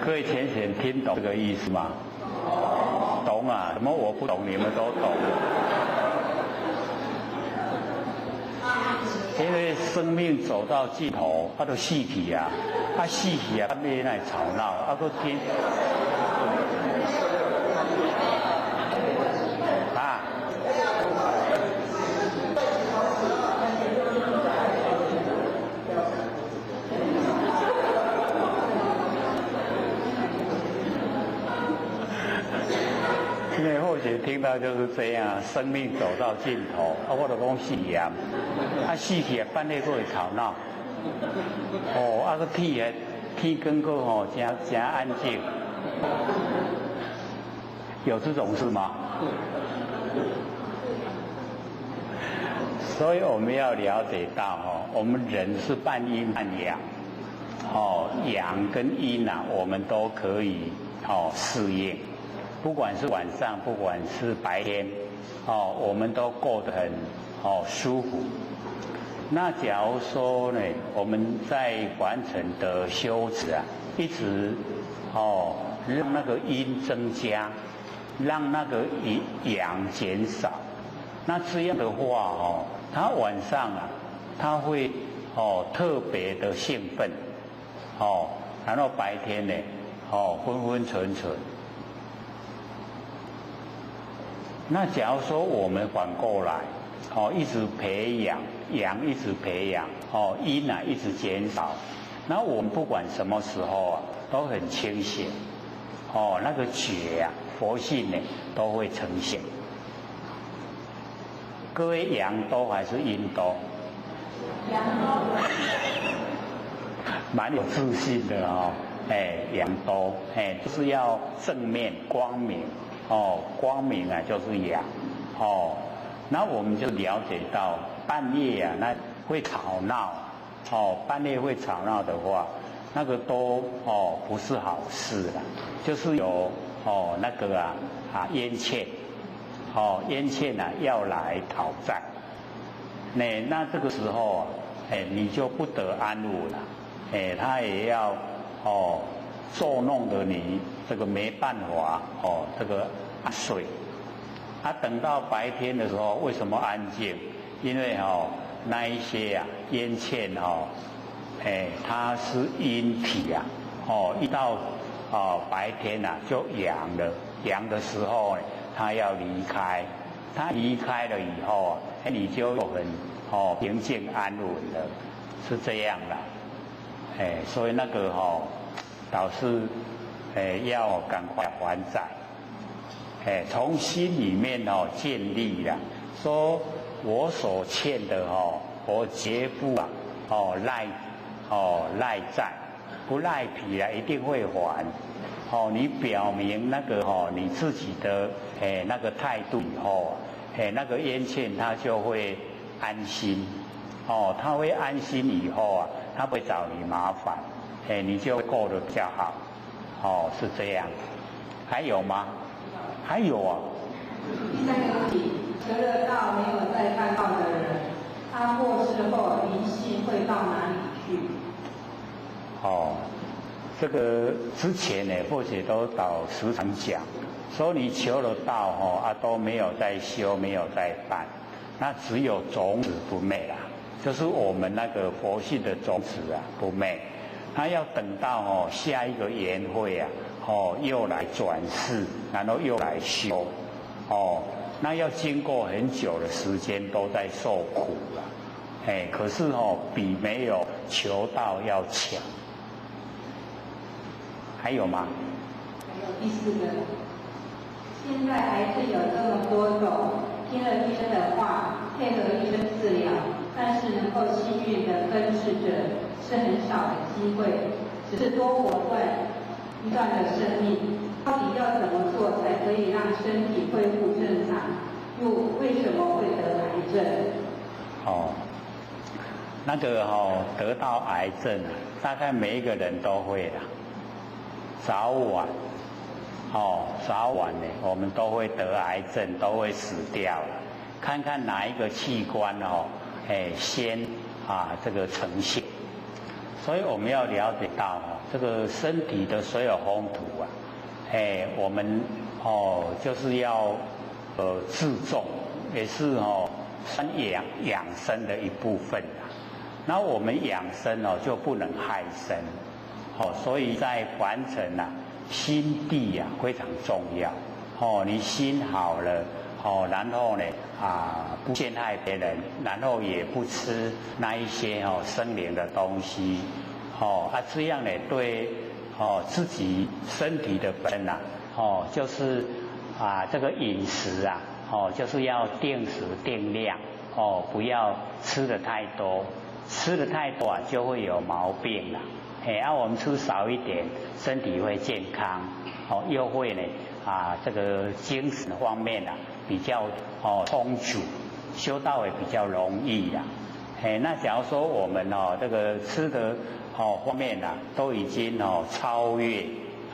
各位浅显听懂这个意思吗？懂啊？怎么我不懂，你们都懂？因为生命走到尽头，都死去啊，死去啊，半夜来吵闹，个天啊。因为或许听到就是这样，生命走到尽头，我就讲死啊，死去啊，半夜过会吵闹，个天光个真安静，有这种事吗？所以我们要了解到我们人是半阴半阳，阳跟阴啊，我们都可以适应。不管是晚上，不管是白天，我们都过得很舒服。那假如说呢，我们在完成的修持啊，一直让那个阴增加，让那个阳减少，那这样的话他晚上啊，他会特别的兴奋，然后白天呢，昏昏沉沉。那假如说我们反过来，一直培养阳，一直培养，阴啊一直减少，那我们不管什么时候啊，都很清醒，那个觉啊，佛性呢都会呈现。各位阳多还是阴多？阳多。蛮有自信的阳多，就是要正面光明。光明啊就是阳，那我们就了解到半夜啊，那会吵闹，半夜会吵闹的话，那个都不是好事啦，就是有那个冤欠，冤欠啊要来讨债，那这个时候啊，你就不得安稳了，他也要捉弄的你这个没办法这个睡，等到白天的时候为什么安静？因为那一些冤欠它是阴体啊，一到白天就阳了，阳的时候它要离开，它离开了以后你就很平静安稳了，是这样的，所以那个导师要赶快还债，从心里面建立了，说我所欠的我绝不赖债，不赖皮啊，一定会还。你表明那个你自己的那个态度以后，那个冤欠他就会安心。他会安心以后啊，他不会找你麻烦，你就过得比较好。是这样。还有吗？还有啊。第三个问题，得了道没有再犯道的人，他过世后灵性会到哪里去？这个之前呢，或者都时常讲，说你求了道都没有在修，没有在办，那只有种子不昧啦，就是我们那个佛性的种子啊不昧，他要等到下一个缘会啊，又来转世，然后又来修，那要经过很久的时间都在受苦了，可是比没有求道要强。还有吗？还有第四个，现在癌症有这么多种，听了医生的话，配合医生治疗，但是能够幸运的根治者是很少的机会，只是多活一段的生命。到底要怎么做才可以让身体恢复正常？又为什么会得癌症？那个得到癌症，大概每一个人都会啦。早晚呢，我们都会得癌症，都会死掉了。看看哪一个器官先这个呈现。所以我们要了解到这个身体的所有风土啊，我们就是要自重，也是算养生的一部分啦。那我们养生就不能害身。所以在凡尘啊，心地啊非常重要。你心好了，然后呢不陷害别人，然后也不吃那一些生灵的东西，这样呢对自己身体的本身啊，就是这个饮食啊，就是要定时定量，不要吃的太多，吃的太多就会有毛病了。我们吃少一点，身体会健康，又会呢这个精神方面比较充足，修道也比较容易啦。那假如说我们这个吃的方面都已经超越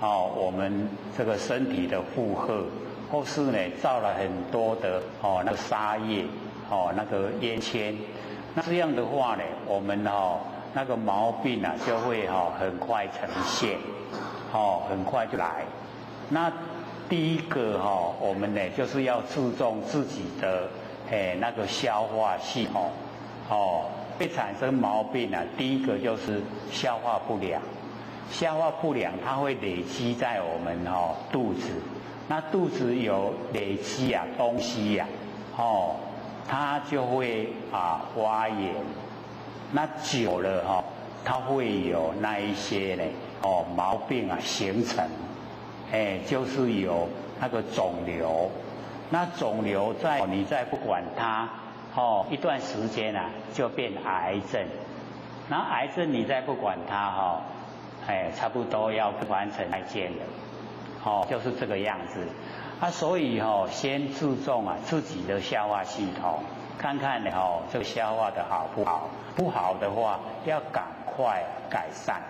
我们这个身体的负荷，或是呢造了很多的那个杀业那个冤签，那这样的话呢，我们那个毛病就会很快呈现，很快就来。那第一个我们呢就是要注重自己的那个消化系统，会产生毛病第一个就是消化不良。消化不良它会累积在我们肚子，那肚子有累积东西它就会发炎。那久了它会有那一些呢毛病形成，就是有那个肿瘤。那肿瘤你再不管它一段时间就变癌症。那癌症你再不管它差不多要完成再见了，就是这个样子。所以先注重自己的消化系统，看看这个消化的好不好。不好的话要赶快改善。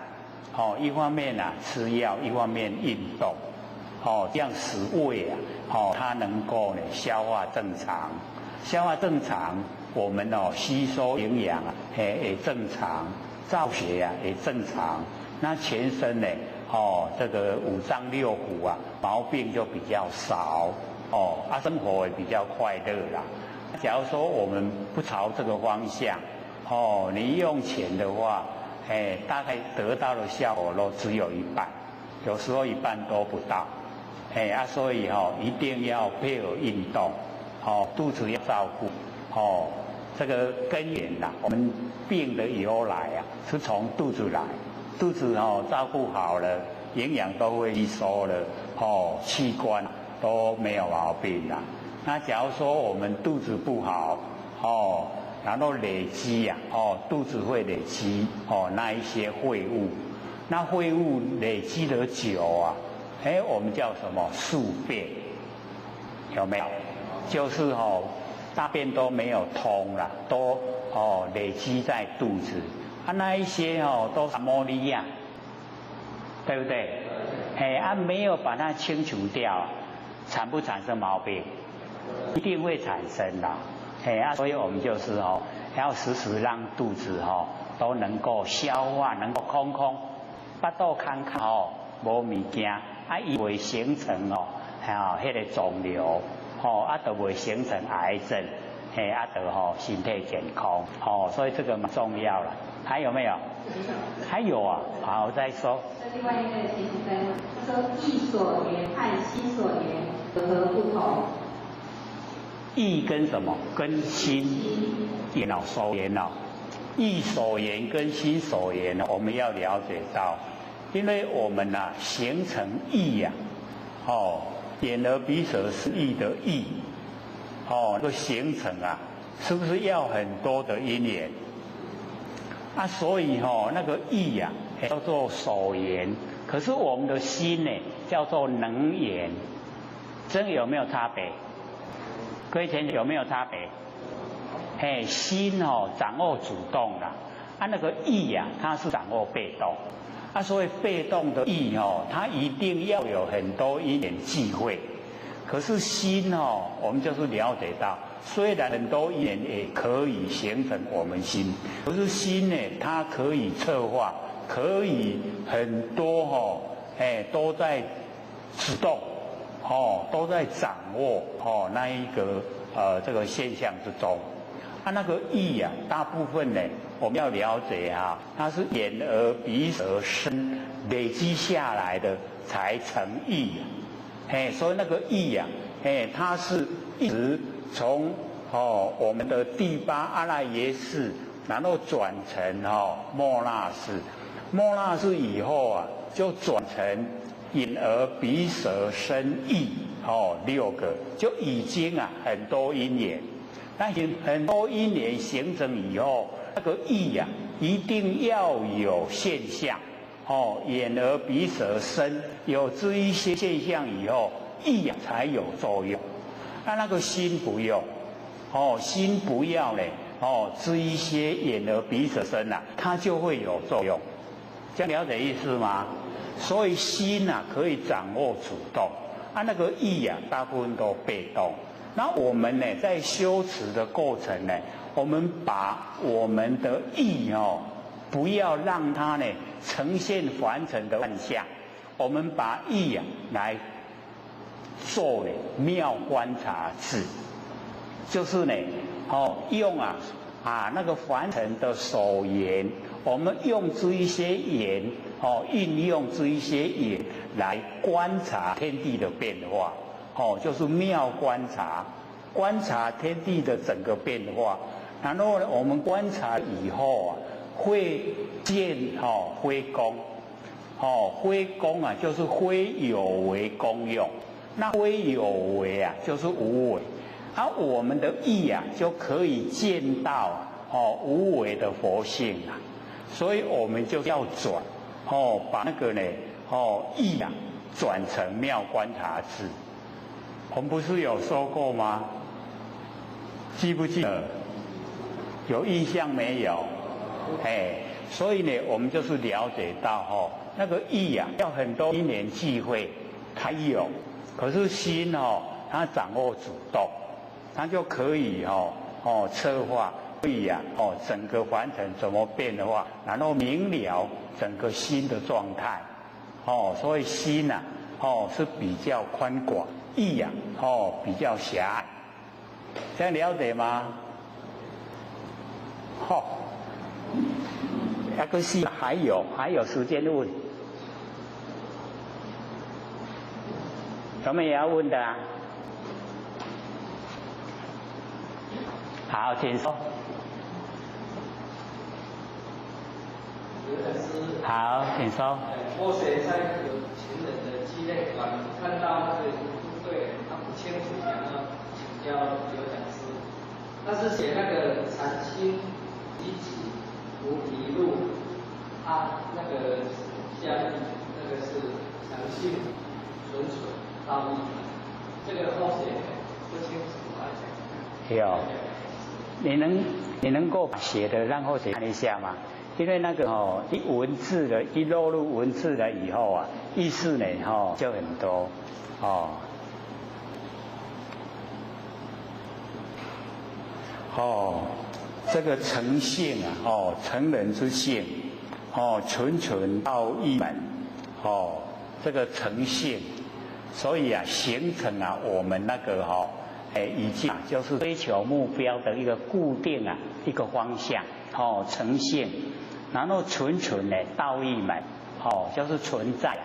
一方面吃药，一方面运动，这样使胃它能够消化正常。消化正常，我们吸收营养也正常，造血也正常。那全身呢这个五脏六腑毛病就比较少，生活也比较快乐啦。假如说我们不朝这个方向，你用钱的话，大概得到的效果都只有一半，有时候一半都不到。所以一定要配合运动，肚子要照顾，这个根源我们病的由来是从肚子来，肚子照顾好了，营养都会吸收了，器官都没有毛病啦。那假如说我们肚子不好，然后累积呀，肚子会累积那一些废物，那废物累积的久啊，我们叫什么宿便，有没有？就是大便都没有通了，都累积在肚子，那一些都是莫利亚，对不对？没有把它清除掉，产不产生毛病？一定会产生的。所以我们就是要时时让肚子都能够消化，能够空空，腹肚空空无物件，伊会形成迄个肿瘤，就会形成癌症，就身体健康，所以这个蛮重要了。还有没有？还有啊，好再说。另外一个学生在问，他说意所缘和心所缘有何不同？意跟什么？跟心所缘意所缘跟心所缘我们要了解到，因为我们形成意呀，眼耳鼻舌身意的意，这个形成是不是要很多的因缘？所以那个意呀叫做所缘，可是我们的心呢叫做能缘，这有没有差别？各位同学有没有差别？心掌握主动啦，那个意它是掌握被动，所以被动的意它一定要有很多因缘际会。可是心我们就是了解到，虽然很多因缘也可以形成我们心，可是心呢，它可以策划，可以很多都在主动。都在掌握那一个这个现象之中，那个意大部分呢，我们要了解它是眼耳鼻舌身累积下来的才成意所以那个意它是一直从我们的第八阿赖耶识，然后转成末那识，末那识以后就转成眼耳鼻舌身意6个，就已经很多因缘。但是很多因缘形成以后，那个意一定要有现象眼耳鼻舌身有这一些现象以后，意才有作用。那个心不用心不要呢这一些眼耳鼻舌身它就会有作用。这样了解意思吗？所以心可以掌握主动，那个意大部分都被动。那我们呢，在修持的过程呢，我们把我们的意不要让它呢呈现凡尘的幻象，我们把意来做妙观察智，就是呢用那个凡尘的所缘，我们用这一些缘运用这一些缘来观察天地的变化就是妙观察，观察天地的整个变化。然后呢，我们观察以后会见非功非功就是非有为功用，那非有为就是无为。我们的意就可以见到无为的佛性所以我们就要转把那个呢意转成妙观察智。我们不是有说过吗？记不记得？有印象没有？所以呢，我们就是了解到那个意要很多因缘际会才有，可是心它掌握主动，它就可以策划意整个凡尘怎么变的话，然后明了整个心的状态所以心是比较宽广，意比较狭隘，这样了解吗？那个是还有时间问，有没有要问的好，请说。好，请说。我写在有情人的纪念馆看到那个不对，他不清楚，想要请教刘讲师。那他是写那个禅心集集菩提路，那个下面那个是诚信纯纯道义，这个后写不清楚。有，你能够写的让后写看一下吗？因为那个一落入文字了以后啊，意思呢就很多这个诚信啊成人之信纯纯道义门这个诚信，所以啊形成啊我们那个已经就是追求目标的一个固定一个方向诚信，然后纯纯的道义门就是存在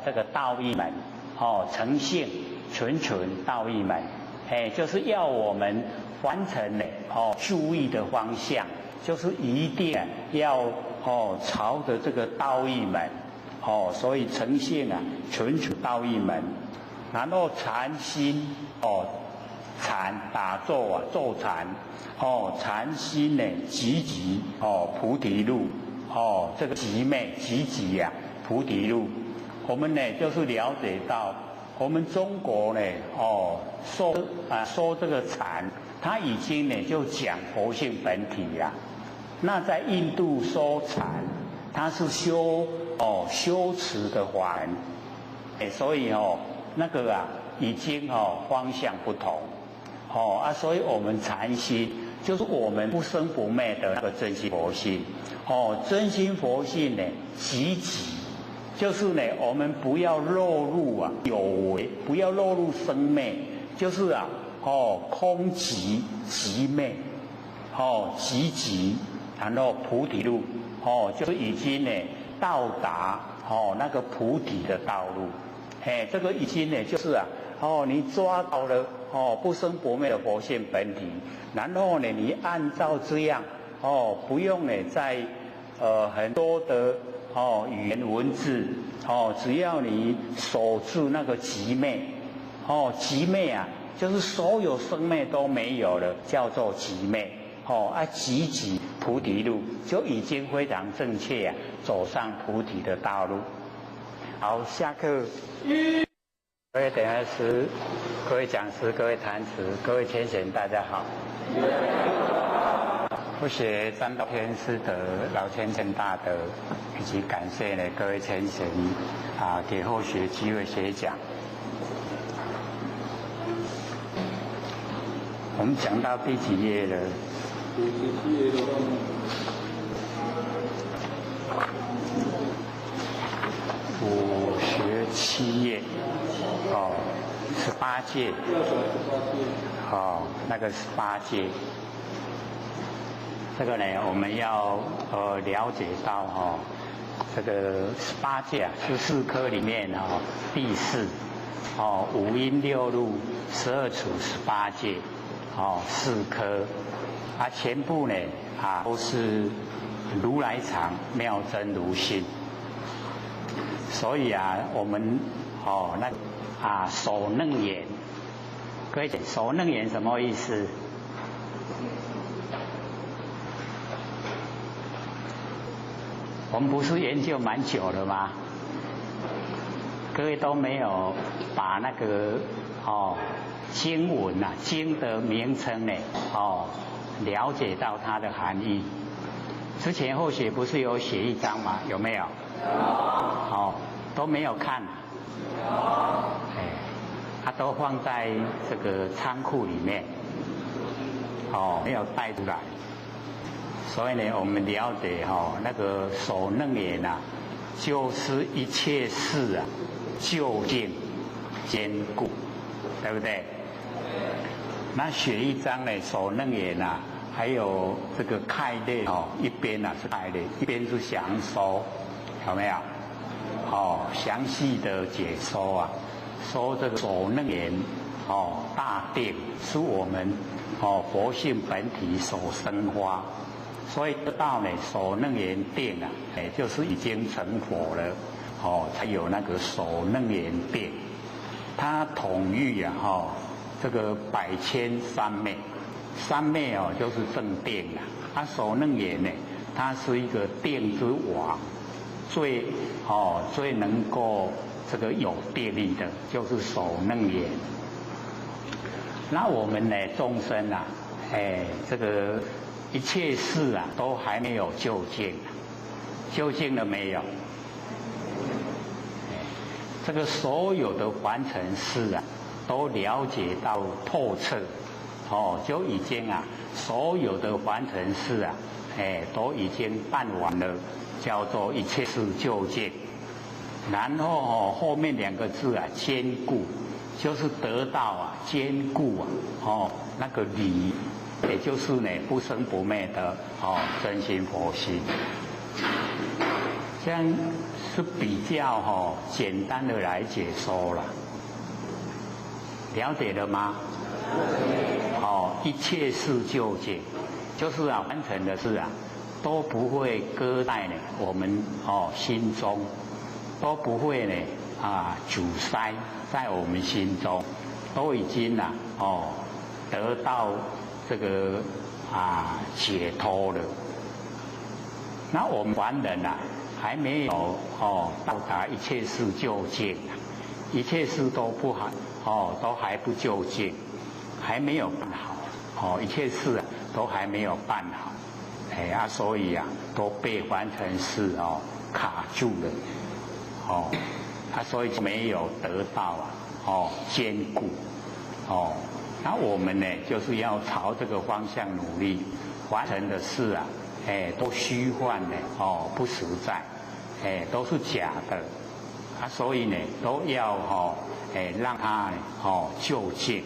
这个道义门诚信纯纯道义门就是要我们完成的注意的方向，就是一定要朝着这个道义门所以诚信纯纯道义门，然后禅心禅打坐坐禅禅心呢积极菩提路这个极昧积极菩提路，我们呢就是了解到我们中国呢说这个禅，他已经呢就讲佛性本体那在印度说禅，它是修持的法门所以那个已经方向不同所以我们禅心就是我们不生不灭的那个真心佛性真心佛性呢积极，就是呢我们不要落入有为，不要落入生灭，就是空寂寂灭积极，然后菩提路就是已经呢到达那个菩提的道路这个已经呢就是你抓到了不生不灭的佛性本体，然后呢你按照这样不用呢在很多的语言文字只要你守住那个寂灭寂灭就是所有生灭都没有了，叫做寂灭积极菩提路就已经非常正确走上菩提的道路。好，下课。各位等下师、各位讲师、各位坛词、各位天贤，大家好。不学占道天师德、老天贤大德，以及感谢呢各位天贤给后学机会学讲。我们讲到第几页了？五学七页18届那个18届，这个呢我们要了解到这个18届14科里面第4五音六路12处18届4科全部呢都是如来藏妙真如性，所以我们守楞严，各位守楞严什么意思？我们不是研究蛮久了吗？各位都没有把那个经文经的名称呢了解到它的含义。之前后学不是有写一张吗？有没有？都没有看都放在这个仓库里面没有带出来。所以呢我们了解那个守楞严就是一切事究竟坚固，对不对？那写一张呢守楞严还有这个开列一边是开列，一边是详说，有没有？详细的解说说这个守楞严大定是我们佛性本体所生发，所以得到呢守楞严定就是已经成佛了才有那个守楞严定。它统御这个百千三昧三昧哦就是正定啦，首楞严呢，它是一个定之王，最能够这个有定力的，就是首楞严。那我们呢，众生啊，这个一切事啊，都还没有究竟，究竟了没有？这个所有的凡尘事啊，都了解到透彻，就已经啊，所有的凡尘事啊，都已经办完了，叫做一切事究竟。然后后面两个字啊，坚固，就是得到啊，坚固啊，那个理，也就是呢不生不灭的真心佛心。这样是比较简单的来解说了，了解了吗？一切事究竟，就是啊，完成的事啊，都不会搁在呢我们心中，都不会呢阻塞在我们心中，都已经得到这个解脱了。那我们凡人啊，还没有到达一切事究竟，一切事都不好，都还不究竟，还没有办好，一切事啊都还没有办好，所以啊都被凡尘事卡住了，所以就没有得到坚固，那我们呢就是要朝这个方向努力，凡尘的事啊，都虚幻的不实在，都是假的，所以呢都要让它究竟，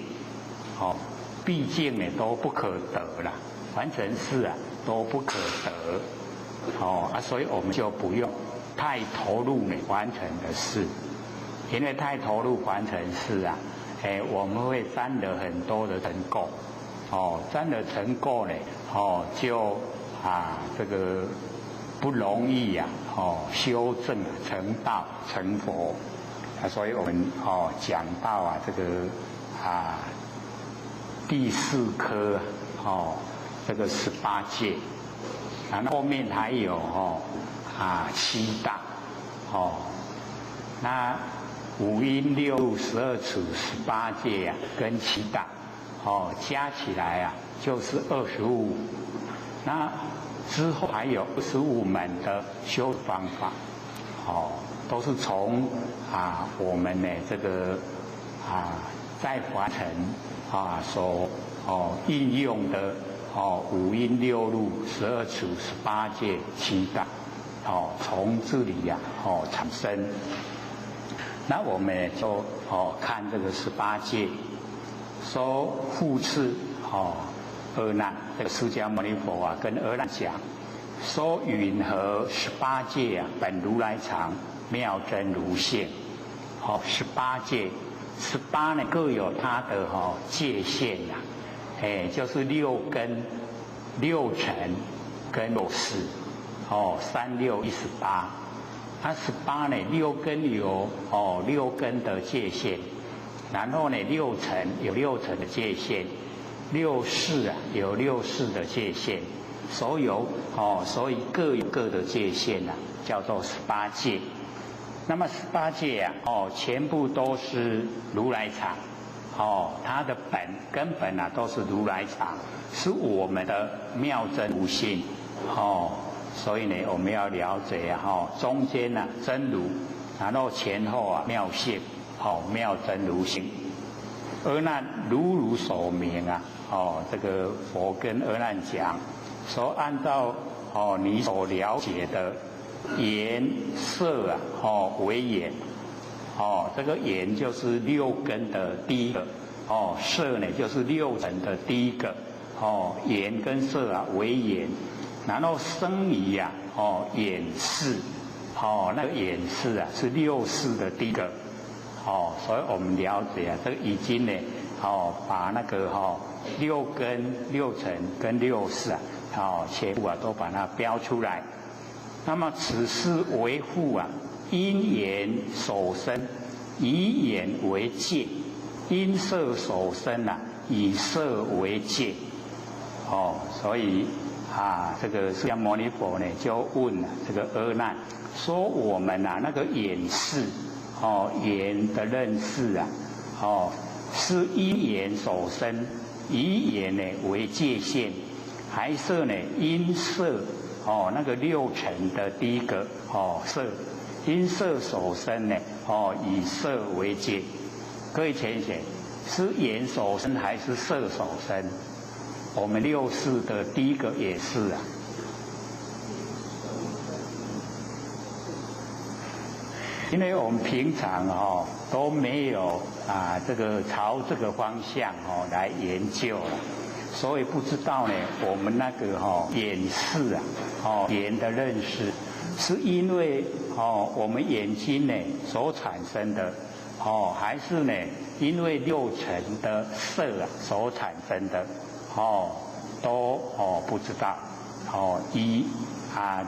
毕竟呢都不可得了，凡尘事啊都不可得，所以我们就不用太投入呢凡尘的事，因为太投入凡尘事啊，我们会沾了很多的尘垢，沾了尘垢呢，就这个不容易呀，修正成道成佛，所以我们讲到这个第四科这个18戒，然后后面还有7大，那5阴6路12处18戒跟7大，加起来就是25。那之后还有25门的修方法，都是从我们呢这个在凡尘所应用的5阴6路12处18戒7大，从这里产生。那我们就看这个18戒，说复次阿难，这个释迦牟尼佛跟阿难讲，说允何18戒本如来藏，妙真如性。18戒，18呢各有它的界限就是6根、6尘跟6识，3、6、18。它18呢，6根有6根的界限，然后呢6尘有6尘的界限。6识有6识的界限，所以各有各的界限叫做18戒。那么18戒全部都是如来藏，它的根本都是如来藏，是我们的妙真如性，所以呢我们要了解中间真如，然后前后妙性，妙真如性。阿难如所明这个佛跟阿难讲，说按照你所了解的眼色为眼，这个眼就是6根的第一个，色呢就是6尘的第一个，眼跟色为眼，然后生理眼识，那个眼识是6识的第一个，所以我们了解这个已经呢把那个6根、6尘跟6识全部都把它标出来。那么此事为护因眼所生，以眼为界；因色所生以色为界。所以这个释迦牟尼佛呢就问了这个阿难，说我们那个眼识，眼的认识是因眼所生，以眼呢为界限，还是呢因色那个六尘的第一个色，因色所生呢以色为界。各位浅显，是眼所生还是色所生？我们六识的第一个也是因为我们平常都没有这个朝这个方向来研究了，所以不知道呢我们那个眼识眼的认识，是因为我们眼睛呢所产生的还是呢因为六尘的色所产生的都不知道以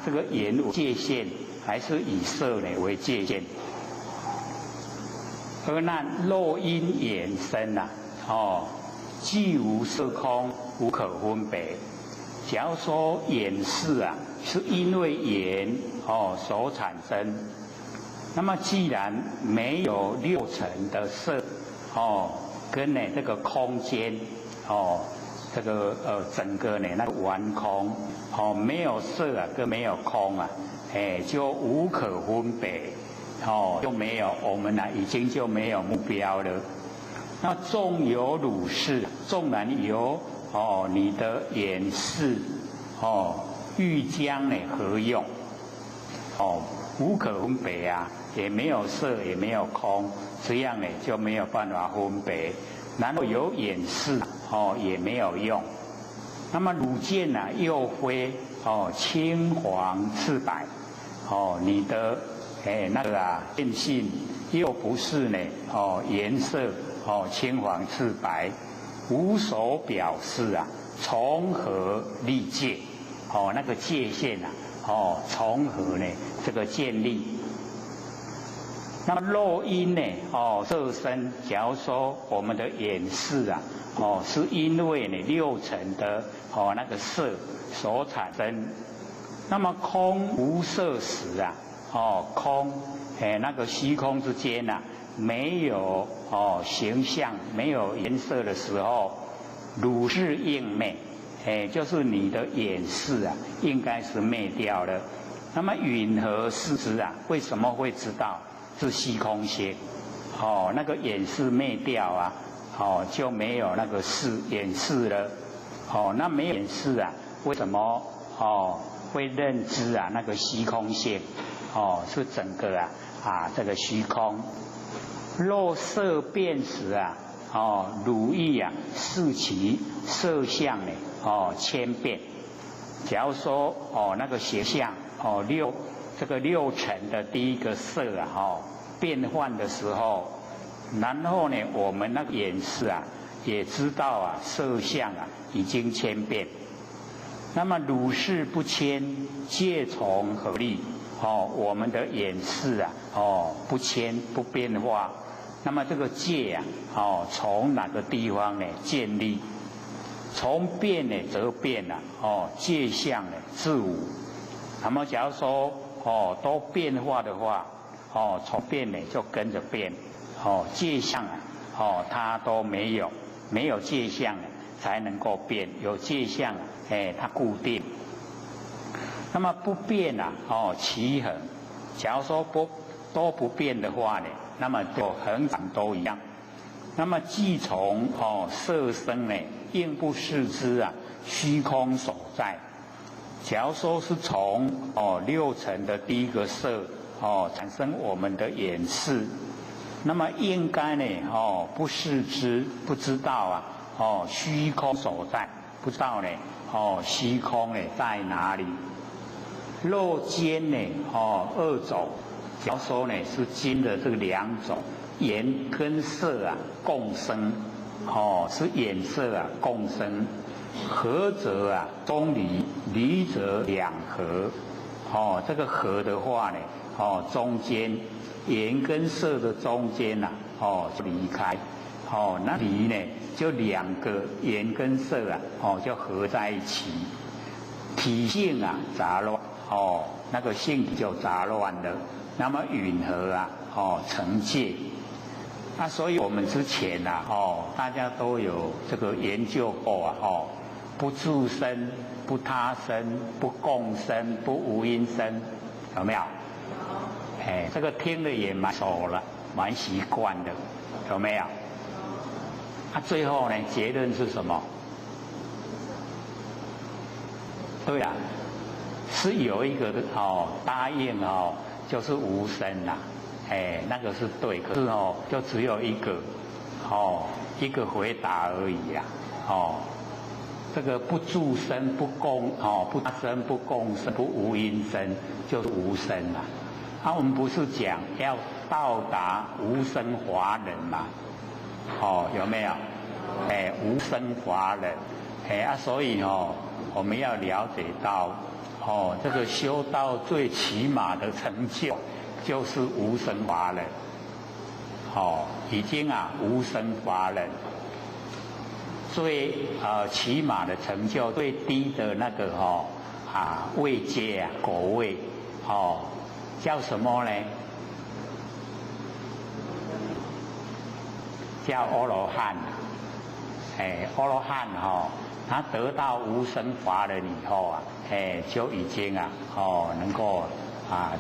这个眼为界限，还是以色呢为界限。阿难，若因眼生既无色空，无可分别。假如说眼识是因为眼所产生，那么既然没有六尘的色跟呢这个空间这个整个呢那个完空没有色跟没有空就无可分别就没有我们已经就没有目标了。那纵有如是，纵然有你的眼识欲将呢何用无可分别也没有色也没有空，这样呢就没有办法分别。然后有眼识也没有用。那么汝见又非青黄赤白你的那个见性又不是呢颜色青黄赤白，无所表示从何立界那个界限从何呢这个建立。那么若因呢色身，假如说我们的眼识是因为呢六尘的那个色所产生，那么空无色时空那个虚空之间没有形象，没有颜色的时候，汝是应灭，就是你的眼识应该是灭掉了。那么云何视之为什么会知道是虚空性那个眼识灭掉就没有那个眼识了那没有眼识为什么会认知那个虚空性是整个这个虚空。若色变时汝意视其色相呢千变。假如说那个形象这个六尘的第一个色变换的时候，然后呢我们那个眼识也知道色相已经千变。那么汝是不迁，界从何立？我们的眼识不迁不变化，那么这个界从哪个地方呢建立？从变呢则变界相呢自无。那么假如说都变化的话从变呢就跟着变界相它都没有界相才能够变，有界相它固定。那么不变其恒。假如说都不变的话呢，那么就恒常都一样。那么既从色生呢，应不视之虚空所在。假如说是从六尘的第一个色产生我们的眼识，那么应该呢不视之，不知道虚空所在，不知道呢虚空呢在哪里。若间呢二种，假如说呢是间的这个两种，眼跟色共生是眼色共生。合则中离，离则两合这个合的话呢中间眼跟色的中间就离开哦，那离呢就两个颜跟色啊，哦就合在一起，体性啊杂乱，哦那个性体就杂乱了，那么允和啊，哦成戒。那所以我们之前啊，哦大家都有这个研究过啊，哦不住身、不他身、不共身、不无因身，有没有？哎，这个听了也蛮熟了，蛮习惯的，有没有？最后呢，结论是什么？对啊，是有一个答应就是无声啦，哎，那个是对，可是就只有一个一个回答而已呀，这个不住身不共不他身不共身不无因身就是无声啦。我们不是讲要到达无生华人嘛？有没有？哎，无生华人，所以我们要了解到，这个修道最起码的成就就是无生华人，已经无生华人，最起码的成就，最低的那个位阶果位，叫什么呢？叫阿罗汉。阿罗汉他得到无生华人以后就已经能够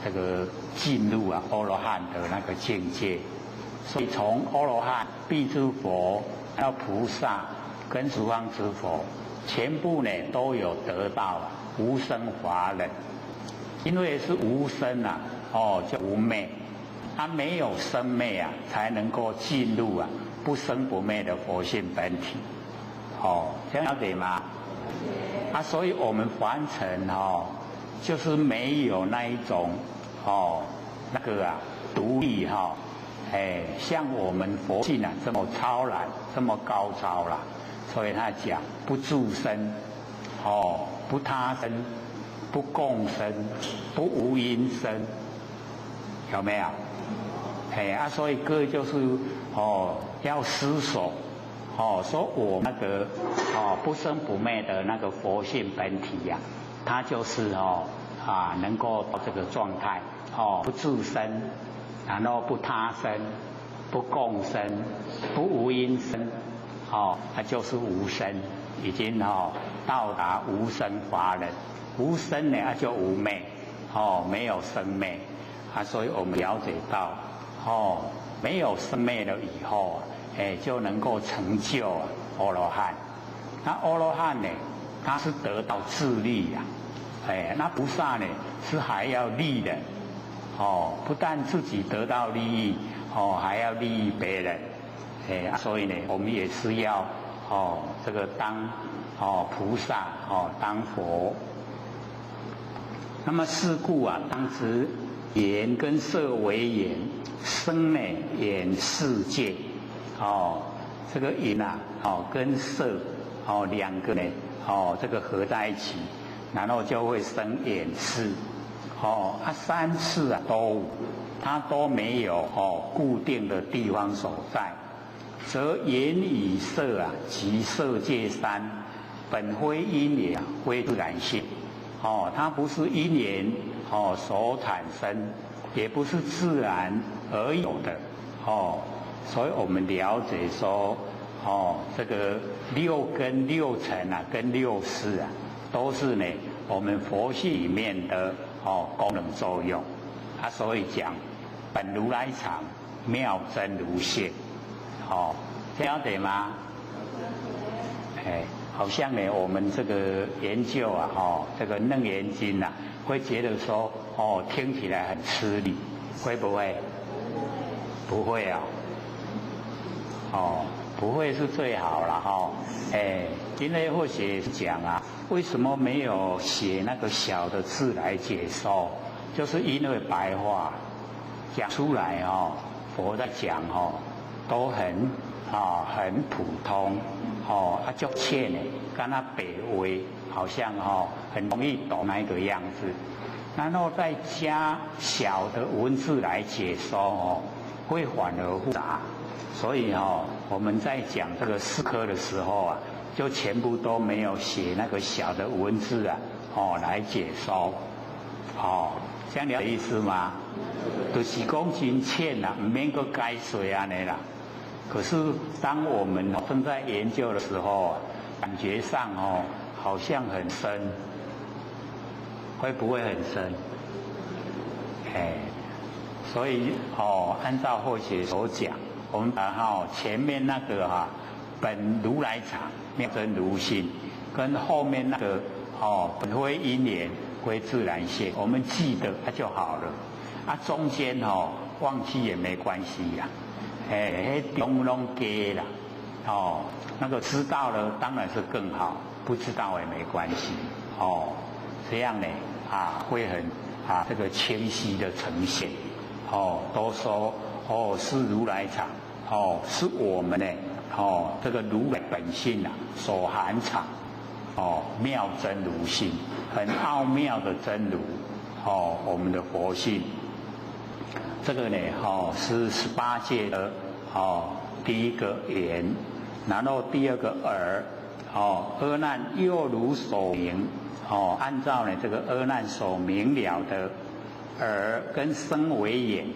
这个进入阿罗汉的那个境界。所以从阿罗汉、辟支佛到菩萨跟十方之佛，全部呢都有得到无生华人。因为是无生就无昧，他没有生昧才能够进入不生不灭的佛性本体，这样了解吗？所以我们凡尘就是没有那一种那个独立像我们佛性这么超然，这么高超啦。所以他讲不住身，不他身，不共身，不无因身，有没有？所以各位就是要思索，说我那个不生不灭的那个佛性本体它就是能够到这个状态，不自身，然后不他身，不共身，不无因身，它就是无生，已经到达无生华人。无生呢就无昧，没有生昧所以我们了解到没有生灭了以后就能够成就阿罗汉。那阿罗汉呢，他是得到自利那菩萨呢是还要利人不但自己得到利益还要利益别人所以呢，我们也是要这个当菩萨当佛。那么是故当知眼跟色为眼，声呢眼世界，这个眼跟色两个呢这个合在一起，然后就会生眼识。三次都它都没有固定的地方所在，则眼与色即色界三，本非因缘，非自然性。它不是因缘所产生，也不是自然而有的所以我们了解说这个六根六尘跟六识都是呢我们佛系里面的功能作用所以讲本如来藏，妙真如现了解吗？好像呢，我们这个研究这个楞严经会觉得说听起来很吃力，会不会？不会不会是最好了因为或许讲为什么没有写那个小的字来解说？就是因为白话讲出来佛在讲都很普通就切呢，跟他北微好像很容易懂那个样子，然后再加小的文字来解说会反而复杂，所以我们在讲这个4科的时候啊，就全部都没有写那个小的文字啊，来解说，这样了解意思吗？就是讲真浅啦，唔免个解水安尼啦。可是当我们正在研究的时候，感觉上好像很深，会不会很深？所以按照后学所讲，我们把前面那个本如来藏妙真如性，跟后面那个本非因缘归自然现，我们记得就好了。中间忘记也没关系呀。中拢给啦，那个知道了当然是更好，不知道也没关系，这样呢会很这个清晰的呈现，都说是如来藏，是我们呢，这个如来本性所含藏，妙真如性，很奥妙的真如，我们的佛性。这个呢，是18界的第一个缘，然后第二个耳，阿难又如所明，按照呢这个阿难所明了的耳跟声为眼，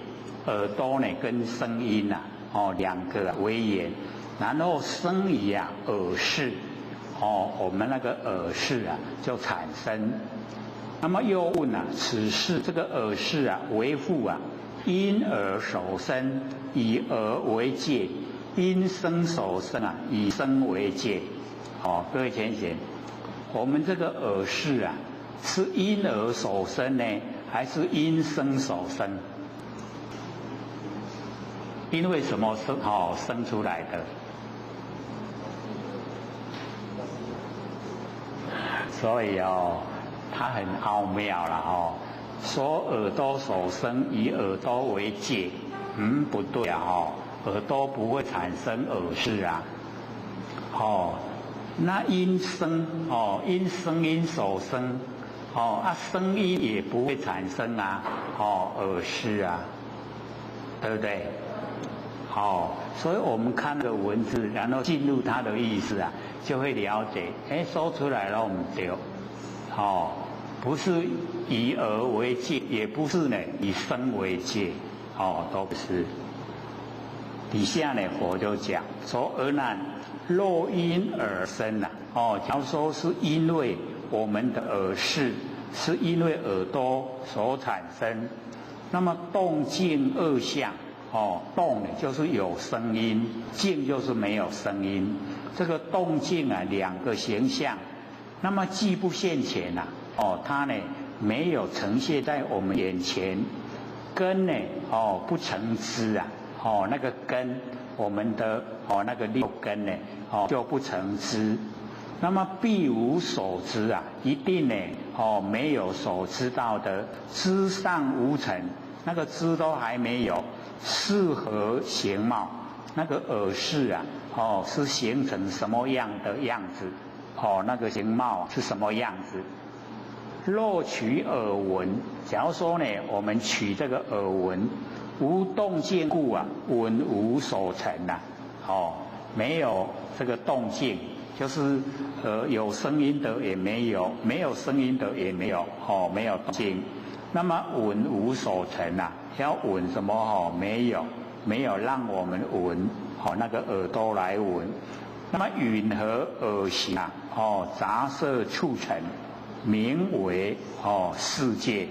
耳朵呢跟声音两个为眼，然后生以耳识，我们那个耳识就产生。那么又问此事这个耳识为复因耳所生，以耳为界；因声所生以声为界。各位浅显，我们这个耳识是因耳所生呢，还是因声所生？因为什么生出来的？所以它很奥妙了说耳朵所生，以耳朵为界，不对耳朵不会产生耳识那因声因声音所生，声音也不会产生耳识对不对？所以我们看那个文字，然后进入它的意思就会了解，说出来了，不对，不是以耳为界，也不是呢以声为界，都不是。底下呢佛就讲说，阿难若因耳生假如说是因为我们的耳识，是因为耳朵所产生，那么动静二相，动呢就是有声音，静就是没有声音。这个动静两个形象，那么既不现前它呢没有呈现在我们眼前，根呢不成知那个根，我们的那个6根呢就不成知，那么必无所知一定呢没有所知道的，知尚无成，那个知都还没有，是何形貌？那个耳识是形成什么样的样子？那个形貌是什么样子？若取耳闻，假如说呢，我们取这个耳闻，无动静故闻无所成没有这个动静，就是有声音的也没有，没有声音的也没有没有动静。那么闻无所成要闻什么没有让我们闻那个耳朵来闻。那么允和耳行杂色促成，名为世界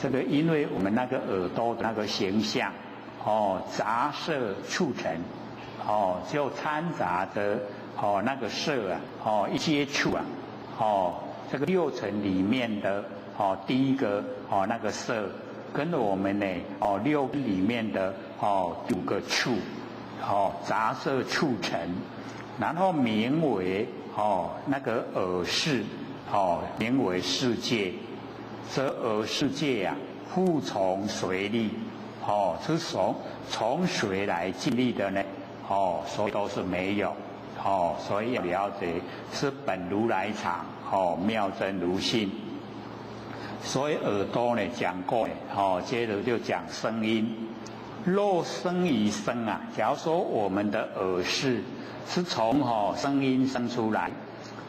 这个因为我们那个耳朵的那个形象杂色促成就掺杂的那个色一接触这个6层里面的第一个那个色，跟我们呢6里面的5个触杂色促成，然后名为那个耳识名为世界。这耳世界复从随力是从谁来建立的呢？所以都是没有所以要了解是本如来藏妙真如性。所以耳朵呢讲过接着就讲声音，若生于声啊，假如说我们的耳识是从声音生出来，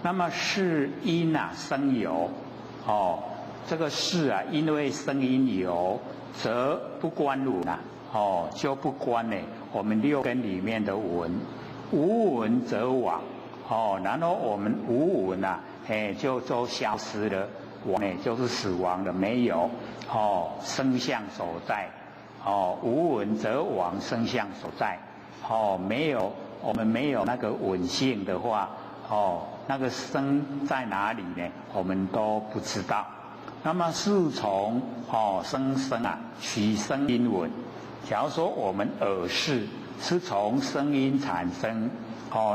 那么是因啊生有，这个是啊，因为声音有，则不关闻啊，就不关呢我们六根里面的闻，无闻则亡，然后我们无闻啊，就消失了，亡呢就是死亡了，没有，生相所在。无闻则亡，生相所在。没有，我们没有那个闻性的话，那个生在哪里呢？我们都不知道。那么是从声啊取声音闻。假如说我们耳识是从声音产生，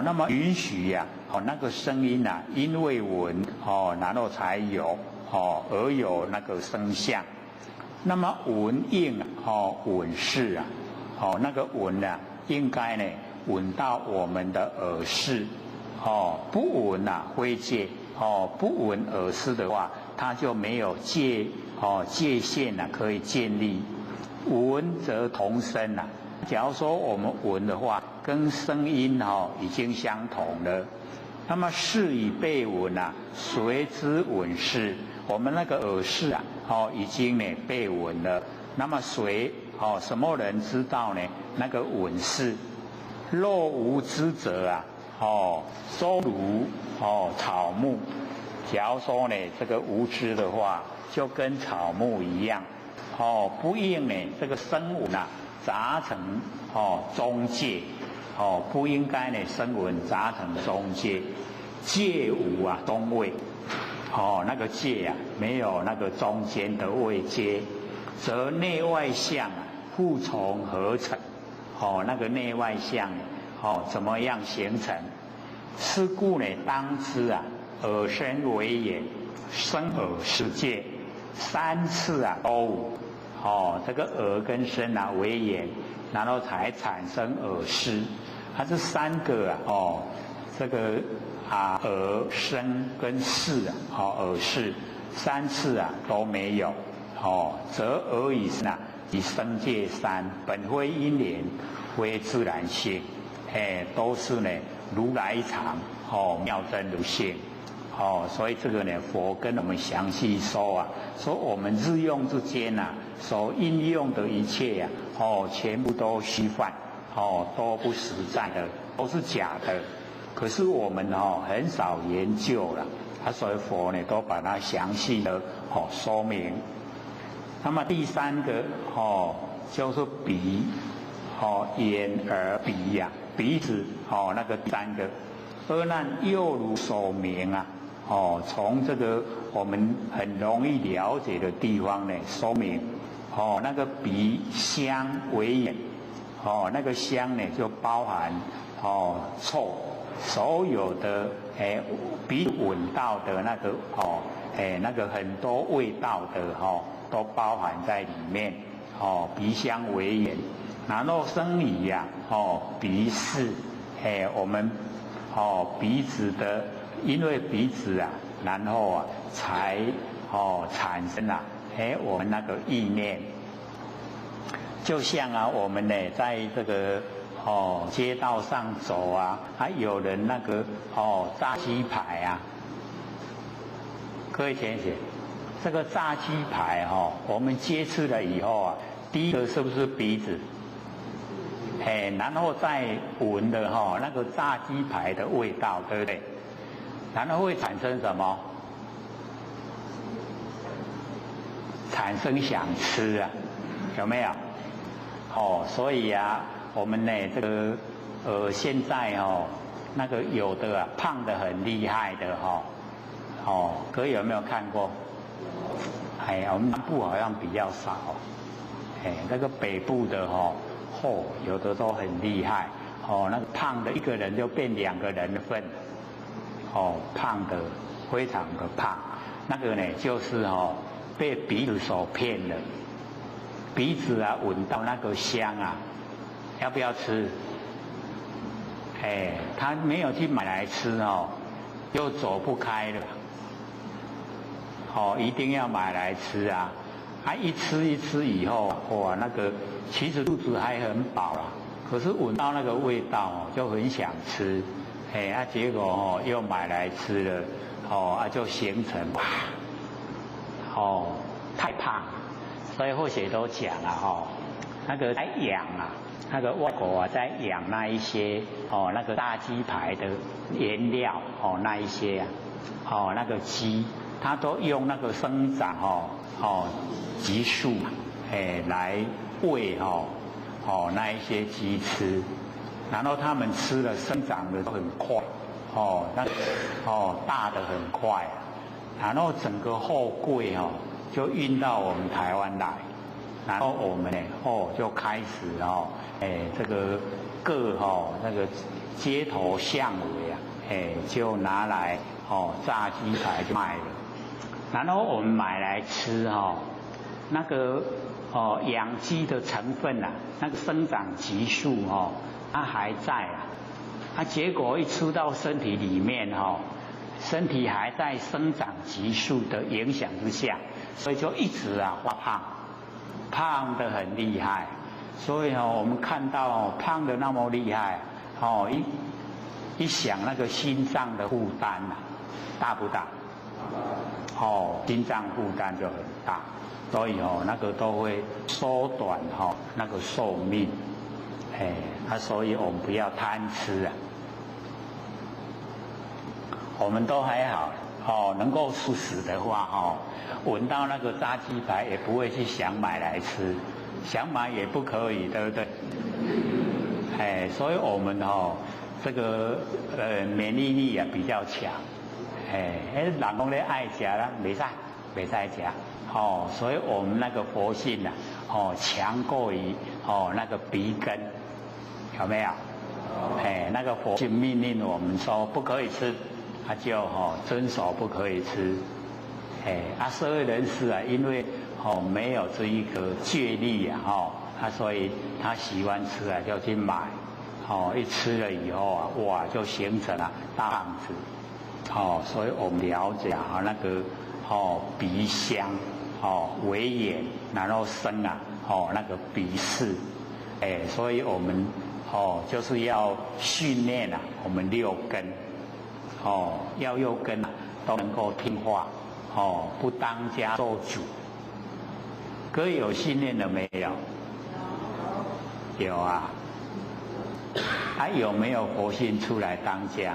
那么允许呀，那个声音啊，因为闻，然后才有，而有那个声相。那么闻应闻识啊，那个闻啊，应该呢闻到我们的耳识，不闻啊非戒，不闻耳识的话，它就没有界限啊可以建立。闻则同声啊，假如说我们闻的话，跟声音已经相同了。那么识与被闻啊，随之闻识。我们那个耳识啊，已经呢被闻了。那么谁什么人知道呢？那个闻识。若无知者啊，周如草木。假如说呢，这个无知的话，就跟草木一样，不应呢这个声闻啊杂成中介，不应该呢声闻杂成中介，介无啊中位。那个界啊，没有那个中间的位阶，则内外相啊，互从合成。那个内外相怎么样形成？是故呢，当知啊，耳身为眼，身耳识界，三次啊都无。这个耳跟身啊为眼，然后才产生耳识。它这三个啊，这个。耳身跟识啊，耳识三次啊都没有，则耳与身啊，以生界三，本非因缘，非自然性，都是呢如来藏，妙真如性，所以这个呢，佛跟我们详细说啊，说我们日用之间啊，所应用的一切啊，全部都虚幻，都不实在的，都是假的。可是我们很少研究了，所以佛呢都把它详细的说明。那么第三个就是鼻，眼耳鼻呀，鼻子那个第三个。二难又如所明啊，从这个我们很容易了解的地方呢说明，那个鼻香为眼，那个香呢就包含臭。所有的鼻闻到的那个那个很多味道的都包含在里面，鼻香为眼，然后生理呀鼻识，我们鼻子的，因为鼻子啊，然后啊才产生了我们那个意念，就像啊我们呢在这个街道上走啊，还有人那个炸鸡排啊，各位同学，这个炸鸡排我们接触了以后啊，第一个是不是鼻子？然后再闻的那个炸鸡排的味道，对不对？然后会产生什么？产生想吃啊，有没有？所以啊。我们呢，这个现在那个有的啊胖得很厉害的各位有没有看过？我们南部好像比较少，那个北部的有的都很厉害，那个胖的一个人就变2个人份，胖的非常的胖，那个呢就是被鼻子所骗了，鼻子啊闻到那个香啊。要不要吃？他没有去买来吃又走不开了。一定要买来吃啊！一吃以后，哇，那个其实肚子还很饱啦，可是闻到那个味道哦，就很想吃，结果哦又买来吃了，就形成太胖，所以或许都讲了那个在养啊，那个外国在养那一些那个大鸡排的原料那一些那个鸡，它都用那个生长激素来喂那一些鸡吃，然后它们吃了生长的很快大的很快，然后整个货柜就运到我们台湾来，然后我们就开始这个各那个街头巷尾就拿来炸鸡排就卖了，然后我们买来吃那个养鸡的成分那个生长激素它还在结果一吃到身体里面身体还在生长激素的影响之下，所以就一直发胖得很厉害。所以我们看到胖得那么厉害一想那个心脏的负担大不大？心脏负担就很大，所以那个都会缩短那个寿命，所以我们不要贪吃我们都还好能够素食的话闻到那个炸鸡排也不会去想买来吃，想买也不可以，对不对？所以我们这个免疫力也比较强，人讲咧爱食啦，袂使食，所以我们那个佛性强过于那个鼻根，有没有？那个佛性命令我们说不可以吃，他就遵守不可以吃，社会人士因为没有这一个戒律所以他喜欢吃就去买，一吃了以后哇就形成了大胖子，所以我们了解那个鼻香为眼，然后生那个鼻识，所以我们就是要训练我们六根，要六根都能够听话，不当家做主。各位有训练了没有？有啊。有没有佛性出来当家？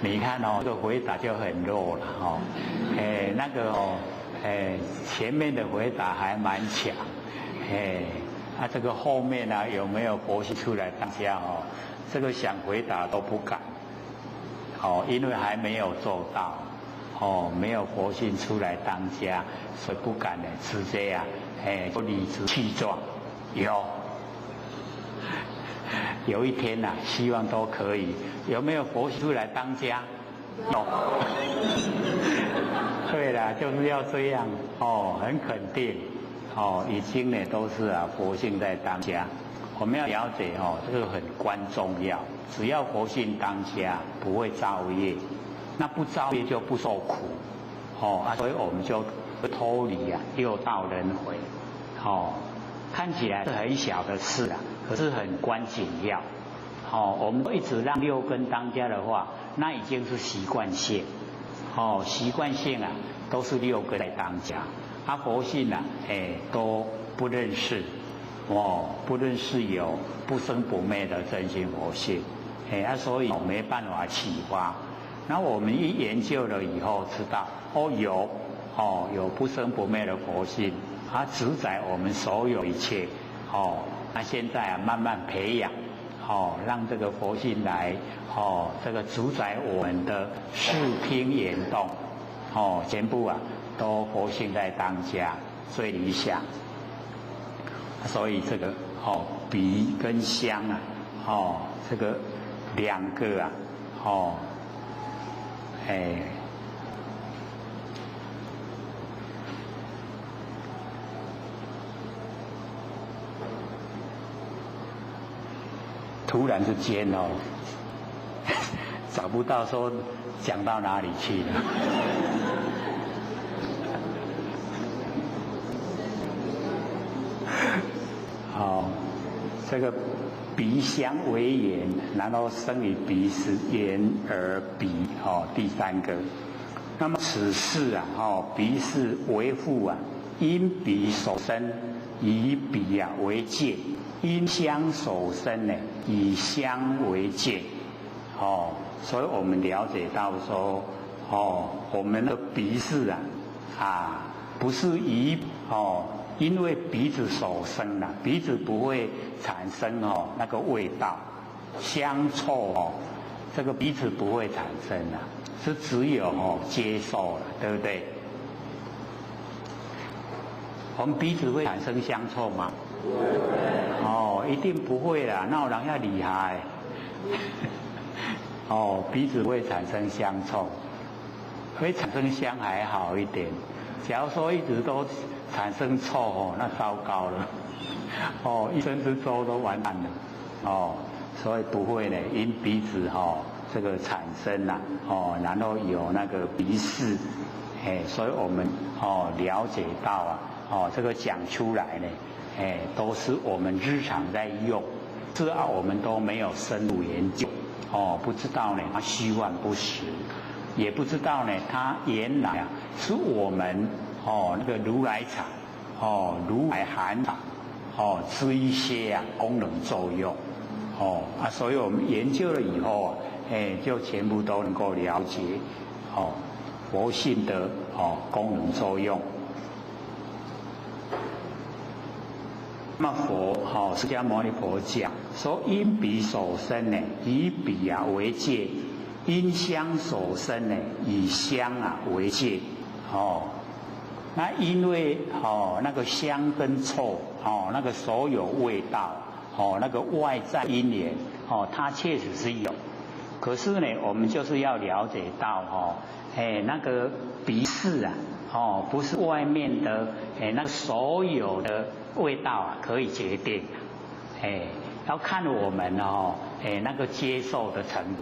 你看这个回答就很弱了那个前面的回答还蛮强，这个后面有没有佛性出来当家这个想回答都不敢，因为还没有做到，没有佛性出来当家，所以不敢直接就理直气壮。有一天希望都可以。有没有佛性出来当家？有。对了，就是要这样很肯定已经都是佛性在当家。我们要了解这个很关重要。只要佛性当家，不会造业，那不造业就不受苦所以我们就脱离六道轮回看起来是很小的事可是很关紧要我们一直让六根当家的话，那已经是习惯性习惯性都是六根在当家，佛性都不认识不认识有不生不灭的真心佛性所以没办法启发。那我们一研究了以后知道有不生不灭的佛性，它主宰我们所有一切那现在慢慢培养让这个佛性来这个主宰我们的视听言动全部都佛性在当家，最理想。所以这个鼻跟香这个两个突然之间找不到说讲到哪里去了。这个鼻香为眼，然后生于鼻是眼耳鼻，第三个。那么此事啊，鼻是为父啊，因鼻所生，以鼻啊为界；因香所生呢，以香为界。所以我们了解到说，我们的鼻是不是因为鼻子所生的，鼻子不会产生那个味道，香臭这个鼻子不会产生的，是只有接受了，对不对？我们鼻子会产生香臭吗？一定不会啦，那有人要厉害。鼻子会产生香臭，会产生香还好一点。假如说一直都产生臭那糟糕了，一生之粥都完蛋了。所以不会呢，因鼻子这个产生啦，然后有那个鼻识，所以我们了解到这个讲出来呢，都是我们日常在用，这我们都没有深入研究，不知道呢它虚幻不实，也不知道呢它原来是我们那个如来藏，如来含藏，这一些功能作用，所以我们研究了以后就全部都能够了解，佛性的功能作用。那么佛释迦牟尼佛讲说，因鼻所生呢，以鼻为界；因香所生呢，以香为界。那因为那个香跟臭那个所有味道那个外在因缘它确实是有，可是呢我们就是要了解到那个鼻识不是外面的那个所有的味道可以决定，要看我们那个接受的程度。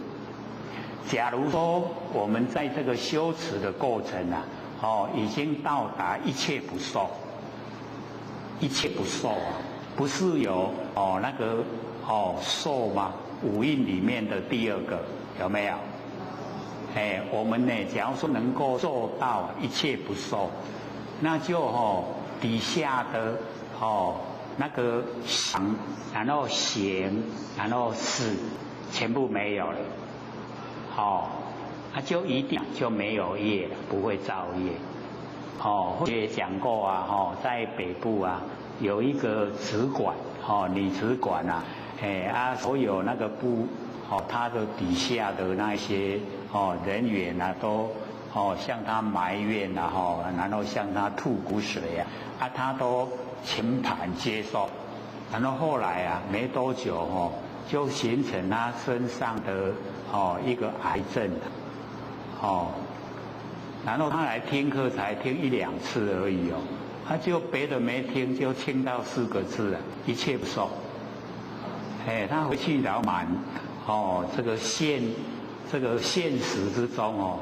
假如说我们在这个修持的过程已经到达一切不受，一切不受不是有那个受吗？五蕴里面的第二个有没有？我们呢，假如说能够做到一切不受，那就底下的那个想，然后行，然后识，全部没有了，那就一定就没有业了，不会造业。也讲过在北部有一个职管女职管所有那个部他的底下的那些人员都向他埋怨然后向他吐苦水他都全盘接受，然后后来没多久就形成他身上的一个癌症然后他来听课才听1、2次而已他就别的没听，就听到4个字一切不受。他回去了满这个现实之中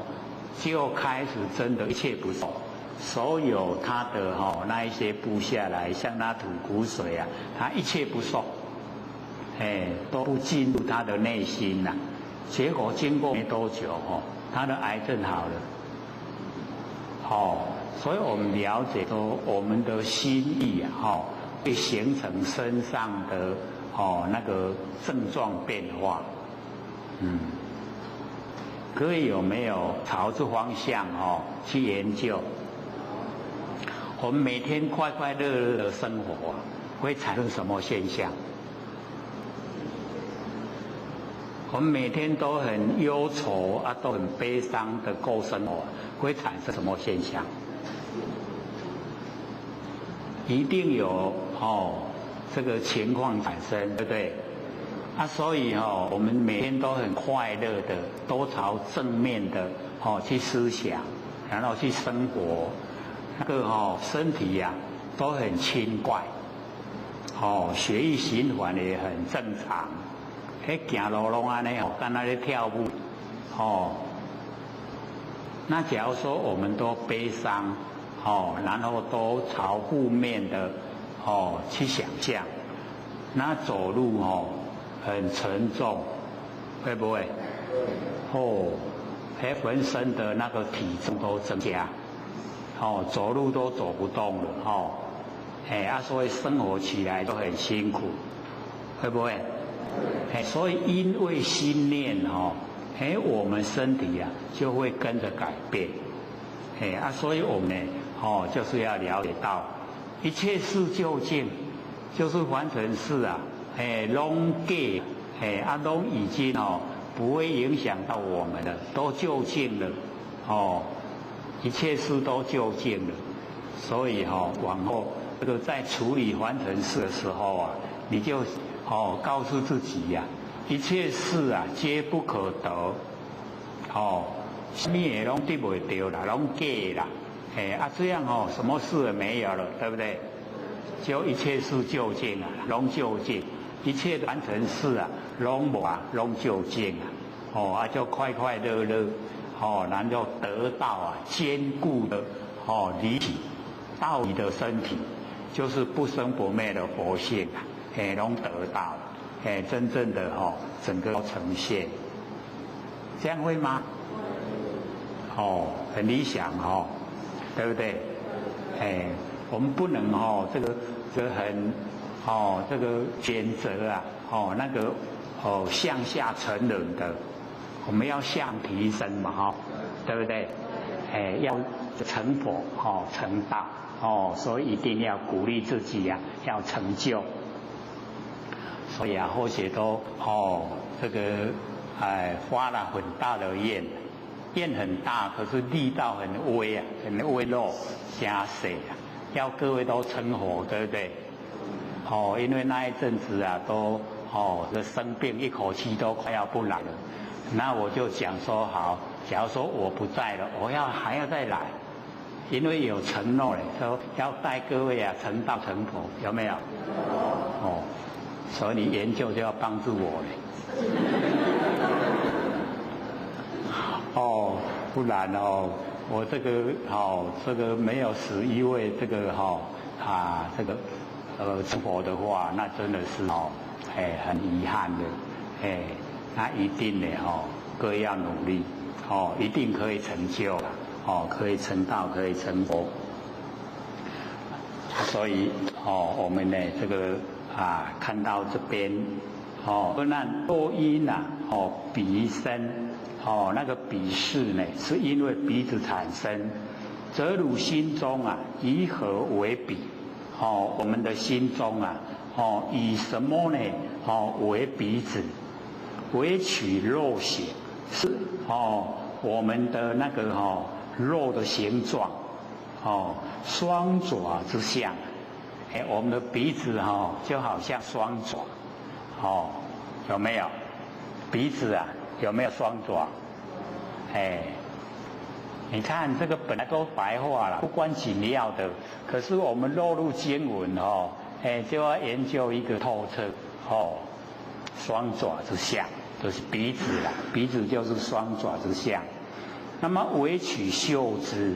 就开始真的一切不受，所有他的那一些部下来向他吐苦水他一切不受，都不进入他的内心结果经过没多久他的癌症好了。所以我们了解说，我们的心意会形成身上的那个症状变化。各位有没有朝这方向去研究？我们每天快快乐乐的生活会产生什么现象？我们每天都很忧愁都很悲伤的过生活，会产生什么现象？一定有这个情况产生，对不对？所以我们每天都很快乐的，都朝正面的去思想，然后去生活，那个身体都很轻快，血液循环也很正常。走路拢安尼跟那在跳舞那假如说我们都悲伤然后都朝负面的去想象，那走路哦很沉重，会不会？哦，浑身的那个体重都增加，哦，走路都走不动了，哦，所以生活起来都很辛苦，会不会？所以因为心念哦，我们身体啊就会跟着改变，所以我们呢，就是要了解到一切事究竟，就是凡尘事啊，拢假，拢已经不会影响到我们了，都究竟了，一切事都究竟了，所以往后这个在处理凡尘事的时候啊，你就告诉自己呀，一切事啊皆不可得，什么也拢得不到啦，拢假啦，这样什么事也没有了，对不对？就一切事究竟啊，拢究竟。一切的凡尘事啊，拢无啊，拢究竟啊，就快快乐乐，然后得到啊坚固的离体道理的身体，就是不生不灭的佛性啊，拢得到，真正的整个呈现，这样会吗？很理想对不对？我们不能这个很。这个选择啊，那个向下沉沦的，我们要向提升嘛，对不对？要成佛，成道，所以一定要鼓励自己呀，要成就。所以啊，或许都这个发了很大的愿，愿很大，可是力道很微啊，很微弱，加细啊，要各位都成佛，对不对？因为那一阵子啊，都这生病，一口气都快要不来了。那我就讲说好，假如说我不在了，还要再来，因为有承诺嘞，说要带各位啊成道成佛，有没有？所以你研究就要帮助我嘞。不然我这个这个没有11位这个这个。成佛的话，那真的是很遗憾的，那一定的各位要努力，一定可以成就了，可以成道，可以成佛。所以我们呢这个看到这边那多因啊鼻生那个鼻识呢，是因为鼻子产生，则汝心中啊以何为鼻？我们的心中啊，以什么呢？为鼻子，为取肉形，是我们的那个肉的形状，双爪之相，我们的鼻子就好像双爪，有没有？鼻子啊有没有双爪？你看这个本来都白话了，不关紧要的，可是我们落入经文就要研究一个透彻双爪之相，就是鼻子啦，鼻子就是双爪之相。那么为取嗅之，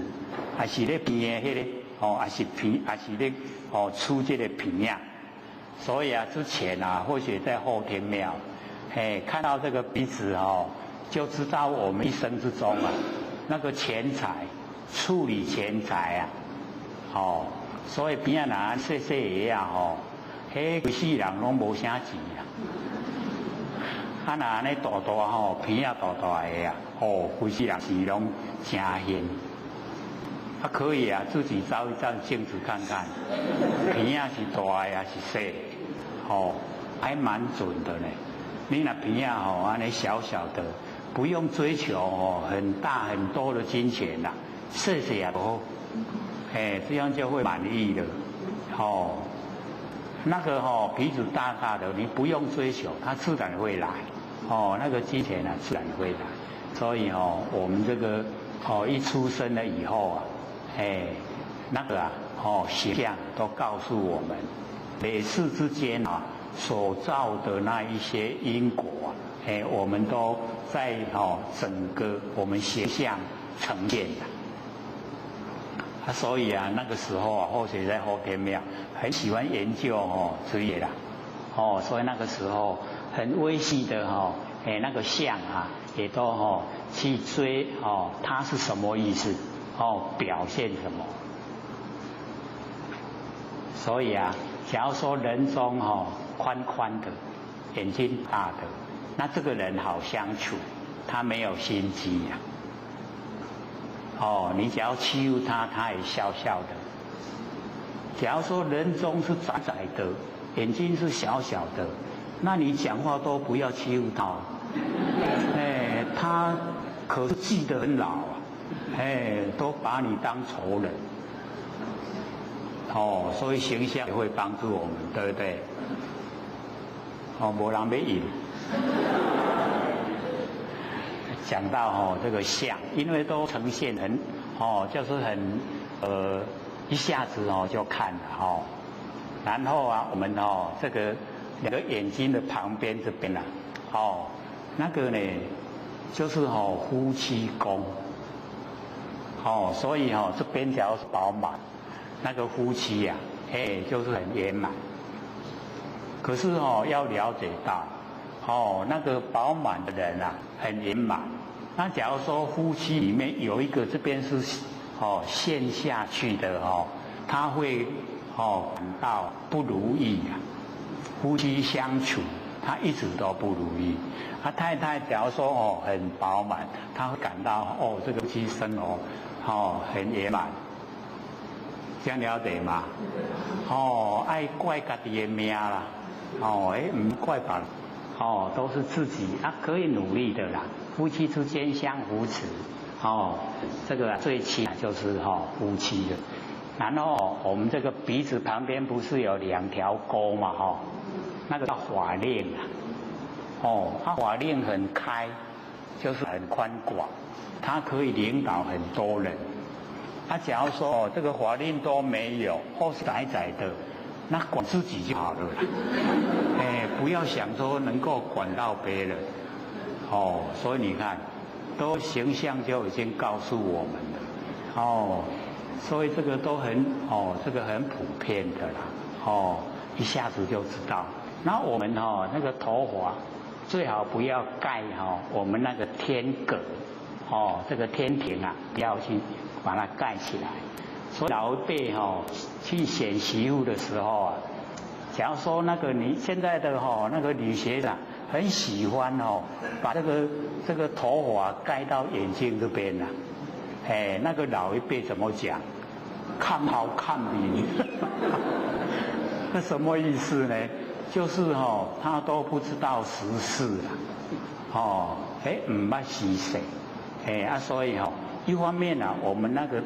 还是咧鼻的迄个还是鼻，还是咧出这个鼻呀？所以啊，之前啊，或许在后天庙，看到这个鼻子就知道我们一生之中啊。那个钱财，处理钱财啊，所以边啊人细细个迄规世人拢无啥钱啊，那安尼大大边啊大大个规世人钱拢真现，可以啊，自己照一照镜子看看，边啊是大个还是细，还蛮准的呢。你那边啊安尼小小的。不用追求很大很多的金钱啦，谢谢啊这样就会满意的那个鼻子大大的，你不用追求，它自然会来那个金钱自然会来。所以我们这个一出生了以后啊，那个形象都告诉我们，每世之间所造的那一些因果我们都在整个我们形象呈现的。所以啊，那个时候或许在后天庙很喜欢研究职业啦，哦，所以那个时候很微细的那个相啊，也都去追它是什么意思表现什么。所以啊，假如说人中宽宽的，眼睛大的，那这个人好相处，他没有心机呀。你只要欺负他，他也笑笑的。假如说人中是窄窄的，眼睛是小小的，那你讲话都不要欺负他。他可是记得很牢啊，都把你当仇人。所以形象也会帮助我们，对不对？没人要赢。讲到这个相，因为都呈现很就是很一下子就看了然后啊，我们这个两个眼睛的旁边这边那个呢就是夫妻宫所以这边只要是饱满，那个夫妻呀就是很圆满。可是要了解到那个饱满的人啊很圆满。那假如说夫妻里面有一个这边是陷下去的他会感到不如意啊。夫妻相处他一直都不如意。太太假如说很饱满，他会感到这个夫妻生活很圆满。这样了解吗？爱怪家己的命啦，唔怪别人，都是自己可以努力的啦。夫妻之间相扶持，这个最起码就是夫妻的。然后我们这个鼻子旁边不是有两条沟嘛，那个叫法令它法令很开，就是很宽广，它可以领导很多人。假如说这个法令都没有，或是窄窄的，那管自己就好了啦。不要想说能够管到别人。所以你看，都形象就已经告诉我们了。所以这个都很这个很普遍的啦。一下子就知道。那我们那个头发最好不要盖我们那个天葛这个天庭啊，不要去把它盖起来。所以老一辈去选媳妇的时候啊，假如说那个你现在的那个女学长很喜欢把这个头发盖到眼睛这边啊，那个老一辈怎么讲？看好看明。那什么意思呢？就是他都不知道时事啦，唔捌时势，所以一方面啊，我们那个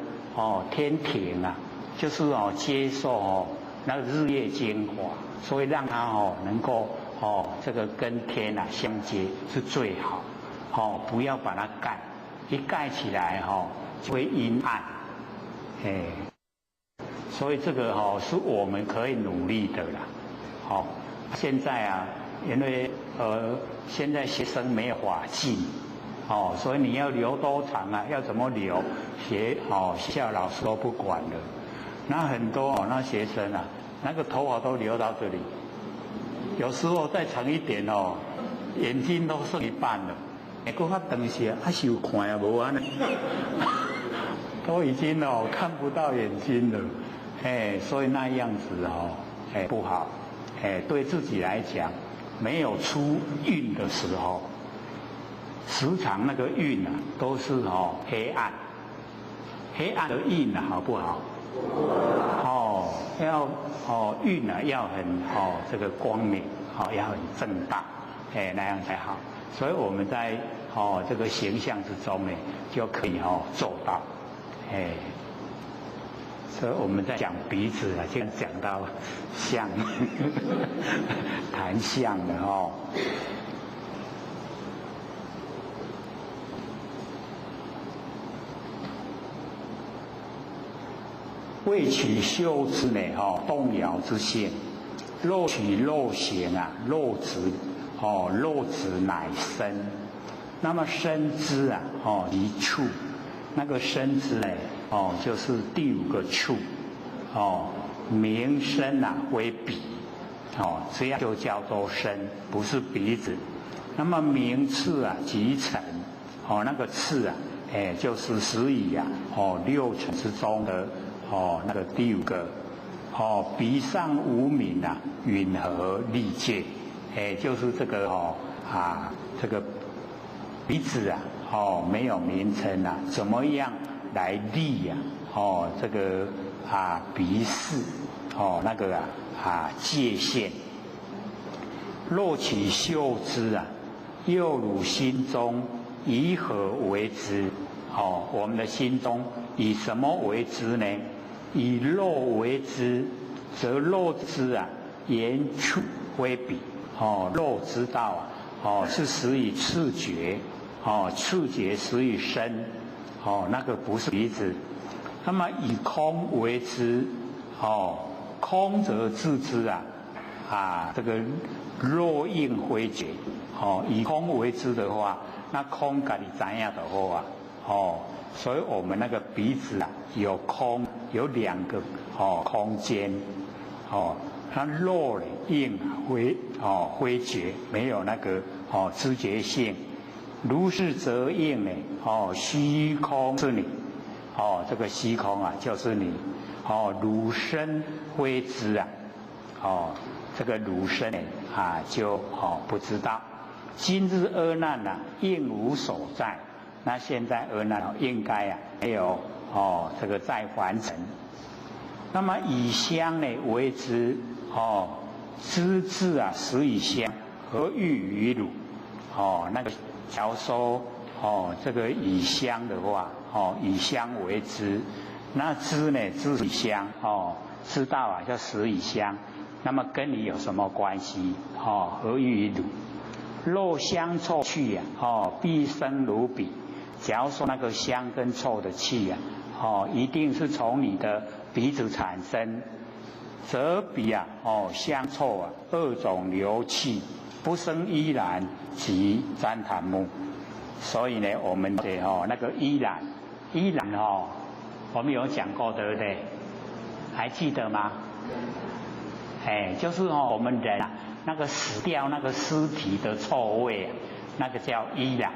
天庭啊，就是接受那个日月精华，所以让它能够这个跟天啊相接是最好，不要把它盖，一盖起来就会阴暗，所以这个是我们可以努力的啦，现在啊，因为现在学生没有发髻，所以你要留多长啊，要怎么留，学校老师都不管了。那很多那学生啊，那个头发都留到这里，有时候再长一点眼睛都剩一半了。搁较长些，受看也无安尼，都已经看不到眼睛了，所以那样子不好。对自己来讲，没有出运的时候，时常那个运啊都是黑暗，黑暗的运啊好不好？要运啊要很这个光明，要很正大，那样才好。所以我们在这个形象之中呢，就可以做到，所以我们在讲鼻子啊，现在讲到相，谈相的未取修之呢，动摇之性；肉取肉形啊，肉质乃身。那么身之啊，一处，那个身之呢，就是第五个处，名身啊为鼻，哦，这样就叫做身，不是鼻子。那么名次啊，即尘，哦，那个次啊，就是实以啊，六尘之中的那个第五个，鼻上无名啊，允何立界？就是这个这个鼻子啊，没有名称啊，怎么样来立呀？这个鼻识，那个界限。若起嗅之啊，又汝心中以何为之？我们的心中以什么为之呢？以肉为之，则肉之啊，言触为彼。肉之道啊，是始于触觉，触觉始于身，那个不是鼻子。那么以空为之，空则自知啊，这个肉应灰觉，以空为之的话，那空自己知影就好啊，所以我们那个鼻子啊，有空，有两个空间，它肉呢应灰觉，没有那个知觉性。如是则应呢，虚空是你，这个虚空啊就是你，汝身灰知啊，这个汝身呢就不知道。今日阿难啊，应无所在。那现在阿难应该没有这个在凡尘。那么以香呢为之，知字啊始以香，何欲于汝？那个假如说这个以香的话，以香为之，那知呢知以香，知道啊叫始以香，那么跟你有什么关系？何欲于汝？若香臭去必生如彼。假如说那个香跟臭的气一定是从你的鼻子产生，则彼香臭二种流气，不生依然及旃檀木。所以呢，我们的那个依然我们有讲过对不对？还记得吗？就是我们人那个死掉那个尸体的臭味那个叫依然。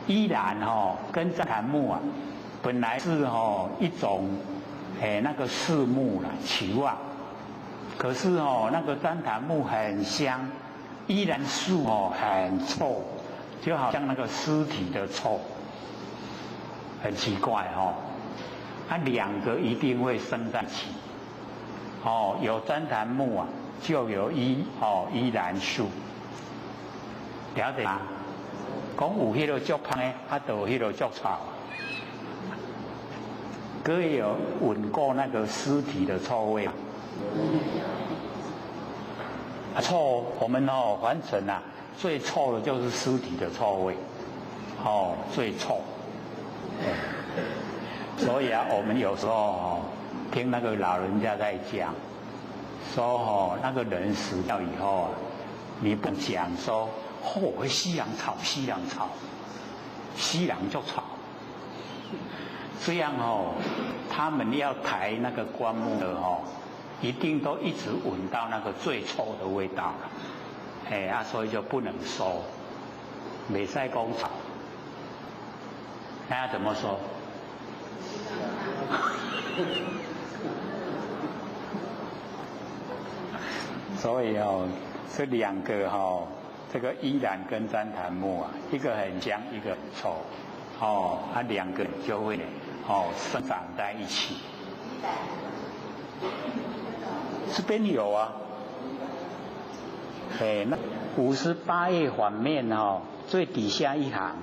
依然跟旃檀木本来是一种那个树木啦，期望。可是那个旃檀木很香，依然树很臭，就好像那个尸体的臭，很奇怪两个一定会生在一起。有旃檀木就有依然树，了解吗？讲有迄个足香的，就有迄个足臭。各位有闻过那个尸体的臭味吗？臭，我们凡尘最臭的就是尸体的臭味，最臭。所以我们有时候听那个老人家在讲，说那个人死掉以后你不讲说。西洋草，西洋草，西洋就草。这样他们要抬那个棺木的一定都一直闻到那个最臭的味道了。所以就不能收，没在工草。那要怎么说？所以这两个这个依然跟旃檀木一个很香，一个很臭，两个就会生长在一起。这边有那58页反面最底下一行，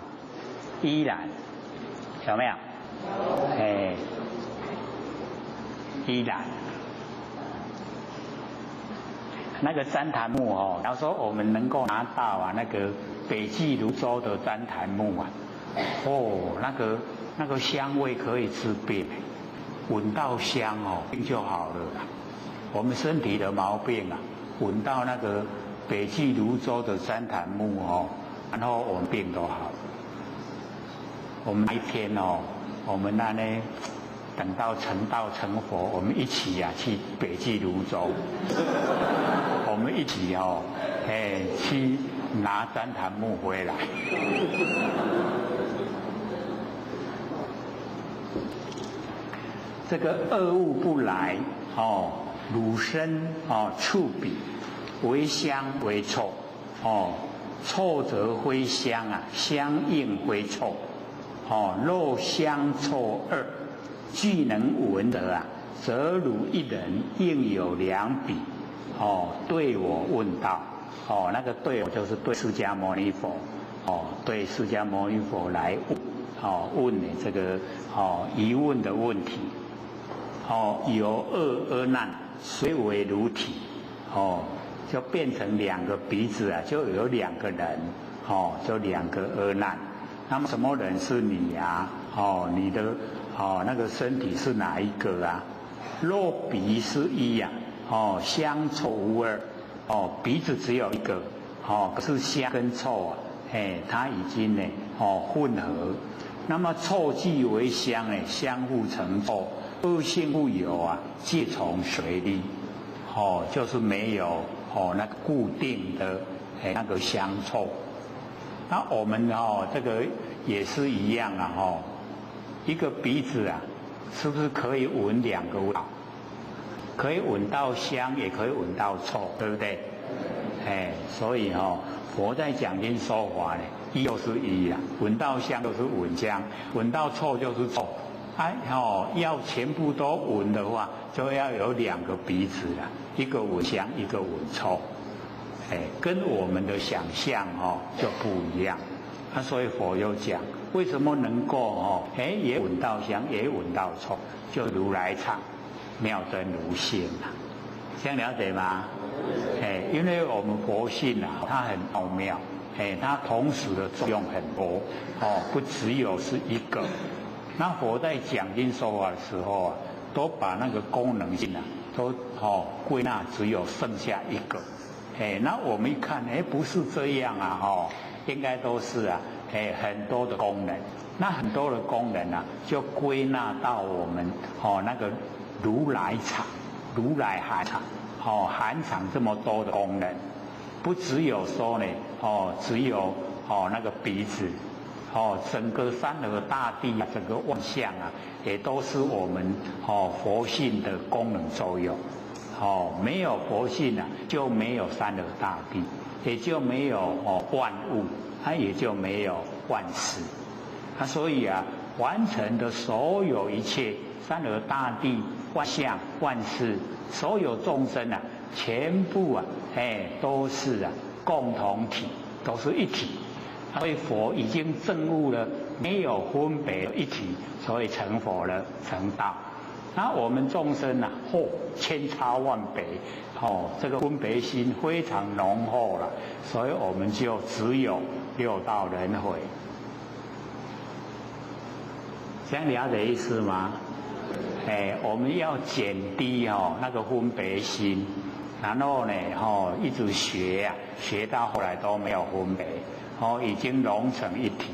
依然有没有？依然。那个旃檀木假如说我们能够拿到那个北俱泸州的旃檀木那个香味可以治病，闻到香病就好了。我们身体的毛病闻到那个北俱泸州的旃檀木然后我们病都好了。我们一天我们等到成道成佛，我们一起去北极泸州，我们一起去拿旃檀木回来。这个恶物不来汝身触彼，为香为臭臭则非香香应非臭肉香臭二俱能闻得则汝一人应有两彼对我问道那个对我就是对释迦牟尼佛对释迦牟尼佛来问你这个疑问的问题有恶阿难虽为如体就变成两个鼻子就有两个人就两个阿难。那么什么人是你你的那个身体是哪一个肉鼻是一香臭无二鼻子只有一个可是香跟臭它已经混合。那么臭既为香相互成臭，恶性不有皆从随力就是没有那个固定的那个香臭。那我们这个也是一样一个鼻子是不是可以闻两个味道？可以闻到香，也可以闻到臭，对不对？所以佛在讲经说法呢，一就是一闻到香就是闻香，闻到臭就是臭。要全部都闻的话，就要有两个鼻子一个闻香，一个闻臭。跟我们的想象就不一样。所以佛有讲，为什么能够也闻到香，也闻到臭，就如来藏，妙真如性这样了解吗？因为我们佛性它很奥妙，它同时的作用很多不只有是一个。那佛在讲经说法的时候都把那个功能性都归纳只有剩下一个。那我们一看不是这样应该都是很多的功能。那很多的功能就归纳到我们那个如来藏，如来含藏含藏这么多的功能，不只有说呢只有那个鼻子整个山河大地整个万象也都是我们佛性的功能作用。没有佛性就没有山河大地，也就没有万物，它也就没有万事。所以完成的所有一切山河大地、万象、万事，所有众生全部都是共同体，都是一体。所以佛已经证悟了没有分别一体，所以成佛了，成道。那我们众生千差万别这个分别心非常浓厚了，所以我们就只有六道轮回。这样了解意思吗？我们要减低那个分别心，然后呢一直学学到后来都没有分别已经融成一体。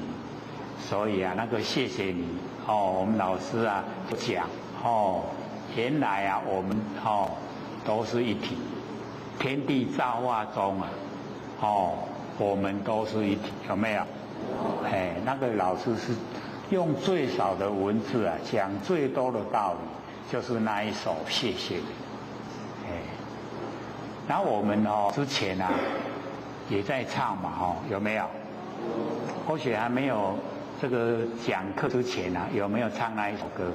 所以那个谢谢你我们老师讲原来我们都是一体，天地造化中我们都是一体，有没有？那个老师是用最少的文字讲最多的道理，就是那一首谢谢你。然后我们之前也在唱嘛有没有？或许还没有这个讲课之前有没有唱那一首歌？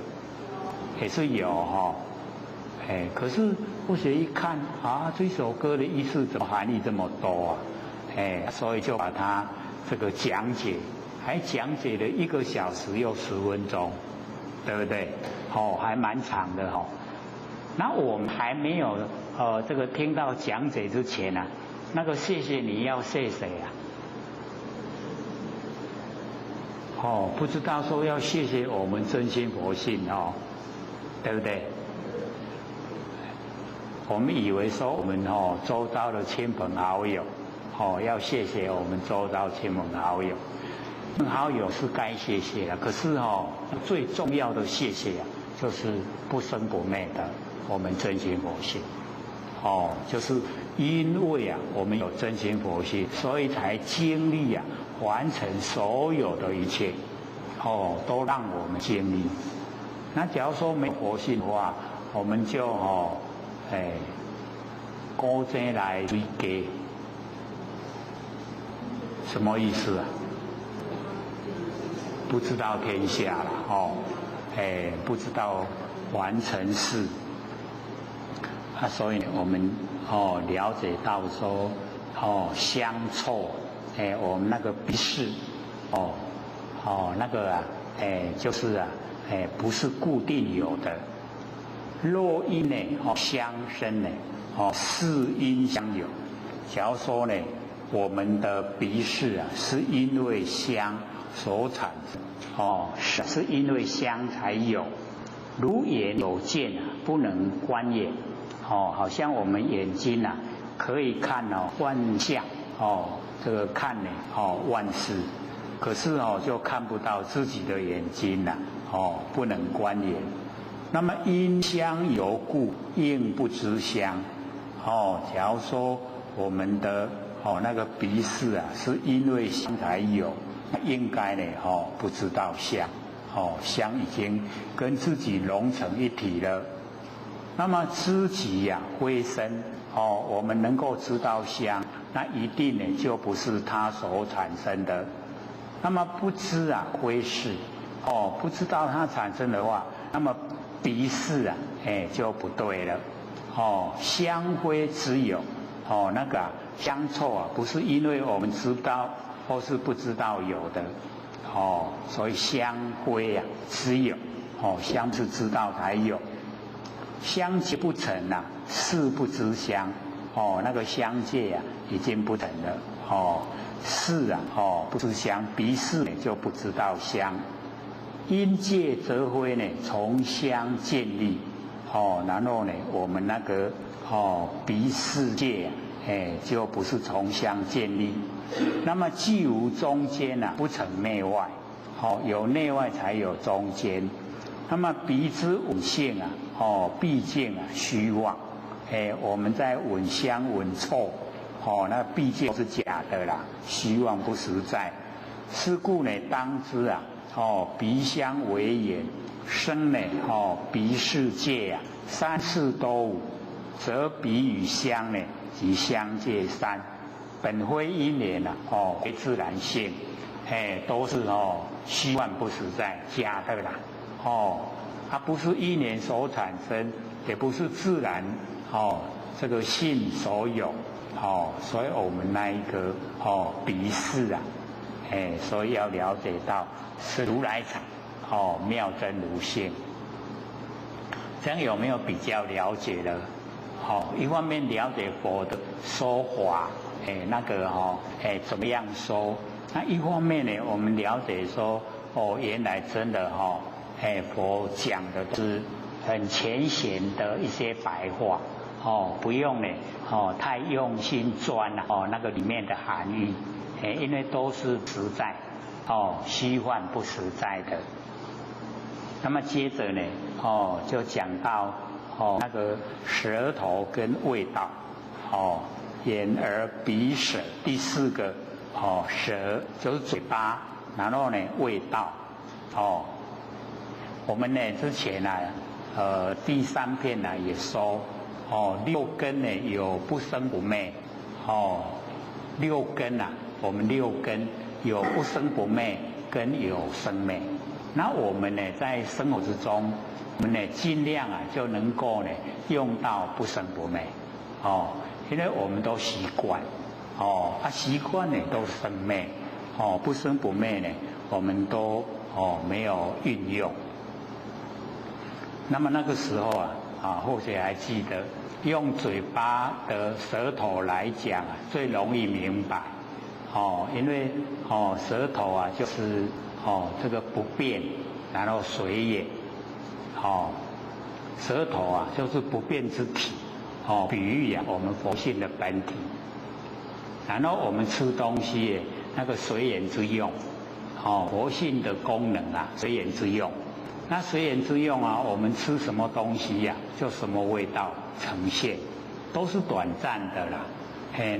也是有可是或许一看这首歌的意思怎么含义这么多所以就把它这个讲解，还讲解了1个小时又10分钟，对不对？还蛮长的那我们还没有这个听到讲解之前那个谢谢你要谢谁不知道说要谢谢我们真心佛性对不对？我们以为说我们周遭的亲朋好友要谢谢我们周遭亲朋好友，好友是该谢谢可是最重要的谢谢就是不生不灭的我们真心佛性。哦，就是因为啊，我们有真心佛性，所以才经历啊，完成所有的一切，哦，都让我们经历。那假如说没有佛性的话，我们就高精来追给，什么意思啊？不知道天下了哦，不知道完成事。所以我们了解到说香臭，我们那个鼻识，那个啊，就是啊，不是固定有的。若因呢，相生呢，是因相有。假如说呢，我们的鼻识啊，是因为香所产生，是因为香才有。如眼有见啊，不能观眼。好像我们眼睛啊，可以看万象，这个看呢，万事，可是就看不到自己的眼睛呐，不能观眼。那么因香有故，应不知香。假如说我们的那个鼻识啊，是因为香才有，应该呢，不知道香，香已经跟自己融成一体了。那么知己呀，非身，我们能够知道香，那一定呢就不是它所产生的。那么不知啊，非事，不知道它产生的话，那么鼻识啊，就不对了。香非之有，那个香臭啊，不是因为我们知道或是不知道有的，所以香非啊之有，香是知道才有。香界不成啊，事不知香，那个香界啊已经不成了，事啊，不知香，鼻识呢就不知道香。因界则非呢，从香建立，然后呢，我们那个鼻识界啊，就不是从香建立。那么既无中间啊，不成内外，有内外才有中间。那么鼻之闻性啊，毕竟啊虚妄，我们在闻香闻臭，那毕竟是假的啦，虚妄不实在。是故呢，当知啊，鼻香为眼，生呢，鼻识界啊，三世都无，则鼻与香呢，即香界三，本非因缘啊，非自然性，都是虚幻不实在，假的啦。它不是因缘所产生，也不是自然这个性所有，所以我们那一个鼻识啊，所以要了解到是如来藏，妙真如性。这样有没有比较了解了？一方面了解佛的说法，那个怎么样说？那一方面呢，我们了解说，原来真的佛讲的是很浅显的一些白话，不用呢，太用心钻了，那个里面的含义，因为都是实在，虚幻不实在的。那么接着呢，就讲到那个舌头跟味道，眼耳鼻舌，第四个舌就是嘴巴，然后呢味道，我们呢之前呢，第三篇呢也说，六根呢有不生不灭，六根啊，我们六根有不生不灭，跟有生灭。那我们呢在生活之中，我们呢尽量啊就能够呢用到不生不灭，因为我们都习惯，习惯呢都生灭，不生不灭呢我们都没有运用。那么那个时候啊，或许还记得，用嘴巴的舌头来讲啊，最容易明白，因为舌头啊就是这个不变，然后随也，舌头啊就是不变之体，比喻啊我们佛性的本体。然后我们吃东西那个随缘之用，佛性的功能啊随缘之用。那随缘之用啊，我们吃什么东西呀，就什么味道呈现，都是短暂的啦。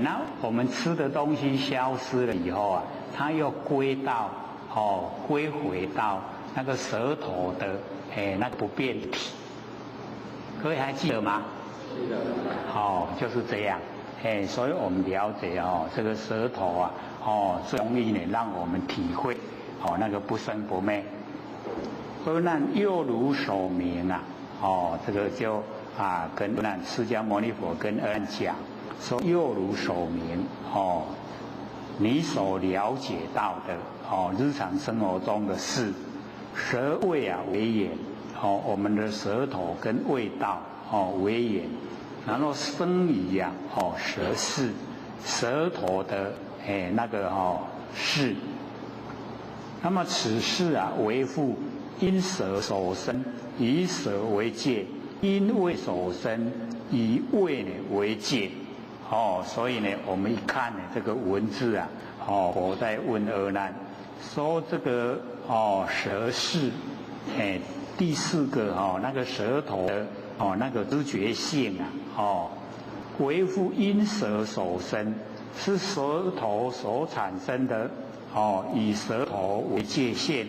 那我们吃的东西消失了以后啊，它又归回到那个舌头的那个不变体。各位还记得吗？记得。就是这样。所以我们了解这个舌头啊，最容易呢让我们体会那个不生不灭。阿难又如手名啊，这个就跟阿难释迦牟尼佛跟阿难讲说，又如手名你所了解到的日常生活中的事，舌味啊为眼，我们的舌头跟味道为眼，然后生理啊舌识，舌头的那个识，那么此事啊为父。因舌所生，以舌为界；因味所生，以味呢为界。所以呢，我们一看呢这个文字啊，佛在问阿难，说这个舌识，第四个那个舌头的那个知觉性啊，为父因舌所生，是舌头所产生的以舌头为界限。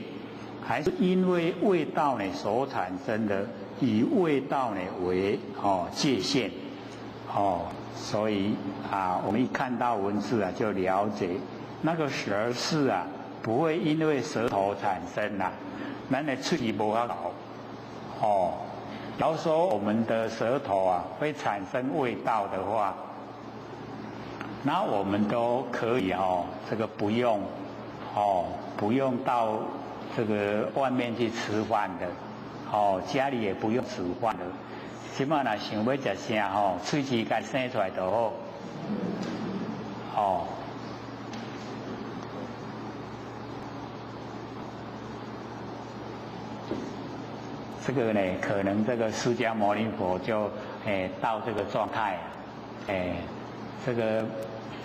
还是因为味道呢所产生的，以味道呢为界限，所以我们一看到文字啊，就了解那个舌识啊，不会因为舌头产生啦，咱的喙齿无法搞，假如说我们的舌头啊会产生味道的话，那我们都可以这个不用到这个外面去吃饭的，家里也不用煮饭的，起码呢想要吃啥喙齿该生出来就好，这个呢，可能这个释迦牟尼佛就到这个状态，这个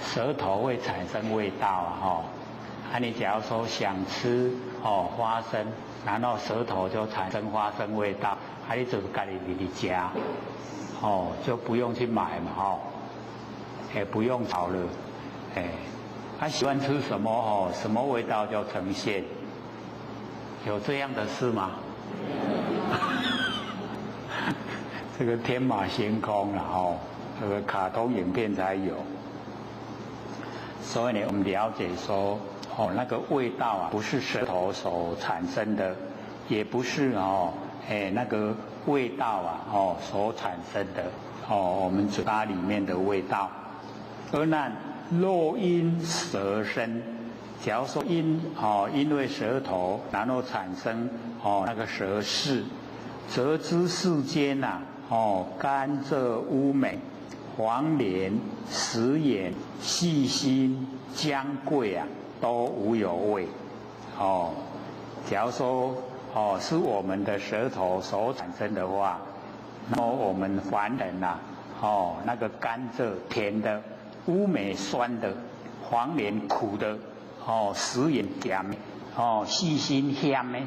舌头会产生味道你假如说想吃花生，然后舌头就产生花生味道，你就自己加，就不用去买嘛，不用炒了，喜欢吃什么什么味道就呈现，有这样的事吗？这个天马行空了这个卡通影片才有，所以呢，我们了解说。那个味道啊，不是舌头所产生的，也不是那个味道啊所产生的我们嘴巴里面的味道。阿难，若因舌生，假如说因为舌头然后产生那个舌识，则知世间甘蔗、乌梅、黄连、食盐、细辛、姜桂都无有味，假如说是我们的舌头所产生的话，那么我们凡人那个甘蔗甜的，乌梅酸的，黄连苦的，食盐甜的，细辛香的，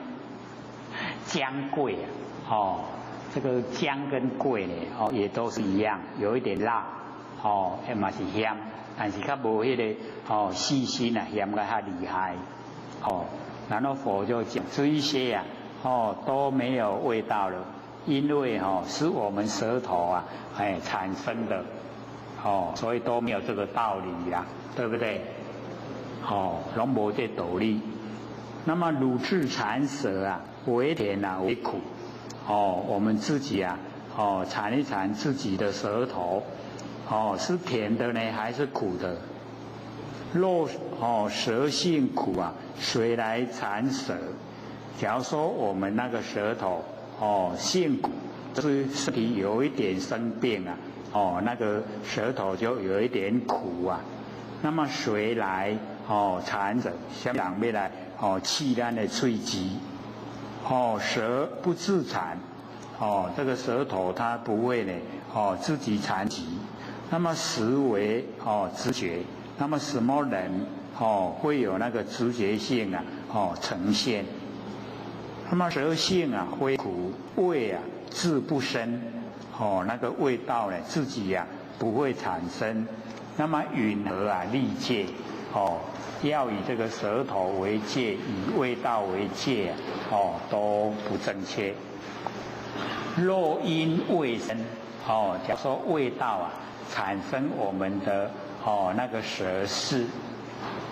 姜桂这个姜跟桂呢也都是一样，有一点辣，嘛是香。但是较无迄个细心嫌个较厉害，然后佛就讲这一些都没有味道了，因为是我们舌头产生的，所以都没有这个道理啦，对不对？拢无这道理。那么乳质产舌为甜为苦，我们自己尝一尝自己的舌头。是甜的呢，还是苦的？若舌性苦谁来产舌？假如说我们那个舌头性苦，就是身体有一点生病那个舌头就有一点苦那么谁来产舌？想要来气咱的喙齿舌不自产这个舌头它不会呢自己产疾。那么实为直觉，那么什么人会有那个直觉性呈现？那么舌性啊非苦，味啊自不生，那个味道呢自己呀不会产生。那么允和啊立戒，要以这个舌头为戒，以味道为戒，都不正确。若因味生，假如说味道啊产生我们的那个舌识，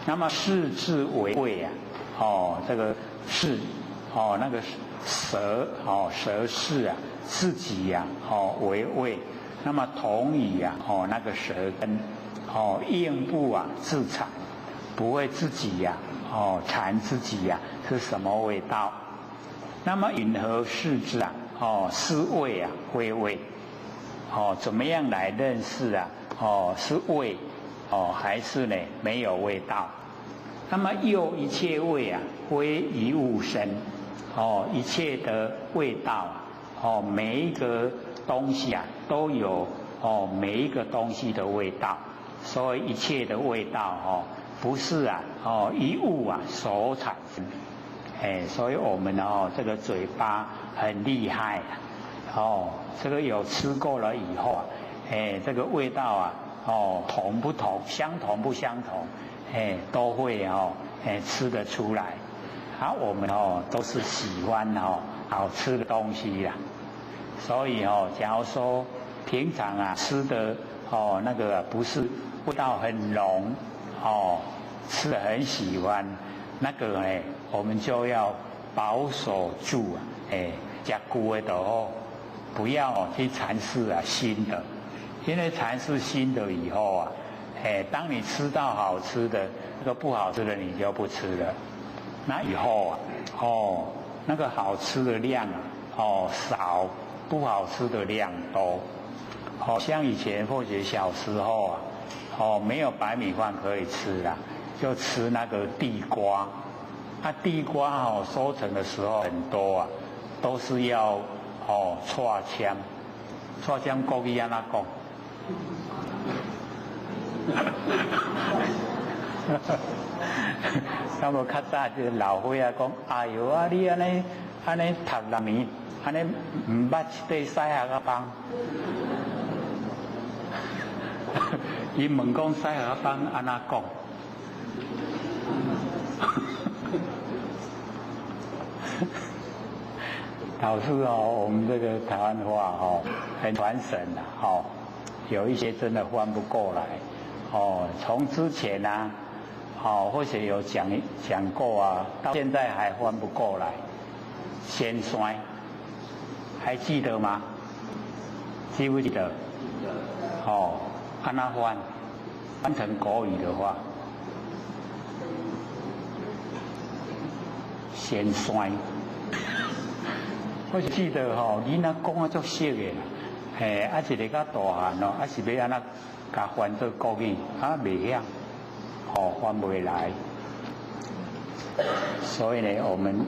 那么识字为味啊，这个识，那个舌，舌识啊自己呀，为味，那么同以啊，那个舌根，应不啊自产，不会自己呀，产自己呀是什么味道？那么允和识之啊，是味啊，非味，怎么样来认识啊？是味，还是呢没有味道？那么又一切味啊，非一物生，一切的味道啊，每一个东西啊都有每一个东西的味道，所以一切的味道不是啊一物啊所产生。所以我们这个嘴巴很厉害这个有吃过了以后啊，这个味道啊，同不同，相同不相同，都会吃得出来。我们都是喜欢好吃的东西啦，所以假如说平常啊吃的那个不是味道很浓吃得很喜欢，那个我们就要保守住吃久的都不要去尝试啊新的，因为尝试新的以后啊，当你吃到好吃的，那个不好吃的你就不吃了。那以后啊，那个好吃的量啊，少，不好吃的量多。像以前或者小时候啊，没有白米饭可以吃啦，就吃那个地瓜。地瓜收成的时候很多啊，都是要挫枪，挫枪国语安怎讲？那么较早就老岁啊讲，哎呦啊，你安尼读6年，安尼唔捌一块西河仔棒。伊问讲西河仔棒安怎讲？导致我们这个台湾话很传神的有一些真的翻不过来从之前啊或者有讲过啊，到现在还翻不过来。先衰还记得吗？记不记得？安那翻成国语的话，先衰。我记得囡仔讲啊足熟的，一个较大汉是要安那甲翻做国语，袂晓，翻袂来。所以呢，我们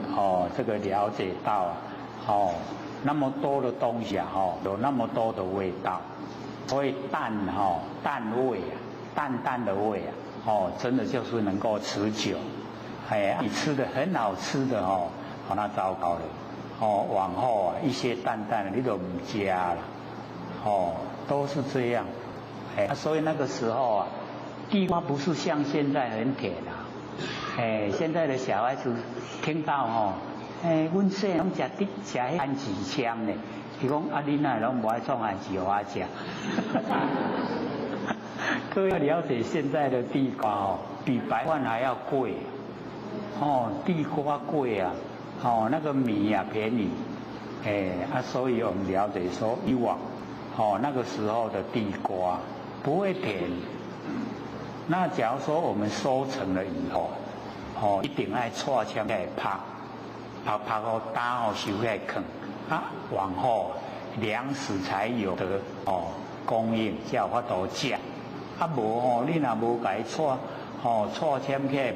这个了解到那么多的东西有那么多的味道，所以淡味淡的味真的就是能够持久。你吃的很好吃的那糟糕了。往后一些淡的你都唔加了，都是这样，所以那个时候啊，地瓜不是像现在很甜现在的小孩子听到阮细拢食迄番薯签呢，伊讲你哪拢无爱创番薯我食，各位要了解现在的地瓜比白饭还要贵，地瓜贵啊。那个米啊便宜，所以我们了解说以往，那个时候的地瓜不会甜。那假如说我们收成了以后，一定爱搓枪来拍，拍到打收来啃，往后粮食才有的供应，才有法度食。无你若无甲伊搓枪起来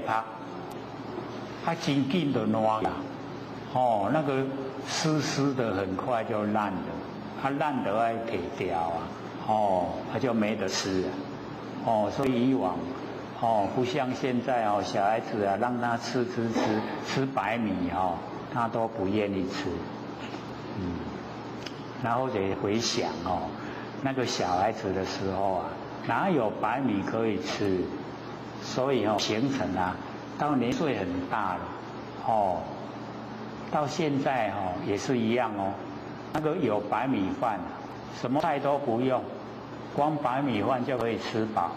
拍，真紧就烂啦。那个湿的很快就烂了，烂得爱铁掉它就没得吃了。所以以往不像现在小孩子让他吃白米他都不愿意吃。然后得回想哦，那个小孩子的时候啊，哪有白米可以吃？所以形成啊，到年岁很大了，到现在也是一样哦。那个有白米饭，什么菜都不用，光白米饭就可以吃饱。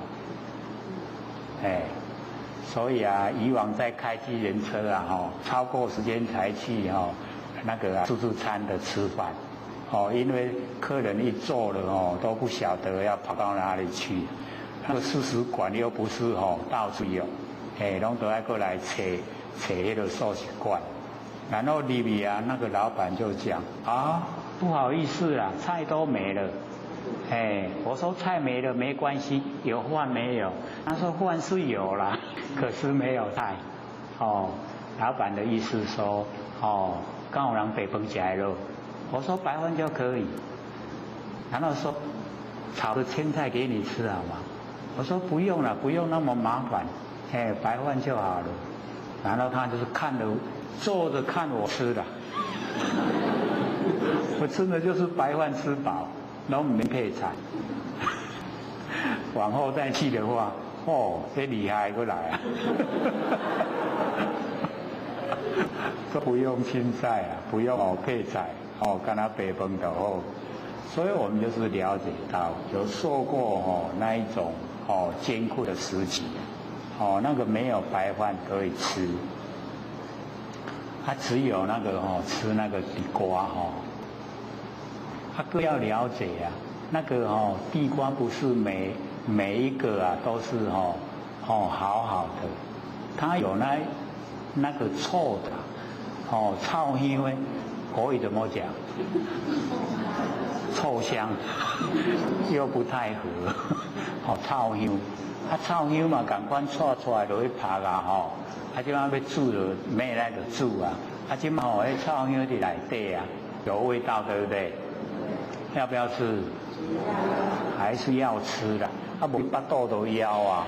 所以啊，以往在开机人车啊，超过时间才去那个自助餐的吃饭，因为客人一坐了都不晓得要跑到哪里去，那个素食馆又不是到处有，拢都要过来找那个寿喜馆，然后里面啊那个老板就讲啊，不好意思啦，菜都没了。我说菜没了没关系，有饭没有？他说饭是有啦，可是没有菜。老板的意思说，刚好让北风起来了。我说白饭就可以。然后说炒的青菜给你吃好吗？我说不用了，不用那么麻烦，白饭就好了。然后他就是坐着看我吃的，我真的就是白饭吃饱。然后没配菜，往后再去的话，这厉害过来啊！都不用青菜啊，不用配菜，跟他白饭就好。所以我们就是了解到，有受过那一种艰苦的时期，那个没有白饭可以吃，他只有那个吃那个地瓜各要了解啊，那个地瓜不是每一个啊都是好好的，它有那个臭的臭香的，国语怎么讲？臭香又不太合，臭香，臭香嘛，赶快搓出来就去拍啊即马要煮就咩来就煮啊，即马迄臭香在内底啊，有味道对不对？要不要吃？还是要吃的。不巴肚都要啊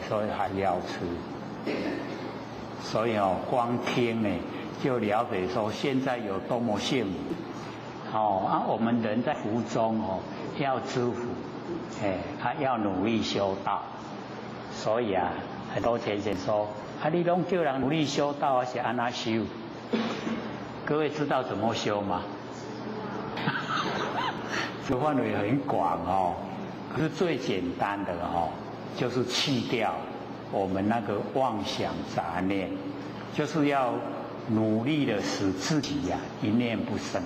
所以还要吃。所以光听呢就了解说现在有多么幸福。我们人在福中要知福，要努力修道。所以啊，很多前贤说你拢叫人努力修道，而且按哪修？各位知道怎么修吗？这个范围很广可是最简单的就是去掉我们那个妄想杂念，就是要努力的使自己一念不生，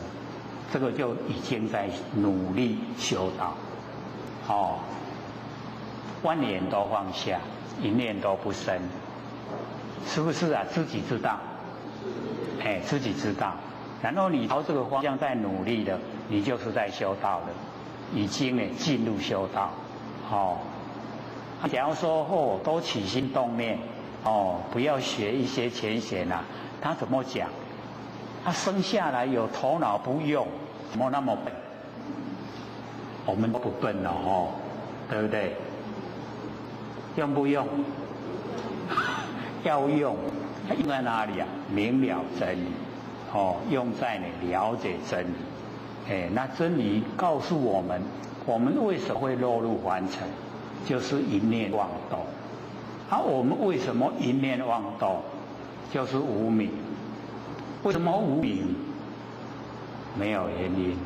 这个就已经在努力修道。万念都放下，一念都不生，是不是啊？自己知道，自己知道。然后你朝这个方向在努力的，你就是在修道的，已经进入修道。假如说都起心动念，不要学一些前贤啊，他怎么讲？他生下来有头脑不用，怎么那么笨？我们都不笨了对不对？用不用？要用，用在哪里啊？明了真理。用在了解真理，那真理告诉我们，我们为什么会落入凡尘，就是一念妄动。我们为什么一念妄动？就是无明。为什么无明？没有原因。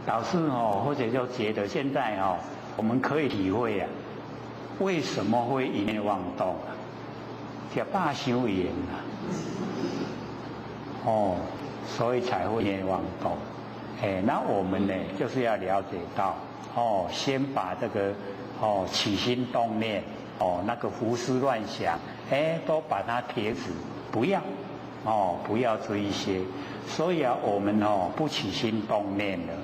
导师或者就觉得现在我们可以体会为什么会一念妄动叫罢修言所以才会一念妄动。那我们呢，就是要了解到先把这个起心动念那个胡思乱想都把它停止，不要不要这一些。所以我们不起心动念了，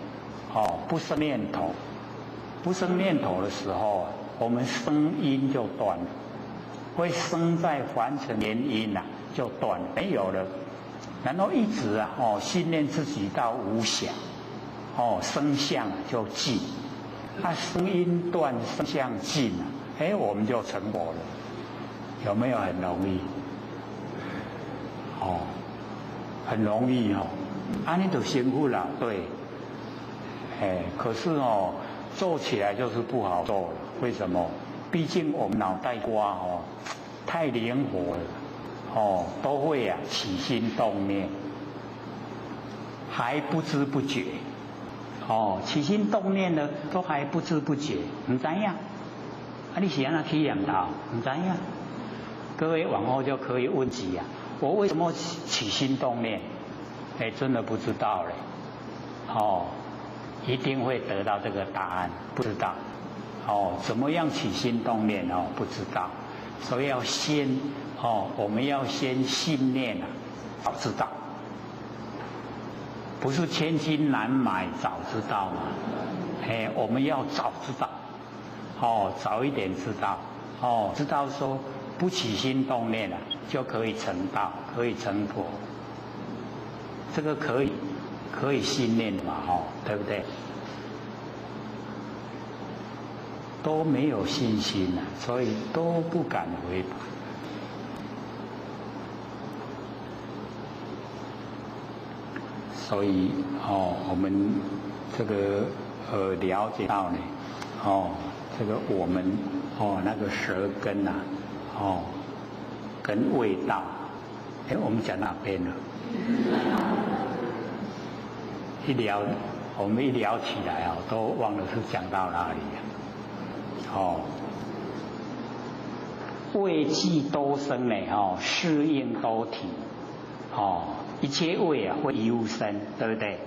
不生念头，不生念头的时候，我们生因就断了，会生在凡尘原因就断了，没有了。然后一直训练自己到无想，生相就尽，生因断，生相尽我们就成佛了。有没有很容易？哦，很容易哦，安尼就辛苦了，对，可是哦，做起来就是不好做了，为什么？毕竟我们脑袋瓜哦太灵活了，哦，都会啊起心动念，还不知不觉，哦，起心动念呢都还不知不觉，唔知呀？啊，你是安那体验到？唔知呀？各位往后就可以问起呀，我为什么起心动念？真的不知道嘞，哦，一定会得到这个答案，不知道，哦，怎么样起心动念哦，不知道，所以要先我们要先信念啊，早知道，不是千金难买早知道嘛，我们要早知道，早一点知道，知道说不起心动念了，就可以成道，可以成佛。这个可以信念嘛，对不对？都没有信心了，所以都不敢违反。所以我们这个了解到呢，这个我们那个舌根呐，跟味道，我们讲哪边了？我们一聊起来都忘了是讲到哪里了。味气多生呢，适应多体，一切味会有生，对不对？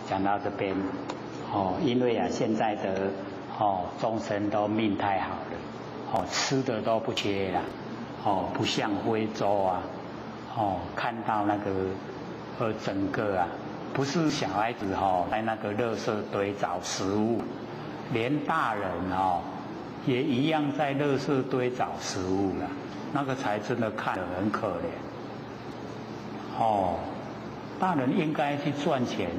讲到这边，因为现在的众生都命太好了，吃的都不缺了，不像非洲啊。看到那个整个不是小孩子在那个垃圾堆找食物，连大人也一样在垃圾堆找食物了，那个才真的看得很可怜。大人应该去赚钱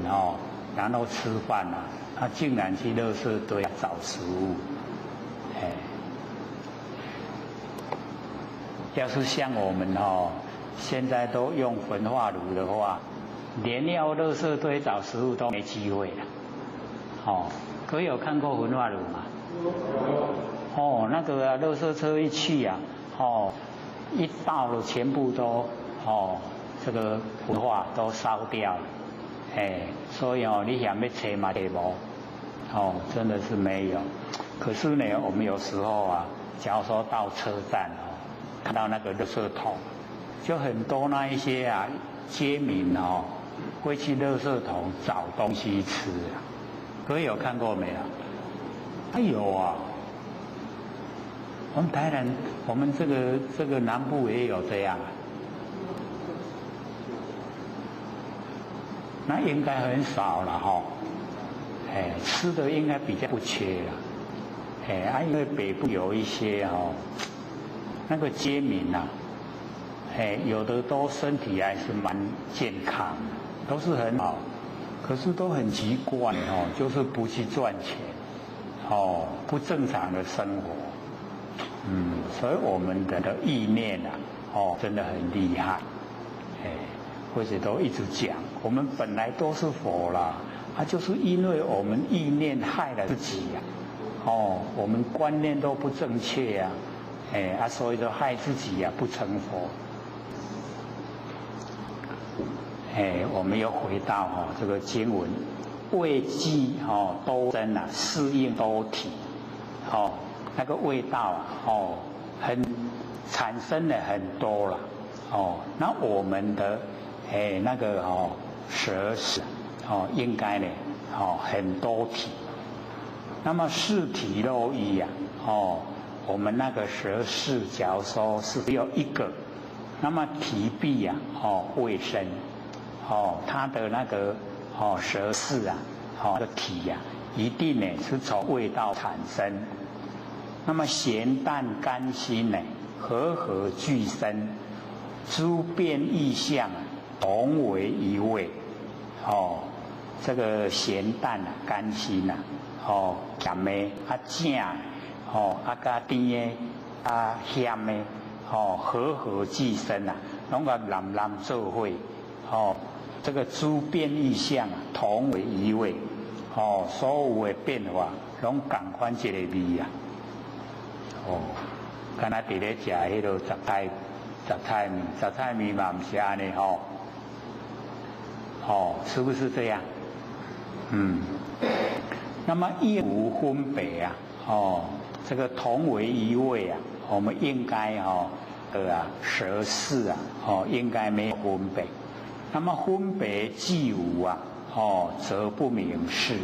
然后吃饭他竟然去垃圾堆找食物，要是像我们现在都用焚化炉的话，连要垃圾堆找食物都没机会了。各位有看过焚化炉吗？那个垃圾车一去一到了全部都这个焚化都烧掉了，所以你想要找嘛也无，真的是没有。可是呢，我们有时候假如说到车站看到那个垃圾桶。就很多那一些街民会去垃圾桶找东西吃各位有看过没有？有我们台南，我们这个南部也有这样那应该很少了吃的应该比较不缺了，因为北部有一些那个街民有的都身体还是蛮健康，都是很好，可是都很奇怪就是不去赚钱，不正常的生活，所以我们的意念真的很厉害，或者都一直讲，我们本来都是佛啦，就是因为我们意念害了自己我们观念都不正确所以都害自己不成佛。我们又回到这个经文，味气多生适应多体，那个味道很产生了很多了，那我们的那个舌识应该呢很多体，那么四体肉衣我们那个舌识假如说是只有一个，那么体壁味生。它的那个舌识那个体一定呢是从味道产生。那么咸淡甘辛呢，和俱生，诸变异象同为一味。这个咸淡甘辛咸的正加甜的咸的和俱生拢个南做伙，哦，这个诸变异相啊，同为一味，哦，所有的变化拢共款一个味啊，哦，敢若伫咧食迄个杂菜米嘛，毋是安尼吼，哦，是不是这样？那么业无分别啊，哦，这个同为一味啊，我们应该舌识啊，哦，应该没有分别。那么分别既无啊，哦，则不明事，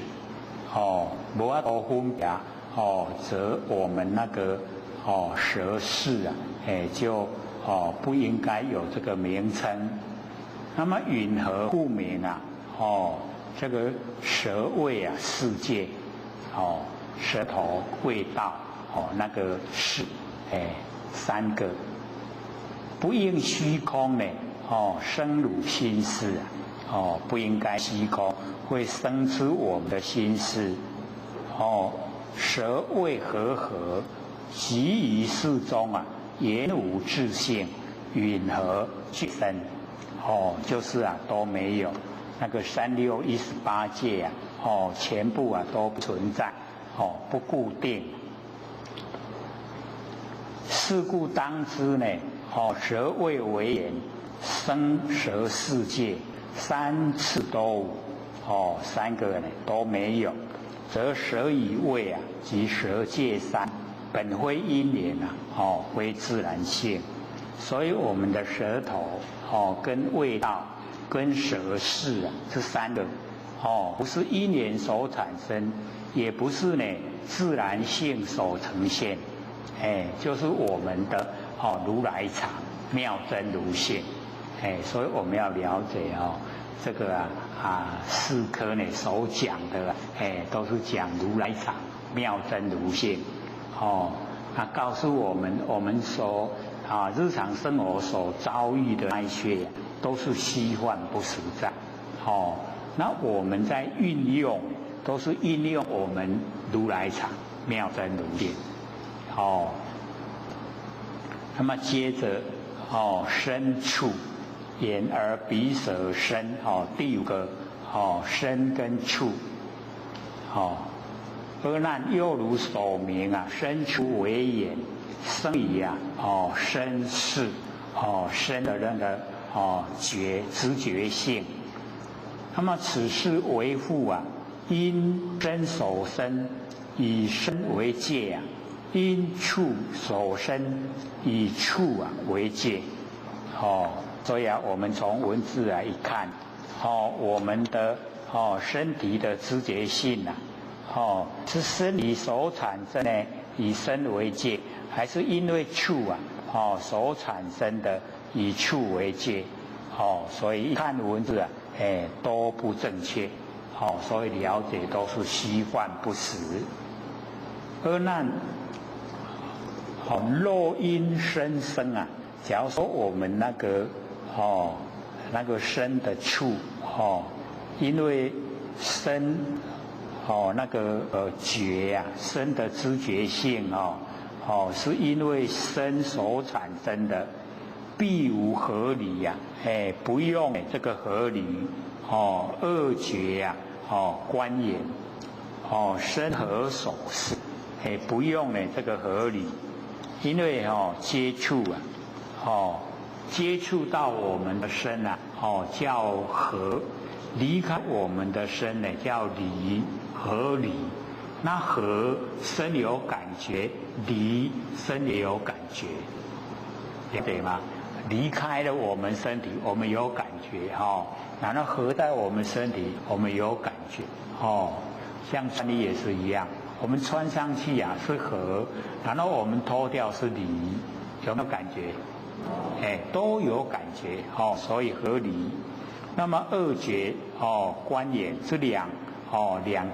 哦，无法度分别，哦，则我们那个舌识啊，就不应该有这个名称。那么允何不明啊？哦，这个舌味啊，世界，哦，舌头、味道，哦，那个是，三个不应虚空呢，哦，生入心思啊，哦，不应该虚空，会生出我们的心思，哦，舌味和，集于事中啊，言无自性，允何俱生？哦，就是啊，都没有。那个3618界啊，哦，全部啊都不存在，哦，不固定。是故当知呢，哦，舌味为言，生舌世界三次都无，哦，三个呢都没有，则舌与味啊及舌界三本非因缘啊，哦，非自然性。所以我们的舌头，哦，跟味道。跟舌识啊，这三个，哦，不是因缘所产生，也不是呢自然性所呈现，就是我们的如来藏妙真如性，所以我们要了解这个四科呢所讲的，都是讲如来藏妙真如性，告诉我们所日常生活所遭遇的那些。都是虚幻不实在，那我们在运用，都是运用我们如来藏妙真如性，那么接着，身处眼耳鼻舌身，第五个，身跟处，阿难又如所明啊，身处为眼，生以啊，身识，身的那个。知觉性，那么此事为父啊，因身所生，以身为界啊；因处所生，以处为界。所以啊，我们从文字一看，我们的身体的知觉性啊，是身体所产生的，以身为界，还是因为处所产生的？以处为界，所以一看文字都不正确，所以了解都是虚幻不实。阿难，若因身生啊，假如说我们那个身的处，因为身，那个觉啊，身的知觉性是因为身所产生的。必无合理呀，不用这个合理，二觉呀，观眼，身何所事，不用这个合理，因为接触啊，接触到我们的身啊，叫合，离开我们的身呢叫离，合离。那合身有感觉，离身也有感觉，对吗？离开了我们身体，我们有感觉然后合在我们身体，我们有感觉像穿衣也是一样，我们穿上去是合，然后我们脱掉是离，有没有感觉？都有感觉所以合离。那么二觉观眼是两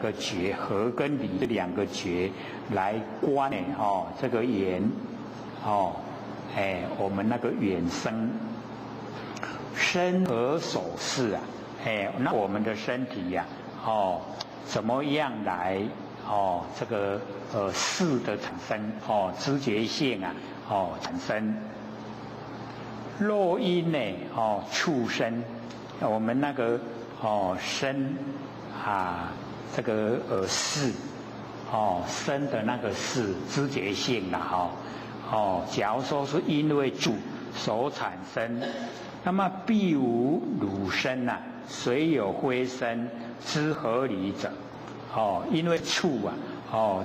个觉，合跟离这两个觉来观这个眼我们那个远生身何所事啊？那我们的身体呀，怎么样来这个事的产生知觉性啊产生？若因呢畜生，我们那个生啊这个识生的那个识知觉性啦假如说是因为住所产生，那么必无汝身呐，虽有非身之合理者。因为处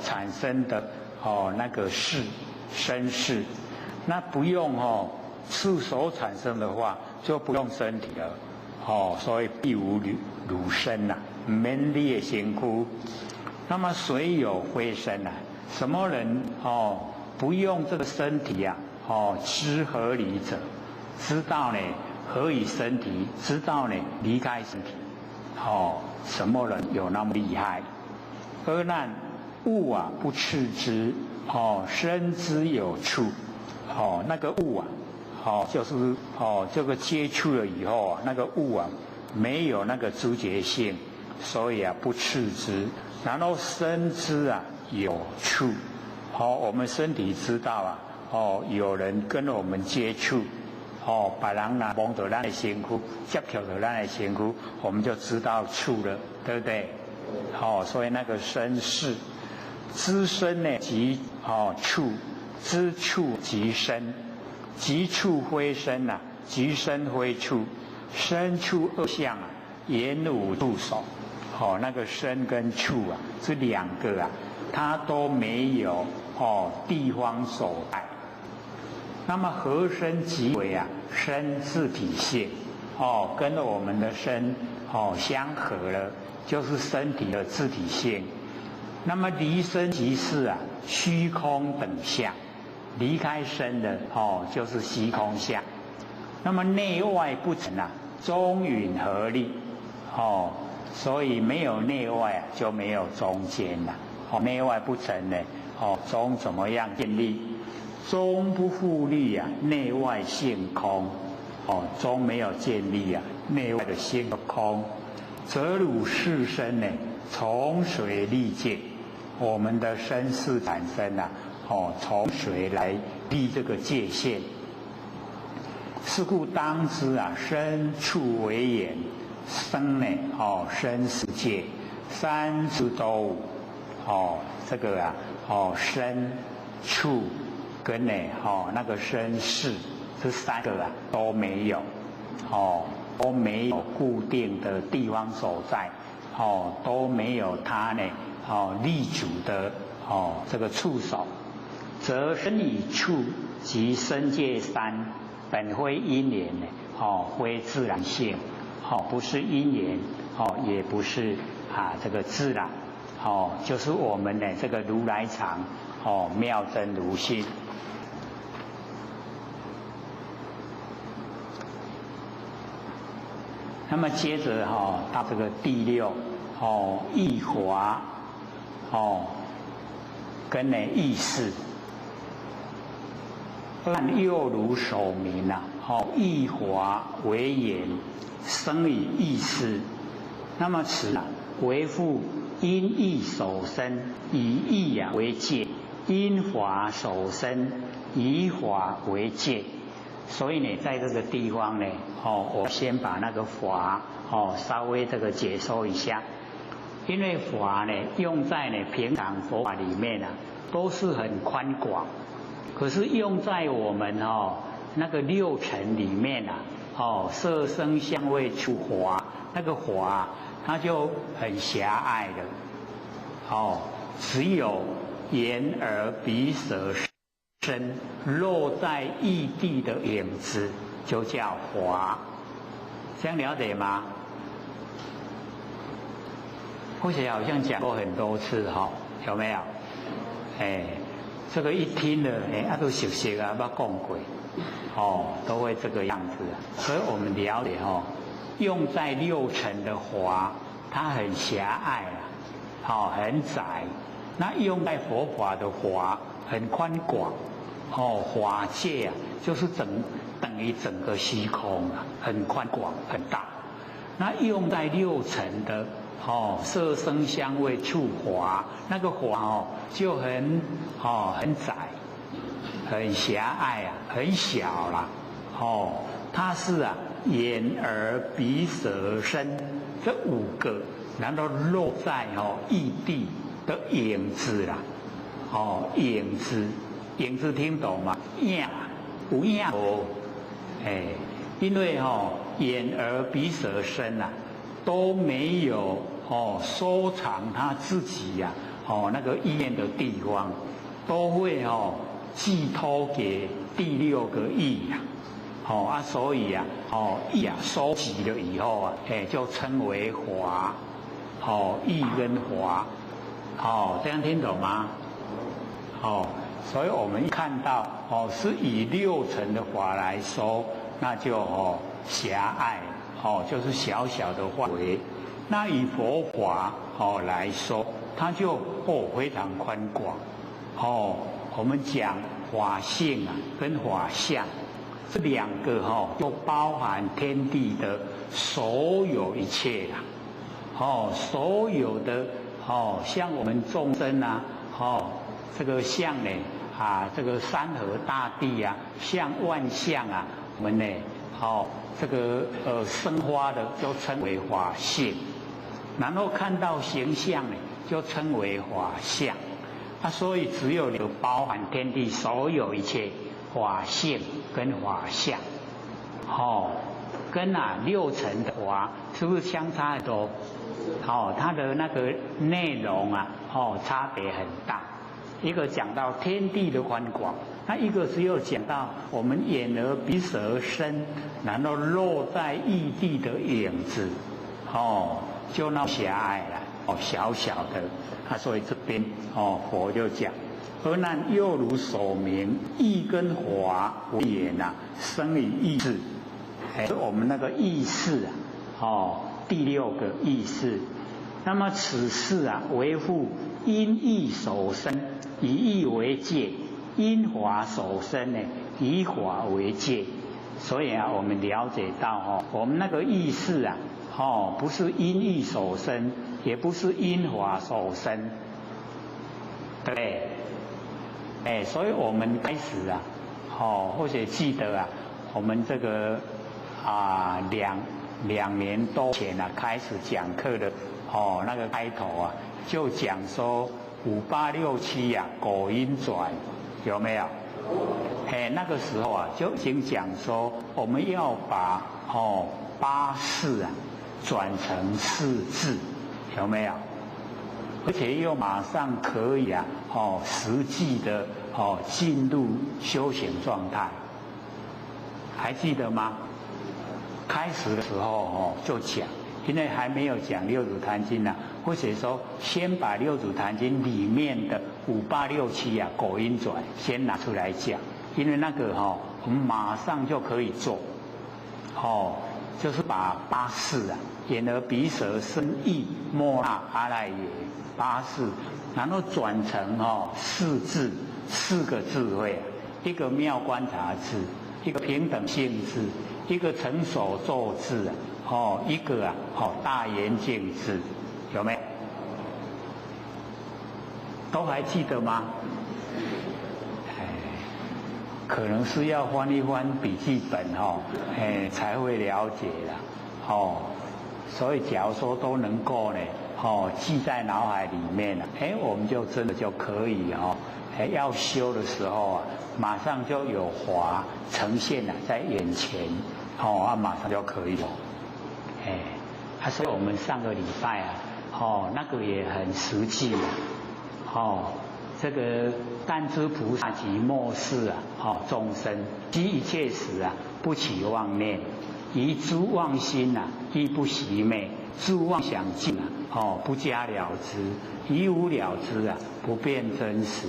产生的那个识身识，那不用处所产生的话，就不用身体了所以必无汝身呐，免你的身躯。那么虽有非身呐，什么人不用这个身体啊知合理者，知道呢何以身体，知道呢离开身体什么人有那么厉害？而难物啊不斥之身之有处那个物就是这个接触了以后那个物啊没有那个知觉性，所以不斥之。然后身之啊有处我们身体知道有人跟我们接触别人摸到咱的身躯，接触到咱的身躯，我们就知道处了，对不对？所以那个身识知身呢即处，知处即身，即处非身呐，即身非处，身处二相言无助手那个身跟处这两个它都没有地方所在。那么合身即为身自体性跟我们的身相合了，就是身体的自体性。那么离身即是虚空等相，离开身的就是虚空相。那么内外不成中允合力所以没有内外就没有中间了内外不成呢中怎么样建立？中不复立内外性空中没有建立内外的性空，则汝是身呢从谁立界？我们的身识产生从谁来立这个界限？是故当知身处为言，生呢生死界，三之都这个身处跟呢那个身识这三个都没有都没有固定的地方所在都没有它呢立足的这个触手，则身与处及身界三本非因缘呢非自然性不是因缘也不是这个自然就是我们呢这个如来藏妙真如心。那么接着到这个第六意华跟呢意识，但又如首名意华为言，生以意识。那么此为复因意守身，以意为界；因华守身，以华为界。所以呢，在这个地方呢，我先把那个法稍微这个解说一下。因为法呢，用在呢平常佛法里面都是很宽广，可是用在我们那个六尘里面色声香味触法，那个法它就很狭隘的只有眼耳鼻舌身落在异地的影子，就叫华。这样了解吗？或许好像讲过很多次有没有？这个一听了都熟悉不讲过都会这个样子所以我们了解用在六尘的华，它很狭隘很窄。那用在佛法的华很宽广法界就是等于整个虚空很宽广很大。那用在六尘的色声香味触法，那个法就很窄很狭隘很小啦它是眼耳鼻舌身这五个，然后落在异地的影子啦，影子听懂吗？影有影无？因为眼耳鼻舌身都没有收藏他自己那个意念的地方，都会寄托给第六个意所以意收集了以后就称为华，意跟华，这样听懂吗？所以我们看到是以六尘的法来说，那就狭隘，就是小小的范围。那以佛法来说，它就非常宽广。我们讲法性跟法相这两个就包含天地的所有一切啦。所有的像我们众生这个相呢这个山河大地像万象我们呢这个生花的就称为法性，然后看到形象呢就称为法相。所以只有包含天地所有一切法性跟法相，跟六尘的法是不是相差很多？它的那个内容差别很大。一个讲到天地的宽广，那一个只有讲到我们眼耳鼻舌身，然后落在异地的影子，就那狭隘了，小小的。所以这边佛就讲，而那又如所明，意跟华为言生于意识。我们那个意识第六个意识。那么此事为复因意所生，以意为界；因法所生呢，以法为界。所以我们了解到我们那个意识不是因意所生，也不是因法所生，对不对？所以我们开始或者记得我们这个两年多前开始讲课的那个开头就讲说5867果因转，有没有？那个时候就已经讲说我们要把八识转成四智，有没有？而且又马上可以实际的进入修行状态，还记得吗？开始的时候就讲，因为还没有讲六祖坛经或者说先把六祖坛经里面的5867果因转先拿出来讲，因为那个我们马上就可以做，就是把八识眼耳鼻舌身意莫那阿赖耶八识，然后转成四智，四个智慧，一个妙观察智，一个平等性智，一个成所作智一个大圆镜智，有没有？都还记得吗？可能是要翻一翻笔记本才会了解啦。所以假如说都能够呢记在脑海里面我们就真的就可以要修的时候马上就有法呈现在眼前马上就可以了。所以我们上个礼拜那个也很实际这个但知菩萨即末世众生即一切时不起妄念，以诸妄心亦不熄灭，诸妄想尽不加了之，以无了之不变真实。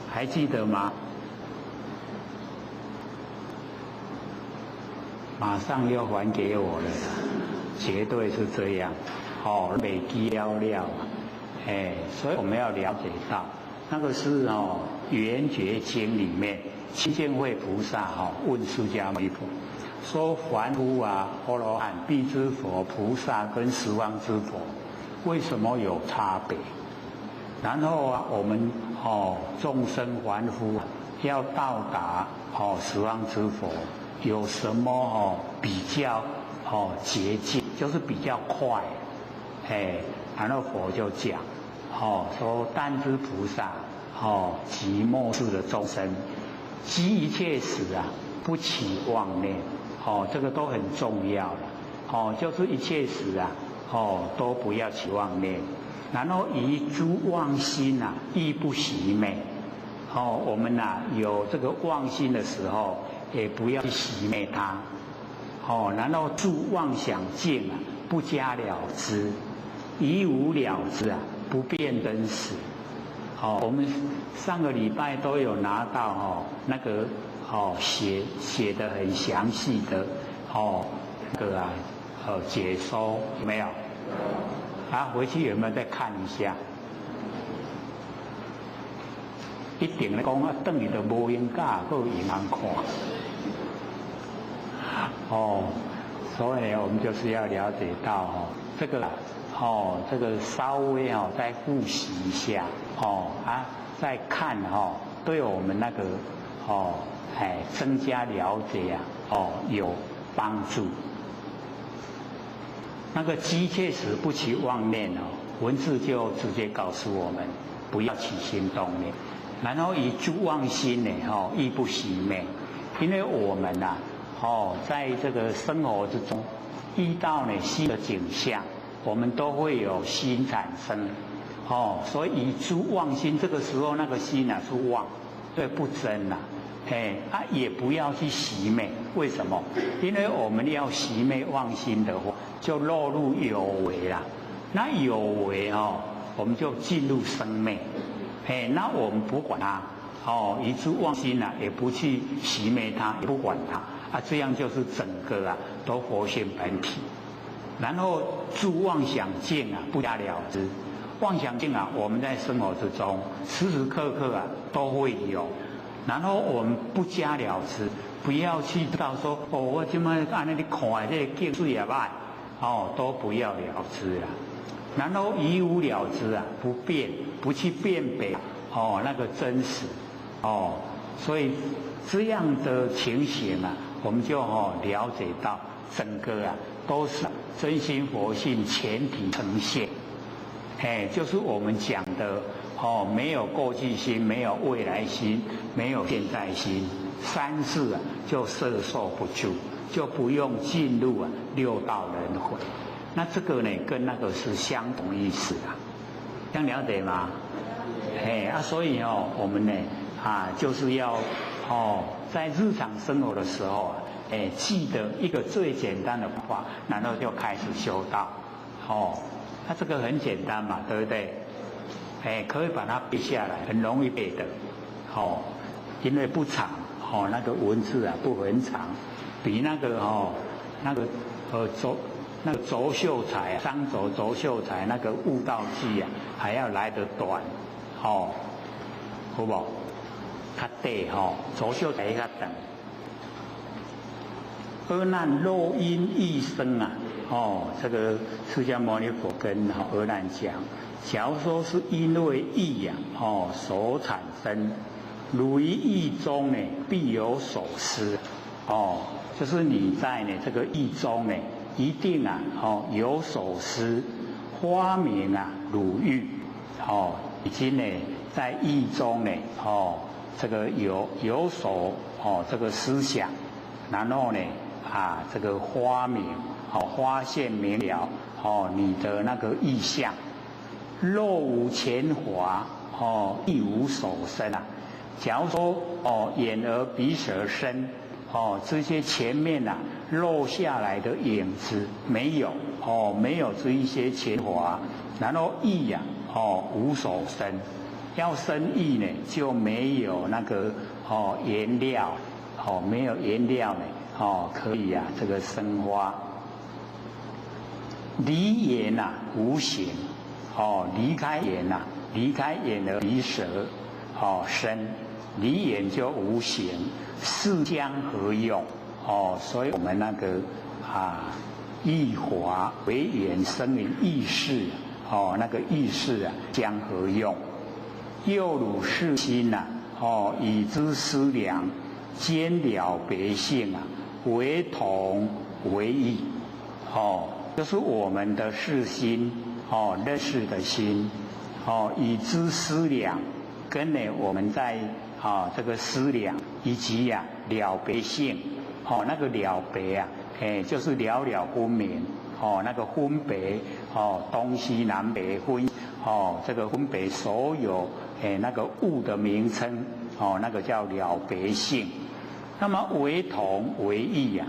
还记得吗？马上又还给我了，绝对是这样美记了了所以我们要了解到那个是圆觉经里面清净慧菩萨问释迦牟尼佛说，凡夫阿罗汉必知佛菩萨跟十方之佛为什么有差别？然后我们众生凡夫要到达十方之佛有什么比较捷径，就是比较快，然后佛就讲，说但知菩萨，即末世的众生，积一切时啊，不起妄念，这个都很重要了，就是一切时啊，都不要起妄念，然后以诸妄心啊，亦不习昧。我们有这个妄心的时候，也不要去习昧它。然后住妄想境啊，不加了知，以无了知啊，不辨真实。我们上个礼拜都有拿到那个写得很详细的那个解说有没有？回去有没有再看一下？一定来讲等于就无用假，够银行看。所以我们就是要了解到这个这个稍微再复习一下再看对我们那个增加了解有帮助。那个积切时不起妄念文字就直接告诉我们不要起心动念。然后以诸妄心呢，亦不习昧，因为我们在这个生活之中遇到新的景象，我们都会有心产生，所以以诸妄心，这个时候那个心是妄，对，不真也不要去习昧，为什么？因为我们要习昧妄心的话，就落入有为啦，那有为我们就进入生昧。那我们不管它，一诸妄心也不去习昧它，也不管它，这样就是整个都佛性本体。然后诸妄想境不加了知，妄想境我们在生活之中时时刻刻都会有，然后我们不加了知，不要去到说我怎么按那里看这个境水也歹，都不要了知啦。然后以无了知不辨，不去辨别那个真实所以这样的情形我们就了解到整个都是真心佛性前提呈现，就是我们讲的没有过去心，没有未来心，没有现在心，三世就摄受不住，就不用进入六道轮回。那这个呢，跟那个是相同意思这样了解吗？所以我们呢就是要在日常生活的时候记得一个最简单的方法，然后就开始修道那这个很简单嘛，对不对？可以把它背下来，很容易背的因为不长那个文字不很长，比那个那个周秀才商周周秀才那个悟道记还要来得短好不好？较短周秀才较长。阿难若因一生这个释迦牟尼佛跟阿难讲，假如说是因为意所产生，如于意中必有所失就是你在这个意中一定有所失，花明如玉已经在意中这个有所这个思想，然后这个花明花现明了你的那个意象，若无前华亦无所生假如说眼耳鼻舌身这些前面落下来的影子没有没有这一些前华，然后意无所生，要生意呢就没有那个颜料没有颜料呢可以这个生花。离眼无形离开眼离开眼耳鼻舌身，离眼就无形，世将何用所以我们那个意华为缘生于意识那个意识将何用？又汝是心以知思量，兼了别性啊，为同为异，就是我们的识心，认识的心，以知思量，跟呢我们在这个思量以及了别性，那个了别啊，就是了了分明，那个分别，东西南北分，这个分别所有那个物的名称，那个叫了别性。那么为同为异啊，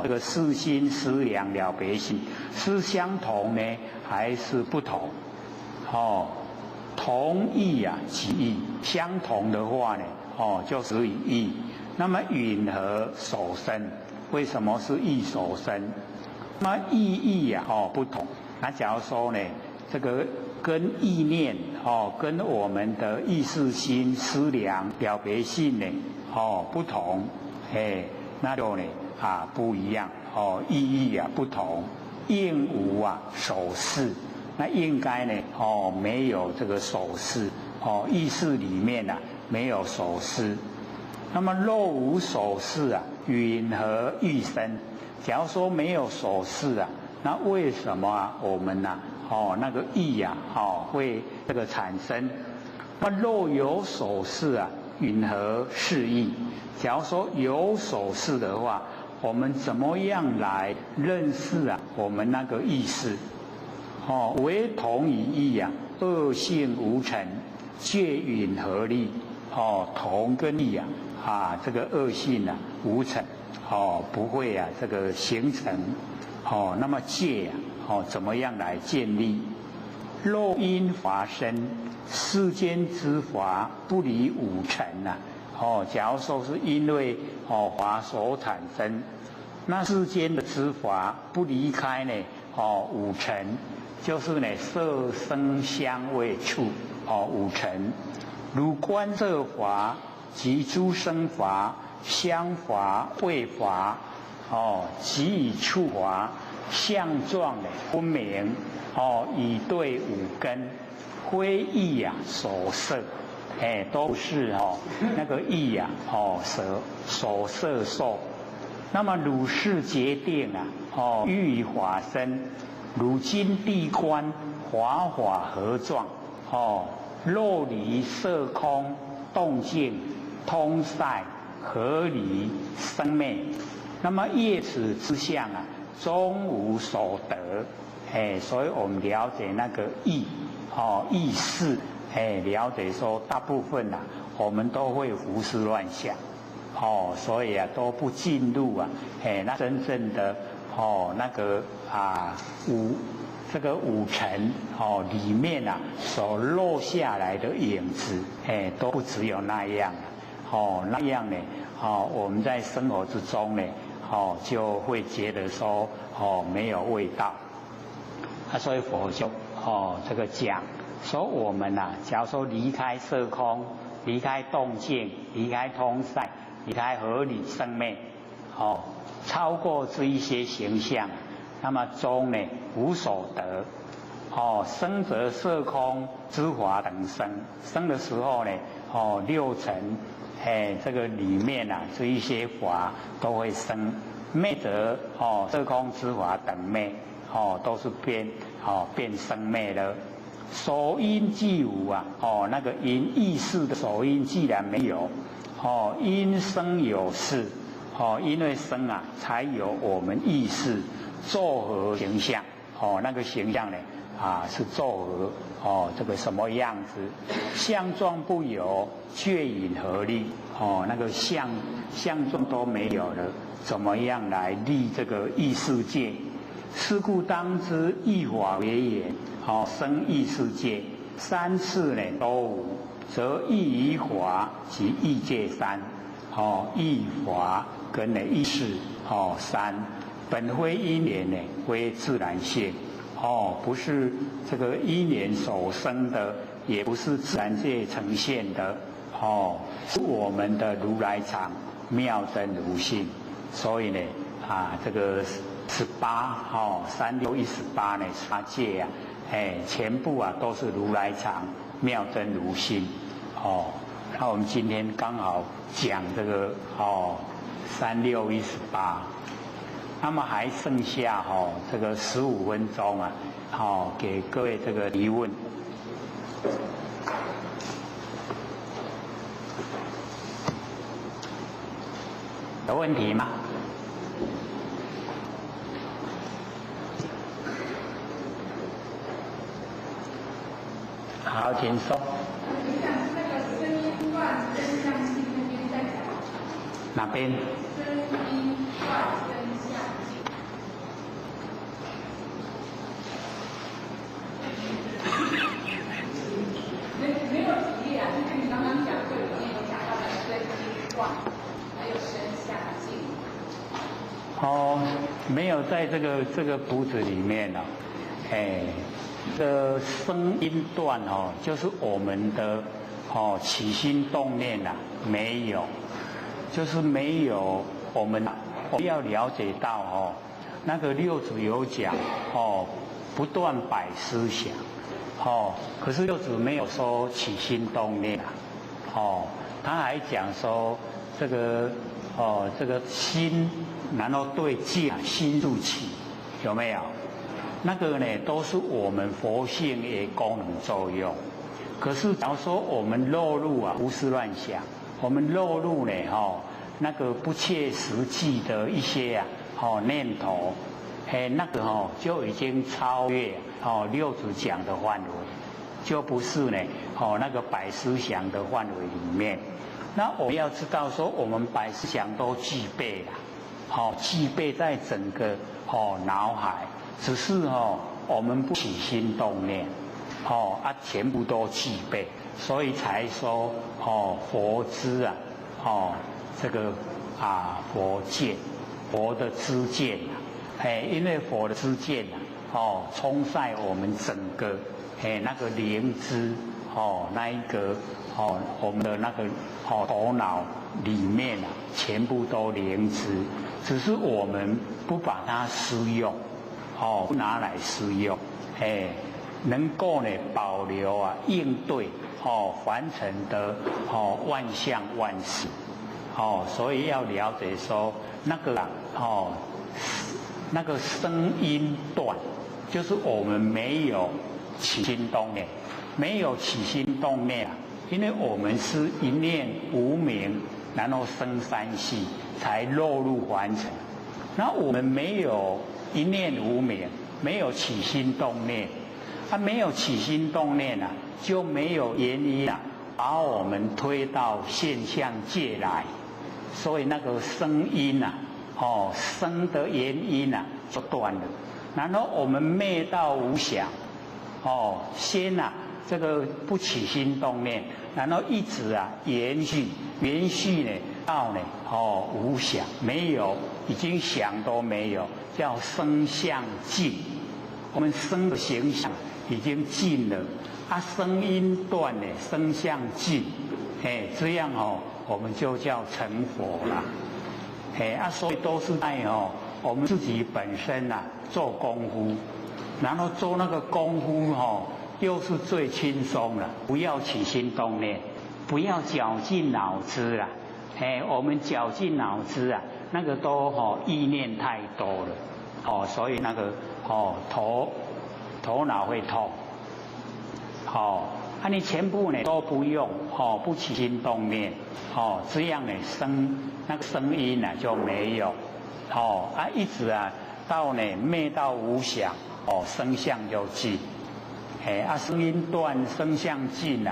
这个识心思量了别性是相同呢，还是不同？同异啊，即异。相同的话呢，就属于异。那么允和所生，为什么是异所生？那么异啊，不同。那假如说呢，这个跟意念，跟我们的意识心思量了别性呢，不同。那就呢不一样，意义啊不同，应无所事，那应该呢没有这个所事，意识里面没有所事。那么若无所事啊，允何欲生？假如说没有所事啊，那为什么我们那个意会这个产生？那若有所事啊，允何是意？假如说有所事的话，我们怎么样来认识我们那个意识？为同以异啊，恶性无成，借允合力？同跟异这个恶性无成，不会这个形成。那么借怎么样来建立？若因法生，世间之法不离五尘假如说是因为法所产生，那世间的之法不离开呢五尘，就是呢色声香味触五尘。如观色法及诸生法、香法、味法即以触法相状的分明以对五根，非意所摄。都是那个意所摄受。那么如是决定欲以法身，如今地观法合状若离色空动静通塞合离生灭，那么业此之相终无所得。所以我们了解那个意意识。了解说大部分我们都会胡思乱想，所以都不进入那真正的那个这个五尘里面所落下来的影子，都不只有那样那样呢我们在生活之中呢就会觉得说没有味道所以佛就这个讲。所以我们假如说离开色空，离开动静，离开通塞，离开合理生灭，超过这一些形象，那么终呢无所得。生则色空之法等生，生的时候呢，六尘，这个里面这一些法都会生，灭则色空之法等灭，都是变生灭了。所因既无那个因意识的所因既然没有，因生有事，因为生才有我们意识作何形象，那个形象呢是作何这个什么样子？相状不有，却引合力？那个相状都没有了，怎么样来立这个异世界？是故当知异法为也。生异世界三次呢都无，则异于法及异界三。异法跟异事三，本非因缘呢，为自然性。不是这个因缘所生的，也不是自然界呈现的。是我们的如来藏妙真如性。所以呢这个183618呢差界全部都是如来藏妙真如性那我们今天刚好讲这个3618，那么还剩下这个15分钟啊，给各位这个提问。有问题吗？好，请说。那个声音断真相性那边在讲。哪边？声音断真相性。没有举例啊，就是你刚刚讲课里面有讲到的声音断，还有声相性。没有在这个谱子里面了，这声音断就是我们的起心动念没有，就是没有我们要了解到那个六祖有讲不断摆思想，可是六祖没有说起心动念他还讲说这个心，然后对境心入起，有没有？那个呢，都是我们佛性的功能作用。可是假如说我们落入胡思乱想，我们落入呢那个不切实际的一些念头，那个就已经超越六祖讲的范围，就不是呢那个摆思想的范围里面。那我们要知道说，我们摆思想都具备了，具备在整个脑海。只是我们不起心动念，全部都具备，所以才说佛知这个佛见，佛的知见因为佛的知见充在我们整个那个灵知那一个我们的那个头脑里面全部都灵知，只是我们不把它施用。不拿来施用，能够呢保留应对凡尘的万象万事，所以要了解说那个声音断，就是我们没有起心动念，没有起心动念因为我们是一念无明，然后生三系，才落入凡尘。那我们没有一念无明，没有起心动念，没有起心动念就没有原因把我们推到现象界来，所以那个声音生的原因就断了。然后我们灭到无想，先这个不起心动念，然后一直延续呢到呢无想，没有，已经想都没有，叫声相尽。我们声的形象已经尽了，声音断呢，声相尽，这样我们就叫成佛了。所以都是在我们自己本身做功夫，然后做那个功夫又是最轻松了，不要起心动念，不要绞尽脑汁了。我们绞尽脑汁那个都意念太多了，所以那个头脑会痛。你全部呢都不用不起心动念，这样呢那个声音就没有，一直到呢灭到无想，声相就尽。声音断，声相尽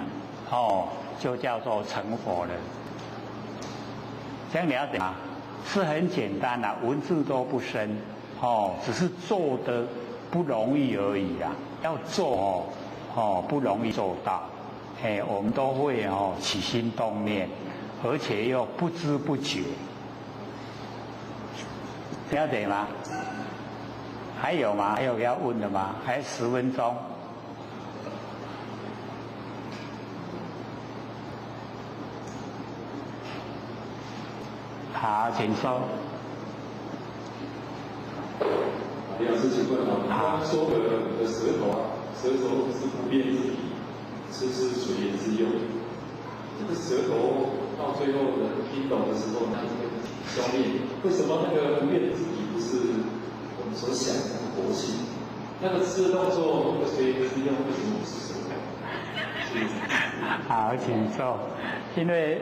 就叫做成佛了。这样了解吗？是很简单文字都不深，只是做的不容易而已要做不容易做到，我们都会起心动念，而且又不知不觉。了解吗？还有吗？还有要问的吗？还有10分钟。好，请说。李老师，请问刚刚说的舌头舌头是不变之体，是水源之用。这个舌头到最后的拼懂的时候，它就会消灭。为什么那个不变的字体不是我们所想的佛性？那个吃的动作，那个随着力量，为什么不是舌头？好，请坐。因为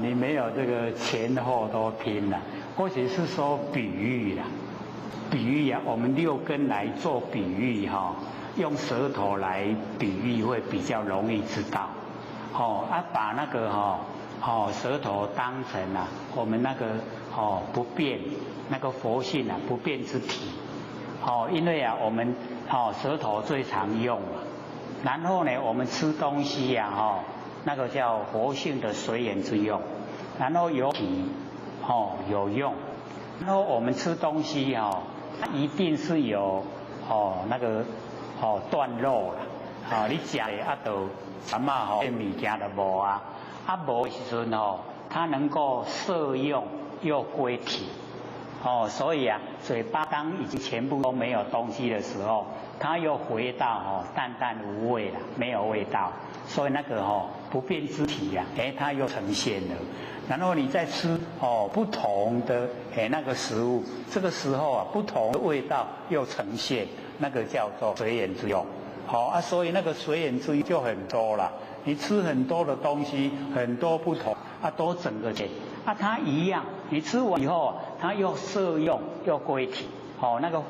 你没有这个前后都拼了，或许是说比喻啦，比喻啊，我们六根来做比喻哈，用舌头来比喻会比较容易知道。把那个舌头当成我们那个不变那个佛性不变之体。因为我们舌头最常用嘛，然后呢我们吃东西那个叫活性的随缘之用，然后有体有用，然后我们吃东西一定是有那个断肉啦，你吃的都什么这物件都无啊，无的时阵它能够摄用又归体。所以嘴巴当已经全部都没有东西的时候，它又回到淡淡无味了，没有味道，所以那个不变之体它又呈现了。然后你再吃不同的那个食物，这个时候不同的味道又呈现，那个叫做随缘之用。所以那个随缘之用就很多了。你吃很多的东西，很多不同都整个点。它一样，你吃完以后它又摄用又归体，那个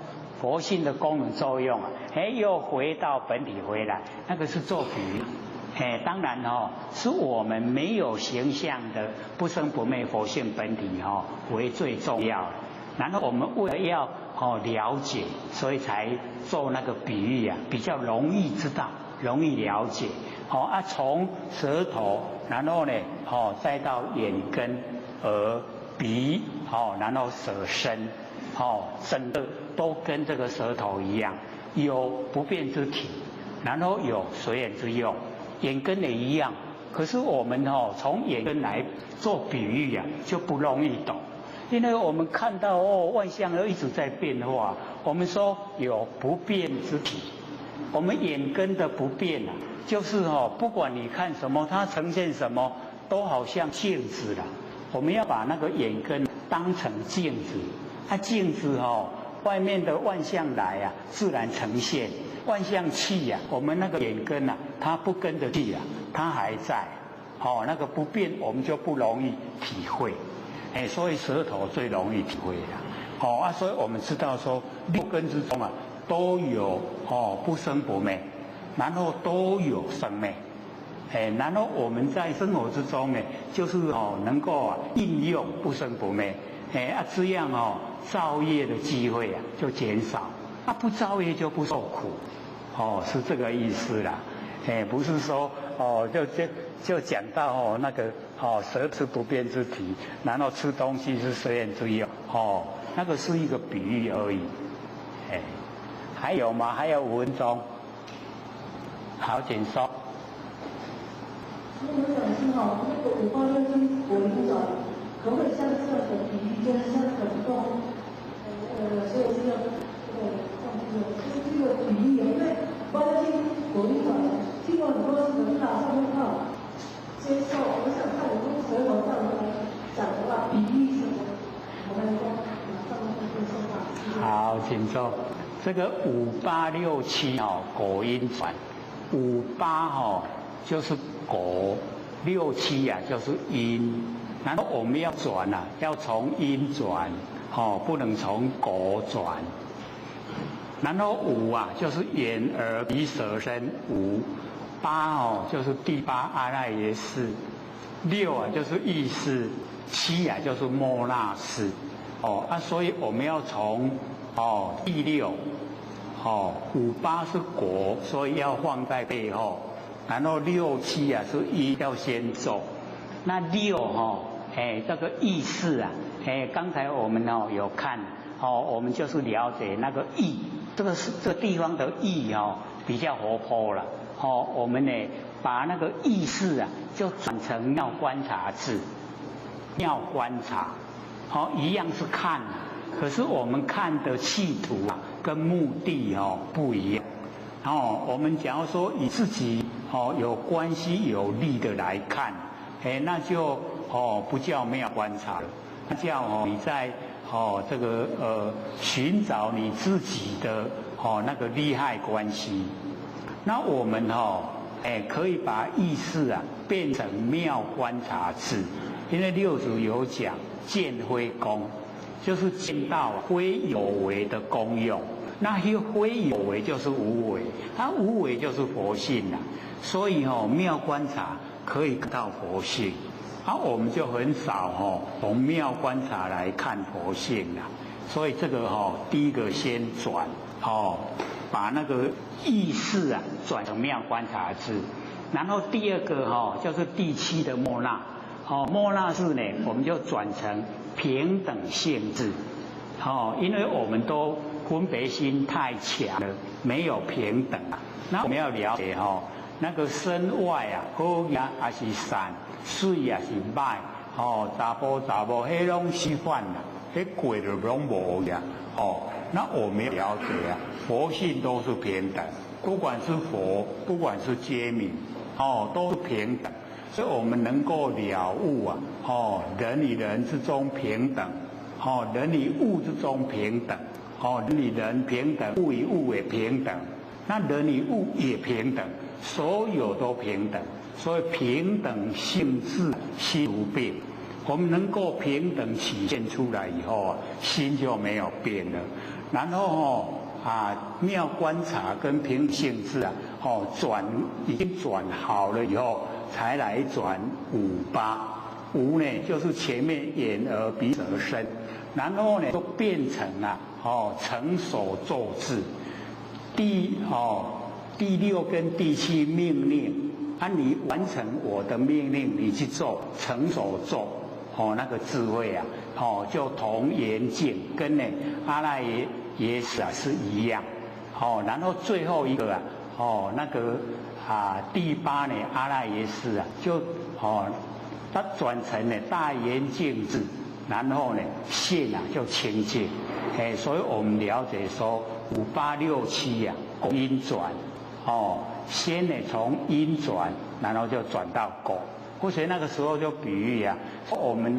佛性的功能作用又回到本体回来，那个是做比喻。当然是我们没有形象的不生不灭佛性本体为最重要的。然后我们为了要了解，所以才做那个比喻比较容易知道，容易了解。从舌头，然后呢再到眼根。耳鼻然后舌身整个都跟这个舌头一样，有不变之体，然后有随缘之用，眼根也一样。可是我们从眼根来做比喻就不容易懂，因为我们看到万象都一直在变化，我们说有不变之体，我们眼根的不变就是不管你看什么，它呈现什么都好像镜子了。我们要把那个眼根当成镜子，镜子外面的万象来自然呈现，万象去我们那个眼根它不跟着去它还在，那个不变我们就不容易体会，所以舌头最容易体会的，所以我们知道说六根之中都有不生不灭，然后都有生灭。然后我们在生活之中就是能够应用不生不灭，这样造业的机会就减少，不造业就不受苦，是这个意思啦，不是说就讲到那个舌是不变之体，然后吃东西是随缘之用，那个是一个比喻而已，还有吗？还有5分钟，好，请说。我想是那个5、8、6经果因转，可不可以像这样的比喻，就是像很多所以这个就是这个比喻因为5、8、6经果因转，听过很多人上面接受，我想看我们舌头上讲的话，比喻什么，我们上面会接受到。好，请坐。这个5、8、6、7果因转，5、8就是果，6、7就是因，然后我们要转要从因转，不能从果转。然后5就是眼耳鼻舌身5， 8就是第8阿赖耶识，6就是意识，7就是末那识，所以我们要从第6，5、8是果，所以要放在背后。然后6、7是因，要先做。那6这个意识刚才我们有看我们就是了解那个意，这个地方的意比较活泼了我们把那个意识就转成要观察字，要观察一样是看可是我们看的企图跟目的不一样我们假如说以自己有关系有利的来看，那就不叫妙观察了，那叫你在这个寻找你自己的那个利害关系。那我们可以把意识变成妙观察智，因为六祖有讲见非功，就是见到非有为的功用。那非有为就是无为，它无为就是佛性啦。所以妙观察可以看到佛性，我们就很少从妙观察来看佛性啦。所以这个第一个先转把那个意识转成妙观察智，然后第二个就是第七的莫那，莫那智呢，我们就转成平等性智，因为我们都分别心太强了，没有平等。那我们要了解那个身外好呀还是善，水也是歹，查甫迄拢是反啦，迄过就拢无呀，那我们要了解佛性都是平等，不管是佛，不管是揭明，都是平等，所以我们能够了悟人与人之中平等，人与物之中平等，人与人平等，物与物也平等，那人与物也平等，所有都平等，所以平等性质心无变。我们能够平等体现出来以后心就没有变了。然后妙观察跟平性质已经转好了以后，才来转五八。五呢，就是前面眼耳鼻舌身，然后呢就变成成手作智。第六跟第七命令，你完成我的命令，你去做，成手做。那个智慧就同圆镜跟阿赖耶识是一样。然后最后一个那个第八呢阿赖耶识就它转成大圆镜智，然后性就清净。所以我们了解说五八六七因转，先从因转，然后就转到果。所以那个时候就比喻我们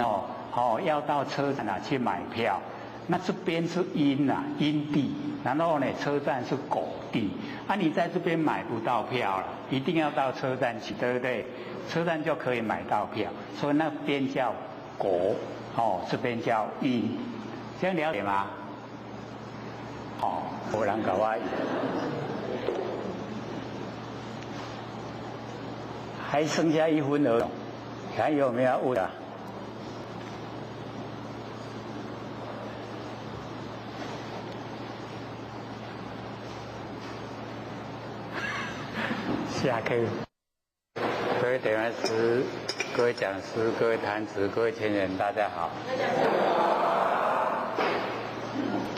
要到车站去买票，那这边是因因地，然后车站是果地，你在这边买不到票了，一定要到车站去，对不对？车站就可以买到票，所以那边叫果，这边叫因，这样了解吗？有人跟我还剩下1分而已，还有没有问下课。各位点完师、各位讲师、各位坛子、各位前人，大家好。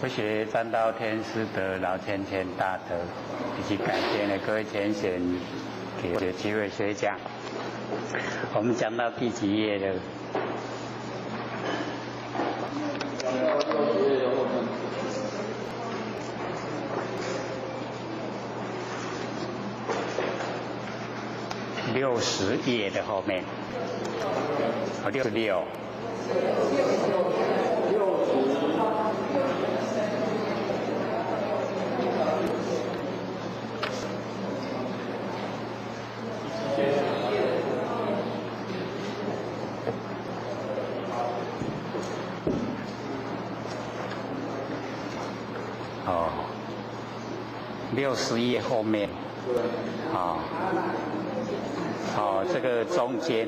不学占道天师的老千千大德，以及感谢各位前贤给我的机会学讲。我们讲到第几页了？60页的后面，66。60页后面，这个中间，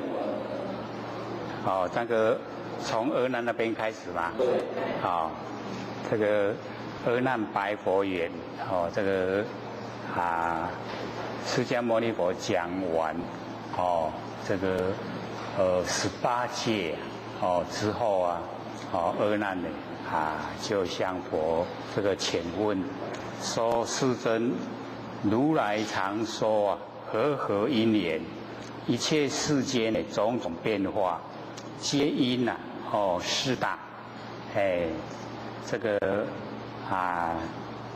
这个从阿难那边开始嘛，这个阿难白佛言，这个释迦牟尼佛讲完，这个18戒之后阿难呢就向佛这个请问。说世尊，如来常说和因缘，一切世间的种种变化，皆因四大。这个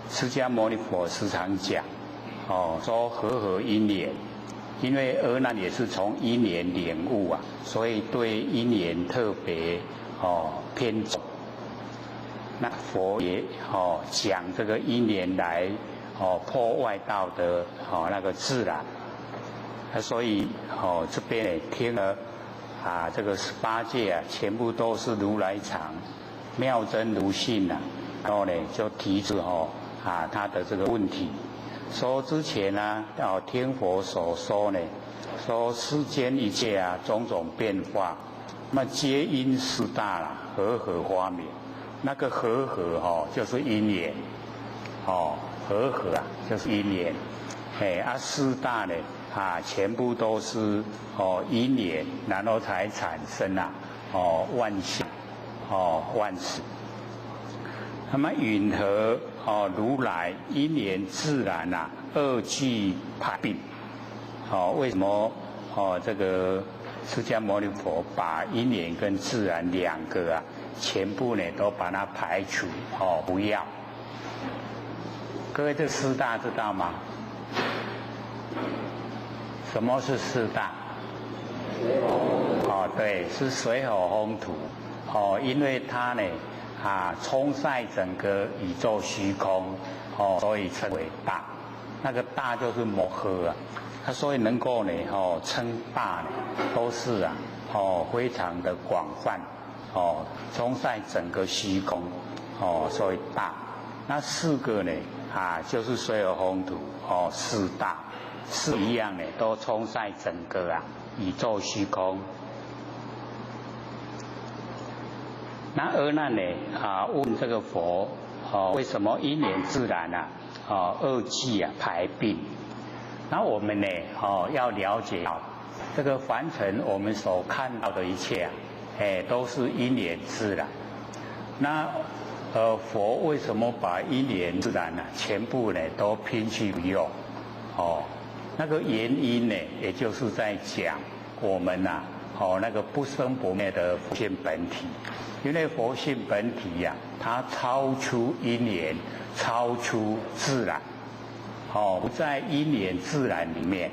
释迦牟尼佛时常讲，说和因缘，因为阿难也是从因缘领悟啊，所以对因缘特别偏重。那佛也讲这个因缘来破外道的那个自然，所以这边呢听了这个18戒啊，全部都是如来藏，妙真如性啊，然后呢就提出他的这个问题，说之前呢听佛所说呢，说世间一切啊种种变化，那么皆因四大啦，和合发明。那个和合就是因缘，和合啊就是因缘，四大呢全部都是因缘，然后才产生万象万事。那么允和如来因缘自然啊二俱排并，为什么这个释迦牟尼佛把因缘跟自然两个全部呢都把它排除不要？各位这四大知道吗？什么是四大？对，是水火风土因为它呢充塞整个宇宙虚空所以称为大。那个大就是摩诃它所以能够呢称大呢都是非常的广泛充塞整个虚空所以大。那四个呢就是水火风土四大，四一样呢都充塞整个宇宙虚空。那阿难呢问这个佛为什么因缘自然二俱排并？那我们呢要了解到这个凡尘我们所看到的一切都是因缘自然。那佛为什么把因缘自然全部呢都拼去不用？那个原因呢，也就是在讲我们那个不生不灭的佛性本体。因为佛性本体它超出因缘，超出自然，不在因缘自然里面，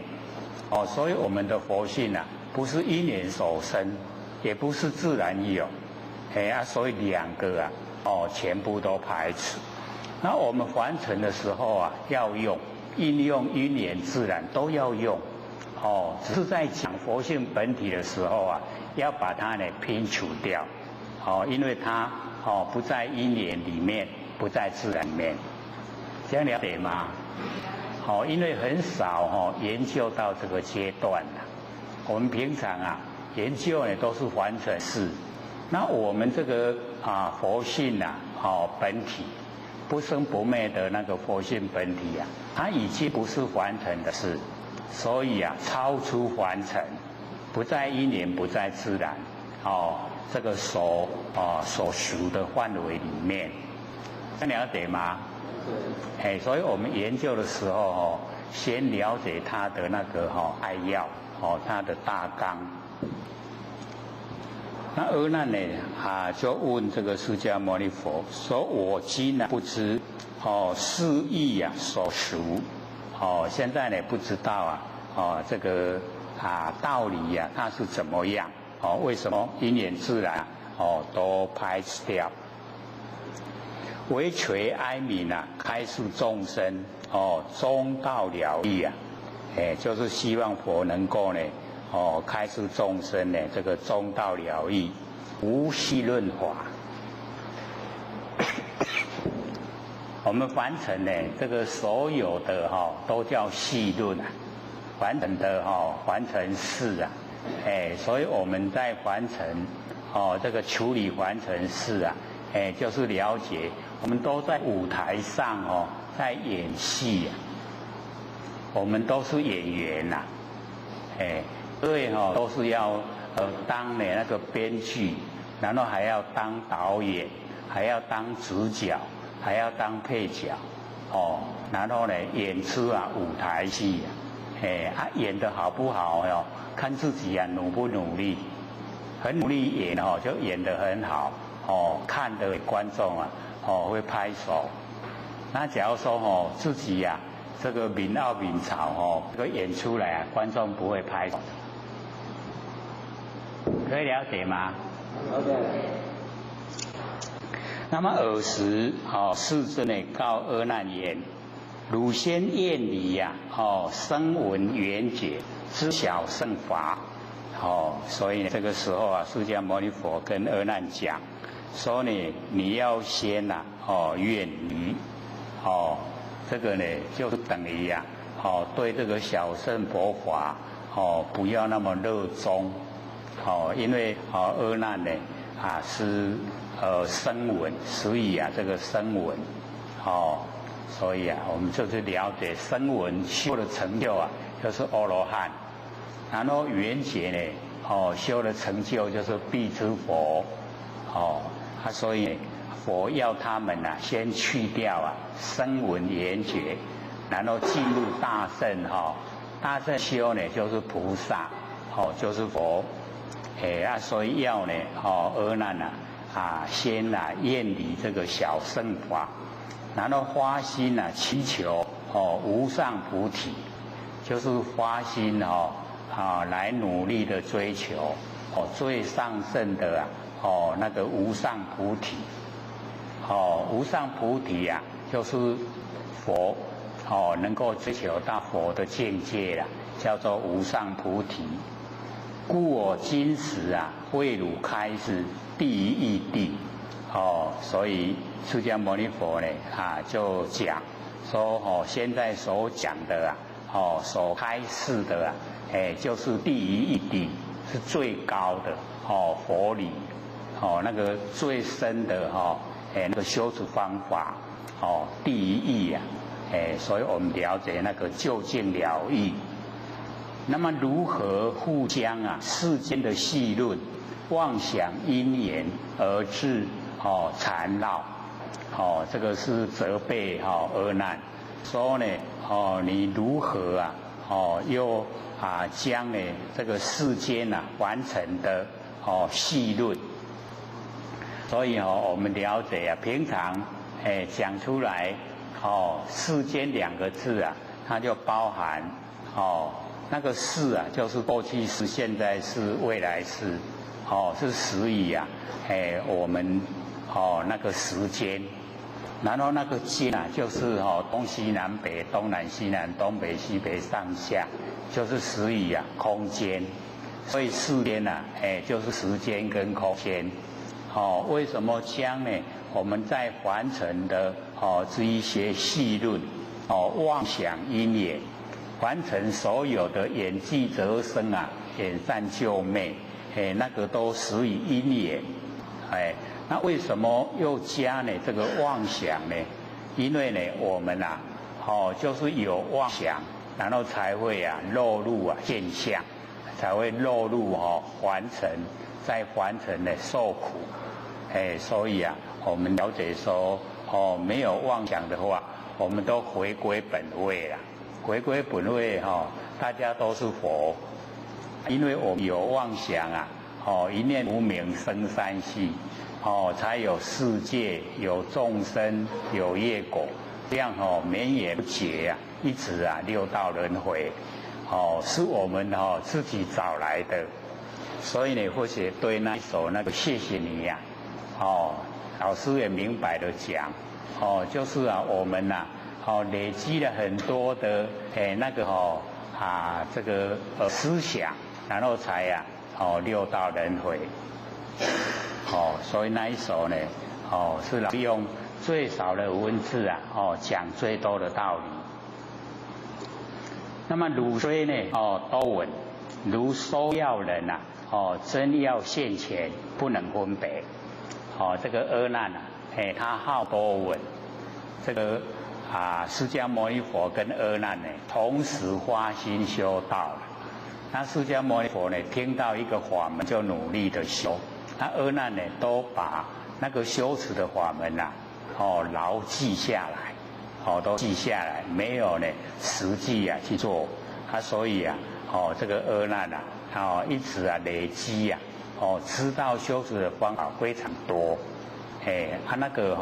所以我们的佛性不是因缘所生，也不是自然有，所以两个全部都排斥。那我们凡尘的时候要用应用因缘自然都要用，只是在讲佛性本体的时候要把它呢拼除掉。因为它不在因缘里面，不在自然里面，这样了解吗？因为很少研究到这个阶段我们平常研究呢都是凡尘事。那我们这个佛性本体不生不灭的那个佛性本体它已经不是凡尘的事，所以超出凡尘，不在因缘，不在自然这个所属的范围里面，这样了解吗？所以我们研究的时候先了解它的那个概要它的大纲。那阿难呢就问这个释迦牟尼佛说：“我今不知是义所属，现在呢不知道这个道理它是怎么样？为什么因缘自然都排斥掉？唯垂哀悯开示众生中道了义就是希望佛能够呢开示众生呢这个中道了义，无戏论法。我们凡尘呢这个所有的都叫戏论凡尘的凡尘事所以我们在凡尘这个处理凡尘事就是了解我们都在舞台上在演戏我们都是演员所以都是要当那个编剧，然后还要当导演，还要当主角，还要当配角然后呢演出舞台戏演得好不好看自己努不努力，很努力演就演得很好看的观众会拍手。那假如说自己这个闽奥闽潮哦，这个演出来啊，观众不会拍手，可以了解吗？了解。那么尔时世尊呢告阿难言：汝先厌离呀，声闻缘觉，知晓圣法。所以呢，这个时候啊，释迦牟尼佛跟阿难讲，说呢，你要先呐，远离，这个呢，就是等于呀，对这个小乘佛法，不要那么热衷，因为阿难呢，是声闻，所以啊，这个声闻，所以啊，我们就是了解声闻修的成就啊，就是阿罗汉。然后缘觉呢，修的成就就是辟支佛，所以佛要他们先去掉声闻缘觉，然后进入大乘大乘修呢就是菩萨，就是佛，所以要呢，阿难先厌离这个小乘法，然后发心祈求无上菩提，就是发心来努力的追求最上乘的那个无上菩提，无上菩提就是佛能够追求到佛的境界了，叫做无上菩提。故我今时为汝开示第一义谛，所以释迦牟尼佛呢就讲说现在所讲的所开示的就是第一义谛，是最高的佛理，那个最深的那个修持方法，第一义所以我们了解那个究竟了义。那么如何互相世间的戏论，妄想因缘而致缠绕，这个是责备阿难，说呢你如何又将呢这个世间完成的戏论。所以我们了解平常讲出来世间两个字它就包含那个世就是过去式、现在式、未来式，是时语我们那个时间，然后那个间就是东西南北、东南西南、东北西北、上下，就是时语空间。所以世间就是时间跟空间。为什么将呢我们在凡尘的这一些戏论妄想因缘，凡尘所有的演技则生演善救昧，那个都始于因缘。那为什么又加呢这个妄想呢？因为呢我们就是有妄想，然后才会落入现象，才会落入凡尘，在凡尘的受苦。所以我们了解说没有妄想的话，我们都回归本位了。回归本位大家都是佛，因为我们有妄想一念无明生三系，才有世界，有众生，有业果，这样绵延不绝一直六道轮回，是我们自己找来的。所以呢，或许对那一首那个谢谢你老师也明白的讲，就是我们累积了很多的那个这个思想，然后才六道轮回。所以那一首呢是用最少的文字讲最多的道理。那么汝虽呢多闻，如收药人真要现前，不能分别。这个阿难他好多闻，这个释迦牟尼佛跟阿难呢同时发心修道了。那释迦牟尼佛呢听到一个法门就努力的修，那阿难呢都把那个修持的法门牢记下来，都记下来，没有呢实际去做。所以这个阿难一直累积知道修持的方法非常多，那个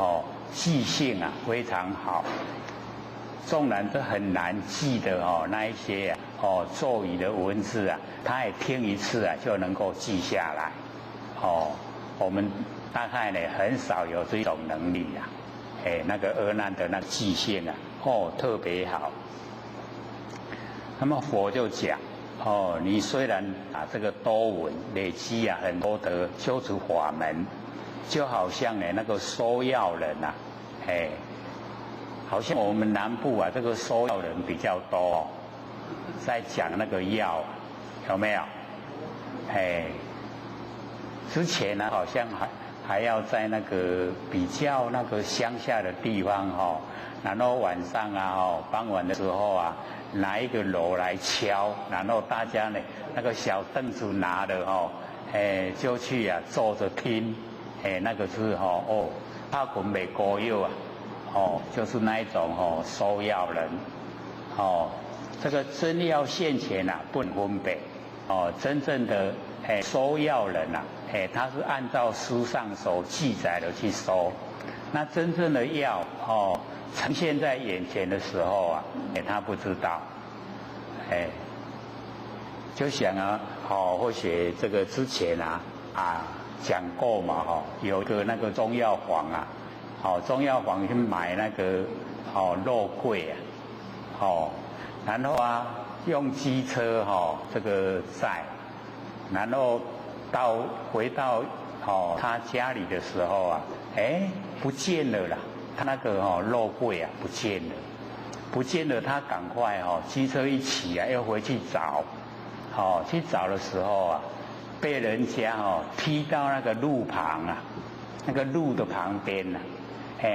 记性非常好。纵然都很难记得哦那一些咒语的文字啊，他也听一次啊就能够记下来。我们大概呢很少有这种能力啊，那个阿难的那个记性啊，特别好。那么佛就讲，你虽然这个多闻累积啊很多的修持法门，就好像呢那个收药人啊，好像我们南部啊这个收药人比较多在讲那个药，有没有？之前呢好像还要在那个比较那个乡下的地方然后晚上啊傍晚的时候啊，拿一个锣来敲，然后大家呢那个小凳子拿的就去啊坐着听，那个是怕滚美国药啊，就是那一种收药人，这个真要现前啊不能分别，真正的收药人啊，他是按照书上所记载的去收，那真正的药呈现在眼前的时候啊，他不知道，就想啊，或许这个之前啊讲过嘛，有个那个中药房啊，中药房去买那个肉桂啊，然后啊用机车这个载，然后回到他家里的时候啊，不见了啦。他那个肉桂啊不见了，他赶快机车一起啊要回去找，去找的时候啊，被人家踢到那个路旁啊，那个路的旁边啊，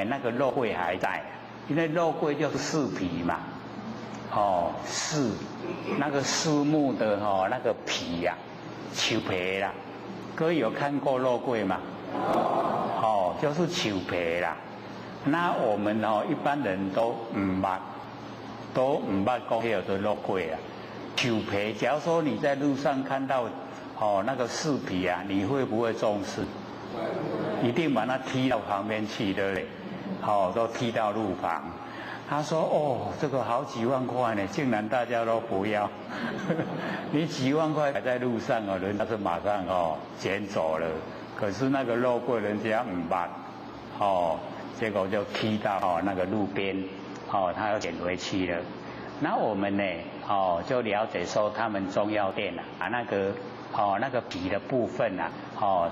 那个肉桂还在，因为肉桂就是树皮嘛，树那个树木的那个皮呀，树皮啦，各位有看过肉桂吗？就是树皮啦。那我们一般人都唔捌讲迄个肉桂啊，树皮。假如说你在路上看到那个树皮啊，你会不会重视？一定把它踢到旁边去，对不对？都踢到路旁。他说这个好几万块呢，竟然大家都不要。你几万块摆在路上人家是马上捡走了，可是那个肉桂人家唔捌结果就踢到那个路边，他要捡回去了。那我们呢，就了解说他们中药店把那个皮的部分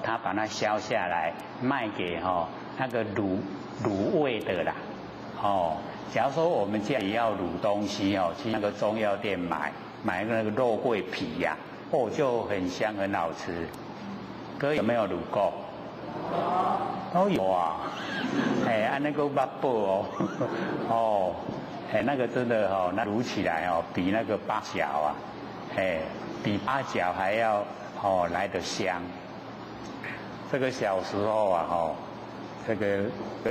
他把它削下来卖给那个卤味的啦，假如说我们家里要卤东西去那个中药店买那个肉桂皮呀，就很香很好吃。各位有没有卤过？都有啊，那个八宝那个真的那卤起来比那个八角啊，比八角还要来得香。这个小时候啊这个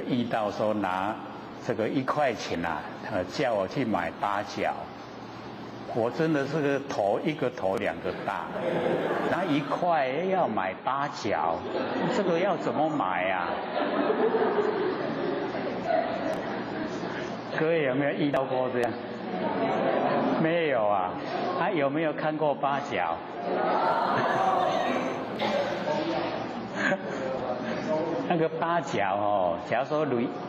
遇到说拿这个1块钱叫我去买八角，我真的是一个头2个大，然后1块要买8角，这个要怎么买啊？各位有没有遇到过这样？没有啊？有没有看过8角？那个8角假如说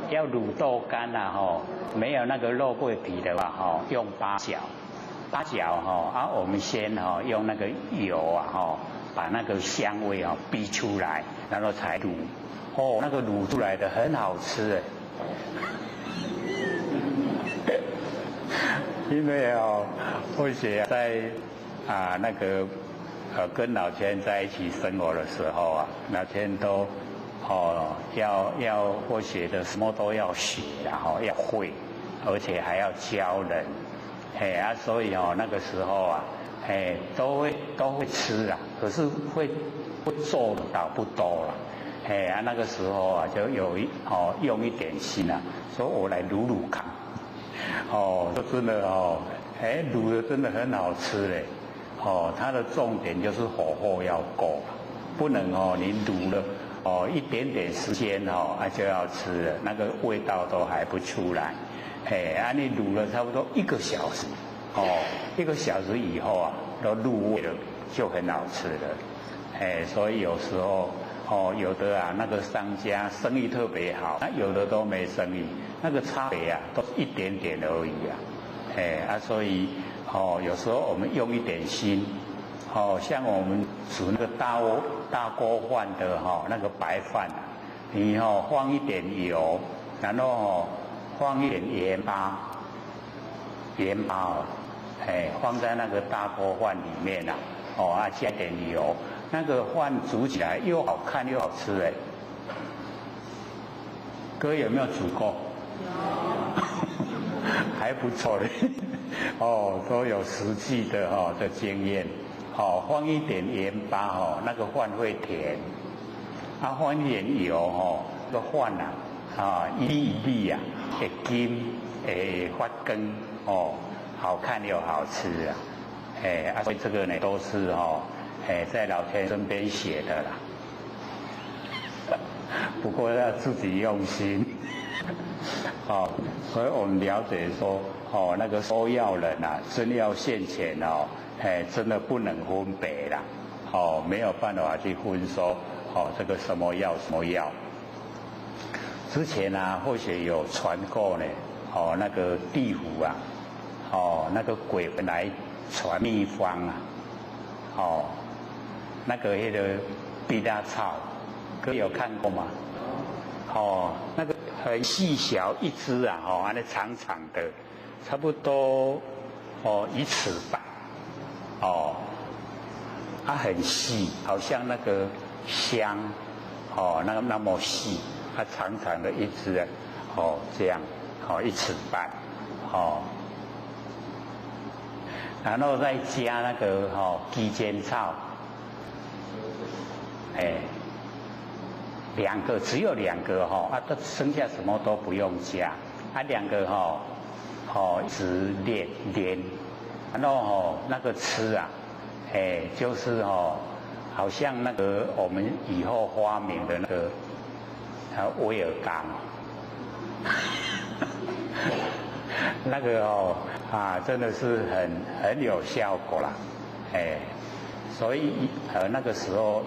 要卤豆干没有那个肉桂皮的话用8角。8角我们先用那个油把那个香味逼出来，然后才卤。那个卤出来的很好吃因为或许在那个跟老千在一起生活的时候老千都要或学的什么都要学，然后要会，而且还要教人。所以那个时候都会吃可是会做的倒不多了。那个时候就用一点心说我来卤卤看。真的卤的真的很好吃嘞。它的重点就是火候要够，不能你卤了一点点时间就要吃了，那个味道都还不出来。你卤了差不多1个小时，1个小时以后都入味了，就很好吃了。所以有时候有的那个商家生意特别好，那有的都没生意，那个差别都是一点点而已所以有时候我们用一点心，像我们煮那个大锅饭的那个白饭你放一点油，然后放一点盐巴放在那个大锅饭里面加点油，那个饭煮起来又好看又好吃各位有没有煮过？还不错的都有实际的的经验。放一点盐巴那个饭会甜。放一点油那个饭一粒一粒会金会发根好看又好吃所以这个呢都是在老天身边写的啦。不过要自己用心。所以我们了解说那个收药人真要现钱真的不能分别啦。没有办法去分说这个什么药什么药。之前或许有传过呢那个地府那个鬼本来传秘方那个碧拉草，各位有看过吗？那个很细小一支那长长的，差不多1尺半很细，好像那个香那么细，长长的一支这样1尺半然后再加那个鸡尖草2个，只有2个都剩下什么都不用加2个一直炼然后那个吃就是好像那个我们以后发明的那个威尔刚那个真的是很有效果啦所以那个时候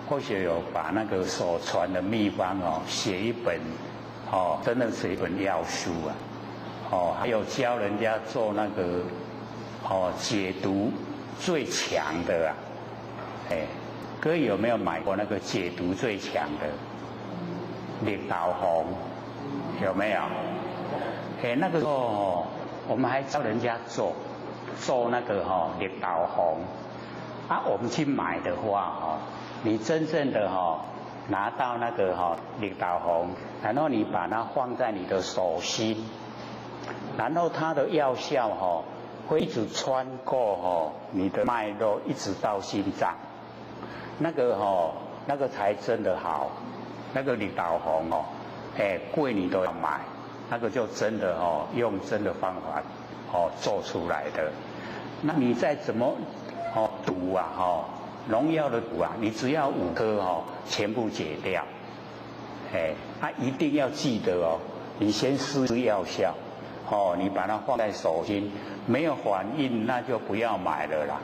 或许有把那个所传的秘方写一本真的是一本药书还有教人家做那个解毒最强的各位有没有买过那个解毒最强的绿豆红？有没有？那个时候我们还教人家做那个绿豆红我们去买的话你真正的拿到那个绿豆红，然后你把它放在你的手心，然后它的药效会一直穿过你的脉络，一直到心脏。那个才真的好。那个绿豆红贵你都要买，那个就真的用真的方法做出来的。那你再怎么毒农药的毒你只要5颗全部解掉。一定要记得你先试药效你把它放在手心，没有反应那就不要买了啦。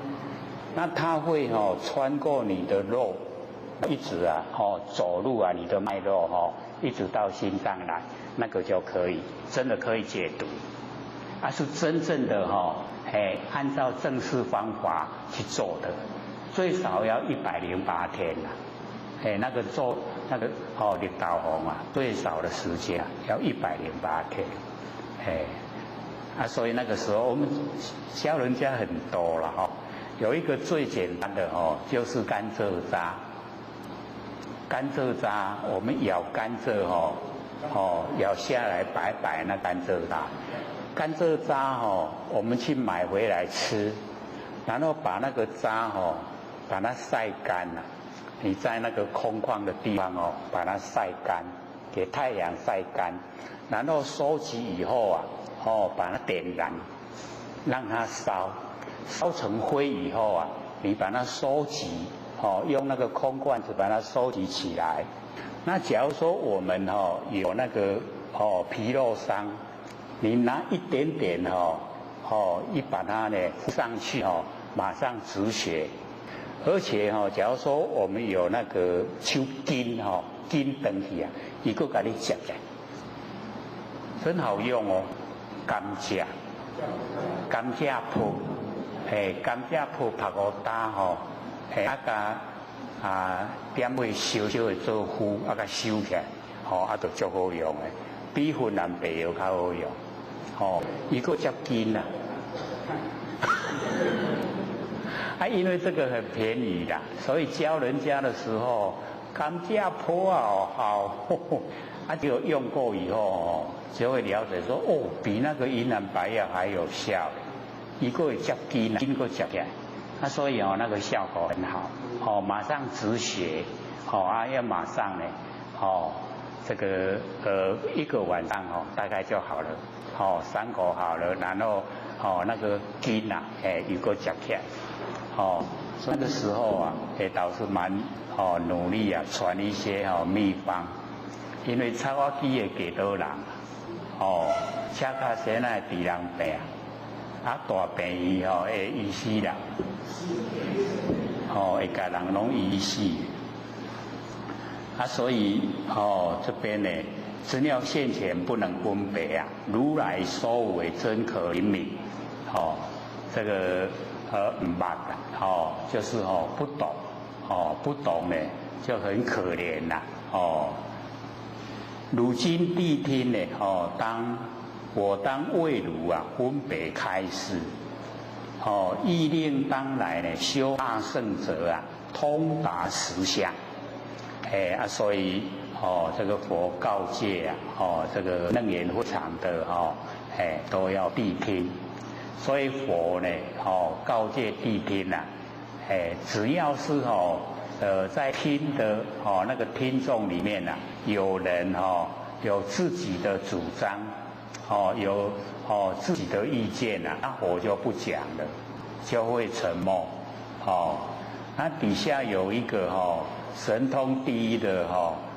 那它会穿过你的肉，一直走入你的脉络一直到心脏来，那个就可以真的可以解毒。是真正的按照正式方法去做的，最少要108天啦。那个做那个绿豆红最少的时间要108天。所以那个时候我们教人家很多了有一个最简单的就是甘蔗渣。甘蔗渣我们咬甘蔗咬下来白白那甘蔗渣。甘蔗渣我们去买回来吃，然后把那个渣把它晒干了。你在那个空旷的地方把它晒干，给太阳晒干，然后收集以后把它点燃，让它烧成灰以后你把它收集用那个空罐子把它收集起来。那假如说我们有那个皮肉伤，你拿一点点一把它呢敷上去马上止血。而且假如说我们有那个手筋筋长去啊，伊佫甲你接起来，真好用哦。甘蔗铺，甘蔗铺拍个打点位小小的做糊，甲收起来，就足好用的，比云南白药较好用，伊佫接筋啊。因为这个很便宜啦，所以教人家的时候，甘蔗铺好，就用过以后就会了解说，比那个云南白药还有效，一个接筋，筋个接起来，所以那个效果很好，马上止血，要马上呢，这个一个晚上大概就好了，伤口好了，然后那个筋啊，一个接起来。那个时候啊，倒是蛮努力啊，传一些秘方，因为草瓦基的给多人，车卡先来治人病，大病医会医死人，会甲人拢医死，所以这边呢，资料现前不能分别啊，如来所为真可灵敏，这个。唔捌啦，就是不懂，不懂呢就很可怜啦，如今谛听呢，我当为汝啊分别开示，意令当来呢修大圣者啊通达实相，所以这个佛告诫啊，这个楞严会场的都要谛听。所以佛呢，告诫谛听啊，只要是在听的那个听众里面啊，有人有自己的主张，有自己的意见啊，那佛就不讲了，就会沉默。那底下有一个神通第一的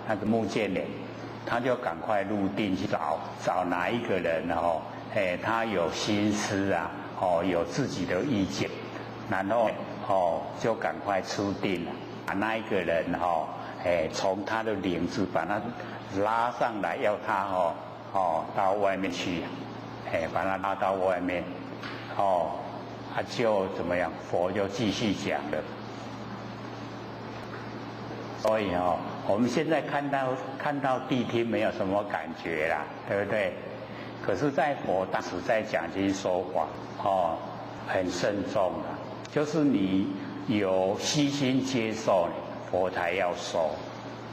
那个目犍连，他就赶快入定去找哪一个人他有心思啊，有自己的意见，然后就赶快出定了，把那一个人从他的领子把他拉上来，要他到外面去，把他拉到外面，就怎么样？佛就继续讲了。所以我们现在看到谛听没有什么感觉啦，对不对？可是，在佛当时在讲经说法，很慎重的，就是你有悉心接受呢，佛才要说；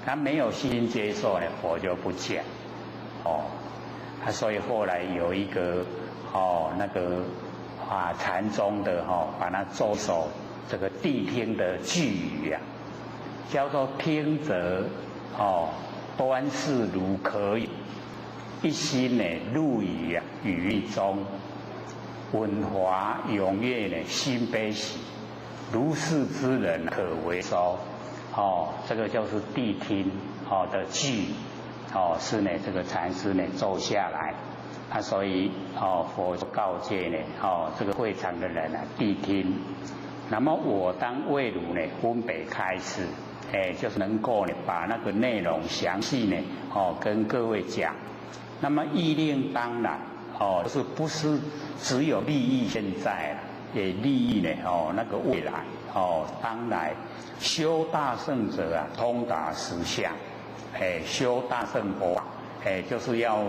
他没有悉心接受呢，佛就不讲。所以后来有一个那个禅宗的把它做首这个谛听的句语啊，叫做听者端视如可以。一心呢入于语中，文华踊跃呢心悲喜，如是之人可为收。这个就是谛听的句，是呢这个禅师呢奏下来，所以佛告诫呢这个会场的人谛听。那么我当为汝呢分别开示，就是能够呢把那个内容详细呢跟各位讲。那么意令当然就是不是只有利益现在，也利益呢那个未来当来修大圣者啊通达实相，修大圣佛就是要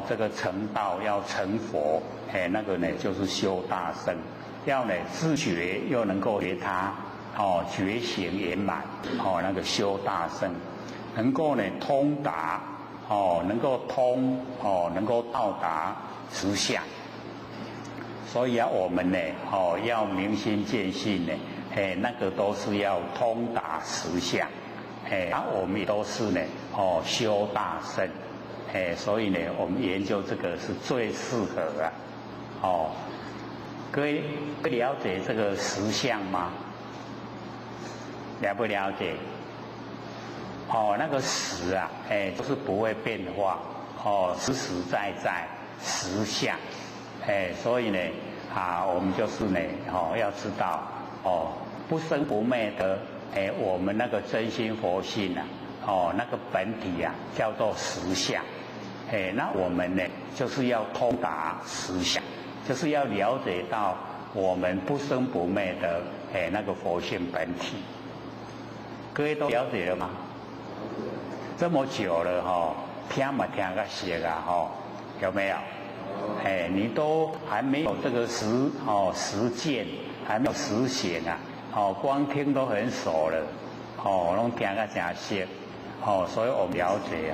这个成道要成佛，那个呢就是修大圣，要呢自觉又能够觉他觉醒圆满那个修大圣，能够呢通达。能够能够到达实相，所以我们呢，要明心见性呢，那个都是要通达实相，我们也都是呢，修大圣，所以呢，我们研究这个是最适合啊，各位了解这个实相吗？了不了解？哦，那个实啊，就是不会变化，哦，实实在在，实相，所以呢，我们就是呢，要知道，不生不灭的，我们那个真心佛性啊，那个本体啊，叫做实相，那我们呢，就是要通达实相，就是要了解到我们不生不灭的，那个佛性本体。各位都了解了吗？这么久了听嘛听个熟啊有没有？你都还没有这个实践，还没有实行啊，光听都很熟了，拢听个真熟，所以我们了解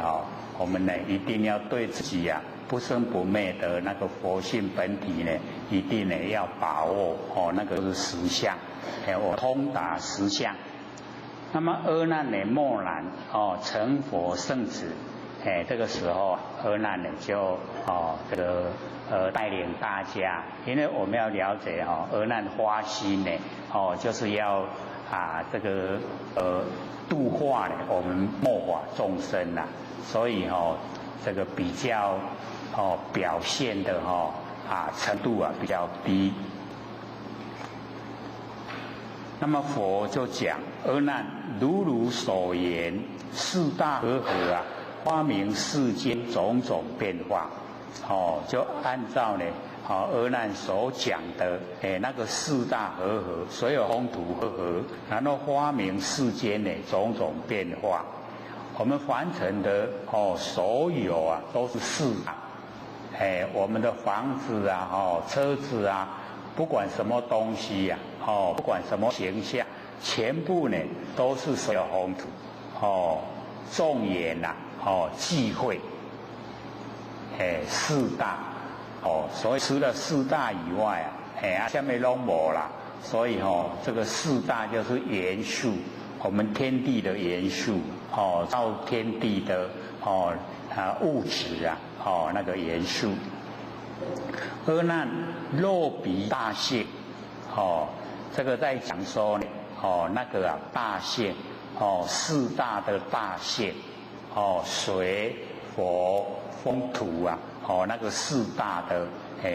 我们呢一定要对自己不生不灭的那个佛性本体呢，一定呢要把握那个是实相，我通达实相。那么阿难呢默然成佛圣子，这个时候阿难呢就这个带领大家，因为我们要了解阿难发心呢就是要这个度化呢我们末法众生所以这个比较表现的程度比较低。那么佛就讲阿难如所言，四大和合发明世间种种变化，就按照呢阿难所讲的那个四大和合，所有风土和合，然后发明世间呢种种变化。我们凡尘的所有都是四大，我们的房子车子不管什么东西不管什么形象，全部呢都是所有风土众缘忌讳四大所以除了四大以外下面拢无啦，所以这个四大就是元素，我们天地的元素造天地的物质那个元素。阿难肉鼻大性这个在讲说呢那个大性四大的大性水火风土那个四大的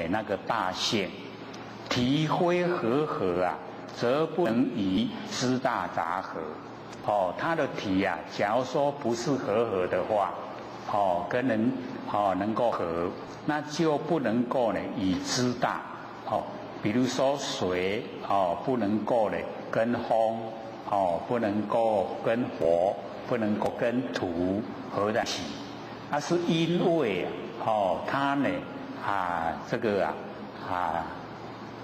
那个大性，体非和合则不能以知大杂合它的体假如说不是和合的话跟人能够合，那就不能够呢以知大比如说水不能够呢跟风不能够跟火，不能够跟土合在一起，那是因为它呢这个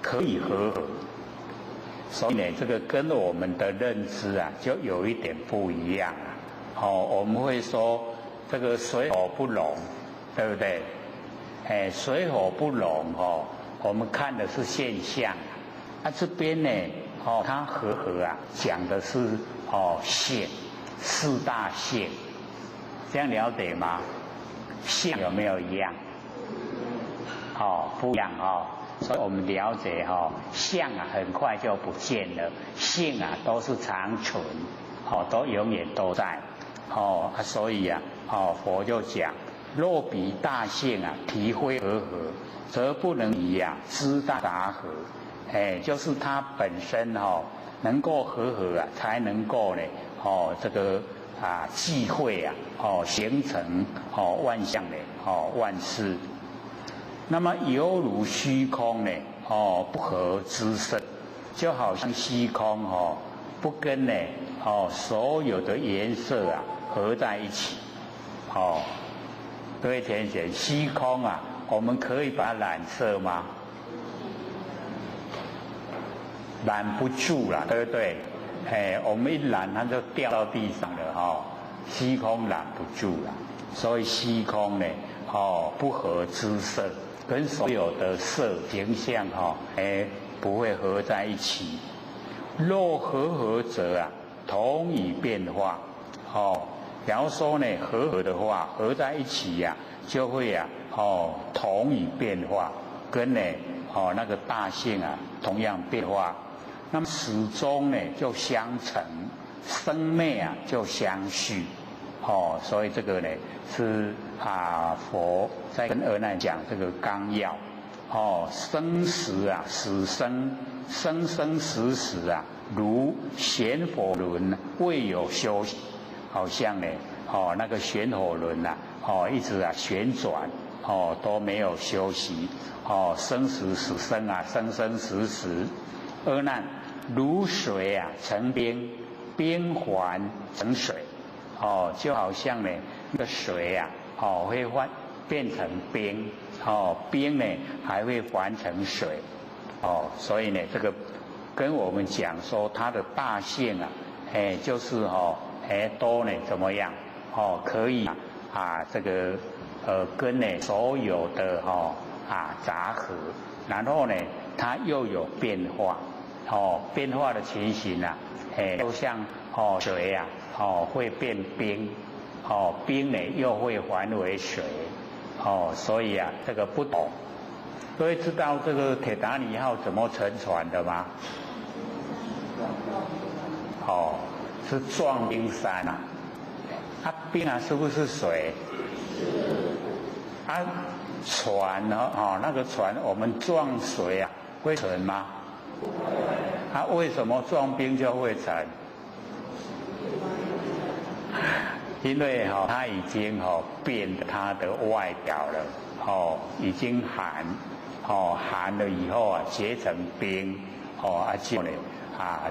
可以和合，所以呢这个跟我们的认知就有一点不一样我们会说这个水火不容，对不对？水火不容我们看的是现象这边呢它和合讲的是性，四大性，这样了解吗？性有没有一样？不一样所以我们了解相很快就不见了，性都是长存都永远都在所以佛就讲肉鼻大性体非和合，则不能以知大杂合，就是它本身能够和合才能够呢这个忌讳形成万象的万事。那么犹如虚空呢不合之色，就好像虚空不跟呢所有的颜色合在一起各位同学，虚空我们可以把它染色吗？染不住了，对不对？我们一染它就掉到地上了虚空染不住了，所以虚空呢不合之色，跟所有的色形象不会合在一起。若和合则同以变化假如说呢和合的话，合在一起就会同以变化，跟呢那个大性同样变化，那么始终呢就相成生灭啊就相续，所以这个呢是佛在跟阿难讲这个纲要，生死啊，死生，生生死死啊，如旋火轮未有休息，好像呢，那个旋火轮啊，一直旋转，都没有休息，生死死生啊，生生死死。阿难，如水啊成冰，冰还成水，就好像呢那个水啊，会变成冰，冰呢还会还成水，所以呢这个跟我们讲说它的大性啊，就是都呢怎么样，可以这个跟呢所有的杂合，然后呢它又有变化，变化的情形啊，就像水啊，会变冰，冰呢又会还为水，所以啊这个不懂。各位知道这个铁达尼号怎么沉船的吗？是撞冰山啊，冰啊是不是水？船那个船我们撞水啊会沉吗？为什么撞冰就会沉？因为它已经变它的外表了，已经寒了以后啊结成冰，就呢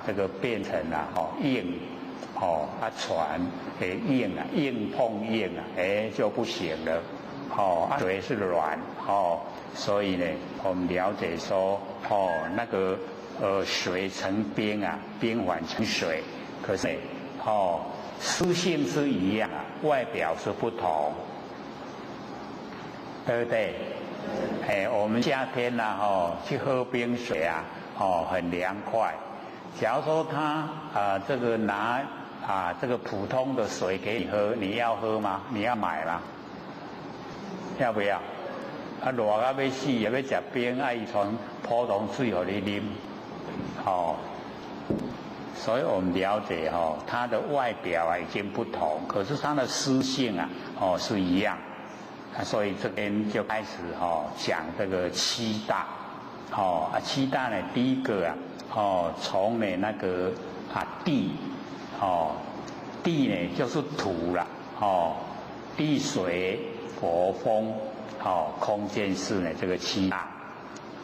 这个变成了硬，船硬啊，硬碰硬啊，就不行了，水是软，所以呢我们了解说那个水成冰啊，冰还成水，可是实性是一样，外表是不同，对不对？我们夏天去喝冰水啊，很凉快。假如说他这个拿这个普通的水给你喝，你要喝吗？你要买吗？要不要？热到要死，也要吃冰，伊从普通水给你啉，所以我们了解它的外表啊已经不同，可是它的实性啊是一样，所以这边就开始讲这个七大，七大呢第一个从呢那个地，地呢就是土啦，地水火风，空间是呢这个七大，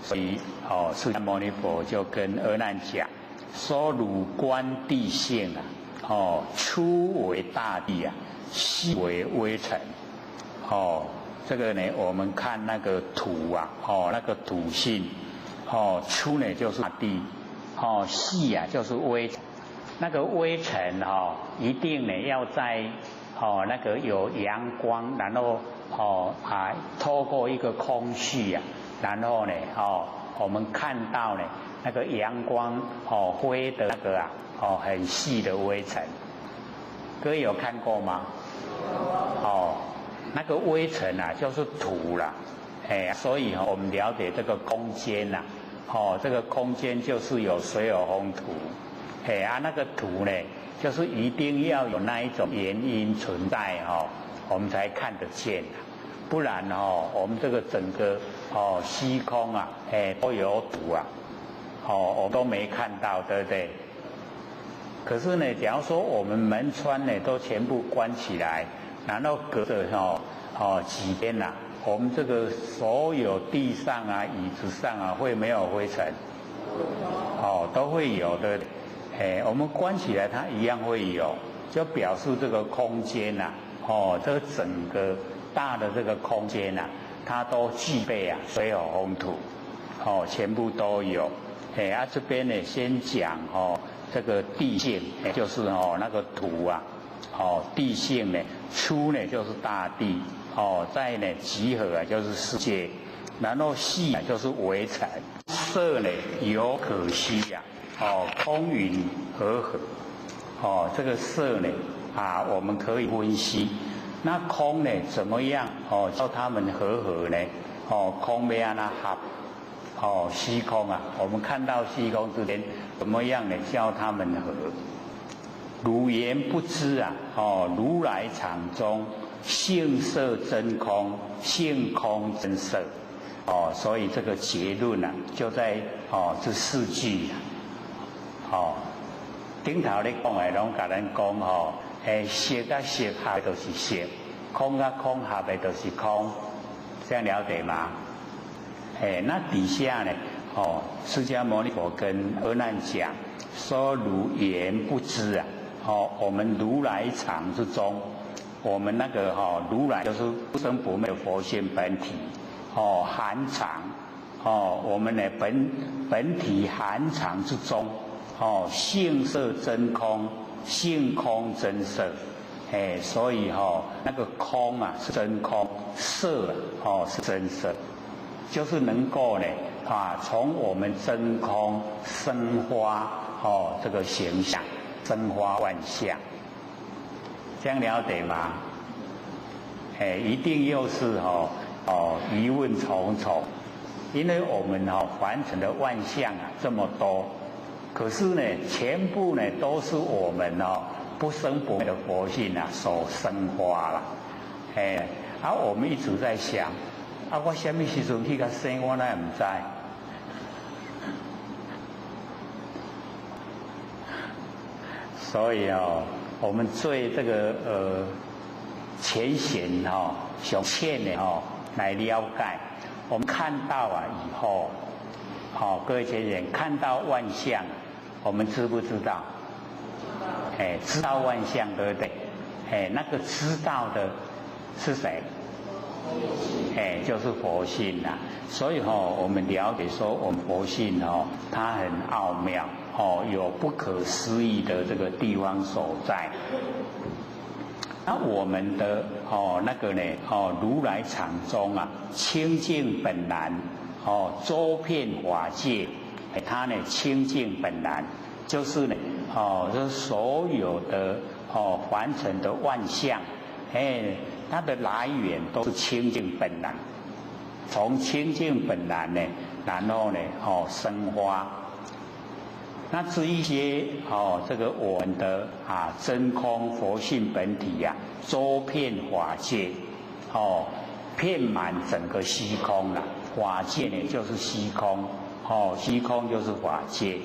所以释迦牟尼佛就跟阿难讲。说汝观地性啊，粗为大地啊，细为微尘，这个呢，我们看那个土啊，那个土性，粗呢就是大地，细啊就是微尘，那个微尘一定呢要在那个有阳光，然后透过一个空隙啊，然后呢我们看到呢。那个阳光灰的那个很细的微尘，各位有看过吗？那个微尘啊就是土啦，所以我们了解这个空间呐，这个空间就是有水有风土，那个土呢就是一定要有那一种原因存在我们才看得见，不然我们这个整个虚空啊都有土啊。我都没看到，对不对？可是呢，假如说我们门窗呢都全部关起来，然后隔着几天呐，我们这个所有地上啊、椅子上啊会没有灰尘？都会有的。我们关起来它一样会有，就表示这个空间呐，这个整个大的这个空间呐，它都具备啊水火风土，全部都有。这边呢先讲这个地性，就是那个土啊，地性呢，粗呢就是大地，再呢集合啊就是世界，然后细啊就是微尘，色呢有可惜呀，空云和合，这个色呢我们可以分析，那空呢怎么样叫它们和呢？空要安那合？虚空啊，我们看到虚空之间怎么样呢？叫他们合，汝言不知啊，如来藏中性色真空，性空真色。所以这个结论啊，就在这4句啊。顶头咧讲的拢甲咱讲色甲色合都是色，空甲空合的都是空，这样了解吗？那底下呢，释迦牟尼佛跟阿难讲说，汝言不知啊，我们如来藏之中，我们那个如来就是不生不灭的佛性本体，含藏，我们的本体含藏之中。性色真空，性空真色，所以那个空啊是真空，色是真色，就是能够呢从我们真空生花这个形象，生花万象，这样了解吗？一定又是疑问重重，因为我们凡尘的万象啊这么多。可是呢，全部呢都是我们不生不灭的佛性啊所生花了，我们一直在想，我什么时阵去甲生我那也不知。所以我们对这个浅显上浅的来了解，我们看到以后，各位前人看到万象。我们知不知道？知道万象，对不对？那个知道的是谁？就是佛性啦。所以我们了解说，我们佛性它很奥妙，有不可思议的这个地方所在。那我们的那个呢，如来藏中啊，清净本然，周遍法界。它呢清净本然，就是呢，这所有的凡尘的万象，它的来源都是清净本然，从清净本然呢，然后呢，生花。那至于一些这个我们的真空佛性本体呀，周遍法界，遍满整个虚空了。法界呢就是虚空。虚空就是法界，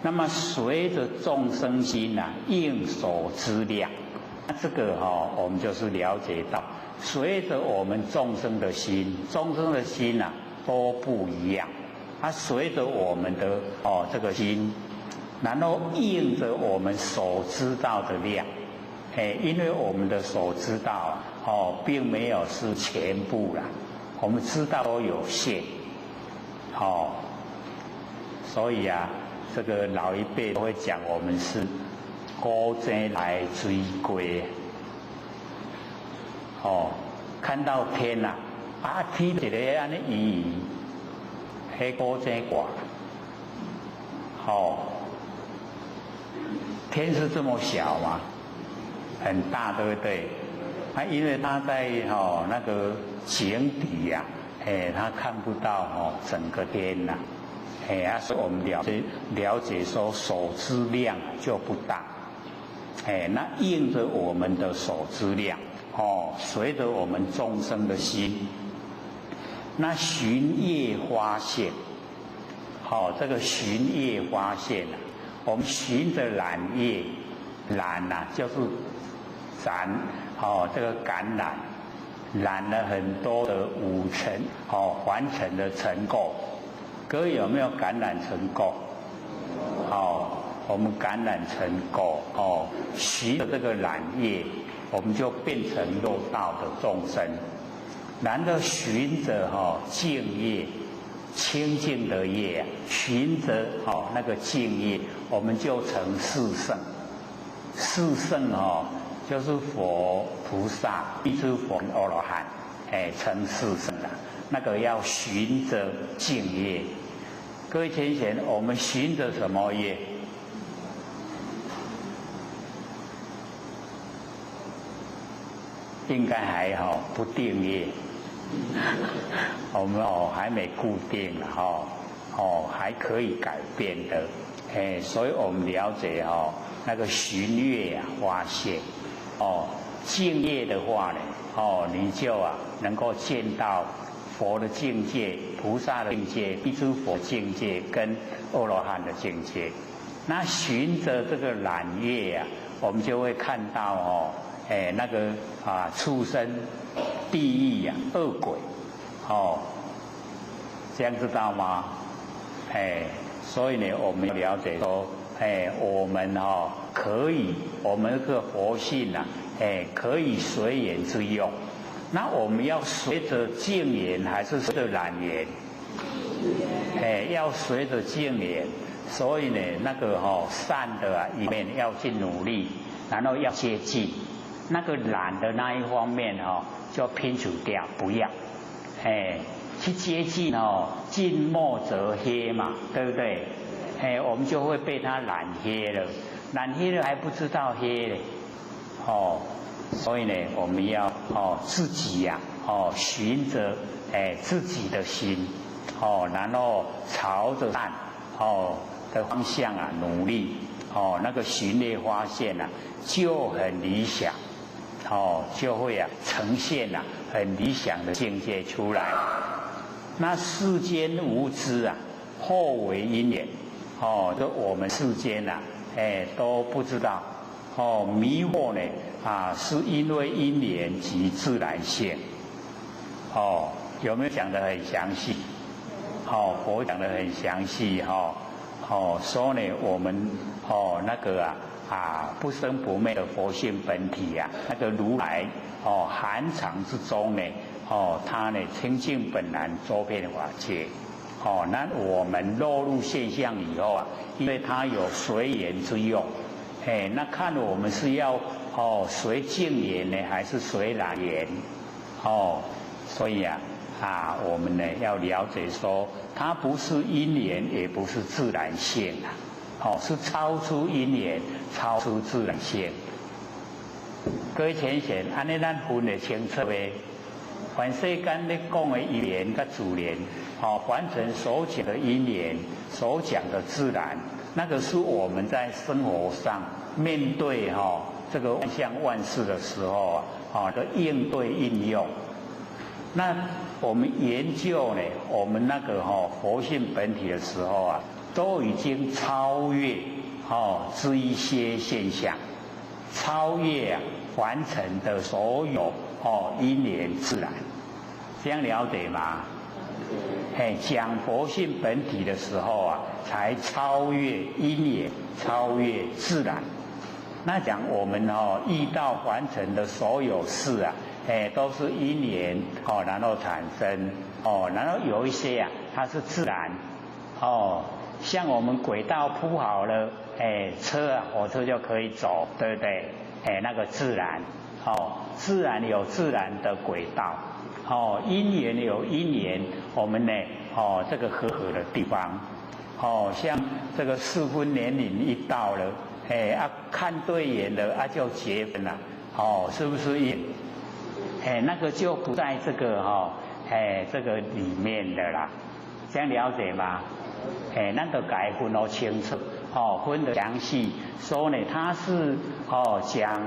那么随着众生心应所知量，那这个我们就是了解到，随着我们众生的心都不一样，随着我们的这个心，然后应着我们所知道的量，因为我们的所知道并没有是全部啦，我们知道都有限，所以这个老一辈都会讲我们是高精来追归，看到天天一个安尼移，迄高精挂，天是这么小吗？很大，对不对？因为它在那个井底它看不到整个天呐。所以我们了解说所知量就不大，那应着我们的所知量，随着我们众生的心，那寻叶发现，这个寻叶发现我们寻着染叶，染就是染，这个感染，染了很多的五尘，凡尘的尘垢。各位有没有感染成垢？我们感染成垢，习了这个染业，我们就变成肉道的众生。然后循着净业，清净的业，循着那个净业，我们就成四圣。四圣就是佛菩萨、一诸佛、阿罗汉，成四圣了。那个要循着净业。各位先贤，我们循着什么业？应该还好，不定业。我们还没固定还可以改变的，所以我们了解那个寻月啊发现，敬业的话呢，你就能够见到佛的境界、菩萨的境界、一诸佛境界跟阿罗汉的境界。那循着这个揽月啊，我们就会看到那个畜生、地狱啊、恶鬼，这样知道吗？所以呢，我们了解说，我们可以，我们这个佛性啊，可以随缘之用。那我们要随着净缘还是随着染缘？要随着净缘。所以呢，那个善的一面要去努力，然后要接近；那个染的那一方面就拼除掉，不要。去接近近墨则黑嘛，对不对？我们就会被它染黑了，染黑了还不知道黑嘞，所以呢，我们要自己呀，循着自己的心，然后朝着善的方向努力，那个寻猎发现就很理想，就会呈现很理想的境界出来。那世间无知后为因缘，这我们世间都不知道，迷惑呢是因为因缘及自然性，有没有讲得很详细？佛讲得很详细说呢我们那个不生不灭的佛性本体那个如来含藏之中呢。它呢清净本然周遍法界，那我们落入现象以后因为它有随缘之用，那看我们是要随净缘呢，还是随染缘？所以我们呢要了解说，它不是因缘，也不是自然性是超出因缘，超出自然性。各位浅显，安尼咱分得清楚呗。凡世间咧讲的因缘跟自然，凡尘所讲的因缘，所讲的自然，那个是我们在生活上面对这个万象万事的时候的应对应用。那我们研究呢，我们那个佛性本体的时候都已经超越这一些现象，超越凡尘的所有因缘自然。这样了解吗？讲佛性本体的时候才超越因缘，超越自然。那讲我们遇到凡尘的所有事都是因缘然后产生然后有一些它是自然像我们轨道铺好了车火车就可以走，对不对？那个自然自然有自然的轨道因缘有因缘，我们呢这个和合的地方像这个适婚年龄一到了看对眼了就结婚了是不是那个就不在这个这个里面的啦，这样了解吗？咱就该分得清楚分得详细，说呢它是讲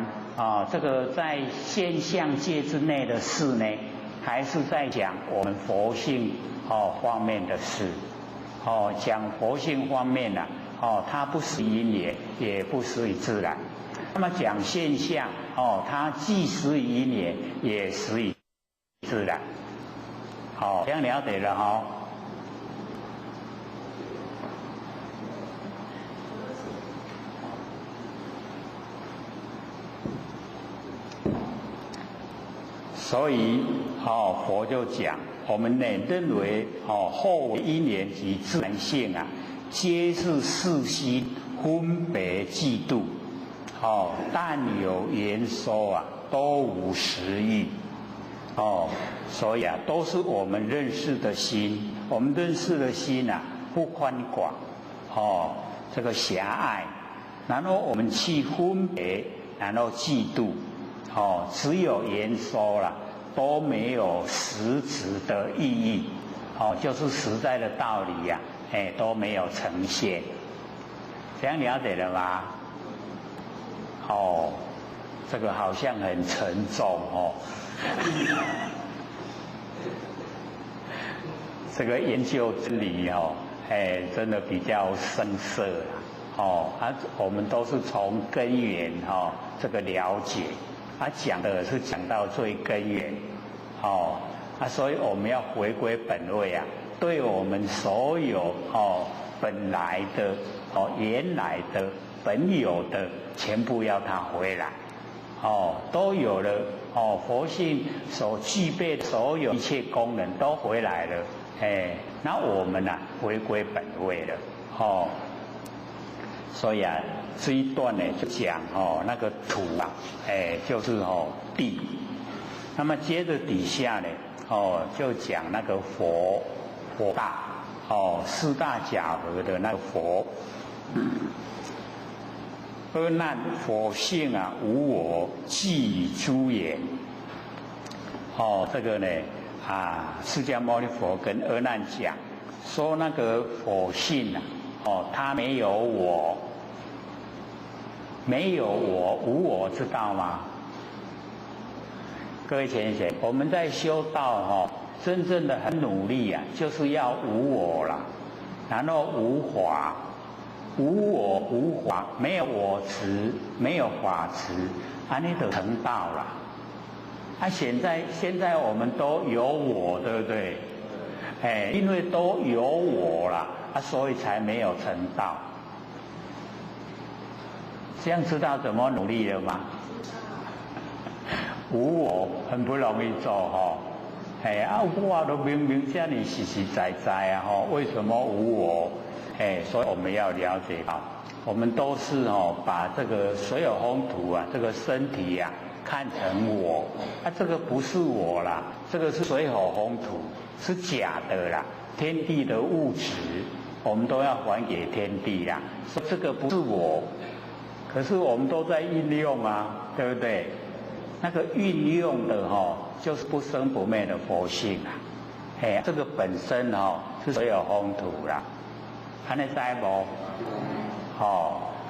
这个在现象界之内的事呢，还是在讲我们佛性方面的事讲佛性方面它不属于因缘，也不属于自然。那么讲现象它既属于因缘，也属于自然。这样了解了所以佛就讲，我们呢认为后因缘及自然性皆是世心分别嫉妒但有言说都无实义所以都是我们认识的心，我们认识的心不宽广这个狭隘，然后我们去分别，然后嫉妒只有言说了，都没有实质的意义就是实在的道理都没有呈现，这样了解了吗？哦，这个好像很沉重哦。这个研究真理哦，真的比较深涩啦。哦，我们都是从根源哦这个了解，讲的是讲到最根源，哦，所以我们要回归本位啊，对我们所有本来的原来的本有的全部要它回来，都有了，佛性所具备的所有一切功能都回来了，那我们回归本位了，所以这一段呢就讲那个土就是地，那么接着底下呢就讲那个佛大四大假合的那个佛。阿难，佛性无我，即以诸言。这个呢释迦牟尼佛跟阿难讲说，那个佛性它没有我，没有我，无我，知道吗？各位贤贤，我们在修道真正的很努力就是要无我啦，然后无法。无我无法，没有我执，没有法执，你就成道了。现在我们都有我，对不对？因为都有我了，所以才没有成道。这样知道怎么努力了吗？无我很不容易做我都明明这里实实在在为什么无我？所以我们要了解到，我们都是把这个所有风土这个身体看成我，这个不是我啦，这个是水火风土，是假的啦，天地的物质，我们都要还给天地啦。说这个不是我，可是我们都在运用对不对？那个运用的就是不生不灭的佛性这个本身是水有风土啦。还能知无？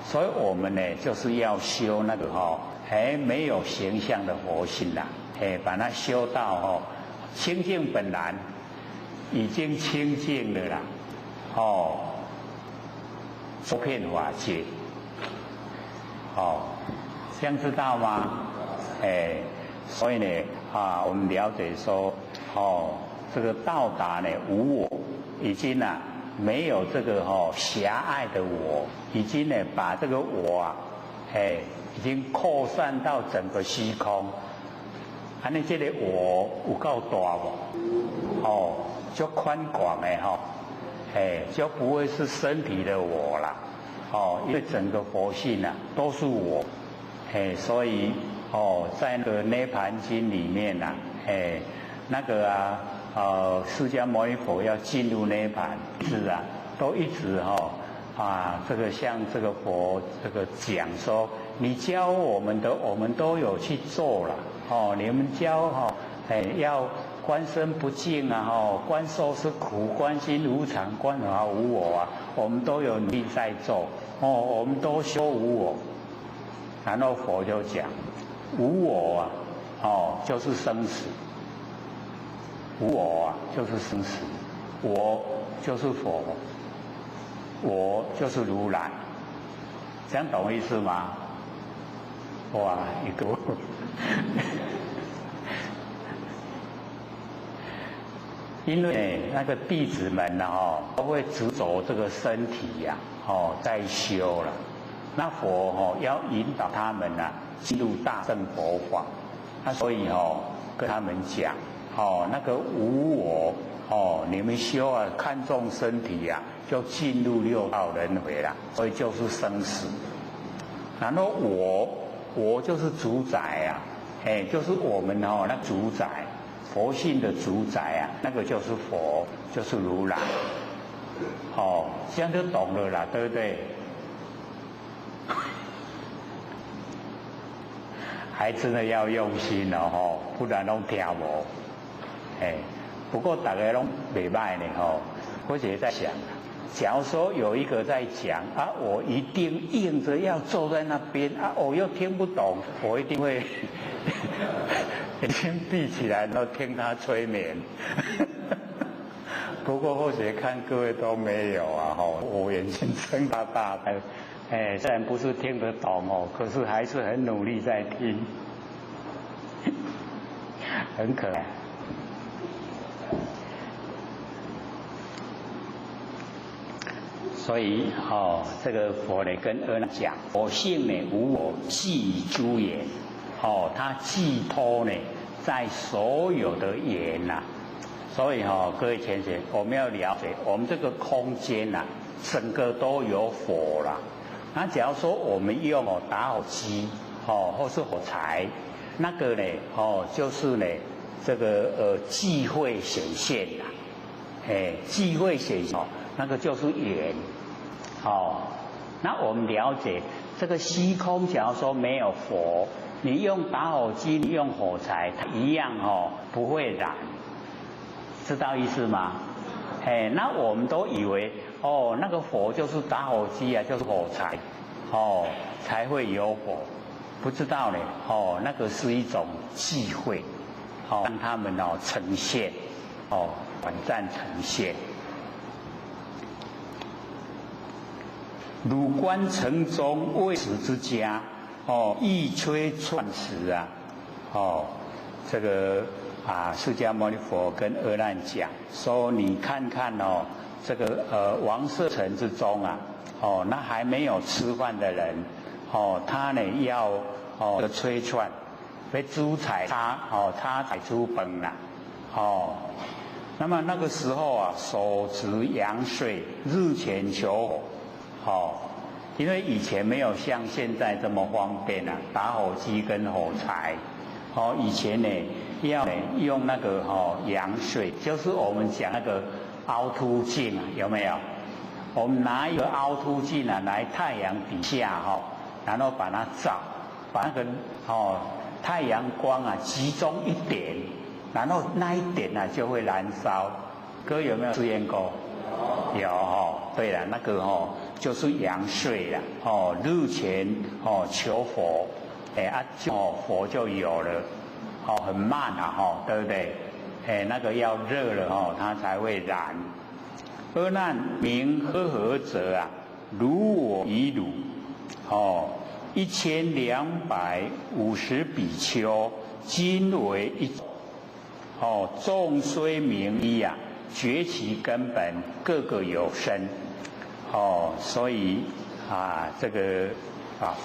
所以我们呢就是要修那个没有形象的佛性啦，把它修到清净本然，已经清净了啦，周遍法界，这样知道吗？所以呢我们了解说这个到达呢无我，已经没有这个狭隘的我，已经呢把这个我已经扩散到整个虚空，你这个我有够大不？就宽广就不会是身体的我啦，因为整个佛性都是我，所以在那个涅盘经里面那个释迦牟尼佛要进入涅盘都一直这个像这个佛这个讲说，你教我们的，我们都有去做了你们教要观身不净观受是苦，观心无常，观法无我我们都有努力在做我们都修无我。然后佛就讲无我就是生死，无我就是生死，我就是佛，我就是如来，这样懂意思吗？哇，一个因为那个弟子们都会执着这个身体在修了，那佛要引导他们进入大乘佛法，所以跟他们讲那个无我你们修看重身体就进入六道轮回了，所以就是生死。然后我就是主宰就是我们那主宰佛性的主宰那个就是佛，就是如来这样就懂了啦，对不对？还真的要用心不然都听无不过大家拢袂歹呢吼，我也在想，假如说有一个在讲啊，我一定硬着要坐在那边啊，我又听不懂，我一定会眼睛闭起来，然后听他催眠。不过或许看各位都没有啊，吼，我眼睛睁大大的，虽然不是听得懂哦，可是还是很努力在听，很可爱。所以这个佛呢跟阿难讲，我性呢无我寄诸言，它寄托呢在所有的言呐。所以各位同学，我们要了解，我们这个空间呐，整个都有火啦。那假如说我们用打火机或是火柴，那个呢就是呢这个忌讳显现啦，忌讳显现那个就是言。那我们了解这个虚空，假如说没有佛，你用打火机，你用火柴，它一样不会燃，知道意思吗？那我们都以为那个火就是打火机啊，就是火柴，才会有火，不知道呢，那个是一种忌讳，让他们呈现，短暂呈现。汝观城中未始之家，一吹串时啊，这个释迦牟尼佛跟阿难讲说，你看看这个王舍城之中啊，那还没有吃饭的人，他呢要这个吹串，被猪彩插彩出崩啦，那么那个时候啊，手持阳水，日前求火。因为以前没有像现在这么方便啊，打火机跟火柴，以前呢要用那个阳水，就是我们讲那个凹凸镜啊，有没有？我们拿一个凹凸镜啊来太阳底下然后把它照，把那个太阳光啊集中一点，然后那一点啊就会燃烧。各位有没有试验过？有对了，那个就是阳岁了日前求佛，佛就有了，很慢啊对不对？那个要热了它才会燃。阿难名呵呵者啊，如我已汝1250比丘，今为一种众虽名一啊，觉其根本，个个有身。所以这个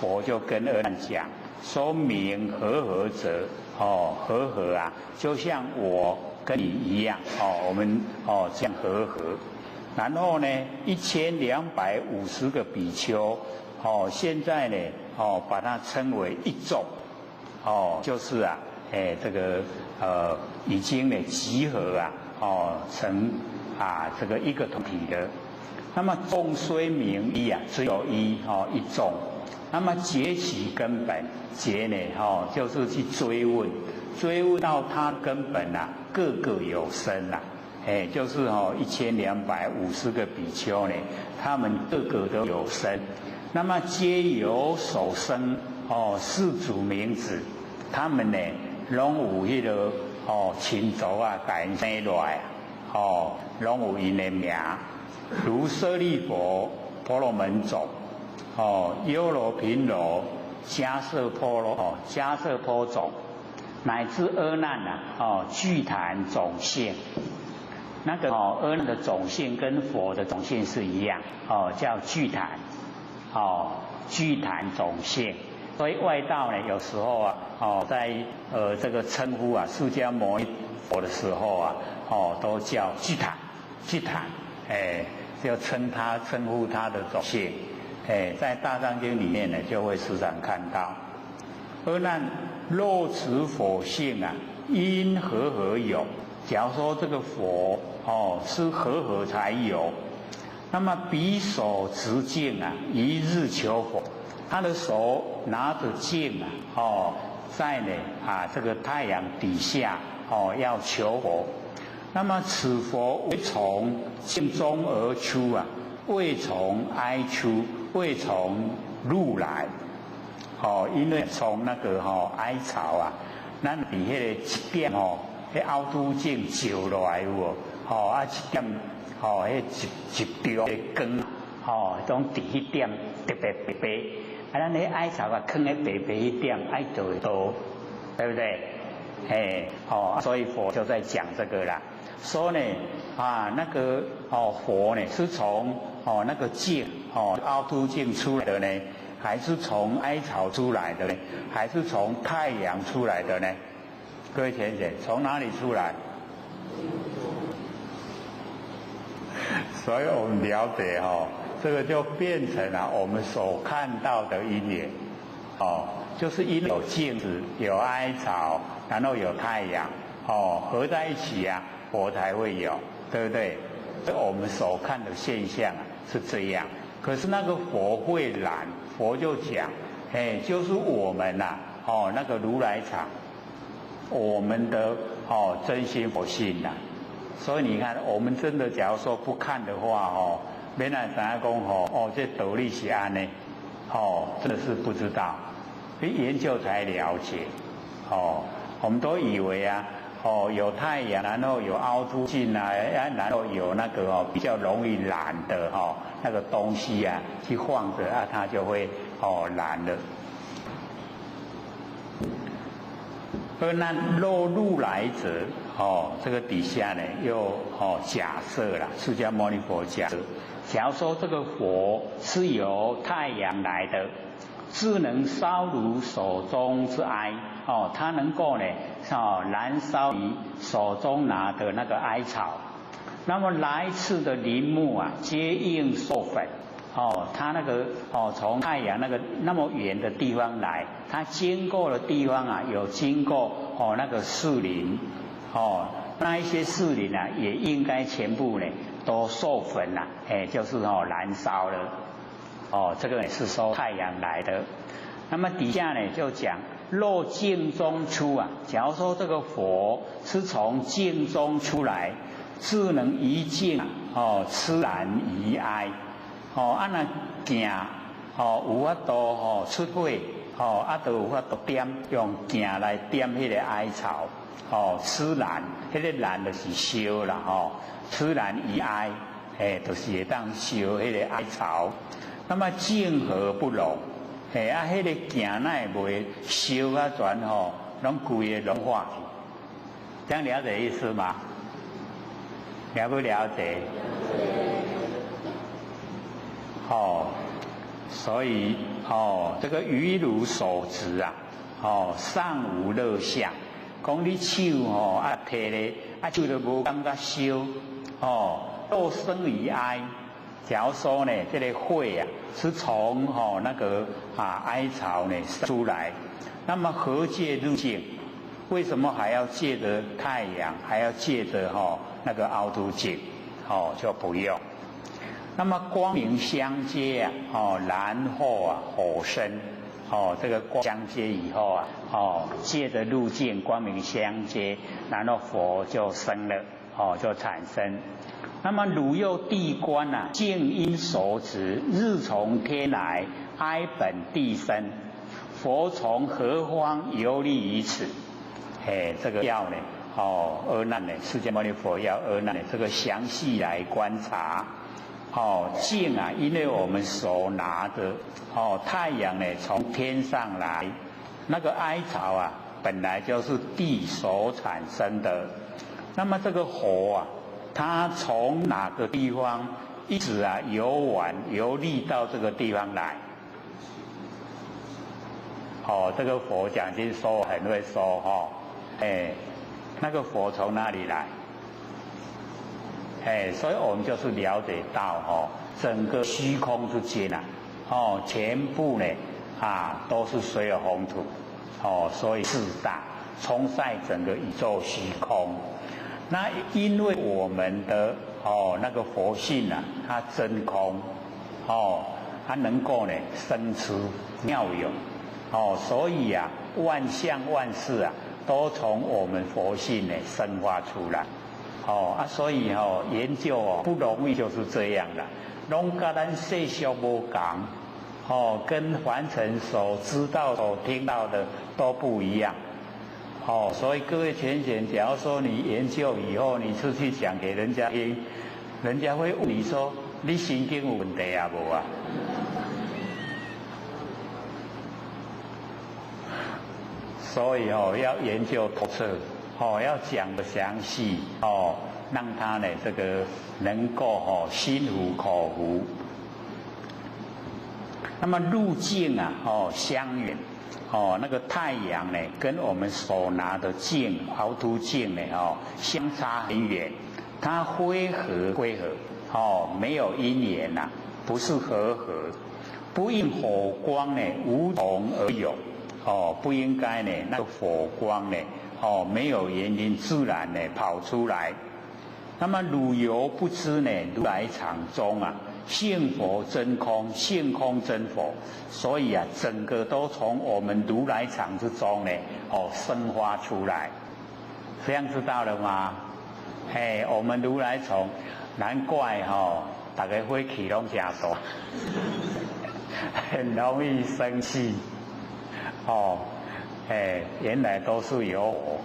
佛就跟阿难讲，说明和合者，和合啊，就像我跟你一样，我们这样和合。然后呢，1250个比丘，现在呢，把它称为一众，就是这个已经呢集合成这个一个同体的。那么众虽名一啊，只有一众。那么结其根本，结呢就是去追问到它根本啊，个个有身啦。就是1250个比丘呢，他们个个都有身。那么皆有所生世祖名字，他们呢拢有迄个亲族啊，甲因生落来拢有因的名。如舍利佛、婆罗门种，优罗频罗、迦摄波种，乃至阿难具坛种性。那个阿难的种性跟佛的种性是一样，叫具坛，具坛种性。所以外道呢，有时候在这个称呼释迦牟尼佛的时候都叫具坛。就称呼他的种性，在大藏经里面呢，就会时常看到。阿难若此佛性啊，因何有？假如说这个佛是何才有？那么彼手持镜啊，一日求佛，他的手拿着镜在呢这个太阳底下要求佛。那么此佛为从镜中而出啊，未从哀出，未从入来。因为从那个哀巢啊，咱伫迄个一点迄凹凸镜照落来有无？一点迄一条的光总伫迄点特别白白，咱迄哀巢啊，放喺白白迄点，爱就会多，对不对？所以佛就在讲这个啦，说呢那个佛呢是从那个镜凹凸镜出来的呢，还是从哀巢出来的呢？还是从太阳出来的呢？各位同学，从哪里出来？所以我们了解这个就变成了我们所看到的因缘就是因为有镜子、有哀巢，然后有太阳合在一起啊，佛才会有，对不对？所以我们所看的现象是这样。可是那个佛会染，佛就讲，就是我们那个如来藏，我们的真心佛性所以你看，我们真的假如说不看的话免来怎样讲这道理是安呢？真的是不知道，研究才了解我们都以为有太阳，然后有凹凸镜然后有那个比较容易染的那个东西去放着它就会染了。而那若入来者这个底下呢又假设了，释迦牟尼佛假设，假如说这个佛是由太阳来的，自能烧如手中之哀它能够呢燃烧你手中拿的那个哀巢。那么来次的林木皆应授粉它那个从太阳那个那么远的地方来，它经过的地方有经过那个树林那一些树林也应该全部呢都授粉就是燃烧了这个也是说太阳来的。那么底下呢就讲若镜中出假如说这个佛是从镜中出来，自能移镜痴然移哀那行有法度出火都有法度点用行来点迄个哀巢痴然，迄个然就是烧啦痴然移哀就是会当烧迄个哀巢。那么镜何不融迄个行哪会烧全拢规个融化去？这样了解意思吗？了不了解？所以这个于如所执尚无乐相，讲你手摕咧手都无感觉烧若生于哀。假如说呢这个火是从那个哀巢呢出来，那么何借入镜？为什么还要借着太阳，还要借着那个凹凸镜就不用。那么光明相接然后火生这个光相接以后借着路径光明相接，然后佛就生了就产生。那么汝又地观静因所执，日从天来，哀本地生，佛从何方游历于此？这个要呢阿难呢，释迦牟尼佛要阿难呢这个详细来观察镜因为我们手拿的太阳呢从天上来，那个哀巢本来就是地所产生的。那么这个火它从哪个地方一直游历到这个地方来？这个佛讲经说很会说那个佛从哪里来？所以我们就是了解到整个虚空之间全部呢都是水有宏土所以自大充塞整个宇宙虚空。那因为我们的那个佛性它真空它能够呢生出妙有所以万象万事都从我们佛性呢生发出来所以研究不容易，就是这样的，拢跟咱世俗无同，跟凡尘所知道、所听到的都不一样。所以各位浅显，假如说你研究以后，你出去讲给人家听，人家会问你说：“你神经有问题啊无啊？”所以要研究透彻，要讲得详细，让他呢这个能够心服口服。那么路径啊，相远。那个太阳呢，跟我们手拿的镜凹凸镜呢，相差很远。它灰合，没有因缘呐，不是和合，不应火光呢无从而有，不应该呢那个火光呢，没有原因自然呢跑出来。那么汝犹不知呢，如来藏中啊。性佛真空，性空真佛，所以啊，整个都从我们如来藏之中呢，生发出来。这样知道了吗？我们如来藏，难怪大家火气拢真大，很容易生气。原来都是有我。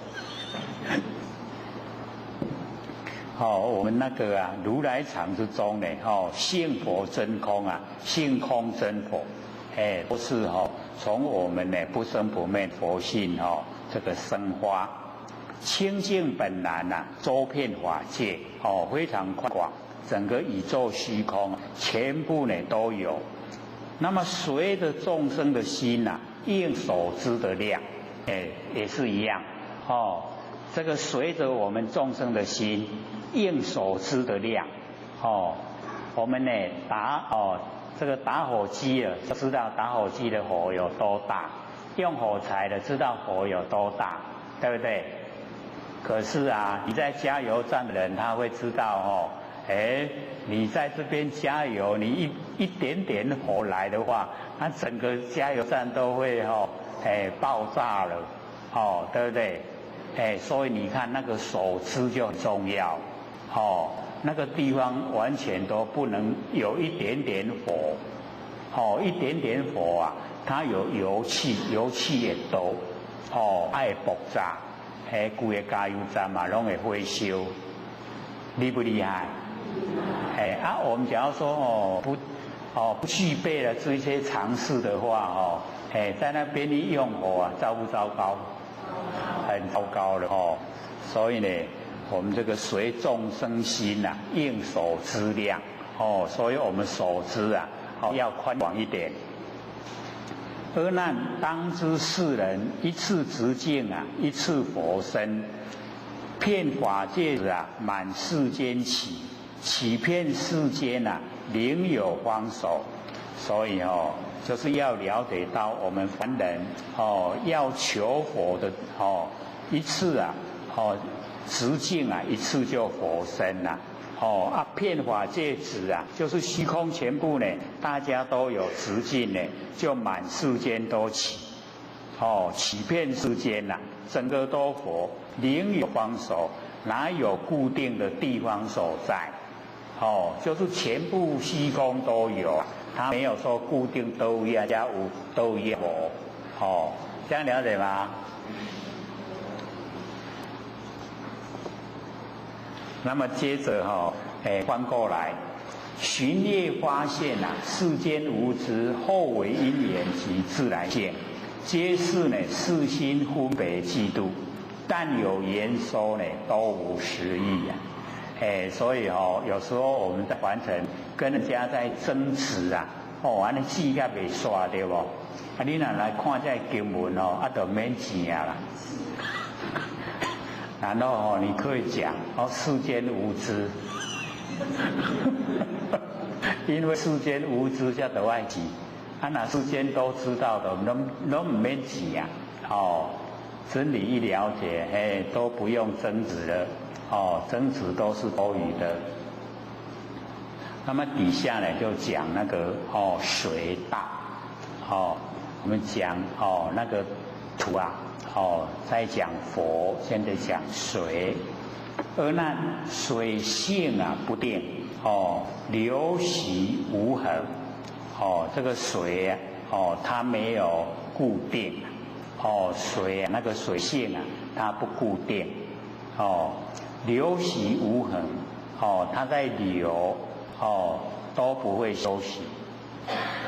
我们那个啊，如来藏之中呢，性佛真空啊，性空真佛，都是从我们呢不生不灭佛性这个生发，清净本然呐，周遍法界非常宽广，整个宇宙虚空全部呢都有。那么随着众生的心呐，应所知的量，也是一样这个随着我们众生的心。应所知的量，我们呢这个打火机了，就知道打火机的火有多大；用火柴的知道火有多大，对不对？可是啊，你在加油站的人他会知道你在这边加油，你一点点火来的话，那整个加油站都会爆炸了，对不对？所以你看那个所知就很重要。那个地方完全都不能有一点点火，一点点火啊，它有油气，油气也多，爱爆炸，整个加油站嘛，拢会火烧，厉不厉害？我们假如说不具备了这些常识的话，在那边一用火啊，糟不糟糕？很糟糕了所以呢。我们这个随众生心呐，应所知量所以我们所知啊，要宽广一点。阿难当知世人一次直径啊，一次佛身，遍法界啊，满世间起遍世间啊，另有方手。所以就是要了解到我们凡人要求佛的一次啊直径啊，一次就佛身呐，遍法界直啊，就是虚空全部呢，大家都有直径呢，就满世间都起，起遍世间呐，整个都佛，另有方所，哪有固定的地方所在？就是全部虚空都有，它没有说固定都一样加无都一样佛，这样了解吗？那么接着翻过来，寻业发现世间无知，后为因缘及自然性，皆是世心分别嫉妒，但有言说都无实意所以有时候我们在凡尘跟人家在争执安尼字甲袂煞对不？你若来看这经文就免钱啦。然后你可以讲世间无知，因为世间无知才得爱钱，那世间都知道的，拢唔免钱真理一了解，都不用争执了，争执都是多余的。那么底下呢就讲那个水大，我们讲那个土啊。再讲佛，现在讲水。而那水性啊不定，哦，流习无恒，哦，这个水啊，哦，它没有固定，哦，水啊那个水性啊，它不固定，哦，流习无恒，哦，它在流，哦，都不会休息，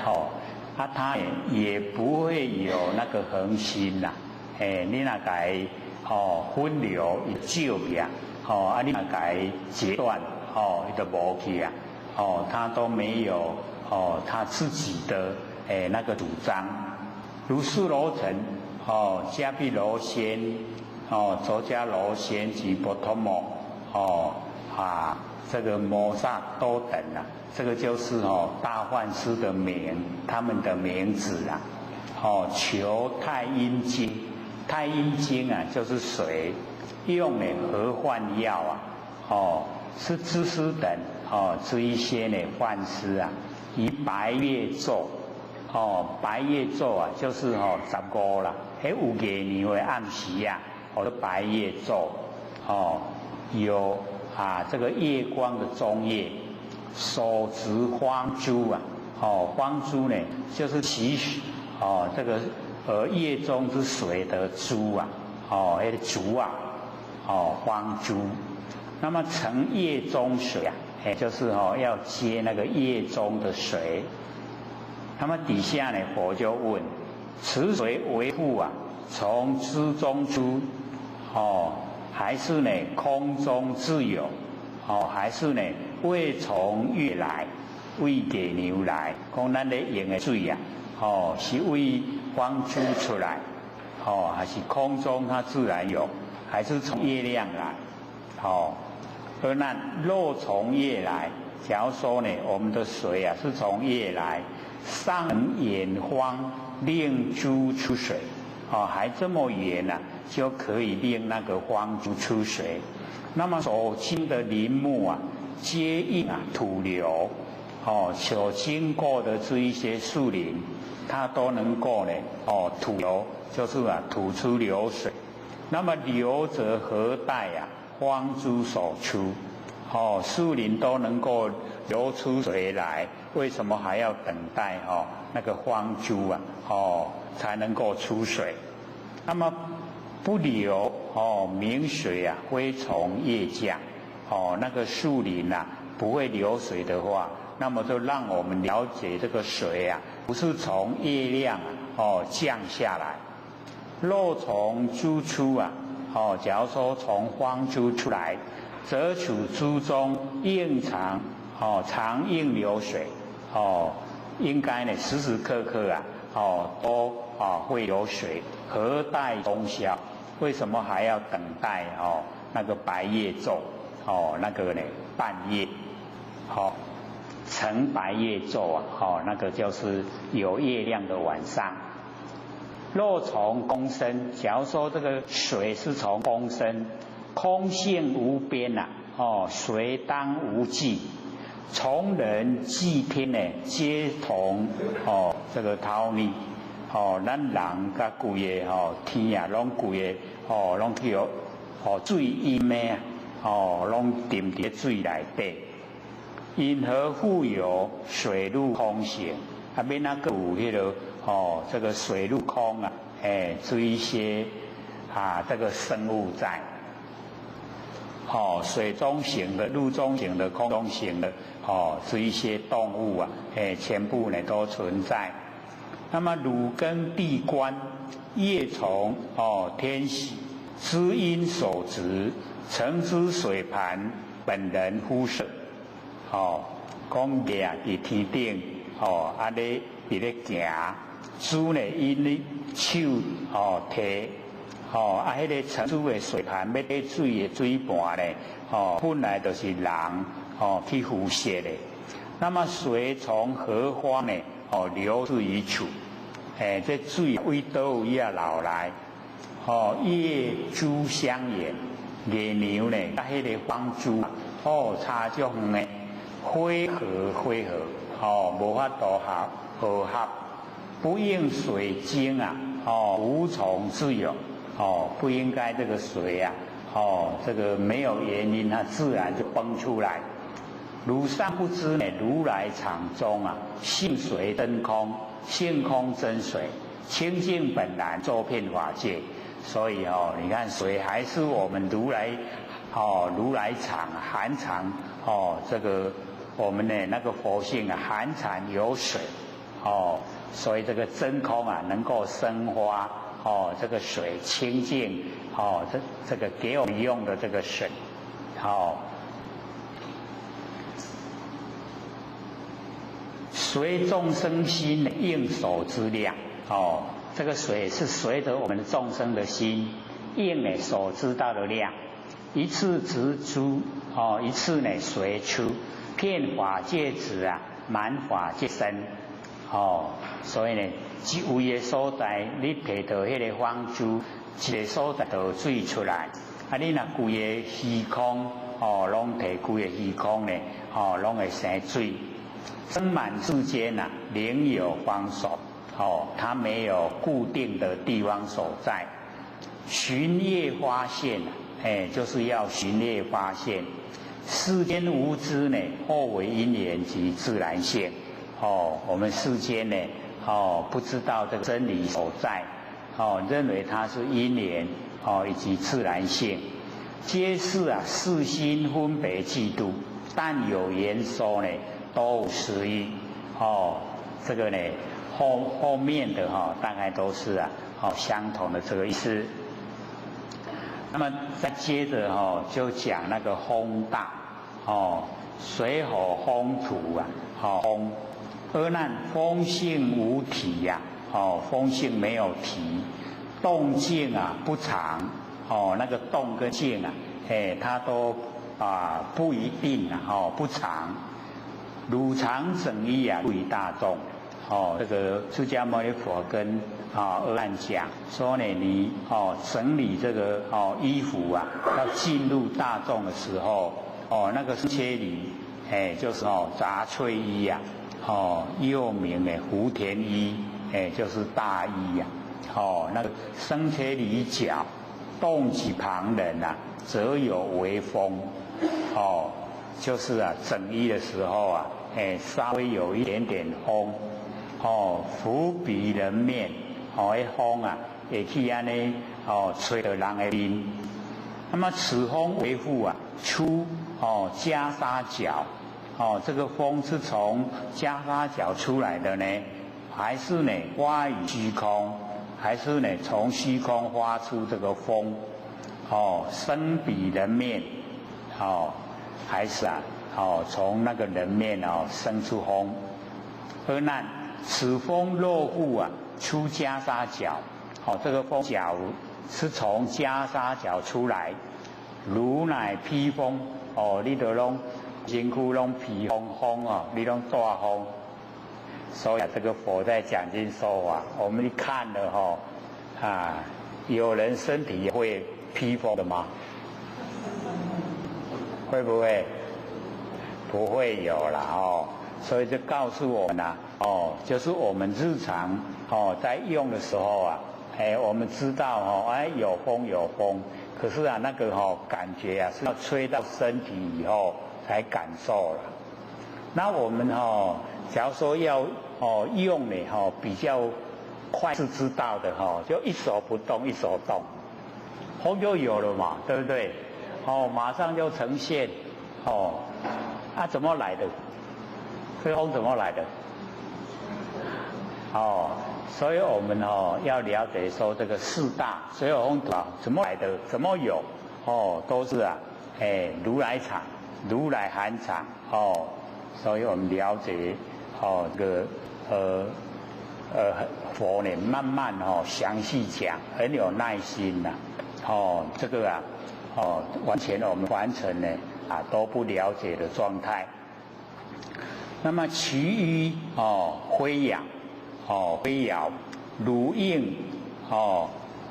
哦，啊，它也不会有那个恒心呐，你那个哦分流一少呀，哦，啊，你那个截断，哦，它就无去啊，哦，它都没有哦，它自己的那个主张，如是罗尘，哦，迦毗罗仙，哦，周迦罗仙及波托摩，哦啊，这个摩萨多等啊，这个就是哦大梵师的名，他们的名字啊，哦，求太阴经，太阴经啊就是水，用呢合幻药啊，哦是知师等哦这一些呢梵师啊，以白月咒，哦白月咒啊就是哦15啦，有月亮的暗时啊，我的白月咒，哦有啊这个月光的中夜，手执荒珠啊，哦荒珠呢就是祈许哦这个夜中之水的珠啊，哦那个竹啊，哦荒珠，那么盛夜中水啊，就是哦要接那个夜中的水，那么底下呢佛就问，此水为复啊从之中出，哦还是呢空中自有，哦还是呢未从月来，为给牛来，讲咱咧用的水啊，哦是为光出出来，哦还是空中它自然有，还是从月亮来，哦而那若从月来，假如说呢我们的水啊是从月来，尚能眼荒令珠出水，哦还这么远啊，就可以令那个荒珠出水。那么所经的林木啊，皆应啊土流，哦所经过的这一些树林，它都能够呢，哦土流就是啊吐出流水。那么流则何待啊？荒珠所出，哦树林都能够流出水来，为什么还要等待哦那个荒珠啊，哦才能够出水？那么不流哦，明水啊会从夜降，哦那个树林啊不会流水的话，那么就让我们了解这个水啊不是从月亮啊哦降下来。若从珠出啊，哦假如说从荒珠出来，则处珠中应常哦常应流水，哦应该呢时时刻刻啊哦都会有水，何待中宵？为什么还要等待哦那个白夜昼，哦那个呢半夜，哦成白夜昼啊，哦那个就是有月亮的晚上。若从空生，假如说这个水是从空生，空性无边呐，哦水当无际，从人际天呢，皆同哦这个逃离，哦咱人甲规个哦天啊，拢规个哦拢叫哦水淹的啊，哦拢沉伫水内底，因何复有水陆空性？啊免那个有迄个哦这个水陆空啊，这一些啊这个生物在。哦，水中行的、陆中行的、空中行的，哦，这一些动物啊，全部呢都存在。那么汝根地观，叶虫哦天喜，知因所执，成之水盘，本人肤色。哦，讲叶啊伫天顶，哦，啊咧伫咧行，珠呢因咧手哦摕。哦，啊，迄个成珠的水盘要得水的水盘呢，哦，本来就是人哦去敷设的。那么水从何方呢？哦，流至于处，这水为倒位啊流来？哦，夜珠相沿，月亮呢，甲迄个光珠哦差足远呢，汇合，哦，无法度合，不应水晶啊，哦，无从自有。哦，不应该这个水啊，这个没有原因，它自然就崩出来。如上不知呢，如来场中啊，性随真空，性空真水，清净本然，周遍法界。所以你看水还是我们如来如来场含藏这个我们的那个佛性啊，含藏有水所以这个真空啊，能够生发这个水清净这个给我们用的这个水随众生心应手之量这个水是随着我们的众生的心应呢所知道的量，一次直出一次呢随出，遍法界子啊，满法界身所以呢，一位的所在，你摕到迄个方珠，一个所在就水出来。你若规个虚空拢摕规个虚空呢拢会生水。生满世间啊，另有方所它没有固定的地方所在。寻业发现就是要寻业发现。世间无知呢，或为因缘及自然性。我们世间呢不知道这个真理所在认为它是因缘以及自然性，皆是啊世心分别嫉妒，但有言说呢都无实义这个呢后面的大概都是相同的这个意思。那么再接着就讲那个风大水火风土风阿难风性无体呀风性没有体，动静啊不常那个动跟静啊它都不一定不常。汝常整衣啊，不于大众这个释迦牟尼佛跟阿难讲说呢，你整理这个衣服啊，要进入大众的时候那个切里就是杂翠衣呀又名福田衣就是大衣呀那个生切里角，动起旁人啊，则有微风就是整衣的时候稍微有一点点风拂鼻人面风会去安尼吹到人的面。那么此风为复出袈裟角这个风是从袈裟角出来的呢，还是呢发于虚空，还是呢从虚空发出这个风生彼人面还是从那个人面生出风。阿难，此风若复出袈裟角这个风角是从袈裟角出来，如乃披风你都拢身躯拢披风你拢大风。所以这个佛在讲经说法，我们一看了有人身体会披风的吗？会不会？不会有啦所以就告诉我们就是我们日常在用的时候我们知道有风有风，可是那个感觉是要吹到身体以后才感受了。那我们假如说要用呢比较快是知道的就一手不动一手动，风就有了嘛，对不对？马上就呈现怎么来的？这风怎么来的？所以我们要了解说这个四大水火风土怎么来的，怎么有都是如来场，如来含藏所以我们了解这个佛呢慢慢详细讲，很有耐心这个完全我们完成呢都不了解的状态。那么其余灰氧灰爻如应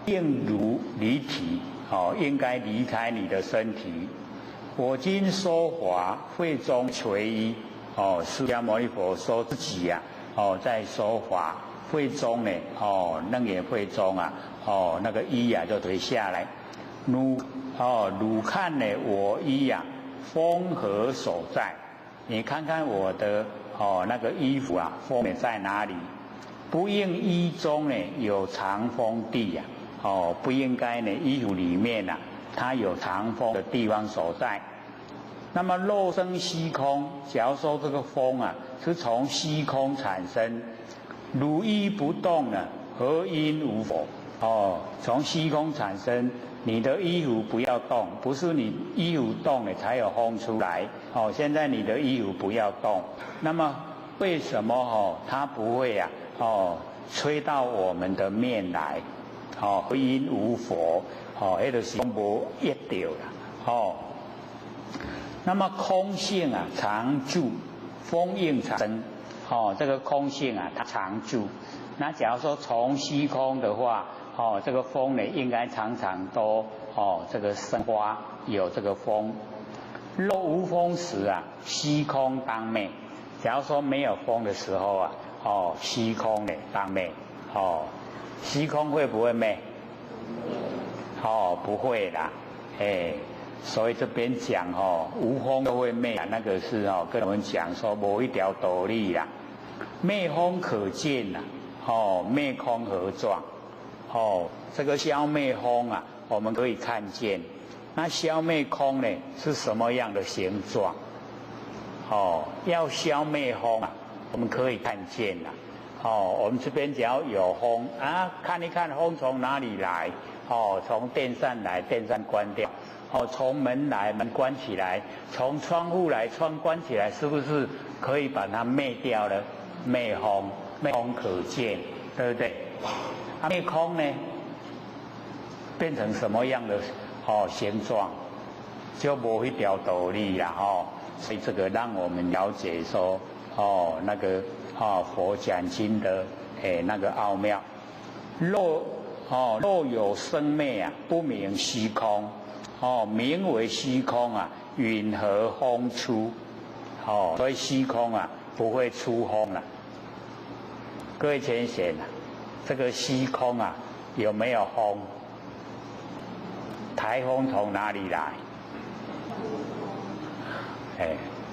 应如离体应该离开你的身体。我今说法会中垂衣释迦牟尼佛说自己在说法会中呢楞严会中那个衣就垂下来。汝看呢，我衣呀，风何所在？你看看我的那个衣服啊，风在哪里？不应衣中呢有藏风地呀，不应该呢衣服里面啊，它有藏风的地方所在。那么肉生虚空，假如说这个风啊是从虚空产生，汝衣不动呢，何因无佛？从虚空产生，你的衣服不要动，不是你衣服动了才有风出来。现在你的衣服不要动，那么为什么它不会啊？吹到我们的面来？何因无佛？那就是无一到啦。那么空性啊，常住，风应常生。这个空性啊，它常住。那假如说从虚空的话，这个风呢，应该常常都这个生花有这个风。若无风时啊，虚空当灭。假如说没有风的时候啊，虚空呢当灭。虚空会不会灭？不会啦。所以这边讲无风都会灭，那个是跟我们讲说无一条道理啦。灭风可见啦，灭空何状？这个消灭风啊，我们可以看见。那消灭空呢，是什么样的形状？要消灭风啊，我们可以看见啦。我们这边只要有风啊，看一看风从哪里来？从电扇来，电扇关掉。从门来，门关起来；从窗户来，窗关起来，是不是可以把它灭掉了？灭风，灭风可见，对不对？灭空呢，变成什么样的形状，就无一条道理啦。所以这个让我们了解说，那个佛讲经的那个奥妙。若有生灭啊，不明虚空。名为虚空啊，允何风出？所以虚空啊不会出风啊。各位浅显啊，这个虚空啊有没有风？台风从哪里来？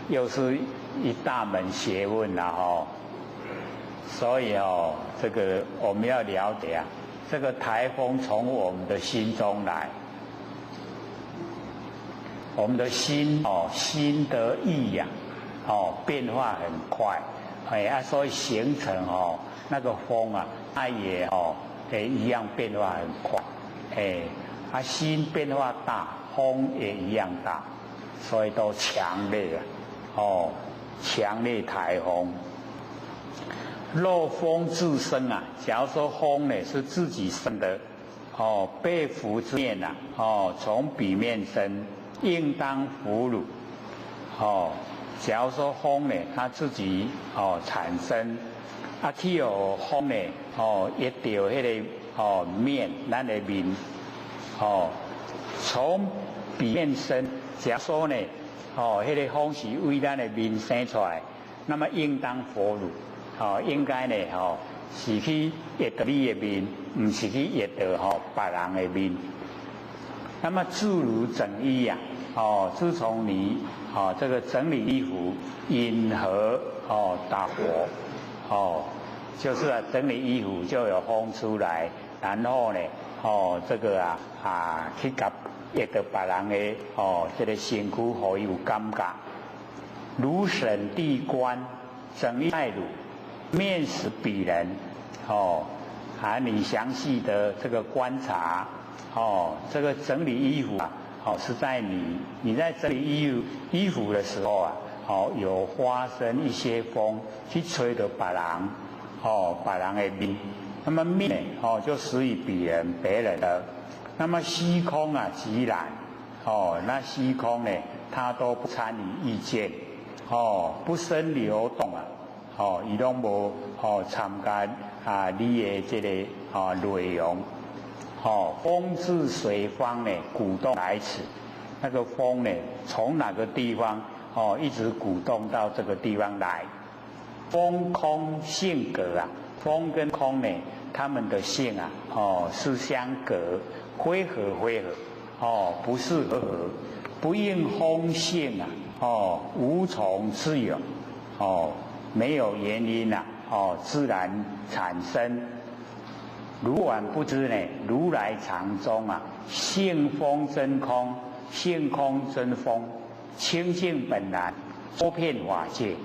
又是一大门学问啦所以这个我们要了解啊，这个台风从我们的心中来。我们的心心的意呀，变化很快，所以形成那个风啊，它也一样变化很快，心变化大，风也一样大，所以都强烈强烈台风。若风自生啊，假如说风呢是自己生的，被伏之面啊，从彼面生。应当俘虏，假如说风呢，它自己产生，去有风呢，一掉迄个面，咱的面，从彼面生。假如说呢，迄个风是为咱的面生出来，那么应当俘虏，应该呢，是去压到你的面，唔是去压到别人的面。那么诸如整衣呀，自从你这个整理衣服，因何打火，就是整理衣服就有风出来，然后呢，这个去甲压到别人的这个身躯，互伊有感觉。如审地观，整衣待汝，面使彼人，你详细的这个观察。这个整理衣服啊，是在你在整理衣服的时候啊，有发生一些风去吹到别人的面，那么面就使于别人的，那么虚空啊即然，那虚空呢，它都不参与意见，不生流动啊，伊拢无参加你的这个内容。风自随方呢，鼓动来此。那个风呢，从哪个地方一直鼓动到这个地方来。风空性隔啊，风跟空呢，它们的性啊，是相隔，灰合，不是和合，不应风性无从自有，没有原因自然产生。如宛不知呢，如来藏中性风真空，性空真风，清净本然，周遍法界。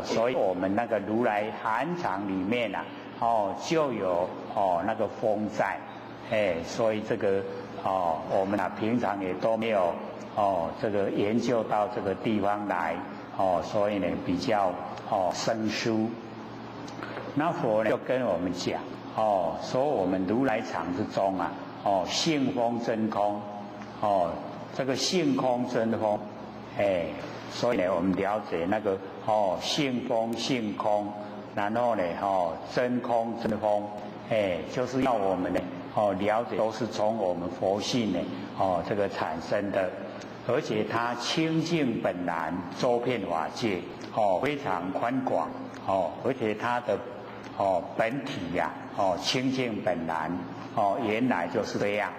所以我们那个如来含藏里面就有那个风在，所以这个我们平常也都没有这个研究到这个地方来所以呢比较生疏。那佛呢就跟我们讲说我们如来藏之中性风真空这个性空真风所以呢我们了解那个性风性空，然后呢真空真风就是要我们呢了解都是从我们佛性呢这个产生的，而且它清净本然，周遍法界非常宽广而且它的本体清净本然原来就是这样。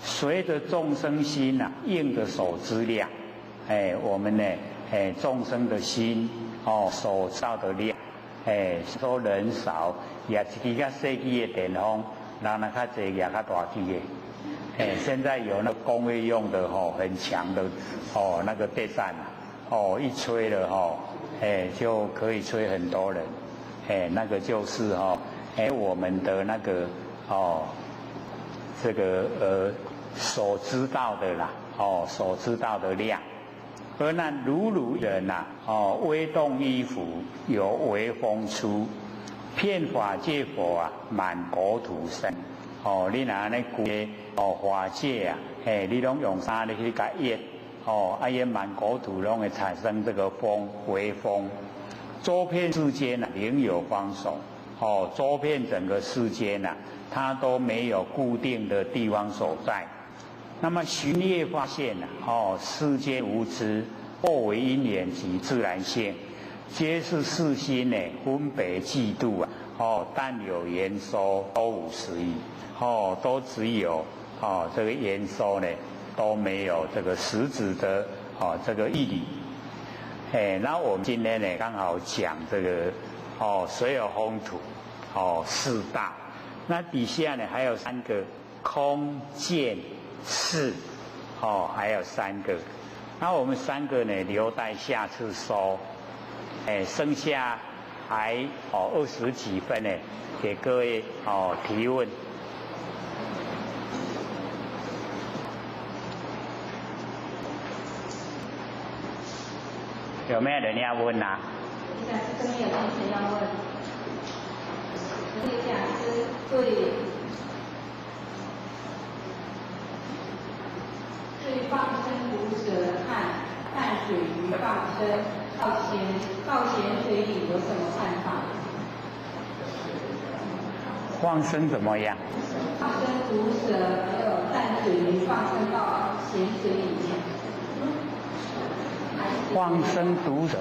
随着众生心应的所知量，我们呢众生的心所造的量，说人少，也是比较小机的电风，人较侪也较大机的。现在有那工业用的很强的那个电扇一吹了就可以吹很多人。那个就是我们的那个这个所知道的啦所知道的量。而那如人微动衣服，有微风出，遍法界佛满国土生。你若呢规法界你拢用啥去甲淹淹满国土拢会产生这个风微风。周遍世间另有方所周遍整个世间它都没有固定的地方所在。那么寻业发现世间无知，或为因缘及自然性，皆是世心分别嫉妒但有言说都无实义都只有这个言说呢都没有这个实质的这个义理。那我们今天呢刚好讲这个水有风土四大，那底下呢还有3个空见识还有3个，那我们3个呢留待下次说。剩下还20几分呢，给各位提问。有没有人要问这边有同学要问，这个讲师对放生毒蛇和淡水鱼放生到咸水里有什么看法？放生怎么样？放生毒蛇还有淡水鱼放生到咸水里面。放生毒蛇。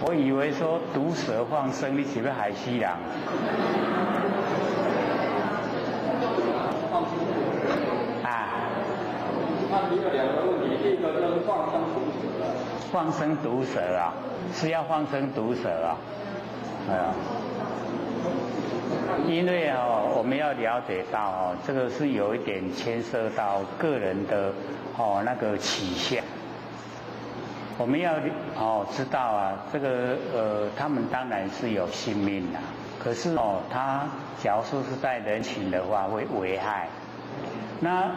我以为说毒蛇放生，你是不是海西人？那提了2个问题，第一个就是放生毒蛇。放生毒蛇是要放生毒蛇因为我们要了解到这个是有一点牵涉到个人的那个取向。我们要知道这个他们当然是有性命可是他假如说是在人群的话会危害。那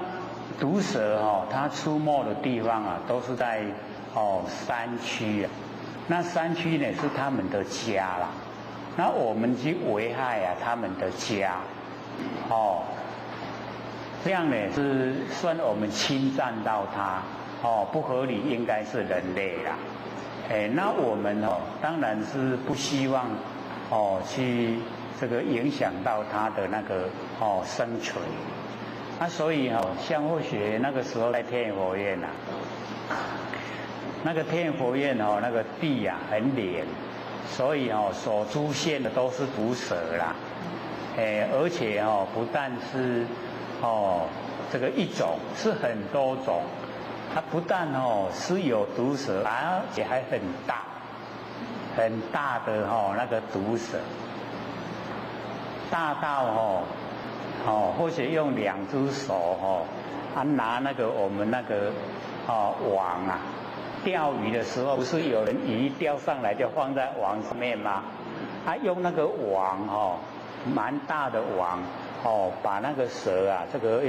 毒蛇它出没的地方都是在山区那山区呢是他们的家啦。那我们去危害他们的家这样呢是算我们侵占到它不合理，应该是人类啦。那我们当然是不希望去这个影响到它的那个生存。那所以像或许那个时候在天佛院那个天佛院哦，那个地啊很黏，所以哦所出现的都是毒蛇啦，而且哦不但是哦这个一种，是很多种。它不但哦是有毒蛇，而且还很大，很大的哦那个毒蛇，大到或者用2只手拿那个我们那个网啊，钓鱼的时候不是有人鱼钓上来就放在网上面吗？用那个网蛮大的网把那个蛇啊这个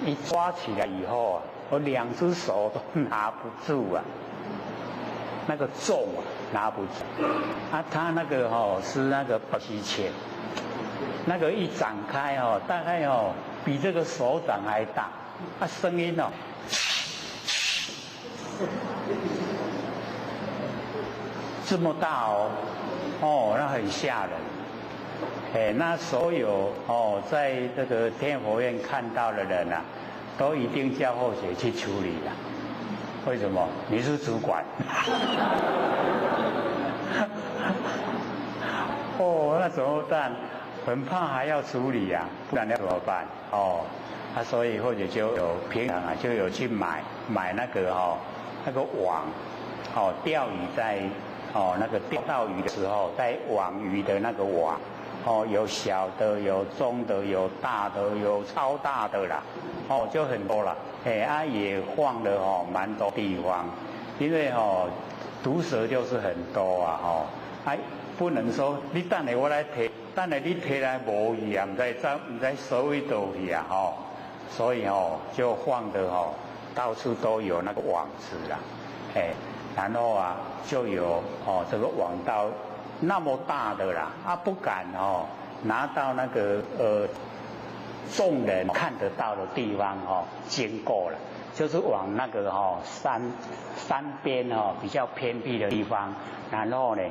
一抓起来以后啊，我2只手都拿不住啊，那个重啊拿不住。它那个是那个北极潜，那个一展开大概比这个手掌还大，声音这么大那很吓人。那所有在这个天佛院看到的人啊，都一定叫后学去处理的。为什么？你是主管。那怎么办？很怕还要处理啊，不然要怎么办？所以或者就有平常啊，就有去买那个那个网，钓鱼在那个钓到鱼的时候，在网鱼的那个网。有小的，有中的，有大的，有超大的啦，就很多了。也放了蛮多地方，因为毒蛇就是很多啊，不能说你等下我来提，等下你提来无去啊，唔知收去倒去啊，所以就放的到处都有那个网子啦，然后啊就有这个网到。那么大的啦，不敢拿到那个众人看得到的地方经过了，就是往那个山边比较偏僻的地方，然后呢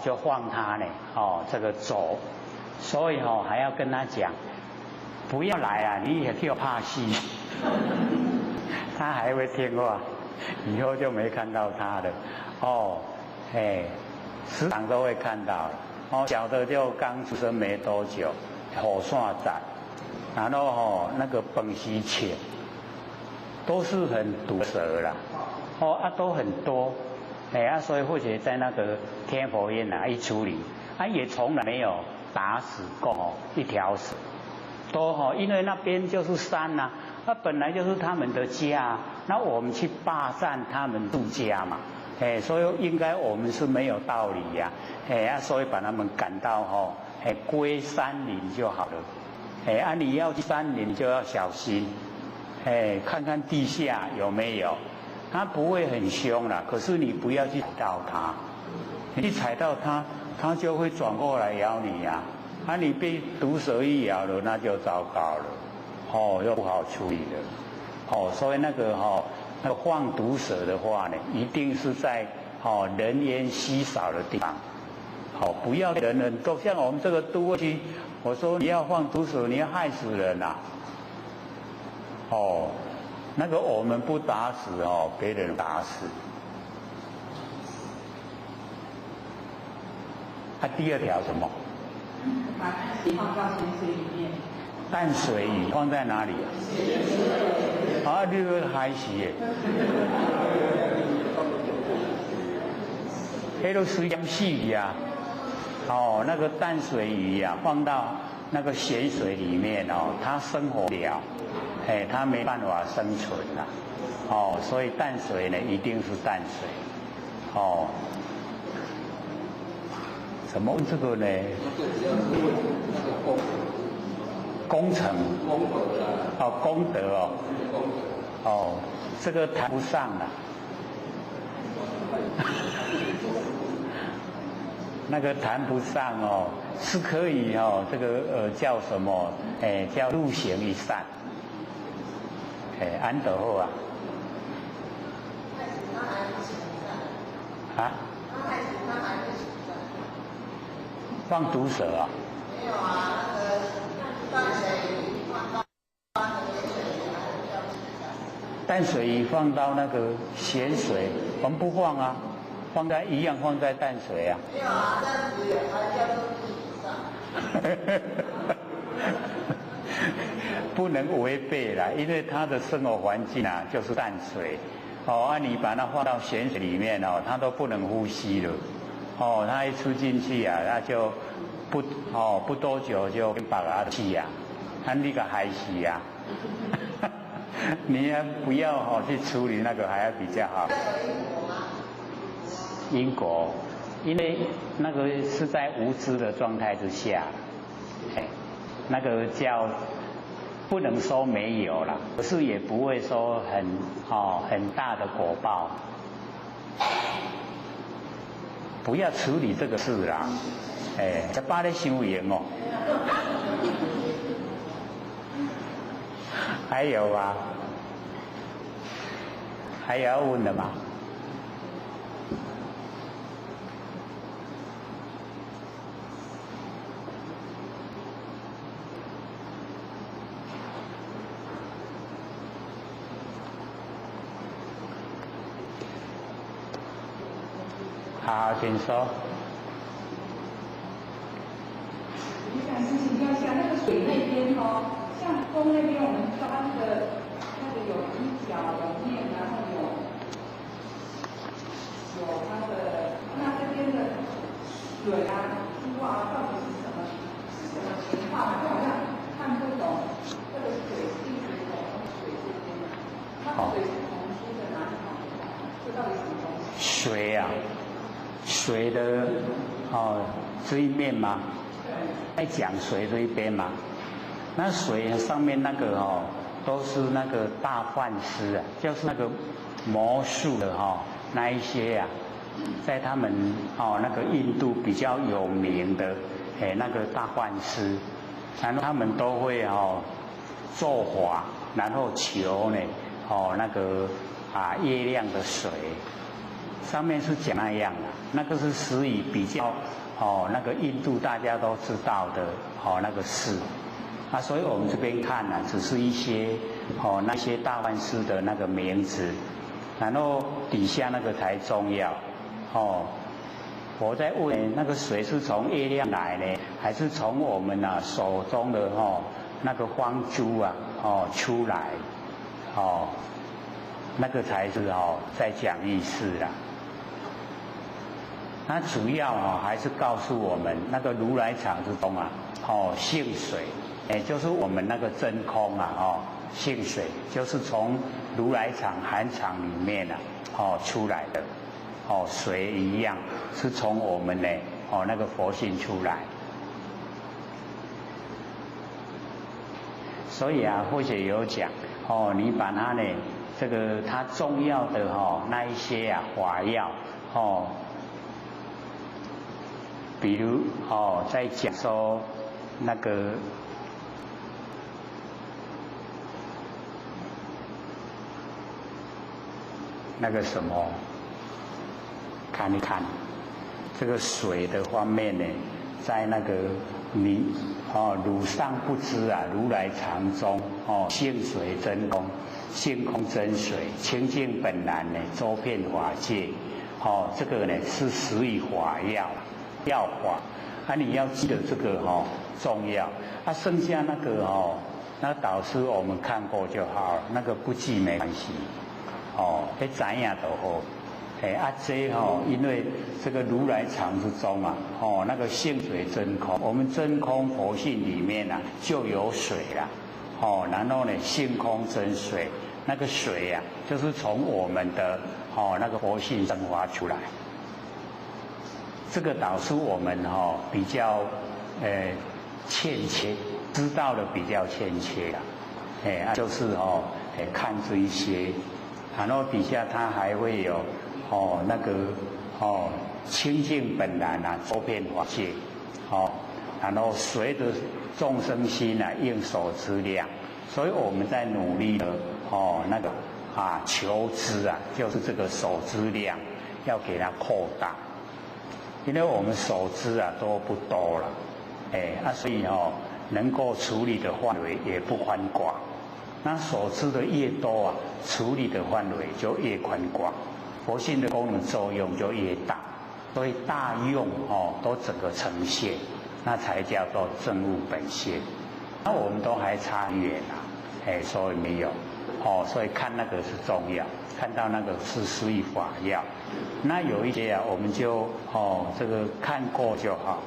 就放他呢这个走，所以还要跟他讲，不要来啊，你也就怕戏，他还会听话，以后就没看到他了时常都会看到小的就刚出生没多久，火线斩，然后那个本溪潜，都是很毒蛇啦，都很多，所以或者在那个天佛院一处理，也从来没有打死过一条蛇，都因为那边就是山呐，本来就是他们的家，那我们去霸占他们住家嘛。所以应该我们是没有道理呀，所以把他们赶到归山林就好了，你要去山林就要小心，看看地下有没有，它不会很凶啦，可是你不要去踩到它，你踩到它，它就会转过来咬你呀，你被毒蛇一咬了，那就糟糕了，又不好处理了，所以那个那放毒蛇的话呢，一定是在人烟稀少的地方，不要人人都像我们这个都会区，我说你要放毒蛇，你要害死人呐，那个我们不打死别人打死。第2条什么？把淡水放到咸水里面。淡水鱼放在哪里啊？你个海死的，那都水淹死呀！那个淡水鱼呀，放到那个咸水里面它生活不了，它没办法生存啦。所以淡水呢，一定是淡水。怎么问这个呢？工程功德这个谈不上了，那个谈不上是可以这个叫什么？叫入行一善，安得好啊？放毒蛇啊？没有啊，那个淡水鱼放到那个咸水里，还是叫淡水鱼放到那个咸水，我们不放啊，放在一样放在淡水啊。没有啊，淡水还叫做地上。不能违背啦，因为它的生活环境啊就是淡水，你把它放到咸水里面它都不能呼吸了，它一出进去啊，那就不多久就把它气啊，它那个海死啊，你不要去处理那个还要比较好。因果，因为那个是在无知的状态之下，那个叫。不能说没有啦，可是也不会说很大的果报。不要处理这个事啦，这把你伤严哦。还有啊，还有要问的吗？好，请说。我想请教一下，那个水那边像风那边我们抓那个有一角有面，然后有它的，那这边的水啊、珠啊，到底是什么情况？就好像看不懂这个水是一直从水这边的，它的水是从珠的哪里跑出来？这到底什么东西？水啊。水的这一面吗？在讲水这一边吗？那水上面那个都是那个大梵师啊，就是那个魔术的那一些啊，在他们那个印度比较有名的那个大梵师，然后他们都会做法，然后求呢那个月亮的水。上面是讲那样的，那个是属于比较那个印度大家都知道的那个事，所以我们这边看呢，只是一些那些大梵师的那个名字，然后底下那个才重要我在问那个水是从月亮来呢，还是从我们手中的那个光珠啊出来那个才是在讲意思啦。它主要还是告诉我们那个如来藏之中性水，就是我们那个真空性水就是从如来藏含藏里面出来的水一样是从我们呢那个佛性出来。所以或者有讲你把它呢这个它重要的那一些法药比如在讲说那个什么，看一看这个水的方面呢，在那个你汝上不知如来藏中性水真空，性空真水，清净本然呢，周遍法界这个呢是属于法药法你要记得这个重要剩下那个那导师我们看过就好了，那个不记没关系知影就好这因为这个如来藏之中那个性水真空，我们真空佛性里面就有水啦然后呢性空真水，那个水就是从我们的那个佛性生发出来。这个导师我们比较欠缺，知道的比较欠缺啦就是看这一些，然后底下它还会有那个清净本然周遍法界然后随着众生心应所知量，所以我们在努力的那个求知就是这个所知量要给它扩大，因为我们所知都不多了所以能够处理的范围也不宽广，那所知的越多啊，处理的范围就越宽广，佛性的功能作用就越大，所以大用都整个呈现，那才叫做正悟本性。那我们都还差远啊，所以没有所以看那个是重要，看到那个是施以法要。那有一些啊，我们就这个看过就好，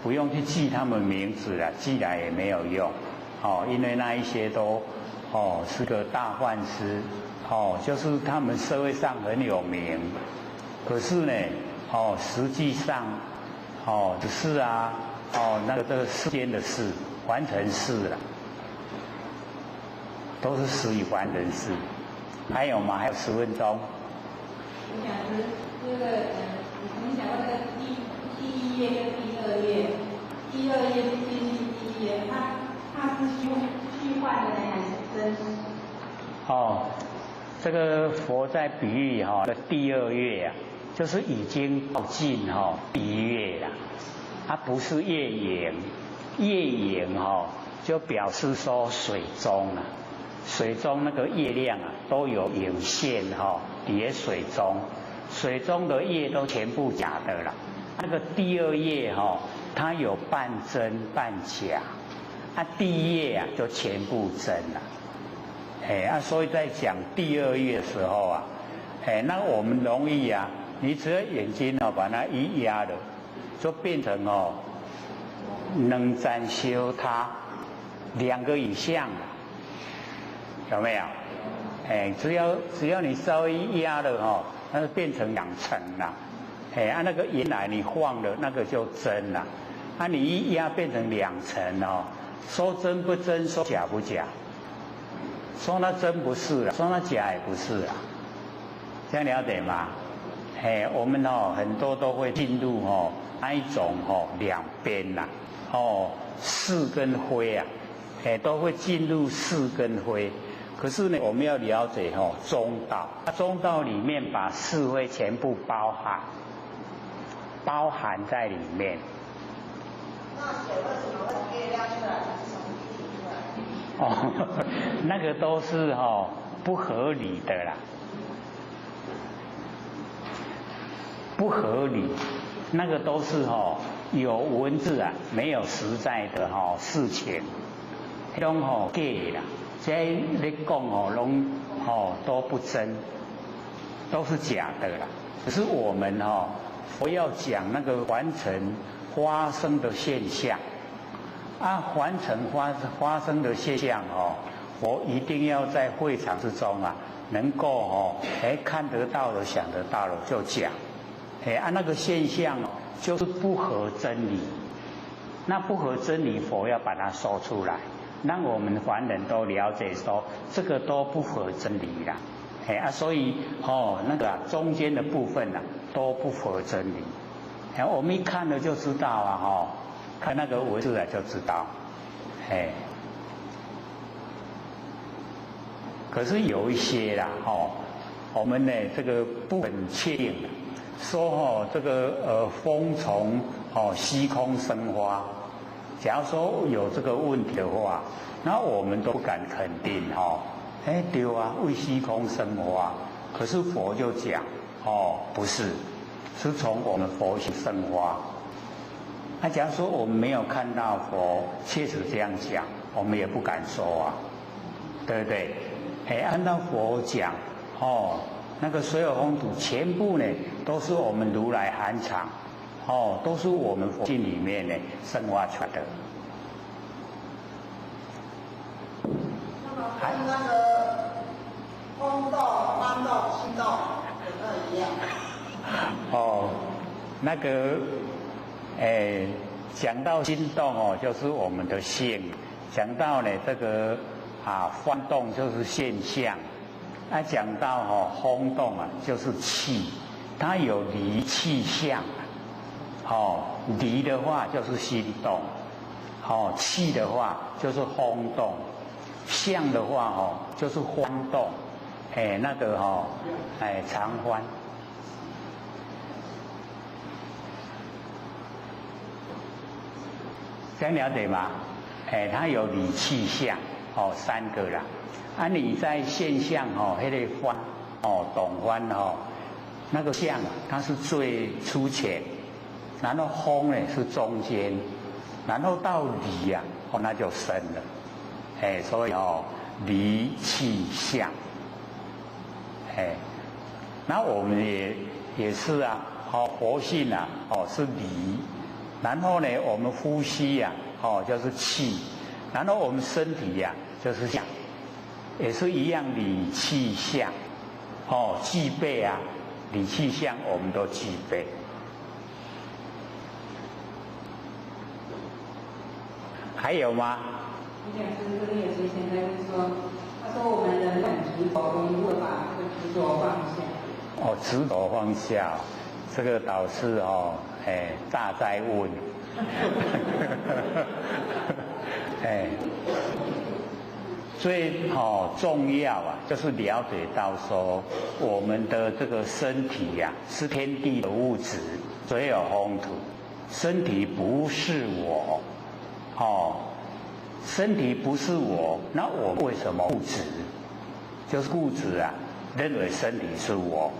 不用去记他们名字了，记来也没有用因为那一些都是个大幻师就是他们社会上很有名，可是呢实际上只是啊那个这个世间的事完成事了，都是施以完成事。还有吗？还有10分钟。我想是这个你讲到这个第一页跟第二页，第二页是接近第一页，它是虚幻的呢还是真实？这个佛在比喻的第二月啊，就是已经到尽第一月了，它不是月影，月影就表示说水中啊。水中那个月亮啊，都有影现叠水中，水中的月都全部假的了。那个第二月它有半真半假，第一月啊就全部真了。所以在讲第二月的时候啊，那我们容易啊，你只要眼睛把它一压了，就变成能占修它2个以上了。有没有？只要你稍微压了那就变成2层了。那个原来你晃的那个就真了，你一压变成2层说真不真，说假不假，说那真不是了，说那假也不是了，这样了解吗？我们很多都会进入那一种两边啦，是跟非啊，都会进入是跟非。可是呢，我们要了解中道，中道里面把是非全部包含在里面。那水为什么会从月亮出来，还是从地出来？那个都是不合理的啦，不合理，那个都是有文字啊，没有实在的事情，那种假的啦。这你讲拢都不真，都是假的啦。可是我们佛要讲那个凡尘发生的现象凡尘发生的现象佛一定要在会场之中啊，能够看得到的、想得到的就讲。那个现象就是不合真理，那不合真理，佛要把它说出来。让我们凡人都了解说，这个都不合真理啦，所以那个中间的部分都不合真理。我们一看了就知道看那个文字就知道，可是有一些啦，我们呢这个不很确定，说这个风从虚空生花。假如说有这个问题的话，那我们都不敢肯定对啊，为虚空生花。可是佛就讲不是，是从我们佛性生花。假如说我们没有看到佛确实这样讲，我们也不敢说对不对？按照佛讲那个所有风土全部呢都是我们如来含藏。都是我们佛性里面呢生化出来的。那么跟那个空道、方道、心道有没有一样？那个讲到心动就是我们的性；讲到呢这个翻动就是现象；讲到风动就是气，它有离气相。离的话就是心动，气的话就是风动，相的话就是欢动，那个常欢。这样了解吗？它有理气相， 3个啦。啊，你在现象那个观懂观那个相它是最粗浅，然后风呢是中间，然后到离那就深了。所以离气相。那我们也是啊，活性啊，是离，然后呢，我们呼吸呀，就是气，然后我们身体呀，就是相，也是一样理气相，具备啊，理气相我们都具备。还有吗？你讲是这个有些现在就是说，他说我们人很执着，我们如果把这个执着放下。执着放下，这个导师大在问。最重要啊，就是了解到说，我们的这个身体呀，是天地的物质，水有风土，身体不是我。身体不是我，那我为什么固执？就是固执啊，认为身体是我。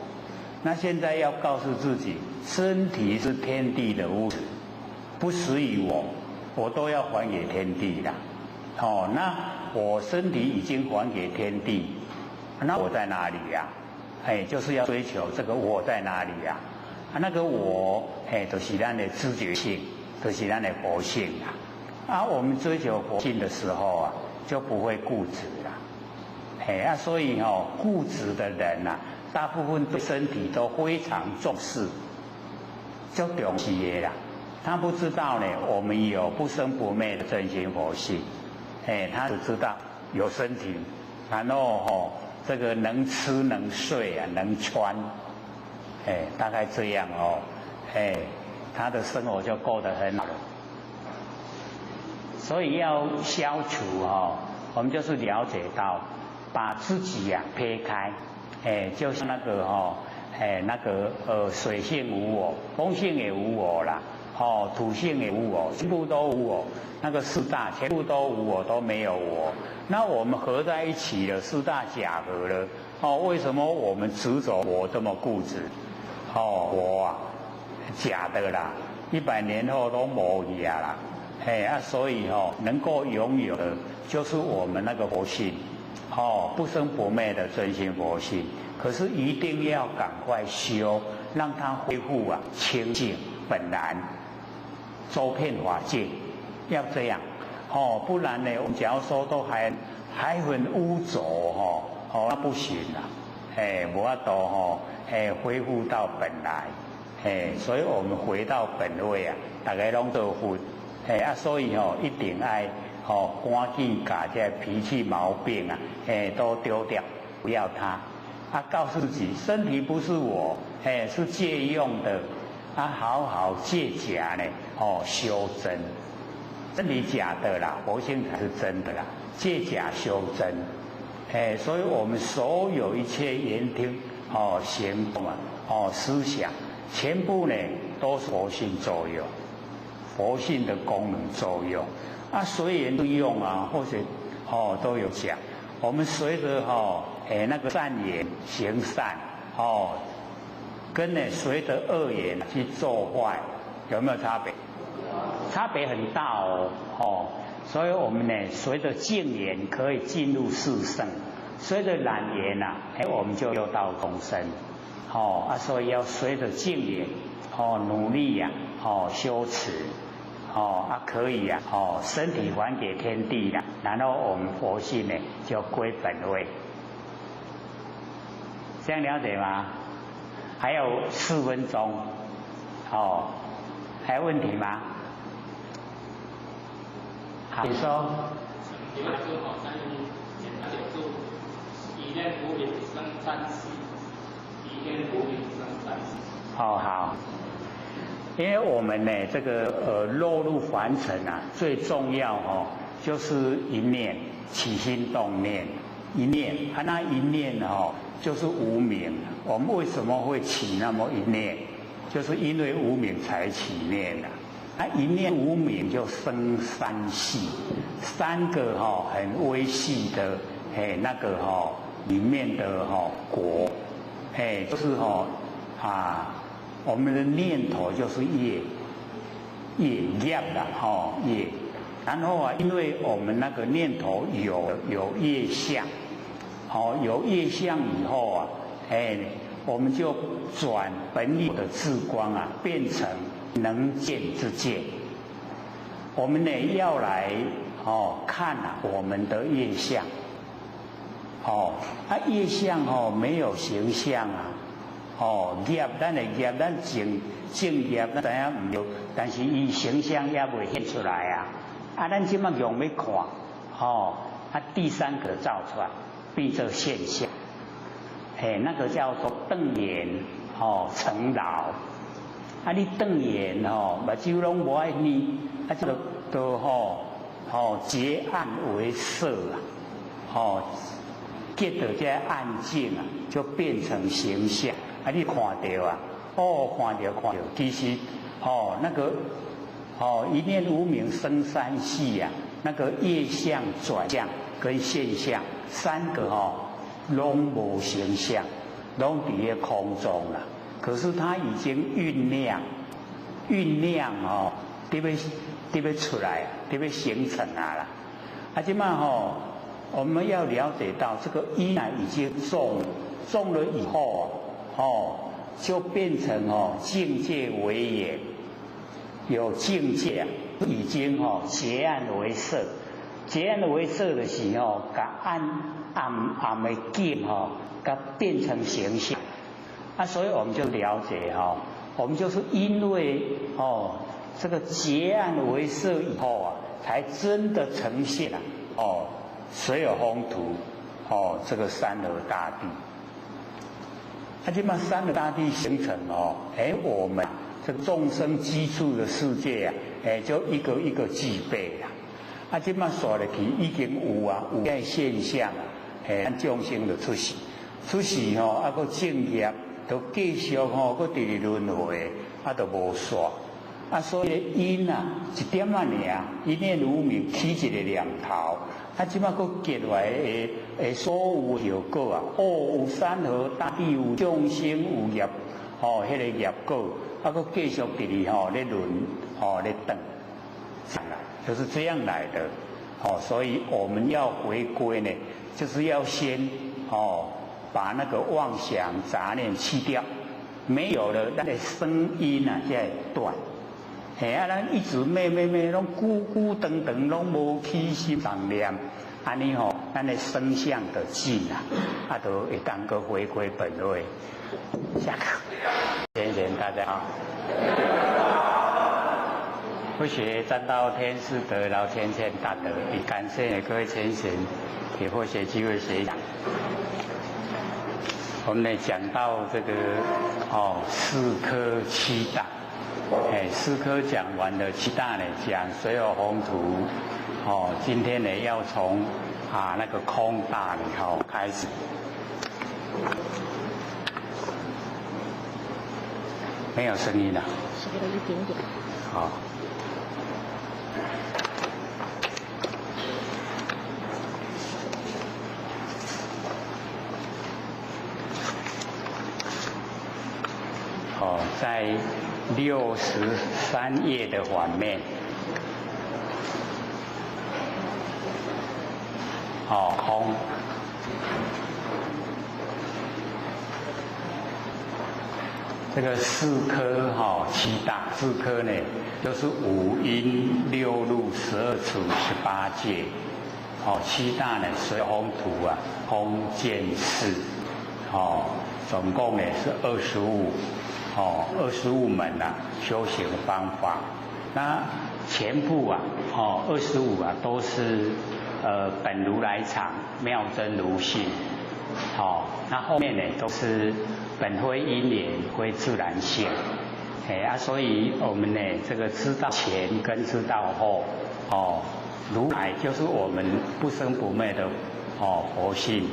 那现在要告诉自己，身体是天地的物质，不属于我，我都要还给天地的。那我身体已经还给天地，那我在哪里呀？就是要追求这个我在哪里呀？那个我，就是咱的知觉性，就是咱的佛性啊。我们追求佛性的时候啊，就不会固执了。所以固执的人啊，大部分对身体都非常重视，就重视的啦。他不知道呢，我们有不生不灭的真心佛性。他只知道有身体，然后这个能吃能睡啊，能穿，大概这样他的生活就过得很好了。所以要消除我们就是了解到，把自己撇开，就像那个水性无我，风性也无我啦，土性也无我，全部都无我。那个四大全部都无我，都没有我。那我们合在一起了，四大假合了。为什么我们执着我这么固执？我啊，假的啦，100年后都没去啦。所以能够拥有的就是我们那个佛性，不生不灭的真心佛性。可是一定要赶快修，让它恢复清净本然，周遍法界，要这样，不然呢，我们假如说都还很污浊那不行啦，无法度恢复到本来，所以我们回到本位啊，大家拢做佛。所以一定要赶紧把这脾气毛病啊，都丢掉，不要它。告诉自己，身体不是我，是借用的，好好借假呢，修真。身体假的啦，佛性才是真的啦，借假修真。所以我们所有一切言听行动思想，全部呢都是佛性作用。佛性的功能作用随缘不用或者都有讲。我们随着那个善言行善跟呢随着恶言去做坏，有没有差别？差别很大所以我们呢随着净言可以进入四圣，随着懒言我们就六道众生所以要随着净言努力修持可以身体还给天地了，然后我们佛性呢就归本位，这样了解吗？还有4分钟，还有问题吗？好，你说。请问就好像简单点就一念无明生善息，一念无明生善息。好。因为我们呢，这个落入凡尘最重要就是一念起心动念，一念那一念就是无明。我们为什么会起那么一念？就是因为无明才起念一念无明就生三系，三个很微细的那个里面的果，就是我们的念头就是业啦，业。然后因为我们那个念头有业相，有业相以后我们就转本有的智光变成能见之见。我们呢要来看我们的业相，业相没有形象业咱的业咱正业咱知影唔对，但是伊形象也未现出来咱即马用要看，第三个造出来变成现象，那个叫做瞪眼成老，你瞪眼目睭拢无爱呢，这个都结暗为色结到这暗境就变成形象，你看到看到，其实那个一念无明生三系那个业相、转相跟现象三个拢无形象，拢伫咧空中了。可是它已经酝酿得要出来，得要形成啦。即马我们要了解到这个因已经种了以后就变成境界为眼，有境界已经结暗为色，结暗为色的时候，把暗的境把变成形象所以我们就了解我们就是因为这个结暗为色以后才真的呈现水有风土这个三河大地。这么三河大地形成我们这个众生居住的世界就一个一个具备了。这么说来去已经有这现象咱众生就出世个正业就继续搁直直轮回就无煞所以因一点尔一念无明起一个念头即马搁结来的所有效果有山河大地，有众生，有业迄个业果搁继续直直咧轮咧等就是这样来的所以我们要回归呢，就是要先把那个妄想杂念去掉，没有了那个声音才会断。咱一直咩拢孤孤单单拢无起心动念，安尼咱的声相就尽就会当个回归本位。下课，谢谢大家好。不学占道天师得劳谦谦大德，也感谢各位前贤给或学机会学讲。我们呢讲到这个四科七大。四科讲完了，七大呢讲水有风土，今天呢要从那个空大里开始。没有声音了。少了一点点。好。在63页的反面，空。这个四科七大，四科呢就是五阴六路12处18界，七大呢水风土空见识，总共呢是25门修行方法。那全部25都是本如来藏，妙真如性。那后面呢都是本非因缘，非自然性。所以我们呢这个知道前跟知道后，如来就是我们不生不灭的佛性，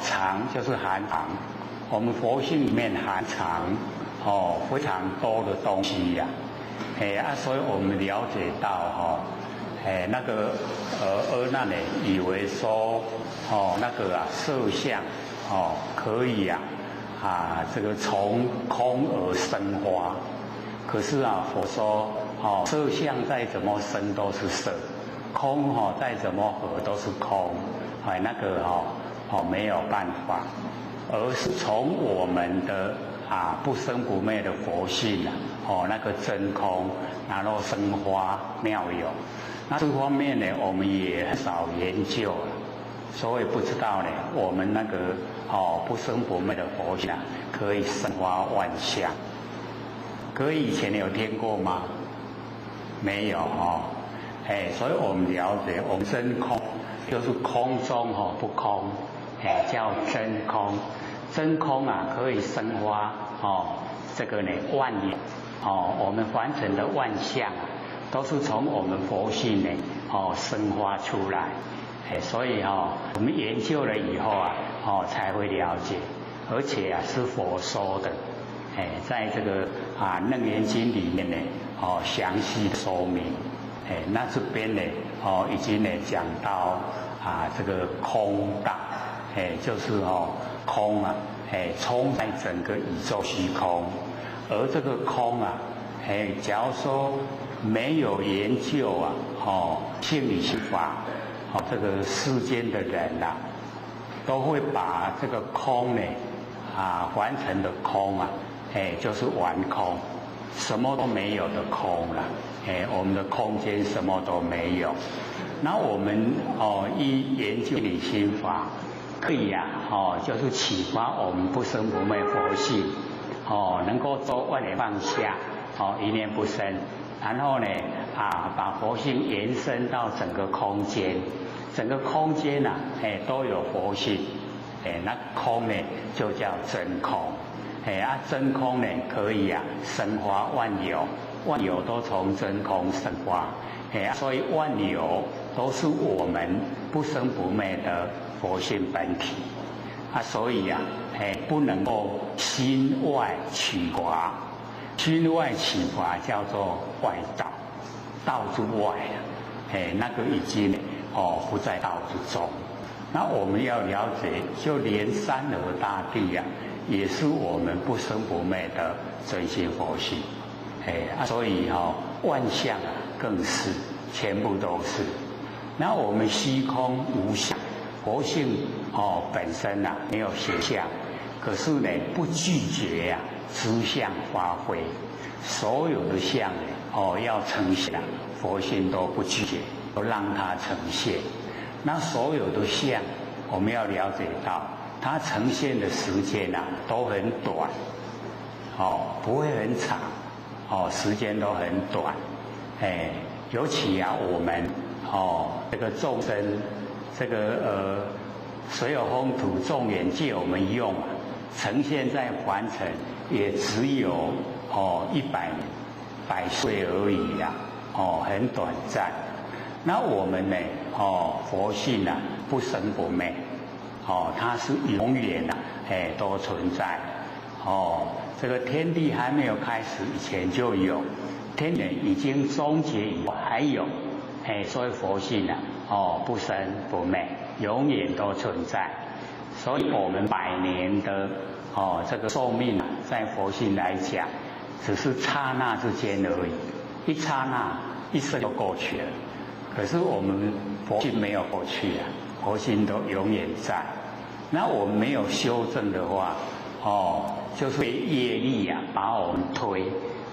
藏就是含藏。我们佛性里面含藏非常多的东西所以我们了解到那个阿难呢，以为说那个色相可以这个从空而生花，可是佛说色相再怎么生都是色，空再怎么合都是空，那个没有办法，而是从我们的不生不灭的佛性那个真空，然后生花妙有。那这方面呢，我们也很少研究了，所以不知道呢，我们那个不生不灭的佛性可以生花万象。各位以前有听过吗？没有所以我们了解，我们真空就是空中不空，叫真空。真空可以生花这个呢万有我们凡尘的万象都是从我们佛性呢生发出来，所以我们研究了以后才会了解，而且是佛说的，在这个楞严经里面呢详细的说明，那这边呢已经呢讲到这个空大，就是空充满整个宇宙虚空，而这个空假如说没有研究心理学法，这个世间的人都会把这个空呢凡尘的空就是完空，什么都没有的空了，我们的空间什么都没有。那我们一研究理心法，可以就是启发我们不生不灭佛性，能够做万念放下，一念不生，然后呢把佛性延伸到整个空间，整个空间都有佛性，那空呢就叫真空，真空呢可以生发万有，万有都从真空生发，所以万有都是我们不生不灭的佛性本体所以不能够心外取华，心外取华叫做外道，道之外那个已经不在道之中。那我们要了解，就连山河大地也是我们不生不灭的真心佛性，所以万象更是，全部都是。那我们虚空无相，佛性本身没有形象，可是呢不拒绝知相发挥，所有的相要呈现佛性都不拒绝，都让它呈现。那所有的相我们要了解到，它呈现的时间都很短，不会很长，时间都很短，尤其我们这个众生，这个随有风土众缘借我们用，呈现在凡尘也只有100年100岁而已很短暂。那我们呢佛性不生不灭，它是永远都存在，这个天地还没有开始以前就有，天人已经终结以后还有，所以佛性不生不灭，永远都存在。所以我们100年的这个寿命在佛性来讲，只是刹那之间而已，一刹那一生就过去了。可是我们佛性没有过去佛性都永远在。那我们没有修正的话，就是被业力把我们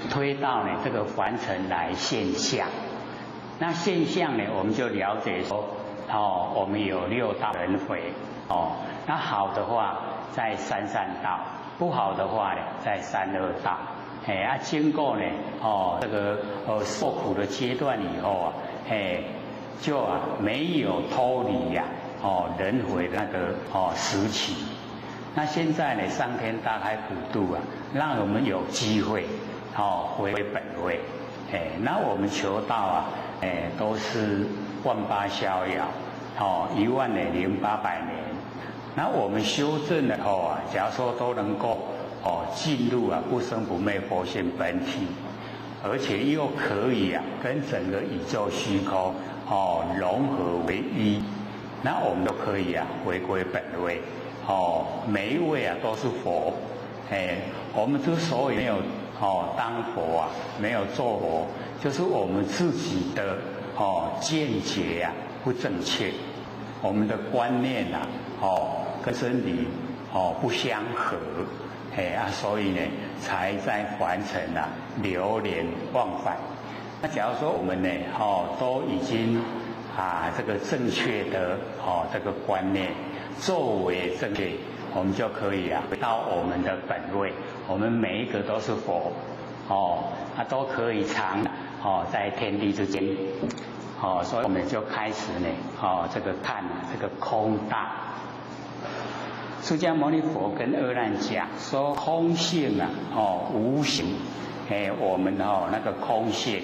推到这个凡尘来现象。那现象呢，我们就了解说，我们有6道轮回，那好的话在33道，不好的话呢在32道。经过呢这个受苦的阶段以后就没有脱离轮回的那个时期。那现在呢上天大开普度让我们有机会回归本位。那我们求道都是万八逍遥，10800年。那我们修正了后假如说都能够进入不生不灭佛性本体，而且又可以跟整个宇宙虚空融合为一，那我们都可以回归本位每一位都是佛，我们之所以没有当佛没有做佛，就是我们自己的见解不正确，我们的观念跟真理不相合，所以呢才在凡尘流连忘返。那假如说我们呢都已经这个正确的这个观念作为正确，我们就可以回到我们的本位，我们每一个都是佛都可以常在天地之间所以我们就开始呢这个看这个空大。释迦牟尼佛跟阿难讲说空性无形，我们那个空性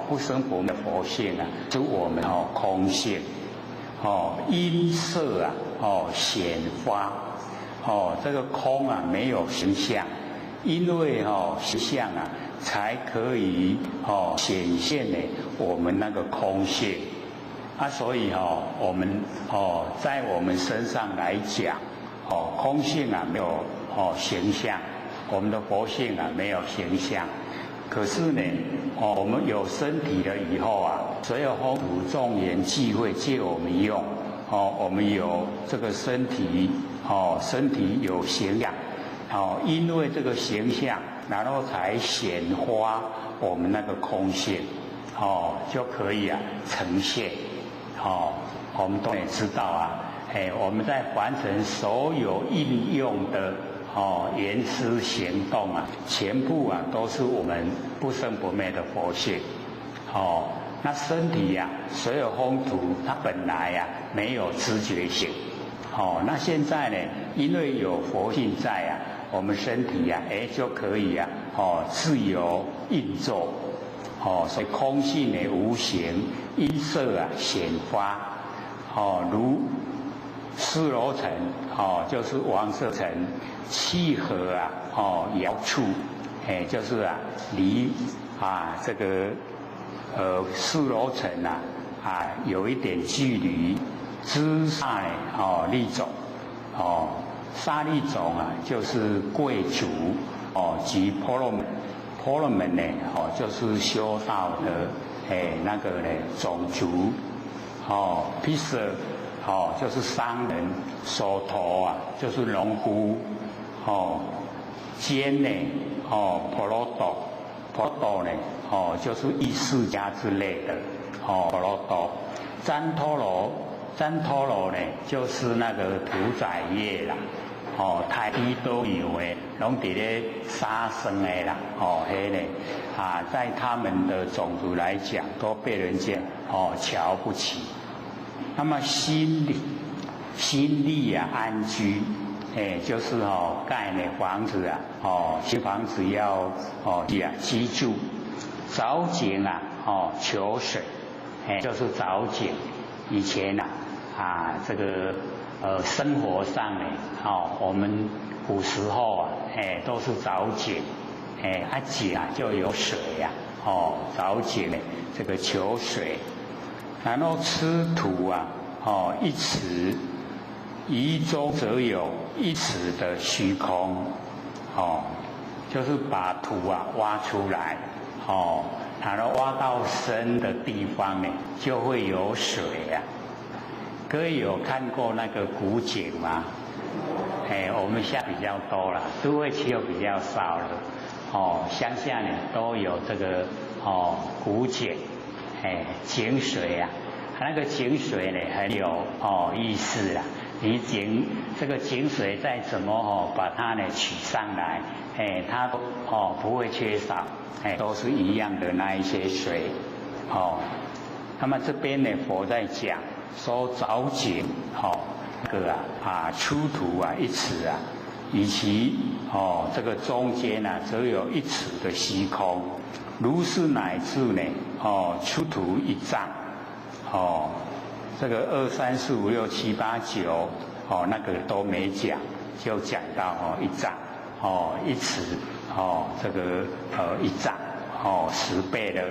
不生不灭的佛性是我们空性因色显发这个空没有形象，因为形象才可以显现呢我们那个空性所以我们在我们身上来讲空性没有形象，我们的佛性没有形象。可是呢我们有身体了以后所有风土众缘际会借我们用我们有这个身体身体有形象因为这个形象然后才显发我们那个空性就可以呈现我们都也知道我们在凡尘所有应用的言思行动全部都是我们不生不灭的佛性那身体所有风土它本来没有知觉性那现在呢因为有佛性在我们身体就可以自由运作所以空性无形，因色显发如尸罗尘就是王舍尘，契合遥处就是离这个尸罗尘有一点距离。知萨利种萨利种就是贵族及婆罗门，婆罗门呢就是修道的那个呢种族毗舍就是商人，手头就是农夫坚呢婆罗多，婆罗多呢就是艺术家之类的婆罗多，旃陀罗。旃陀罗呢，就是那个屠宰业啦，太低都有拢伫咧杀生的啦，迄个在他们的种族来讲，都被人家瞧不起。那么心力安居，就是盖呢房子新房子要居住，凿井求水，就是凿井。以前这个生活上呢，我们古时候都是凿井，井就有水凿井呢这个求水，然后吃土一尺，夷中则有一尺的虚空，就是把土挖出来，然后挖到深的地方呢，就会有水各位有看过那个古井吗？我们现在比较多了，都会区又比较少了。乡下呢都有这个古井，井水那个井水呢很有意思啦。你这个井水再怎么把它呢取上来，它都不会缺少，都是一样的那一些水。那么这边呢佛在讲说凿井这个出土一尺以其这个中间则有一尺的虚空，如是乃至呢出土一丈这个2、3、4、5、6、7、8、9那个都没讲，就讲到一丈一尺这个一丈10倍了。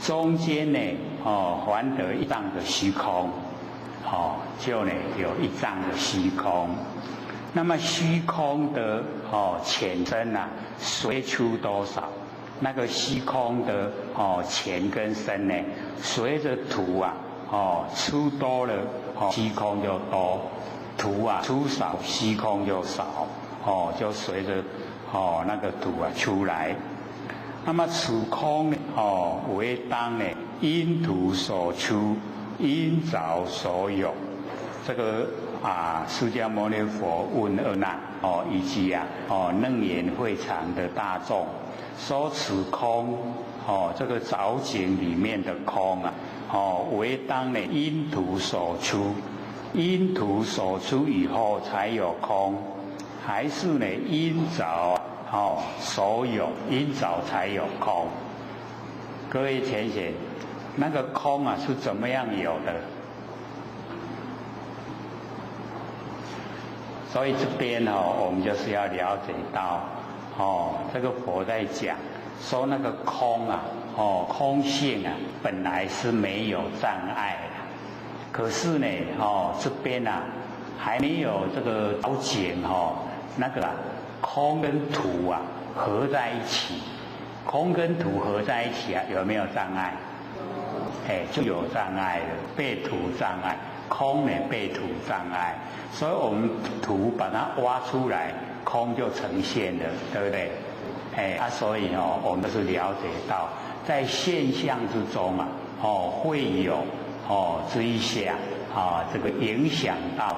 中间呢，还得1丈的虚空，就呢有1丈的虚空。那么虚空的浅深啊，随出多少？那个虚空的浅跟深呢，随着土啊，出多了，虚空就多；土啊出少，虚空就少，就随着那个土啊出来。那么此空呢，为当呢因土所出，因凿所有。这个释迦牟尼佛问阿难以及楞严会场的大众，说此空这个藻井里面的空啊，为当呢因土所出，因土所出以后才有空，还是呢因凿所有，因凿才有空。各位浅显，那个空啊是怎么样有的？所以这边我们就是要了解到，这个佛在讲说那个空啊，空性啊，本来是没有障碍的，可是呢，这边啊还没有这个藻井那个空跟土啊合在一起，空跟土合在一起啊，有没有障碍？就有障碍了，被土障碍。空呢被土障碍，所以我们土把它挖出来，空就呈现了，对不对？所以我们是了解到，在现象之中啊，会有这一下这个影响到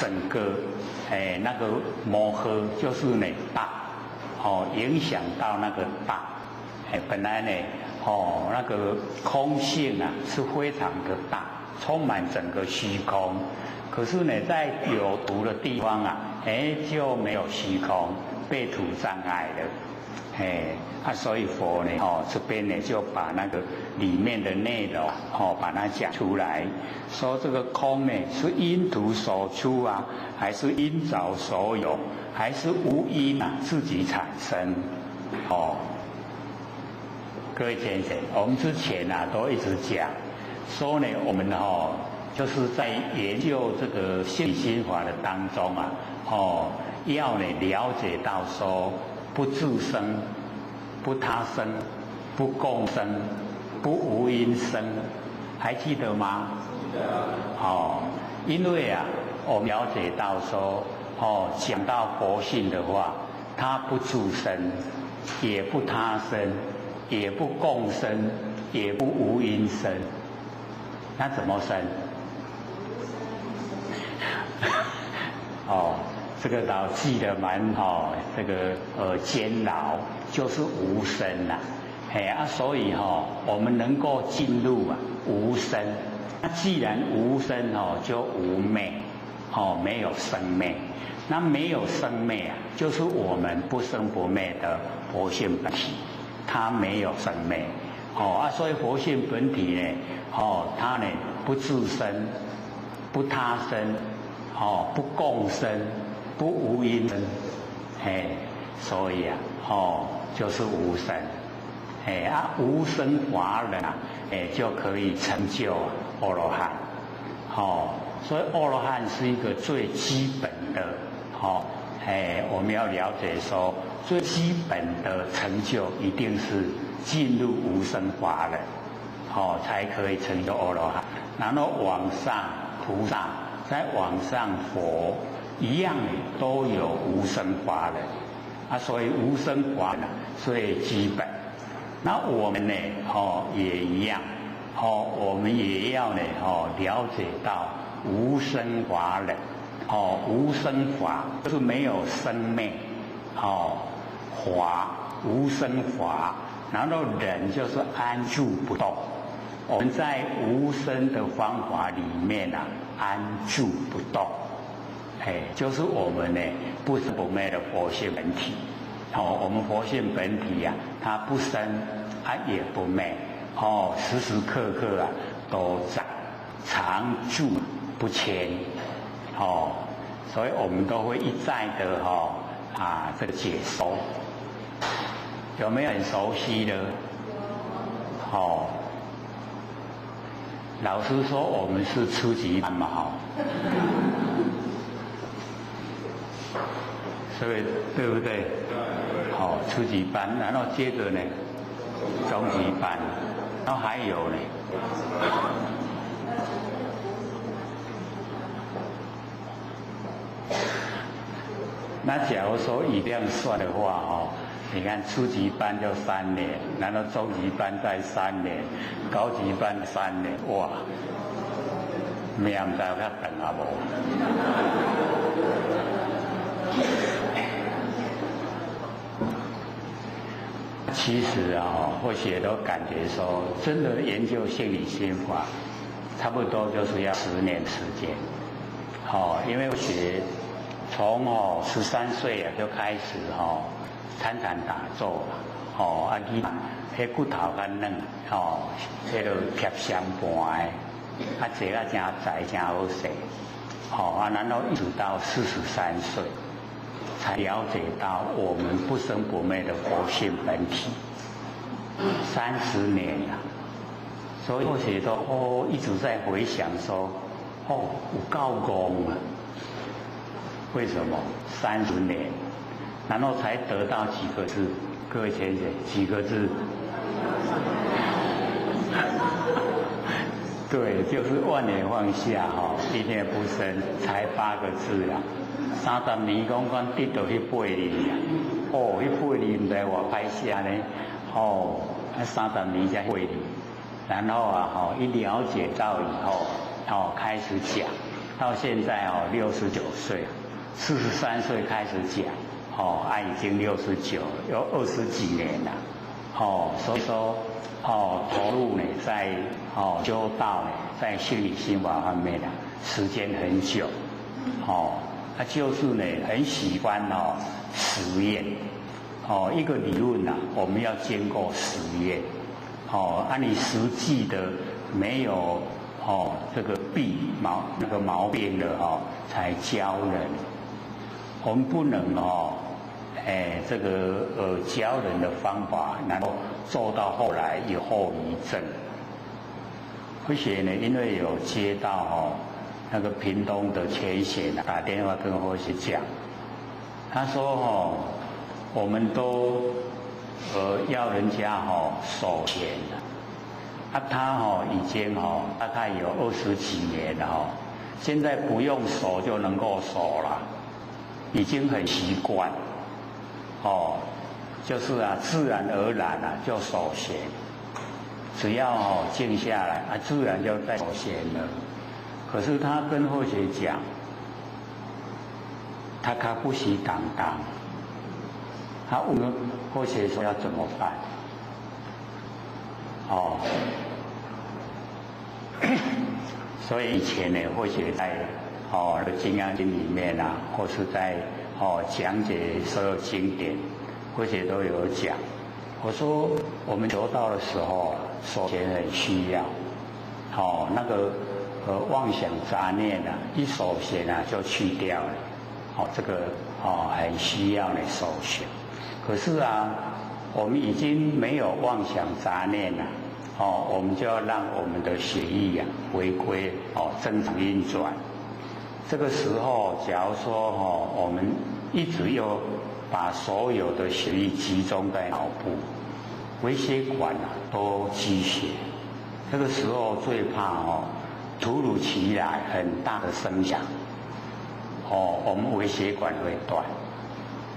整个那个摩诃就是呢大，影响到那个大，本来呢那个空性啊是非常的大。充满整个虚空，可是呢，在有土的地方啊，就没有虚空，被土障碍了，所以佛呢，这边呢就把那个里面的内容，把它讲出来，说这个空呢是因土所出啊，还是因凿所有，还是无因啊自己产生？各位先生，我们之前啊都一直讲。说呢，我们就是在研究这个心理心法的当中啊，要呢了解到说，不自生，不他生，不共生，不无因生，还记得吗？记得。因为啊，我们了解到说，讲到佛性的话，它不自生，也不他生，也不共生，也不无因生。那怎么生？这个老记得蛮这个监牢就是无生啦，所以我们能够进入无生。那既然无生就无昧，没有生灭。那没有生灭啊，就是我们不生不灭的佛性本体，它没有生灭。所以佛性本体呢，它呢不自生，不他生，不共生，不无因生，所以啊，就是无生，无生法忍啊，就可以成就阿罗汉，所以阿罗汉是一个最基本的，我们要了解说，最基本的成就一定是进入无生法忍，才可以成就阿罗汉。然后往上菩萨，再往上佛，一样都有无生法忍，所以无生法忍最基本。那我们呢，也一样，我们也要呢，了解到无生法忍。无生法就是没有生灭，法无生法，然后忍就是安住不动。我们在无生的方法里面啊，安住不动，就是我们呢不生不灭的佛性本体。我们佛性本体啊，它不生也不灭，时时刻刻啊都在，常住不迁。所以我们都会一再的这个解说。有没有很熟悉的？哦，老师说我们是初级班嘛，哈，所以对不对？好，初级班，然后接着呢，中级班，然后还有呢。那假如说以这样算的话，哦，你看初级班就3年，然后中级班再3年，高级班3年，哇，命唔知有较长啊无？其实啊，或许都感觉说，真的研究心理心法，差不多就是要10年时间。哦，因为学从13岁啊就开始参禅打坐啦，你迄骨头较软，迄个贴相盘的，坐啊真窄真好势，然后一直到43岁。才了解到我们不生不灭的佛性本体，30年了，所以或许都一直在回想说，有够功啊！为什么30年，然后才得到几个字？各位先生，几个字？对，就是万年放下一念不生，才8个字啊。30年讲得到迄8年啊，迄8年唔知偌歹写呢，30年才8年，然后一了解到以后，开始讲，到现在69岁，43岁开始讲，已经69了，有20几年了，所以说投入呢在修道呢，在心理心法方面呢，时间很久，他就是呢，很喜欢实验，一个理论我们要经过实验，你实际的没有这个毛病的才教人，我们不能这个教人的方法，然后做到后来有后遗症。而且呢，因为有接到那个屏东的前线打电话跟或许讲，他说我们都要人家守闲的，他已经大概有20几年了现在不用守就能够守了，已经很习惯，就是自然而然就守闲，只要静下来自然就在守闲了。可是他跟或许讲，他不喜当当，他问或许说要怎么办？所以以前呢，或许在金刚经里面或是在讲解所有经典，或许都有讲。我说我们求道的时候，首先很需要，那个妄想杂念一守闲就去掉了，这个很需要你守闲。可是我们已经没有妄想杂念了，我们就要让我们的血液回归正常运转。这个时候，假如说我们一直又把所有的血液集中在脑部，微血管都积血，这个时候最怕突如其来很大的声响，我们微血管会断。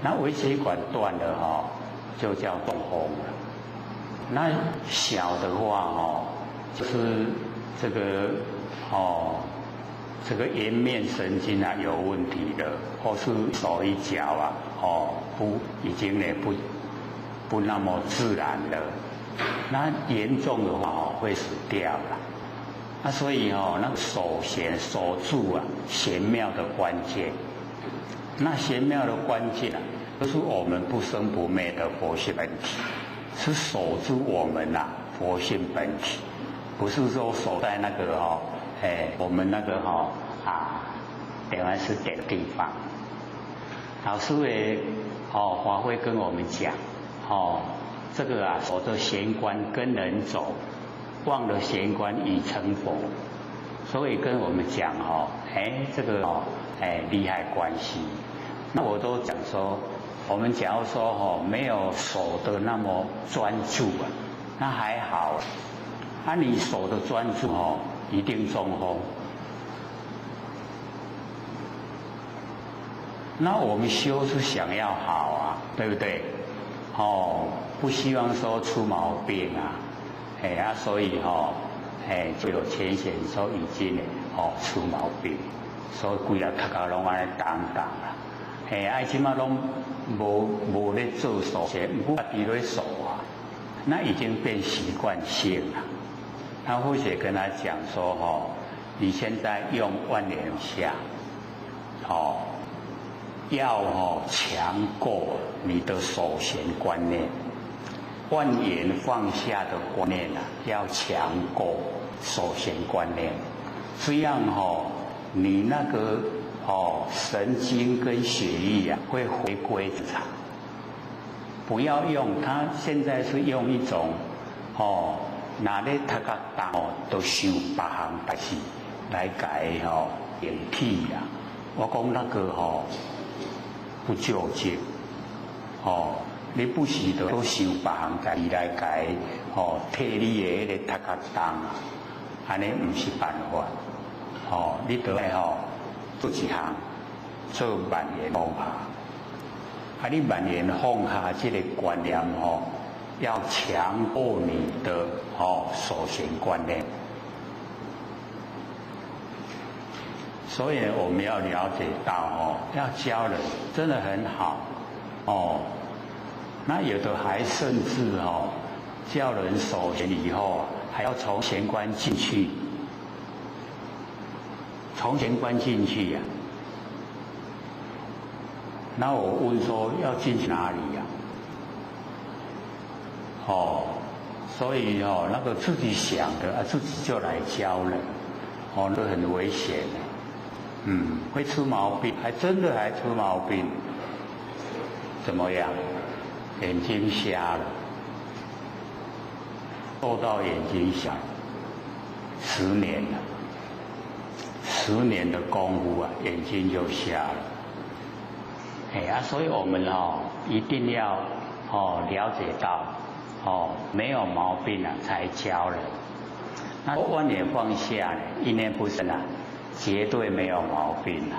那微血管断了就叫中风了。那小的话就是这个颜面神经有问题了，或是手一脚已经不那么自然了。那严重的话会死掉了。所以那个守闲守住玄妙的关键。那玄妙的关键就是我们不生不灭的佛性本体，是守住我们佛性本体，不是说守在那个我们那个点完是点的地方。老师也发会跟我们讲这个啊守着玄关跟人走，忘了玄关已成佛。所以跟我们讲哦，这个哦，利害关系。那我都讲说，我们假如说哦没有守的那么专注啊，那还好。你守的专注哦，一定中风。那我们修是想要好啊，对不对？不希望说出毛病啊，所以就有浅显说已经出毛病，所以规个头壳拢安尼动啦，即马拢无咧做手些，不过伫咧手啊，那已经变习惯性了。那或许跟他讲说你现在用万年下，要强过你的守闲观念，万言放下的观念啊，要强过守闲观念，这样你那个神经跟血液啊会回归正常。不要用它现在是用一种拿咧读甲当都想别项代志来改演替啊。我讲那个不究竟你不时都想别项代志来改替你的迄个读甲当啊，安尼唔是办法你得爱做一项做万言放下，你万言放下这个观念要强过你的守闲观念。所以我们要了解到要教人真的很好那有的还甚至教人守闲以后还要从闲观进去，从闲观进去呀。那我问说要进去哪里呀？所以那个自己想的自己就来教人这很危险的，会出毛病，还真的还出毛病。怎么样？眼睛瞎了，做到眼睛瞎，10年了，10年的功夫啊，眼睛就瞎了。所以我们一定要了解到没有毛病了才教人。那万年放下一念不生绝对没有毛病了。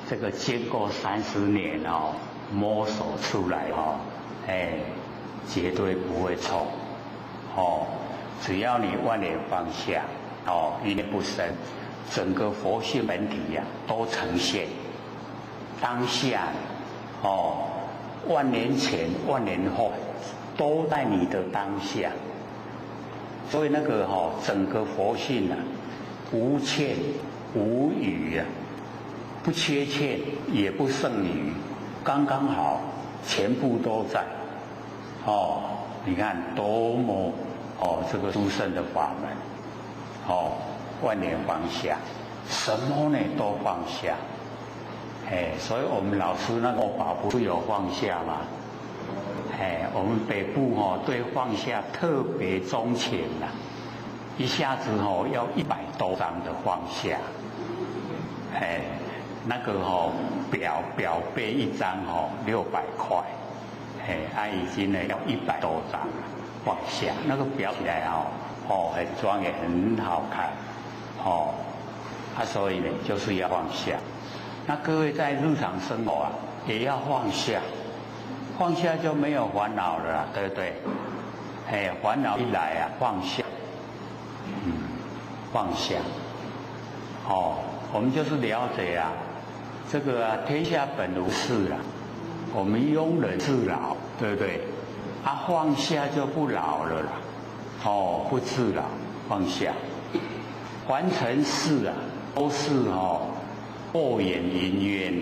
这个经过30年摸索出来绝对不会错只要你万年放下一念不生，整个佛性本体都呈现当下万年前万年后都在你的当下。所以那个整个佛性无欠无余不缺欠也不剩余，刚刚好全部都在你看多么这个殊胜的法门万年放下，什么呢都放下。所以我们老师那个法不是有放下吗？我们北部对放下特别钟情一下子要100多张的放下，那个表背一张600块，已经呢要100多张放下，那个表起来很庄严很好看所以呢就是要放下。那各位在日常生活也要放下，放下就没有烦恼了啦，对不对？烦恼一来放下，放下。我们就是了解这个天下本无事我们庸人自扰，对不对？放下就不扰了啦，不自扰，放下。凡尘事都是过眼云烟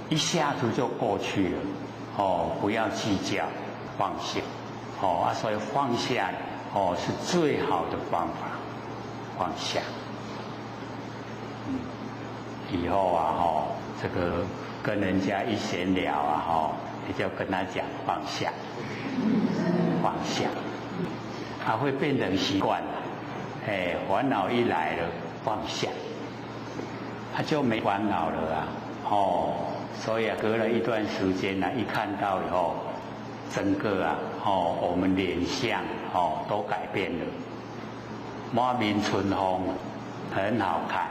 一下子就过去了不要计较，放下所以放下是最好的方法，放下。以后这个跟人家一闲聊你就跟他讲放下放下，会变成习惯了。烦恼一来了，放下，就没烦恼了所以隔了一段时间一看到以后，整个我们脸相都改变了，满面春风，很好看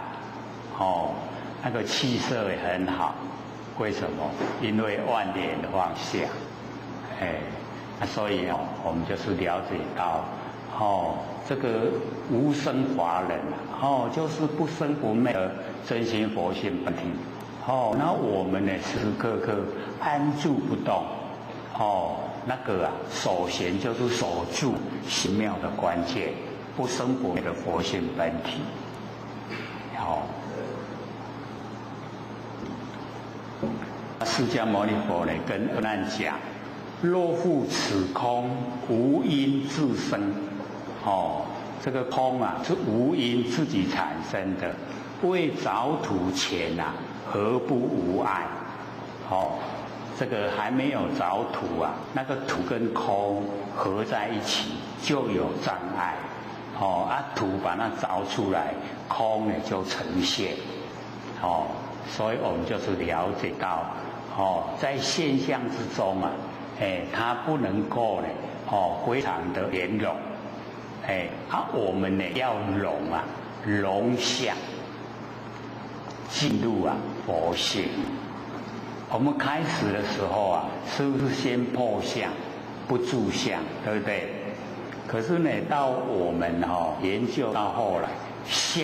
那个气色也很好。为什么？因为万年的放下，所以我们就是了解到这个无生法忍就是不生不灭的真心佛性本体那我们呢时时刻刻安住不动那个首先就是守住心妙的关键，不生不灭的佛性本体释迦牟尼佛呢跟阿难讲，若复此空，无因自生这个空是无因自己产生的，未着土前何不无碍这个还没有着土那个土跟空合在一起就有障碍土把它凿出来，空呢就呈现所以我们就是了解到在现象之中它不能够呢非常的圆融我们呢要融相进入佛性。我们开始的时候是不是先破相不住相，对不对？可是呢到我们研究到后来相